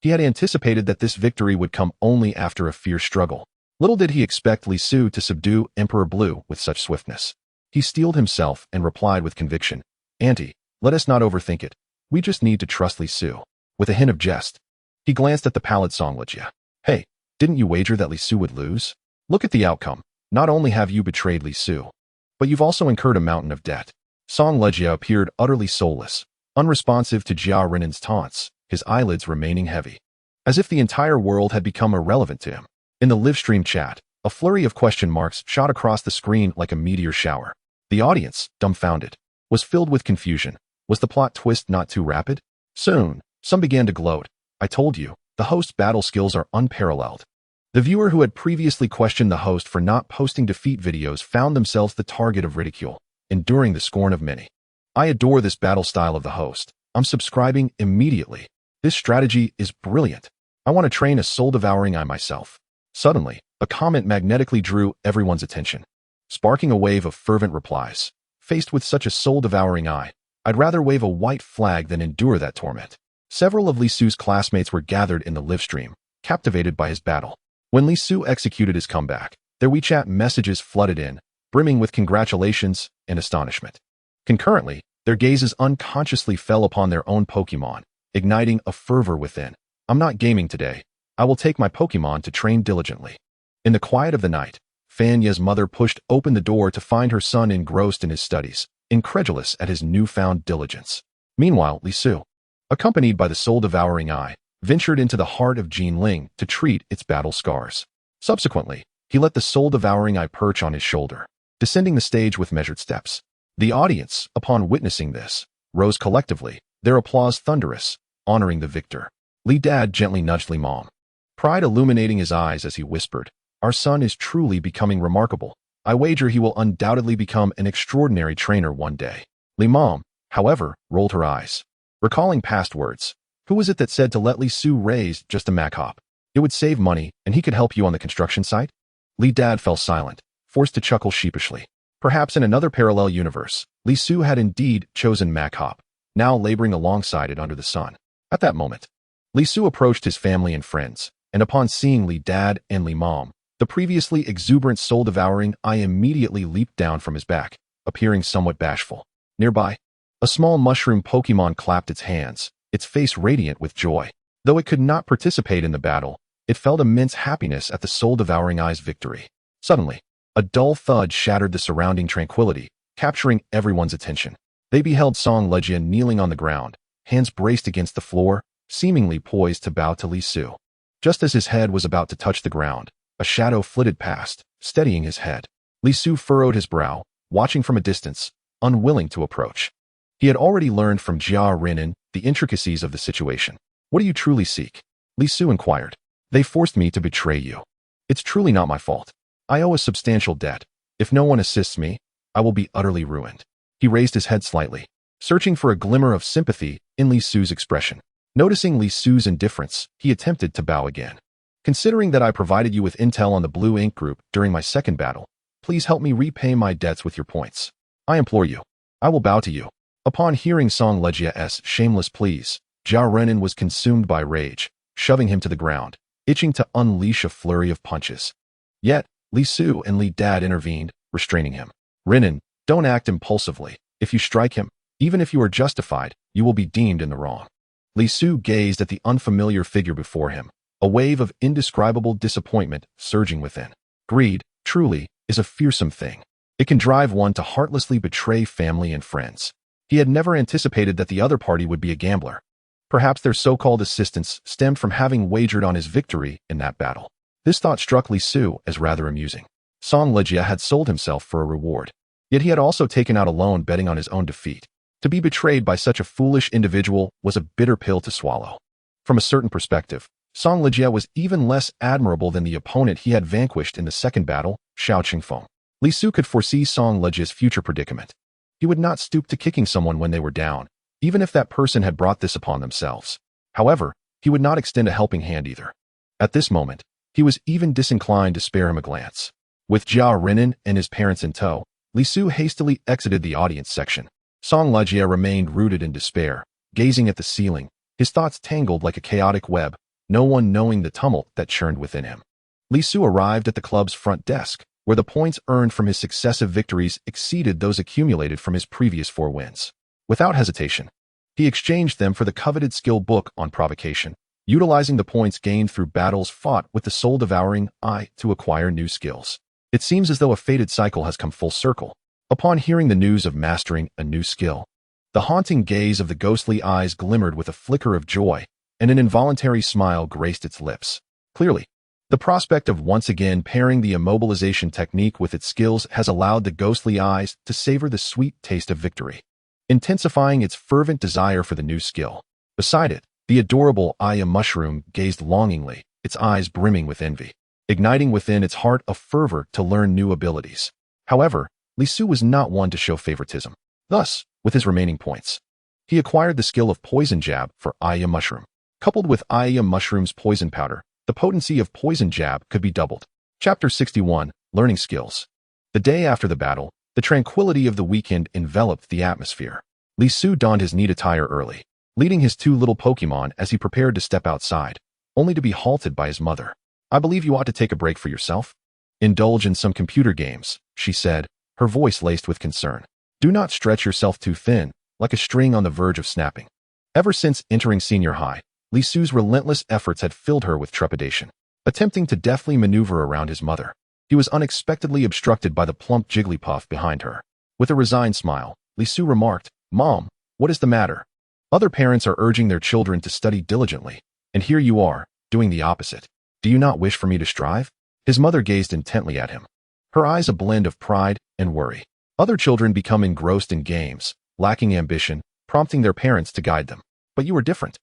He had anticipated that this victory would come only after a fierce struggle. Little did he expect Li Su to subdue Emperor Blue with such swiftness. He steeled himself and replied with conviction, "Auntie, let us not overthink it. We just need to trust Li Su." With a hint of jest, he glanced at the pallid Song Lejia. "Hey, didn't you wager that Li Su would lose? Look at the outcome. Not only have you betrayed Li Su, but you've also incurred a mountain of debt." Song Lejia appeared utterly soulless, unresponsive to Jia Renan's taunts, his eyelids remaining heavy, as if the entire world had become irrelevant to him. In the livestream chat, a flurry of question marks shot across the screen like a meteor shower. The audience, dumbfounded, was filled with confusion. Was the plot twist not too rapid? Soon, some began to gloat. "I told you, the host's battle skills are unparalleled." The viewer who had previously questioned the host for not posting defeat videos found themselves the target of ridicule, enduring the scorn of many. "I adore this battle style of the host. I'm subscribing immediately. This strategy is brilliant. I want to train a soul-devouring eye myself." Suddenly, a comment magnetically drew everyone's attention, sparking a wave of fervent replies. "Faced with such a soul-devouring eye, I'd rather wave a white flag than endure that torment." Several of Li Su's classmates were gathered in the livestream, captivated by his battle. When Li Su executed his comeback, their WeChat messages flooded in, brimming with congratulations and astonishment. Concurrently, their gazes unconsciously fell upon their own Pokémon, igniting a fervor within. "I'm not gaming today. I will take my Pokémon to train diligently." In the quiet of the night, Fanya's mother pushed open the door to find her son engrossed in his studies, incredulous at his newfound diligence. Meanwhile, Li Su, accompanied by the soul-devouring eye, ventured into the heart of Jinling to treat its battle scars. Subsequently, he let the soul-devouring eye perch on his shoulder, descending the stage with measured steps. The audience, upon witnessing this, rose collectively, their applause thunderous, honoring the victor. Li Dad gently nudged Li Mom, pride illuminating his eyes as he whispered, "Our son is truly becoming remarkable. I wager he will undoubtedly become an extraordinary trainer one day." Li Mom, however, rolled her eyes, recalling past words. Who was it that said to let Li Su raise just a Mac hop? It would save money, and he could help you on the construction site? Li Dad fell silent, forced to chuckle sheepishly. Perhaps in another parallel universe, Li Su had indeed chosen Mac hop, now laboring alongside it under the sun. At that moment, Li Su approached his family and friends, and upon seeing Li Dad and Li Mom, the previously exuberant soul-devouring eye immediately leaped down from his back, appearing somewhat bashful. Nearby, a small mushroom Pokémon clapped its hands, its face radiant with joy. Though it could not participate in the battle, it felt immense happiness at the soul-devouring eye's victory. Suddenly, a dull thud shattered the surrounding tranquility, capturing everyone's attention. They beheld Song Lejia kneeling on the ground, hands braced against the floor, seemingly poised to bow to Li Su. Just as his head was about to touch the ground, a shadow flitted past, steadying his head. Li Su furrowed his brow, watching from a distance, unwilling to approach. He had already learned from Jia Renin the intricacies of the situation. What do you truly seek? Li Su inquired. They forced me to betray you. It's truly not my fault. I owe a substantial debt. If no one assists me, I will be utterly ruined. He raised his head slightly, searching for a glimmer of sympathy in Li Su's expression. Noticing Li Su's indifference, he attempted to bow again. Considering that I provided you with intel on the Blue Ink Group during my second battle, please help me repay my debts with your points. I implore you. I will bow to you. Upon hearing Song Lejia's shameless pleas, Jia Renin was consumed by rage, shoving him to the ground, itching to unleash a flurry of punches. Yet, Li Su and Li Dad intervened, restraining him. Renin, don't act impulsively. If you strike him, even if you are justified, you will be deemed in the wrong. Li Su gazed at the unfamiliar figure before him, a wave of indescribable disappointment surging within. Greed, truly, is a fearsome thing. It can drive one to heartlessly betray family and friends. He had never anticipated that the other party would be a gambler. Perhaps their so-called assistance stemmed from having wagered on his victory in that battle. This thought struck Li Su as rather amusing. Song Lejia had sold himself for a reward. Yet he had also taken out a loan betting on his own defeat. To be betrayed by such a foolish individual was a bitter pill to swallow. From a certain perspective, Song Lejia was even less admirable than the opponent he had vanquished in the second battle, Xiao Qingfeng. Li Su could foresee Song Lejia's future predicament. He would not stoop to kicking someone when they were down, even if that person had brought this upon themselves. However, he would not extend a helping hand either. At this moment, he was even disinclined to spare him a glance. With Jia Renin and his parents in tow, Li Su hastily exited the audience section. Song Lejia remained rooted in despair, gazing at the ceiling, his thoughts tangled like a chaotic web, no one knowing the tumult that churned within him. Li Su arrived at the club's front desk, where the points earned from his successive victories exceeded those accumulated from his previous 4 wins. Without hesitation, he exchanged them for the coveted skill book on provocation, utilizing the points gained through battles fought with the soul-devouring eye to acquire new skills. It seems as though a fated cycle has come full circle. Upon hearing the news of mastering a new skill, the haunting gaze of the ghostly eyes glimmered with a flicker of joy, and an involuntary smile graced its lips. Clearly, the prospect of once again pairing the immobilization technique with its skills has allowed the ghostly eyes to savor the sweet taste of victory, intensifying its fervent desire for the new skill. Beside it, the adorable Aya Mushroom gazed longingly, its eyes brimming with envy, igniting within its heart a fervor to learn new abilities. However, Li Su was not one to show favoritism. Thus, with his remaining points, he acquired the skill of Poison Jab for Aya Mushroom. Coupled with Aya Mushroom's poison powder, the potency of Poison Jab could be doubled. Chapter 61, Learning Skills. The day after the battle, the tranquility of the weekend enveloped the atmosphere. Li Su donned his neat attire early, leading his 2 little Pokémon as he prepared to step outside, only to be halted by his mother. I believe you ought to take a break for yourself. Indulge in some computer games, she said, her voice laced with concern. Do not stretch yourself too thin, like a string on the verge of snapping. Ever since entering senior high, Li Su's relentless efforts had filled her with trepidation. Attempting to deftly maneuver around his mother, he was unexpectedly obstructed by the plump Jigglypuff behind her. With a resigned smile, Li Su remarked, "Mom, what is the matter? Other parents are urging their children to study diligently, and here you are, doing the opposite. Do you not wish for me to strive?" His mother gazed intently at him, her eyes a blend of pride and worry. Other children become engrossed in games, lacking ambition, prompting their parents to guide them. But you are different.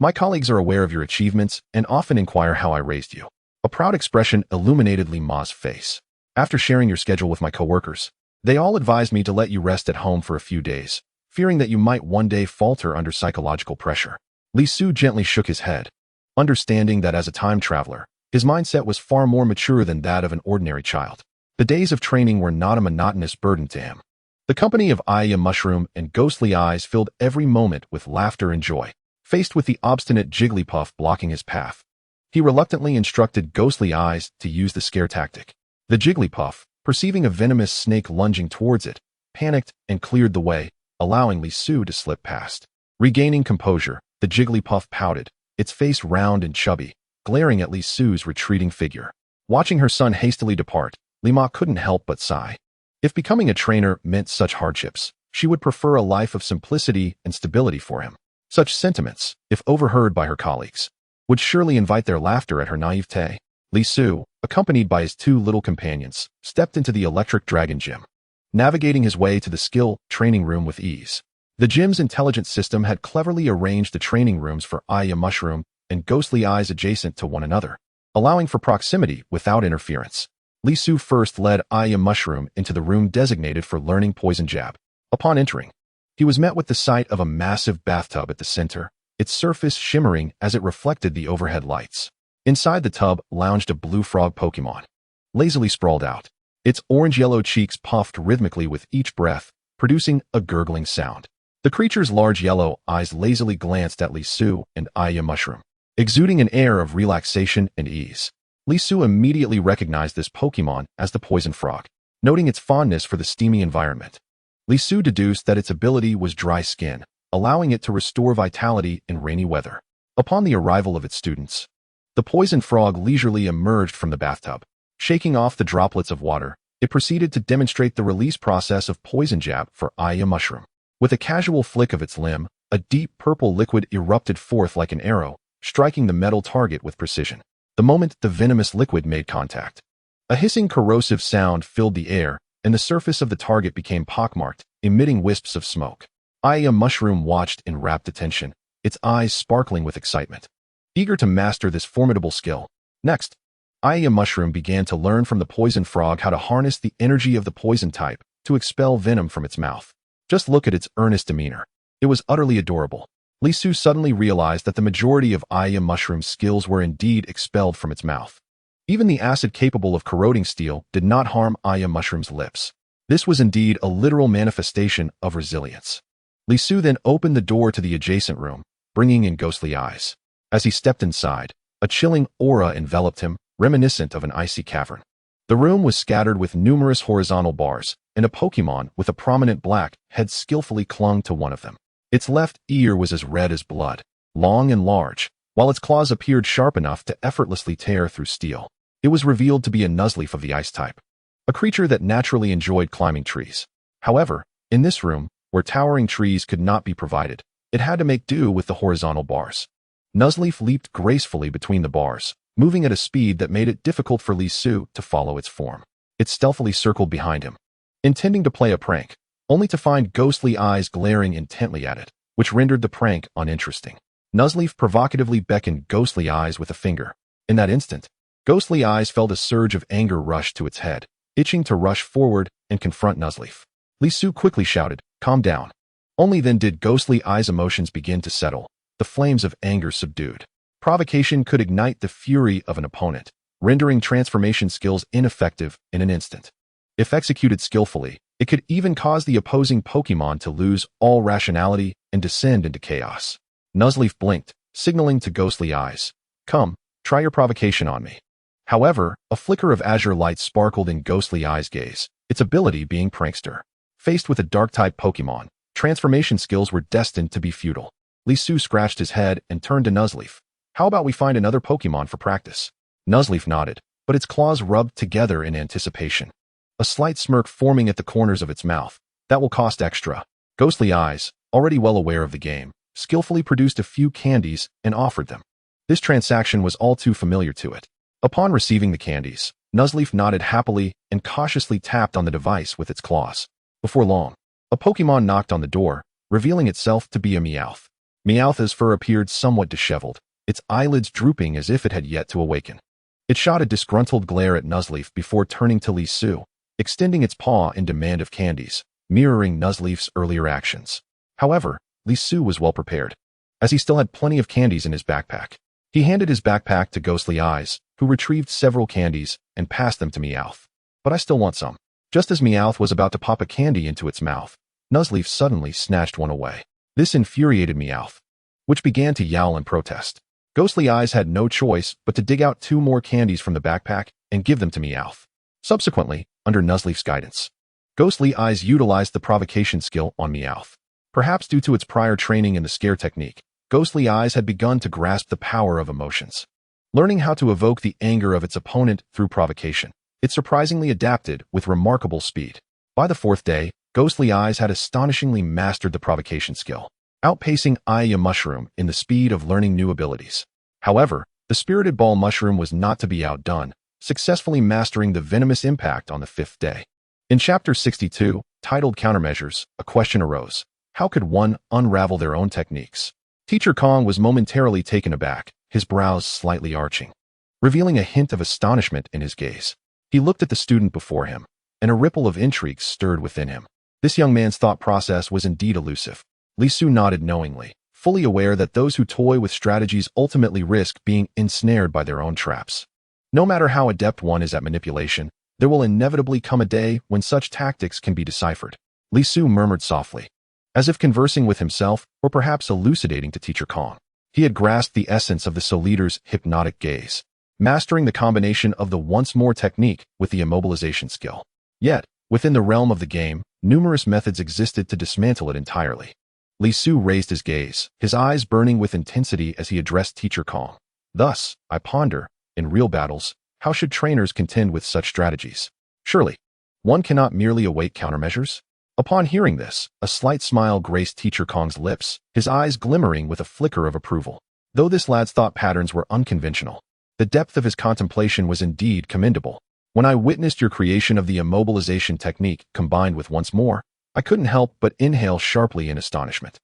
My colleagues are aware of your achievements and often inquire how I raised you. A proud expression illuminated Li Ma's face. After sharing your schedule with my coworkers, they all advised me to let you rest at home for a few days, fearing that you might one day falter under psychological pressure. Li Su gently shook his head, understanding that as a time traveler, his mindset was far more mature than that of an ordinary child. The days of training were not a monotonous burden to him. The company of Aya Mushroom and ghostly eyes filled every moment with laughter and joy. Faced with the obstinate Jigglypuff blocking his path, he reluctantly instructed ghostly eyes to use the scare tactic. The Jigglypuff, perceiving a venomous snake lunging towards it, panicked and cleared the way, allowing Li Su to slip past. Regaining composure, the Jigglypuff pouted, its face round and chubby, glaring at Li Su's retreating figure. Watching her son hastily depart, Li Ma couldn't help but sigh. If becoming a trainer meant such hardships, she would prefer a life of simplicity and stability for him. Such sentiments, if overheard by her colleagues, would surely invite their laughter at her naivete. Li Su, accompanied by his 2 little companions, stepped into the electric dragon gym. navigating his way to the skill training room with ease. The gym's intelligence system had cleverly arranged the training rooms for Shiitake Mushroom and Ghostly Eyes adjacent to one another, allowing for proximity without interference. Li Su first led Shiitake Mushroom into the room designated for learning Poison Jab. Upon entering, he was met with the sight of a massive bathtub at the center, its surface shimmering as it reflected the overhead lights. Inside the tub lounged a blue frog Pokémon, lazily sprawled out. Its orange-yellow cheeks puffed rhythmically with each breath, producing a gurgling sound. The creature's large yellow eyes lazily glanced at Li Su and Shiitake Mushroom, exuding an air of relaxation and ease. Li Su immediately recognized this Pokémon as the poison frog, noting its fondness for the steamy environment. Li Su deduced that its ability was dry skin, allowing it to restore vitality in rainy weather. Upon the arrival of its students, the poison frog leisurely emerged from the bathtub. Shaking off the droplets of water, it proceeded to demonstrate the release process of Poison Jab for Shiitake Mushroom. With a casual flick of its limb, a deep purple liquid erupted forth like an arrow, striking the metal target with precision. The moment the venomous liquid made contact, a hissing corrosive sound filled the air, and the surface of the target became pockmarked, emitting wisps of smoke. Shiitake Mushroom watched in rapt attention, its eyes sparkling with excitement, eager to master this formidable skill. Next, Shiitake Mushroom began to learn from the poison frog how to harness the energy of the poison type to expel venom from its mouth. Just look at its earnest demeanor. It was utterly adorable. Li Su suddenly realized that the majority of Shiitake Mushroom's skills were indeed expelled from its mouth. Even the acid capable of corroding steel did not harm Shiitake Mushroom's lips. This was indeed a literal manifestation of resilience. Li Su then opened the door to the adjacent room, bringing in Ghostly Eyes. As he stepped inside, a chilling aura enveloped him, reminiscent of an icy cavern. The room was scattered with numerous horizontal bars, and a Pokémon with a prominent black head skillfully clung to one of them. Its left ear was as red as blood, long and large, while its claws appeared sharp enough to effortlessly tear through steel. It was revealed to be a Nuzleaf of the ice type, a creature that naturally enjoyed climbing trees. However, in this room, where towering trees could not be provided, it had to make do with the horizontal bars. Nuzleaf leaped gracefully between the bars, moving at a speed that made it difficult for Li Su to follow its form. It stealthily circled behind him, intending to play a prank, only to find Ghostly Eyes glaring intently at it, which rendered the prank uninteresting. Nuzleaf provocatively beckoned Ghostly Eyes with a finger. In that instant, Ghostly Eyes felt a surge of anger rush to its head, itching to rush forward and confront Nuzleaf. Li Su quickly shouted, "Calm down." Only then did Ghostly Eyes' emotions begin to settle, the flames of anger subdued. Provocation could ignite the fury of an opponent, rendering transformation skills ineffective in an instant. If executed skillfully, it could even cause the opposing Pokémon to lose all rationality and descend into chaos. Nuzleaf blinked, signaling to Ghostly Eyes, "Come, try your provocation on me." However, a flicker of azure light sparkled in Ghostly Eyes' gaze, its ability being Prankster. Faced with a Dark-type Pokémon, transformation skills were destined to be futile. Li Su scratched his head and turned to Nuzleaf. "How about we find another Pokémon for practice?" Nuzleaf nodded, but its claws rubbed together in anticipation, a slight smirk forming at the corners of its mouth. "That will cost extra." Ghostly Eyes, already well aware of the game, skillfully produced a few candies and offered them. This transaction was all too familiar to it. Upon receiving the candies, Nuzleaf nodded happily and cautiously tapped on the device with its claws. Before long, a Pokémon knocked on the door, revealing itself to be a Meowth. Meowth's fur appeared somewhat disheveled, its eyelids drooping as if it had yet to awaken. It shot a disgruntled glare at Nuzleaf before turning to Li Su, extending its paw in demand of candies, mirroring Nuzleaf's earlier actions. However, Li Su was well prepared, as he still had plenty of candies in his backpack. He handed his backpack to Ghostly Eyes, who retrieved several candies and passed them to Meowth. "But I still want some." Just as Meowth was about to pop a candy into its mouth, Nuzleaf suddenly snatched one away. This infuriated Meowth, which began to yowl in protest. Ghostly Eyes had no choice but to dig out 2 more candies from the backpack and give them to Meowth. Subsequently, under Nuzleaf's guidance, Ghostly Eyes utilized the provocation skill on Meowth. Perhaps due to its prior training in the scare technique, Ghostly Eyes had begun to grasp the power of emotions. Learning how to evoke the anger of its opponent through provocation, it surprisingly adapted with remarkable speed. By the 4th day, Ghostly Eyes had astonishingly mastered the provocation skill, outpacing Shiitake Mushroom in the speed of learning new abilities. However, the Spirited Ball Mushroom was not to be outdone, successfully mastering the venomous impact on the 5th day. In Chapter 62, titled Countermeasures, a question arose. How could one unravel their own techniques? Teacher Kong was momentarily taken aback, his brows slightly arching, revealing a hint of astonishment in his gaze. He looked at the student before him, and a ripple of intrigue stirred within him. This young man's thought process was indeed elusive. Li Su nodded knowingly, fully aware that those who toy with strategies ultimately risk being ensnared by their own traps. No matter how adept one is at manipulation, there will inevitably come a day when such tactics can be deciphered. Li Su murmured softly, as if conversing with himself or perhaps elucidating to Teacher Kong. He had grasped the essence of the Soul Eater's hypnotic gaze, mastering the combination of the once more technique with the immobilization skill. Yet, within the realm of the game, numerous methods existed to dismantle it entirely. Li Su raised his gaze, his eyes burning with intensity as he addressed Teacher Kong. Thus, I ponder, in real battles, how should trainers contend with such strategies? Surely, one cannot merely await countermeasures? Upon hearing this, a slight smile graced Teacher Kong's lips, his eyes glimmering with a flicker of approval. Though this lad's thought patterns were unconventional, the depth of his contemplation was indeed commendable. When I witnessed your creation of the immobilization technique combined with once more, I couldn't help but inhale sharply in astonishment.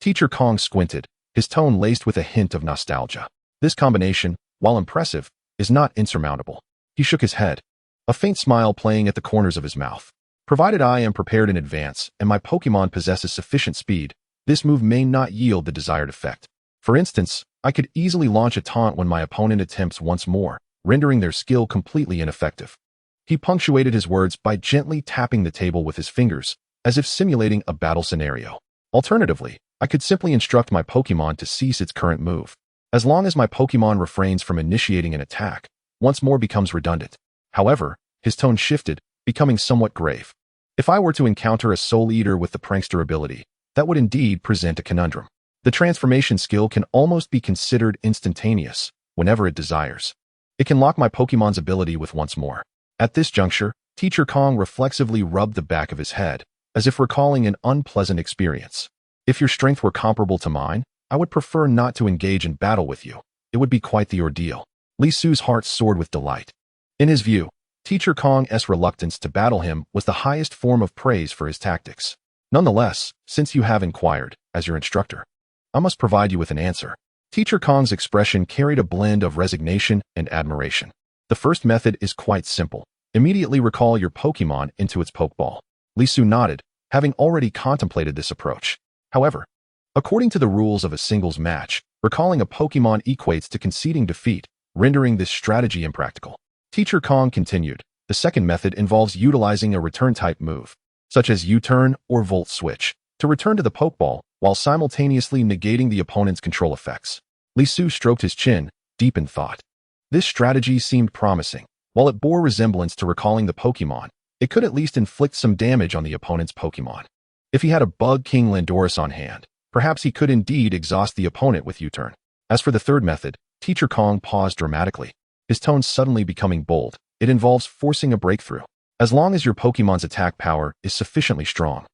Teacher Kong squinted, his tone laced with a hint of nostalgia. This combination, while impressive, is not insurmountable. He shook his head, a faint smile playing at the corners of his mouth. Provided I am prepared in advance and my Pokémon possesses sufficient speed, this move may not yield the desired effect. For instance, I could easily launch a taunt when my opponent attempts once more, rendering their skill completely ineffective. He punctuated his words by gently tapping the table with his fingers, as if simulating a battle scenario. Alternatively, I could simply instruct my Pokémon to cease its current move. As long as my Pokémon refrains from initiating an attack, once more becomes redundant. However, his tone shifted, becoming somewhat grave. If I were to encounter a Soul Eater with the prankster ability, that would indeed present a conundrum. The transformation skill can almost be considered instantaneous, whenever it desires. It can lock my Pokémon's ability with once more. At this juncture, Teacher Kong reflexively rubbed the back of his head, as if recalling an unpleasant experience. If your strength were comparable to mine, I would prefer not to engage in battle with you. It would be quite the ordeal. Li Su's heart soared with delight. In his view, Teacher Kong's reluctance to battle him was the highest form of praise for his tactics. Nonetheless, since you have inquired, as your instructor, I must provide you with an answer. Teacher Kong's expression carried a blend of resignation and admiration. The first method is quite simple. Immediately recall your Pokémon into its Pokeball. Li Su nodded, having already contemplated this approach. However, according to the rules of a singles match, recalling a Pokémon equates to conceding defeat, rendering this strategy impractical. Teacher Kong continued, the second method involves utilizing a return-type move, such as U-turn or Volt Switch, to return to the Pokeball while simultaneously negating the opponent's control effects. Li Su stroked his chin, deep in thought. This strategy seemed promising. While it bore resemblance to recalling the Pokémon, it could at least inflict some damage on the opponent's Pokémon. If he had a Bug King Landorus on hand, perhaps he could indeed exhaust the opponent with U-turn. As for the third method, Teacher Kong paused dramatically, his tone suddenly becoming bold. It involves forcing a breakthrough. As long as your Pokémon's attack power is sufficiently strong,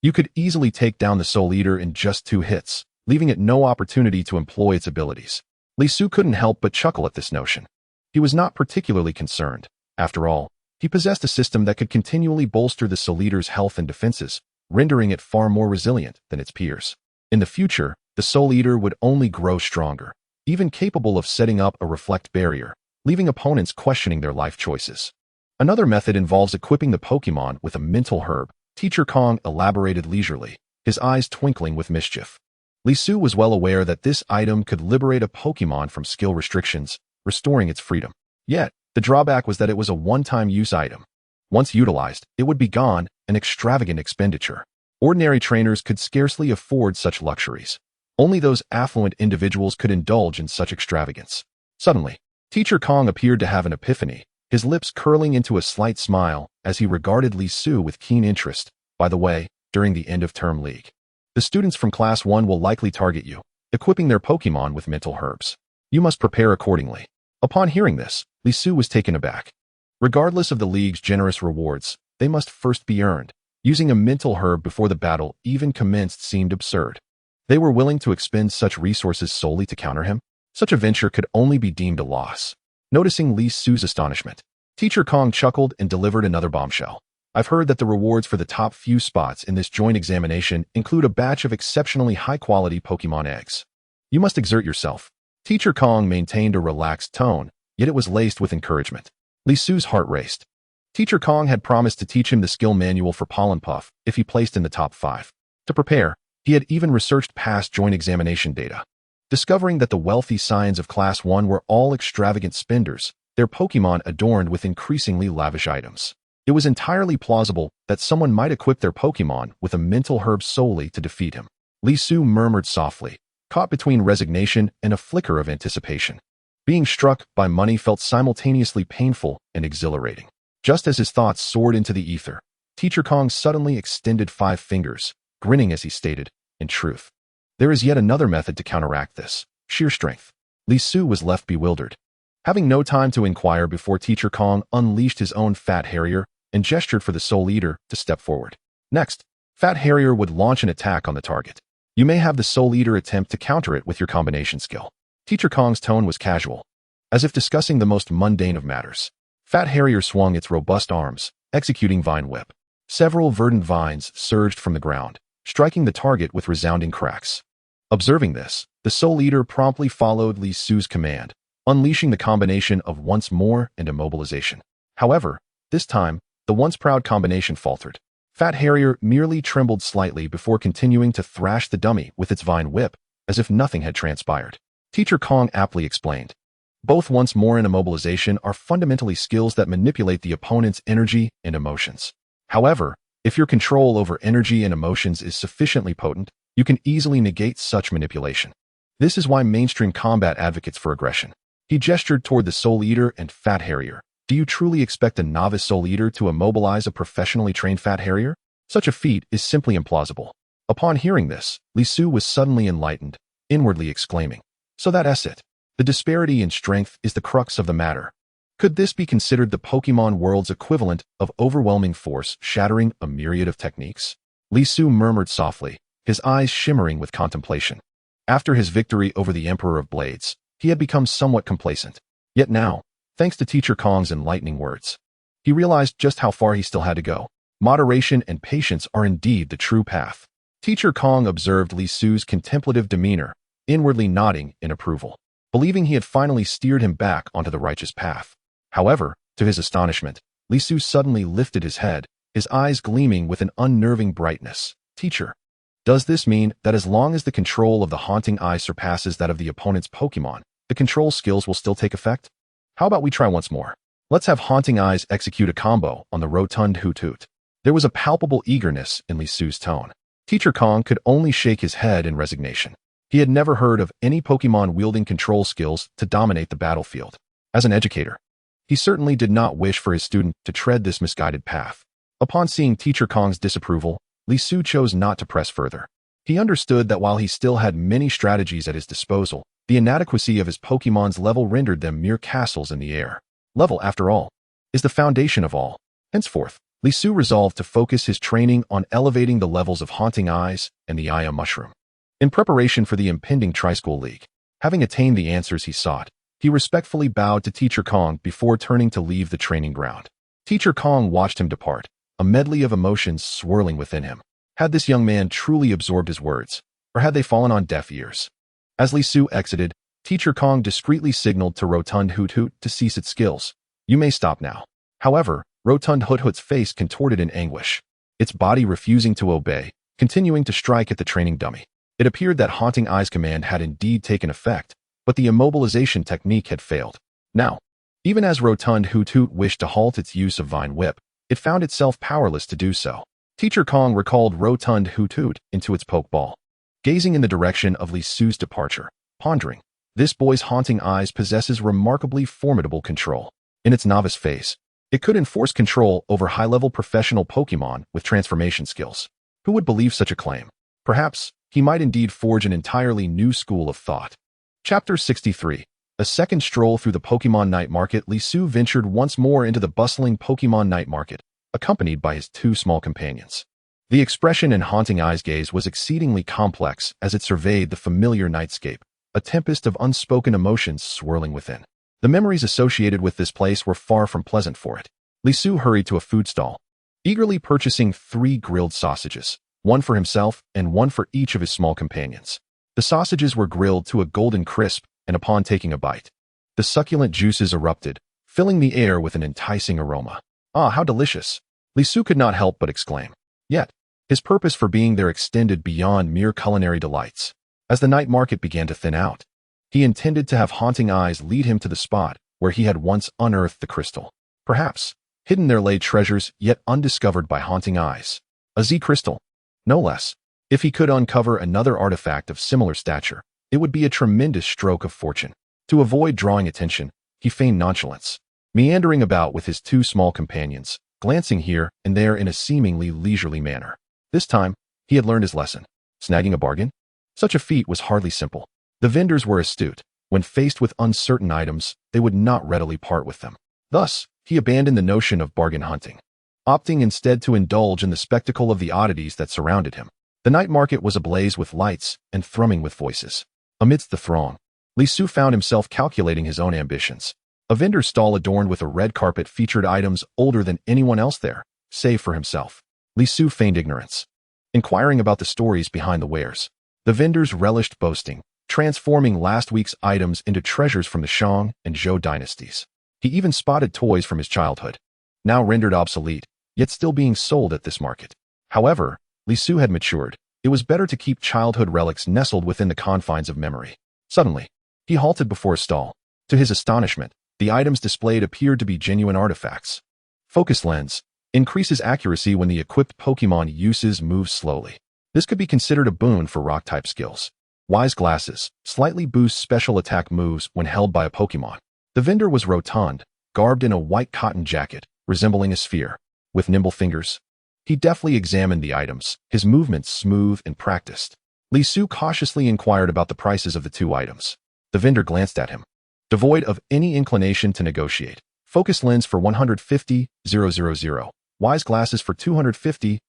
you could easily take down the Soul Eater in just 2 hits, leaving it no opportunity to employ its abilities. Li Su couldn't help but chuckle at this notion. He was not particularly concerned. After all, he possessed a system that could continually bolster the Soul Eater's health and defenses, rendering it far more resilient than its peers. In the future, the Soul Eater would only grow stronger, even capable of setting up a reflect barrier, leaving opponents questioning their life choices. Another method involves equipping the Pokémon with a mental herb. Teacher Kong elaborated leisurely, his eyes twinkling with mischief. Li Su was well aware that this item could liberate a Pokémon from skill restrictions, restoring its freedom. Yet, the drawback was that it was a one-time use item. Once utilized, it would be gone, an extravagant expenditure. Ordinary trainers could scarcely afford such luxuries. Only those affluent individuals could indulge in such extravagance. Suddenly, Teacher Kong appeared to have an epiphany, his lips curling into a slight smile as he regarded Li Su with keen interest. By the way, during the end-of-term league, the students from Class 1 will likely target you, equipping their Pokémon with mental herbs. You must prepare accordingly. Upon hearing this, Li Su was taken aback. Regardless of the league's generous rewards, they must first be earned. Using a mental herb before the battle even commenced seemed absurd. They were willing to expend such resources solely to counter him? Such a venture could only be deemed a loss. Noticing Li Su's astonishment, Teacher Kong chuckled and delivered another bombshell. I've heard that the rewards for the top few spots in this joint examination include a batch of exceptionally high-quality Pokemon eggs. You must exert yourself. Teacher Kong maintained a relaxed tone, yet it was laced with encouragement. Li Su's heart raced. Teacher Kong had promised to teach him the skill manual for Pollen Puff if he placed in the top 5. To prepare, he had even researched past joint examination data. Discovering that the wealthy Scions of Class 1 were all extravagant spenders, their Pokemon adorned with increasingly lavish items. It was entirely plausible that someone might equip their Pokemon with a mental herb solely to defeat him. Li Su murmured softly, caught between resignation and a flicker of anticipation. Being struck by money felt simultaneously painful and exhilarating. Just as his thoughts soared into the ether, Teacher Kong suddenly extended 5 fingers, grinning as he stated, "In truth, there is yet another method to counteract this, sheer strength." Li Su was left bewildered. Having no time to inquire before Teacher Kong unleashed his own Fat Harrier and gestured for the Soul Eater to step forward. Next, Fat Harrier would launch an attack on the target. You may have the Soul Eater attempt to counter it with your combination skill. Teacher Kong's tone was casual, as if discussing the most mundane of matters. Fat Harrier swung its robust arms, executing Vine Whip. Several verdant vines surged from the ground, striking the target with resounding cracks. Observing this, the Soul Eater promptly followed Li Su's command, unleashing the combination of Once More and Immobilization. However, this time, the once proud combination faltered. Fat Harrier merely trembled slightly before continuing to thrash the dummy with its Vine Whip, as if nothing had transpired. Teacher Kong aptly explained. Both Once More and Immobilization are fundamentally skills that manipulate the opponent's energy and emotions. However, if your control over energy and emotions is sufficiently potent, you can easily negate such manipulation. This is why mainstream combat advocates for aggression. He gestured toward the Soul Eater and Fat Harrier. Do you truly expect a novice Soul Eater to immobilize a professionally trained Fat Harrier? Such a feat is simply implausible. Upon hearing this, Li Su was suddenly enlightened, inwardly exclaiming, "So that's it. The disparity in strength is the crux of the matter." Could this be considered the Pokemon world's equivalent of overwhelming force shattering a myriad of techniques? Li Su murmured softly, his eyes shimmering with contemplation. After his victory over the Emperor of Blades, he had become somewhat complacent. Yet now, thanks to Teacher Kong's enlightening words, he realized just how far he still had to go. Moderation and patience are indeed the true path. Teacher Kong observed Li Su's contemplative demeanor, inwardly nodding in approval, believing he had finally steered him back onto the righteous path. However, to his astonishment, Li Su suddenly lifted his head, his eyes gleaming with an unnerving brightness. "Teacher, does this mean that as long as the control of the Haunting Eye surpasses that of the opponent's Pokemon, the control skills will still take effect? How about we try once more? Let's have Haunting Eyes execute a combo on the rotund Hoot Hoot." There was a palpable eagerness in Li Su's tone. Teacher Kong could only shake his head in resignation. He had never heard of any Pokemon wielding control skills to dominate the battlefield. As an educator, he certainly did not wish for his student to tread this misguided path. Upon seeing Teacher Kong's disapproval, Li Su chose not to press further. He understood that while he still had many strategies at his disposal, the inadequacy of his Pokemon's level rendered them mere castles in the air. Level, after all, is the foundation of all. Henceforth, Li Su resolved to focus his training on elevating the levels of Haunting Eyes and the Aya Mushroom. In preparation for the impending Tri-School League, having attained the answers he sought, he respectfully bowed to Teacher Kong before turning to leave the training ground. Teacher Kong watched him depart, a medley of emotions swirling within him. Had this young man truly absorbed his words, or had they fallen on deaf ears? As Li Su exited, Teacher Kong discreetly signaled to Rotund Hoot Hoot to cease its skills. "You may stop now." However, Rotund Hoot Hoot's face contorted in anguish, its body refusing to obey, continuing to strike at the training dummy. It appeared that Haunting Eyes command had indeed taken effect, but the immobilization technique had failed. Now, even as Rotund Hoot Hoot wished to halt its use of Vine Whip, it found itself powerless to do so. Teacher Kong recalled Rotund Hoot Hoot into its Pokeball, gazing in the direction of Li Su's departure, pondering. This boy's Haunting Eyes possesses remarkably formidable control. In its novice phase, it could enforce control over high-level professional Pokemon with transformation skills. Who would believe such a claim? Perhaps, he might indeed forge an entirely new school of thought. Chapter 63. A second stroll through the Pokemon Night Market. Li Su ventured once more into the bustling Pokemon Night Market, accompanied by his 2 small companions. The expression in Haunting Eyes' gaze was exceedingly complex as it surveyed the familiar nightscape, a tempest of unspoken emotions swirling within. The memories associated with this place were far from pleasant for it. Li Su hurried to a food stall, eagerly purchasing 3 grilled sausages, one for himself and one for each of his small companions. The sausages were grilled to a golden crisp, and upon taking a bite, the succulent juices erupted, filling the air with an enticing aroma. Ah, how delicious! Li Su could not help but exclaim. Yet, his purpose for being there extended beyond mere culinary delights. As the night market began to thin out, he intended to have Haunting Eyes lead him to the spot where he had once unearthed the crystal. Perhaps, hidden there lay treasures yet undiscovered by Haunting Eyes. A Z crystal, no less. If he could uncover another artifact of similar stature, it would be a tremendous stroke of fortune. To avoid drawing attention, he feigned nonchalance, meandering about with his 2 small companions, glancing here and there in a seemingly leisurely manner. This time, he had learned his lesson. Snagging a bargain? Such a feat was hardly simple. The vendors were astute. When faced with uncertain items, they would not readily part with them. Thus, he abandoned the notion of bargain hunting, opting instead to indulge in the spectacle of the oddities that surrounded him. The night market was ablaze with lights and thrumming with voices. Amidst the throng, Li Su found himself calculating his own ambitions. A vendor's stall adorned with a red carpet featured items older than anyone else there, save for himself. Li Su feigned ignorance, inquiring about the stories behind the wares. The vendors relished boasting, transforming last week's items into treasures from the Shang and Zhou dynasties. He even spotted toys from his childhood, now rendered obsolete, yet still being sold at this market. However, Li Su had matured. It was better to keep childhood relics nestled within the confines of memory. Suddenly, he halted before a stall. To his astonishment, the items displayed appeared to be genuine artifacts. Focus lens increases accuracy when the equipped Pokémon uses moves slowly. This could be considered a boon for rock-type skills. Wise glasses slightly boost special attack moves when held by a Pokémon. The vendor was rotund, garbed in a white cotton jacket, resembling a sphere. With nimble fingers, he deftly examined the items, his movements smooth and practiced. Li Su cautiously inquired about the prices of the 2 items. The vendor glanced at him, devoid of any inclination to negotiate. Focus lens for 150,000. Wise glasses for 250,000.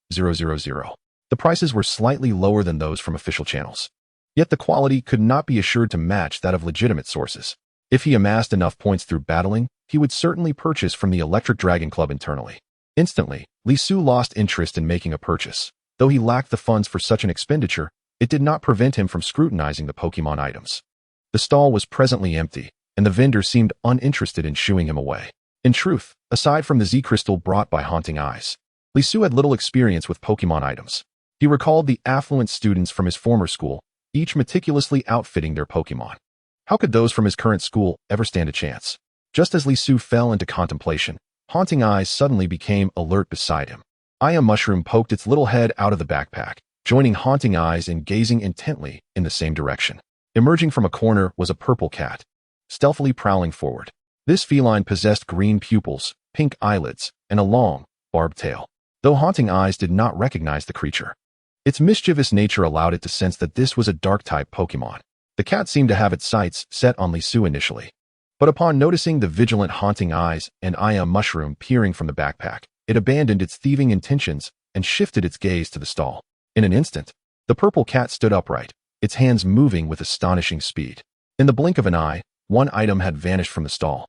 The prices were slightly lower than those from official channels. Yet the quality could not be assured to match that of legitimate sources. If he amassed enough points through battling, he would certainly purchase from the Electric Dragon Club internally. Instantly, Li Su lost interest in making a purchase. Though he lacked the funds for such an expenditure, it did not prevent him from scrutinizing the Pokémon items. The stall was presently empty, and the vendor seemed uninterested in shooing him away. In truth, aside from the Z crystal brought by Haunting Eyes, Li Su had little experience with Pokémon items. He recalled the affluent students from his former school, each meticulously outfitting their Pokémon. How could those from his current school ever stand a chance? Just as Li Su fell into contemplation, Haunting Eyes suddenly became alert beside him. Mushroom poked its little head out of the backpack, joining Haunting Eyes and gazing intently in the same direction. Emerging from a corner was a purple cat, stealthily prowling forward. This feline possessed green pupils, pink eyelids, and a long, barbed tail. Though Haunting Eyes did not recognize the creature, its mischievous nature allowed it to sense that this was a dark-type Pokémon. The cat seemed to have its sights set on Li Su initially, but upon noticing the vigilant Haunting Eyes and Mushroom peering from the backpack, it abandoned its thieving intentions and shifted its gaze to the stall. In an instant, the purple cat stood upright, its hands moving with astonishing speed. In the blink of an eye, one item had vanished from the stall.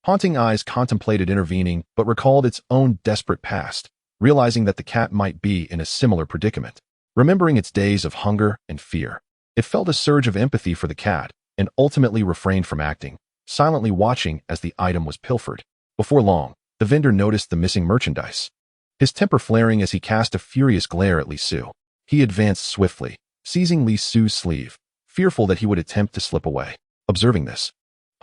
Haunting Eyes contemplated intervening but recalled its own desperate past, realizing that the cat might be in a similar predicament. Remembering its days of hunger and fear, it felt a surge of empathy for the cat and ultimately refrained from acting, silently watching as the item was pilfered. Before long, the vendor noticed the missing merchandise, his temper flaring as he cast a furious glare at Li Su. He advanced swiftly, seizing Li Su's sleeve, fearful that he would attempt to slip away. Observing this,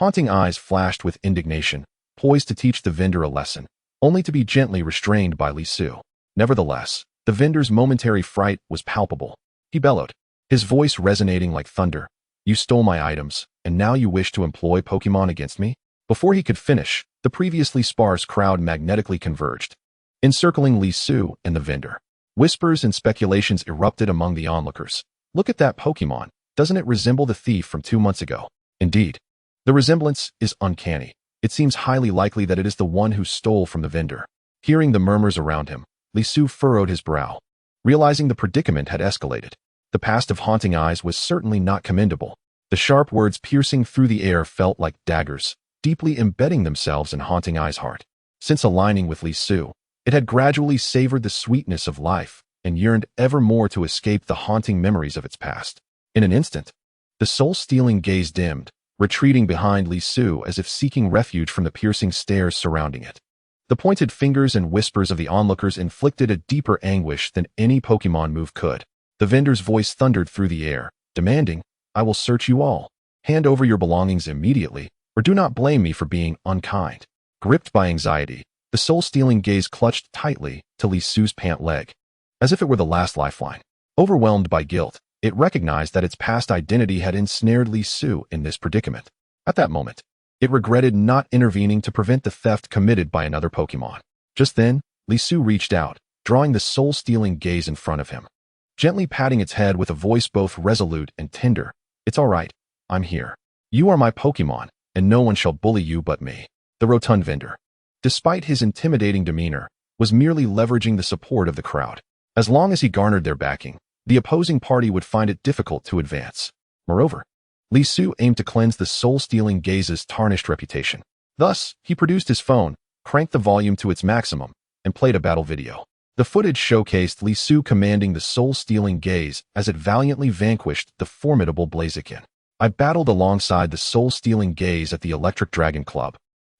Haunting Eyes flashed with indignation, poised to teach the vendor a lesson, only to be gently restrained by Li Su. Nevertheless, the vendor's momentary fright was palpable. He bellowed, his voice resonating like thunder. "You stole my items, and now you wish to employ Pokémon against me?" Before he could finish, the previously sparse crowd magnetically converged, encircling Li Su and the vendor. Whispers and speculations erupted among the onlookers. "Look at that Pokémon. Doesn't it resemble the thief from 2 months ago?" Indeed, the resemblance is uncanny. It seems highly likely that it is the one who stole from the vendor. Hearing the murmurs around him, Li Su furrowed his brow, realizing the predicament had escalated. The past of Haunting Eyes was certainly not commendable. The sharp words piercing through the air felt like daggers, deeply embedding themselves in Haunting Eyes' heart. Since aligning with Li Su, It had gradually savored the sweetness of life and yearned ever more to escape the haunting memories of its past. In an instant, the soul-stealing gaze dimmed, retreating behind Li Su as if seeking refuge from the piercing stares surrounding it. The pointed fingers and whispers of the onlookers inflicted a deeper anguish than any Pokémon move could. The vendor's voice thundered through the air, demanding, "I will search you all. Hand over your belongings immediately, or do not blame me for being unkind." Gripped by anxiety, the soul-stealing gaze clutched tightly to Li Su's pant leg, as if it were the last lifeline. Overwhelmed by guilt, it recognized that its past identity had ensnared Li Su in this predicament. At that moment, it regretted not intervening to prevent the theft committed by another Pokémon. Just then, Li Su reached out, drawing the soul-stealing gaze in front of him. Gently patting its head with a voice both resolute and tender, "It's all right, I'm here. You are my Pokémon, and no one shall bully you but me." The rotund vendor, despite his intimidating demeanor, was merely leveraging the support of the crowd. As long as he garnered their backing, the opposing party would find it difficult to advance. Moreover, Li Su aimed to cleanse the soul-stealing gaze's tarnished reputation. Thus, he produced his phone, cranked the volume to its maximum, and played a battle video. The footage showcased Li Su commanding the soul-stealing gaze as it valiantly vanquished the formidable Blaziken. "I battled alongside the soul-stealing gaze at the Electric Dragon Club.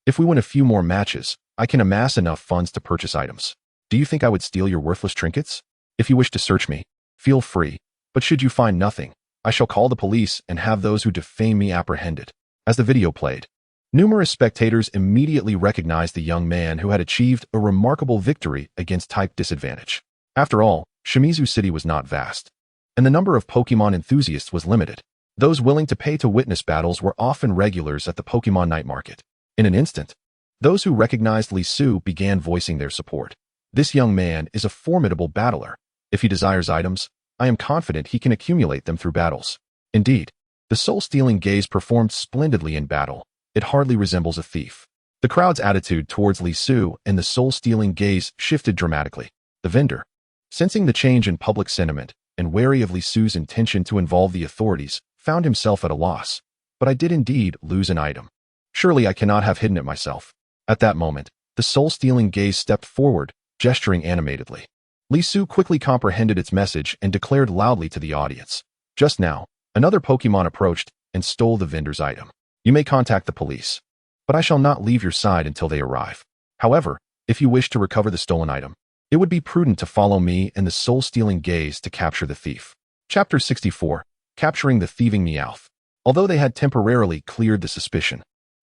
If we win a few more matches, I can amass enough funds to purchase items. Do you think I would steal your worthless trinkets? If you wish to search me, feel free, but should you find nothing, I shall call the police and have those who defame me apprehended." As the video played, numerous spectators immediately recognized the young man who had achieved a remarkable victory against type disadvantage. After all, Shimizu City was not vast, and the number of Pokémon enthusiasts was limited. Those willing to pay to witness battles were often regulars at the Pokémon night market. In an instant, those who recognized Li Su began voicing their support. "This young man is a formidable battler. If he desires items, I am confident he can accumulate them through battles." Indeed, the soul-stealing gaze performed splendidly in battle. It hardly resembles a thief. The crowd's attitude towards Li Su and the soul-stealing gaze shifted dramatically. The vendor, sensing the change in public sentiment and wary of Li Su's intention to involve the authorities, found himself at a loss. "But I did indeed lose an item. Surely I cannot have hidden it myself." At that moment, the soul-stealing gaze stepped forward, gesturing animatedly. Li Su quickly comprehended its message and declared loudly to the audience. Just now, another Pokémon approached and stole the vendor's item. You may contact the police, but I shall not leave your side until they arrive. However, if you wish to recover the stolen item, it would be prudent to follow me and the soul-stealing gaze to capture the thief. Chapter 64. Capturing the Thieving Meowth. Although they had temporarily cleared the suspicion,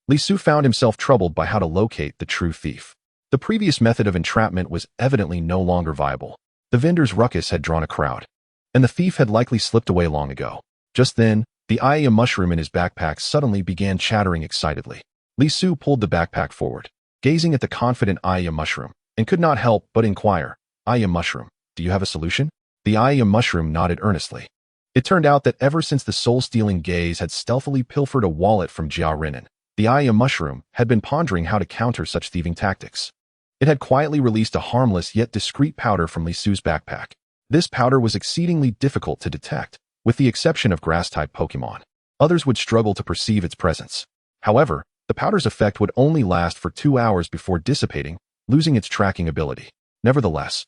Li Su found himself troubled by how to locate the true thief. The previous method of entrapment was evidently no longer viable. The vendor's ruckus had drawn a crowd, and the thief had likely slipped away long ago. Just then, the Ayaya mushroom in his backpack suddenly began chattering excitedly. Li Su pulled the backpack forward, gazing at the confident Ayaya mushroom, and could not help but inquire, "Ayaya mushroom, do you have a solution?" The Ayaya mushroom nodded earnestly. It turned out that ever since the soul-stealing gaze had stealthily pilfered a wallet from Jia Renan, the Ayaya mushroom had been pondering how to counter such thieving tactics. It had quietly released a harmless yet discreet powder from Li Su's backpack. This powder was exceedingly difficult to detect, with the exception of grass-type Pokémon. Others would struggle to perceive its presence. However, the powder's effect would only last for 2 hours before dissipating, losing its tracking ability. Nevertheless,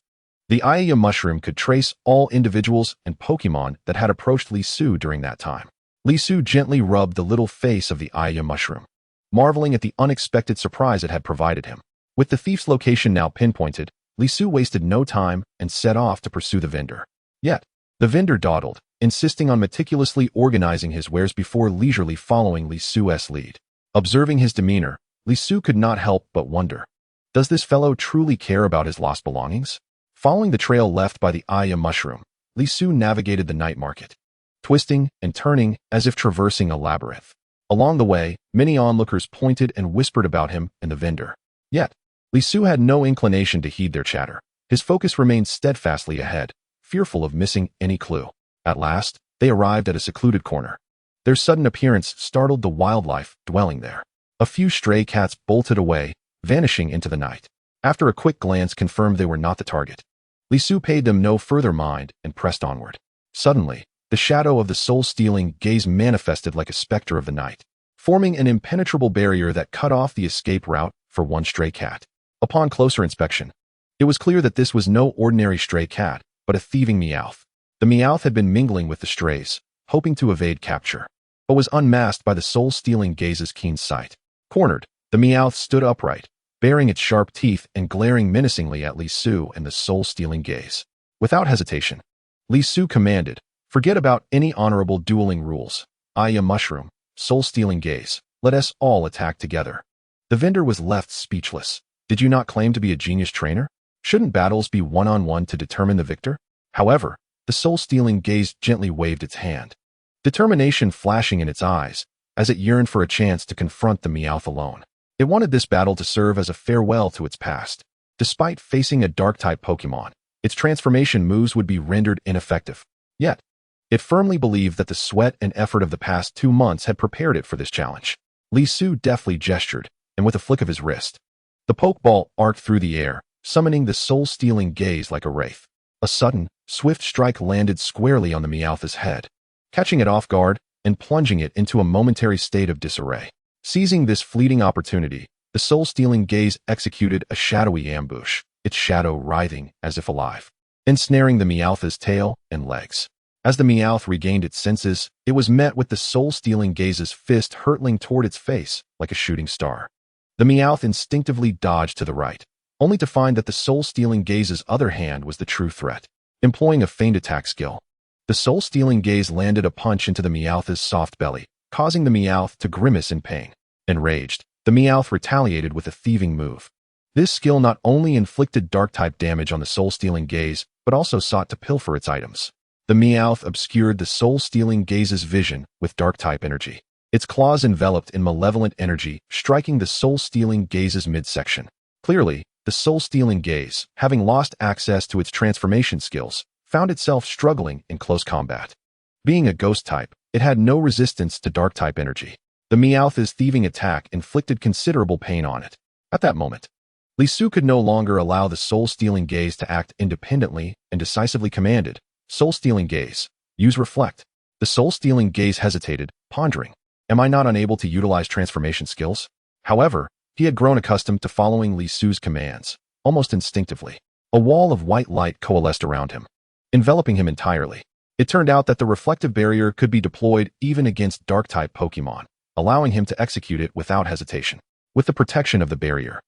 the Ayaya mushroom could trace all individuals and Pokémon that had approached Li Su during that time. Li Su gently rubbed the little face of the Ayaya mushroom, marveling at the unexpected surprise it had provided him. With the thief's location now pinpointed, Li Su wasted no time and set off to pursue the vendor. Yet, the vendor dawdled, insisting on meticulously organizing his wares before leisurely following Li Su's lead. Observing his demeanor, Li Su could not help but wonder, does this fellow truly care about his lost belongings? Following the trail left by the Ayaya mushroom, Li Su navigated the night market, twisting and turning as if traversing a labyrinth. Along the way, many onlookers pointed and whispered about him and the vendor. Yet, Li Su had no inclination to heed their chatter. His focus remained steadfastly ahead, fearful of missing any clue. At last, they arrived at a secluded corner. Their sudden appearance startled the wildlife dwelling there. A few stray cats bolted away, vanishing into the night. After a quick glance confirmed they were not the target, Li Su paid them no further mind and pressed onward. Suddenly, the shadow of the soul-stealing gaze manifested like a specter of the night, forming an impenetrable barrier that cut off the escape route for one stray cat. Upon closer inspection, It was clear that this was no ordinary stray cat, but a thieving Meowth. The Meowth had been mingling with the strays, hoping to evade capture, but was unmasked by the soul-stealing gaze's keen sight. Cornered, the Meowth stood upright, baring its sharp teeth and glaring menacingly at Li Su and the soul-stealing gaze. Without hesitation, Li Su commanded, "Forget about any honorable dueling rules. Shiitake Mushroom, soul-stealing gaze, let us all attack together." The vendor was left speechless. Did you not claim to be a genius trainer? Shouldn't battles be one-on-one to determine the victor? However, the soul-stealing gaze gently waved its hand, determination flashing in its eyes, as it yearned for a chance to confront the Meowth alone. It wanted this battle to serve as a farewell to its past. Despite facing a Dark-type Pokémon, its transformation moves would be rendered ineffective. Yet, it firmly believed that the sweat and effort of the past 2 months had prepared it for this challenge. Li Su deftly gestured, and with a flick of his wrist, the Pokeball arced through the air, summoning the soul-stealing gaze like a wraith. A sudden, swift strike landed squarely on the Meowth's head, catching it off guard and plunging it into a momentary state of disarray. Seizing this fleeting opportunity, the soul-stealing gaze executed a shadowy ambush, its shadow writhing as if alive, ensnaring the Meowth's tail and legs. As the Meowth regained its senses, it was met with the soul-stealing gaze's fist hurtling toward its face like a shooting star. The Meowth instinctively dodged to the right, only to find that the soul-stealing gaze's other hand was the true threat. Employing a feigned attack skill, the soul-stealing gaze landed a punch into the Meowth's soft belly, causing the Meowth to grimace in pain. Enraged, the Meowth retaliated with a thieving move. This skill not only inflicted Dark-type damage on the soul-stealing gaze, but also sought to pilfer its items. The Meowth obscured the soul-stealing gaze's vision with Dark-type energy. Its claws enveloped in malevolent energy, striking the soul-stealing gaze's midsection. Clearly, the soul-stealing gaze, having lost access to its transformation skills, found itself struggling in close combat. Being a ghost type, it had no resistance to Dark-type energy. The Meowth's thieving attack inflicted considerable pain on it. At that moment, Li Su could no longer allow the soul-stealing gaze to act independently and decisively commanded, "Soul-stealing gaze, use reflect." The soul-stealing gaze hesitated, pondering, "Am I not unable to utilize transformation skills?" However, he had grown accustomed to following Li Su's commands, almost instinctively. A wall of white light coalesced around him, enveloping him entirely. It turned out that the reflective barrier could be deployed even against Dark-type Pokémon, allowing him to execute it without hesitation. With the protection of the barrier,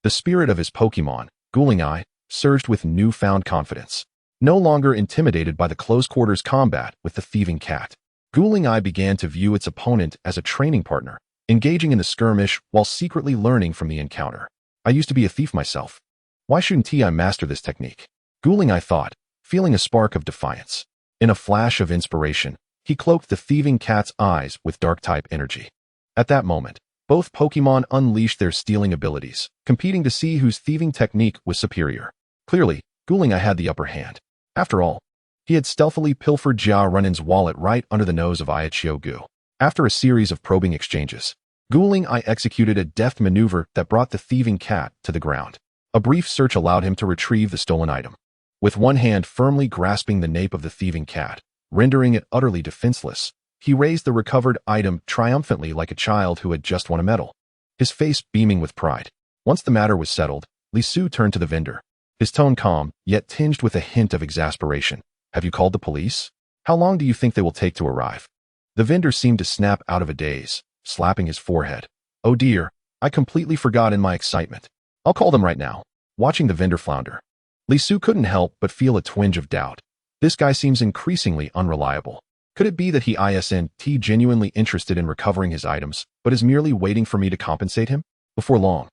the spirit of his Pokémon, Gothitelle, surged with newfound confidence. No longer intimidated by the close-quarters combat with the thieving cat, Gothitelle began to view its opponent as a training partner, engaging in the skirmish while secretly learning from the encounter. "I used to be a thief myself. Why shouldn't I master this technique?" Gothitelle thought, feeling a spark of defiance. In a flash of inspiration, he cloaked the thieving cat's eyes with Dark-type energy. At that moment, both Pokémon unleashed their stealing abilities, competing to see whose thieving technique was superior. Clearly, Gothitelle had the upper hand. After all, he had stealthily pilfered Jia Runin's wallet right under the nose of Aichio-gu. After a series of probing exchanges, Gothitelle executed a deft maneuver that brought the thieving cat to the ground. A brief search allowed him to retrieve the stolen item. With one hand firmly grasping the nape of the thieving cat, rendering it utterly defenseless, he raised the recovered item triumphantly like a child who had just won a medal, his face beaming with pride. Once the matter was settled, Li Su turned to the vendor, his tone calm, yet tinged with a hint of exasperation. "Have you called the police? How long do you think they will take to arrive?" The vendor seemed to snap out of a daze, slapping his forehead. "Oh dear, I completely forgot in my excitement. I'll call them right now." Watching the vendor flounder, Li Su couldn't help but feel a twinge of doubt. This guy seems increasingly unreliable. Could it be that he isn't genuinely interested in recovering his items, but is merely waiting for me to compensate him? Before long,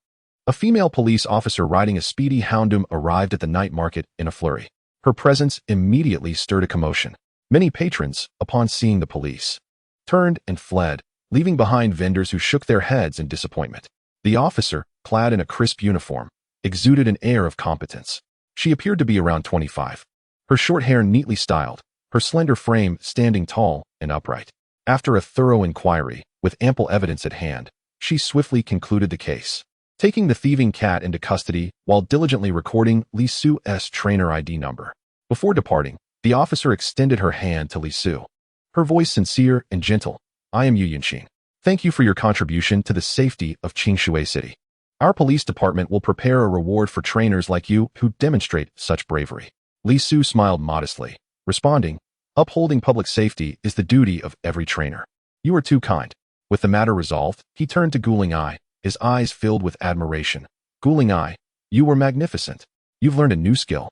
a female police officer riding a speedy Houndoom arrived at the night market in a flurry. Her presence immediately stirred a commotion. Many patrons, upon seeing the police, turned and fled, leaving behind vendors who shook their heads in disappointment. The officer, clad in a crisp uniform, exuded an air of competence. She appeared to be around 25. Her short hair neatly styled, her slender frame standing tall and upright. After a thorough inquiry, with ample evidence at hand, she swiftly concluded the case, taking the thieving cat into custody while diligently recording Li Su's trainer ID number. Before departing, the officer extended her hand to Li Su, her voice sincere and gentle. "I am Yu Yunxin. Thank you for your contribution to the safety of Qingshui City. Our police department will prepare a reward for trainers like you who demonstrate such bravery. Li Su smiled modestly, responding, upholding public safety is the duty of every trainer. You are too kind. With the matter resolved, he turned to Guling Ai, his eyes filled with admiration. Guling Ai, you were magnificent. You've learned a new skill.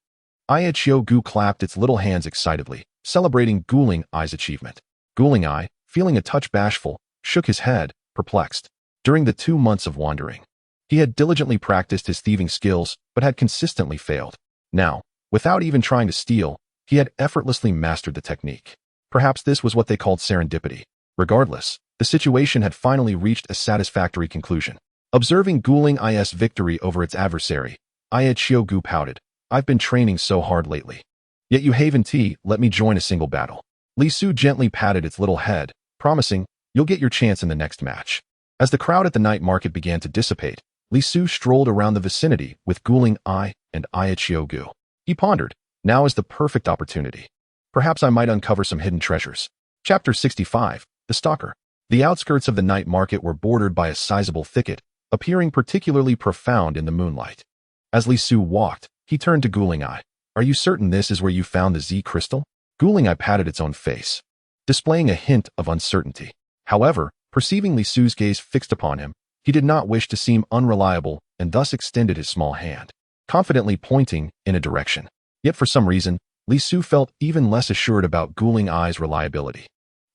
Ai Gu clapped its little hands excitedly, celebrating Guling Ai's achievement. Guling Ai, feeling a touch bashful, shook his head, perplexed. During the 2 months of wandering, he had diligently practiced his thieving skills, but had consistently failed. Now, without even trying to steal, he had effortlessly mastered the technique. Perhaps this was what they called serendipity. Regardless, the situation had finally reached a satisfactory conclusion. Observing Guling Ai's victory over its adversary, Ai Gu pouted, I've been training so hard lately. Yet you Haven T, let me join a single battle. Li Su gently patted its little head, promising, you'll get your chance in the next match. As the crowd at the night market began to dissipate, Li Su strolled around the vicinity with Guling Ai and Ai Gu. He pondered, now is the perfect opportunity. Perhaps I might uncover some hidden treasures. Chapter 65, The Stalker. The outskirts of the night market were bordered by a sizable thicket, appearing particularly profound in the moonlight. As Li Su walked, he turned to Guling Ai. Are you certain this is where you found the Z crystal? Guling Ai patted its own face, displaying a hint of uncertainty. However, perceiving Li Su's gaze fixed upon him, he did not wish to seem unreliable and thus extended his small hand, confidently pointing in a direction. Yet for some reason, Li Su felt even less assured about Guling Ai's reliability.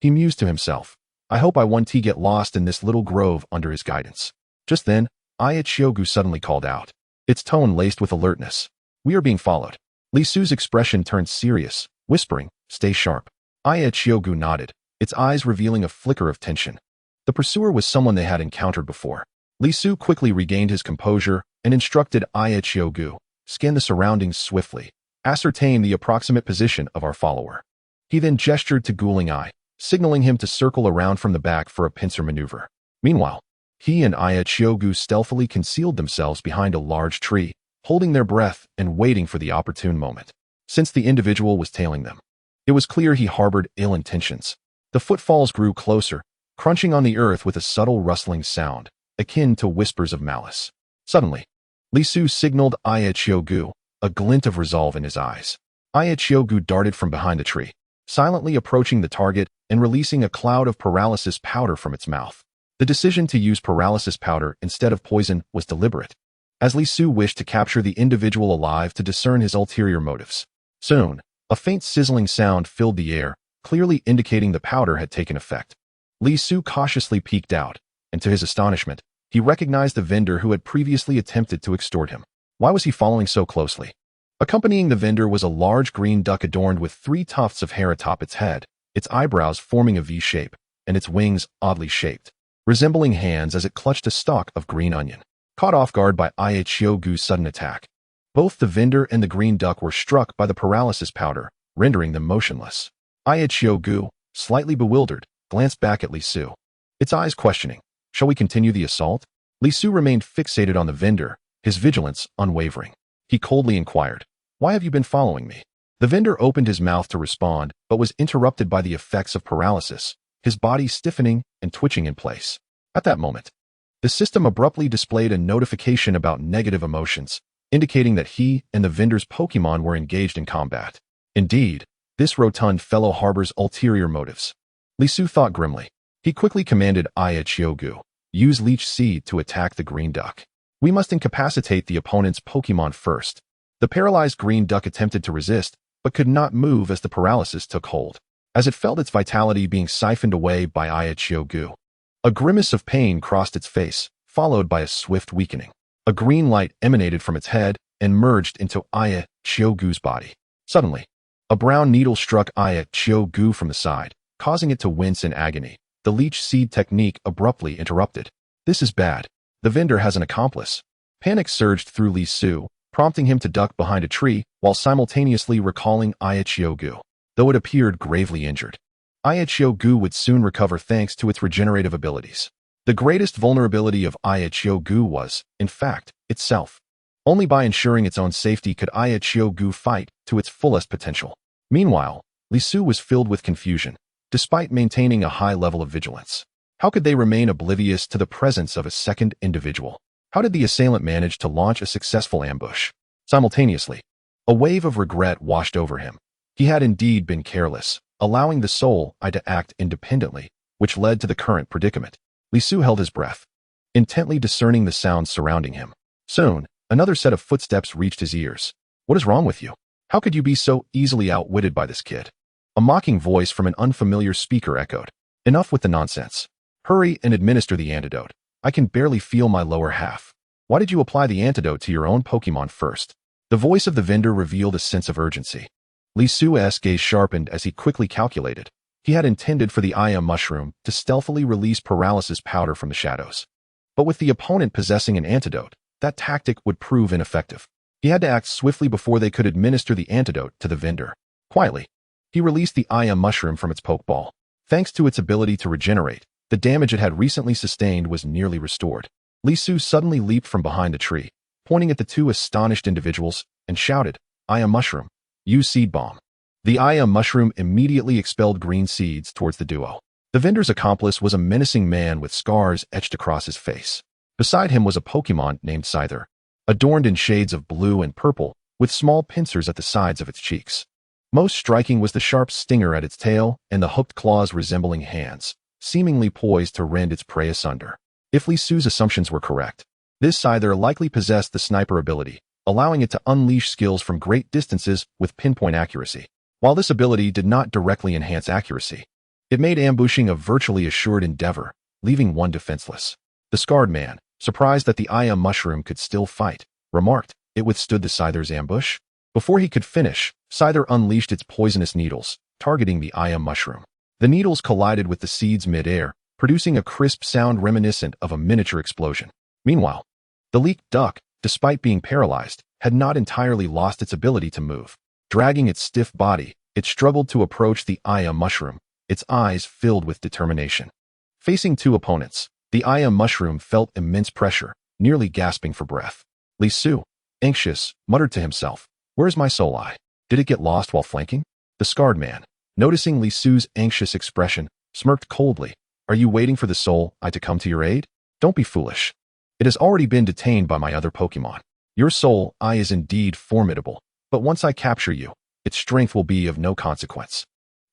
He mused to himself, I hope I won't get lost in this little grove under his guidance. Just then, Ai Gu suddenly called out, its tone laced with alertness. We are being followed. Li Su's expression turned serious, whispering, stay sharp. Ai Gu nodded, its eyes revealing a flicker of tension. The pursuer was someone they had encountered before. Li Su quickly regained his composure and instructed Ai Gu, scan the surroundings swiftly, ascertain the approximate position of our follower. He then gestured to Guling Ai, signaling him to circle around from the back for a pincer maneuver. Meanwhile, he and Ai Gu stealthily concealed themselves behind a large tree, holding their breath and waiting for the opportune moment. Since the individual was tailing them, it was clear he harbored ill intentions. The footfalls grew closer, crunching on the earth with a subtle rustling sound, akin to whispers of malice. Suddenly, Li Su signaled Ai Gu, a glint of resolve in his eyes. Ai Gu darted from behind the tree, silently approaching the target and releasing a cloud of paralysis powder from its mouth. The decision to use paralysis powder instead of poison was deliberate, as Li Su wished to capture the individual alive to discern his ulterior motives. Soon, a faint sizzling sound filled the air, clearly indicating the powder had taken effect. Li Su cautiously peeked out, and to his astonishment, he recognized the vendor who had previously attempted to extort him. Why was he following so closely? Accompanying the vendor was a large green duck adorned with 3 tufts of hair atop its head, its eyebrows forming a V shape, and its wings oddly shaped, resembling hands as it clutched a stalk of green onion. Caught off guard by Ai Gu's sudden attack, both the vendor and the green duck were struck by the paralysis powder, rendering them motionless. Ai Gu, slightly bewildered, glanced back at Li Su, its eyes questioning. Shall we continue the assault? Li Su remained fixated on the vendor, his vigilance unwavering. He coldly inquired, why have you been following me? The vendor opened his mouth to respond, but was interrupted by the effects of paralysis, his body stiffening and twitching in place. At that moment, the system abruptly displayed a notification about negative emotions, indicating that he and the vendor's Pokémon were engaged in combat. Indeed, this rotund fellow harbors ulterior motives. Li Su thought grimly. He quickly commanded Ai Gu, use Leech Seed to attack the green duck. We must incapacitate the opponent's Pokémon first. The paralyzed green duck attempted to resist, but could not move as the paralysis took hold, as it felt its vitality being siphoned away by Ai Gu. A grimace of pain crossed its face, followed by a swift weakening. A green light emanated from its head and merged into Ai Gu's body. Suddenly, a brown needle struck Ai Gu from the side, causing it to wince in agony. The Leech Seed technique abruptly interrupted. This is bad. The vendor has an accomplice. Panic surged through Li Su, prompting him to duck behind a tree while simultaneously recalling Ai Gu, though it appeared gravely injured. Ai Gu would soon recover thanks to its regenerative abilities. The greatest vulnerability of Ai Gu was, in fact, itself. Only by ensuring its own safety could Ai Gu fight to its fullest potential. Meanwhile, Li Su was filled with confusion, despite maintaining a high level of vigilance. How could they remain oblivious to the presence of a second individual? How did the assailant manage to launch a successful ambush? Simultaneously, a wave of regret washed over him. He had indeed been careless, allowing the soul eye to act independently, which led to the current predicament. Li Su held his breath, intently discerning the sounds surrounding him. Soon, another set of footsteps reached his ears. What is wrong with you? How could you be so easily outwitted by this kid? A mocking voice from an unfamiliar speaker echoed. Enough with the nonsense. Hurry and administer the antidote. I can barely feel my lower half. Why did you apply the antidote to your own Pokémon first? The voice of the vendor revealed a sense of urgency. Li Su's gaze sharpened as he quickly calculated. He had intended for the Mushroom to stealthily release paralysis powder from the shadows. But with the opponent possessing an antidote, that tactic would prove ineffective. He had to act swiftly before they could administer the antidote to the vendor. Quietly, he released the Mushroom from its Pokeball. Thanks to its ability to regenerate, the damage it had recently sustained was nearly restored. Li Su suddenly leaped from behind a tree, pointing at the two astonished individuals, and shouted, Mushroom, use Seed Bomb. The Mushroom immediately expelled green seeds towards the duo. The vendor's accomplice was a menacing man with scars etched across his face. Beside him was a Pokémon named Scyther, adorned in shades of blue and purple, with small pincers at the sides of its cheeks. Most striking was the sharp stinger at its tail and the hooked claws resembling hands, seemingly poised to rend its prey asunder. If Li Su's assumptions were correct, this Scyther likely possessed the sniper ability, allowing it to unleash skills from great distances with pinpoint accuracy. While this ability did not directly enhance accuracy, it made ambushing a virtually assured endeavor, leaving one defenseless. The scarred man, surprised that the Mushroom could still fight, remarked, it withstood the Scyther's ambush? Before he could finish, Scyther unleashed its poisonous needles, targeting the Mushroom. The needles collided with the seeds mid-air, producing a crisp sound reminiscent of a miniature explosion. Meanwhile, the leeked duck, despite being paralyzed, had not entirely lost its ability to move. Dragging its stiff body, it struggled to approach the Mushroom, its eyes filled with determination. Facing two opponents, the Mushroom felt immense pressure, nearly gasping for breath. Li Su, anxious, muttered to himself, "Where's my soul eye? Did it get lost while flanking?" The scarred man, noticing Li Su's anxious expression, smirked coldly. "Are you waiting for the soul eye to come to your aid? Don't be foolish. It has already been detained by my other Pokémon. Your soul eye is indeed formidable, but once I capture you, its strength will be of no consequence.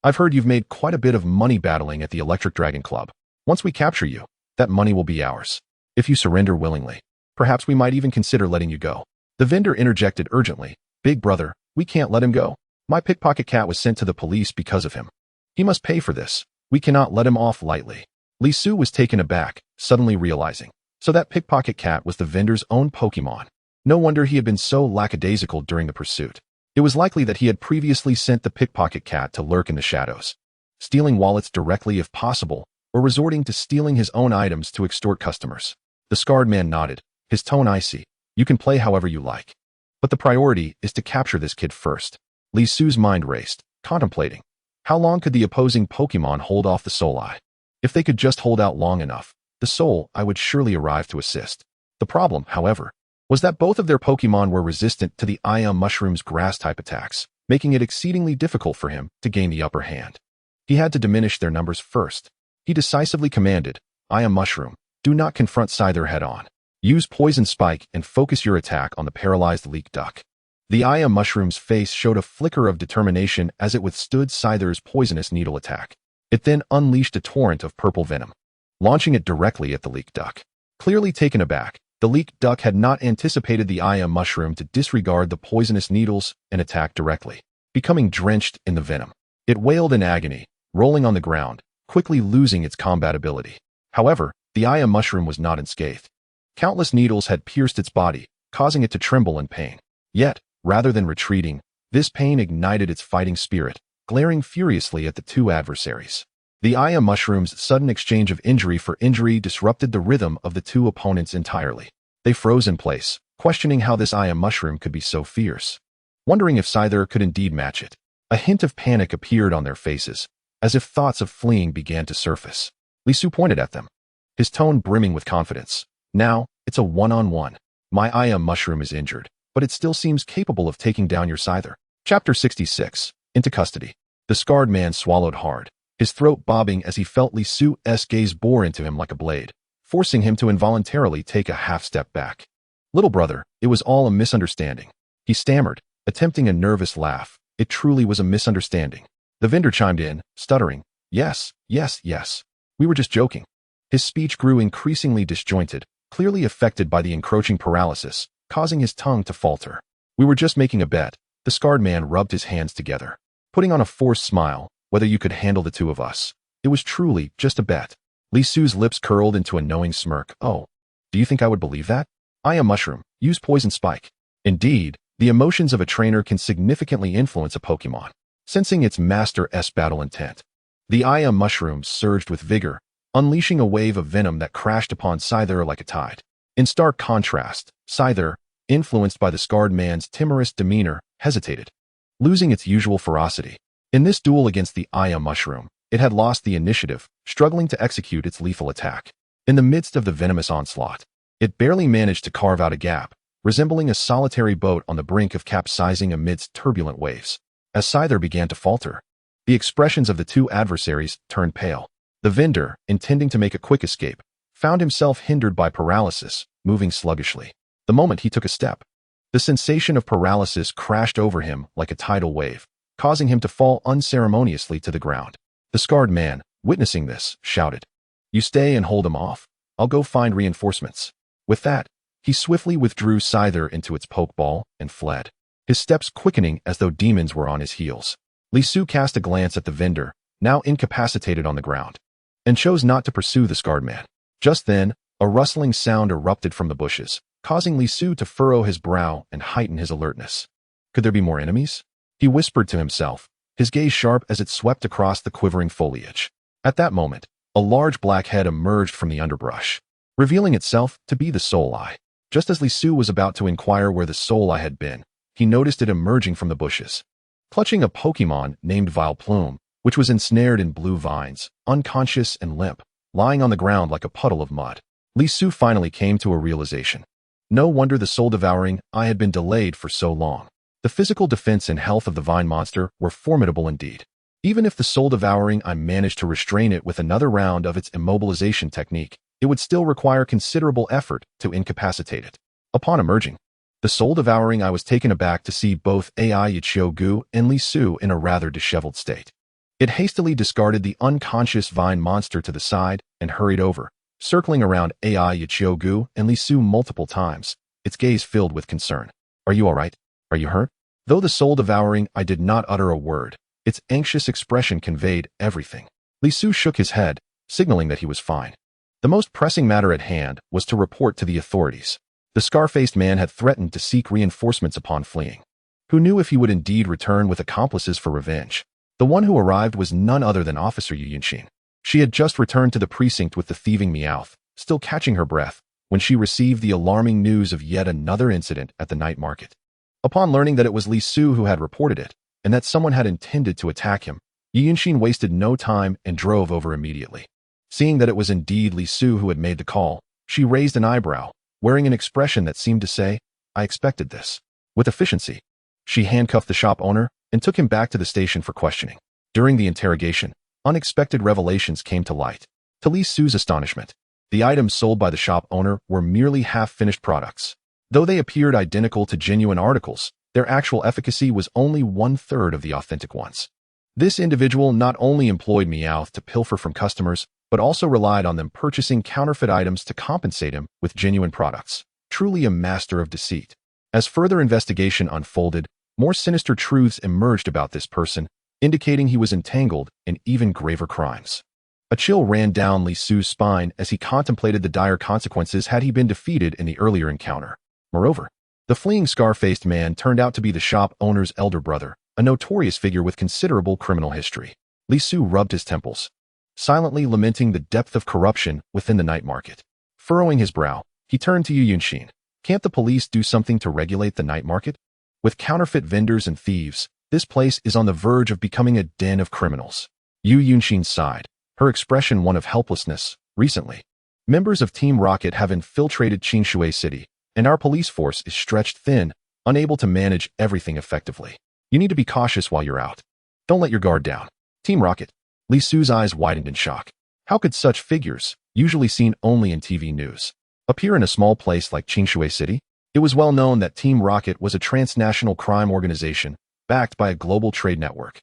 I've heard you've made quite a bit of money battling at the Electric Dragon Club. Once we capture you, that money will be ours. If you surrender willingly, perhaps we might even consider letting you go." The vendor interjected urgently, "Big brother, we can't let him go. My pickpocket cat was sent to the police because of him. He must pay for this. We cannot let him off lightly." Li Su was taken aback, suddenly realizing. So that pickpocket cat was the vendor's own Pokémon. No wonder he had been so lackadaisical during the pursuit. It was likely that he had previously sent the pickpocket cat to lurk in the shadows, stealing wallets directly if possible, or resorting to stealing his own items to extort customers. The scarred man nodded, his tone icy. "You can play however you like. But the priority is to capture this kid first." Li Su's mind raced, contemplating. How long could the opposing Pokémon hold off the Soul Eye? If they could just hold out long enough, the Soul Eye would surely arrive to assist. The problem, however, was that both of their Pokémon were resistant to the Mushroom's grass-type attacks, making it exceedingly difficult for him to gain the upper hand. He had to diminish their numbers first. He decisively commanded, Mushroom, do not confront Scyther head-on. Use Poison Spike and focus your attack on the paralyzed leek duck. The Mushroom's face showed a flicker of determination as it withstood Scyther's poisonous needle attack. It then unleashed a torrent of purple venom, launching it directly at the leek duck. Clearly taken aback, the leek duck had not anticipated the Mushroom to disregard the poisonous needles and attack directly, becoming drenched in the venom. It wailed in agony, rolling on the ground, quickly losing its combat ability. However, the Mushroom was not unscathed. Countless needles had pierced its body, causing it to tremble in pain. Yet, rather than retreating, this pain ignited its fighting spirit, glaring furiously at the two adversaries. The Mushroom's sudden exchange of injury for injury disrupted the rhythm of the two opponents entirely. They froze in place, questioning how this Mushroom could be so fierce, wondering if Scyther could indeed match it. A hint of panic appeared on their faces, as if thoughts of fleeing began to surface. Li Su pointed at them, his tone brimming with confidence. "Now, it's a one-on-one. My Mushroom is injured, but it still seems capable of taking down your Scyther." Chapter 66. Into Custody. The scarred man swallowed hard, his throat bobbing as he felt Li Su's gaze bore into him like a blade. forcing him to involuntarily take a half-step back. "Little brother, it was all a misunderstanding," he stammered, attempting a nervous laugh. "It truly was a misunderstanding." The vendor chimed in, stuttering, "Yes, yes, yes. We were just joking." His speech grew increasingly disjointed, clearly affected by the encroaching paralysis, causing his tongue to falter. "We were just making a bet." The scarred man rubbed his hands together, putting on a forced smile, "whether you could handle the two of us. It was truly just a bet." Li Su's lips curled into a knowing smirk. "Oh, do you think I would believe that? I am Mushroom. Use Poison Spike." Indeed, the emotions of a trainer can significantly influence a Pokémon. Sensing its master's battle intent, the I Am Mushroom surged with vigor, unleashing a wave of venom that crashed upon Scyther like a tide. In stark contrast, Scyther, influenced by the scarred man's timorous demeanor, hesitated, losing its usual ferocity. In this duel against the I Am Mushroom, it had lost the initiative, struggling to execute its lethal attack. In the midst of the venomous onslaught, it barely managed to carve out a gap, resembling a solitary boat on the brink of capsizing amidst turbulent waves. As Scyther began to falter, the expressions of the two adversaries turned pale. The vendor, intending to make a quick escape, found himself hindered by paralysis, moving sluggishly. The moment he took a step, the sensation of paralysis crashed over him like a tidal wave, causing him to fall unceremoniously to the ground. The scarred man, witnessing this, shouted, "You stay and hold him off. I'll go find reinforcements." With that, he swiftly withdrew Scyther into its pokeball and fled, his steps quickening as though demons were on his heels. Li Su cast a glance at the vendor, now incapacitated on the ground, and chose not to pursue the scarred man. Just then, a rustling sound erupted from the bushes, causing Li Su to furrow his brow and heighten his alertness. Could there be more enemies? He whispered to himself, his gaze sharp as it swept across the quivering foliage. At that moment, a large black head emerged from the underbrush, revealing itself to be the Soul Eye. Just as Li Su was about to inquire where the Soul Eye had been, he noticed it emerging from the bushes, clutching a Pokémon named Vileplume, which was ensnared in blue vines, unconscious and limp, lying on the ground like a puddle of mud. Li Su finally came to a realization. No wonder the soul-devouring eye had been delayed for so long. The physical defense and health of the vine monster were formidable indeed. Even if the soul-devouring eye managed to restrain it with another round of its immobilization technique, it would still require considerable effort to incapacitate it. Upon emerging, the soul-devouring eye was taken aback to see both Ai Yichio-gu and Li Su in a rather disheveled state. It hastily discarded the unconscious vine monster to the side and hurried over, circling around Ai Yichio-gu and Li Su multiple times, its gaze filled with concern. "Are you all right? Are you hurt?" Though the soul-devouring eye did not utter a word, its anxious expression conveyed everything. Li Su shook his head, signaling that he was fine. The most pressing matter at hand was to report to the authorities. The scar-faced man had threatened to seek reinforcements upon fleeing. Who knew if he would indeed return with accomplices for revenge? The one who arrived was none other than Officer Yu Yunshin. She had just returned to the precinct with the thieving Meowth, still catching her breath, when she received the alarming news of yet another incident at the night market. Upon learning that it was Li Su who had reported it, and that someone had intended to attack him, Yu Yunshin wasted no time and drove over immediately. Seeing that it was indeed Li Su who had made the call, she raised an eyebrow, wearing an expression that seemed to say, "I expected this." With efficiency, she handcuffed the shop owner and took him back to the station for questioning. During the interrogation, unexpected revelations came to light. To Li Su's astonishment, the items sold by the shop owner were merely half-finished products. Though they appeared identical to genuine articles, their actual efficacy was only 1/3 of the authentic ones. This individual not only employed Meowth to pilfer from customers, but also relied on them purchasing counterfeit items to compensate him with genuine products. Truly a master of deceit. As further investigation unfolded, more sinister truths emerged about this person, indicating he was entangled in even graver crimes. A chill ran down Li Su's spine as he contemplated the dire consequences had he been defeated in the earlier encounter. Moreover, the fleeing scar-faced man turned out to be the shop owner's elder brother, a notorious figure with considerable criminal history. Li Su rubbed his temples, silently lamenting the depth of corruption within the night market. Furrowing his brow, he turned to Yu Yunshin. "Can't the police do something to regulate the night market? With counterfeit vendors and thieves, this place is on the verge of becoming a den of criminals." Yu Yunshin sighed, her expression one of helplessness. "Recently, members of Team Rocket have infiltrated Qingshui City, and our police force is stretched thin, unable to manage everything effectively. You need to be cautious while you're out. Don't let your guard down." Team Rocket. Li Su's eyes widened in shock. How could such figures, usually seen only in TV news, appear in a small place like Qingshui City? It was well known that Team Rocket was a transnational crime organization backed by a global trade network,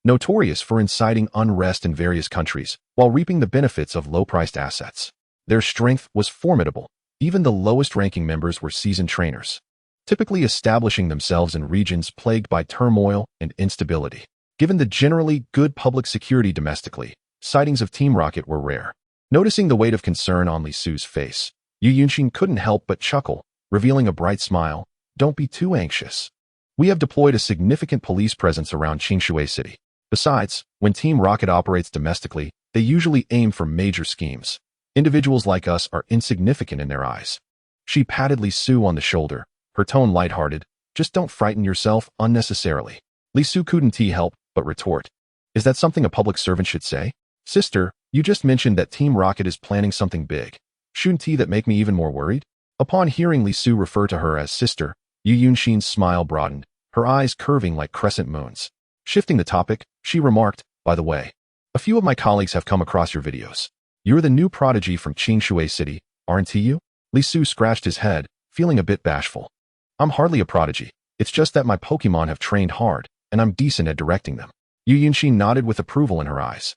notorious for inciting unrest in various countries while reaping the benefits of low-priced assets. Their strength was formidable. Even the lowest-ranking members were seasoned trainers, typically establishing themselves in regions plagued by turmoil and instability. Given the generally good public security domestically, sightings of Team Rocket were rare. Noticing the weight of concern on Li Su's face, Yu Yunxin couldn't help but chuckle, revealing a bright smile. Don't be too anxious. We have deployed a significant police presence around Qingshui City. Besides, when Team Rocket operates domestically, they usually aim for major schemes. Individuals like us are insignificant in their eyes. She patted Li Su on the shoulder, her tone lighthearted. Just don't frighten yourself unnecessarily. Li Su couldn't help but retort. Is that something a public servant should say? Sister, you just mentioned that Team Rocket is planning something big. Shouldn't that make me even more worried? Upon hearing Li Su refer to her as sister, Yu Yunxin's smile broadened, her eyes curving like crescent moons. Shifting the topic, she remarked, by the way, a few of my colleagues have come across your videos. You're the new prodigy from Qingshui City, aren't you? Li Su scratched his head, feeling a bit bashful. I'm hardly a prodigy. It's just that my Pokémon have trained hard, and I'm decent at directing them. Yu Yunxin nodded with approval in her eyes.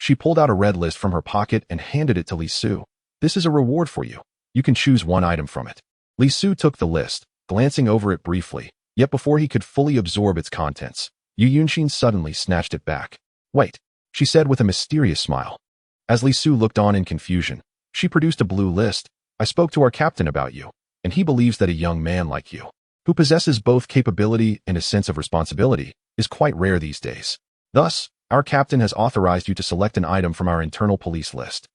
She pulled out a red list from her pocket and handed it to Li Su. This is a reward for you. You can choose one item from it. Li Su took the list, glancing over it briefly, yet before he could fully absorb its contents, Yu Yunxin suddenly snatched it back. Wait, she said with a mysterious smile. As Li Su looked on in confusion, she produced a blue list. I spoke to our captain about you, and he believes that a young man like you, who possesses both capability and a sense of responsibility, is quite rare these days. Thus, our captain has authorized you to select an item from our internal police list.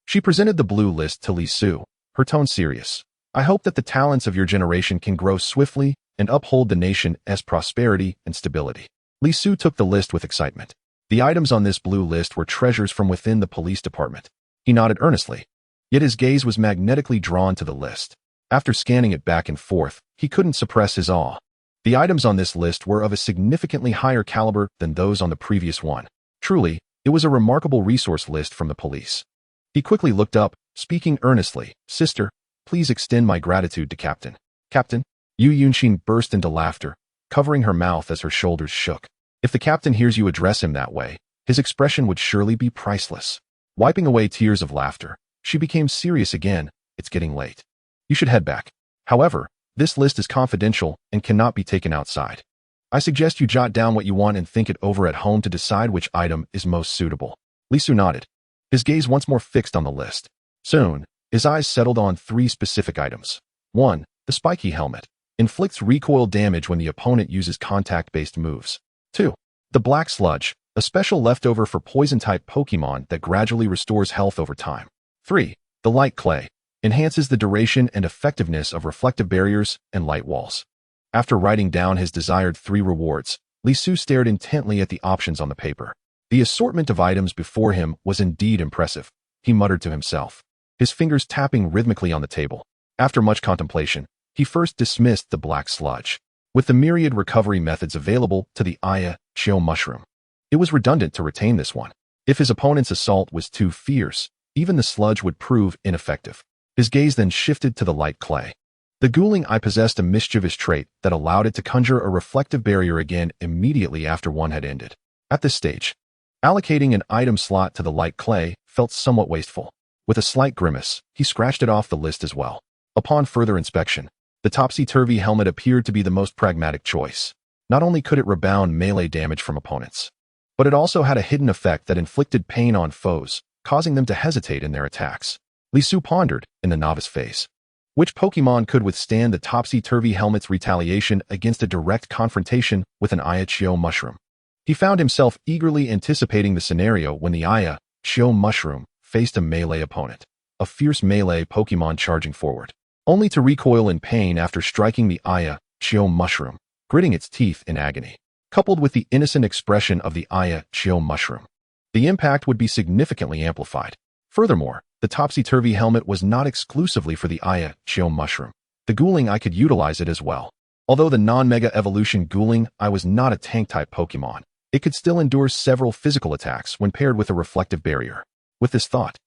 She presented the blue list to Li Su, her tone serious. I hope that the talents of your generation can grow swiftly and uphold the nation's prosperity and stability. Li Su took the list with excitement. The items on this blue list were treasures from within the police department. He nodded earnestly, yet his gaze was magnetically drawn to the list. After scanning it back and forth, he couldn't suppress his awe. The items on this list were of a significantly higher caliber than those on the previous one. Truly, it was a remarkable resource list from the police. He quickly looked up, speaking earnestly. Sister, please extend my gratitude to Captain. Captain? Yu Yunxin burst into laughter, covering her mouth as her shoulders shook. If the captain hears you address him that way, his expression would surely be priceless. Wiping away tears of laughter, she became serious again. It's getting late. You should head back. However, this list is confidential and cannot be taken outside. I suggest you jot down what you want and think it over at home to decide which item is most suitable. Li Su nodded, his gaze once more fixed on the list. Soon, his eyes settled on 3 specific items. 1. The spiky helmet. Inflicts recoil damage when the opponent uses contact-based moves. 2. The black sludge, a special leftover for poison-type Pokémon that gradually restores health over time. 3. The light clay. Enhances the duration and effectiveness of reflective barriers and light walls. After writing down his desired 3 rewards, Li Su stared intently at the options on the paper. The assortment of items before him was indeed impressive, he muttered to himself, his fingers tapping rhythmically on the table. After much contemplation, he first dismissed the black sludge. With the myriad recovery methods available to the Chiyo Mushroom, it was redundant to retain this one. If his opponent's assault was too fierce, even the sludge would prove ineffective. His gaze then shifted to the light clay. The Ghouling Eye possessed a mischievous trait that allowed it to conjure a reflective barrier again immediately after one had ended. At this stage, allocating an item slot to the light clay felt somewhat wasteful. With a slight grimace, he scratched it off the list as well. Upon further inspection, the topsy-turvy helmet appeared to be the most pragmatic choice. Not only could it rebound melee damage from opponents, but it also had a hidden effect that inflicted pain on foes, causing them to hesitate in their attacks. Li Su pondered, in the novice phase. Which Pokémon could withstand the topsy-turvy helmet's retaliation against a direct confrontation with an Chiyo Mushroom? He found himself eagerly anticipating the scenario when the Chiyo Mushroom faced a melee opponent, a fierce melee Pokémon charging forward, only to recoil in pain after striking the Chiyo Mushroom, gritting its teeth in agony. Coupled with the innocent expression of the Chiyo Mushroom, the impact would be significantly amplified. Furthermore, the topsy-turvy helmet was not exclusively for the Chiyo Mushroom. The Ghouling Eye could utilize it as well. Although the non-Mega Evolution Ghouling Eye was not a tank-type Pokémon, it could still endure several physical attacks when paired with a reflective barrier. With this thought,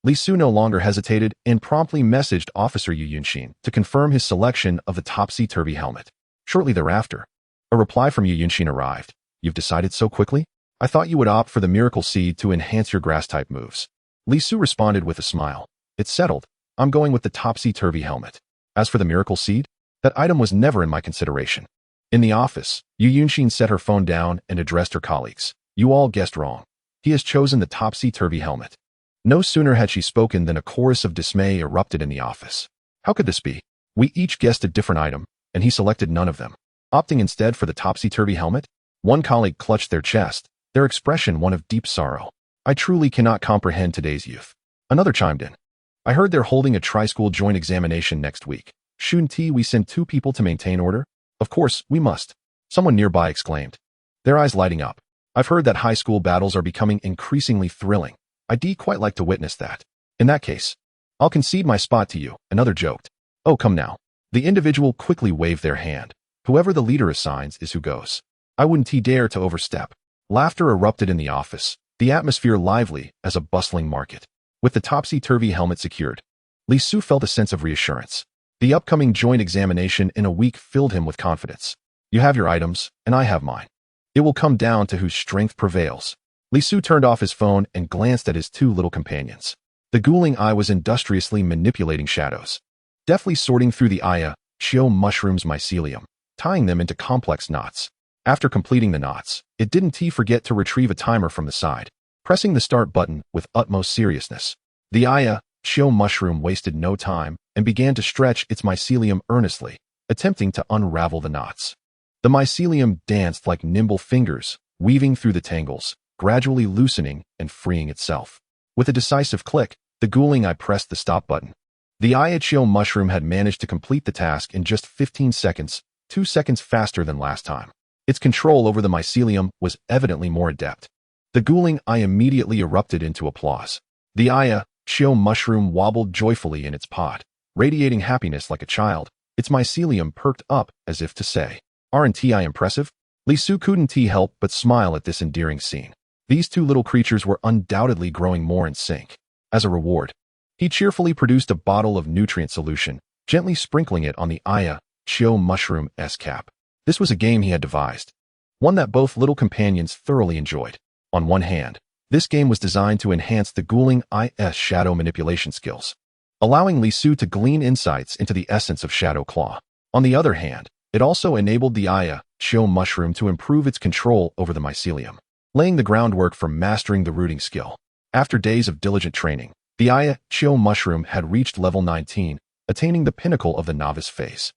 Li Su no longer hesitated and promptly messaged Officer Yu Yunxin to confirm his selection of the topsy-turvy helmet. Shortly thereafter, a reply from Yu Yunxin arrived. You've decided so quickly? I thought you would opt for the miracle seed to enhance your grass-type moves. Li Su responded with a smile. It's settled. I'm going with the topsy-turvy helmet. As for the miracle seed, that item was never in my consideration. In the office, Yu Yunxin set her phone down and addressed her colleagues. You all guessed wrong. He has chosen the topsy-turvy helmet. No sooner had she spoken than a chorus of dismay erupted in the office. How could this be? We each guessed a different item, and he selected none of them, opting instead for the topsy-turvy helmet. One colleague clutched their chest, their expression one of deep sorrow. I truly cannot comprehend today's youth. Another chimed in. I heard they're holding a tri-school joint examination next week. Shouldn't we send 2 people to maintain order? Of course, we must. Someone nearby exclaimed, their eyes lighting up. I've heard that high school battles are becoming increasingly thrilling. I'd quite like to witness that. In that case, I'll concede my spot to you, another joked. Oh, come now. The individual quickly waved their hand. Whoever the leader assigns is who goes. I wouldn't dare to overstep. Laughter erupted in the office, the atmosphere lively as a bustling market. With the topsy-turvy helmet secured, Li Su felt a sense of reassurance. The upcoming joint examination in a week filled him with confidence. You have your items, and I have mine. It will come down to whose strength prevails. Li Su turned off his phone and glanced at his 2 little companions. The ghouling eye was industriously manipulating shadows, deftly sorting through the Shiitake Mushroom's mycelium, tying them into complex knots. After completing the knots, it didn't forget to retrieve a timer from the side, pressing the start button with utmost seriousness. The Shiitake Mushroom wasted no time and began to stretch its mycelium earnestly, attempting to unravel the knots. The mycelium danced like nimble fingers, weaving through the tangles, gradually loosening and freeing itself. With a decisive click, the ghouling eye pressed the stop button. The Shiitake Mushroom had managed to complete the task in just 15 seconds, 2 seconds faster than last time. Its control over the mycelium was evidently more adept. The ghouling eye immediately erupted into applause. The Shiitake Mushroom wobbled joyfully in its pod, radiating happiness like a child. Its mycelium perked up as if to say, Aren't I impressive? Li Su couldn't help but smile at this endearing scene. These 2 little creatures were undoubtedly growing more in sync. As a reward, he cheerfully produced a bottle of nutrient solution, gently sprinkling it on the Shiitake Mushroom's cap. This was a game he had devised, one that both little companions thoroughly enjoyed. On one hand, this game was designed to enhance the ghouling eye's shadow manipulation skills, allowing Li Su to glean insights into the essence of Shadow Claw. On the other hand, it also enabled the Shiitake Mushroom to improve its control over the mycelium, laying the groundwork for mastering the rooting skill. After days of diligent training, the Shiitake Mushroom had reached level 19, attaining the pinnacle of the novice phase.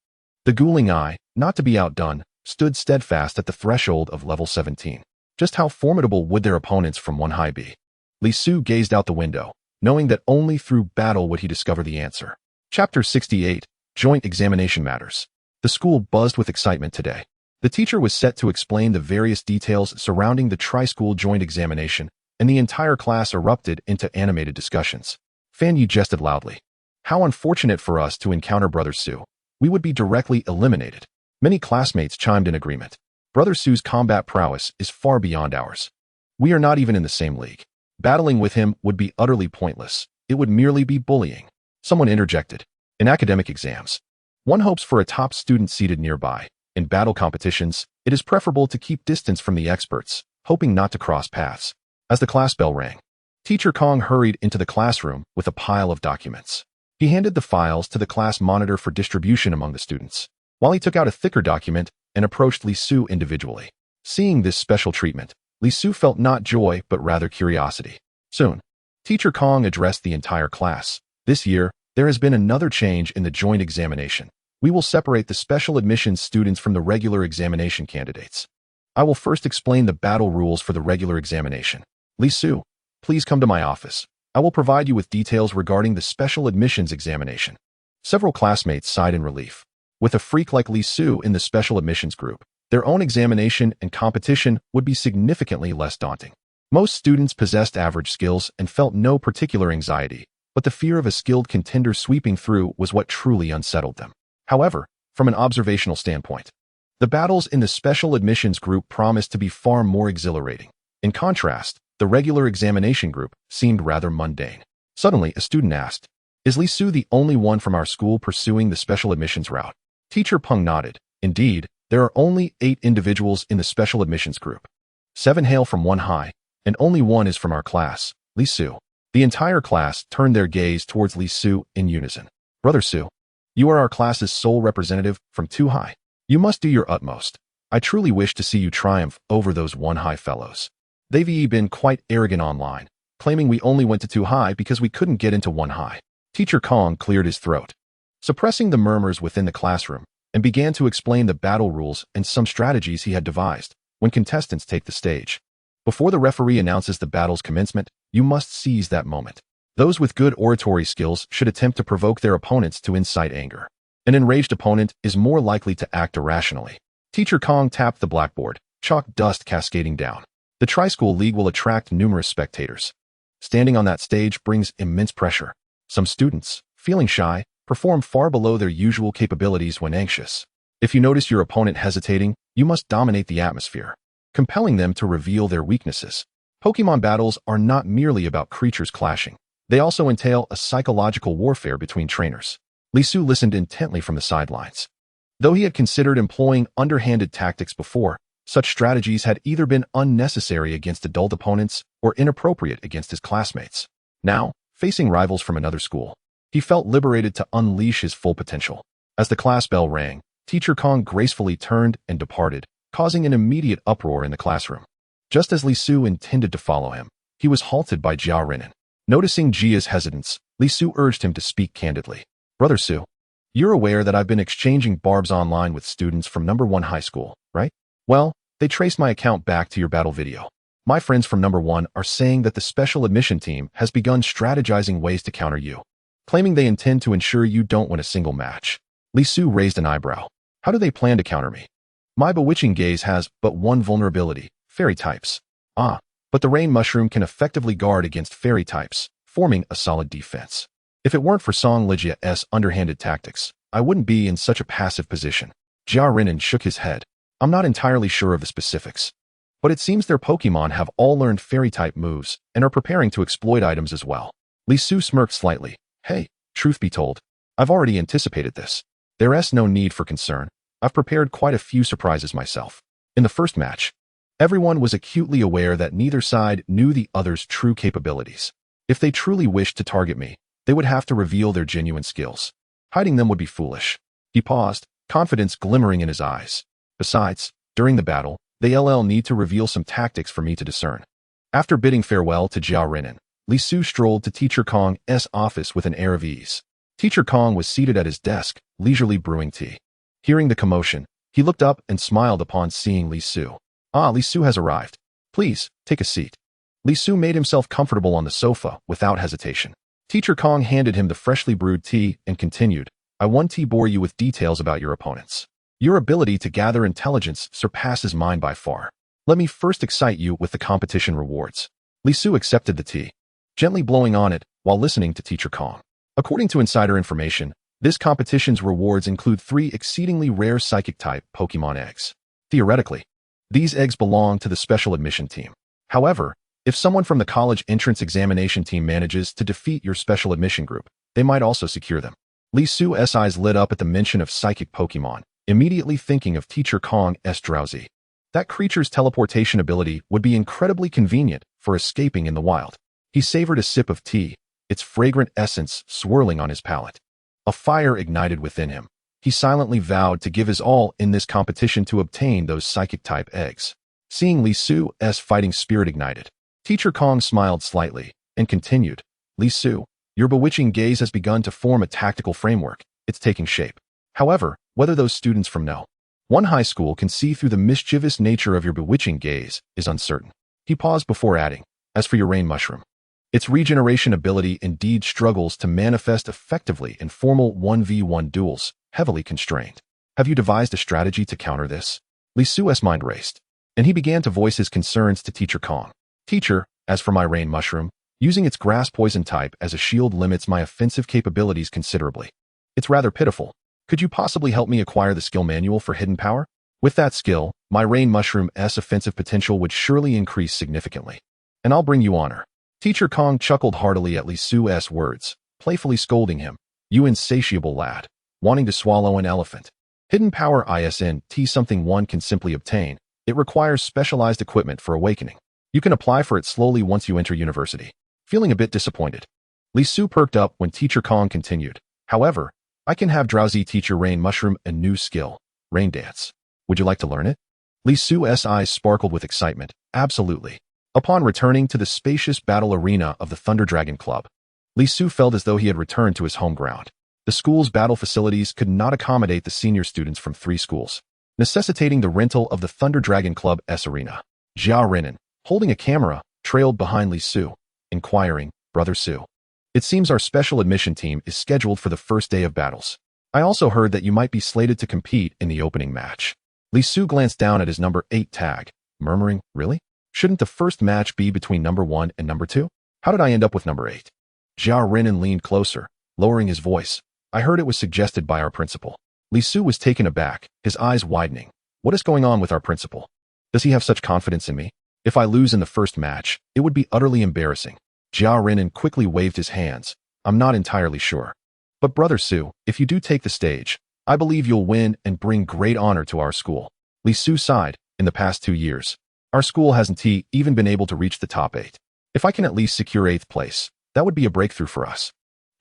The ghouling eye, not to be outdone, stood steadfast at the threshold of level 17. Just how formidable would their opponents from one high be? Li Su gazed out the window, knowing that only through battle would he discover the answer. Chapter 68, Joint Examination Matters. The school buzzed with excitement today. The teacher was set to explain the various details surrounding the tri-school joint examination, and the entire class erupted into animated discussions. Fan Yu jested loudly. How unfortunate for us to encounter Brother Su. We would be directly eliminated. Many classmates chimed in agreement. Brother Su's combat prowess is far beyond ours. We are not even in the same league. Battling with him would be utterly pointless. It would merely be bullying. Someone interjected. In academic exams, one hopes for a top student seated nearby. In battle competitions, it is preferable to keep distance from the experts, hoping not to cross paths. As the class bell rang, Teacher Kong hurried into the classroom with a pile of documents. He handed the files to the class monitor for distribution among the students, while he took out a thicker document and approached Li Su individually. Seeing this special treatment, Li Su felt not joy but rather curiosity. Soon, Teacher Kong addressed the entire class. This year, there has been another change in the joint examination. We will separate the special admissions students from the regular examination candidates. I will first explain the battle rules for the regular examination. Li Su, please come to my office. I will provide you with details regarding the special admissions examination. Several classmates sighed in relief. With a freak like Li Su in the special admissions group, their own examination and competition would be significantly less daunting. Most students possessed average skills and felt no particular anxiety, but the fear of a skilled contender sweeping through was what truly unsettled them. However, from an observational standpoint, the battles in the special admissions group promised to be far more exhilarating. In contrast, The regular examination group seemed rather mundane. Suddenly, a student asked, "Is Li Su the only one from our school pursuing the special admissions route?" Teacher Peng nodded. "Indeed, there are only 8 individuals in the special admissions group. 7 hail from one high, and only 1 is from our class, Li Su." The entire class turned their gaze towards Li Su in unison. "Brother Su, you are our class's sole representative from 2 high. You must do your utmost. I truly wish to see you triumph over those 1 high fellows. They've been quite arrogant online, claiming we only went to 2 high because we couldn't get into 1 high." Teacher Kong cleared his throat, suppressing the murmurs within the classroom, and began to explain the battle rules and some strategies he had devised when contestants take the stage. Before the referee announces the battle's commencement, you must seize that moment. Those with good oratory skills should attempt to provoke their opponents to incite anger. An enraged opponent is more likely to act irrationally. Teacher Kong tapped the blackboard, chalk dust cascading down. The Tri-School League will attract numerous spectators. Standing on that stage brings immense pressure. Some students, feeling shy, perform far below their usual capabilities when anxious. If you notice your opponent hesitating, you must dominate the atmosphere, compelling them to reveal their weaknesses. Pokemon battles are not merely about creatures clashing. They also entail a psychological warfare between trainers. Li Su listened intently from the sidelines. Though he had considered employing underhanded tactics before, such strategies had either been unnecessary against adult opponents or inappropriate against his classmates. Now, facing rivals from another school, he felt liberated to unleash his full potential. As the class bell rang, Teacher Kong gracefully turned and departed, causing an immediate uproar in the classroom. Just as Li Su intended to follow him, he was halted by Jia Renan. Noticing Jia's hesitance, Li Su urged him to speak candidly. "Brother Su, you're aware that I've been exchanging barbs online with students from number 1 high school, right? Well, they traced my account back to your battle video. My friends from number 1 are saying that the special admission team has begun strategizing ways to counter you, claiming they intend to ensure you don't win a single match." Li Su raised an eyebrow. "How do they plan to counter me? My bewitching gaze has but one vulnerability, fairy types. But the rain mushroom can effectively guard against fairy types, forming a solid defense. If it weren't for Song Lijia's underhanded tactics, I wouldn't be in such a passive position." Jia Renan shook his head. "I'm not entirely sure of the specifics, but it seems their Pokemon have all learned fairy-type moves and are preparing to exploit items as well." Li Su smirked slightly. "Hey, truth be told, I've already anticipated this. There's no need for concern. I've prepared quite a few surprises myself." In the first match, everyone was acutely aware that neither side knew the other's true capabilities. If they truly wished to target me, they would have to reveal their genuine skills. Hiding them would be foolish. He paused, confidence glimmering in his eyes. Besides, during the battle, they'll need to reveal some tactics for me to discern. After bidding farewell to Jia Renan, Li Su strolled to Teacher Kong's office with an air of ease. Teacher Kong was seated at his desk, leisurely brewing tea. Hearing the commotion, he looked up and smiled upon seeing Li Su. Li Su has arrived. Please, take a seat." Li Su made himself comfortable on the sofa without hesitation. Teacher Kong handed him the freshly brewed tea and continued, "I won't bore you with details about your opponents. Your ability to gather intelligence surpasses mine by far. Let me first excite you with the competition rewards." Li Su accepted the tea, gently blowing on it while listening to Teacher Kong. According to insider information, this competition's rewards include 3 exceedingly rare psychic-type Pokemon eggs. Theoretically, these eggs belong to the special admission team. However, if someone from the college entrance examination team manages to defeat your special admission group, they might also secure them. Li Su's eyes lit up at the mention of psychic Pokemon, immediately thinking of Teacher Kong's Drowsy. That creature's teleportation ability would be incredibly convenient for escaping in the wild. He savored a sip of tea, its fragrant essence swirling on his palate. A fire ignited within him. He silently vowed to give his all in this competition to obtain those psychic-type eggs. Seeing Li Su's fighting spirit ignited, Teacher Kong smiled slightly and continued, "Li Su, your bewitching gaze has begun to form a tactical framework. It's taking shape. However, whether those students from No. 1 high school can see through the mischievous nature of your bewitching gaze is uncertain." He paused before adding, "As for your rain mushroom, its regeneration ability indeed struggles to manifest effectively in formal 1v1 duels, heavily constrained. Have you devised a strategy to counter this?" Li Su's mind raced, and he began to voice his concerns to Teacher Kong. "Teacher, as for my rain mushroom, using its grass poison type as a shield limits my offensive capabilities considerably. It's rather pitiful. Could you possibly help me acquire the skill manual for hidden power? With that skill, my rain mushroom's offensive potential would surely increase significantly." and I'll bring you honor. Teacher Kong chuckled heartily at Li Su's words, playfully scolding him. You insatiable lad, wanting to swallow an elephant. Hidden power isn't something one can simply obtain. It requires specialized equipment for awakening. You can apply for it slowly once you enter university. Feeling a bit disappointed, Li Su perked up when Teacher Kong continued. However, I can have drowsy Teacher Rain Mushroom a new skill, Rain Dance. Would you like to learn it? Li Su's eyes sparkled with excitement. Absolutely. Upon returning to the spacious battle arena of the Thunder Dragon Club, Li Su felt as though he had returned to his home ground. The school's battle facilities could not accommodate the senior students from 3 schools, necessitating the rental of the Thunder Dragon Club's arena. Jia Renan, holding a camera, trailed behind Li Su, inquiring, Brother Su. It seems our special admission team is scheduled for the first day of battles. I also heard that you might be slated to compete in the opening match. Li Su glanced down at his number 8 tag, murmuring, Really? Shouldn't the first match be between number 1 and number 2? How did I end up with number 8? Jia Renan leaned closer, lowering his voice. I heard it was suggested by our principal. Li Su was taken aback, his eyes widening. What is going on with our principal? Does he have such confidence in me? If I lose in the first match, it would be utterly embarrassing. Jia Renan quickly waved his hands. I'm not entirely sure. But Brother Su, if you do take the stage, I believe you'll win and bring great honor to our school. Li Su sighed. In the past 2 years, our school hasn't even been able to reach the top 8. If I can at least secure 8th place, that would be a breakthrough for us.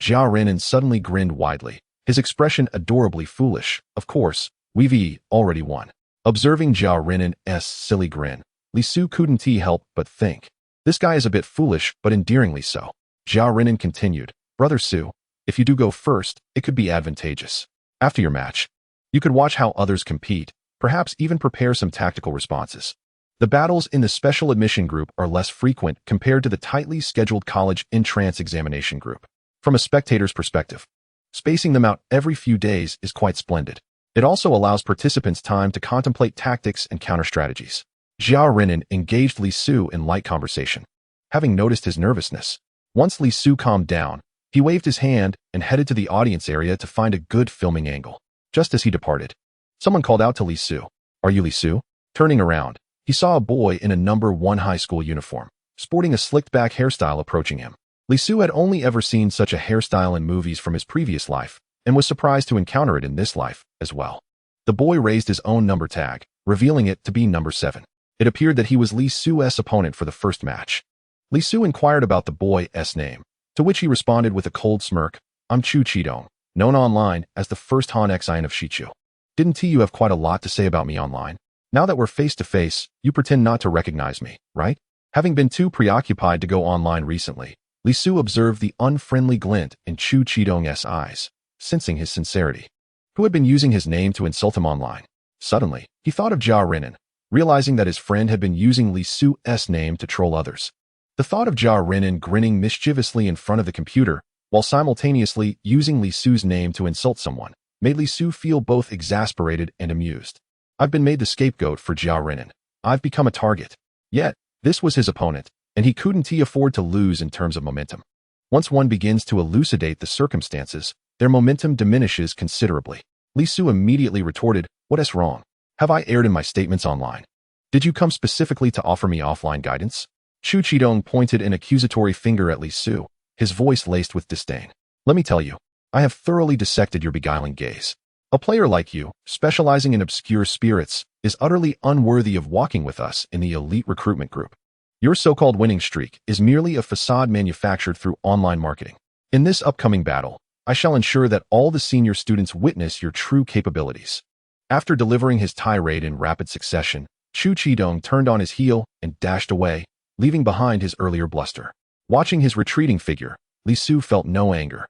Jia Renan suddenly grinned widely, his expression adorably foolish. Of course, we've already won. Observing Jia Renan's silly grin, Li Su couldn't help but think, this guy is a bit foolish but endearingly so. Jia Renan continued, Brother Su, if you do go first, it could be advantageous. After your match, you could watch how others compete, perhaps even prepare some tactical responses. The battles in the special admission group are less frequent compared to the tightly scheduled college entrance examination group. From a spectator's perspective, spacing them out every few days is quite splendid. It also allows participants time to contemplate tactics and counter-strategies. Jia Renan engaged Li Su in light conversation. Having noticed his nervousness, once Li Su calmed down, he waved his hand and headed to the audience area to find a good filming angle. Just as he departed, someone called out to Li Su, Are you Li Su? Turning around, he saw a boy in a number 1 high school uniform, sporting a slicked-back hairstyle approaching him. Li Su had only ever seen such a hairstyle in movies from his previous life, and was surprised to encounter it in this life, as well. The boy raised his own number tag, revealing it to be number 7. It appeared that he was Li Su's opponent for the first match. Li Su inquired about the boy's name, to which he responded with a cold smirk, I'm Chu Chidong, known online as the first Han Xin of Shichu. Didn't you have quite a lot to say about me online? Now that we're face to face, you pretend not to recognize me, right? Having been too preoccupied to go online recently, Li Su observed the unfriendly glint in Chu Chidong's eyes, sensing his sincerity. Who had been using his name to insult him online? Suddenly, he thought of Jia Renan, realizing that his friend had been using Li Su's name to troll others. The thought of Jia Renan grinning mischievously in front of the computer, while simultaneously using Li Su's name to insult someone, made Li Su feel both exasperated and amused. I've been made the scapegoat for Jia Renan. I've become a target. Yet, this was his opponent, and he couldn't afford to lose in terms of momentum. Once one begins to elucidate the circumstances, their momentum diminishes considerably. Li Su immediately retorted, What is wrong? Have I erred in my statements online? Did you come specifically to offer me offline guidance? Chu Chidong pointed an accusatory finger at Li Su, his voice laced with disdain. Let me tell you, I have thoroughly dissected your beguiling gaze. A player like you, specializing in obscure spirits, is utterly unworthy of walking with us in the elite recruitment group. Your so-called winning streak is merely a facade manufactured through online marketing. In this upcoming battle, I shall ensure that all the senior students witness your true capabilities. After delivering his tirade in rapid succession, Chu Chidong turned on his heel and dashed away, leaving behind his earlier bluster. Watching his retreating figure, Li Su felt no anger.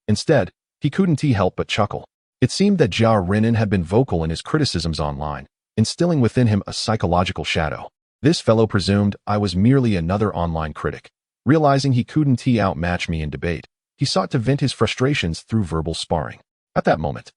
Instead, he couldn't help but chuckle. It seemed that Jia Renan had been vocal in his criticisms online, instilling within him a psychological shadow. This fellow presumed I was merely another online critic. Realizing he couldn't outmatch me in debate, he sought to vent his frustrations through verbal sparring. At that moment,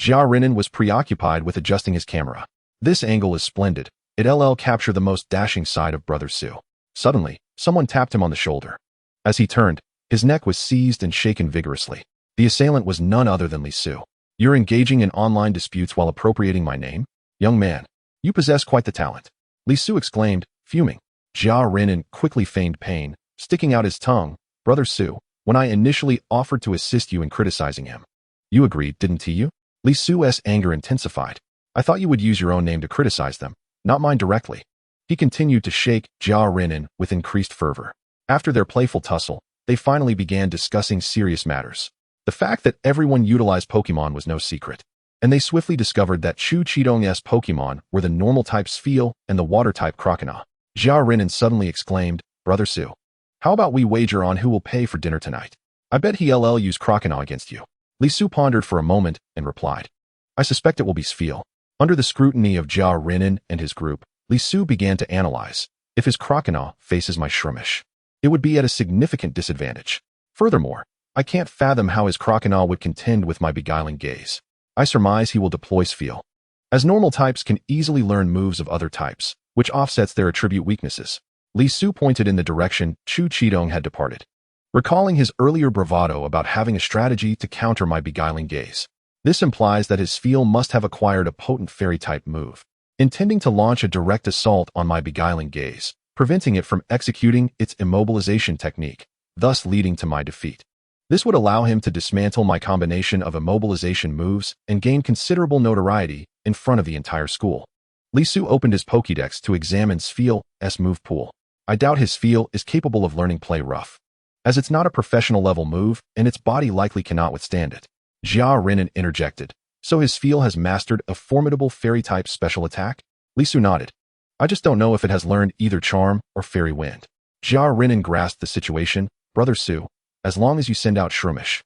Jia Renan was preoccupied with adjusting his camera. This angle is splendid. It'll capture the most dashing side of Brother Su. Suddenly, someone tapped him on the shoulder. As he turned, his neck was seized and shaken vigorously. The assailant was none other than Li Su. You're engaging in online disputes while appropriating my name? Young man, you possess quite the talent. Li Su exclaimed, fuming. Jia Renan quickly feigned pain, sticking out his tongue. Brother Su, when I initially offered to assist you in criticizing him, you agreed, didn't you? Li Su's anger intensified. I thought you would use your own name to criticize them, not mine directly. He continued to shake Jia Renan with increased fervor. After their playful tussle, they finally began discussing serious matters. The fact that everyone utilized Pokemon was no secret, and they swiftly discovered that Chu Chidong's Pokemon were the normal-type Spheal and the water-type Croconaw. Jia Renan suddenly exclaimed, Brother Su, how about we wager on who will pay for dinner tonight? I bet he'll use Croconaw against you. Li Su pondered for a moment and replied, I suspect it will be Spheal. Under the scrutiny of Jia Renan and his group, Li Su began to analyze. If his Croconaw faces my Shroomish, it would be at a significant disadvantage. Furthermore, I can't fathom how his Croconaw would contend with my beguiling gaze. I surmise he will deploy Spheal, as normal types can easily learn moves of other types, which offsets their attribute weaknesses. Li Su pointed in the direction Chu Chidong had departed, recalling his earlier bravado about having a strategy to counter my beguiling gaze. This implies that his Spheal must have acquired a potent fairy-type move, intending to launch a direct assault on my beguiling gaze, preventing it from executing its immobilization technique, thus leading to my defeat. This would allow him to dismantle my combination of immobilization moves and gain considerable notoriety in front of the entire school. Li Su opened his Pokédex to examine Spheal's move pool. I doubt his Spheal is capable of learning Play Rough, as it's not a professional level move and its body likely cannot withstand it. Jia Renan interjected, so his Spheal has mastered a formidable fairy-type special attack? Li Su nodded. I just don't know if it has learned either Charm or Fairy Wind. Jia Renan grasped the situation. Brother Su, as long as you send out Shroomish,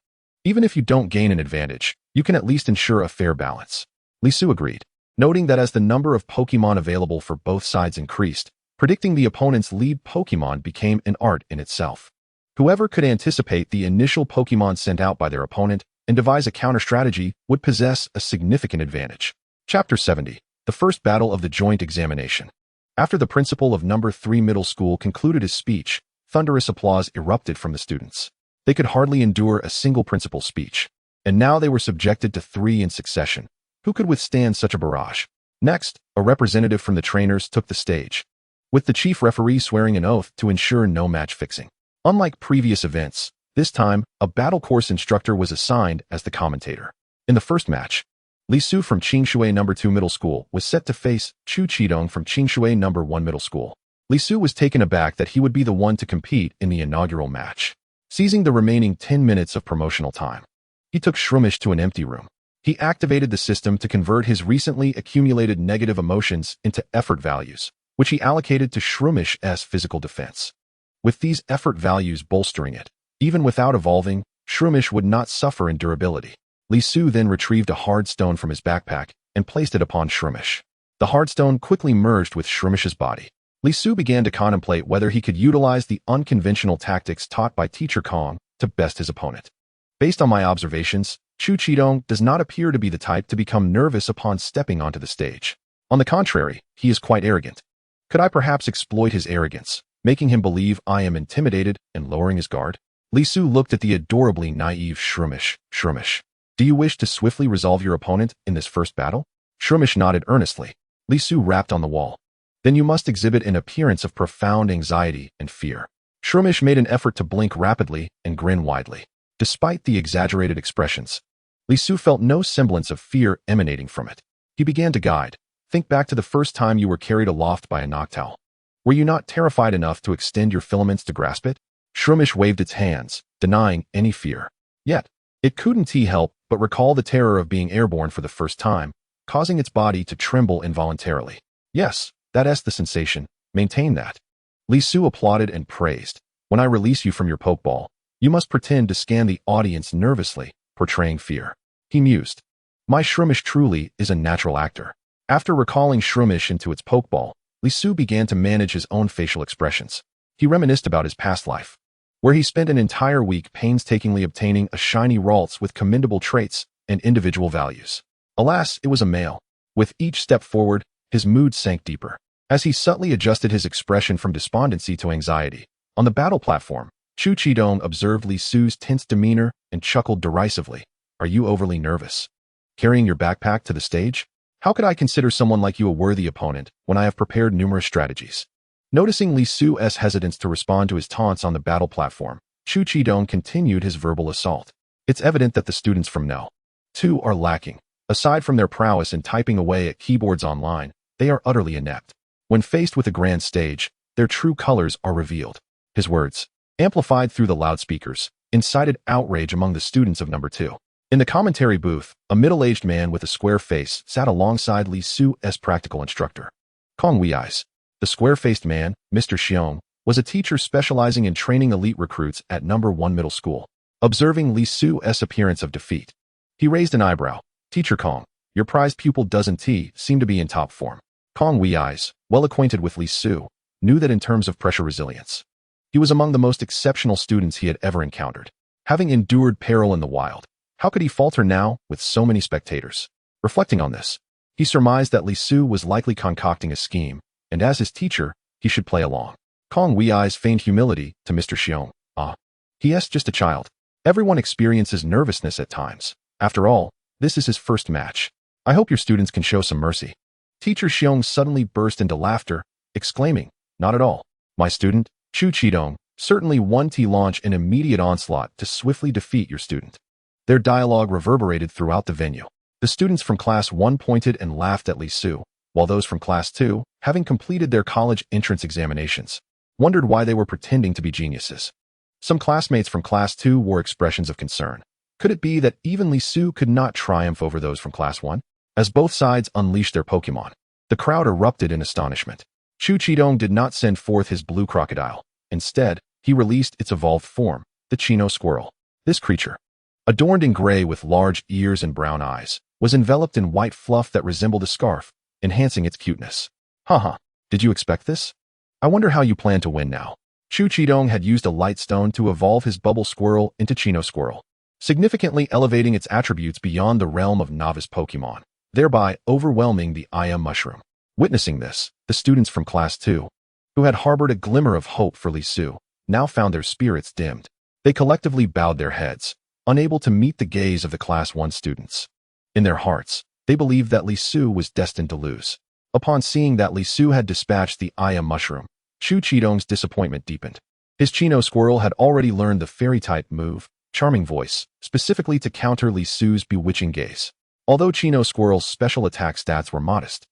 even if you don't gain an advantage, you can at least ensure a fair balance. Li Su agreed, noting that as the number of Pokemon available for both sides increased, predicting the opponent's lead Pokemon became an art in itself. Whoever could anticipate the initial Pokemon sent out by their opponent and devise a counter-strategy would possess a significant advantage. Chapter 70. The First Battle of the Joint Examination. After the principal of No. 3 Middle School concluded his speech, thunderous applause erupted from the students. They could hardly endure a single principal's speech, and now they were subjected to 3 in succession. Who could withstand such a barrage? Next, a representative from the trainers took the stage, with the chief referee swearing an oath to ensure no match fixing. Unlike previous events, this time, a battle course instructor was assigned as the commentator. In the first match, Li Su from Qingshui No. 2 Middle School was set to face Chu Chidong from Qingshui No. 1 Middle School. Li Su was taken aback that he would be the one to compete in the inaugural match. Seizing the remaining 10 minutes of promotional time, he took Shroomish to an empty room. He activated the system to convert his recently accumulated negative emotions into effort values, which he allocated to Shroomish's physical defense. With these effort values bolstering it, even without evolving, Shroomish would not suffer in durability. Li Su then retrieved a hard stone from his backpack and placed it upon Shroomish. The hard stone quickly merged with Shroomish's body. Li Su began to contemplate whether he could utilize the unconventional tactics taught by Teacher Kong to best his opponent. Based on my observations, Chu Chidong does not appear to be the type to become nervous upon stepping onto the stage. On the contrary, he is quite arrogant. Could I perhaps exploit his arrogance, making him believe I am intimidated and lowering his guard? Li Su looked at the adorably naive Shroomish. Shroomish, do you wish to swiftly resolve your opponent in this first battle? Shroomish nodded earnestly. Li Su rapped on the wall. Then you must exhibit an appearance of profound anxiety and fear. Shroomish made an effort to blink rapidly and grin widely. Despite the exaggerated expressions, Li Su felt no semblance of fear emanating from it. He began to guide. Think back to the first time you were carried aloft by a Noctowl. Were you not terrified enough to extend your filaments to grasp it? Shroomish waved its hands, denying any fear. Yet, it couldn't help but recall the terror of being airborne for the first time, causing its body to tremble involuntarily. Yes, that's the sensation. Maintain that. Li Su applauded and praised. When I release you from your Pokeball, you must pretend to scan the audience nervously, portraying fear. He mused. My Shroomish truly is a natural actor. After recalling Shroomish into its Pokeball, Li Su began to manage his own facial expressions. He reminisced about his past life, where he spent an entire week painstakingly obtaining a shiny Ralts with commendable traits and individual values. Alas, it was a male. With each step forward, his mood sank deeper. As he subtly adjusted his expression from despondency to anxiety, on the battle platform, Chu Chidong observed Li Su's tense demeanor and chuckled derisively. Are you overly nervous? Carrying your backpack to the stage? How could I consider someone like you a worthy opponent when I have prepared numerous strategies? Noticing Li Su's hesitance to respond to his taunts on the battle platform, Chu Qidong continued his verbal assault. It's evident that the students from No. 2 are lacking. Aside from their prowess in typing away at keyboards online, they are utterly inept. When faced with a grand stage, their true colors are revealed. His words, amplified through the loudspeakers, incited outrage among the students of number 2. In the commentary booth, a middle-aged man with a square face sat alongside Li Su's practical instructor, Kong Wei's. The square-faced man, Mr. Xiong, was a teacher specializing in training elite recruits at number 1 middle school. Observing Li Su's appearance of defeat, he raised an eyebrow. Teacher Kong, your prized pupil doesn't seem to be in top form. Kong Wei's, well acquainted with Li Su, knew that in terms of pressure resilience, he was among the most exceptional students he had ever encountered. Having endured peril in the wild, how could he falter now with so many spectators? Reflecting on this, he surmised that Li Su was likely concocting a scheme, and as his teacher, he should play along. Kong Wei's feigned humility to Mr. Xiong. He's just a child. Everyone experiences nervousness at times. After all, this is his first match. I hope your students can show some mercy. Teacher Xiong suddenly burst into laughter, exclaiming, not at all. My student, Chu Qidong, certainly won't launch an immediate onslaught to swiftly defeat your student. Their dialogue reverberated throughout the venue. The students from Class 1 pointed and laughed at Li Su, while those from Class 2, having completed their college entrance examinations, wondered why they were pretending to be geniuses. Some classmates from Class 2 wore expressions of concern. Could it be that even Li Su could not triumph over those from Class 1? As both sides unleashed their Pokémon, the crowd erupted in astonishment. Chu Qidong did not send forth his blue crocodile. Instead, he released its evolved form, the Chino squirrel. This creature, adorned in gray with large ears and brown eyes, was enveloped in white fluff that resembled a scarf, enhancing its cuteness. Haha, did you expect this? I wonder how you plan to win now. Chu Qidong had used a light stone to evolve his bubble squirrel into Chino squirrel, significantly elevating its attributes beyond the realm of novice Pokémon, thereby overwhelming the mushroom. Witnessing this, the students from Class 2, who had harbored a glimmer of hope for Li Su, now found their spirits dimmed. They collectively bowed their heads, unable to meet the gaze of the Class 1 students. In their hearts, they believed that Li Su was destined to lose. Upon seeing that Li Su had dispatched the mushroom, Chu Qidong's disappointment deepened. His Chino squirrel had already learned the fairy-type move, Charming Voice, specifically to counter Li Su's bewitching gaze. Although Chino squirrel's special attack stats were modest,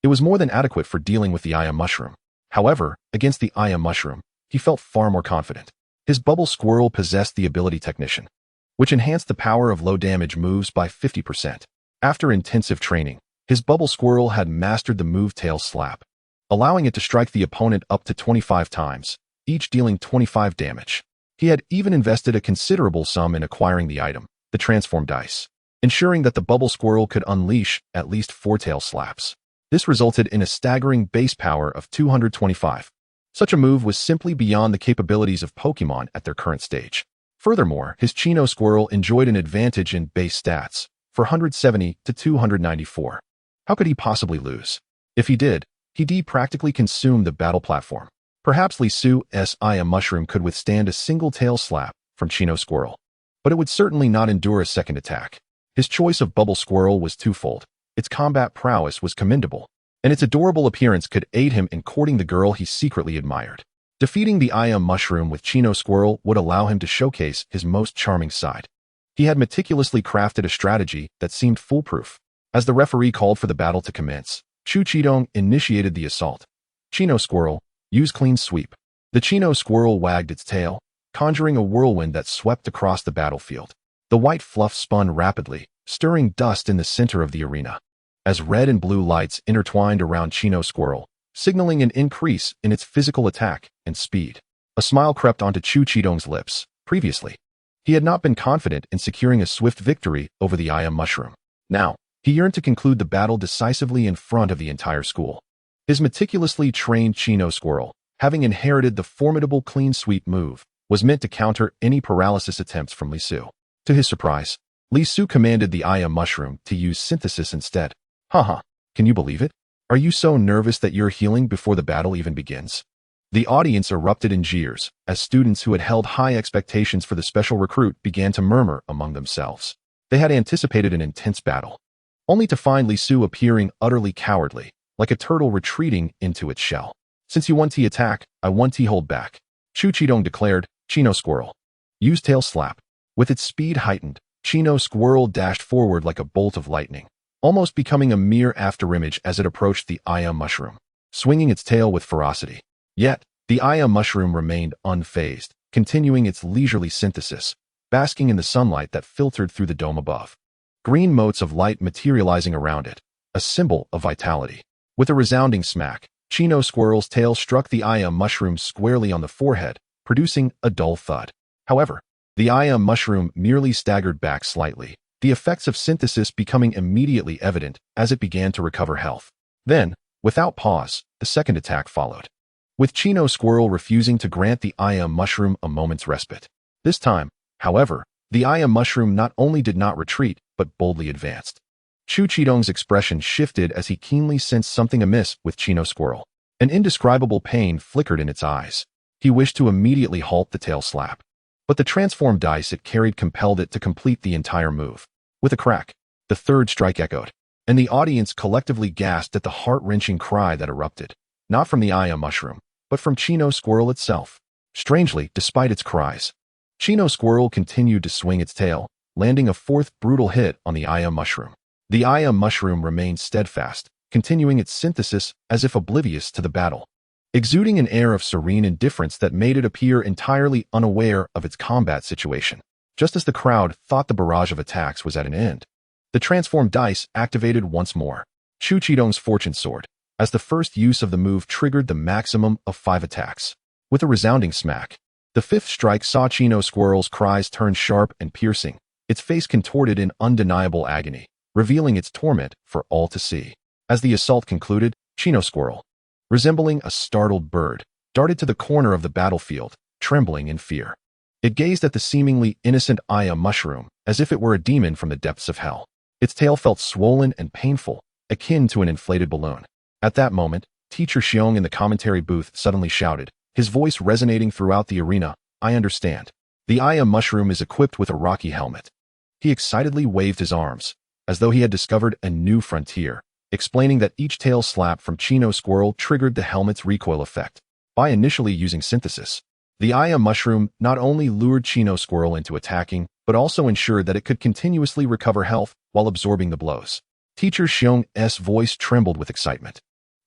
it was more than adequate for dealing with the mushroom. However, against the mushroom, he felt far more confident. His bubble squirrel possessed the ability Technician, which enhanced the power of low-damage moves by 50%. After intensive training, his bubble squirrel had mastered the move Tail Slap, allowing it to strike the opponent up to 25 times, each dealing 25 damage. He had even invested a considerable sum in acquiring the item, the Transform Dice, ensuring that the bubble squirrel could unleash at least 4 Tail Slaps. This resulted in a staggering base power of 225. Such a move was simply beyond the capabilities of Pokémon at their current stage. Furthermore, his Chino squirrel enjoyed an advantage in base stats, for 170 to 294. How could he possibly lose? If he did, he'd practically consume the battle platform. Perhaps Li Su's mushroom could withstand a single tail slap from Chino Squirrel, but it would certainly not endure a second attack. His choice of Bubble Squirrel was twofold. Its combat prowess was commendable, and its adorable appearance could aid him in courting the girl he secretly admired. Defeating the mushroom with Chino Squirrel would allow him to showcase his most charming side. He had meticulously crafted a strategy that seemed foolproof. As the referee called for the battle to commence, Chu Qidong initiated the assault. Chino Squirrel, use Clean Sweep. The Chino Squirrel wagged its tail, conjuring a whirlwind that swept across the battlefield. The white fluff spun rapidly, stirring dust in the center of the arena. As red and blue lights intertwined around Chino Squirrel, signaling an increase in its physical attack and speed. A smile crept onto Chu Qidong's lips. Previously, he had not been confident in securing a swift victory over the mushroom. Now, he yearned to conclude the battle decisively in front of the entire school. His meticulously trained Chino Squirrel, having inherited the formidable Clean Sweep move, was meant to counter any paralysis attempts from Li Su. To his surprise, Li Su commanded the mushroom to use Synthesis instead. Haha, can you believe it? Are you so nervous that you're healing before the battle even begins? The audience erupted in jeers, as students who had held high expectations for the special recruit began to murmur among themselves. They had anticipated an intense battle, only to find Li Su appearing utterly cowardly, like a turtle retreating into its shell. Since you want T attack, I want T hold back. Chu Chidong declared. Chino Squirrel. Use tail slap. With its speed heightened, Chino Squirrel dashed forward like a bolt of lightning, almost becoming a mere afterimage as it approached the Aya Mushroom, swinging its tail with ferocity. Yet, the Aya Mushroom remained unfazed, continuing its leisurely synthesis, basking in the sunlight that filtered through the dome above. Green motes of light materializing around it, a symbol of vitality. With a resounding smack, Chino Squirrel's tail struck the Aya Mushroom squarely on the forehead, producing a dull thud. However, the Aya Mushroom merely staggered back slightly, the effects of synthesis becoming immediately evident as it began to recover health. Then, without pause, the second attack followed, with Chino Squirrel refusing to grant the Aya Mushroom a moment's respite. This time, however, the Aya Mushroom not only did not retreat, but boldly advanced. Chu Chidong's expression shifted as he keenly sensed something amiss with Chino Squirrel. An indescribable pain flickered in its eyes. He wished to immediately halt the tail slap, but the transformed dice it carried compelled it to complete the entire move. With a crack, the third strike echoed, and the audience collectively gasped at the heart-wrenching cry that erupted, not from the Aya Mushroom, but from Chino Squirrel itself. Strangely, despite its cries, Chino Squirrel continued to swing its tail, landing a fourth brutal hit on the Aya Mushroom. The Aya Mushroom remained steadfast, continuing its synthesis as if oblivious to the battle, exuding an air of serene indifference that made it appear entirely unaware of its combat situation. Just as the crowd thought the barrage of attacks was at an end, the transformed dice activated once more. Chu Chidong's fortune soared, as the first use of the move triggered the maximum of 5 attacks. With a resounding smack, the fifth strike saw Chino Squirrel's cries turn sharp and piercing, its face contorted in undeniable agony, revealing its torment for all to see. As the assault concluded, Chino Squirrel, resembling a startled bird, darted to the corner of the battlefield, trembling in fear. It gazed at the seemingly innocent Aya Mushroom as if it were a demon from the depths of hell. Its tail felt swollen and painful, akin to an inflated balloon. At that moment, Teacher Xiong in the commentary booth suddenly shouted, his voice resonating throughout the arena, I understand. The Aya Mushroom is equipped with a rocky helmet. He excitedly waved his arms, as though he had discovered a new frontier, explaining that each tail slap from Chino Squirrel triggered the helmet's recoil effect. By initially using synthesis, the Aya Mushroom not only lured Chino Squirrel into attacking, but also ensured that it could continuously recover health while absorbing the blows. Teacher Xiong's voice trembled with excitement,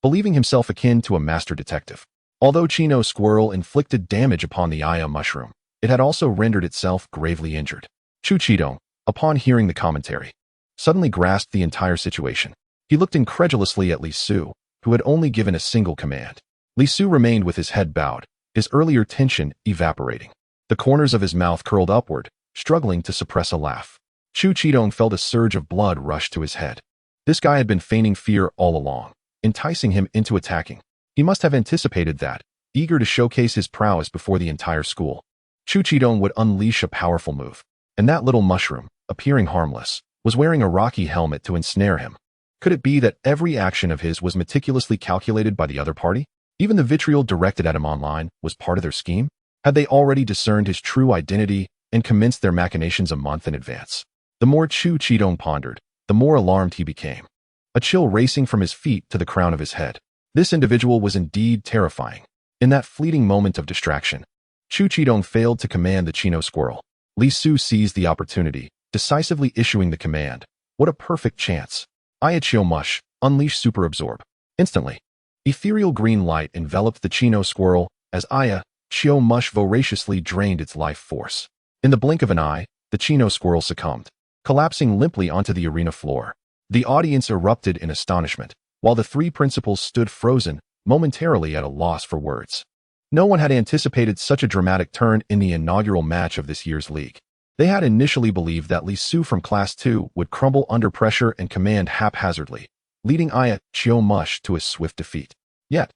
believing himself akin to a master detective. Although Chino Squirrel inflicted damage upon the Aya Mushroom, it had also rendered itself gravely injured. Chu Chidong, upon hearing the commentary, suddenly grasped the entire situation. He looked incredulously at Li Su, who had only given a single command. Li Su remained with his head bowed, his earlier tension evaporating. The corners of his mouth curled upward, struggling to suppress a laugh. Chu Chidong felt a surge of blood rush to his head. This guy had been feigning fear all along, enticing him into attacking. He must have anticipated that, eager to showcase his prowess before the entire school. Chu Chidong would unleash a powerful move, and that little mushroom, appearing harmless, was wearing a rocky helmet to ensnare him. Could it be that every action of his was meticulously calculated by the other party? Even the vitriol directed at him online was part of their scheme? Had they already discerned his true identity and commenced their machinations a month in advance? The more Chu Chidong pondered, the more alarmed he became, a chill racing from his feet to the crown of his head. This individual was indeed terrifying. In that fleeting moment of distraction, Chu Chidong failed to command the Chino Squirrel. Li Su seized the opportunity, decisively issuing the command. What a perfect chance. Aya Chio Mush, unleash Super Absorb. Instantly, ethereal green light enveloped the Chino Squirrel as Aya Chio Mush voraciously drained its life force. In the blink of an eye, the Chino Squirrel succumbed, collapsing limply onto the arena floor. The audience erupted in astonishment, while the three principals stood frozen, momentarily at a loss for words. No one had anticipated such a dramatic turn in the inaugural match of this year's league. They had initially believed that Li Su from Class 2 would crumble under pressure and command haphazardly, leading Aya Chio Mush to a swift defeat. Yet,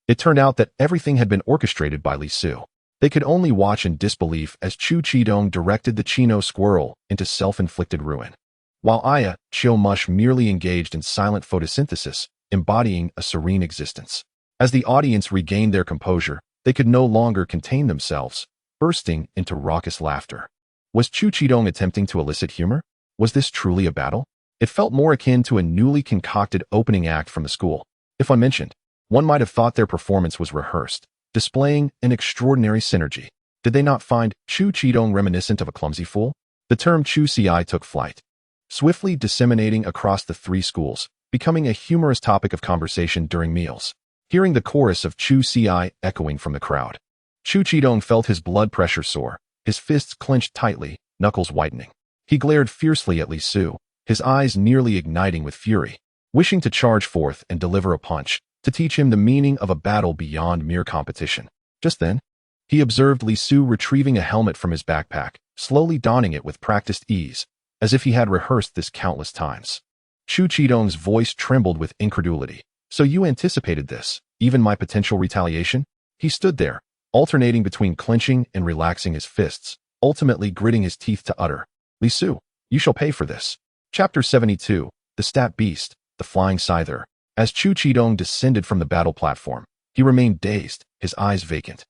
it turned out that everything had been orchestrated by Li Su. They could only watch in disbelief as Chu Chidong directed the Chino Squirrel into self-inflicted ruin, while Aya Chio Mush merely engaged in silent photosynthesis, embodying a serene existence. As the audience regained their composure, they could no longer contain themselves, bursting into raucous laughter. Was Chu Chidong attempting to elicit humor? Was this truly a battle? It felt more akin to a newly concocted opening act from the school. If unmentioned, One might have thought their performance was rehearsed, displaying an extraordinary synergy. Did they not find Chu Qidong reminiscent of a clumsy fool? The term Chu Ci took flight, swiftly disseminating across the three schools, becoming a humorous topic of conversation during meals. Hearing the chorus of Chu Ci echoing from the crowd, Chu Qidong felt his blood pressure soar, his fists clenched tightly, knuckles whitening. He glared fiercely at Li Su, his eyes nearly igniting with fury, wishing to charge forth and deliver a punch, to teach him the meaning of a battle beyond mere competition. Just then, he observed Li Su retrieving a helmet from his backpack, slowly donning it with practiced ease, as if he had rehearsed this countless times. Chu Qidong's voice trembled with incredulity. So you anticipated this, even my potential retaliation? He stood there, alternating between clenching and relaxing his fists, ultimately gritting his teeth to utter, Li Su, you shall pay for this. Chapter 72, The Stat Beast, the Flying Scyther. As Chu Qidong descended from the battle platform, he remained dazed, his eyes vacant.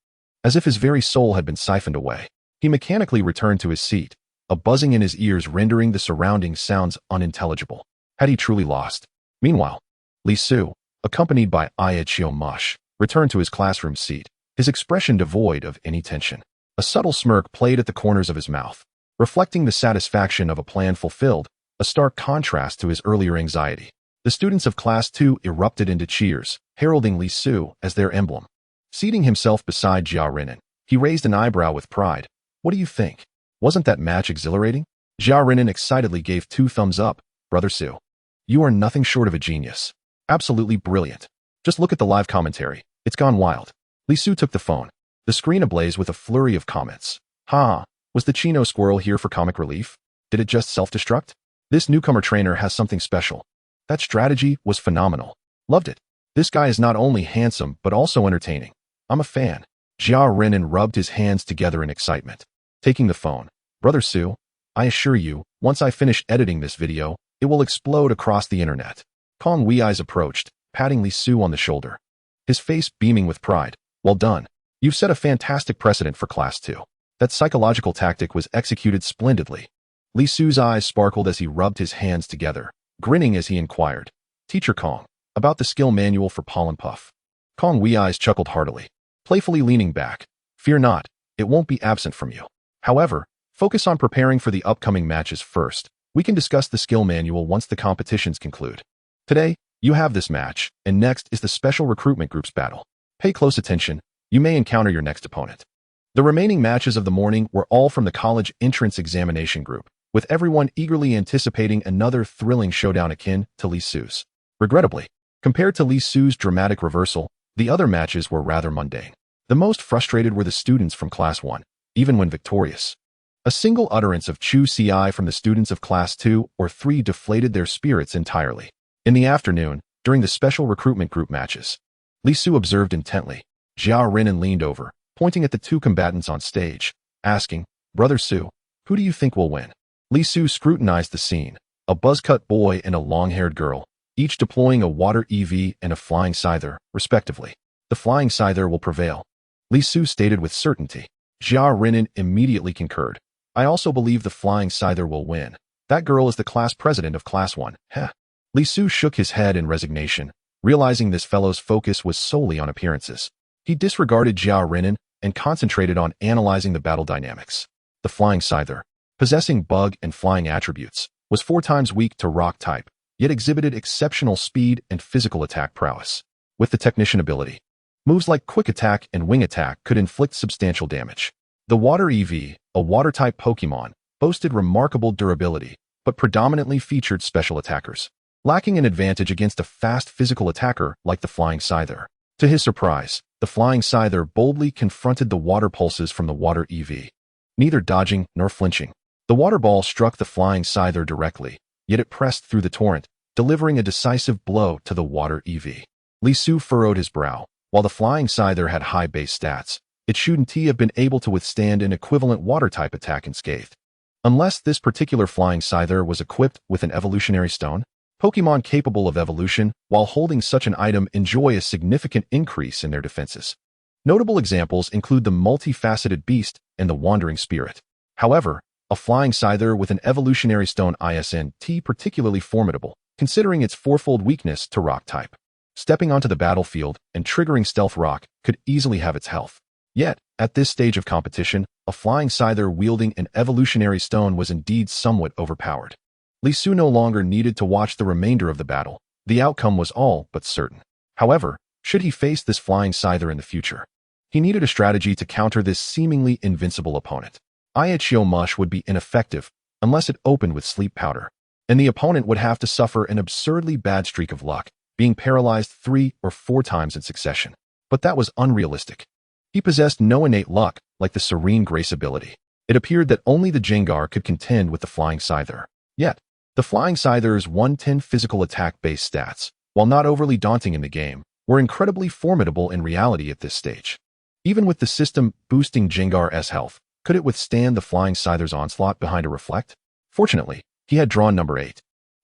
As if his very soul had been siphoned away, he mechanically returned to his seat, a buzzing in his ears rendering the surrounding sounds unintelligible. Had he truly lost? Meanwhile, Li Su, accompanied by Aya Mush, returned to his classroom seat, his expression devoid of any tension. A subtle smirk played at the corners of his mouth, reflecting the satisfaction of a plan fulfilled, a stark contrast to his earlier anxiety. The students of Class 2 erupted into cheers, heralding Li Su as their emblem. Seating himself beside Jia Renan, he raised an eyebrow with pride. What do you think? Wasn't that match exhilarating? Jia Renan excitedly gave 2 thumbs up. Brother Su, you are nothing short of a genius. Absolutely brilliant. Just look at the live commentary. It's gone wild. Li Su took the phone, the screen ablaze with a flurry of comments. Ha! Was the Chino squirrel here for comic relief? Did it just self-destruct? This newcomer trainer has something special. That strategy was phenomenal. Loved it. This guy is not only handsome, but also entertaining. I'm a fan. Jia Renan rubbed his hands together in excitement. Taking the phone. Brother Su, I assure you, once I finish editing this video, it will explode across the internet. Kong Wei's approached, patting Li Su on the shoulder, his face beaming with pride. Well done. You've set a fantastic precedent for Class 2. That psychological tactic was executed splendidly. Li Su's eyes sparkled as he rubbed his hands together, grinning as he inquired, Teacher Kong, about the skill manual for Pollen Puff. Kong Wei's chuckled heartily, playfully leaning back. Fear not, it won't be absent from you. However, focus on preparing for the upcoming matches first. We can discuss the skill manual once the competitions conclude. Today, you have this match, and next is the special recruitment groups battle. Pay close attention, you may encounter your next opponent. The remaining matches of the morning were all from the college entrance examination group, with everyone eagerly anticipating another thrilling showdown akin to Li Su's. Regrettably, compared to Li Su's dramatic reversal, the other matches were rather mundane. The most frustrated were the students from Class 1, even when victorious. A single utterance of Chu Ci from the students of Class 2 or 3 deflated their spirits entirely. In the afternoon, during the special recruitment group matches, Li Su observed intently. Jia Renan leaned over, pointing at the 2 combatants on stage, asking, Brother Su, who do you think will win? Li Su scrutinized the scene, a buzzcut boy and a long-haired girl, each deploying a water EV and a flying scyther, respectively. The flying scyther will prevail, Li Su stated with certainty. Jia Renan immediately concurred. I also believe the flying scyther will win. That girl is the class president of Class 1. Heh. Li Su shook his head in resignation, realizing this fellow's focus was solely on appearances. He disregarded Jia Renan and concentrated on analyzing the battle dynamics. The flying scyther, possessing bug and flying attributes, was 4 times weak to rock type, yet exhibited exceptional speed and physical attack prowess. With the technician ability, moves like quick attack and wing attack could inflict substantial damage. The water EV, a water-type Pokémon, boasted remarkable durability, but predominantly featured special attackers, lacking an advantage against a fast physical attacker like the flying scyther. To his surprise, the flying scyther boldly confronted the water pulses from the water EV. Neither dodging nor flinching, the water ball struck the flying scyther directly, yet it pressed through the torrent, delivering a decisive blow to the water EV. Li Su furrowed his brow. While the flying scyther had high base stats, it shouldn't have been able to withstand an equivalent water-type attack unscathed. Unless this particular flying scyther was equipped with an evolutionary stone, Pokémon capable of evolution, while holding such an item, enjoy a significant increase in their defenses. Notable examples include the multifaceted beast and the wandering spirit. However, a flying scyther with an evolutionary stone isn't particularly formidable, considering its 4-fold weakness to rock type. Stepping onto the battlefield and triggering Stealth Rock could easily have its health. Yet, at this stage of competition, a flying scyther wielding an evolutionary stone was indeed somewhat overpowered. Li Su no longer needed to watch the remainder of the battle. The outcome was all but certain. However, should he face this flying scyther in the future, he needed a strategy to counter this seemingly invincible opponent. Iachio Mush would be ineffective unless it opened with sleep powder, and the opponent would have to suffer an absurdly bad streak of luck, being paralyzed 3 or 4 times in succession. But that was unrealistic. He possessed no innate luck like the Serene Grace ability. It appeared that only the Jengar could contend with the Flying Scyther. Yet, the Flying Scyther's 110 physical attack-based stats, while not overly daunting in the game, were incredibly formidable in reality at this stage. Even with the system boosting Jengar's health, could it withstand the Flying Scyther's onslaught behind a Reflect? Fortunately, he had drawn number 8,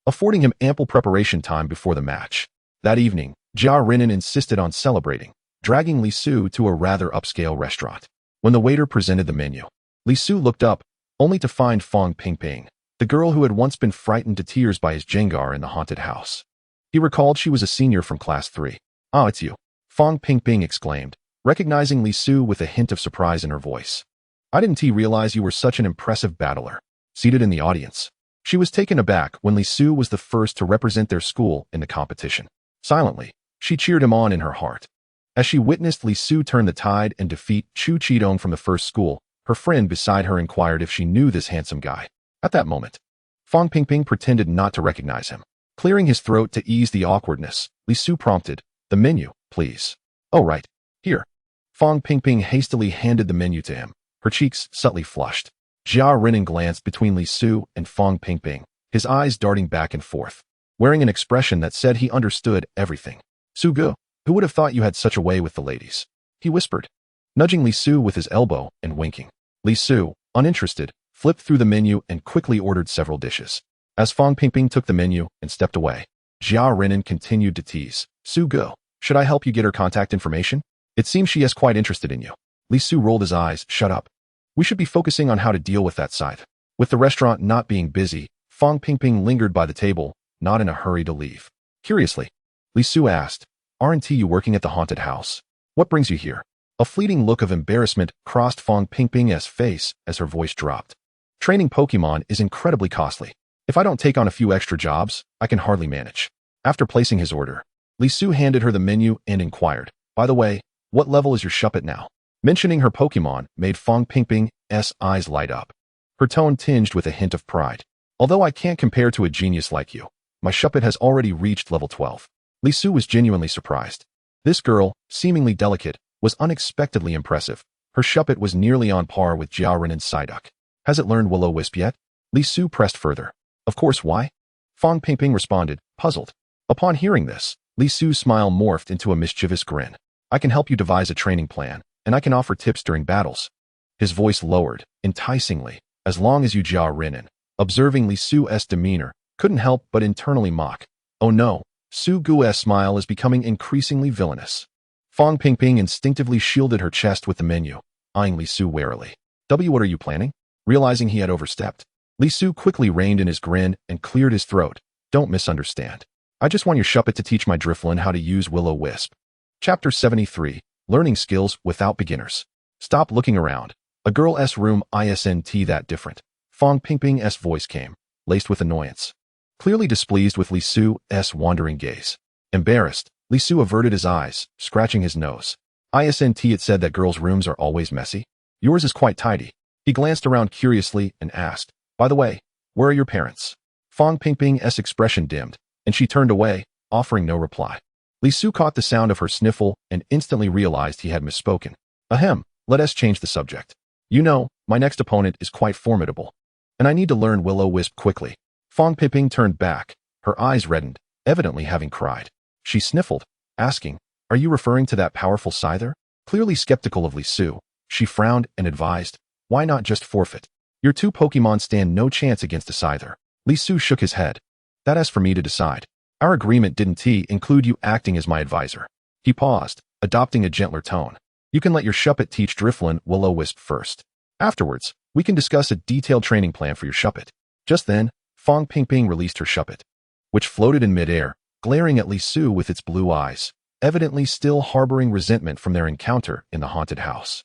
affording him ample preparation time before the match. That evening, Jia Renan insisted on celebrating, dragging Li Su to a rather upscale restaurant. When the waiter presented the menu, Li Su looked up, only to find Fong Pingping, the girl who had once been frightened to tears by his Jengar in the haunted house. He recalled she was a senior from class 3. "Ah, it's you," Fong Pingping exclaimed, recognizing Li Su with a hint of surprise in her voice. "I didn't realize you were such an impressive battler." Seated in the audience, she was taken aback when Li Su was the first to represent their school in the competition. Silently, she cheered him on in her heart. As she witnessed Li Su turn the tide and defeat Chu Qidong from the first school, her friend beside her inquired if she knew this handsome guy. At that moment, Fong Pingping pretended not to recognize him. Clearing his throat to ease the awkwardness, Li Su prompted, "The menu, please." "Oh right, here." Fong Pingping hastily handed the menu to him, her cheeks subtly flushed. Jia Renan glanced between Li Su and Fong Pingping, his eyes darting back and forth, wearing an expression that said he understood everything. "Su Gu, who would have thought you had such a way with the ladies?" he whispered, nudging Li Su with his elbow and winking. Li Su, uninterested, flipped through the menu and quickly ordered several dishes. As Fong Pingping took the menu and stepped away, Jia Renan continued to tease, "Su Gu, should I help you get her contact information? It seems she is quite interested in you." Li Su rolled his eyes, "Shut up. We should be focusing on how to deal with that scythe." With the restaurant not being busy, Fong Pingping lingered by the table, not in a hurry to leave. Curiously, Li Su asked, "Aren't you working at the haunted house? What brings you here?" A fleeting look of embarrassment crossed Fong Pingping's face as her voice dropped. "Training Pokemon is incredibly costly. If I don't take on a few extra jobs, I can hardly manage." After placing his order, Li Su handed her the menu and inquired, "By the way, what level is your Shuppet now?" Mentioning her Pokemon made Fong Pingping's eyes light up, her tone tinged with a hint of pride. "Although I can't compare to a genius like you, my Shuppet has already reached level 12. Li Su was genuinely surprised. This girl, seemingly delicate, was unexpectedly impressive. Her Shuppet was nearly on par with Jia Renan's Psyduck. "Has it learned Will-O-Wisp yet?" Li Su pressed further. "Of course, why?" Fong Pingping responded, puzzled. Upon hearing this, Li Su's smile morphed into a mischievous grin. "I can help you devise a training plan, and I can offer tips during battles." His voice lowered, enticingly, "As long as you Jia Renan." Observing Li Su's demeanor, couldn't help but internally mock. Oh no, Su Gu's smile is becoming increasingly villainous. Fong Pingping instinctively shielded her chest with the menu, eyeing Li Su warily. What are you planning?" Realizing he had overstepped, Li Su quickly reined in his grin and cleared his throat. "Don't misunderstand. I just want your Shuppet to teach my Drifloon how to use Will-O-Wisp." Chapter 73, Learning Skills Without Beginners. Stop looking around. A girl's room isn't that different. Fong Pingping's voice came, laced with annoyance. Clearly displeased with Li Su's wandering gaze. Embarrassed, Li Su averted his eyes, scratching his nose. It said that girls' rooms are always messy. Yours is quite tidy." He glanced around curiously and asked, "By the way, where are your parents?" Fong Pingping's expression dimmed, and she turned away, offering no reply. Li Su caught the sound of her sniffle and instantly realized he had misspoken. "Ahem, let us change the subject. You know, my next opponent is quite formidable, and I need to learn Will-O-Wisp quickly." Fong Pingping turned back, her eyes reddened, evidently having cried. She sniffled, asking, "Are you referring to that powerful scyther?" Clearly skeptical of Li Su, she frowned and advised, "Why not just forfeit? Your 2 Pokemon stand no chance against a scyther." Li Su shook his head. "That is for me to decide. Our agreement didn't include you acting as my advisor." He paused, adopting a gentler tone. "You can let your Shuppet teach Drifloon Will-O-Wisp first. Afterwards, we can discuss a detailed training plan for your Shuppet." Just then, Fong Pingping released her Shuppet, which floated in midair, glaring at Li Su with its blue eyes, evidently still harboring resentment from their encounter in the haunted house.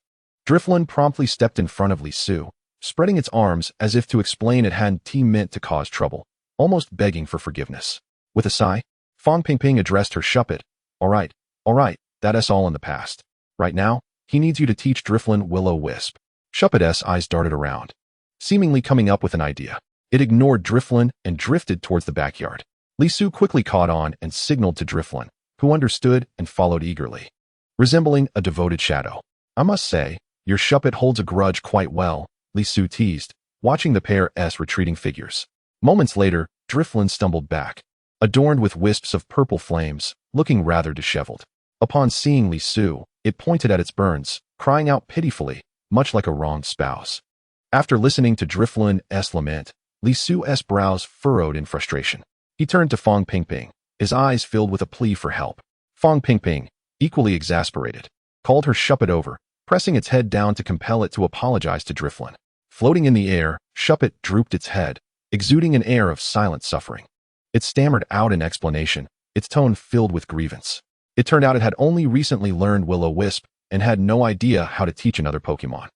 Drifloon promptly stepped in front of Li Su, spreading its arms as if to explain it hadn't meant to cause trouble, almost begging for forgiveness. With a sigh, Fong Pingping addressed her Shuppet. All right, that's all in the past. Right now, he needs you to teach Drifloon Will-O-Wisp. Shuppet's eyes darted around, seemingly coming up with an idea. It ignored Drifloon and drifted towards the backyard. Li Su quickly caught on and signaled to Drifloon, who understood and followed eagerly. Resembling a devoted shadow. I must say, your Shuppet holds a grudge quite well, Li Su teased, watching the pair's retreating figures. Moments later, Drifloon stumbled back, adorned with wisps of purple flames, looking rather disheveled. Upon seeing Li Su, it pointed at its burns, crying out pitifully, much like a wronged spouse. After listening to Drifloon's lament, Li Su's brows furrowed in frustration. He turned to Fong Pingping, his eyes filled with a plea for help. Fong Pingping, equally exasperated, called her Shuppet over, pressing its head down to compel it to apologize to Drifloon. Floating in the air, Shuppet drooped its head, exuding an air of silent suffering. It stammered out an explanation, its tone filled with grievance. It turned out it had only recently learned Will-O-Wisp and had no idea how to teach another Pokemon.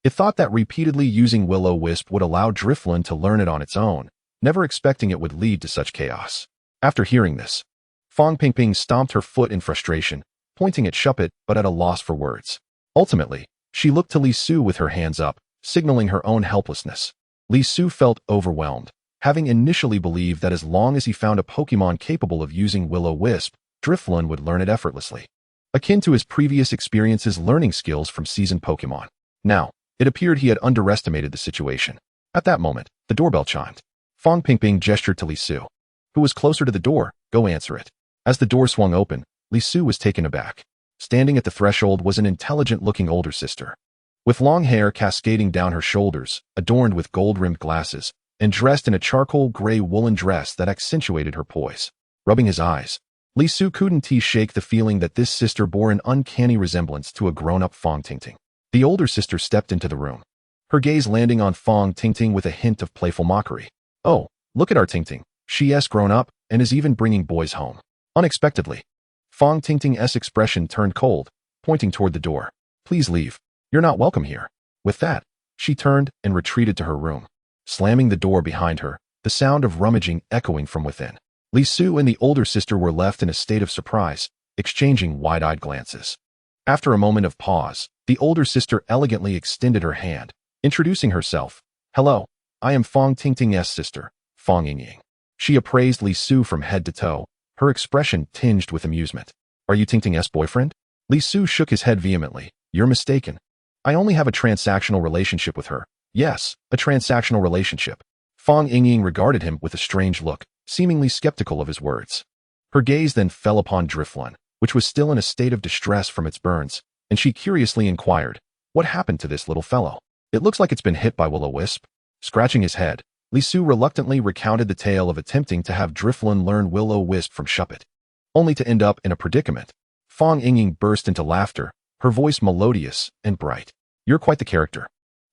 It thought that repeatedly using Will-O-Wisp would allow Drifloon to learn it on its own, never expecting it would lead to such chaos. After hearing this, Fong Pingping stomped her foot in frustration, pointing at Shuppet but at a loss for words. Ultimately, she looked to Li Su with her hands up, signaling her own helplessness. Li Su felt overwhelmed, having initially believed that as long as he found a Pokemon capable of using Will-O-Wisp, Drifloon would learn it effortlessly, akin to his previous experiences learning skills from seasoned Pokemon. Now, it appeared he had underestimated the situation. At that moment, the doorbell chimed. Fong Pingping gestured to Li Su, who was closer to the door. Go answer it. As the door swung open, Li Su was taken aback. Standing at the threshold was an intelligent-looking older sister, with long hair cascading down her shoulders, adorned with gold-rimmed glasses, and dressed in a charcoal gray woolen dress that accentuated her poise. Rubbing his eyes, Li Su couldn't shake the feeling that this sister bore an uncanny resemblance to a grown-up Fong Tingting. The older sister stepped into the room, her gaze landing on Fong Tingting with a hint of playful mockery. Oh, look at our Tingting. She's grown up and is even bringing boys home. Unexpectedly, Fong Tingting's expression turned cold, pointing toward the door. Please leave. You're not welcome here. With that, she turned and retreated to her room, slamming the door behind her, the sound of rummaging echoing from within. Li Su and the older sister were left in a state of surprise, exchanging wide-eyed glances. After a moment of pause, the older sister elegantly extended her hand, introducing herself. Hello, I am Fong Tingting's sister, Fong Yingying. She appraised Li Su from head to toe, her expression tinged with amusement. Are you Tingting's boyfriend? Li Su shook his head vehemently. You're mistaken. I only have a transactional relationship with her. Yes, a transactional relationship. Fong Yingying regarded him with a strange look, seemingly skeptical of his words. Her gaze then fell upon Drifloon, which was still in a state of distress from its burns, and she curiously inquired, what happened to this little fellow? It looks like it's been hit by Will-O-Wisp. Scratching his head, Li Su reluctantly recounted the tale of attempting to have Drifloon learn Will-O-Wisp from Shuppet, only to end up in a predicament. Fong Yingying burst into laughter, her voice melodious and bright. You're quite the character.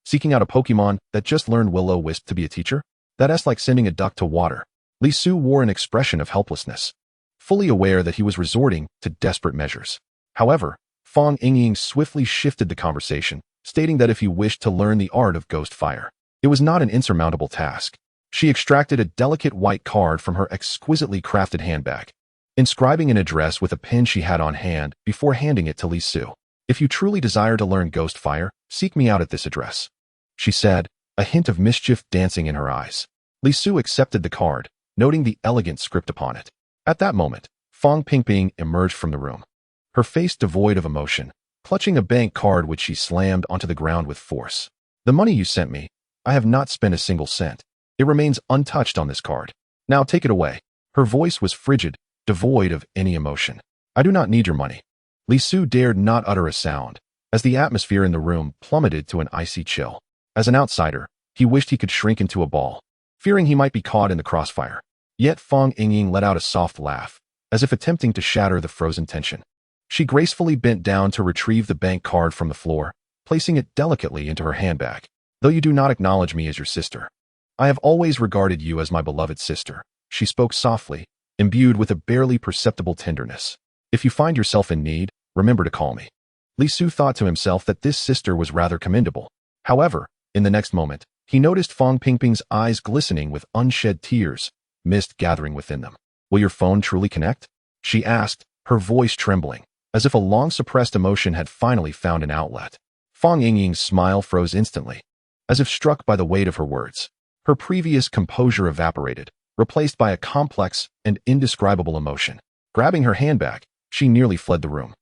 Seeking out a Pokemon that just learned Will-O-Wisp to be a teacher? That's like sending a duck to water. Li Su wore an expression of helplessness, fully aware that he was resorting to desperate measures. However, Fong Yingying swiftly shifted the conversation, stating that if he wished to learn the art of ghost fire, it was not an insurmountable task. She extracted a delicate white card from her exquisitely crafted handbag, inscribing an address with a pen she had on hand before handing it to Li Su. If you truly desire to learn ghost fire, seek me out at this address, she said, a hint of mischief dancing in her eyes. Li Su accepted the card, noting the elegant script upon it. At that moment, Fong Pingping emerged from the room, her face devoid of emotion, clutching a bank card which she slammed onto the ground with force. The money you sent me, I have not spent a single cent. It remains untouched on this card. Now take it away. Her voice was frigid, devoid of any emotion. I do not need your money. Li Su dared not utter a sound, as the atmosphere in the room plummeted to an icy chill. As an outsider, he wished he could shrink into a ball, fearing he might be caught in the crossfire. Yet Fong Yingying let out a soft laugh, as if attempting to shatter the frozen tension. She gracefully bent down to retrieve the bank card from the floor, placing it delicately into her handbag. Though you do not acknowledge me as your sister, I have always regarded you as my beloved sister. She spoke softly, imbued with a barely perceptible tenderness. If you find yourself in need, remember to call me. Li Su thought to himself that this sister was rather commendable. However, in the next moment, he noticed Fong Pingping's eyes glistening with unshed tears, mist gathering within them. Will your phone truly connect? She asked, her voice trembling, as if a long-suppressed emotion had finally found an outlet. Fong Yingying's smile froze instantly, as if struck by the weight of her words. Her previous composure evaporated, replaced by a complex and indescribable emotion. Grabbing her handbag, she nearly fled the room.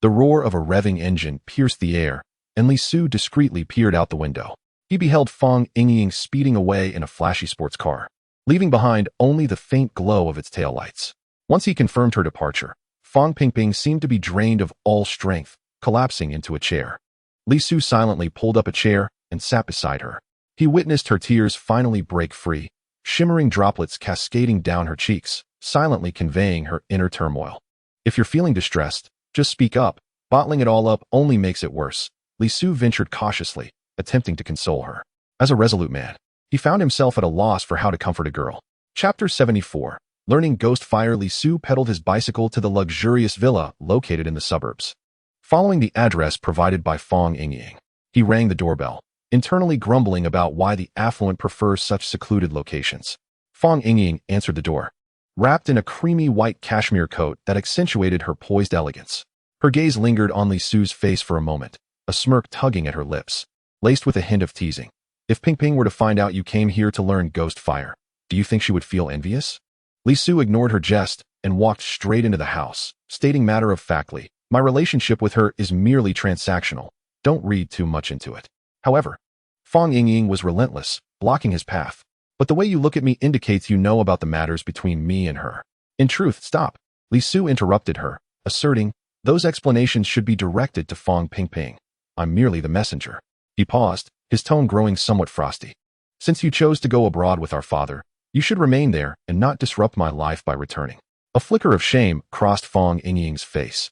The roar of a revving engine pierced the air, and Li Su discreetly peered out the window. He beheld Fong Yingying speeding away in a flashy sports car, leaving behind only the faint glow of its taillights. Once he confirmed her departure, Fong Pingping seemed to be drained of all strength, collapsing into a chair. Li Su silently pulled up a chair and sat beside her. He witnessed her tears finally break free, shimmering droplets cascading down her cheeks, silently conveying her inner turmoil. If you're feeling distressed, just speak up. Bottling it all up only makes it worse. Li Su ventured cautiously, attempting to console her. As a resolute man, he found himself at a loss for how to comfort a girl. Chapter 74. Learning Ghostfire. Li Su pedaled his bicycle to the luxurious villa located in the suburbs. Following the address provided by Fong Yingying, he rang the doorbell, internally grumbling about why the affluent prefer such secluded locations. Fong Yingying answered the door, wrapped in a creamy white cashmere coat that accentuated her poised elegance. Her gaze lingered on Li Su's face for a moment, a smirk tugging at her lips, laced with a hint of teasing. If Pingping were to find out you came here to learn Ghostfire, do you think she would feel envious? Li Su ignored her jest and walked straight into the house, stating matter-of-factly, my relationship with her is merely transactional. Don't read too much into it. However, Fong Yingying was relentless, blocking his path. But the way you look at me indicates you know about the matters between me and her. In truth, stop. Li Su interrupted her, asserting, those explanations should be directed to Fong Pingping. I'm merely the messenger. He paused, his tone growing somewhat frosty. Since you chose to go abroad with our father, you should remain there and not disrupt my life by returning. A flicker of shame crossed Fong Yingying's face.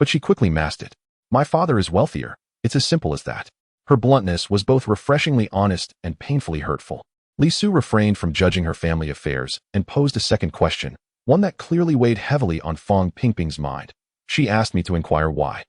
But she quickly masked it. My father is wealthier. It's as simple as that. Her bluntness was both refreshingly honest and painfully hurtful. Li Su refrained from judging her family affairs and posed a second question, one that clearly weighed heavily on Fong Pingping's mind. She asked me to inquire why.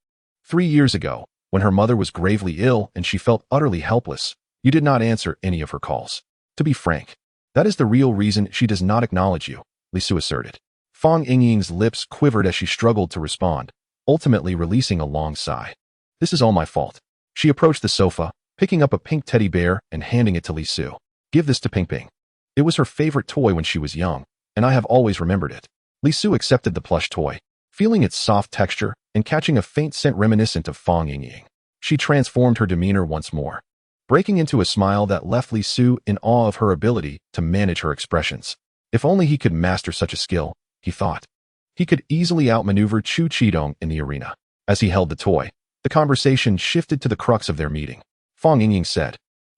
3 years ago, when her mother was gravely ill and she felt utterly helpless, you did not answer any of her calls. To be frank, that is the real reason she does not acknowledge you, Li Su asserted. Fong Yingying's lips quivered as she struggled to respond, ultimately releasing a long sigh. This is all my fault. She approached the sofa, picking up a pink teddy bear and handing it to Li Su. Give this to Pingping. It was her favorite toy when she was young, and I have always remembered it. Li Su accepted the plush toy, feeling its soft texture and catching a faint scent reminiscent of Fong Yingying. She transformed her demeanor once more, breaking into a smile that left Li Su in awe of her ability to manage her expressions. If only he could master such a skill, he thought. He could easily outmaneuver Chu Qidong in the arena. As he held the toy, the conversation shifted to the crux of their meeting. Fong Yingying said,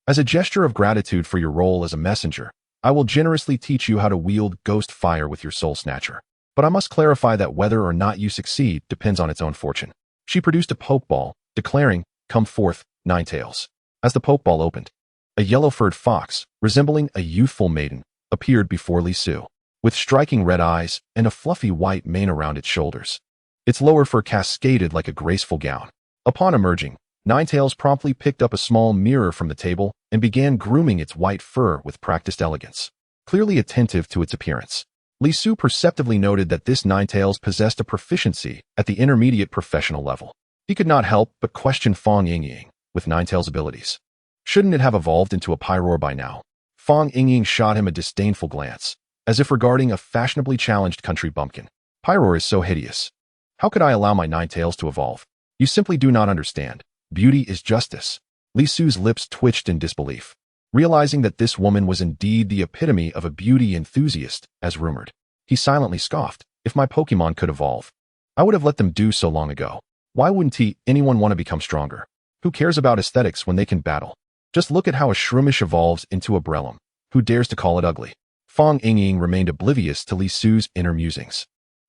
as a gesture of gratitude for your role as a messenger, I will generously teach you how to wield ghost fire with your soul snatcher. But I must clarify that whether or not you succeed depends on its own fortune. She produced a pokeball, declaring, come forth, Ninetales. As the pokeball opened, a yellow-furred fox, resembling a youthful maiden, appeared before Li Su, with striking red eyes and a fluffy white mane around its shoulders. Its lower fur cascaded like a graceful gown. Upon emerging, Ninetales promptly picked up a small mirror from the table and began grooming its white fur with practiced elegance. Clearly attentive to its appearance, Li Su perceptively noted that this Ninetales possessed a proficiency at the intermediate professional level. He could not help but question Fong Yingying with Ninetales' abilities. Shouldn't it have evolved into a Pyroar by now? Fong Yingying shot him a disdainful glance, as if regarding a fashionably challenged country bumpkin. Pyroar is so hideous. How could I allow my Ninetales to evolve? You simply do not understand. Beauty is justice. Li Su's lips twitched in disbelief, realizing that this woman was indeed the epitome of a beauty enthusiast, as rumored. He silently scoffed. If my Pokémon could evolve, I would have let them do so long ago. Why wouldn't anyone want to become stronger? Who cares about aesthetics when they can battle? Just look at how a Shroomish evolves into a Breloom. Who dares to call it ugly? Fong Yingying remained oblivious to Li Su's inner musings,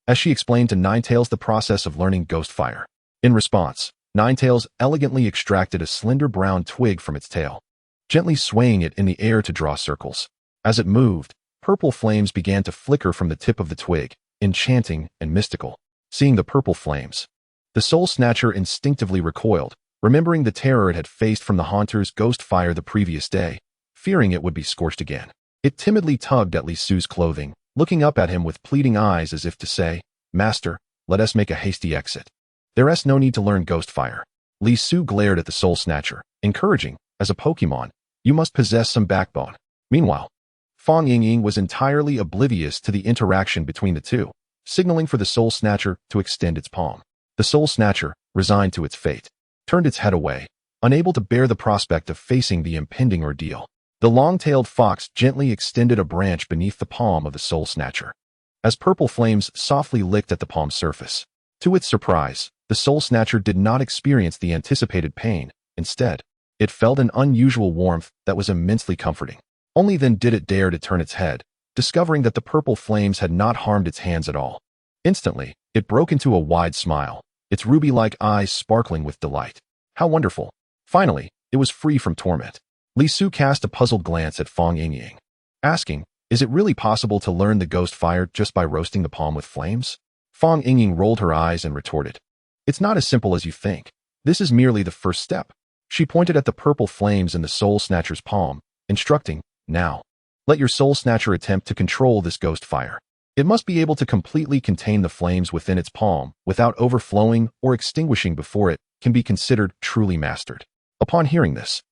as she explained to Ninetales the process of learning Ghostfire. In response, Ninetales elegantly extracted a slender brown twig from its tail, gently swaying it in the air to draw circles. As it moved, purple flames began to flicker from the tip of the twig, enchanting, and mystical. Seeing the purple flames, the soul snatcher instinctively recoiled, remembering the terror it had faced from the haunter's ghost fire the previous day, fearing it would be scorched again. It timidly tugged at Li Su's clothing, looking up at him with pleading eyes as if to say, "Master, let us make a hasty exit. There's no need to learn ghost fire." Li Su glared at the soul snatcher, encouraging, "As a Pokemon, you must possess some backbone." Meanwhile, Fang Yingying was entirely oblivious to the interaction between the two, signaling for the soul snatcher to extend its palm. The soul snatcher, resigned to its fate, turned its head away, unable to bear the prospect of facing the impending ordeal. The long-tailed fox gently extended a branch beneath the palm of the soul snatcher. As purple flames softly licked at the palm surface, to its surprise, the soul snatcher did not experience the anticipated pain. Instead, it felt an unusual warmth that was immensely comforting. Only then did it dare to turn its head, discovering that the purple flames had not harmed its hands at all. Instantly, it broke into a wide smile, its ruby-like eyes sparkling with delight. How wonderful! Finally, it was free from torment. Li Su cast a puzzled glance at Fang Yingying, asking, "Is it really possible to learn the ghost fire just by roasting the palm with flames?" Fang Yingying rolled her eyes and retorted, "It's not as simple as you think. This is merely the first step." She pointed at the purple flames in the soul snatcher's palm, instructing, "Now, let your soul snatcher attempt to control this ghost fire. It must be able to completely contain the flames within its palm without overflowing or extinguishing before it can be considered truly mastered." Upon hearing this,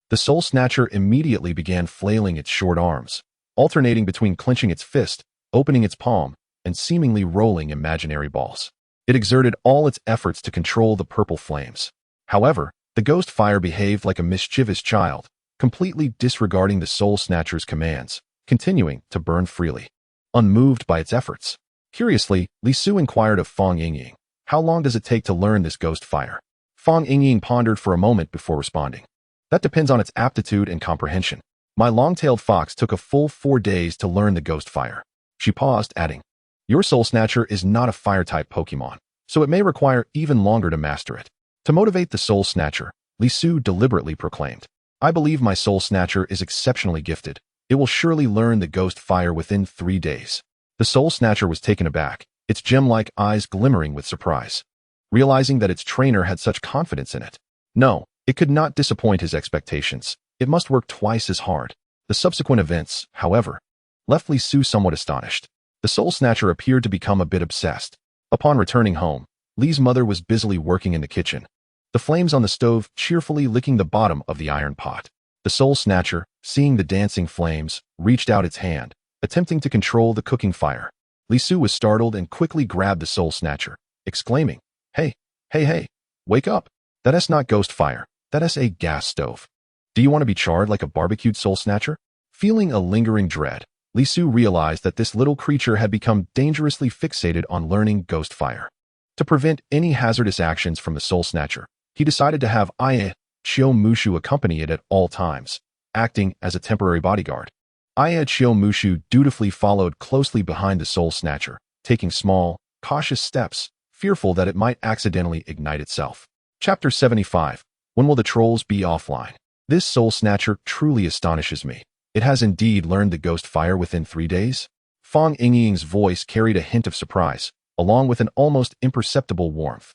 the soul snatcher immediately began flailing its short arms, alternating between clenching its fist, opening its palm, and seemingly rolling imaginary balls. It exerted all its efforts to control the purple flames. However, the ghost fire behaved like a mischievous child, completely disregarding the soul snatcher's commands, continuing to burn freely, unmoved by its efforts. Curiously, Li Su inquired of Fang Yingying, "How long does it take to learn this ghost fire?" Fang Yingying pondered for a moment before responding, "That depends on its aptitude and comprehension. My long-tailed fox took a full 4 days to learn the ghost fire." She paused, adding, "Your soul snatcher is not a fire-type Pokemon, so it may require even longer to master it." To motivate the soul snatcher, Li Su deliberately proclaimed, "I believe my soul snatcher is exceptionally gifted. It will surely learn the ghost fire within 3 days." The soul snatcher was taken aback, its gem-like eyes glimmering with surprise, realizing that its trainer had such confidence in it. No, it could not disappoint his expectations. It must work twice as hard. The subsequent events, however, left Li Su somewhat astonished. The soul snatcher appeared to become a bit obsessed. Upon returning home, Li's mother was busily working in the kitchen, the flames on the stove cheerfully licking the bottom of the iron pot. The soul snatcher, seeing the dancing flames, reached out its hand, attempting to control the cooking fire. Li Su was startled and quickly grabbed the soul snatcher, exclaiming, Hey, wake up. That's not ghost fire, that's a gas stove. Do you want to be charred like a barbecued soul snatcher?" Feeling a lingering dread, Li Su realized that this little creature had become dangerously fixated on learning ghost fire. To prevent any hazardous actions from the soul snatcher, he decided to have Chiyo Mushu accompany it at all times, acting as a temporary bodyguard. Chiyo Mushu dutifully followed closely behind the soul snatcher, taking small, cautious steps, fearful that it might accidentally ignite itself. Chapter 75. When will the trolls be offline? This soul snatcher truly astonishes me. It has indeed learned the ghost fire within 3 days. Fang Yingying's voice carried a hint of surprise, along with an almost imperceptible warmth.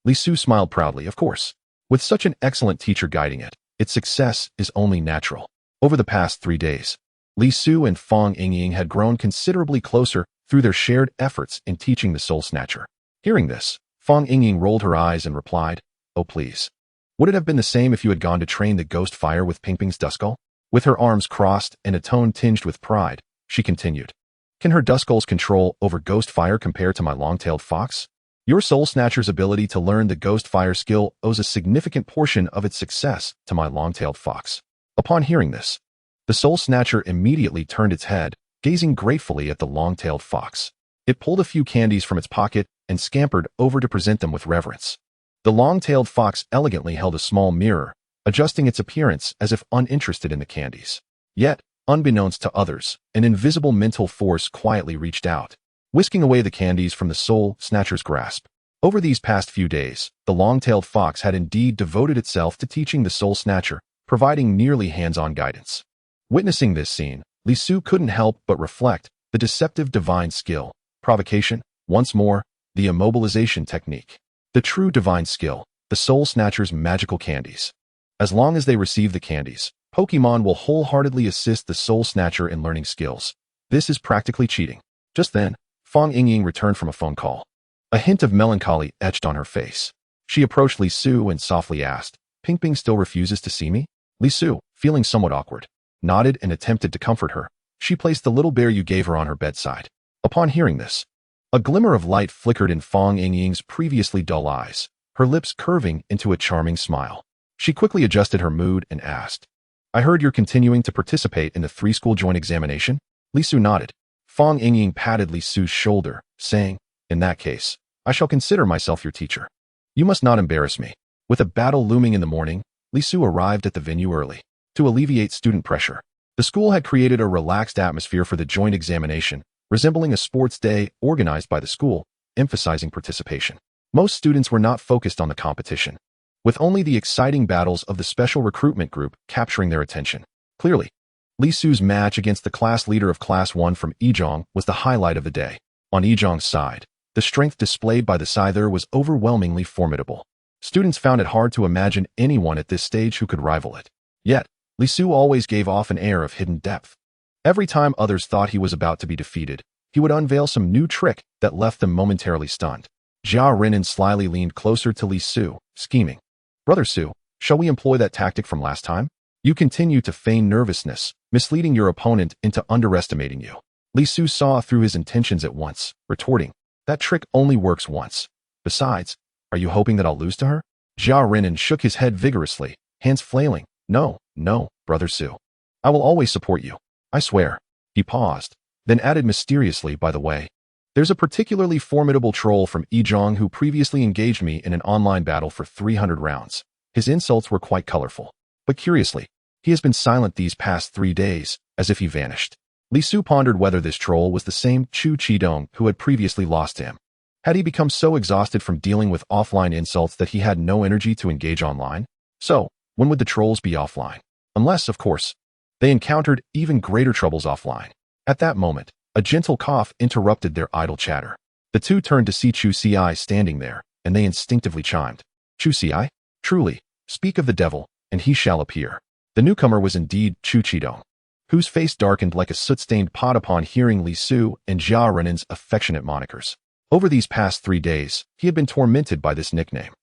Li Su smiled proudly, of course. With such an excellent teacher guiding it, its success is only natural. Over the past 3 days, Li Su and Fang Yingying had grown considerably closer through their shared efforts in teaching the soul snatcher. Hearing this, Fang Yingying rolled her eyes and replied, "Oh please. Would it have been the same if you had gone to train the ghost fire with Pingping's Duskull?" With her arms crossed and a tone tinged with pride, she continued, "Can her Duskull's control over ghost fire compare to my long-tailed fox? Your soul snatcher's ability to learn the ghost fire skill owes a significant portion of its success to my long-tailed fox." Upon hearing this, the soul snatcher immediately turned its head, gazing gratefully at the long-tailed fox. It pulled a few candies from its pocket and scampered over to present them with reverence. The long-tailed fox elegantly held a small mirror, adjusting its appearance as if uninterested in the candies. Yet, unbeknownst to others, an invisible mental force quietly reached out, whisking away the candies from the soul snatcher's grasp. Over these past few days, the long-tailed fox had indeed devoted itself to teaching the soul snatcher, providing nearly hands-on guidance. Witnessing this scene, Li Su couldn't help but reflect the deceptive divine skill, provocation, Once more, the immobilization technique. The true divine skill, the Soul Snatcher's magical candies. As long as they receive the candies, Pokémon will wholeheartedly assist the Soul Snatcher in learning skills. This is practically cheating. Just then, Fong Yingying returned from a phone call. A hint of melancholy etched on her face. She approached Li Su and softly asked, "Ping Ping still refuses to see me?" Li Su, feeling somewhat awkward, nodded and attempted to comfort her. She placed the little bear you gave her on her bedside. Upon hearing this, a glimmer of light flickered in Fong Yingying's previously dull eyes, her lips curving into a charming smile. She quickly adjusted her mood and asked, "I heard you're continuing to participate in the 3-school joint examination?" Li Su nodded. Fong Yingying patted Li Su's shoulder, saying, "In that case, I shall consider myself your teacher. You must not embarrass me." With a battle looming in the morning, Li Su arrived at the venue early. To alleviate student pressure, the school had created a relaxed atmosphere for the joint examination, resembling a sports day organized by the school, emphasizing participation. Most students were not focused on the competition, with only the exciting battles of the special recruitment group capturing their attention. Clearly, Li Su's match against the class leader of Class 1 from Yizhong was the highlight of the day. On Yizhong's side, the strength displayed by the Scyther was overwhelmingly formidable. Students found it hard to imagine anyone at this stage who could rival it. Yet, Li Su always gave off an air of hidden depth. Every time others thought he was about to be defeated, he would unveil some new trick that left them momentarily stunned. Jia Renan slyly leaned closer to Li Su, scheming. "Brother Su, shall we employ that tactic from last time? You continue to feign nervousness, misleading your opponent into underestimating you." Li Su saw through his intentions at once, retorting, "That trick only works once. Besides, are you hoping that I'll lose to her?" Jia Renan shook his head vigorously, hands flailing. No, Brother Su. I will always support you. I swear." He paused, then added mysteriously, "By the way, there's a particularly formidable troll from Yizhong who previously engaged me in an online battle for 300 rounds. His insults were quite colorful. But curiously, he has been silent these past 3 days, as if he vanished." Li Su pondered whether this troll was the same Chu Qidong who had previously lost to him. Had he become so exhausted from dealing with offline insults that he had no energy to engage online? So, when would the trolls be offline? Unless, of course, they encountered even greater troubles offline. At that moment, a gentle cough interrupted their idle chatter. The two turned to see Chu Ci standing there, and they instinctively chimed. "Chu Ci? Truly, speak of the devil, and he shall appear." The newcomer was indeed Chu Qidong, whose face darkened like a soot-stained pot upon hearing Li Su and Jia Renan's affectionate monikers. Over these past 3 days, he had been tormented by this nickname.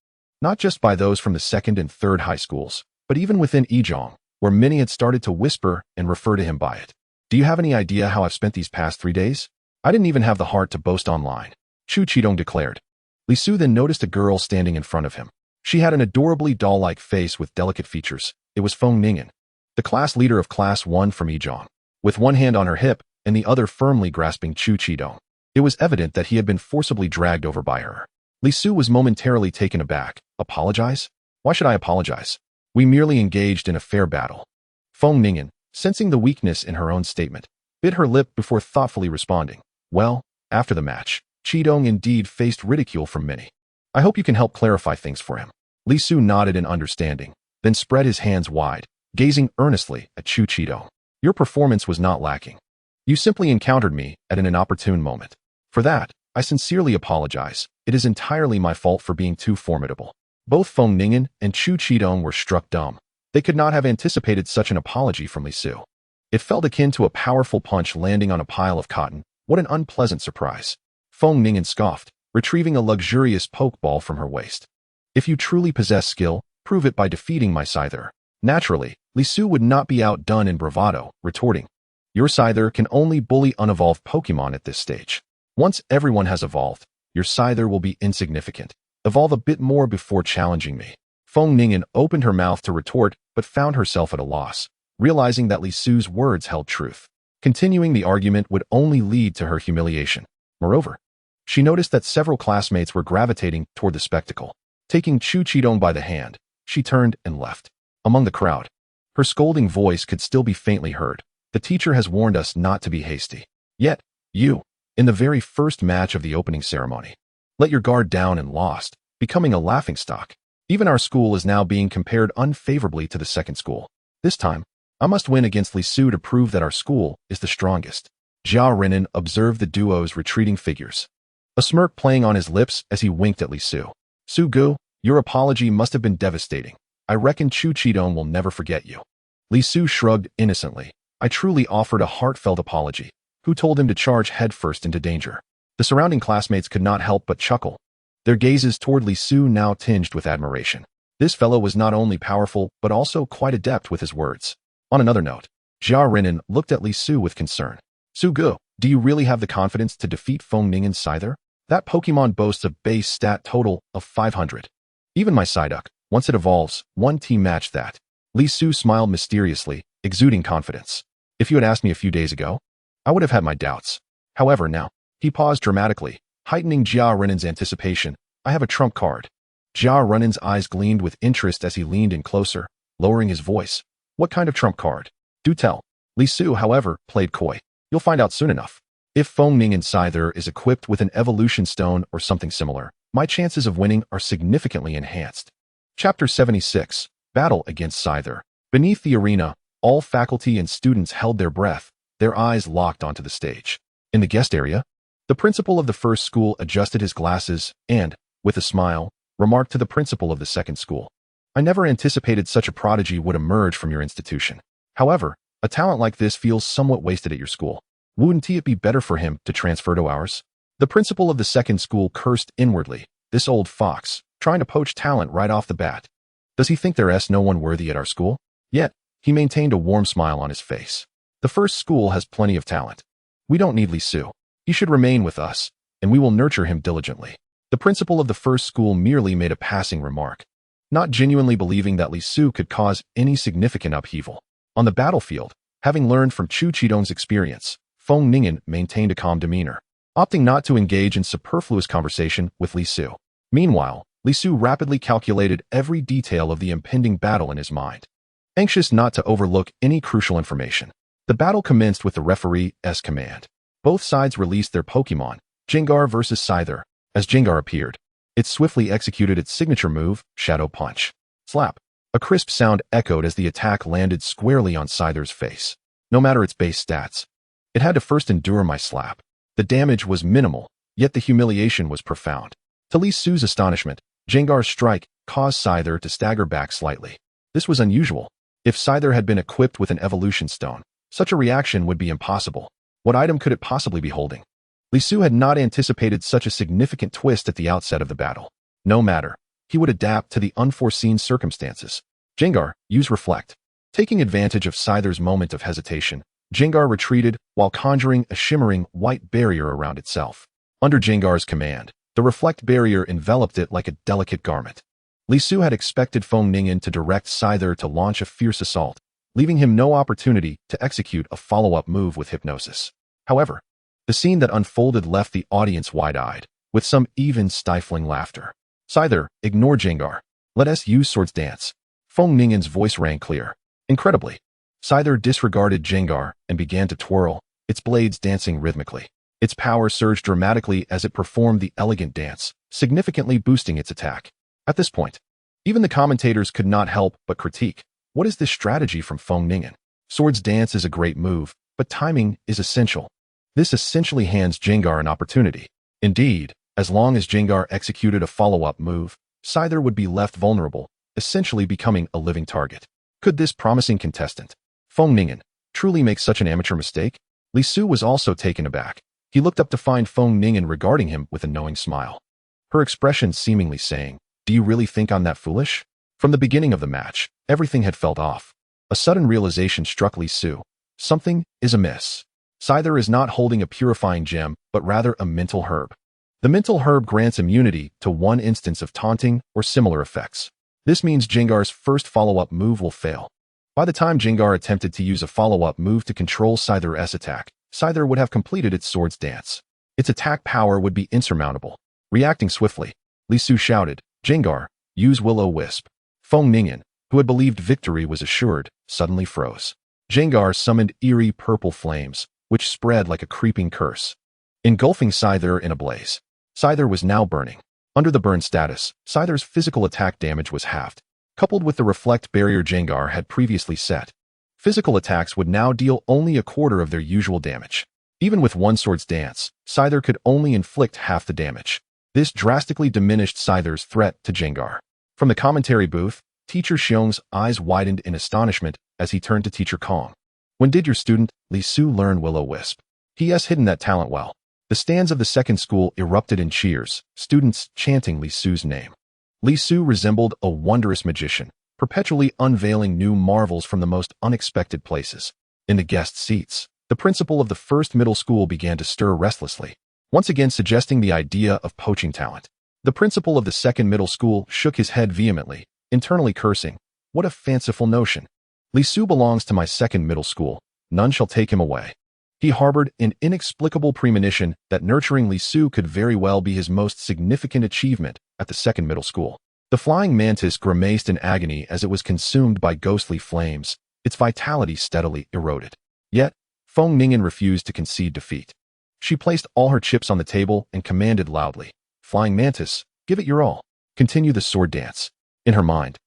Not just by those from the 2nd and 3rd high schools, but even within Yizhong, where many had started to whisper and refer to him by it. "Do you have any idea how I've spent these past 3 days? I didn't even have the heart to boast online," Chu Qidong declared. Li Su then noticed a girl standing in front of him. She had an adorably doll-like face with delicate features. It was Feng Ningyan, the class leader of Class 1 from Yizhong, with one hand on her hip and the other firmly grasping Chu Qidong. It was evident that he had been forcibly dragged over by her. Li Su was momentarily taken aback. "Apologize? Why should I apologize? We merely engaged in a fair battle." Feng Ningyan, sensing the weakness in her own statement, bit her lip before thoughtfully responding. "Well, after the match, Qidong indeed faced ridicule from many. I hope you can help clarify things for him." Li Su nodded in understanding, then spread his hands wide, gazing earnestly at Chu Qidong. "Your performance was not lacking. You simply encountered me at an inopportune moment. For that, I sincerely apologize. It is entirely my fault for being too formidable." Both Feng Ningyan and Chu Qidong were struck dumb. They could not have anticipated such an apology from Li Su. It felt akin to a powerful punch landing on a pile of cotton. What an unpleasant surprise. Feng Ningyan scoffed, retrieving a luxurious pokeball from her waist. "If you truly possess skill, prove it by defeating my Scyther." Naturally, Li Su would not be outdone in bravado, retorting, "Your Scyther can only bully unevolved Pokemon at this stage. Once everyone has evolved, your Scyther will be insignificant. Evolve a bit more before challenging me." Feng Ningyan opened her mouth to retort, but found herself at a loss, realizing that Li Su's words held truth. Continuing the argument would only lead to her humiliation. Moreover, she noticed that several classmates were gravitating toward the spectacle. Taking Chu Qidong by the hand, she turned and left. Among the crowd, her scolding voice could still be faintly heard. "The teacher has warned us not to be hasty. Yet, you, in the very first match of the opening ceremony, let your guard down and lost, becoming a laughingstock. Even our school is now being compared unfavorably to the 2nd school. This time, I must win against Li Su to prove that our school is the strongest." Jia Renan observed the duo's retreating figures. a smirk playing on his lips as he winked at Li Su. Su-gu, your apology must have been devastating. I reckon Chu Chidong will never forget you. Li Su shrugged innocently. I truly offered a heartfelt apology. Who told him to charge headfirst into danger? The surrounding classmates could not help but chuckle, their gazes toward Li Su now tinged with admiration. This fellow was not only powerful, but also quite adept with his words. On another note, Jia Renan looked at Li Su with concern. Su-gu, do you really have the confidence to defeat Feng Ning and Scyther? That Pokemon boasts a base stat total of 500. Even my Psyduck, once it evolves, one team match that. Li Su smiled mysteriously, exuding confidence. If you had asked me a few days ago, I would have had my doubts. However, now, he paused dramatically, heightening Jia Renan's anticipation. I have a trump card. Jia Renan's eyes gleamed with interest as he leaned in closer, lowering his voice. What kind of trump card? Do tell. Li Su, however, played coy. You'll find out soon enough. If Feng Ning and Scyther is equipped with an evolution stone or something similar, my chances of winning are significantly enhanced. Chapter 76. Battle against Scyther. Beneath the arena, all faculty and students held their breath, their eyes locked onto the stage. In the guest area, the principal of the first school adjusted his glasses and, with a smile, remarked to the principal of the second school. I never anticipated such a prodigy would emerge from your institution. However, a talent like this feels somewhat wasted at your school. Wouldn't it be better for him to transfer to ours? The principal of the second school cursed inwardly. This old fox, trying to poach talent right off the bat. Does he think there's no one worthy at our school? Yet, he maintained a warm smile on his face. The first school has plenty of talent. We don't need Li Su. He should remain with us, and we will nurture him diligently. The principal of the first school merely made a passing remark, not genuinely believing that Li Su could cause any significant upheaval. On the battlefield, having learned from Chu Chidong's experience, Feng Ningen maintained a calm demeanor, opting not to engage in superfluous conversation with Li Su. Meanwhile, Li Su rapidly calculated every detail of the impending battle in his mind, anxious not to overlook any crucial information. The battle commenced with the referee's command. Both sides released their Pokemon, Gengar versus Scyther. As Gengar appeared, it swiftly executed its signature move, Shadow Punch. Slap. A crisp sound echoed as the attack landed squarely on Scyther's face. No matter its base stats, it had to first endure my slap. The damage was minimal, yet the humiliation was profound. To Li Su's astonishment, Gengar's strike caused Scyther to stagger back slightly. This was unusual. If Scyther had been equipped with an evolution stone, such a reaction would be impossible. What item could it possibly be holding? Li Su had not anticipated such a significant twist at the outset of the battle. No matter, he would adapt to the unforeseen circumstances. Gengar, use Reflect. Taking advantage of Scyther's moment of hesitation, Gengar retreated while conjuring a shimmering white barrier around itself. Under Gengar's command, the Reflect barrier enveloped it like a delicate garment. Li Su had expected Feng Ningen to direct Scyther to launch a fierce assault, leaving him no opportunity to execute a follow-up move with hypnosis. However, the scene that unfolded left the audience wide-eyed, with some even stifling laughter. Scyther, ignore Gengar. Let us use Swords Dance. Feng Ningen's voice rang clear. Incredibly, Scyther disregarded Gengar and began to twirl, its blades dancing rhythmically. Its power surged dramatically as it performed the elegant dance, significantly boosting its attack. At this point, even the commentators could not help but critique. What is this strategy from Feng Ningen? Swords Dance is a great move, but timing is essential. This essentially hands Gengar an opportunity. Indeed, as long as Gengar executed a follow-up move, Scyther would be left vulnerable, essentially becoming a living target. Could this promising contestant, Feng Ningen, truly make such an amateur mistake? Li Su was also taken aback. He looked up to find Feng Ningen regarding him with a knowing smile, her expression seemingly saying, "Do you really think I'm that foolish?" From the beginning of the match, everything had felt off. A sudden realization struck Li Su. Something is amiss. Scyther is not holding a purifying gem, but rather a mental herb. The mental herb grants immunity to one instance of taunting or similar effects. This means Gengar's first follow-up move will fail. By the time Gengar attempted to use a follow-up move to control Scyther's attack, Scyther would have completed its Swords Dance. Its attack power would be insurmountable. Reacting swiftly, Li Su shouted, "Gengar, use Will-O-Wisp." Feng Ningen, who had believed victory was assured, suddenly froze. Gengar summoned eerie purple flames, which spread like a creeping curse, engulfing Scyther in a blaze. Scyther was now burning. Under the burn status, Scyther's physical attack damage was halved. Coupled with the Reflect barrier Gengar had previously set, physical attacks would now deal only a quarter of their usual damage. Even with one sword's dance, Scyther could only inflict half the damage. This drastically diminished Scyther's threat to Jengar. From the commentary booth, Teacher Xiong's eyes widened in astonishment as he turned to Teacher Kong. When did your student, Li Su, learn Will-O-Wisp? He has hidden that talent well. The stands of the second school erupted in cheers, students chanting Li Su's name. Li Su resembled a wondrous magician, perpetually unveiling new marvels from the most unexpected places. In the guest seats, the principal of the first middle school began to stir restlessly, once again suggesting the idea of poaching talent. The principal of the second middle school shook his head vehemently, internally cursing, "What a fanciful notion. Li Su belongs to my second middle school. None shall take him away." He harbored an inexplicable premonition that nurturing Li Su could very well be his most significant achievement at the second middle school. The flying mantis grimaced in agony as it was consumed by ghostly flames, its vitality steadily eroded. Yet, Feng Ningyan refused to concede defeat. She placed all her chips on the table and commanded loudly, "Flying mantis, give it your all. Continue the sword dance." In her mind,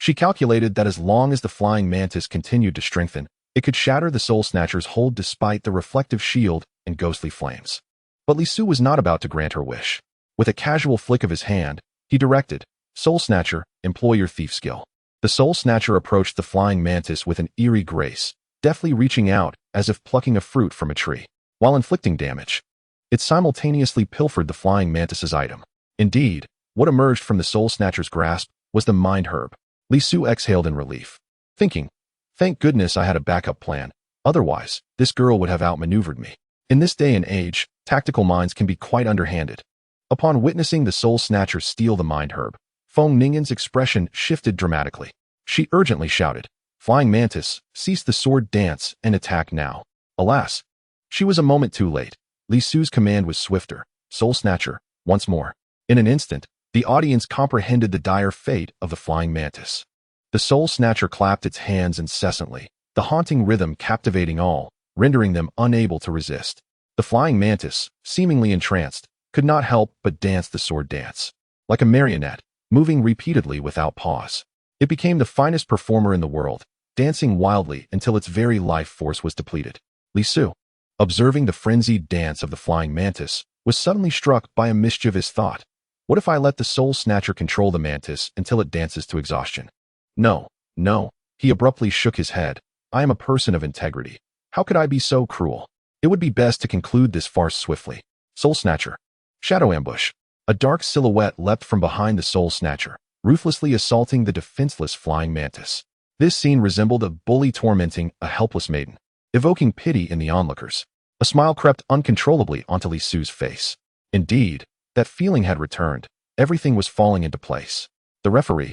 she calculated that as long as the flying mantis continued to strengthen, it could shatter the Soul Snatcher's hold despite the reflective shield and ghostly flames. But Li Su was not about to grant her wish. With a casual flick of his hand, he directed, "Soul Snatcher, employ your thief skill." The Soul Snatcher approached the flying mantis with an eerie grace, deftly reaching out as if plucking a fruit from a tree. While inflicting damage, it simultaneously pilfered the flying mantis's item. Indeed, what emerged from the Soul Snatcher's grasp was the mind herb. Li Su exhaled in relief, thinking, "Thank goodness I had a backup plan. Otherwise, this girl would have outmaneuvered me." In this day and age, tactical minds can be quite underhanded. Upon witnessing the Soul Snatcher steal the mind herb, Feng Ningyan's expression shifted dramatically. She urgently shouted, "Flying mantis, cease the sword dance and attack now." Alas, she was a moment too late. Li Su's command was swifter. "Soul Snatcher, once more." In an instant, the audience comprehended the dire fate of the flying mantis. The Soul Snatcher clapped its hands incessantly, the haunting rhythm captivating all, rendering them unable to resist. The flying mantis, seemingly entranced, could not help but dance the sword dance. Like a marionette, moving repeatedly without pause. It became the finest performer in the world, dancing wildly until its very life force was depleted. Li Su, observing the frenzied dance of the flying mantis, was suddenly struck by a mischievous thought. What if I let the Soul Snatcher control the mantis until it dances to exhaustion? No, no, he abruptly shook his head. I am a person of integrity. How could I be so cruel? It would be best to conclude this farce swiftly. Soul Snatcher. Shadow ambush. A dark silhouette leapt from behind the Soul Snatcher, ruthlessly assaulting the defenseless flying mantis. This scene resembled a bully tormenting a helpless maiden, evoking pity in the onlookers. A smile crept uncontrollably onto Li Su's face. Indeed, that feeling had returned. Everything was falling into place. The referee,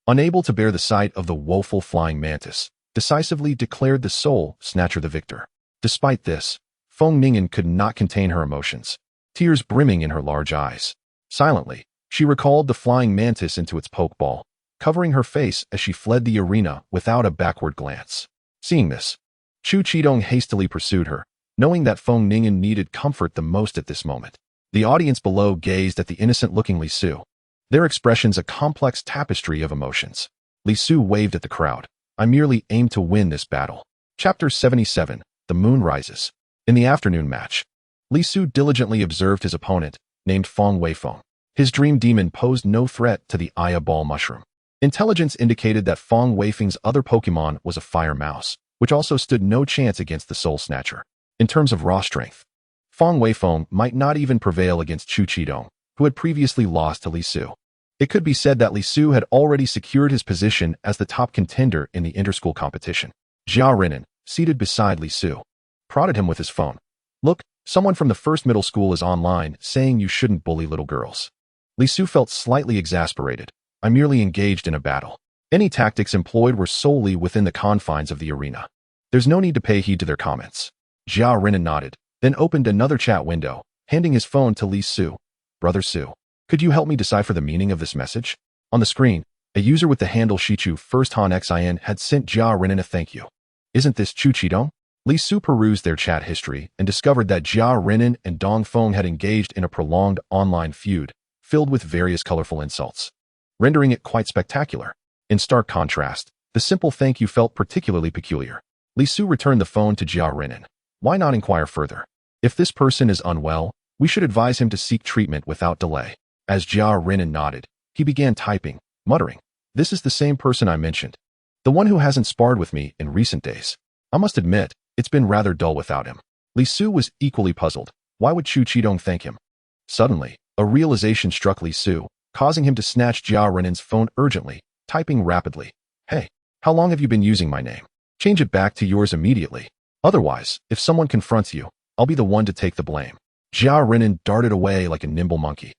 unable to bear the sight of the woeful flying mantis, decisively declared the Soul Snatcher the victor. Despite this, Feng Ningyan could not contain her emotions, tears brimming in her large eyes. Silently, she recalled the flying mantis into its pokeball, covering her face as she fled the arena without a backward glance. Seeing this, Chu Qidong hastily pursued her, knowing that Feng Ningyan needed comfort the most at this moment. The audience below gazed at the innocent-looking Li Su, their expressions a complex tapestry of emotions. Li Su waved at the crowd. I merely aim to win this battle. Chapter 77, The Moon Rises. In the afternoon match, Li Su diligently observed his opponent, named Feng Weifeng. His dream demon posed no threat to the Aya Ball Mushroom. Intelligence indicated that Feng Weifeng's other Pokemon was a fire mouse, which also stood no chance against the Soul Snatcher. In terms of raw strength, Feng Weifeng might not even prevail against Chu Qidong, who had previously lost to Li Su. It could be said that Li Su had already secured his position as the top contender in the interschool competition. Jia Renan, seated beside Li Su, prodded him with his phone. Look, someone from the first middle school is online saying you shouldn't bully little girls. Li Su felt slightly exasperated. I merely engaged in a battle. Any tactics employed were solely within the confines of the arena. There's no need to pay heed to their comments. Jia Renan nodded, then opened another chat window, handing his phone to Li Su. Brother Su, could you help me decipher the meaning of this message? On the screen, a user with the handle Shichu First Han Xin had sent Jia Renan a thank you. Isn't this Chu Qidong? Li Su perused their chat history and discovered that Jia Renan and Dong Feng had engaged in a prolonged online feud, filled with various colorful insults, rendering it quite spectacular. In stark contrast, the simple thank you felt particularly peculiar. Li Su returned the phone to Jia Renan. Why not inquire further? If this person is unwell, we should advise him to seek treatment without delay. As Jia Renan nodded, he began typing, muttering, "This is the same person I mentioned. The one who hasn't sparred with me in recent days. I must admit, it's been rather dull without him." Li Su was equally puzzled. Why would Chu Qidong thank him? Suddenly, a realization struck Li Su, causing him to snatch Jia Renan's phone urgently, typing rapidly, "Hey, how long have you been using my name? Change it back to yours immediately. Otherwise, if someone confronts you, I'll be the one to take the blame." Jia Renan darted away like a nimble monkey,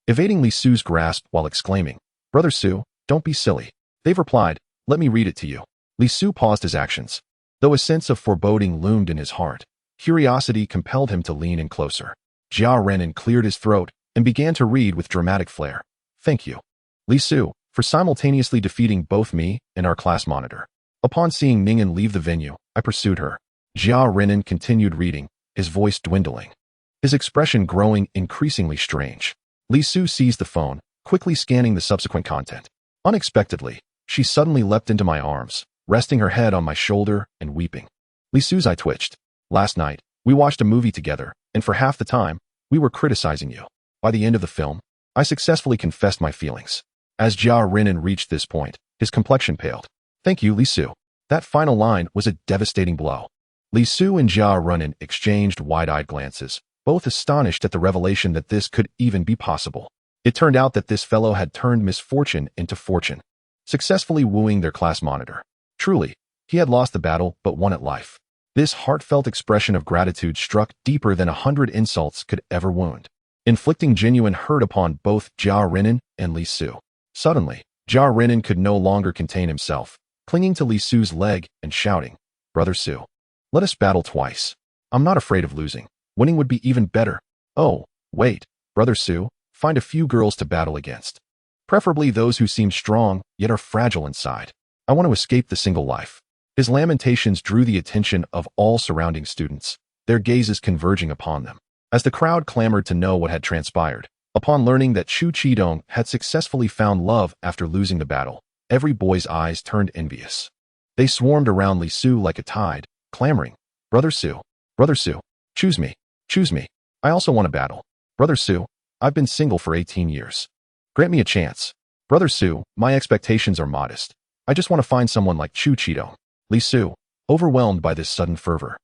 evading Li Su's grasp while exclaiming, "Brother Su, don't be silly." They've replied, "Let me read it to you." Li Su paused his actions. Though a sense of foreboding loomed in his heart, curiosity compelled him to lean in closer. Jia Renan cleared his throat and began to read with dramatic flair. "Thank you, Li Su, for simultaneously defeating both me and our class monitor. Upon seeing Ning'an leave the venue, I pursued her." Jia Renan continued reading, his voice dwindling, his expression growing increasingly strange. Li Su seized the phone, quickly scanning the subsequent content. Unexpectedly, she suddenly leapt into my arms, resting her head on my shoulder and weeping. Li Su's eye twitched. "Last night, we watched a movie together, and for half the time, we were criticizing you. By the end of the film, I successfully confessed my feelings." As Jia Renan reached this point, his complexion paled. "Thank you, Li Su." That final line was a devastating blow. Li Su and Jia Renan exchanged wide-eyed glances, both astonished at the revelation that this could even be possible. It turned out that this fellow had turned misfortune into fortune, successfully wooing their class monitor. Truly, he had lost the battle but won at life. This heartfelt expression of gratitude struck deeper than 100 insults could ever wound, inflicting genuine hurt upon both Jia Renan and Li Su. Suddenly, Jia Renan could no longer contain himself, clinging to Li Su's leg and shouting, "Brother Su, let us battle twice. I'm not afraid of losing. Winning would be even better. Oh, wait, Brother Su, find a few girls to battle against. Preferably those who seem strong, yet are fragile inside. I want to escape the single life." His lamentations drew the attention of all surrounding students, their gazes converging upon them. As the crowd clamored to know what had transpired, upon learning that Chu Qidong had successfully found love after losing the battle, every boy's eyes turned envious. They swarmed around Li Su like a tide, clamoring, "Brother Su, Brother Su, choose me, choose me. I also want to battle. Brother Su, I've been single for 18 years. Grant me a chance. Brother Su, my expectations are modest. I just want to find someone like Chu Qidong." Li Su, overwhelmed by this sudden fervor,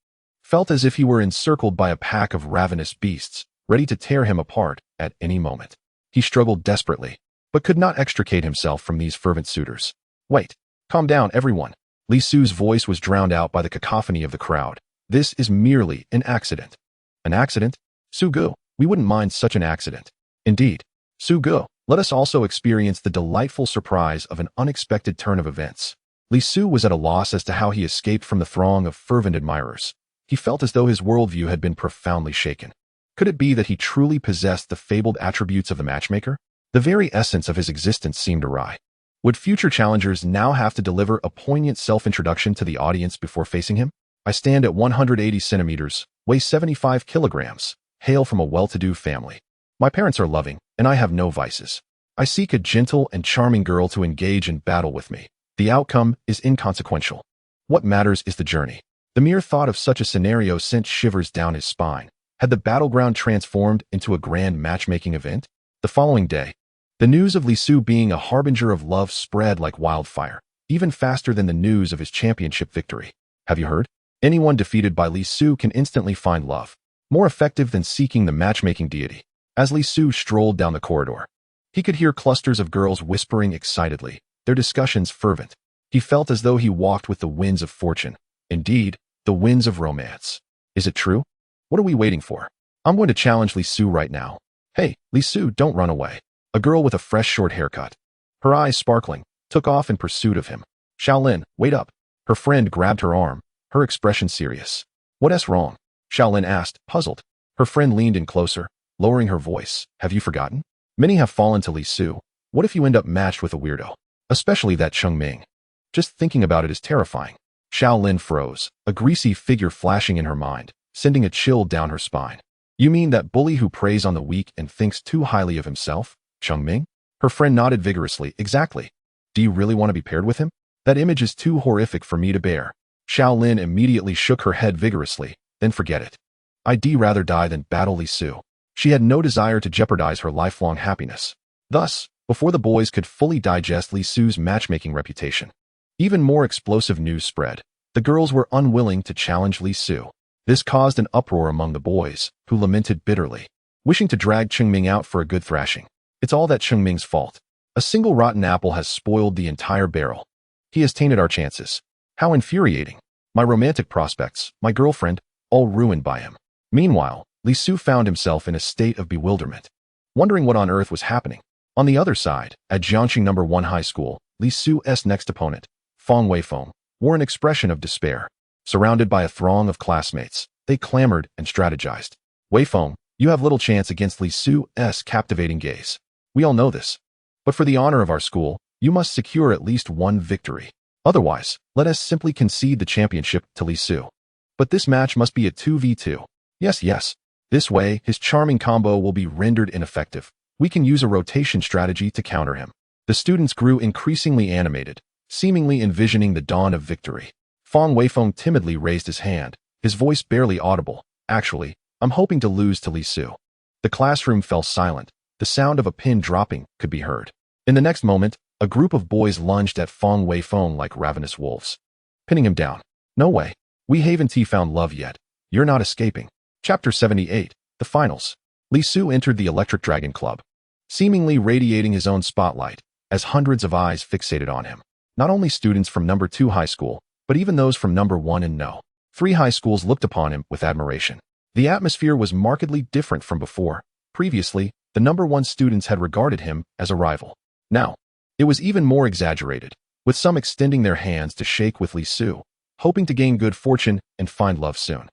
felt as if he were encircled by a pack of ravenous beasts, ready to tear him apart at any moment. He struggled desperately, but could not extricate himself from these fervent suitors. "Wait, calm down, everyone." Li Su's voice was drowned out by the cacophony of the crowd. "This is merely an accident." "An accident? Su Gu, we wouldn't mind such an accident." "Indeed. Su Gu, let us also experience the delightful surprise of an unexpected turn of events." Li Su was at a loss as to how he escaped from the throng of fervent admirers. He felt as though his worldview had been profoundly shaken. Could it be that he truly possessed the fabled attributes of the matchmaker? The very essence of his existence seemed awry. Would future challengers now have to deliver a poignant self-introduction to the audience before facing him? "I stand at 180 centimeters, weigh 75 kilograms, hail from a well-to-do family. My parents are loving, and I have no vices. I seek a gentle and charming girl to engage in battle with me. The outcome is inconsequential. What matters is the journey." The mere thought of such a scenario sent shivers down his spine. Had the battleground transformed into a grand matchmaking event? The following day, the news of Li Su being a harbinger of love spread like wildfire, even faster than the news of his championship victory. "Have you heard? Anyone defeated by Li Su can instantly find love, more effective than seeking the matchmaking deity." As Li Su strolled down the corridor, he could hear clusters of girls whispering excitedly, their discussions fervent. He felt as though he walked with the winds of fortune. Indeed, the winds of romance. Is it true? What are we waiting for? I'm going to challenge Li Su right now. "Hey, Li Su, don't run away." A girl with a fresh short haircut, her eyes sparkling, took off in pursuit of him. "Xiaolin, wait up." Her friend grabbed her arm, her expression serious. "What's wrong?" Xiaolin asked, puzzled. Her friend leaned in closer, lowering her voice. "Have you forgotten? Many have fallen to Li Su. What if you end up matched with a weirdo? Especially that Cheng Ming. Just thinking about it is terrifying." Xiaolin froze, a greasy figure flashing in her mind, sending a chill down her spine. "You mean that bully who preys on the weak and thinks too highly of himself? Cheng Ming?" Her friend nodded vigorously. "Exactly. Do you really want to be paired with him? That image is too horrific for me to bear." Xiaolin immediately shook her head vigorously. "Then forget it. I'd rather die than battle Li Su. She had no desire to jeopardize her lifelong happiness. Thus, before the boys could fully digest Li Su's matchmaking reputation, even more explosive news spread. The girls were unwilling to challenge Li Su. This caused an uproar among the boys, who lamented bitterly, wishing to drag Chengming out for a good thrashing. It's all that Chengming's fault. A single rotten apple has spoiled the entire barrel. He has tainted our chances. How infuriating. My romantic prospects, my girlfriend, all ruined by him. Meanwhile, Li Su found himself in a state of bewilderment, wondering what on earth was happening. On the other side, at Jiangxing No. 1 High School, Li Su's next opponent, Fang Weifeng, wore an expression of despair. Surrounded by a throng of classmates, they clamored and strategized. Weifeng, you have little chance against Li Su's captivating gaze. We all know this. But for the honor of our school, you must secure at least one victory. Otherwise, let us simply concede the championship to Li Su. But this match must be a 2v2. Yes. This way, his charming combo will be rendered ineffective. We can use a rotation strategy to counter him. The students grew increasingly animated, seemingly envisioning the dawn of victory. Fang Weifeng timidly raised his hand, his voice barely audible. Actually, I'm hoping to lose to Li Su. The classroom fell silent. The sound of a pin dropping could be heard. In the next moment, a group of boys lunged at Fang Weifeng like ravenous wolves, pinning him down. No way. We haven't found love yet. You're not escaping. Chapter 78, The Finals. Li Su entered the Electric Dragon Club, seemingly radiating his own spotlight, as hundreds of eyes fixated on him. Not only students from No. 2 High School, but even those from No. 1 and No. 3 High Schools looked upon him with admiration. The atmosphere was markedly different from before. Previously, the No. 1 students had regarded him as a rival. Now, it was even more exaggerated, with some extending their hands to shake with Li Su, hoping to gain good fortune and find love soon.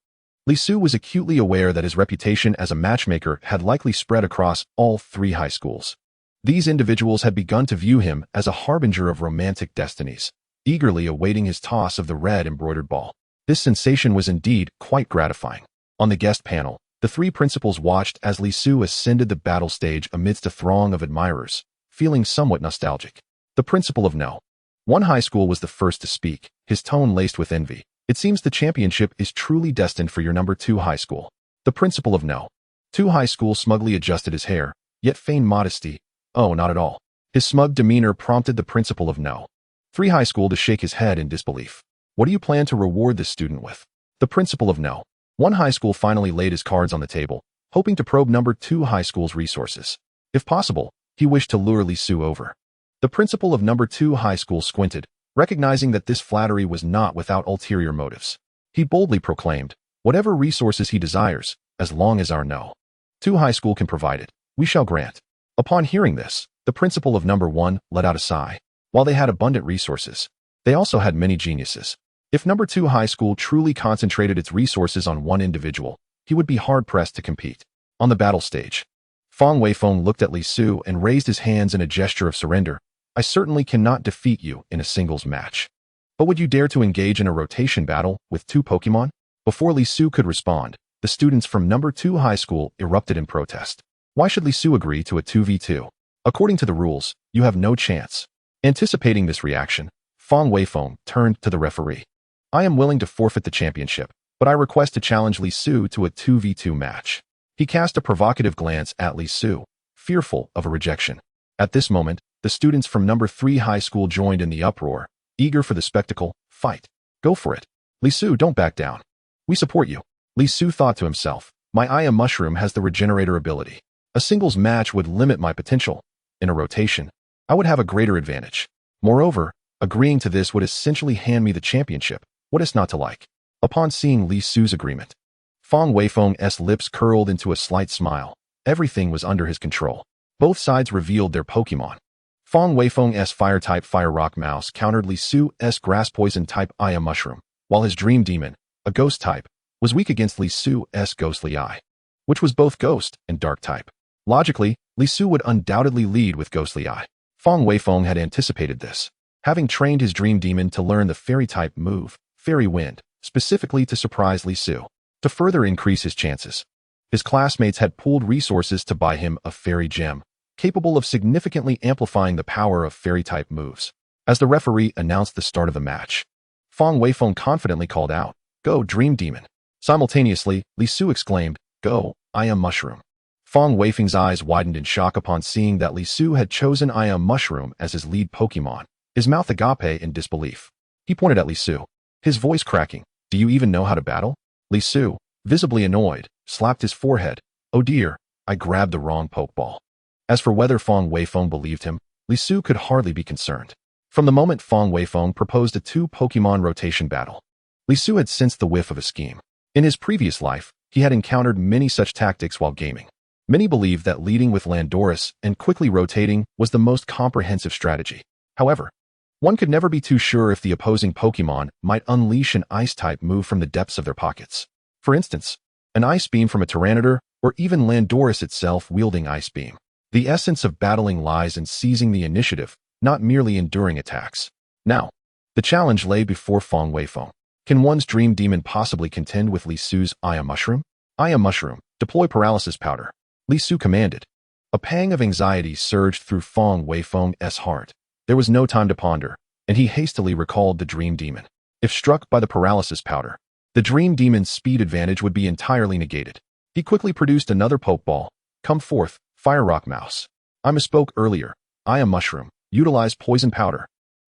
Li Su was acutely aware that his reputation as a matchmaker had likely spread across all 3 high schools. These individuals had begun to view him as a harbinger of romantic destinies, eagerly awaiting his toss of the red embroidered ball. This sensation was indeed quite gratifying. On the guest panel, the 3 principals watched as Li Su ascended the battle stage amidst a throng of admirers, feeling somewhat nostalgic. The principal of No. 1 High School was the first to speak, his tone laced with envy. It seems the championship is truly destined for your No. 2 High School. The principal of No. 2 High School smugly adjusted his hair, yet feigned modesty. Oh, not at all. His smug demeanor prompted the principal of No. 3 High School to shake his head in disbelief. What do you plan to reward this student with? The principal of No. 1 High School finally laid his cards on the table, hoping to probe No. 2 High School's resources. If possible, he wished to lure Li Su over. The principal of No. 2 High School squinted, recognizing that this flattery was not without ulterior motives. He boldly proclaimed, whatever resources he desires, as long as our No. 2 High School can provide it, we shall grant. Upon hearing this, the principal of No. 1 let out a sigh. While they had abundant resources, they also had many geniuses. If No. 2 High School truly concentrated its resources on one individual, he would be hard-pressed to compete. On the battle stage, Fang Weifeng looked at Li Su and raised his hands in a gesture of surrender. I certainly cannot defeat you in a singles match. But would you dare to engage in a rotation battle with 2 Pokémon? Before Li Su could respond, the students from No. 2 High School erupted in protest. Why should Li Su agree to a 2v2? According to the rules, you have no chance. Anticipating this reaction, Fang Weifeng turned to the referee. I am willing to forfeit the championship, but I request to challenge Li Su to a 2v2 match. He cast a provocative glance at Li Su, fearful of a rejection. At this moment, the students from No. 3 High School joined in the uproar, eager for the spectacle. Fight. Go for it. Li Su, don't back down. We support you. Li Su thought to himself, my mushroom has the regenerator ability. A singles match would limit my potential. In a rotation, I would have a greater advantage. Moreover, agreeing to this would essentially hand me the championship. What is not to like? Upon seeing Li Su's agreement, Fang Weifeng's lips curled into a slight smile. Everything was under his control. Both sides revealed their Pokémon. Fang Weifeng's Fire-type Fire Rock Mouse countered Li Su's Grass Poison-type Aya Mushroom, while his Dream Demon, a Ghost type, was weak against Li Su's Ghostly Eye, which was both Ghost and Dark type. Logically, Li Su would undoubtedly lead with Ghostly Eye. Fang Weifeng had anticipated this, having trained his Dream Demon to learn the Fairy-type move, Fairy Wind, specifically to surprise Li Su. To further increase his chances, his classmates had pooled resources to buy him a Fairy Gem, capable of significantly amplifying the power of Fairy-type moves. As the referee announced the start of the match, Fang Weifeng confidently called out, Go Dream Demon. Simultaneously, Li Su exclaimed, "Go, I am Mushroom." Fong Weifeng's eyes widened in shock upon seeing that Li Su had chosen I am Mushroom as his lead Pokemon, his mouth agape in disbelief. He pointed at Li Su, his voice cracking. "Do you even know how to battle?" Li Su, visibly annoyed, slapped his forehead. "Oh dear, I grabbed the wrong Pokeball." As for whether Fong Weifeng believed him, Li Su could hardly be concerned. From the moment Fong Weifeng proposed a two-Pokemon rotation battle, Li Su had sensed the whiff of a scheme. In his previous life, he had encountered many such tactics while gaming. Many believed that leading with Landorus and quickly rotating was the most comprehensive strategy. However, one could never be too sure if the opposing Pokemon might unleash an Ice-type move from the depths of their pockets. For instance, an Ice Beam from a Tyranitar, or even Landorus itself wielding Ice Beam. The essence of battling lies in seizing the initiative, not merely enduring attacks. Now, the challenge lay before Fong Weifeng. Can one's Dream Demon possibly contend with Li Su's I am Mushroom? I am Mushroom, deploy Paralysis Powder. Li Su commanded. A pang of anxiety surged through Fong Weifeng's heart. There was no time to ponder, and he hastily recalled the Dream Demon. If struck by the Paralysis Powder, the Dream Demon's speed advantage would be entirely negated. He quickly produced another Pokeball. "Come forth, Fire Rock Mouse. I misspoke earlier. I am Mushroom. Utilize Poison Powder."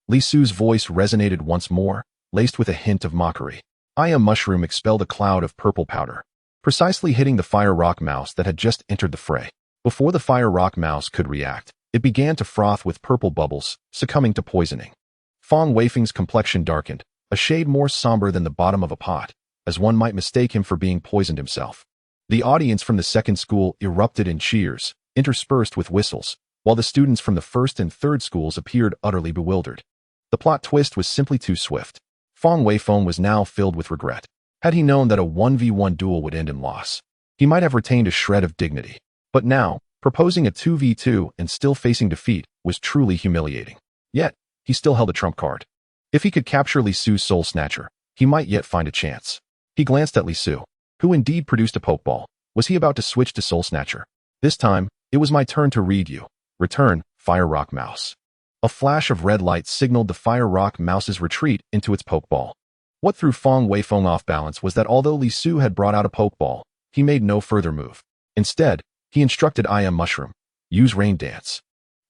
Li Su's voice resonated once more, laced with a hint of mockery. I am Mushroom expelled a cloud of purple powder, precisely hitting the Fire Rock Mouse that had just entered the fray. Before the Fire Rock Mouse could react, it began to froth with purple bubbles, succumbing to poisoning. Fong Weifeng's complexion darkened, a shade more somber than the bottom of a pot, as one might mistake him for being poisoned himself. The audience from the second school erupted in cheers, interspersed with whistles, while the students from the first and third schools appeared utterly bewildered. The plot twist was simply too swift. Fong Weifeng was now filled with regret. Had he known that a 1v1 duel would end in loss, he might have retained a shred of dignity. But now, proposing a 2v2 and still facing defeat was truly humiliating. Yet, he still held a trump card. If he could capture Li Su's Soul Snatcher, he might yet find a chance. He glanced at Li Su, who indeed produced a Pokeball. Was he about to switch to Soul Snatcher? "This time, it was my turn to read you. Return, Fire Rock Mouse." A flash of red light signaled the Fire Rock Mouse's retreat into its Pokeball. What threw Fong Weifeng off balance was that although Li Su had brought out a Pokeball, he made no further move. Instead, he instructed I am Mushroom, use Rain Dance.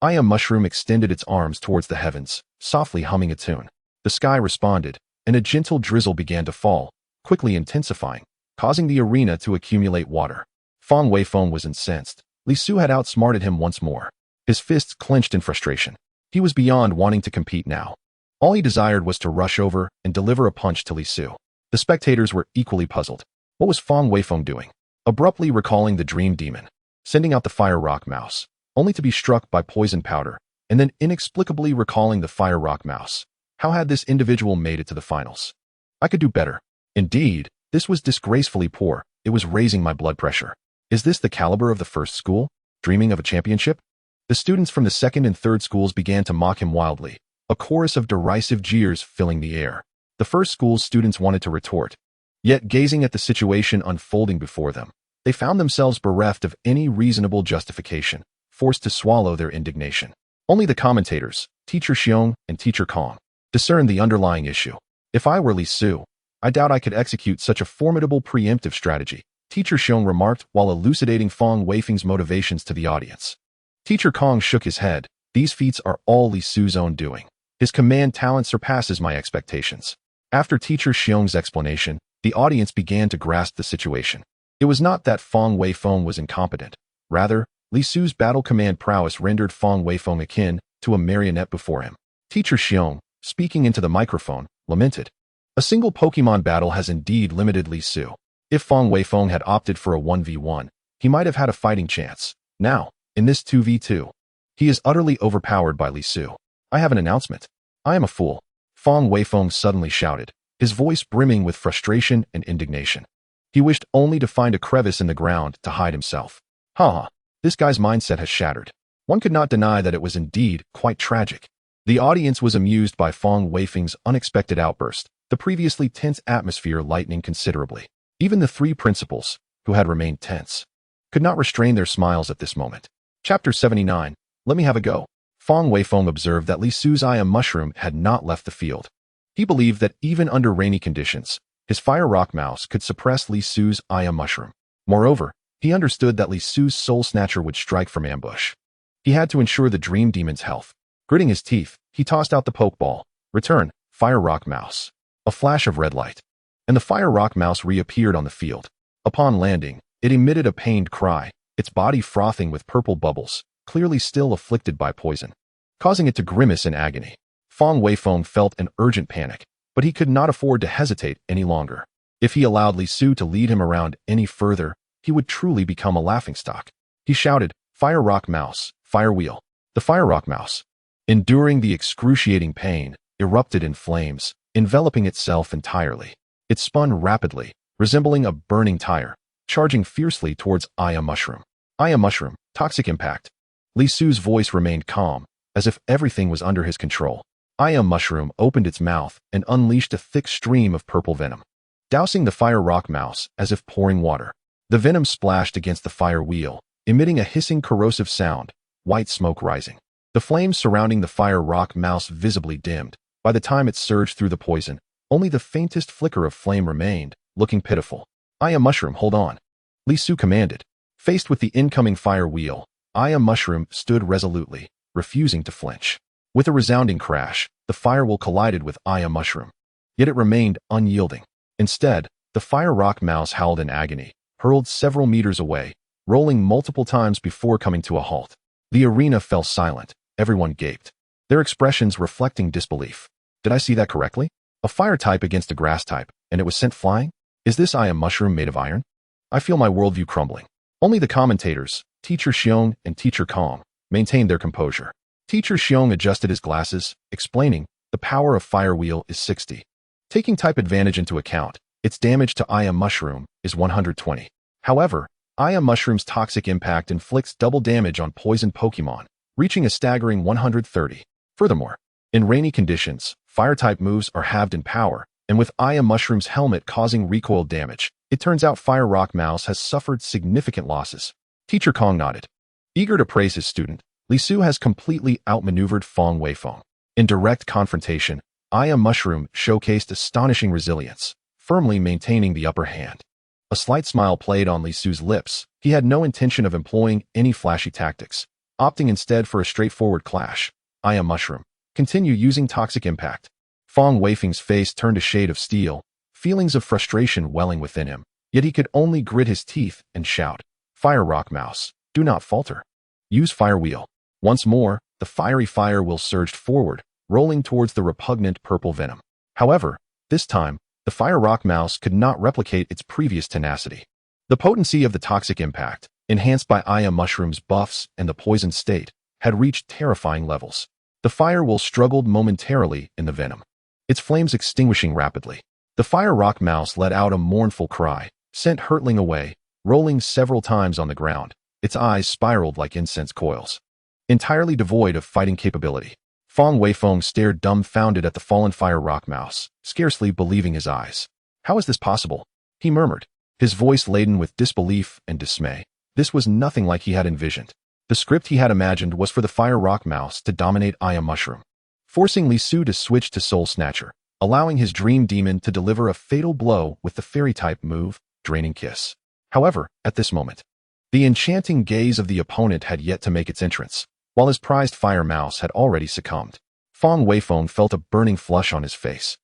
I am Mushroom extended its arms towards the heavens, softly humming a tune. The sky responded, and a gentle drizzle began to fall, quickly intensifying, causing the arena to accumulate water. Fong Weifeng was incensed. Li Su had outsmarted him once more. His fists clenched in frustration. He was beyond wanting to compete now. All he desired was to rush over and deliver a punch to Li Su. The spectators were equally puzzled. What was Fong Weifeng doing? Abruptly recalling the Dream Demon, sending out the Fire Rock Mouse, only to be struck by Poison Powder, and then inexplicably recalling the Fire Rock Mouse. How had this individual made it to the finals? I could do better. Indeed, this was disgracefully poor. It was raising my blood pressure. Is this the caliber of the first school? Dreaming of a championship? The students from the second and third schools began to mock him wildly, a chorus of derisive jeers filling the air. The first school's students wanted to retort. Yet, gazing at the situation unfolding before them, they found themselves bereft of any reasonable justification, forced to swallow their indignation. Only the commentators, Teacher Xiong and Teacher Kong, discerned the underlying issue. If I were Li Su, I doubt I could execute such a formidable preemptive strategy, Teacher Xiong remarked while elucidating Fong Weifeng's motivations to the audience. Teacher Kong shook his head. These feats are all Li Su's own doing. His command talent surpasses my expectations. After Teacher Xiong's explanation, the audience began to grasp the situation. It was not that Fong Weifeng was incompetent. Rather, Li Su's battle command prowess rendered Fong Weifeng akin to a marionette before him. Teacher Xiong, speaking into the microphone, lamented. A single Pokemon battle has indeed limited Li Su. If Fong Weifeng had opted for a 1v1, he might have had a fighting chance. Now, in this 2v2, he is utterly overpowered by Li Su. I have an announcement. I am a fool. Fong Weifeng suddenly shouted, his voice brimming with frustration and indignation. He wished only to find a crevice in the ground to hide himself. Ha! This guy's mindset has shattered. One could not deny that it was indeed quite tragic. The audience was amused by Fong Weifeng's unexpected outburst, the previously tense atmosphere lightening considerably. Even the three principals, who had remained tense, could not restrain their smiles at this moment. Chapter 79. Let me have a go. Fong Weifeng observed that Li Su's I am Mushroom had not left the field. He believed that even under rainy conditions, His fire rock mouse could suppress Li Su's Aya mushroom. Moreover, he understood that Li Su's soul snatcher would strike from ambush. He had to ensure the dream demon's health. Gritting his teeth, he tossed out the pokeball. Return, fire rock mouse. A flash of red light, and the fire rock mouse reappeared on the field. Upon landing, it emitted a pained cry, its body frothing with purple bubbles, clearly still afflicted by poison, causing it to grimace in agony. Fong Weifeng felt an urgent panic, but he could not afford to hesitate any longer. If he allowed Li Su to lead him around any further, he would truly become a laughingstock. He shouted, "Fire rock mouse, fire wheel." The fire rock mouse, enduring the excruciating pain, erupted in flames, enveloping itself entirely. It spun rapidly, resembling a burning tire, charging fiercely towards Aya mushroom. Aya mushroom, toxic impact. Li Su's voice remained calm, as if everything was under his control. Aya mushroom opened its mouth and unleashed a thick stream of purple venom, dousing the fire rock mouse as if pouring water. The venom splashed against the fire wheel, emitting a hissing corrosive sound, white smoke rising. The flames surrounding the fire rock mouse visibly dimmed. By the time it surged through the poison, only the faintest flicker of flame remained, looking pitiful. Aya mushroom, hold on, Li Su commanded. Faced with the incoming fire wheel, Aya mushroom stood resolutely, refusing to flinch. With a resounding crash, the fire wheel collided with Aya mushroom. Yet it remained unyielding. Instead, the fire rock mouse howled in agony, hurled several meters away, rolling multiple times before coming to a halt. The arena fell silent. Everyone gaped, their expressions reflecting disbelief. Did I see that correctly? A fire type against a grass type, and it was sent flying? Is this Aya mushroom made of iron? I feel my worldview crumbling. Only the commentators, Teacher Xiong and Teacher Kong, maintained their composure. Teacher Xiong adjusted his glasses, explaining, the power of fire wheel is 60. Taking type advantage into account, its damage to Aya mushroom is 120. However, Aya mushroom's toxic impact inflicts double damage on poisoned Pokémon, reaching a staggering 130. Furthermore, in rainy conditions, fire-type moves are halved in power, and with Aya mushroom's helmet causing recoil damage, it turns out Fire Rock Mouse has suffered significant losses. Teacher Kong nodded. Eager to praise his student, Li Su has completely outmaneuvered Fong Weifeng. In direct confrontation, Aya mushroom showcased astonishing resilience, firmly maintaining the upper hand. A slight smile played on Li Su's lips. He had no intention of employing any flashy tactics, opting instead for a straightforward clash. Aya mushroom, continue using toxic impact. Fong Weifeng's face turned a shade of steel, feelings of frustration welling within him, yet he could only grit his teeth and shout, Fire Rock Mouse, do not falter. Use Fire Wheel. Once more, the fiery fire wheel surged forward, rolling towards the repugnant purple venom. However, this time, the Fire Rock Mouse could not replicate its previous tenacity. The potency of the toxic impact, enhanced by Aya mushroom's buffs and the poison state, had reached terrifying levels. The fire wheel struggled momentarily in the venom, its flames extinguishing rapidly. The Fire Rock Mouse let out a mournful cry, sent hurtling away, rolling several times on the ground. Its eyes spiraled like incense coils. Entirely devoid of fighting capability, Fong Weifeng stared dumbfounded at the fallen Fire Rock Mouse, scarcely believing his eyes. How is this possible? He murmured, his voice laden with disbelief and dismay. This was nothing like he had envisioned. The script he had imagined was for the Fire Rock Mouse to dominate Aya Mushroom, forcing Li Su to switch to Soul Snatcher, allowing his dream demon to deliver a fatal blow with the fairy-type move, Draining Kiss. However, at this moment, the enchanting gaze of the opponent had yet to make its entrance, while his prized Fire Mouse had already succumbed. Fong Weifeng felt a burning flush on his face,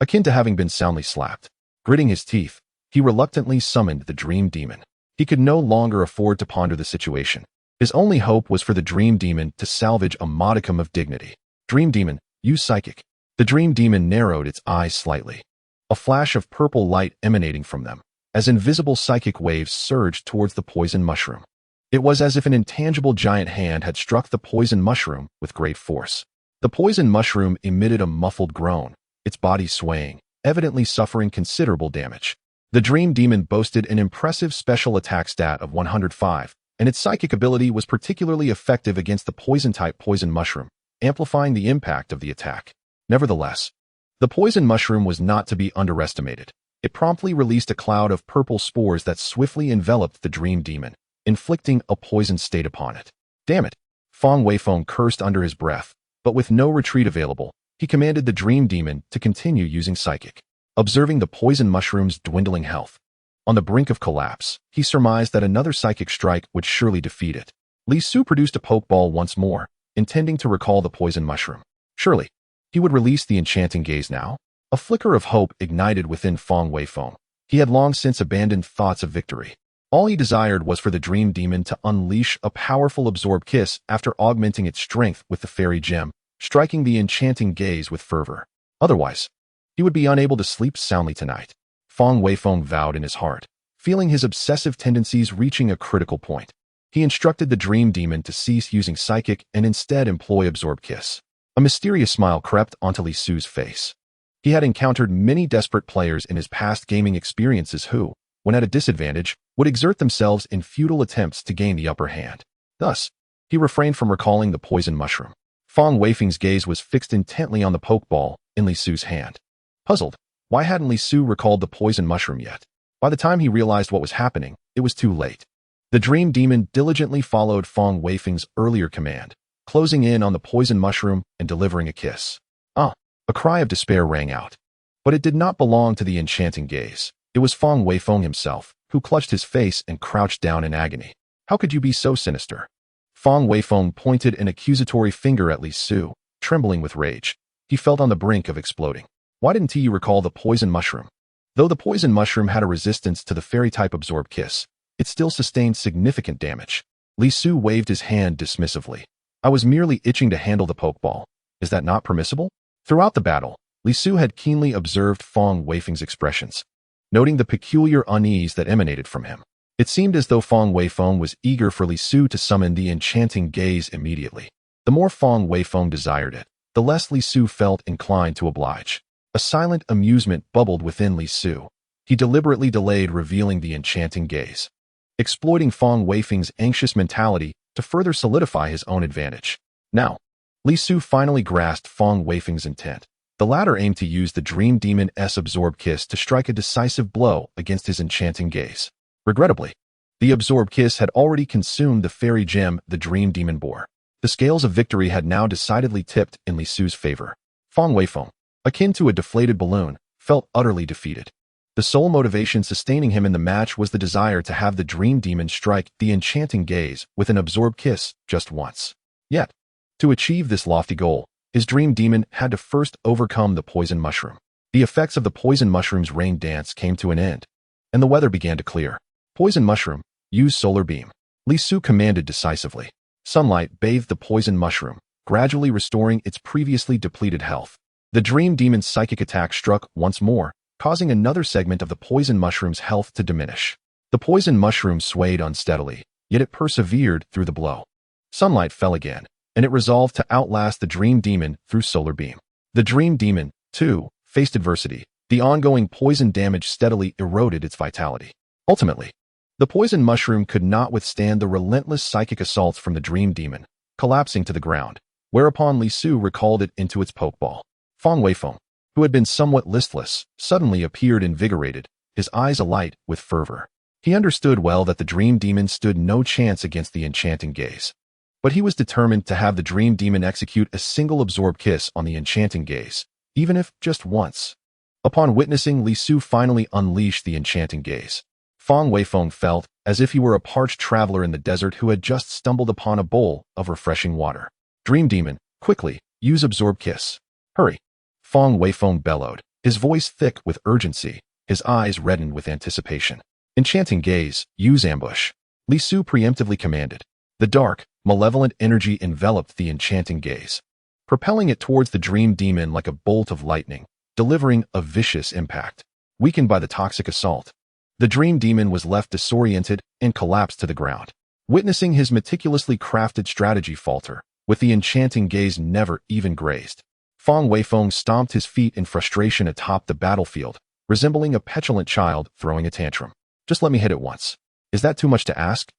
akin to having been soundly slapped. Gritting his teeth, he reluctantly summoned the Dream Demon. He could no longer afford to ponder the situation. His only hope was for the Dream Demon to salvage a modicum of dignity. Dream Demon, use Psychic. The Dream Demon narrowed its eyes slightly, a flash of purple light emanating from them, as invisible psychic waves surged towards the poison mushroom. It was as if an intangible giant hand had struck the poison mushroom with great force. The poison mushroom emitted a muffled groan, its body swaying, evidently suffering considerable damage. The Dream Demon boasted an impressive special attack stat of 105, and its psychic ability was particularly effective against the poison-type poison mushroom, amplifying the impact of the attack. Nevertheless, the poison mushroom was not to be underestimated. It promptly released a cloud of purple spores that swiftly enveloped the Dream Demon, inflicting a poison state upon it. Damn it! Fong Weifeng cursed under his breath, but with no retreat available, he commanded the Dream Demon to continue using Psychic. observing the poison mushroom's dwindling health. On the brink of collapse, he surmised that another psychic strike would surely defeat it. Li Su produced a pokeball once more, intending to recall the poison mushroom. Surely, he would release the enchanting gaze now? A flicker of hope ignited within Fong Weifeng. He had long since abandoned thoughts of victory. All he desired was for the dream demon to unleash a powerful absorb kiss after augmenting its strength with the fairy gem, striking the enchanting gaze with fervor. Otherwise, he would be unable to sleep soundly tonight. Fong Weifeng vowed in his heart, feeling his obsessive tendencies reaching a critical point. He instructed the dream demon to cease using psychic and instead employ absorb kiss. A mysterious smile crept onto Li Su's face. He had encountered many desperate players in his past gaming experiences who, when at a disadvantage, would exert themselves in futile attempts to gain the upper hand. Thus, he refrained from recalling the poison mushroom. Fong Weifeng's gaze was fixed intently on the pokeball in Li Su's hand. Puzzled, why hadn't Li Su recalled the poison mushroom yet? By the time he realized what was happening, it was too late. The dream demon diligently followed Fong Weifeng's earlier command, closing in on the poison mushroom and delivering a kiss. Ah! A cry of despair rang out. But it did not belong to the enchanting gaze. It was Fong Weifeng himself, who clutched his face and crouched down in agony. How could you be so sinister? Fong Weifeng pointed an accusatory finger at Li Su, trembling with rage. He felt on the brink of exploding. Why didn't he recall the poison mushroom? Though the poison mushroom had a resistance to the fairy-type absorb kiss, it still sustained significant damage. Li Su waved his hand dismissively. I was merely itching to handle the pokeball. Is that not permissible? Throughout the battle, Li Su had keenly observed Fong Weifeng's expressions, noting the peculiar unease that emanated from him. It seemed as though Fong Weifeng was eager for Li Su to summon the enchanting gaze immediately. The more Fong Weifeng desired it, the less Li Su felt inclined to oblige. A silent amusement bubbled within Li Su. He deliberately delayed revealing the enchanting gaze, exploiting Fong Weifeng's anxious mentality to further solidify his own advantage. Now, Li Su finally grasped Fong Weifeng's intent. The latter aimed to use the Dream Demon's Absorb Kiss to strike a decisive blow against his enchanting gaze. Regrettably, the Absorb Kiss had already consumed the fairy gem the Dream Demon bore. The scales of victory had now decidedly tipped in Li Su's favor. Fong Weifeng, akin to a deflated balloon, felt utterly defeated. The sole motivation sustaining him in the match was the desire to have the Dream Demon strike the enchanting gaze with an Absorb Kiss just once. Yet, to achieve this lofty goal, his Dream Demon had to first overcome the poison mushroom. The effects of the poison mushroom's rain dance came to an end, and the weather began to clear. Poison mushroom, use solar beam. Li Su commanded decisively. Sunlight bathed the poison mushroom, gradually restoring its previously depleted health. The Dream Demon's psychic attack struck once more, causing another segment of the poison mushroom's health to diminish. The poison mushroom swayed unsteadily, yet it persevered through the blow. Sunlight fell again, and it resolved to outlast the Dream Demon through solar beam. The Dream Demon, too, faced adversity. The ongoing poison damage steadily eroded its vitality. Ultimately, the poison mushroom could not withstand the relentless psychic assaults from the Dream Demon, collapsing to the ground, whereupon Li Su recalled it into its pokeball. Fong Weifeng, who had been somewhat listless, suddenly appeared invigorated, his eyes alight with fervor. He understood well that the Dream Demon stood no chance against the enchanting gaze. But he was determined to have the Dream Demon execute a single absorb kiss on the enchanting gaze, even if just once. Upon witnessing Li Su finally unleash the enchanting gaze, Fong Weifeng felt as if he were a parched traveler in the desert who had just stumbled upon a bowl of refreshing water. Dream Demon, quickly, use absorb kiss. Hurry. Fong Weifeng bellowed, his voice thick with urgency, his eyes reddened with anticipation. Enchanting gaze, use ambush. Li Su preemptively commanded. The dark, malevolent energy enveloped the enchanting gaze, propelling it towards the Dream Demon like a bolt of lightning, delivering a vicious impact. Weakened by the toxic assault, the Dream Demon was left disoriented and collapsed to the ground. Witnessing his meticulously crafted strategy falter, with the enchanting gaze never even grazed, Fong Weifeng stomped his feet in frustration atop the battlefield, resembling a petulant child throwing a tantrum. Just let me hit it once. Is that too much to ask?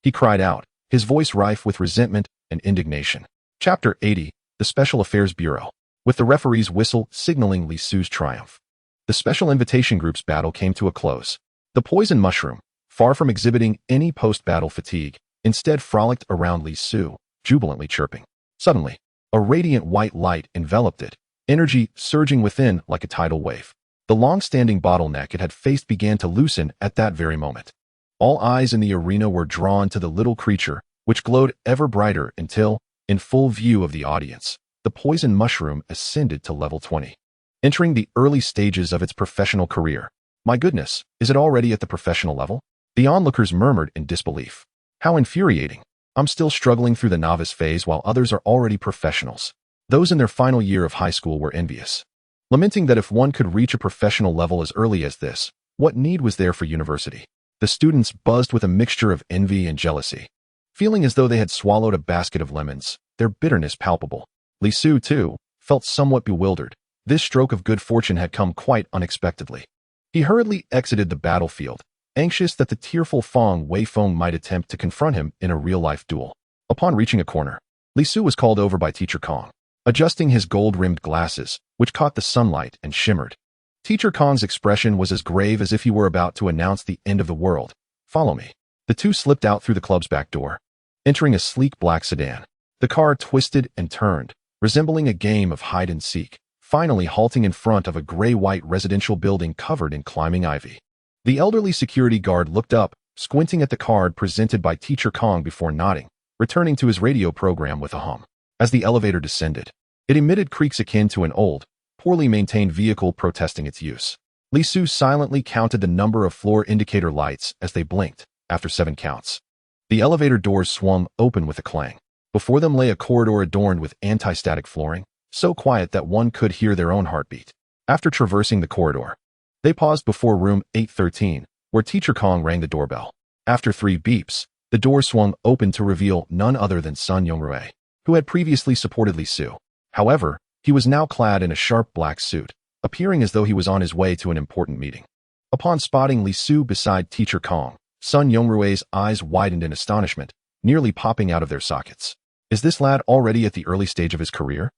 He cried out, his voice rife with resentment and indignation. Chapter 80, The Special Affairs Bureau. With the referee's whistle signaling Li Su's triumph, the Special Invitation Group's battle came to a close. The poison mushroom, far from exhibiting any post-battle fatigue, instead frolicked around Li Su, jubilantly chirping. Suddenly, a radiant white light enveloped it, energy surging within like a tidal wave. The long-standing bottleneck it had faced began to loosen at that very moment. All eyes in the arena were drawn to the little creature, which glowed ever brighter until, in full view of the audience, the poison mushroom ascended to level 20. Entering the early stages of its professional career. My goodness, is it already at the professional level? The onlookers murmured in disbelief. How infuriating. I'm still struggling through the novice phase while others are already professionals. Those in their final year of high school were envious, lamenting that if one could reach a professional level as early as this, what need was there for university? The students buzzed with a mixture of envy and jealousy, feeling as though they had swallowed a basket of lemons, their bitterness palpable. Li Su, too, felt somewhat bewildered. This stroke of good fortune had come quite unexpectedly. He hurriedly exited the battlefield, anxious that the tearful Fong Weifeng might attempt to confront him in a real-life duel. Upon reaching a corner, Li Su was called over by Teacher Kong, adjusting his gold-rimmed glasses, which caught the sunlight and shimmered. Teacher Kong's expression was as grave as if he were about to announce the end of the world. Follow me. The two slipped out through the club's back door, entering a sleek black sedan. The car twisted and turned, resembling a game of hide-and-seek, finally halting in front of a gray-white residential building covered in climbing ivy. The elderly security guard looked up, squinting at the card presented by Teacher Kong before nodding, returning to his radio program with a hum. As the elevator descended, it emitted creaks akin to an old, poorly maintained vehicle protesting its use. Li Su silently counted the number of floor indicator lights as they blinked, after 7 counts. The elevator doors swung open with a clang. Before them lay a corridor adorned with anti-static flooring, so quiet that one could hear their own heartbeat. After traversing the corridor, they paused before room 813, where Teacher Kong rang the doorbell. After 3 beeps, the door swung open to reveal none other than Sun Yongrui, who had previously supported Li Su. However, he was now clad in a sharp black suit, appearing as though he was on his way to an important meeting. Upon spotting Li Su beside Teacher Kong, Sun Yongrui's eyes widened in astonishment, nearly popping out of their sockets. Is this lad already at the early stage of his career?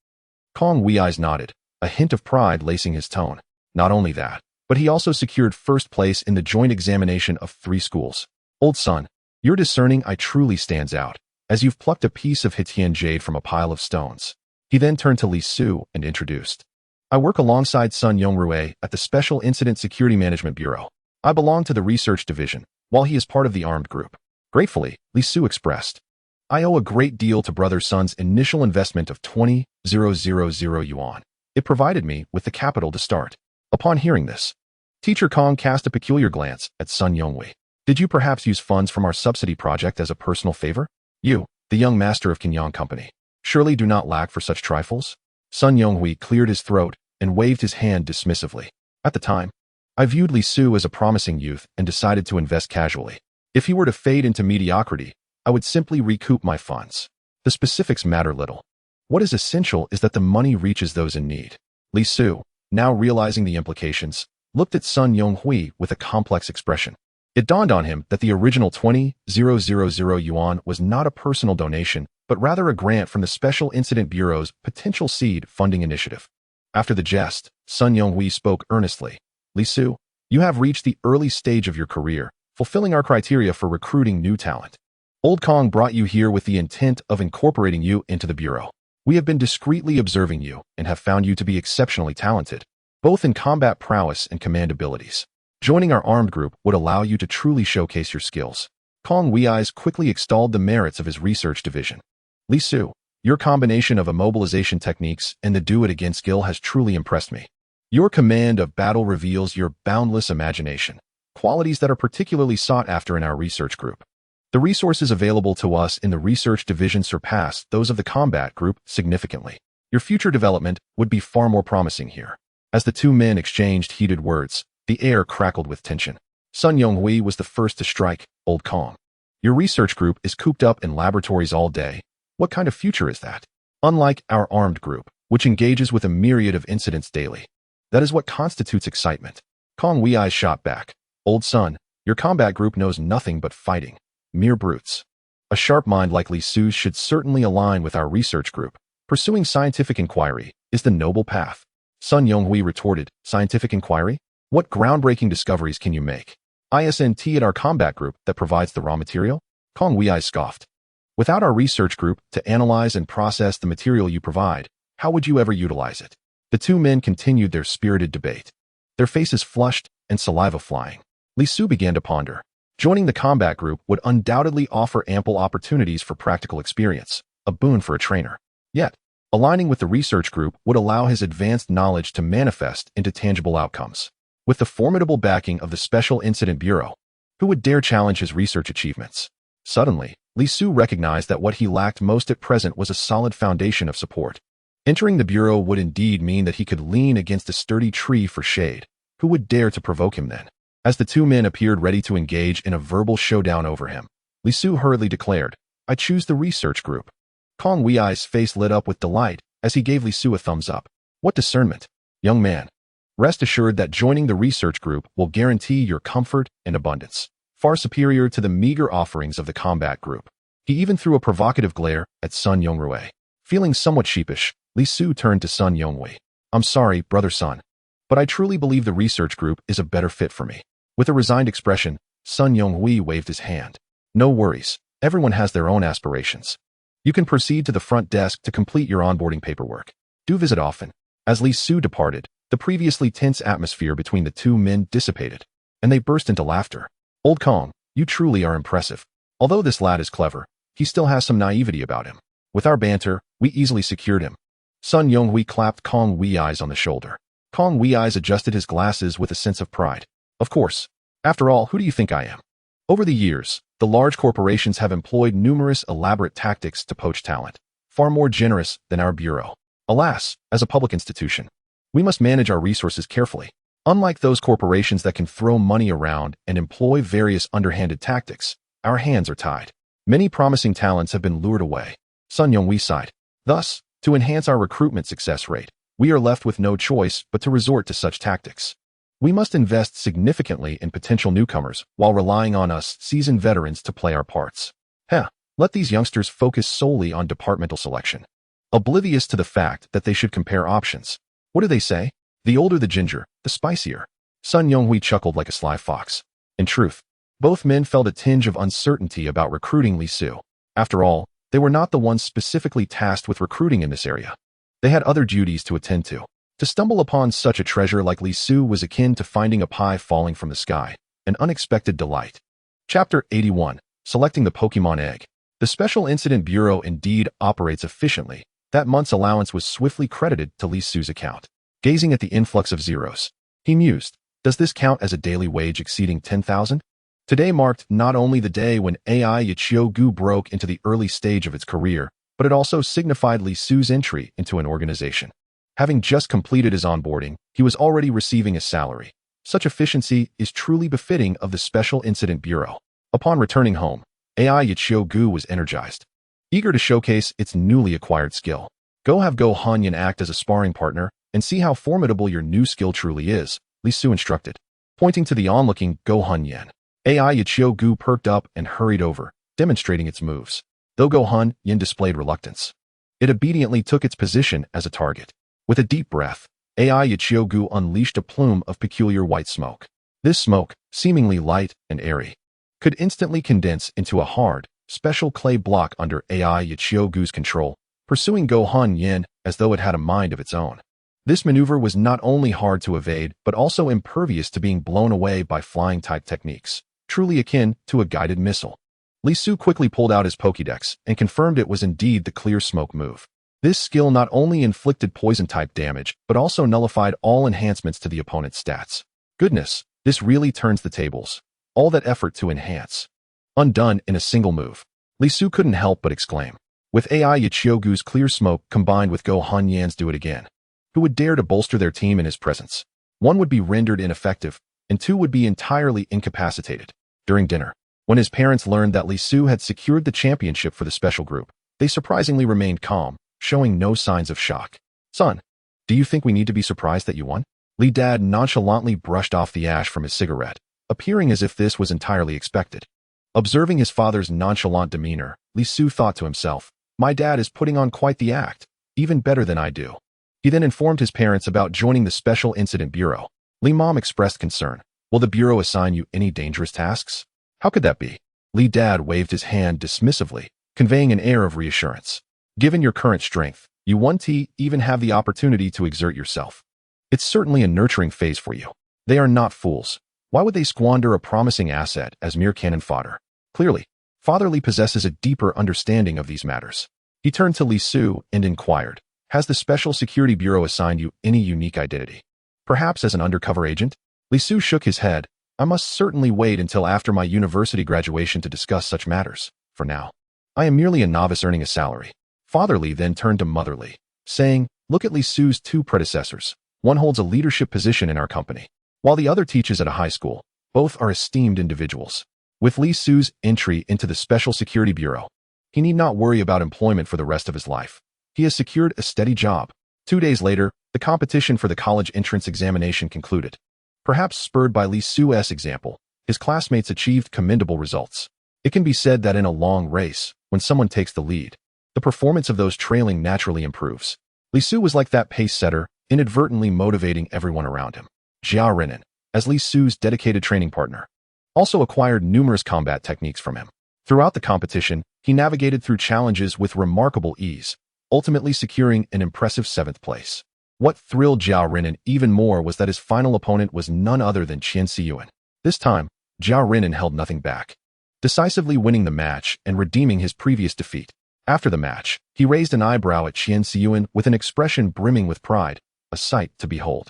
Kong Wei's nodded, a hint of pride lacing his tone. Not only that, but he also secured first place in the joint examination of 3 schools. Old son, your discerning eye truly stands out, as you've plucked a piece of Hitian jade from a pile of stones. He then turned to Li Su and introduced. I work alongside Sun Yongrui at the Special Incident Security Management Bureau. I belong to the research division, while he is part of the armed group. Gratefully, Li Su expressed. I owe a great deal to Brother Sun's initial investment of 20,000 yuan. It provided me with the capital to start. Upon hearing this, Teacher Kong cast a peculiar glance at Sun Yonghui. Did you perhaps use funds from our subsidy project as a personal favor? You, the young master of Kinyang Company, surely do not lack for such trifles? Sun Yonghui cleared his throat and waved his hand dismissively. At the time, I viewed Li Su as a promising youth and decided to invest casually. If he were to fade into mediocrity, I would simply recoup my funds. The specifics matter little. What is essential is that the money reaches those in need. Li Su, now realizing the implications, looked at Sun Yonghui with a complex expression. It dawned on him that the original 20,000 yuan was not a personal donation, but rather a grant from the Special Incident Bureau's potential seed funding initiative. After the jest, Sun Yonghui spoke earnestly. Li Su, you have reached the early stage of your career, fulfilling our criteria for recruiting new talent. Old Kong brought you here with the intent of incorporating you into the Bureau. We have been discreetly observing you and have found you to be exceptionally talented, both in combat prowess and command abilities. Joining our armed group would allow you to truly showcase your skills. Kong Wei's quickly extolled the merits of his research division. Li Su, your combination of immobilization techniques and the do-it-again skill has truly impressed me. Your command of battle reveals your boundless imagination, qualities that are particularly sought after in our research group. The resources available to us in the research division surpass those of the combat group significantly. Your future development would be far more promising here. As the 2 men exchanged heated words, the air crackled with tension. Sun Yonghui was the first to strike. Old Kong, your research group is cooped up in laboratories all day. What kind of future is that? Unlike our armed group, which engages with a myriad of incidents daily. That is what constitutes excitement. Kong Wei's shot back. Old son, your combat group knows nothing but fighting. Mere brutes. A sharp mind like Li Su's should certainly align with our research group. Pursuing scientific inquiry is the noble path. Sun Yonghui retorted, scientific inquiry? What groundbreaking discoveries can you make? ISNT at our combat group that provides the raw material? Kong Wei scoffed. Without our research group to analyze and process the material you provide, how would you ever utilize it? The 2 men continued their spirited debate. their faces flushed and saliva flying. Li Su began to ponder. Joining the combat group would undoubtedly offer ample opportunities for practical experience, a boon for a trainer. Yet, aligning with the research group would allow his advanced knowledge to manifest into tangible outcomes. With the formidable backing of the Special Incident Bureau, who would dare challenge his research achievements? Suddenly, Li Su recognized that what he lacked most at present was a solid foundation of support. Entering the Bureau would indeed mean that he could lean against a sturdy tree for shade. Who would dare to provoke him then? As the two men appeared ready to engage in a verbal showdown over him, Li Su hurriedly declared, "I choose the research group." Kong Wei's face lit up with delight as he gave Li Su a thumbs up. "What discernment, young man. Rest assured that joining the research group will guarantee your comfort and abundance, far superior to the meager offerings of the combat group." He even threw a provocative glare at Sun Yongrui. Feeling somewhat sheepish, Li Su turned to Sun Yongrui. "I'm sorry, brother Sun, but I truly believe the research group is a better fit for me." With a resigned expression, Sun Yongrui waved his hand. "No worries, everyone has their own aspirations. You can proceed to the front desk to complete your onboarding paperwork. Do visit often." As Li Su departed, the previously tense atmosphere between the two men dissipated, and they burst into laughter. "Old Kong, you truly are impressive. Although this lad is clever, he still has some naivety about him. With our banter, we easily secured him." Sun Yongrui clapped Kong Wei's on the shoulder. Kong Wei's adjusted his glasses with a sense of pride. "Of course. After all, who do you think I am?" Over the years, the large corporations have employed numerous elaborate tactics to poach talent, far more generous than our bureau. Alas, as a public institution, we must manage our resources carefully. Unlike those corporations that can throw money around and employ various underhanded tactics, our hands are tied. Many promising talents have been lured away. Sun Yongrui sighed. Thus, to enhance our recruitment success rate, we are left with no choice but to resort to such tactics. We must invest significantly in potential newcomers while relying on us seasoned veterans to play our parts. Let these youngsters focus solely on departmental selection, oblivious to the fact that they should compare options. What do they say? The older the ginger, the spicier. Sun Yongrui chuckled like a sly fox. In truth, both men felt a tinge of uncertainty about recruiting Li Su. After all, they were not the ones specifically tasked with recruiting in this area. They had other duties to attend to. To stumble upon such a treasure like Li Su was akin to finding a pie falling from the sky, an unexpected delight. Chapter 81. Selecting the Pokémon Egg. The Special Incident Bureau indeed operates efficiently. That month's allowance was swiftly credited to Li Su's account. Gazing at the influx of zeros, he mused, does this count as a daily wage exceeding 10,000? Today marked not only the day when AI Yichiogu broke into the early stage of its career, but it also signified Li Su's entry into an organization. Having just completed his onboarding, he was already receiving a salary. Such efficiency is truly befitting of the Special Incident Bureau. Upon returning home, AI Yichiogu was energized, eager to showcase its newly acquired skill. Go have Go Hanyan act as a sparring partner and see how formidable your new skill truly is, Li Su instructed. Pointing to the onlooking Go Hanyan, AI Yichiogu perked up and hurried over, demonstrating its moves. Though Go Hanyan displayed reluctance, it obediently took its position as a target. With a deep breath, AI Yichiogu unleashed a plume of peculiar white smoke. This smoke, seemingly light and airy, could instantly condense into a hard, special clay block under AI Yichiogu's control, pursuing Go Hanyan as though it had a mind of its own. This maneuver was not only hard to evade, but also impervious to being blown away by flying-type techniques, truly akin to a guided missile. Li Su quickly pulled out his Pokédex and confirmed it was indeed the clear smoke move. This skill not only inflicted poison-type damage, but also nullified all enhancements to the opponent's stats. Goodness, this really turns the tables. All that effort to enhance. Undone in a single move. Li Su couldn't help but exclaim. With AI Yichiogu's clear smoke combined with Go Hanyan's do it again. Who would dare to bolster their team in his presence? One would be rendered ineffective, and two would be entirely incapacitated. During dinner, when his parents learned that Li Su had secured the championship for the special group, they surprisingly remained calm, showing no signs of shock. Son, do you think we need to be surprised that you won? Li Dad nonchalantly brushed off the ash from his cigarette, appearing as if this was entirely expected. Observing his father's nonchalant demeanor, Li Su thought to himself, my dad is putting on quite the act, even better than I do. He then informed his parents about joining the Special Incident Bureau. Li Mom expressed concern. Will the Bureau assign you any dangerous tasks? How could that be? Li Dad waved his hand dismissively, conveying an air of reassurance. Given your current strength, you won't even have the opportunity to exert yourself. It's certainly a nurturing phase for you. They are not fools. Why would they squander a promising asset as mere cannon fodder? Clearly, Father Li possesses a deeper understanding of these matters. He turned to Li Su and inquired, "Has the Special Security Bureau assigned you any unique identity? Perhaps as an undercover agent?" Li Su shook his head. "I must certainly wait until after my university graduation to discuss such matters. For now, I am merely a novice earning a salary." Father Li then turned to Mother Li, saying, "Look at Li Su's two predecessors. One holds a leadership position in our company, while the other teaches at a high school. Both are esteemed individuals. With Li Su's entry into the Special Security Bureau, he need not worry about employment for the rest of his life. He has secured a steady job." 2 days later, the competition for the college entrance examination concluded. Perhaps spurred by Li Su's example, his classmates achieved commendable results. It can be said that in a long race, when someone takes the lead, the performance of those trailing naturally improves. Li Su was like that pace setter, inadvertently motivating everyone around him. Jiao Renan, as Li Su's dedicated training partner, also acquired numerous combat techniques from him. Throughout the competition, he navigated through challenges with remarkable ease, ultimately securing an impressive 7th place. What thrilled Jiao Renan even more was that his final opponent was none other than Qian Siyuan. This time, Jiao Renan held nothing back, decisively winning the match and redeeming his previous defeat. After the match, he raised an eyebrow at Qian Siyuan with an expression brimming with pride, a sight to behold.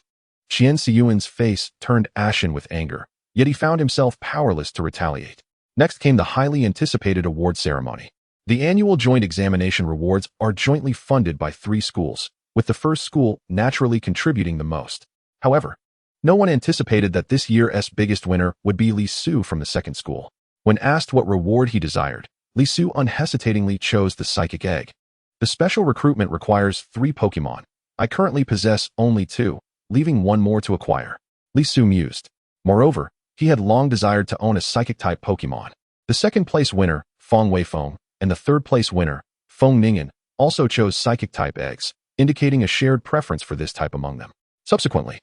Qian Siyuan's face turned ashen with anger, yet he found himself powerless to retaliate. Next came the highly anticipated award ceremony. The annual joint examination rewards are jointly funded by 3 schools, with the first school naturally contributing the most. However, no one anticipated that this year's biggest winner would be Li Su from the second school. When asked what reward he desired, Li Su unhesitatingly chose the psychic egg. The special recruitment requires 3 Pokémon. I currently possess only 2, leaving 1 more to acquire. Li Su mused. Moreover, he had long desired to own a psychic-type Pokémon. The second-place winner, Feng Weifeng, and the third-place winner, Feng Ningen, also chose psychic-type eggs, indicating a shared preference for this type among them. Subsequently,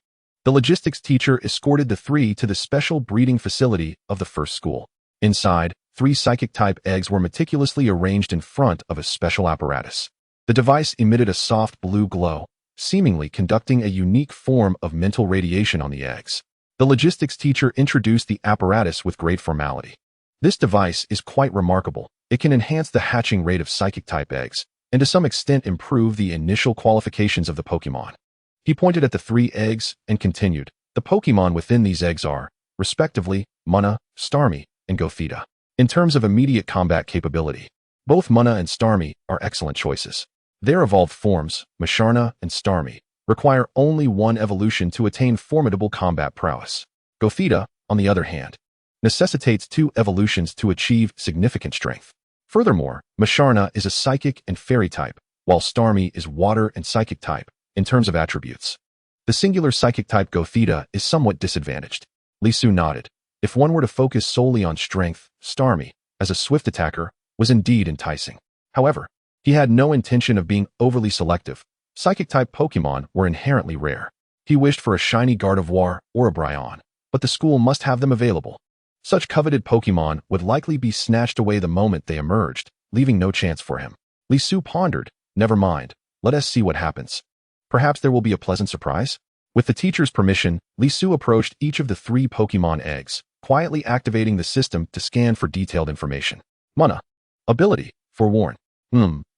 the logistics teacher escorted the 3 to the special breeding facility of the first school. Inside, 3 psychic-type eggs were meticulously arranged in front of a special apparatus. The device emitted a soft blue glow, seemingly conducting a unique form of mental radiation on the eggs. The logistics teacher introduced the apparatus with great formality. This device is quite remarkable. It can enhance the hatching rate of psychic-type eggs, and to some extent improve the initial qualifications of the Pokémon. He pointed at the 3 eggs and continued, "The Pokémon within these eggs are, respectively, Munna, Starmie, and Gothitelle. In terms of immediate combat capability, both Munna and Starmie are excellent choices. Their evolved forms, Musharna and Starmie, require only 1 evolution to attain formidable combat prowess. Gothitelle, on the other hand, necessitates 2 evolutions to achieve significant strength. Furthermore, Musharna is a psychic and fairy type, while Starmie is water and psychic type, in terms of attributes. The singular psychic type Gothitelle is somewhat disadvantaged." Li Su nodded. If one were to focus solely on strength, Starmie, as a swift attacker, was indeed enticing. However, he had no intention of being overly selective. Psychic-type Pokémon were inherently rare. He wished for a shiny Gardevoir or a Bryon, but the school must have them available. Such coveted Pokémon would likely be snatched away the moment they emerged, leaving no chance for him. Li Su pondered, "Never mind, let us see what happens. Perhaps there will be a pleasant surprise?" With the teacher's permission, Li Su approached each of the 3 Pokémon eggs, quietly activating the system to scan for detailed information. Munna. Ability, Forewarn.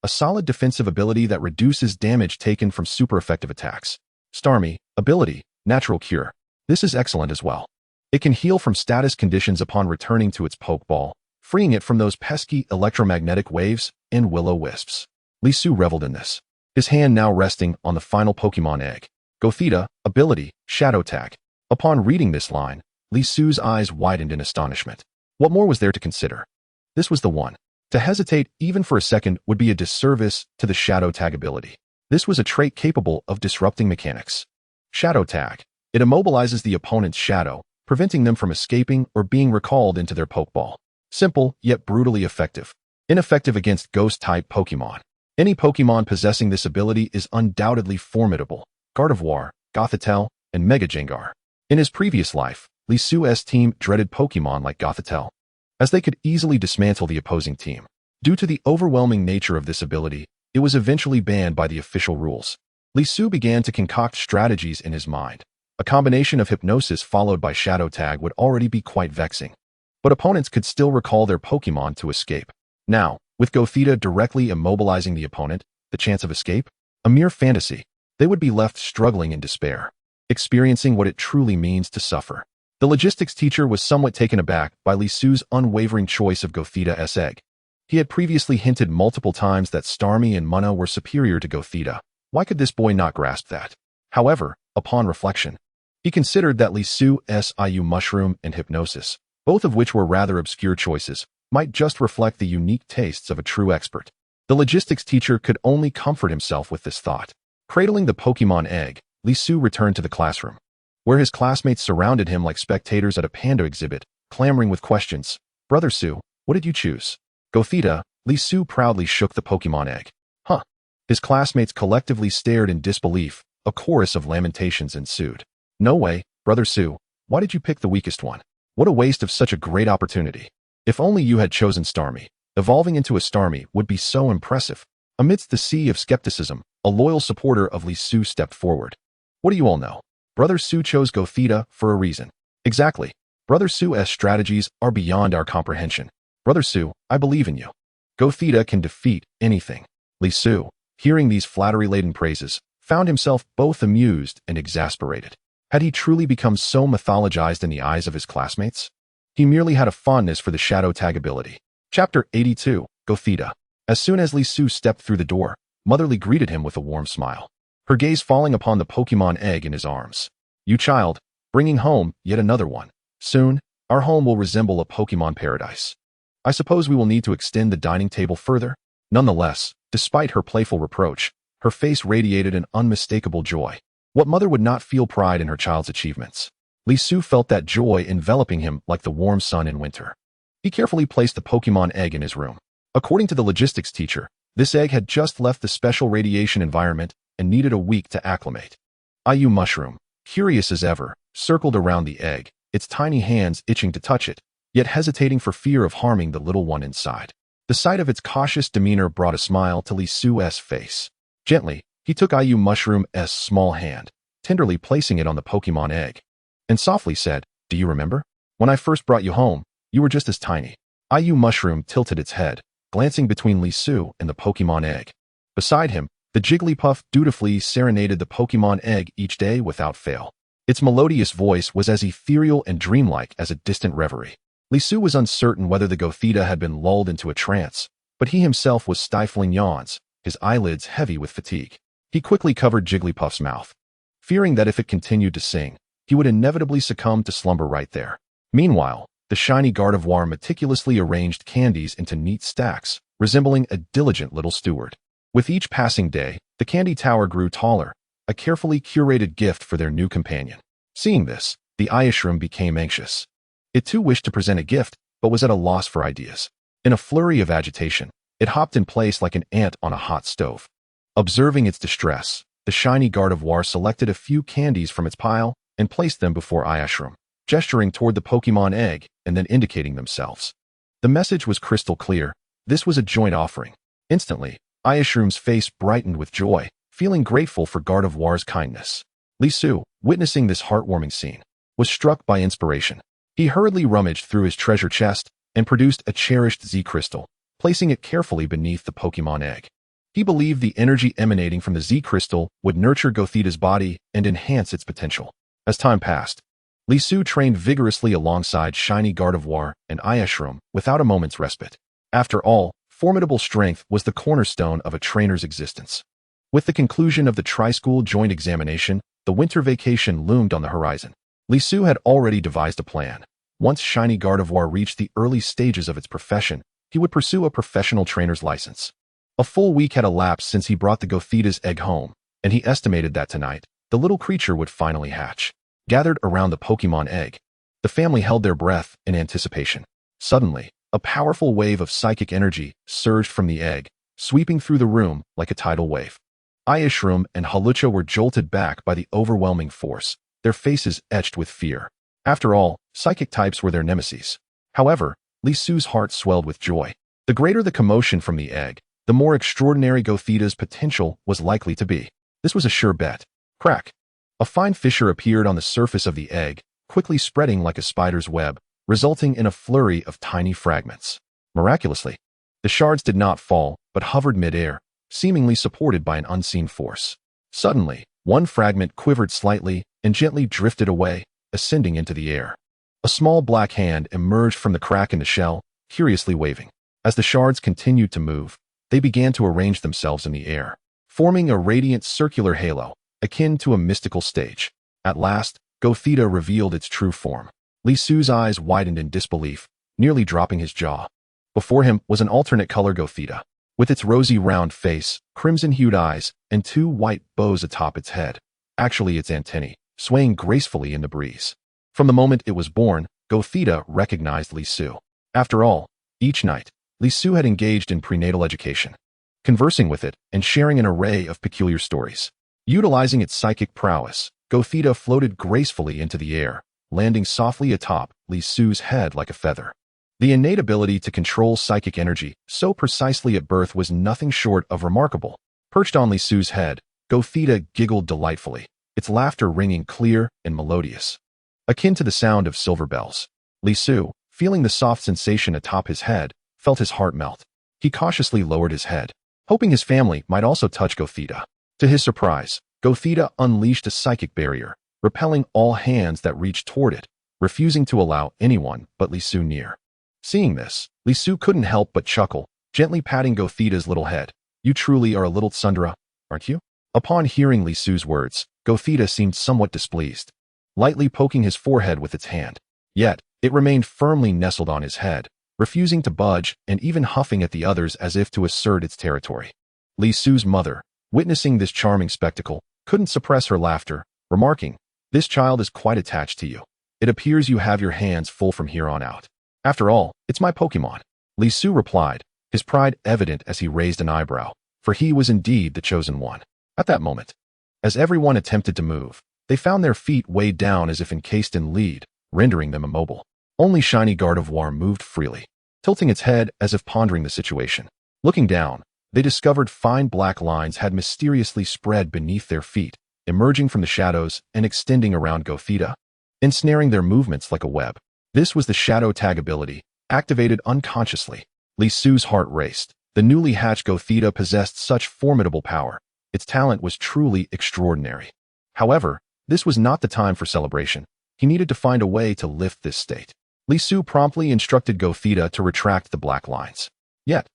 A solid defensive ability that reduces damage taken from super effective attacks. Starmie. Ability, Natural Cure. This is excellent as well. It can heal from status conditions upon returning to its Pokeball, freeing it from those pesky electromagnetic waves and will-o-wisps. Li Su reveled in this, his hand now resting on the final Pokémon egg. Gothitelle. Ability, Shadow Tag. Upon reading this line, Li Su's eyes widened in astonishment. What more was there to consider? This was the one. To hesitate even for a second would be a disservice to the Shadow Tag ability. This was a trait capable of disrupting mechanics. Shadow Tag. It immobilizes the opponent's shadow, preventing them from escaping or being recalled into their Pokeball. Simple, yet brutally effective. Ineffective against Ghost-type Pokémon. Any Pokémon possessing this ability is undoubtedly formidable. Gardevoir, Gothitelle, and Mega Gengar. In his previous life, Li Su's team dreaded Pokémon like Gothitelle, as they could easily dismantle the opposing team. Due to the overwhelming nature of this ability, it was eventually banned by the official rules. Li Su began to concoct strategies in his mind, A combination of hypnosis followed by shadow tag would already be quite vexing. But opponents could still recall their Pokémon to escape. Now, with Gothita directly immobilizing the opponent, the chance of escape? A mere fantasy. They would be left struggling in despair, experiencing what it truly means to suffer. The logistics teacher was somewhat taken aback by Li Su's unwavering choice of Gothita's egg. He had previously hinted multiple times that Starmie and Munna were superior to Gothita. Why could this boy not grasp that? However, upon reflection, he considered that Li Su's Shiitake Mushroom and Hypnosis, both of which were rather obscure choices, might just reflect the unique tastes of a true expert. The logistics teacher could only comfort himself with this thought. Cradling the Pokémon egg, Li Su returned to the classroom, where his classmates surrounded him like spectators at a panda exhibit, clamoring with questions. Brother Su, what did you choose? Gothita. Li Su proudly shook the Pokémon egg. Huh. His classmates collectively stared in disbelief. A chorus of lamentations ensued. No way, Brother Su. Why did you pick the weakest one? What a waste of such a great opportunity. If only you had chosen Starmie. Evolving into a Starmie would be so impressive. Amidst the sea of skepticism, a loyal supporter of Li Su stepped forward. What do you all know? Brother Su chose Gothita for a reason. Exactly. Brother Su's strategies are beyond our comprehension. Brother Su, I believe in you. Gothita can defeat anything. Li Su, hearing these flattery-laden praises, found himself both amused and exasperated. Had he truly become so mythologized in the eyes of his classmates? He merely had a fondness for the shadow tag ability. Chapter 82, Gothita. As soon as Li Su stepped through the door, Motherly greeted him with a warm smile, her gaze falling upon the Pokémon egg in his arms. You child, bringing home yet another one. Soon, our home will resemble a Pokémon paradise. I suppose we will need to extend the dining table further. Nonetheless, despite her playful reproach, her face radiated an unmistakable joy. What mother would not feel pride in her child's achievements? Li Su felt that joy enveloping him like the warm sun in winter. He carefully placed the Pokémon egg in his room. According to the logistics teacher, this egg had just left the special radiation environment and needed a week to acclimate. Shiitake Mushroom, curious as ever, circled around the egg, its tiny hands itching to touch it, yet hesitating for fear of harming the little one inside. The sight of its cautious demeanor brought a smile to Li Su's face. Gently, he took Shiitake Mushroom's small hand, tenderly placing it on the Pokémon egg, and softly said, Do you remember? When I first brought you home, you were just as tiny. Shiitake Mushroom tilted its head, glancing between Li Su and the Pokémon egg. Beside him, the Jigglypuff dutifully serenaded the Pokémon egg each day without fail. Its melodious voice was as ethereal and dreamlike as a distant reverie. Li Su was uncertain whether the Gothita had been lulled into a trance, but he himself was stifling yawns, his eyelids heavy with fatigue. He quickly covered Jigglypuff's mouth, fearing that if it continued to sing, he would inevitably succumb to slumber right there. Meanwhile, the shiny Gardevoir meticulously arranged candies into neat stacks, resembling a diligent little steward. With each passing day, the candy tower grew taller, a carefully curated gift for their new companion. Seeing this, the Ayashroom became anxious. It too wished to present a gift, but was at a loss for ideas. In a flurry of agitation, it hopped in place like an ant on a hot stove. Observing its distress, the shiny Gardevoir selected a few candies from its pile and placed them before Ayashroom, gesturing toward the Pokémon egg and then indicating themselves. The message was crystal clear. This was a joint offering. Instantly, Ayashroom's face brightened with joy, feeling grateful for Gardevoir's kindness. Li Su, witnessing this heartwarming scene, was struck by inspiration. He hurriedly rummaged through his treasure chest and produced a cherished Z crystal, placing it carefully beneath the Pokémon egg. He believed the energy emanating from the Z crystal would nurture Gothita's body and enhance its potential. As time passed, Li Su trained vigorously alongside shiny Gardevoir and Ayashroom without a moment's respite. After all, formidable strength was the cornerstone of a trainer's existence. With the conclusion of the tri-school joint examination, the winter vacation loomed on the horizon. Li Su had already devised a plan. Once shiny Gardevoir reached the early stages of its profession, he would pursue a professional trainer's license. A full week had elapsed since he brought the Gothita's egg home, and he estimated that tonight, the little creature would finally hatch. Gathered around the Pokémon egg, the family held their breath in anticipation. Suddenly, a powerful wave of psychic energy surged from the egg, sweeping through the room like a tidal wave. Ayashroom and Hawlucha were jolted back by the overwhelming force, their faces etched with fear. After all, psychic types were their nemesis. However, Li Su's heart swelled with joy. The greater the commotion from the egg, the more extraordinary Gothita's potential was likely to be. This was a sure bet. Crack. A fine fissure appeared on the surface of the egg, quickly spreading like a spider's web, resulting in a flurry of tiny fragments. Miraculously, the shards did not fall, but hovered mid-air, seemingly supported by an unseen force. Suddenly, one fragment quivered slightly and gently drifted away, ascending into the air. A small black hand emerged from the crack in the shell, curiously waving. As the shards continued to move, they began to arrange themselves in the air, forming a radiant circular halo, akin to a mystical stage. At last, Gothitelle revealed its true form. Li Su's eyes widened in disbelief, nearly dropping his jaw. Before him was an alternate color Gothitelle, with its rosy round face, crimson-hued eyes, and two white bows atop its head, actually its antennae, swaying gracefully in the breeze. From the moment it was born, Gothitelle recognized Li Su. After all, each night, Li Su had engaged in prenatal education, conversing with it and sharing an array of peculiar stories. Utilizing its psychic prowess, Gothitelle floated gracefully into the air, landing softly atop Li Su's head like a feather. The innate ability to control psychic energy so precisely at birth was nothing short of remarkable. Perched on Li Su's head, Gothitelle giggled delightfully, its laughter ringing clear and melodious, akin to the sound of silver bells. Li Su, feeling the soft sensation atop his head, felt his heart melt. He cautiously lowered his head, hoping his family might also touch Gothitelle. To his surprise, Gothitelle unleashed a psychic barrier, repelling all hands that reached toward it, refusing to allow anyone but Li Su near. Seeing this, Li Su couldn't help but chuckle, gently patting Gothitelle's little head. "You truly are a little tsundere, aren't you?" Upon hearing Li Su's words, Gothitelle seemed somewhat displeased, lightly poking his forehead with its hand. Yet, it remained firmly nestled on his head, refusing to budge and even huffing at the others as if to assert its territory. Li Su's mother, witnessing this charming spectacle, couldn't suppress her laughter, remarking, "This child is quite attached to you. It appears you have your hands full from here on out." "After all, it's my Pokémon," Li Su replied, his pride evident as he raised an eyebrow, for he was indeed the chosen one. At that moment, as everyone attempted to move, they found their feet weighed down as if encased in lead, rendering them immobile. Only Shiny Gardevoir moved freely, tilting its head as if pondering the situation. Looking down, they discovered fine black lines had mysteriously spread beneath their feet, emerging from the shadows and extending around Gothitelle, ensnaring their movements like a web. This was the shadow tag ability, activated unconsciously. Li Su's heart raced. The newly hatched Gothitelle possessed such formidable power. Its talent was truly extraordinary. However, this was not the time for celebration. He needed to find a way to lift this state. Li Su promptly instructed Gothitelle to retract the black lines. Yet,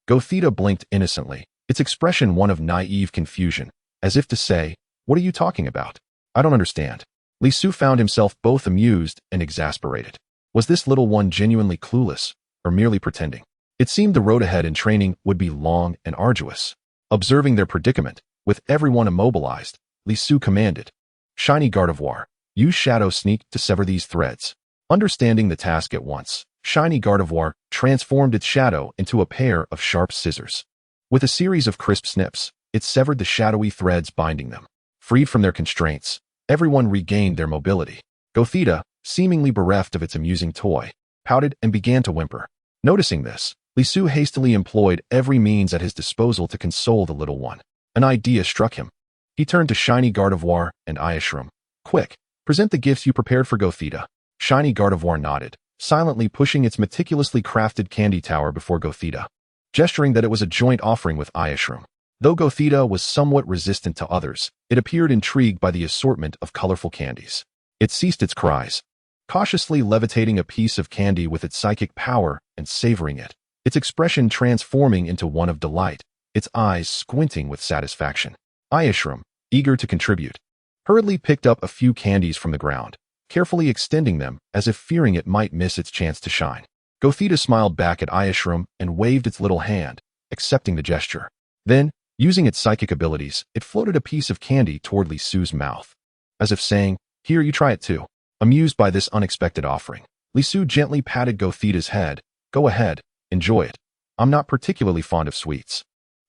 Gothitelle blinked innocently, its expression one of naive confusion, as if to say, "What are you talking about? I don't understand." Li Su found himself both amused and exasperated. Was this little one genuinely clueless, or merely pretending? It seemed the road ahead in training would be long and arduous. Observing their predicament, with everyone immobilized, Li Su commanded, "Shiny Gardevoir, use Shadow Sneak to sever these threads." Understanding the task at once, Shiny Gardevoir transformed its shadow into a pair of sharp scissors. With a series of crisp snips, it severed the shadowy threads binding them. Freed from their constraints, everyone regained their mobility. Gothitelle, seemingly bereft of its amusing toy, pouted and began to whimper. Noticing this, Li Su hastily employed every means at his disposal to console the little one. An idea struck him. He turned to Shiny Gardevoir and Ayashroom. "Quick, present the gifts you prepared for Gothitelle." Shiny Gardevoir nodded, silently pushing its meticulously crafted candy tower before Gothitelle, gesturing that it was a joint offering with Ayashroom. Though Gothitelle was somewhat resistant to others, it appeared intrigued by the assortment of colorful candies. It ceased its cries, cautiously levitating a piece of candy with its psychic power and savoring it, its expression transforming into one of delight, its eyes squinting with satisfaction. Ayashroom, eager to contribute, hurriedly picked up a few candies from the ground, carefully extending them as if fearing it might miss its chance to shine. Gothitelle smiled back at Ayashroom and waved its little hand, accepting the gesture. Then, using its psychic abilities, it floated a piece of candy toward Li Su's mouth, as if saying, "Here, you try it too." Amused by this unexpected offering, Li Su gently patted Gothitelle's head. "Go ahead, enjoy it. I'm not particularly fond of sweets."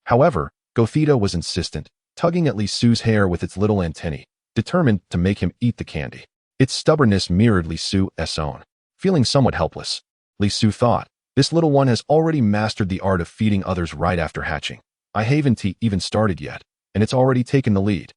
However, Gothitelle was insistent, tugging at Li Su's hair with its little antennae, determined to make him eat the candy. Its stubbornness mirrored Li Su's own. Feeling somewhat helpless, Li Su thought, "This little one has already mastered the art of feeding others right after hatching. I haven't even started yet, and it's already taken the lead."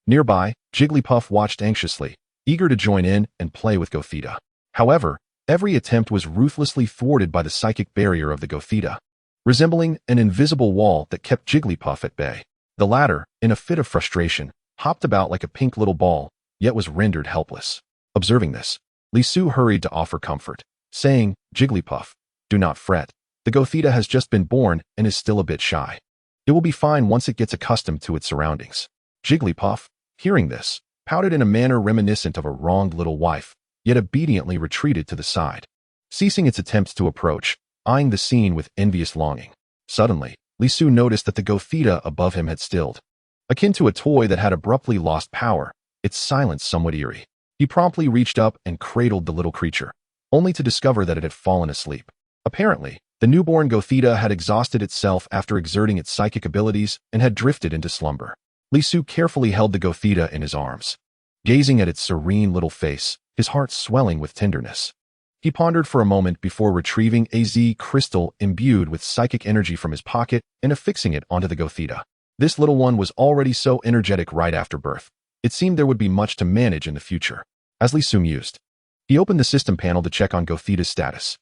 Nearby, Jigglypuff watched anxiously, eager to join in and play with Gothita. However, every attempt was ruthlessly thwarted by the psychic barrier of the Gothita, resembling an invisible wall that kept Jigglypuff at bay. The latter, in a fit of frustration, hopped about like a pink little ball, yet was rendered helpless. Observing this, Lisu hurried to offer comfort, saying, "Jigglypuff, do not fret. The Gothita has just been born and is still a bit shy. It will be fine once it gets accustomed to its surroundings." Jigglypuff, hearing this, pouted in a manner reminiscent of a wronged little wife, yet obediently retreated to the side, ceasing its attempts to approach, eyeing the scene with envious longing. Suddenly, Lisu noticed that the Gothita above him had stilled. Akin to a toy that had abruptly lost power, its silence somewhat eerie. He promptly reached up and cradled the little creature, only to discover that it had fallen asleep. Apparently, the newborn Gothita had exhausted itself after exerting its psychic abilities and had drifted into slumber. Lisu carefully held the Gothita in his arms, gazing at its serene little face, his heart swelling with tenderness. He pondered for a moment before retrieving a Z crystal imbued with psychic energy from his pocket and affixing it onto the Gothita. This little one was already so energetic right after birth. It seemed there would be much to manage in the future. As Lisu mused, he opened the system panel to check on Gothita's status.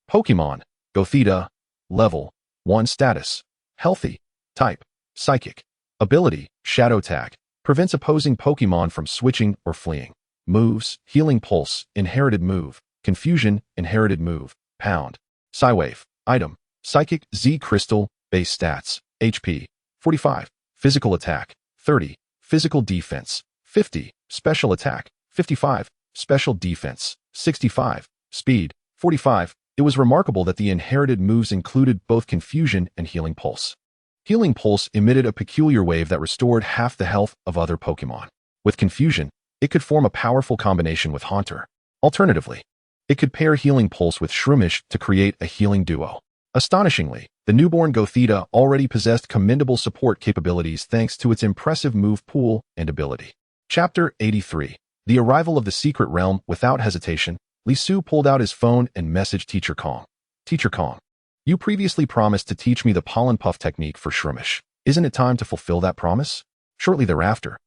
Pokemon, Gothita, Level 1 status, Healthy, Type, Psychic, Ability, Shadow Tag, prevents opposing Pokemon from switching or fleeing. Moves, Healing Pulse, Inherited Move, Confusion, Inherited Move, Pound. Psywave, Item, Psychic Z Crystal, Base Stats, HP, 45, Physical Attack, 30, Physical Defense, 50, Special Attack, 55, Special Defense, 65, Speed, 45. It was remarkable that the inherited moves included both Confusion and Healing Pulse. Healing Pulse emitted a peculiar wave that restored half the health of other Pokemon. With Confusion, it could form a powerful combination with Haunter. Alternatively, it could pair Healing Pulse with Shroomish to create a healing duo. Astonishingly, the newborn Gothita already possessed commendable support capabilities thanks to its impressive move pool and ability. Chapter 83. The arrival of the secret realm. Without hesitation, Lisu pulled out his phone and messaged Teacher Kong. "Teacher Kong, you previously promised to teach me the pollen puff technique for Shroomish. Isn't it time to fulfill that promise?" Shortly thereafter,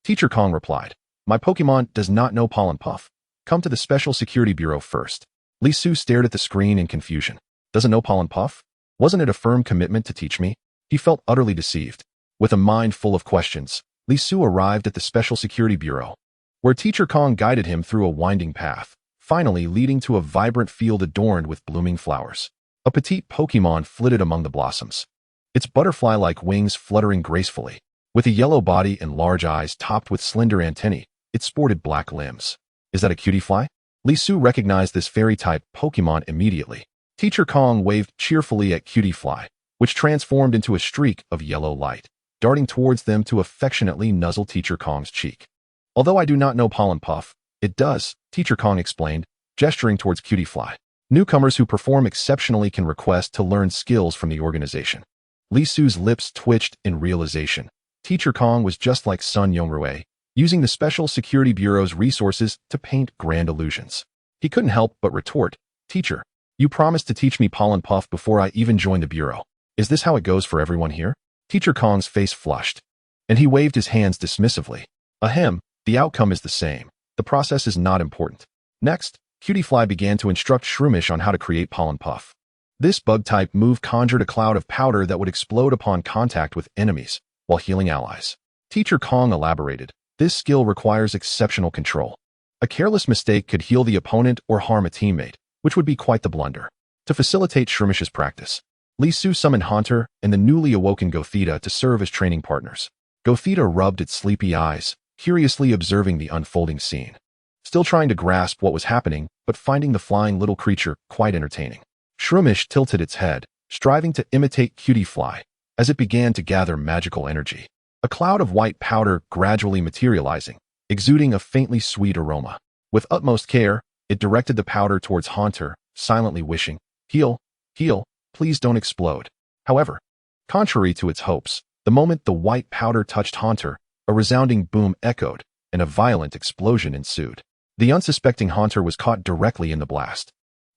Teacher Kong replied, "My Pokemon does not know pollen puff. Come to the Special Security Bureau first." Lisu stared at the screen in confusion. Doesn't know pollen puff? Wasn't it a firm commitment to teach me? He felt utterly deceived. With a mind full of questions, Lisu arrived at the Special Security Bureau, where Teacher Kong guided him through a winding path, finally leading to a vibrant field adorned with blooming flowers. A petite Pokemon flitted among the blossoms, its butterfly-like wings fluttering gracefully. With a yellow body and large eyes topped with slender antennae, it sported black limbs. Is that a Cutiefly? Lisu recognized this fairy-type Pokemon immediately. Teacher Kong waved cheerfully at Cutiefly, which transformed into a streak of yellow light, darting towards them to affectionately nuzzle Teacher Kong's cheek. "Although I do not know pollen puff, it does," Teacher Kong explained, gesturing towards Cutiefly. "Newcomers who perform exceptionally can request to learn skills from the organization." Lisu's lips twitched in realization. Teacher Kong was just like Sun Yongrui, using the Special Security Bureau's resources to paint grand illusions. He couldn't help but retort, "Teacher, you promised to teach me pollen puff before I even joined the Bureau. Is this how it goes for everyone here?" Teacher Kong's face flushed, and he waved his hands dismissively. "Ahem, the outcome is the same. The process is not important." Next, Cutiefly began to instruct Shroomish on how to create pollen puff. This bug-type move conjured a cloud of powder that would explode upon contact with enemies, while healing allies. Teacher Kong elaborated, "This skill requires exceptional control. A careless mistake could heal the opponent or harm a teammate, which would be quite the blunder." To facilitate Shroomish's practice, Lisu summoned Haunter and the newly awoken Gothita to serve as training partners. Gothita rubbed its sleepy eyes, curiously observing the unfolding scene, still trying to grasp what was happening, but finding the flying little creature quite entertaining. Shroomish tilted its head, striving to imitate Cutiefly, as it began to gather magical energy. A cloud of white powder gradually materializing, exuding a faintly sweet aroma. With utmost care, it directed the powder towards Haunter, silently wishing, "Heal, heal, please don't explode." However, contrary to its hopes, the moment the white powder touched Haunter, a resounding boom echoed, and a violent explosion ensued. The unsuspecting Haunter was caught directly in the blast.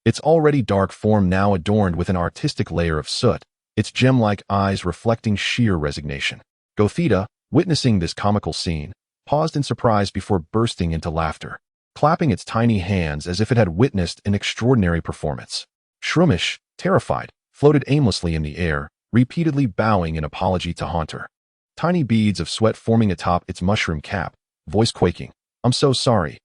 Its already dark form now adorned with an artistic layer of soot, its gem-like eyes reflecting sheer resignation. Gothita, witnessing this comical scene, paused in surprise before bursting into laughter, clapping its tiny hands as if it had witnessed an extraordinary performance. Shroomish, terrified, floated aimlessly in the air, repeatedly bowing in apology to Haunter. Tiny beads of sweat forming atop its mushroom cap, voice quaking. I'm so sorry,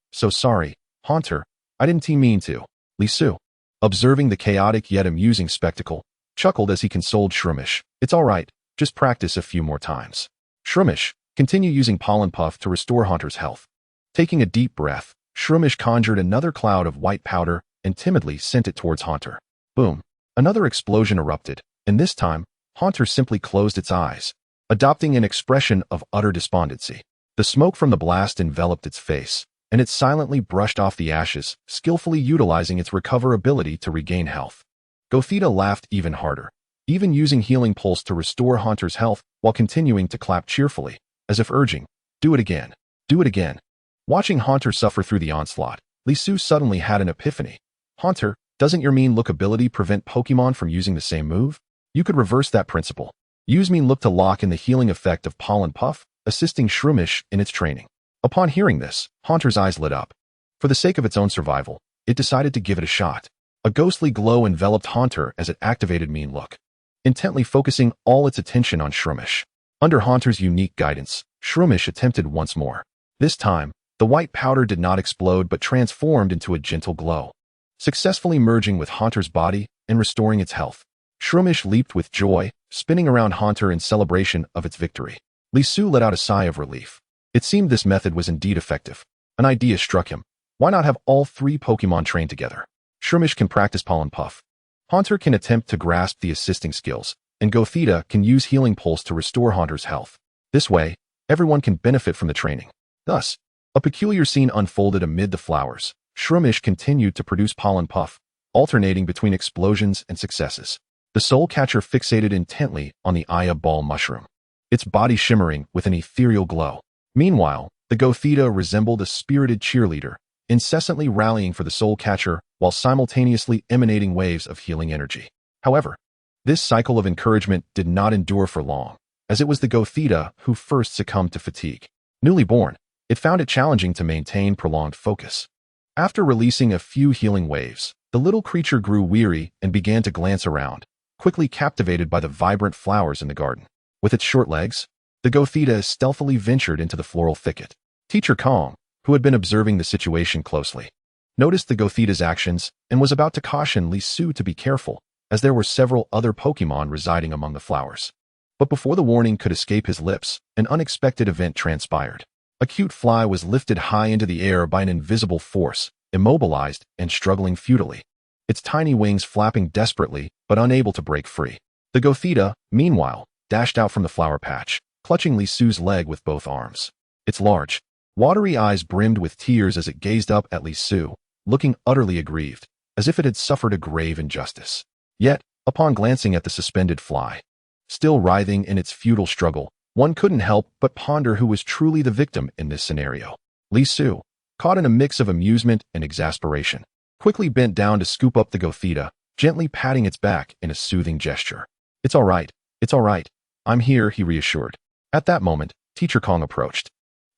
Haunter. I didn't mean to. Lisu, observing the chaotic yet amusing spectacle, chuckled as he consoled Shroomish. It's all right, just practice a few more times. Shroomish, continue using Pollen Puff to restore Haunter's health. Taking a deep breath, Shroomish conjured another cloud of white powder and timidly sent it towards Haunter. Boom. Another explosion erupted, and this time, Haunter simply closed its eyes, adopting an expression of utter despondency. The smoke from the blast enveloped its face, and it silently brushed off the ashes, skillfully utilizing its recover ability to regain health. Gothitelle laughed even harder, even using Healing Pulse to restore Haunter's health while continuing to clap cheerfully, as if urging, do it again, do it again. Watching Haunter suffer through the onslaught, Lisu suddenly had an epiphany. Haunter, doesn't your mean look ability prevent Pokemon from using the same move? You could reverse that principle. Use mean look to lock in the healing effect of Pollen Puff, assisting Shroomish in its training. Upon hearing this, Haunter's eyes lit up. For the sake of its own survival, it decided to give it a shot. A ghostly glow enveloped Haunter as it activated mean look, intently focusing all its attention on Shroomish. Under Haunter's unique guidance, Shroomish attempted once more. This time, the white powder did not explode but transformed into a gentle glow, successfully merging with Haunter's body and restoring its health. Shroomish leaped with joy, spinning around Haunter in celebration of its victory. Lisu let out a sigh of relief. It seemed this method was indeed effective. An idea struck him. Why not have all three Pokemon train together? Shroomish can practice Pollen Puff. Haunter can attempt to grasp the assisting skills, and Gothitelle can use Healing Pulse to restore Haunter's health. This way, everyone can benefit from the training. Thus, a peculiar scene unfolded amid the flowers. Shroomish continued to produce Pollen Puff, alternating between explosions and successes. The soul catcher fixated intently on the Aya Ball mushroom, its body shimmering with an ethereal glow. Meanwhile, the Gothitelle resembled a spirited cheerleader, incessantly rallying for the soul catcher while simultaneously emanating waves of healing energy. However, this cycle of encouragement did not endure for long, as it was the Gothitelle who first succumbed to fatigue. Newly born, it found it challenging to maintain prolonged focus. After releasing a few healing waves, the little creature grew weary and began to glance around, quickly captivated by the vibrant flowers in the garden. With its short legs, the Gothitelle stealthily ventured into the floral thicket. Teacher Kong, who had been observing the situation closely, noticed the Gothitelle's actions and was about to caution Lisu to be careful, as there were several other Pokemon residing among the flowers. But before the warning could escape his lips, an unexpected event transpired. A cute fly was lifted high into the air by an invisible force, immobilized and struggling futilely, its tiny wings flapping desperately but unable to break free. The Gothitelle, meanwhile, dashed out from the flower patch, clutching Lisu's leg with both arms. Its large, watery eyes brimmed with tears as it gazed up at Lisu, looking utterly aggrieved, as if it had suffered a grave injustice. Yet, upon glancing at the suspended fly, still writhing in its futile struggle, one couldn't help but ponder who was truly the victim in this scenario. Lisu, caught in a mix of amusement and exasperation, quickly bent down to scoop up the Gothitelle, gently patting its back in a soothing gesture. It's all right. I'm here, he reassured. At that moment, Teacher Kong approached,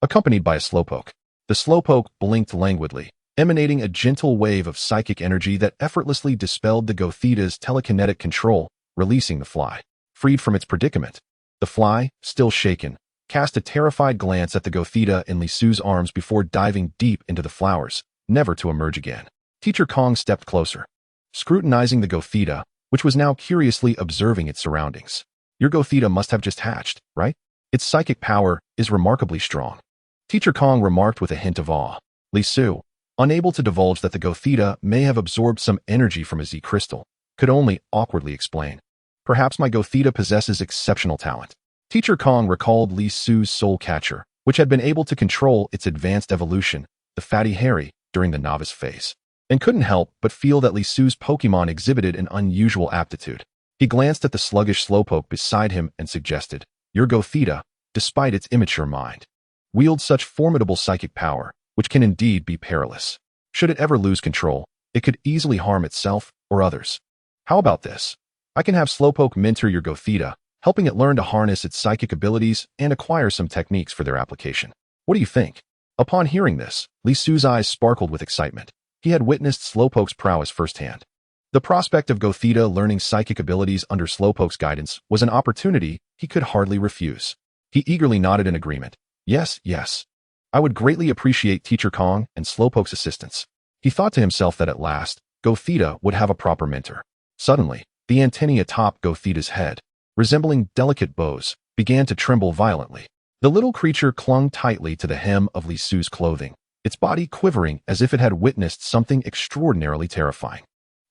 accompanied by a Slowpoke. The Slowpoke blinked languidly, emanating a gentle wave of psychic energy that effortlessly dispelled the Gothitelle's telekinetic control, releasing the fly. Freed from its predicament, the fly, still shaken, cast a terrified glance at the Gothitelle in Lisu's arms before diving deep into the flowers, never to emerge again. Teacher Kong stepped closer, scrutinizing the Gothitelle, which was now curiously observing its surroundings. Your Gothitelle must have just hatched, right? Its psychic power is remarkably strong. Teacher Kong remarked with a hint of awe. Lisu, unable to divulge that the Gothitelle may have absorbed some energy from a Z crystal, could only awkwardly explain. Perhaps my Gothitelle possesses exceptional talent. Teacher Kong recalled Lisu's soul catcher, which had been able to control its advanced evolution, the Fatty Harry, during the novice phase, and couldn't help but feel that Lisu's Pokemon exhibited an unusual aptitude. He glanced at the sluggish Slowpoke beside him and suggested, your Gothitelle, despite its immature mind, wields such formidable psychic power, which can indeed be perilous. Should it ever lose control, it could easily harm itself or others. How about this? I can have Slowpoke mentor your Gothitelle, helping it learn to harness its psychic abilities and acquire some techniques for their application. What do you think? Upon hearing this, Li Su's eyes sparkled with excitement. He had witnessed Slowpoke's prowess firsthand. The prospect of Gothitelle learning psychic abilities under Slowpoke's guidance was an opportunity he could hardly refuse. He eagerly nodded in agreement. Yes, yes. I would greatly appreciate Teacher Kong and Slowpoke's assistance. He thought to himself that at last, Gothitelle would have a proper mentor. Suddenly, the antennae atop Gothitella's head, resembling delicate bows, began to tremble violently. The little creature clung tightly to the hem of Li Su's clothing, its body quivering as if it had witnessed something extraordinarily terrifying.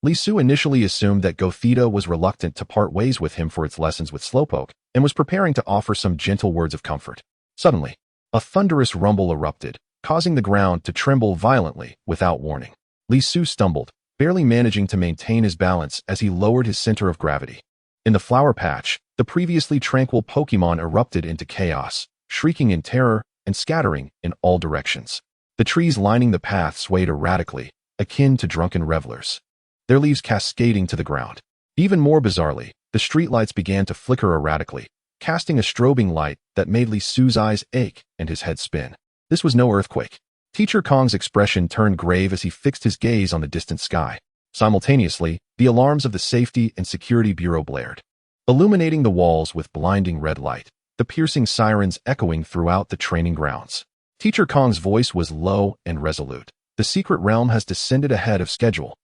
Li Su initially assumed that Gothitelle was reluctant to part ways with him for its lessons with Slowpoke and was preparing to offer some gentle words of comfort. Suddenly, a thunderous rumble erupted, causing the ground to tremble violently without warning. Li Su stumbled, barely managing to maintain his balance as he lowered his center of gravity. In the flower patch, the previously tranquil Pokémon erupted into chaos, shrieking in terror and scattering in all directions. The trees lining the path swayed erratically, akin to drunken revelers, their leaves cascading to the ground. Even more bizarrely, the streetlights began to flicker erratically, casting a strobing light that made Li Su's eyes ache and his head spin. This was no earthquake. Teacher Kong's expression turned grave as he fixed his gaze on the distant sky. Simultaneously, the alarms of the Safety and Security Bureau blared, illuminating the walls with blinding red light, the piercing sirens echoing throughout the training grounds. Teacher Kong's voice was low and resolute. The secret realm has descended ahead of schedule,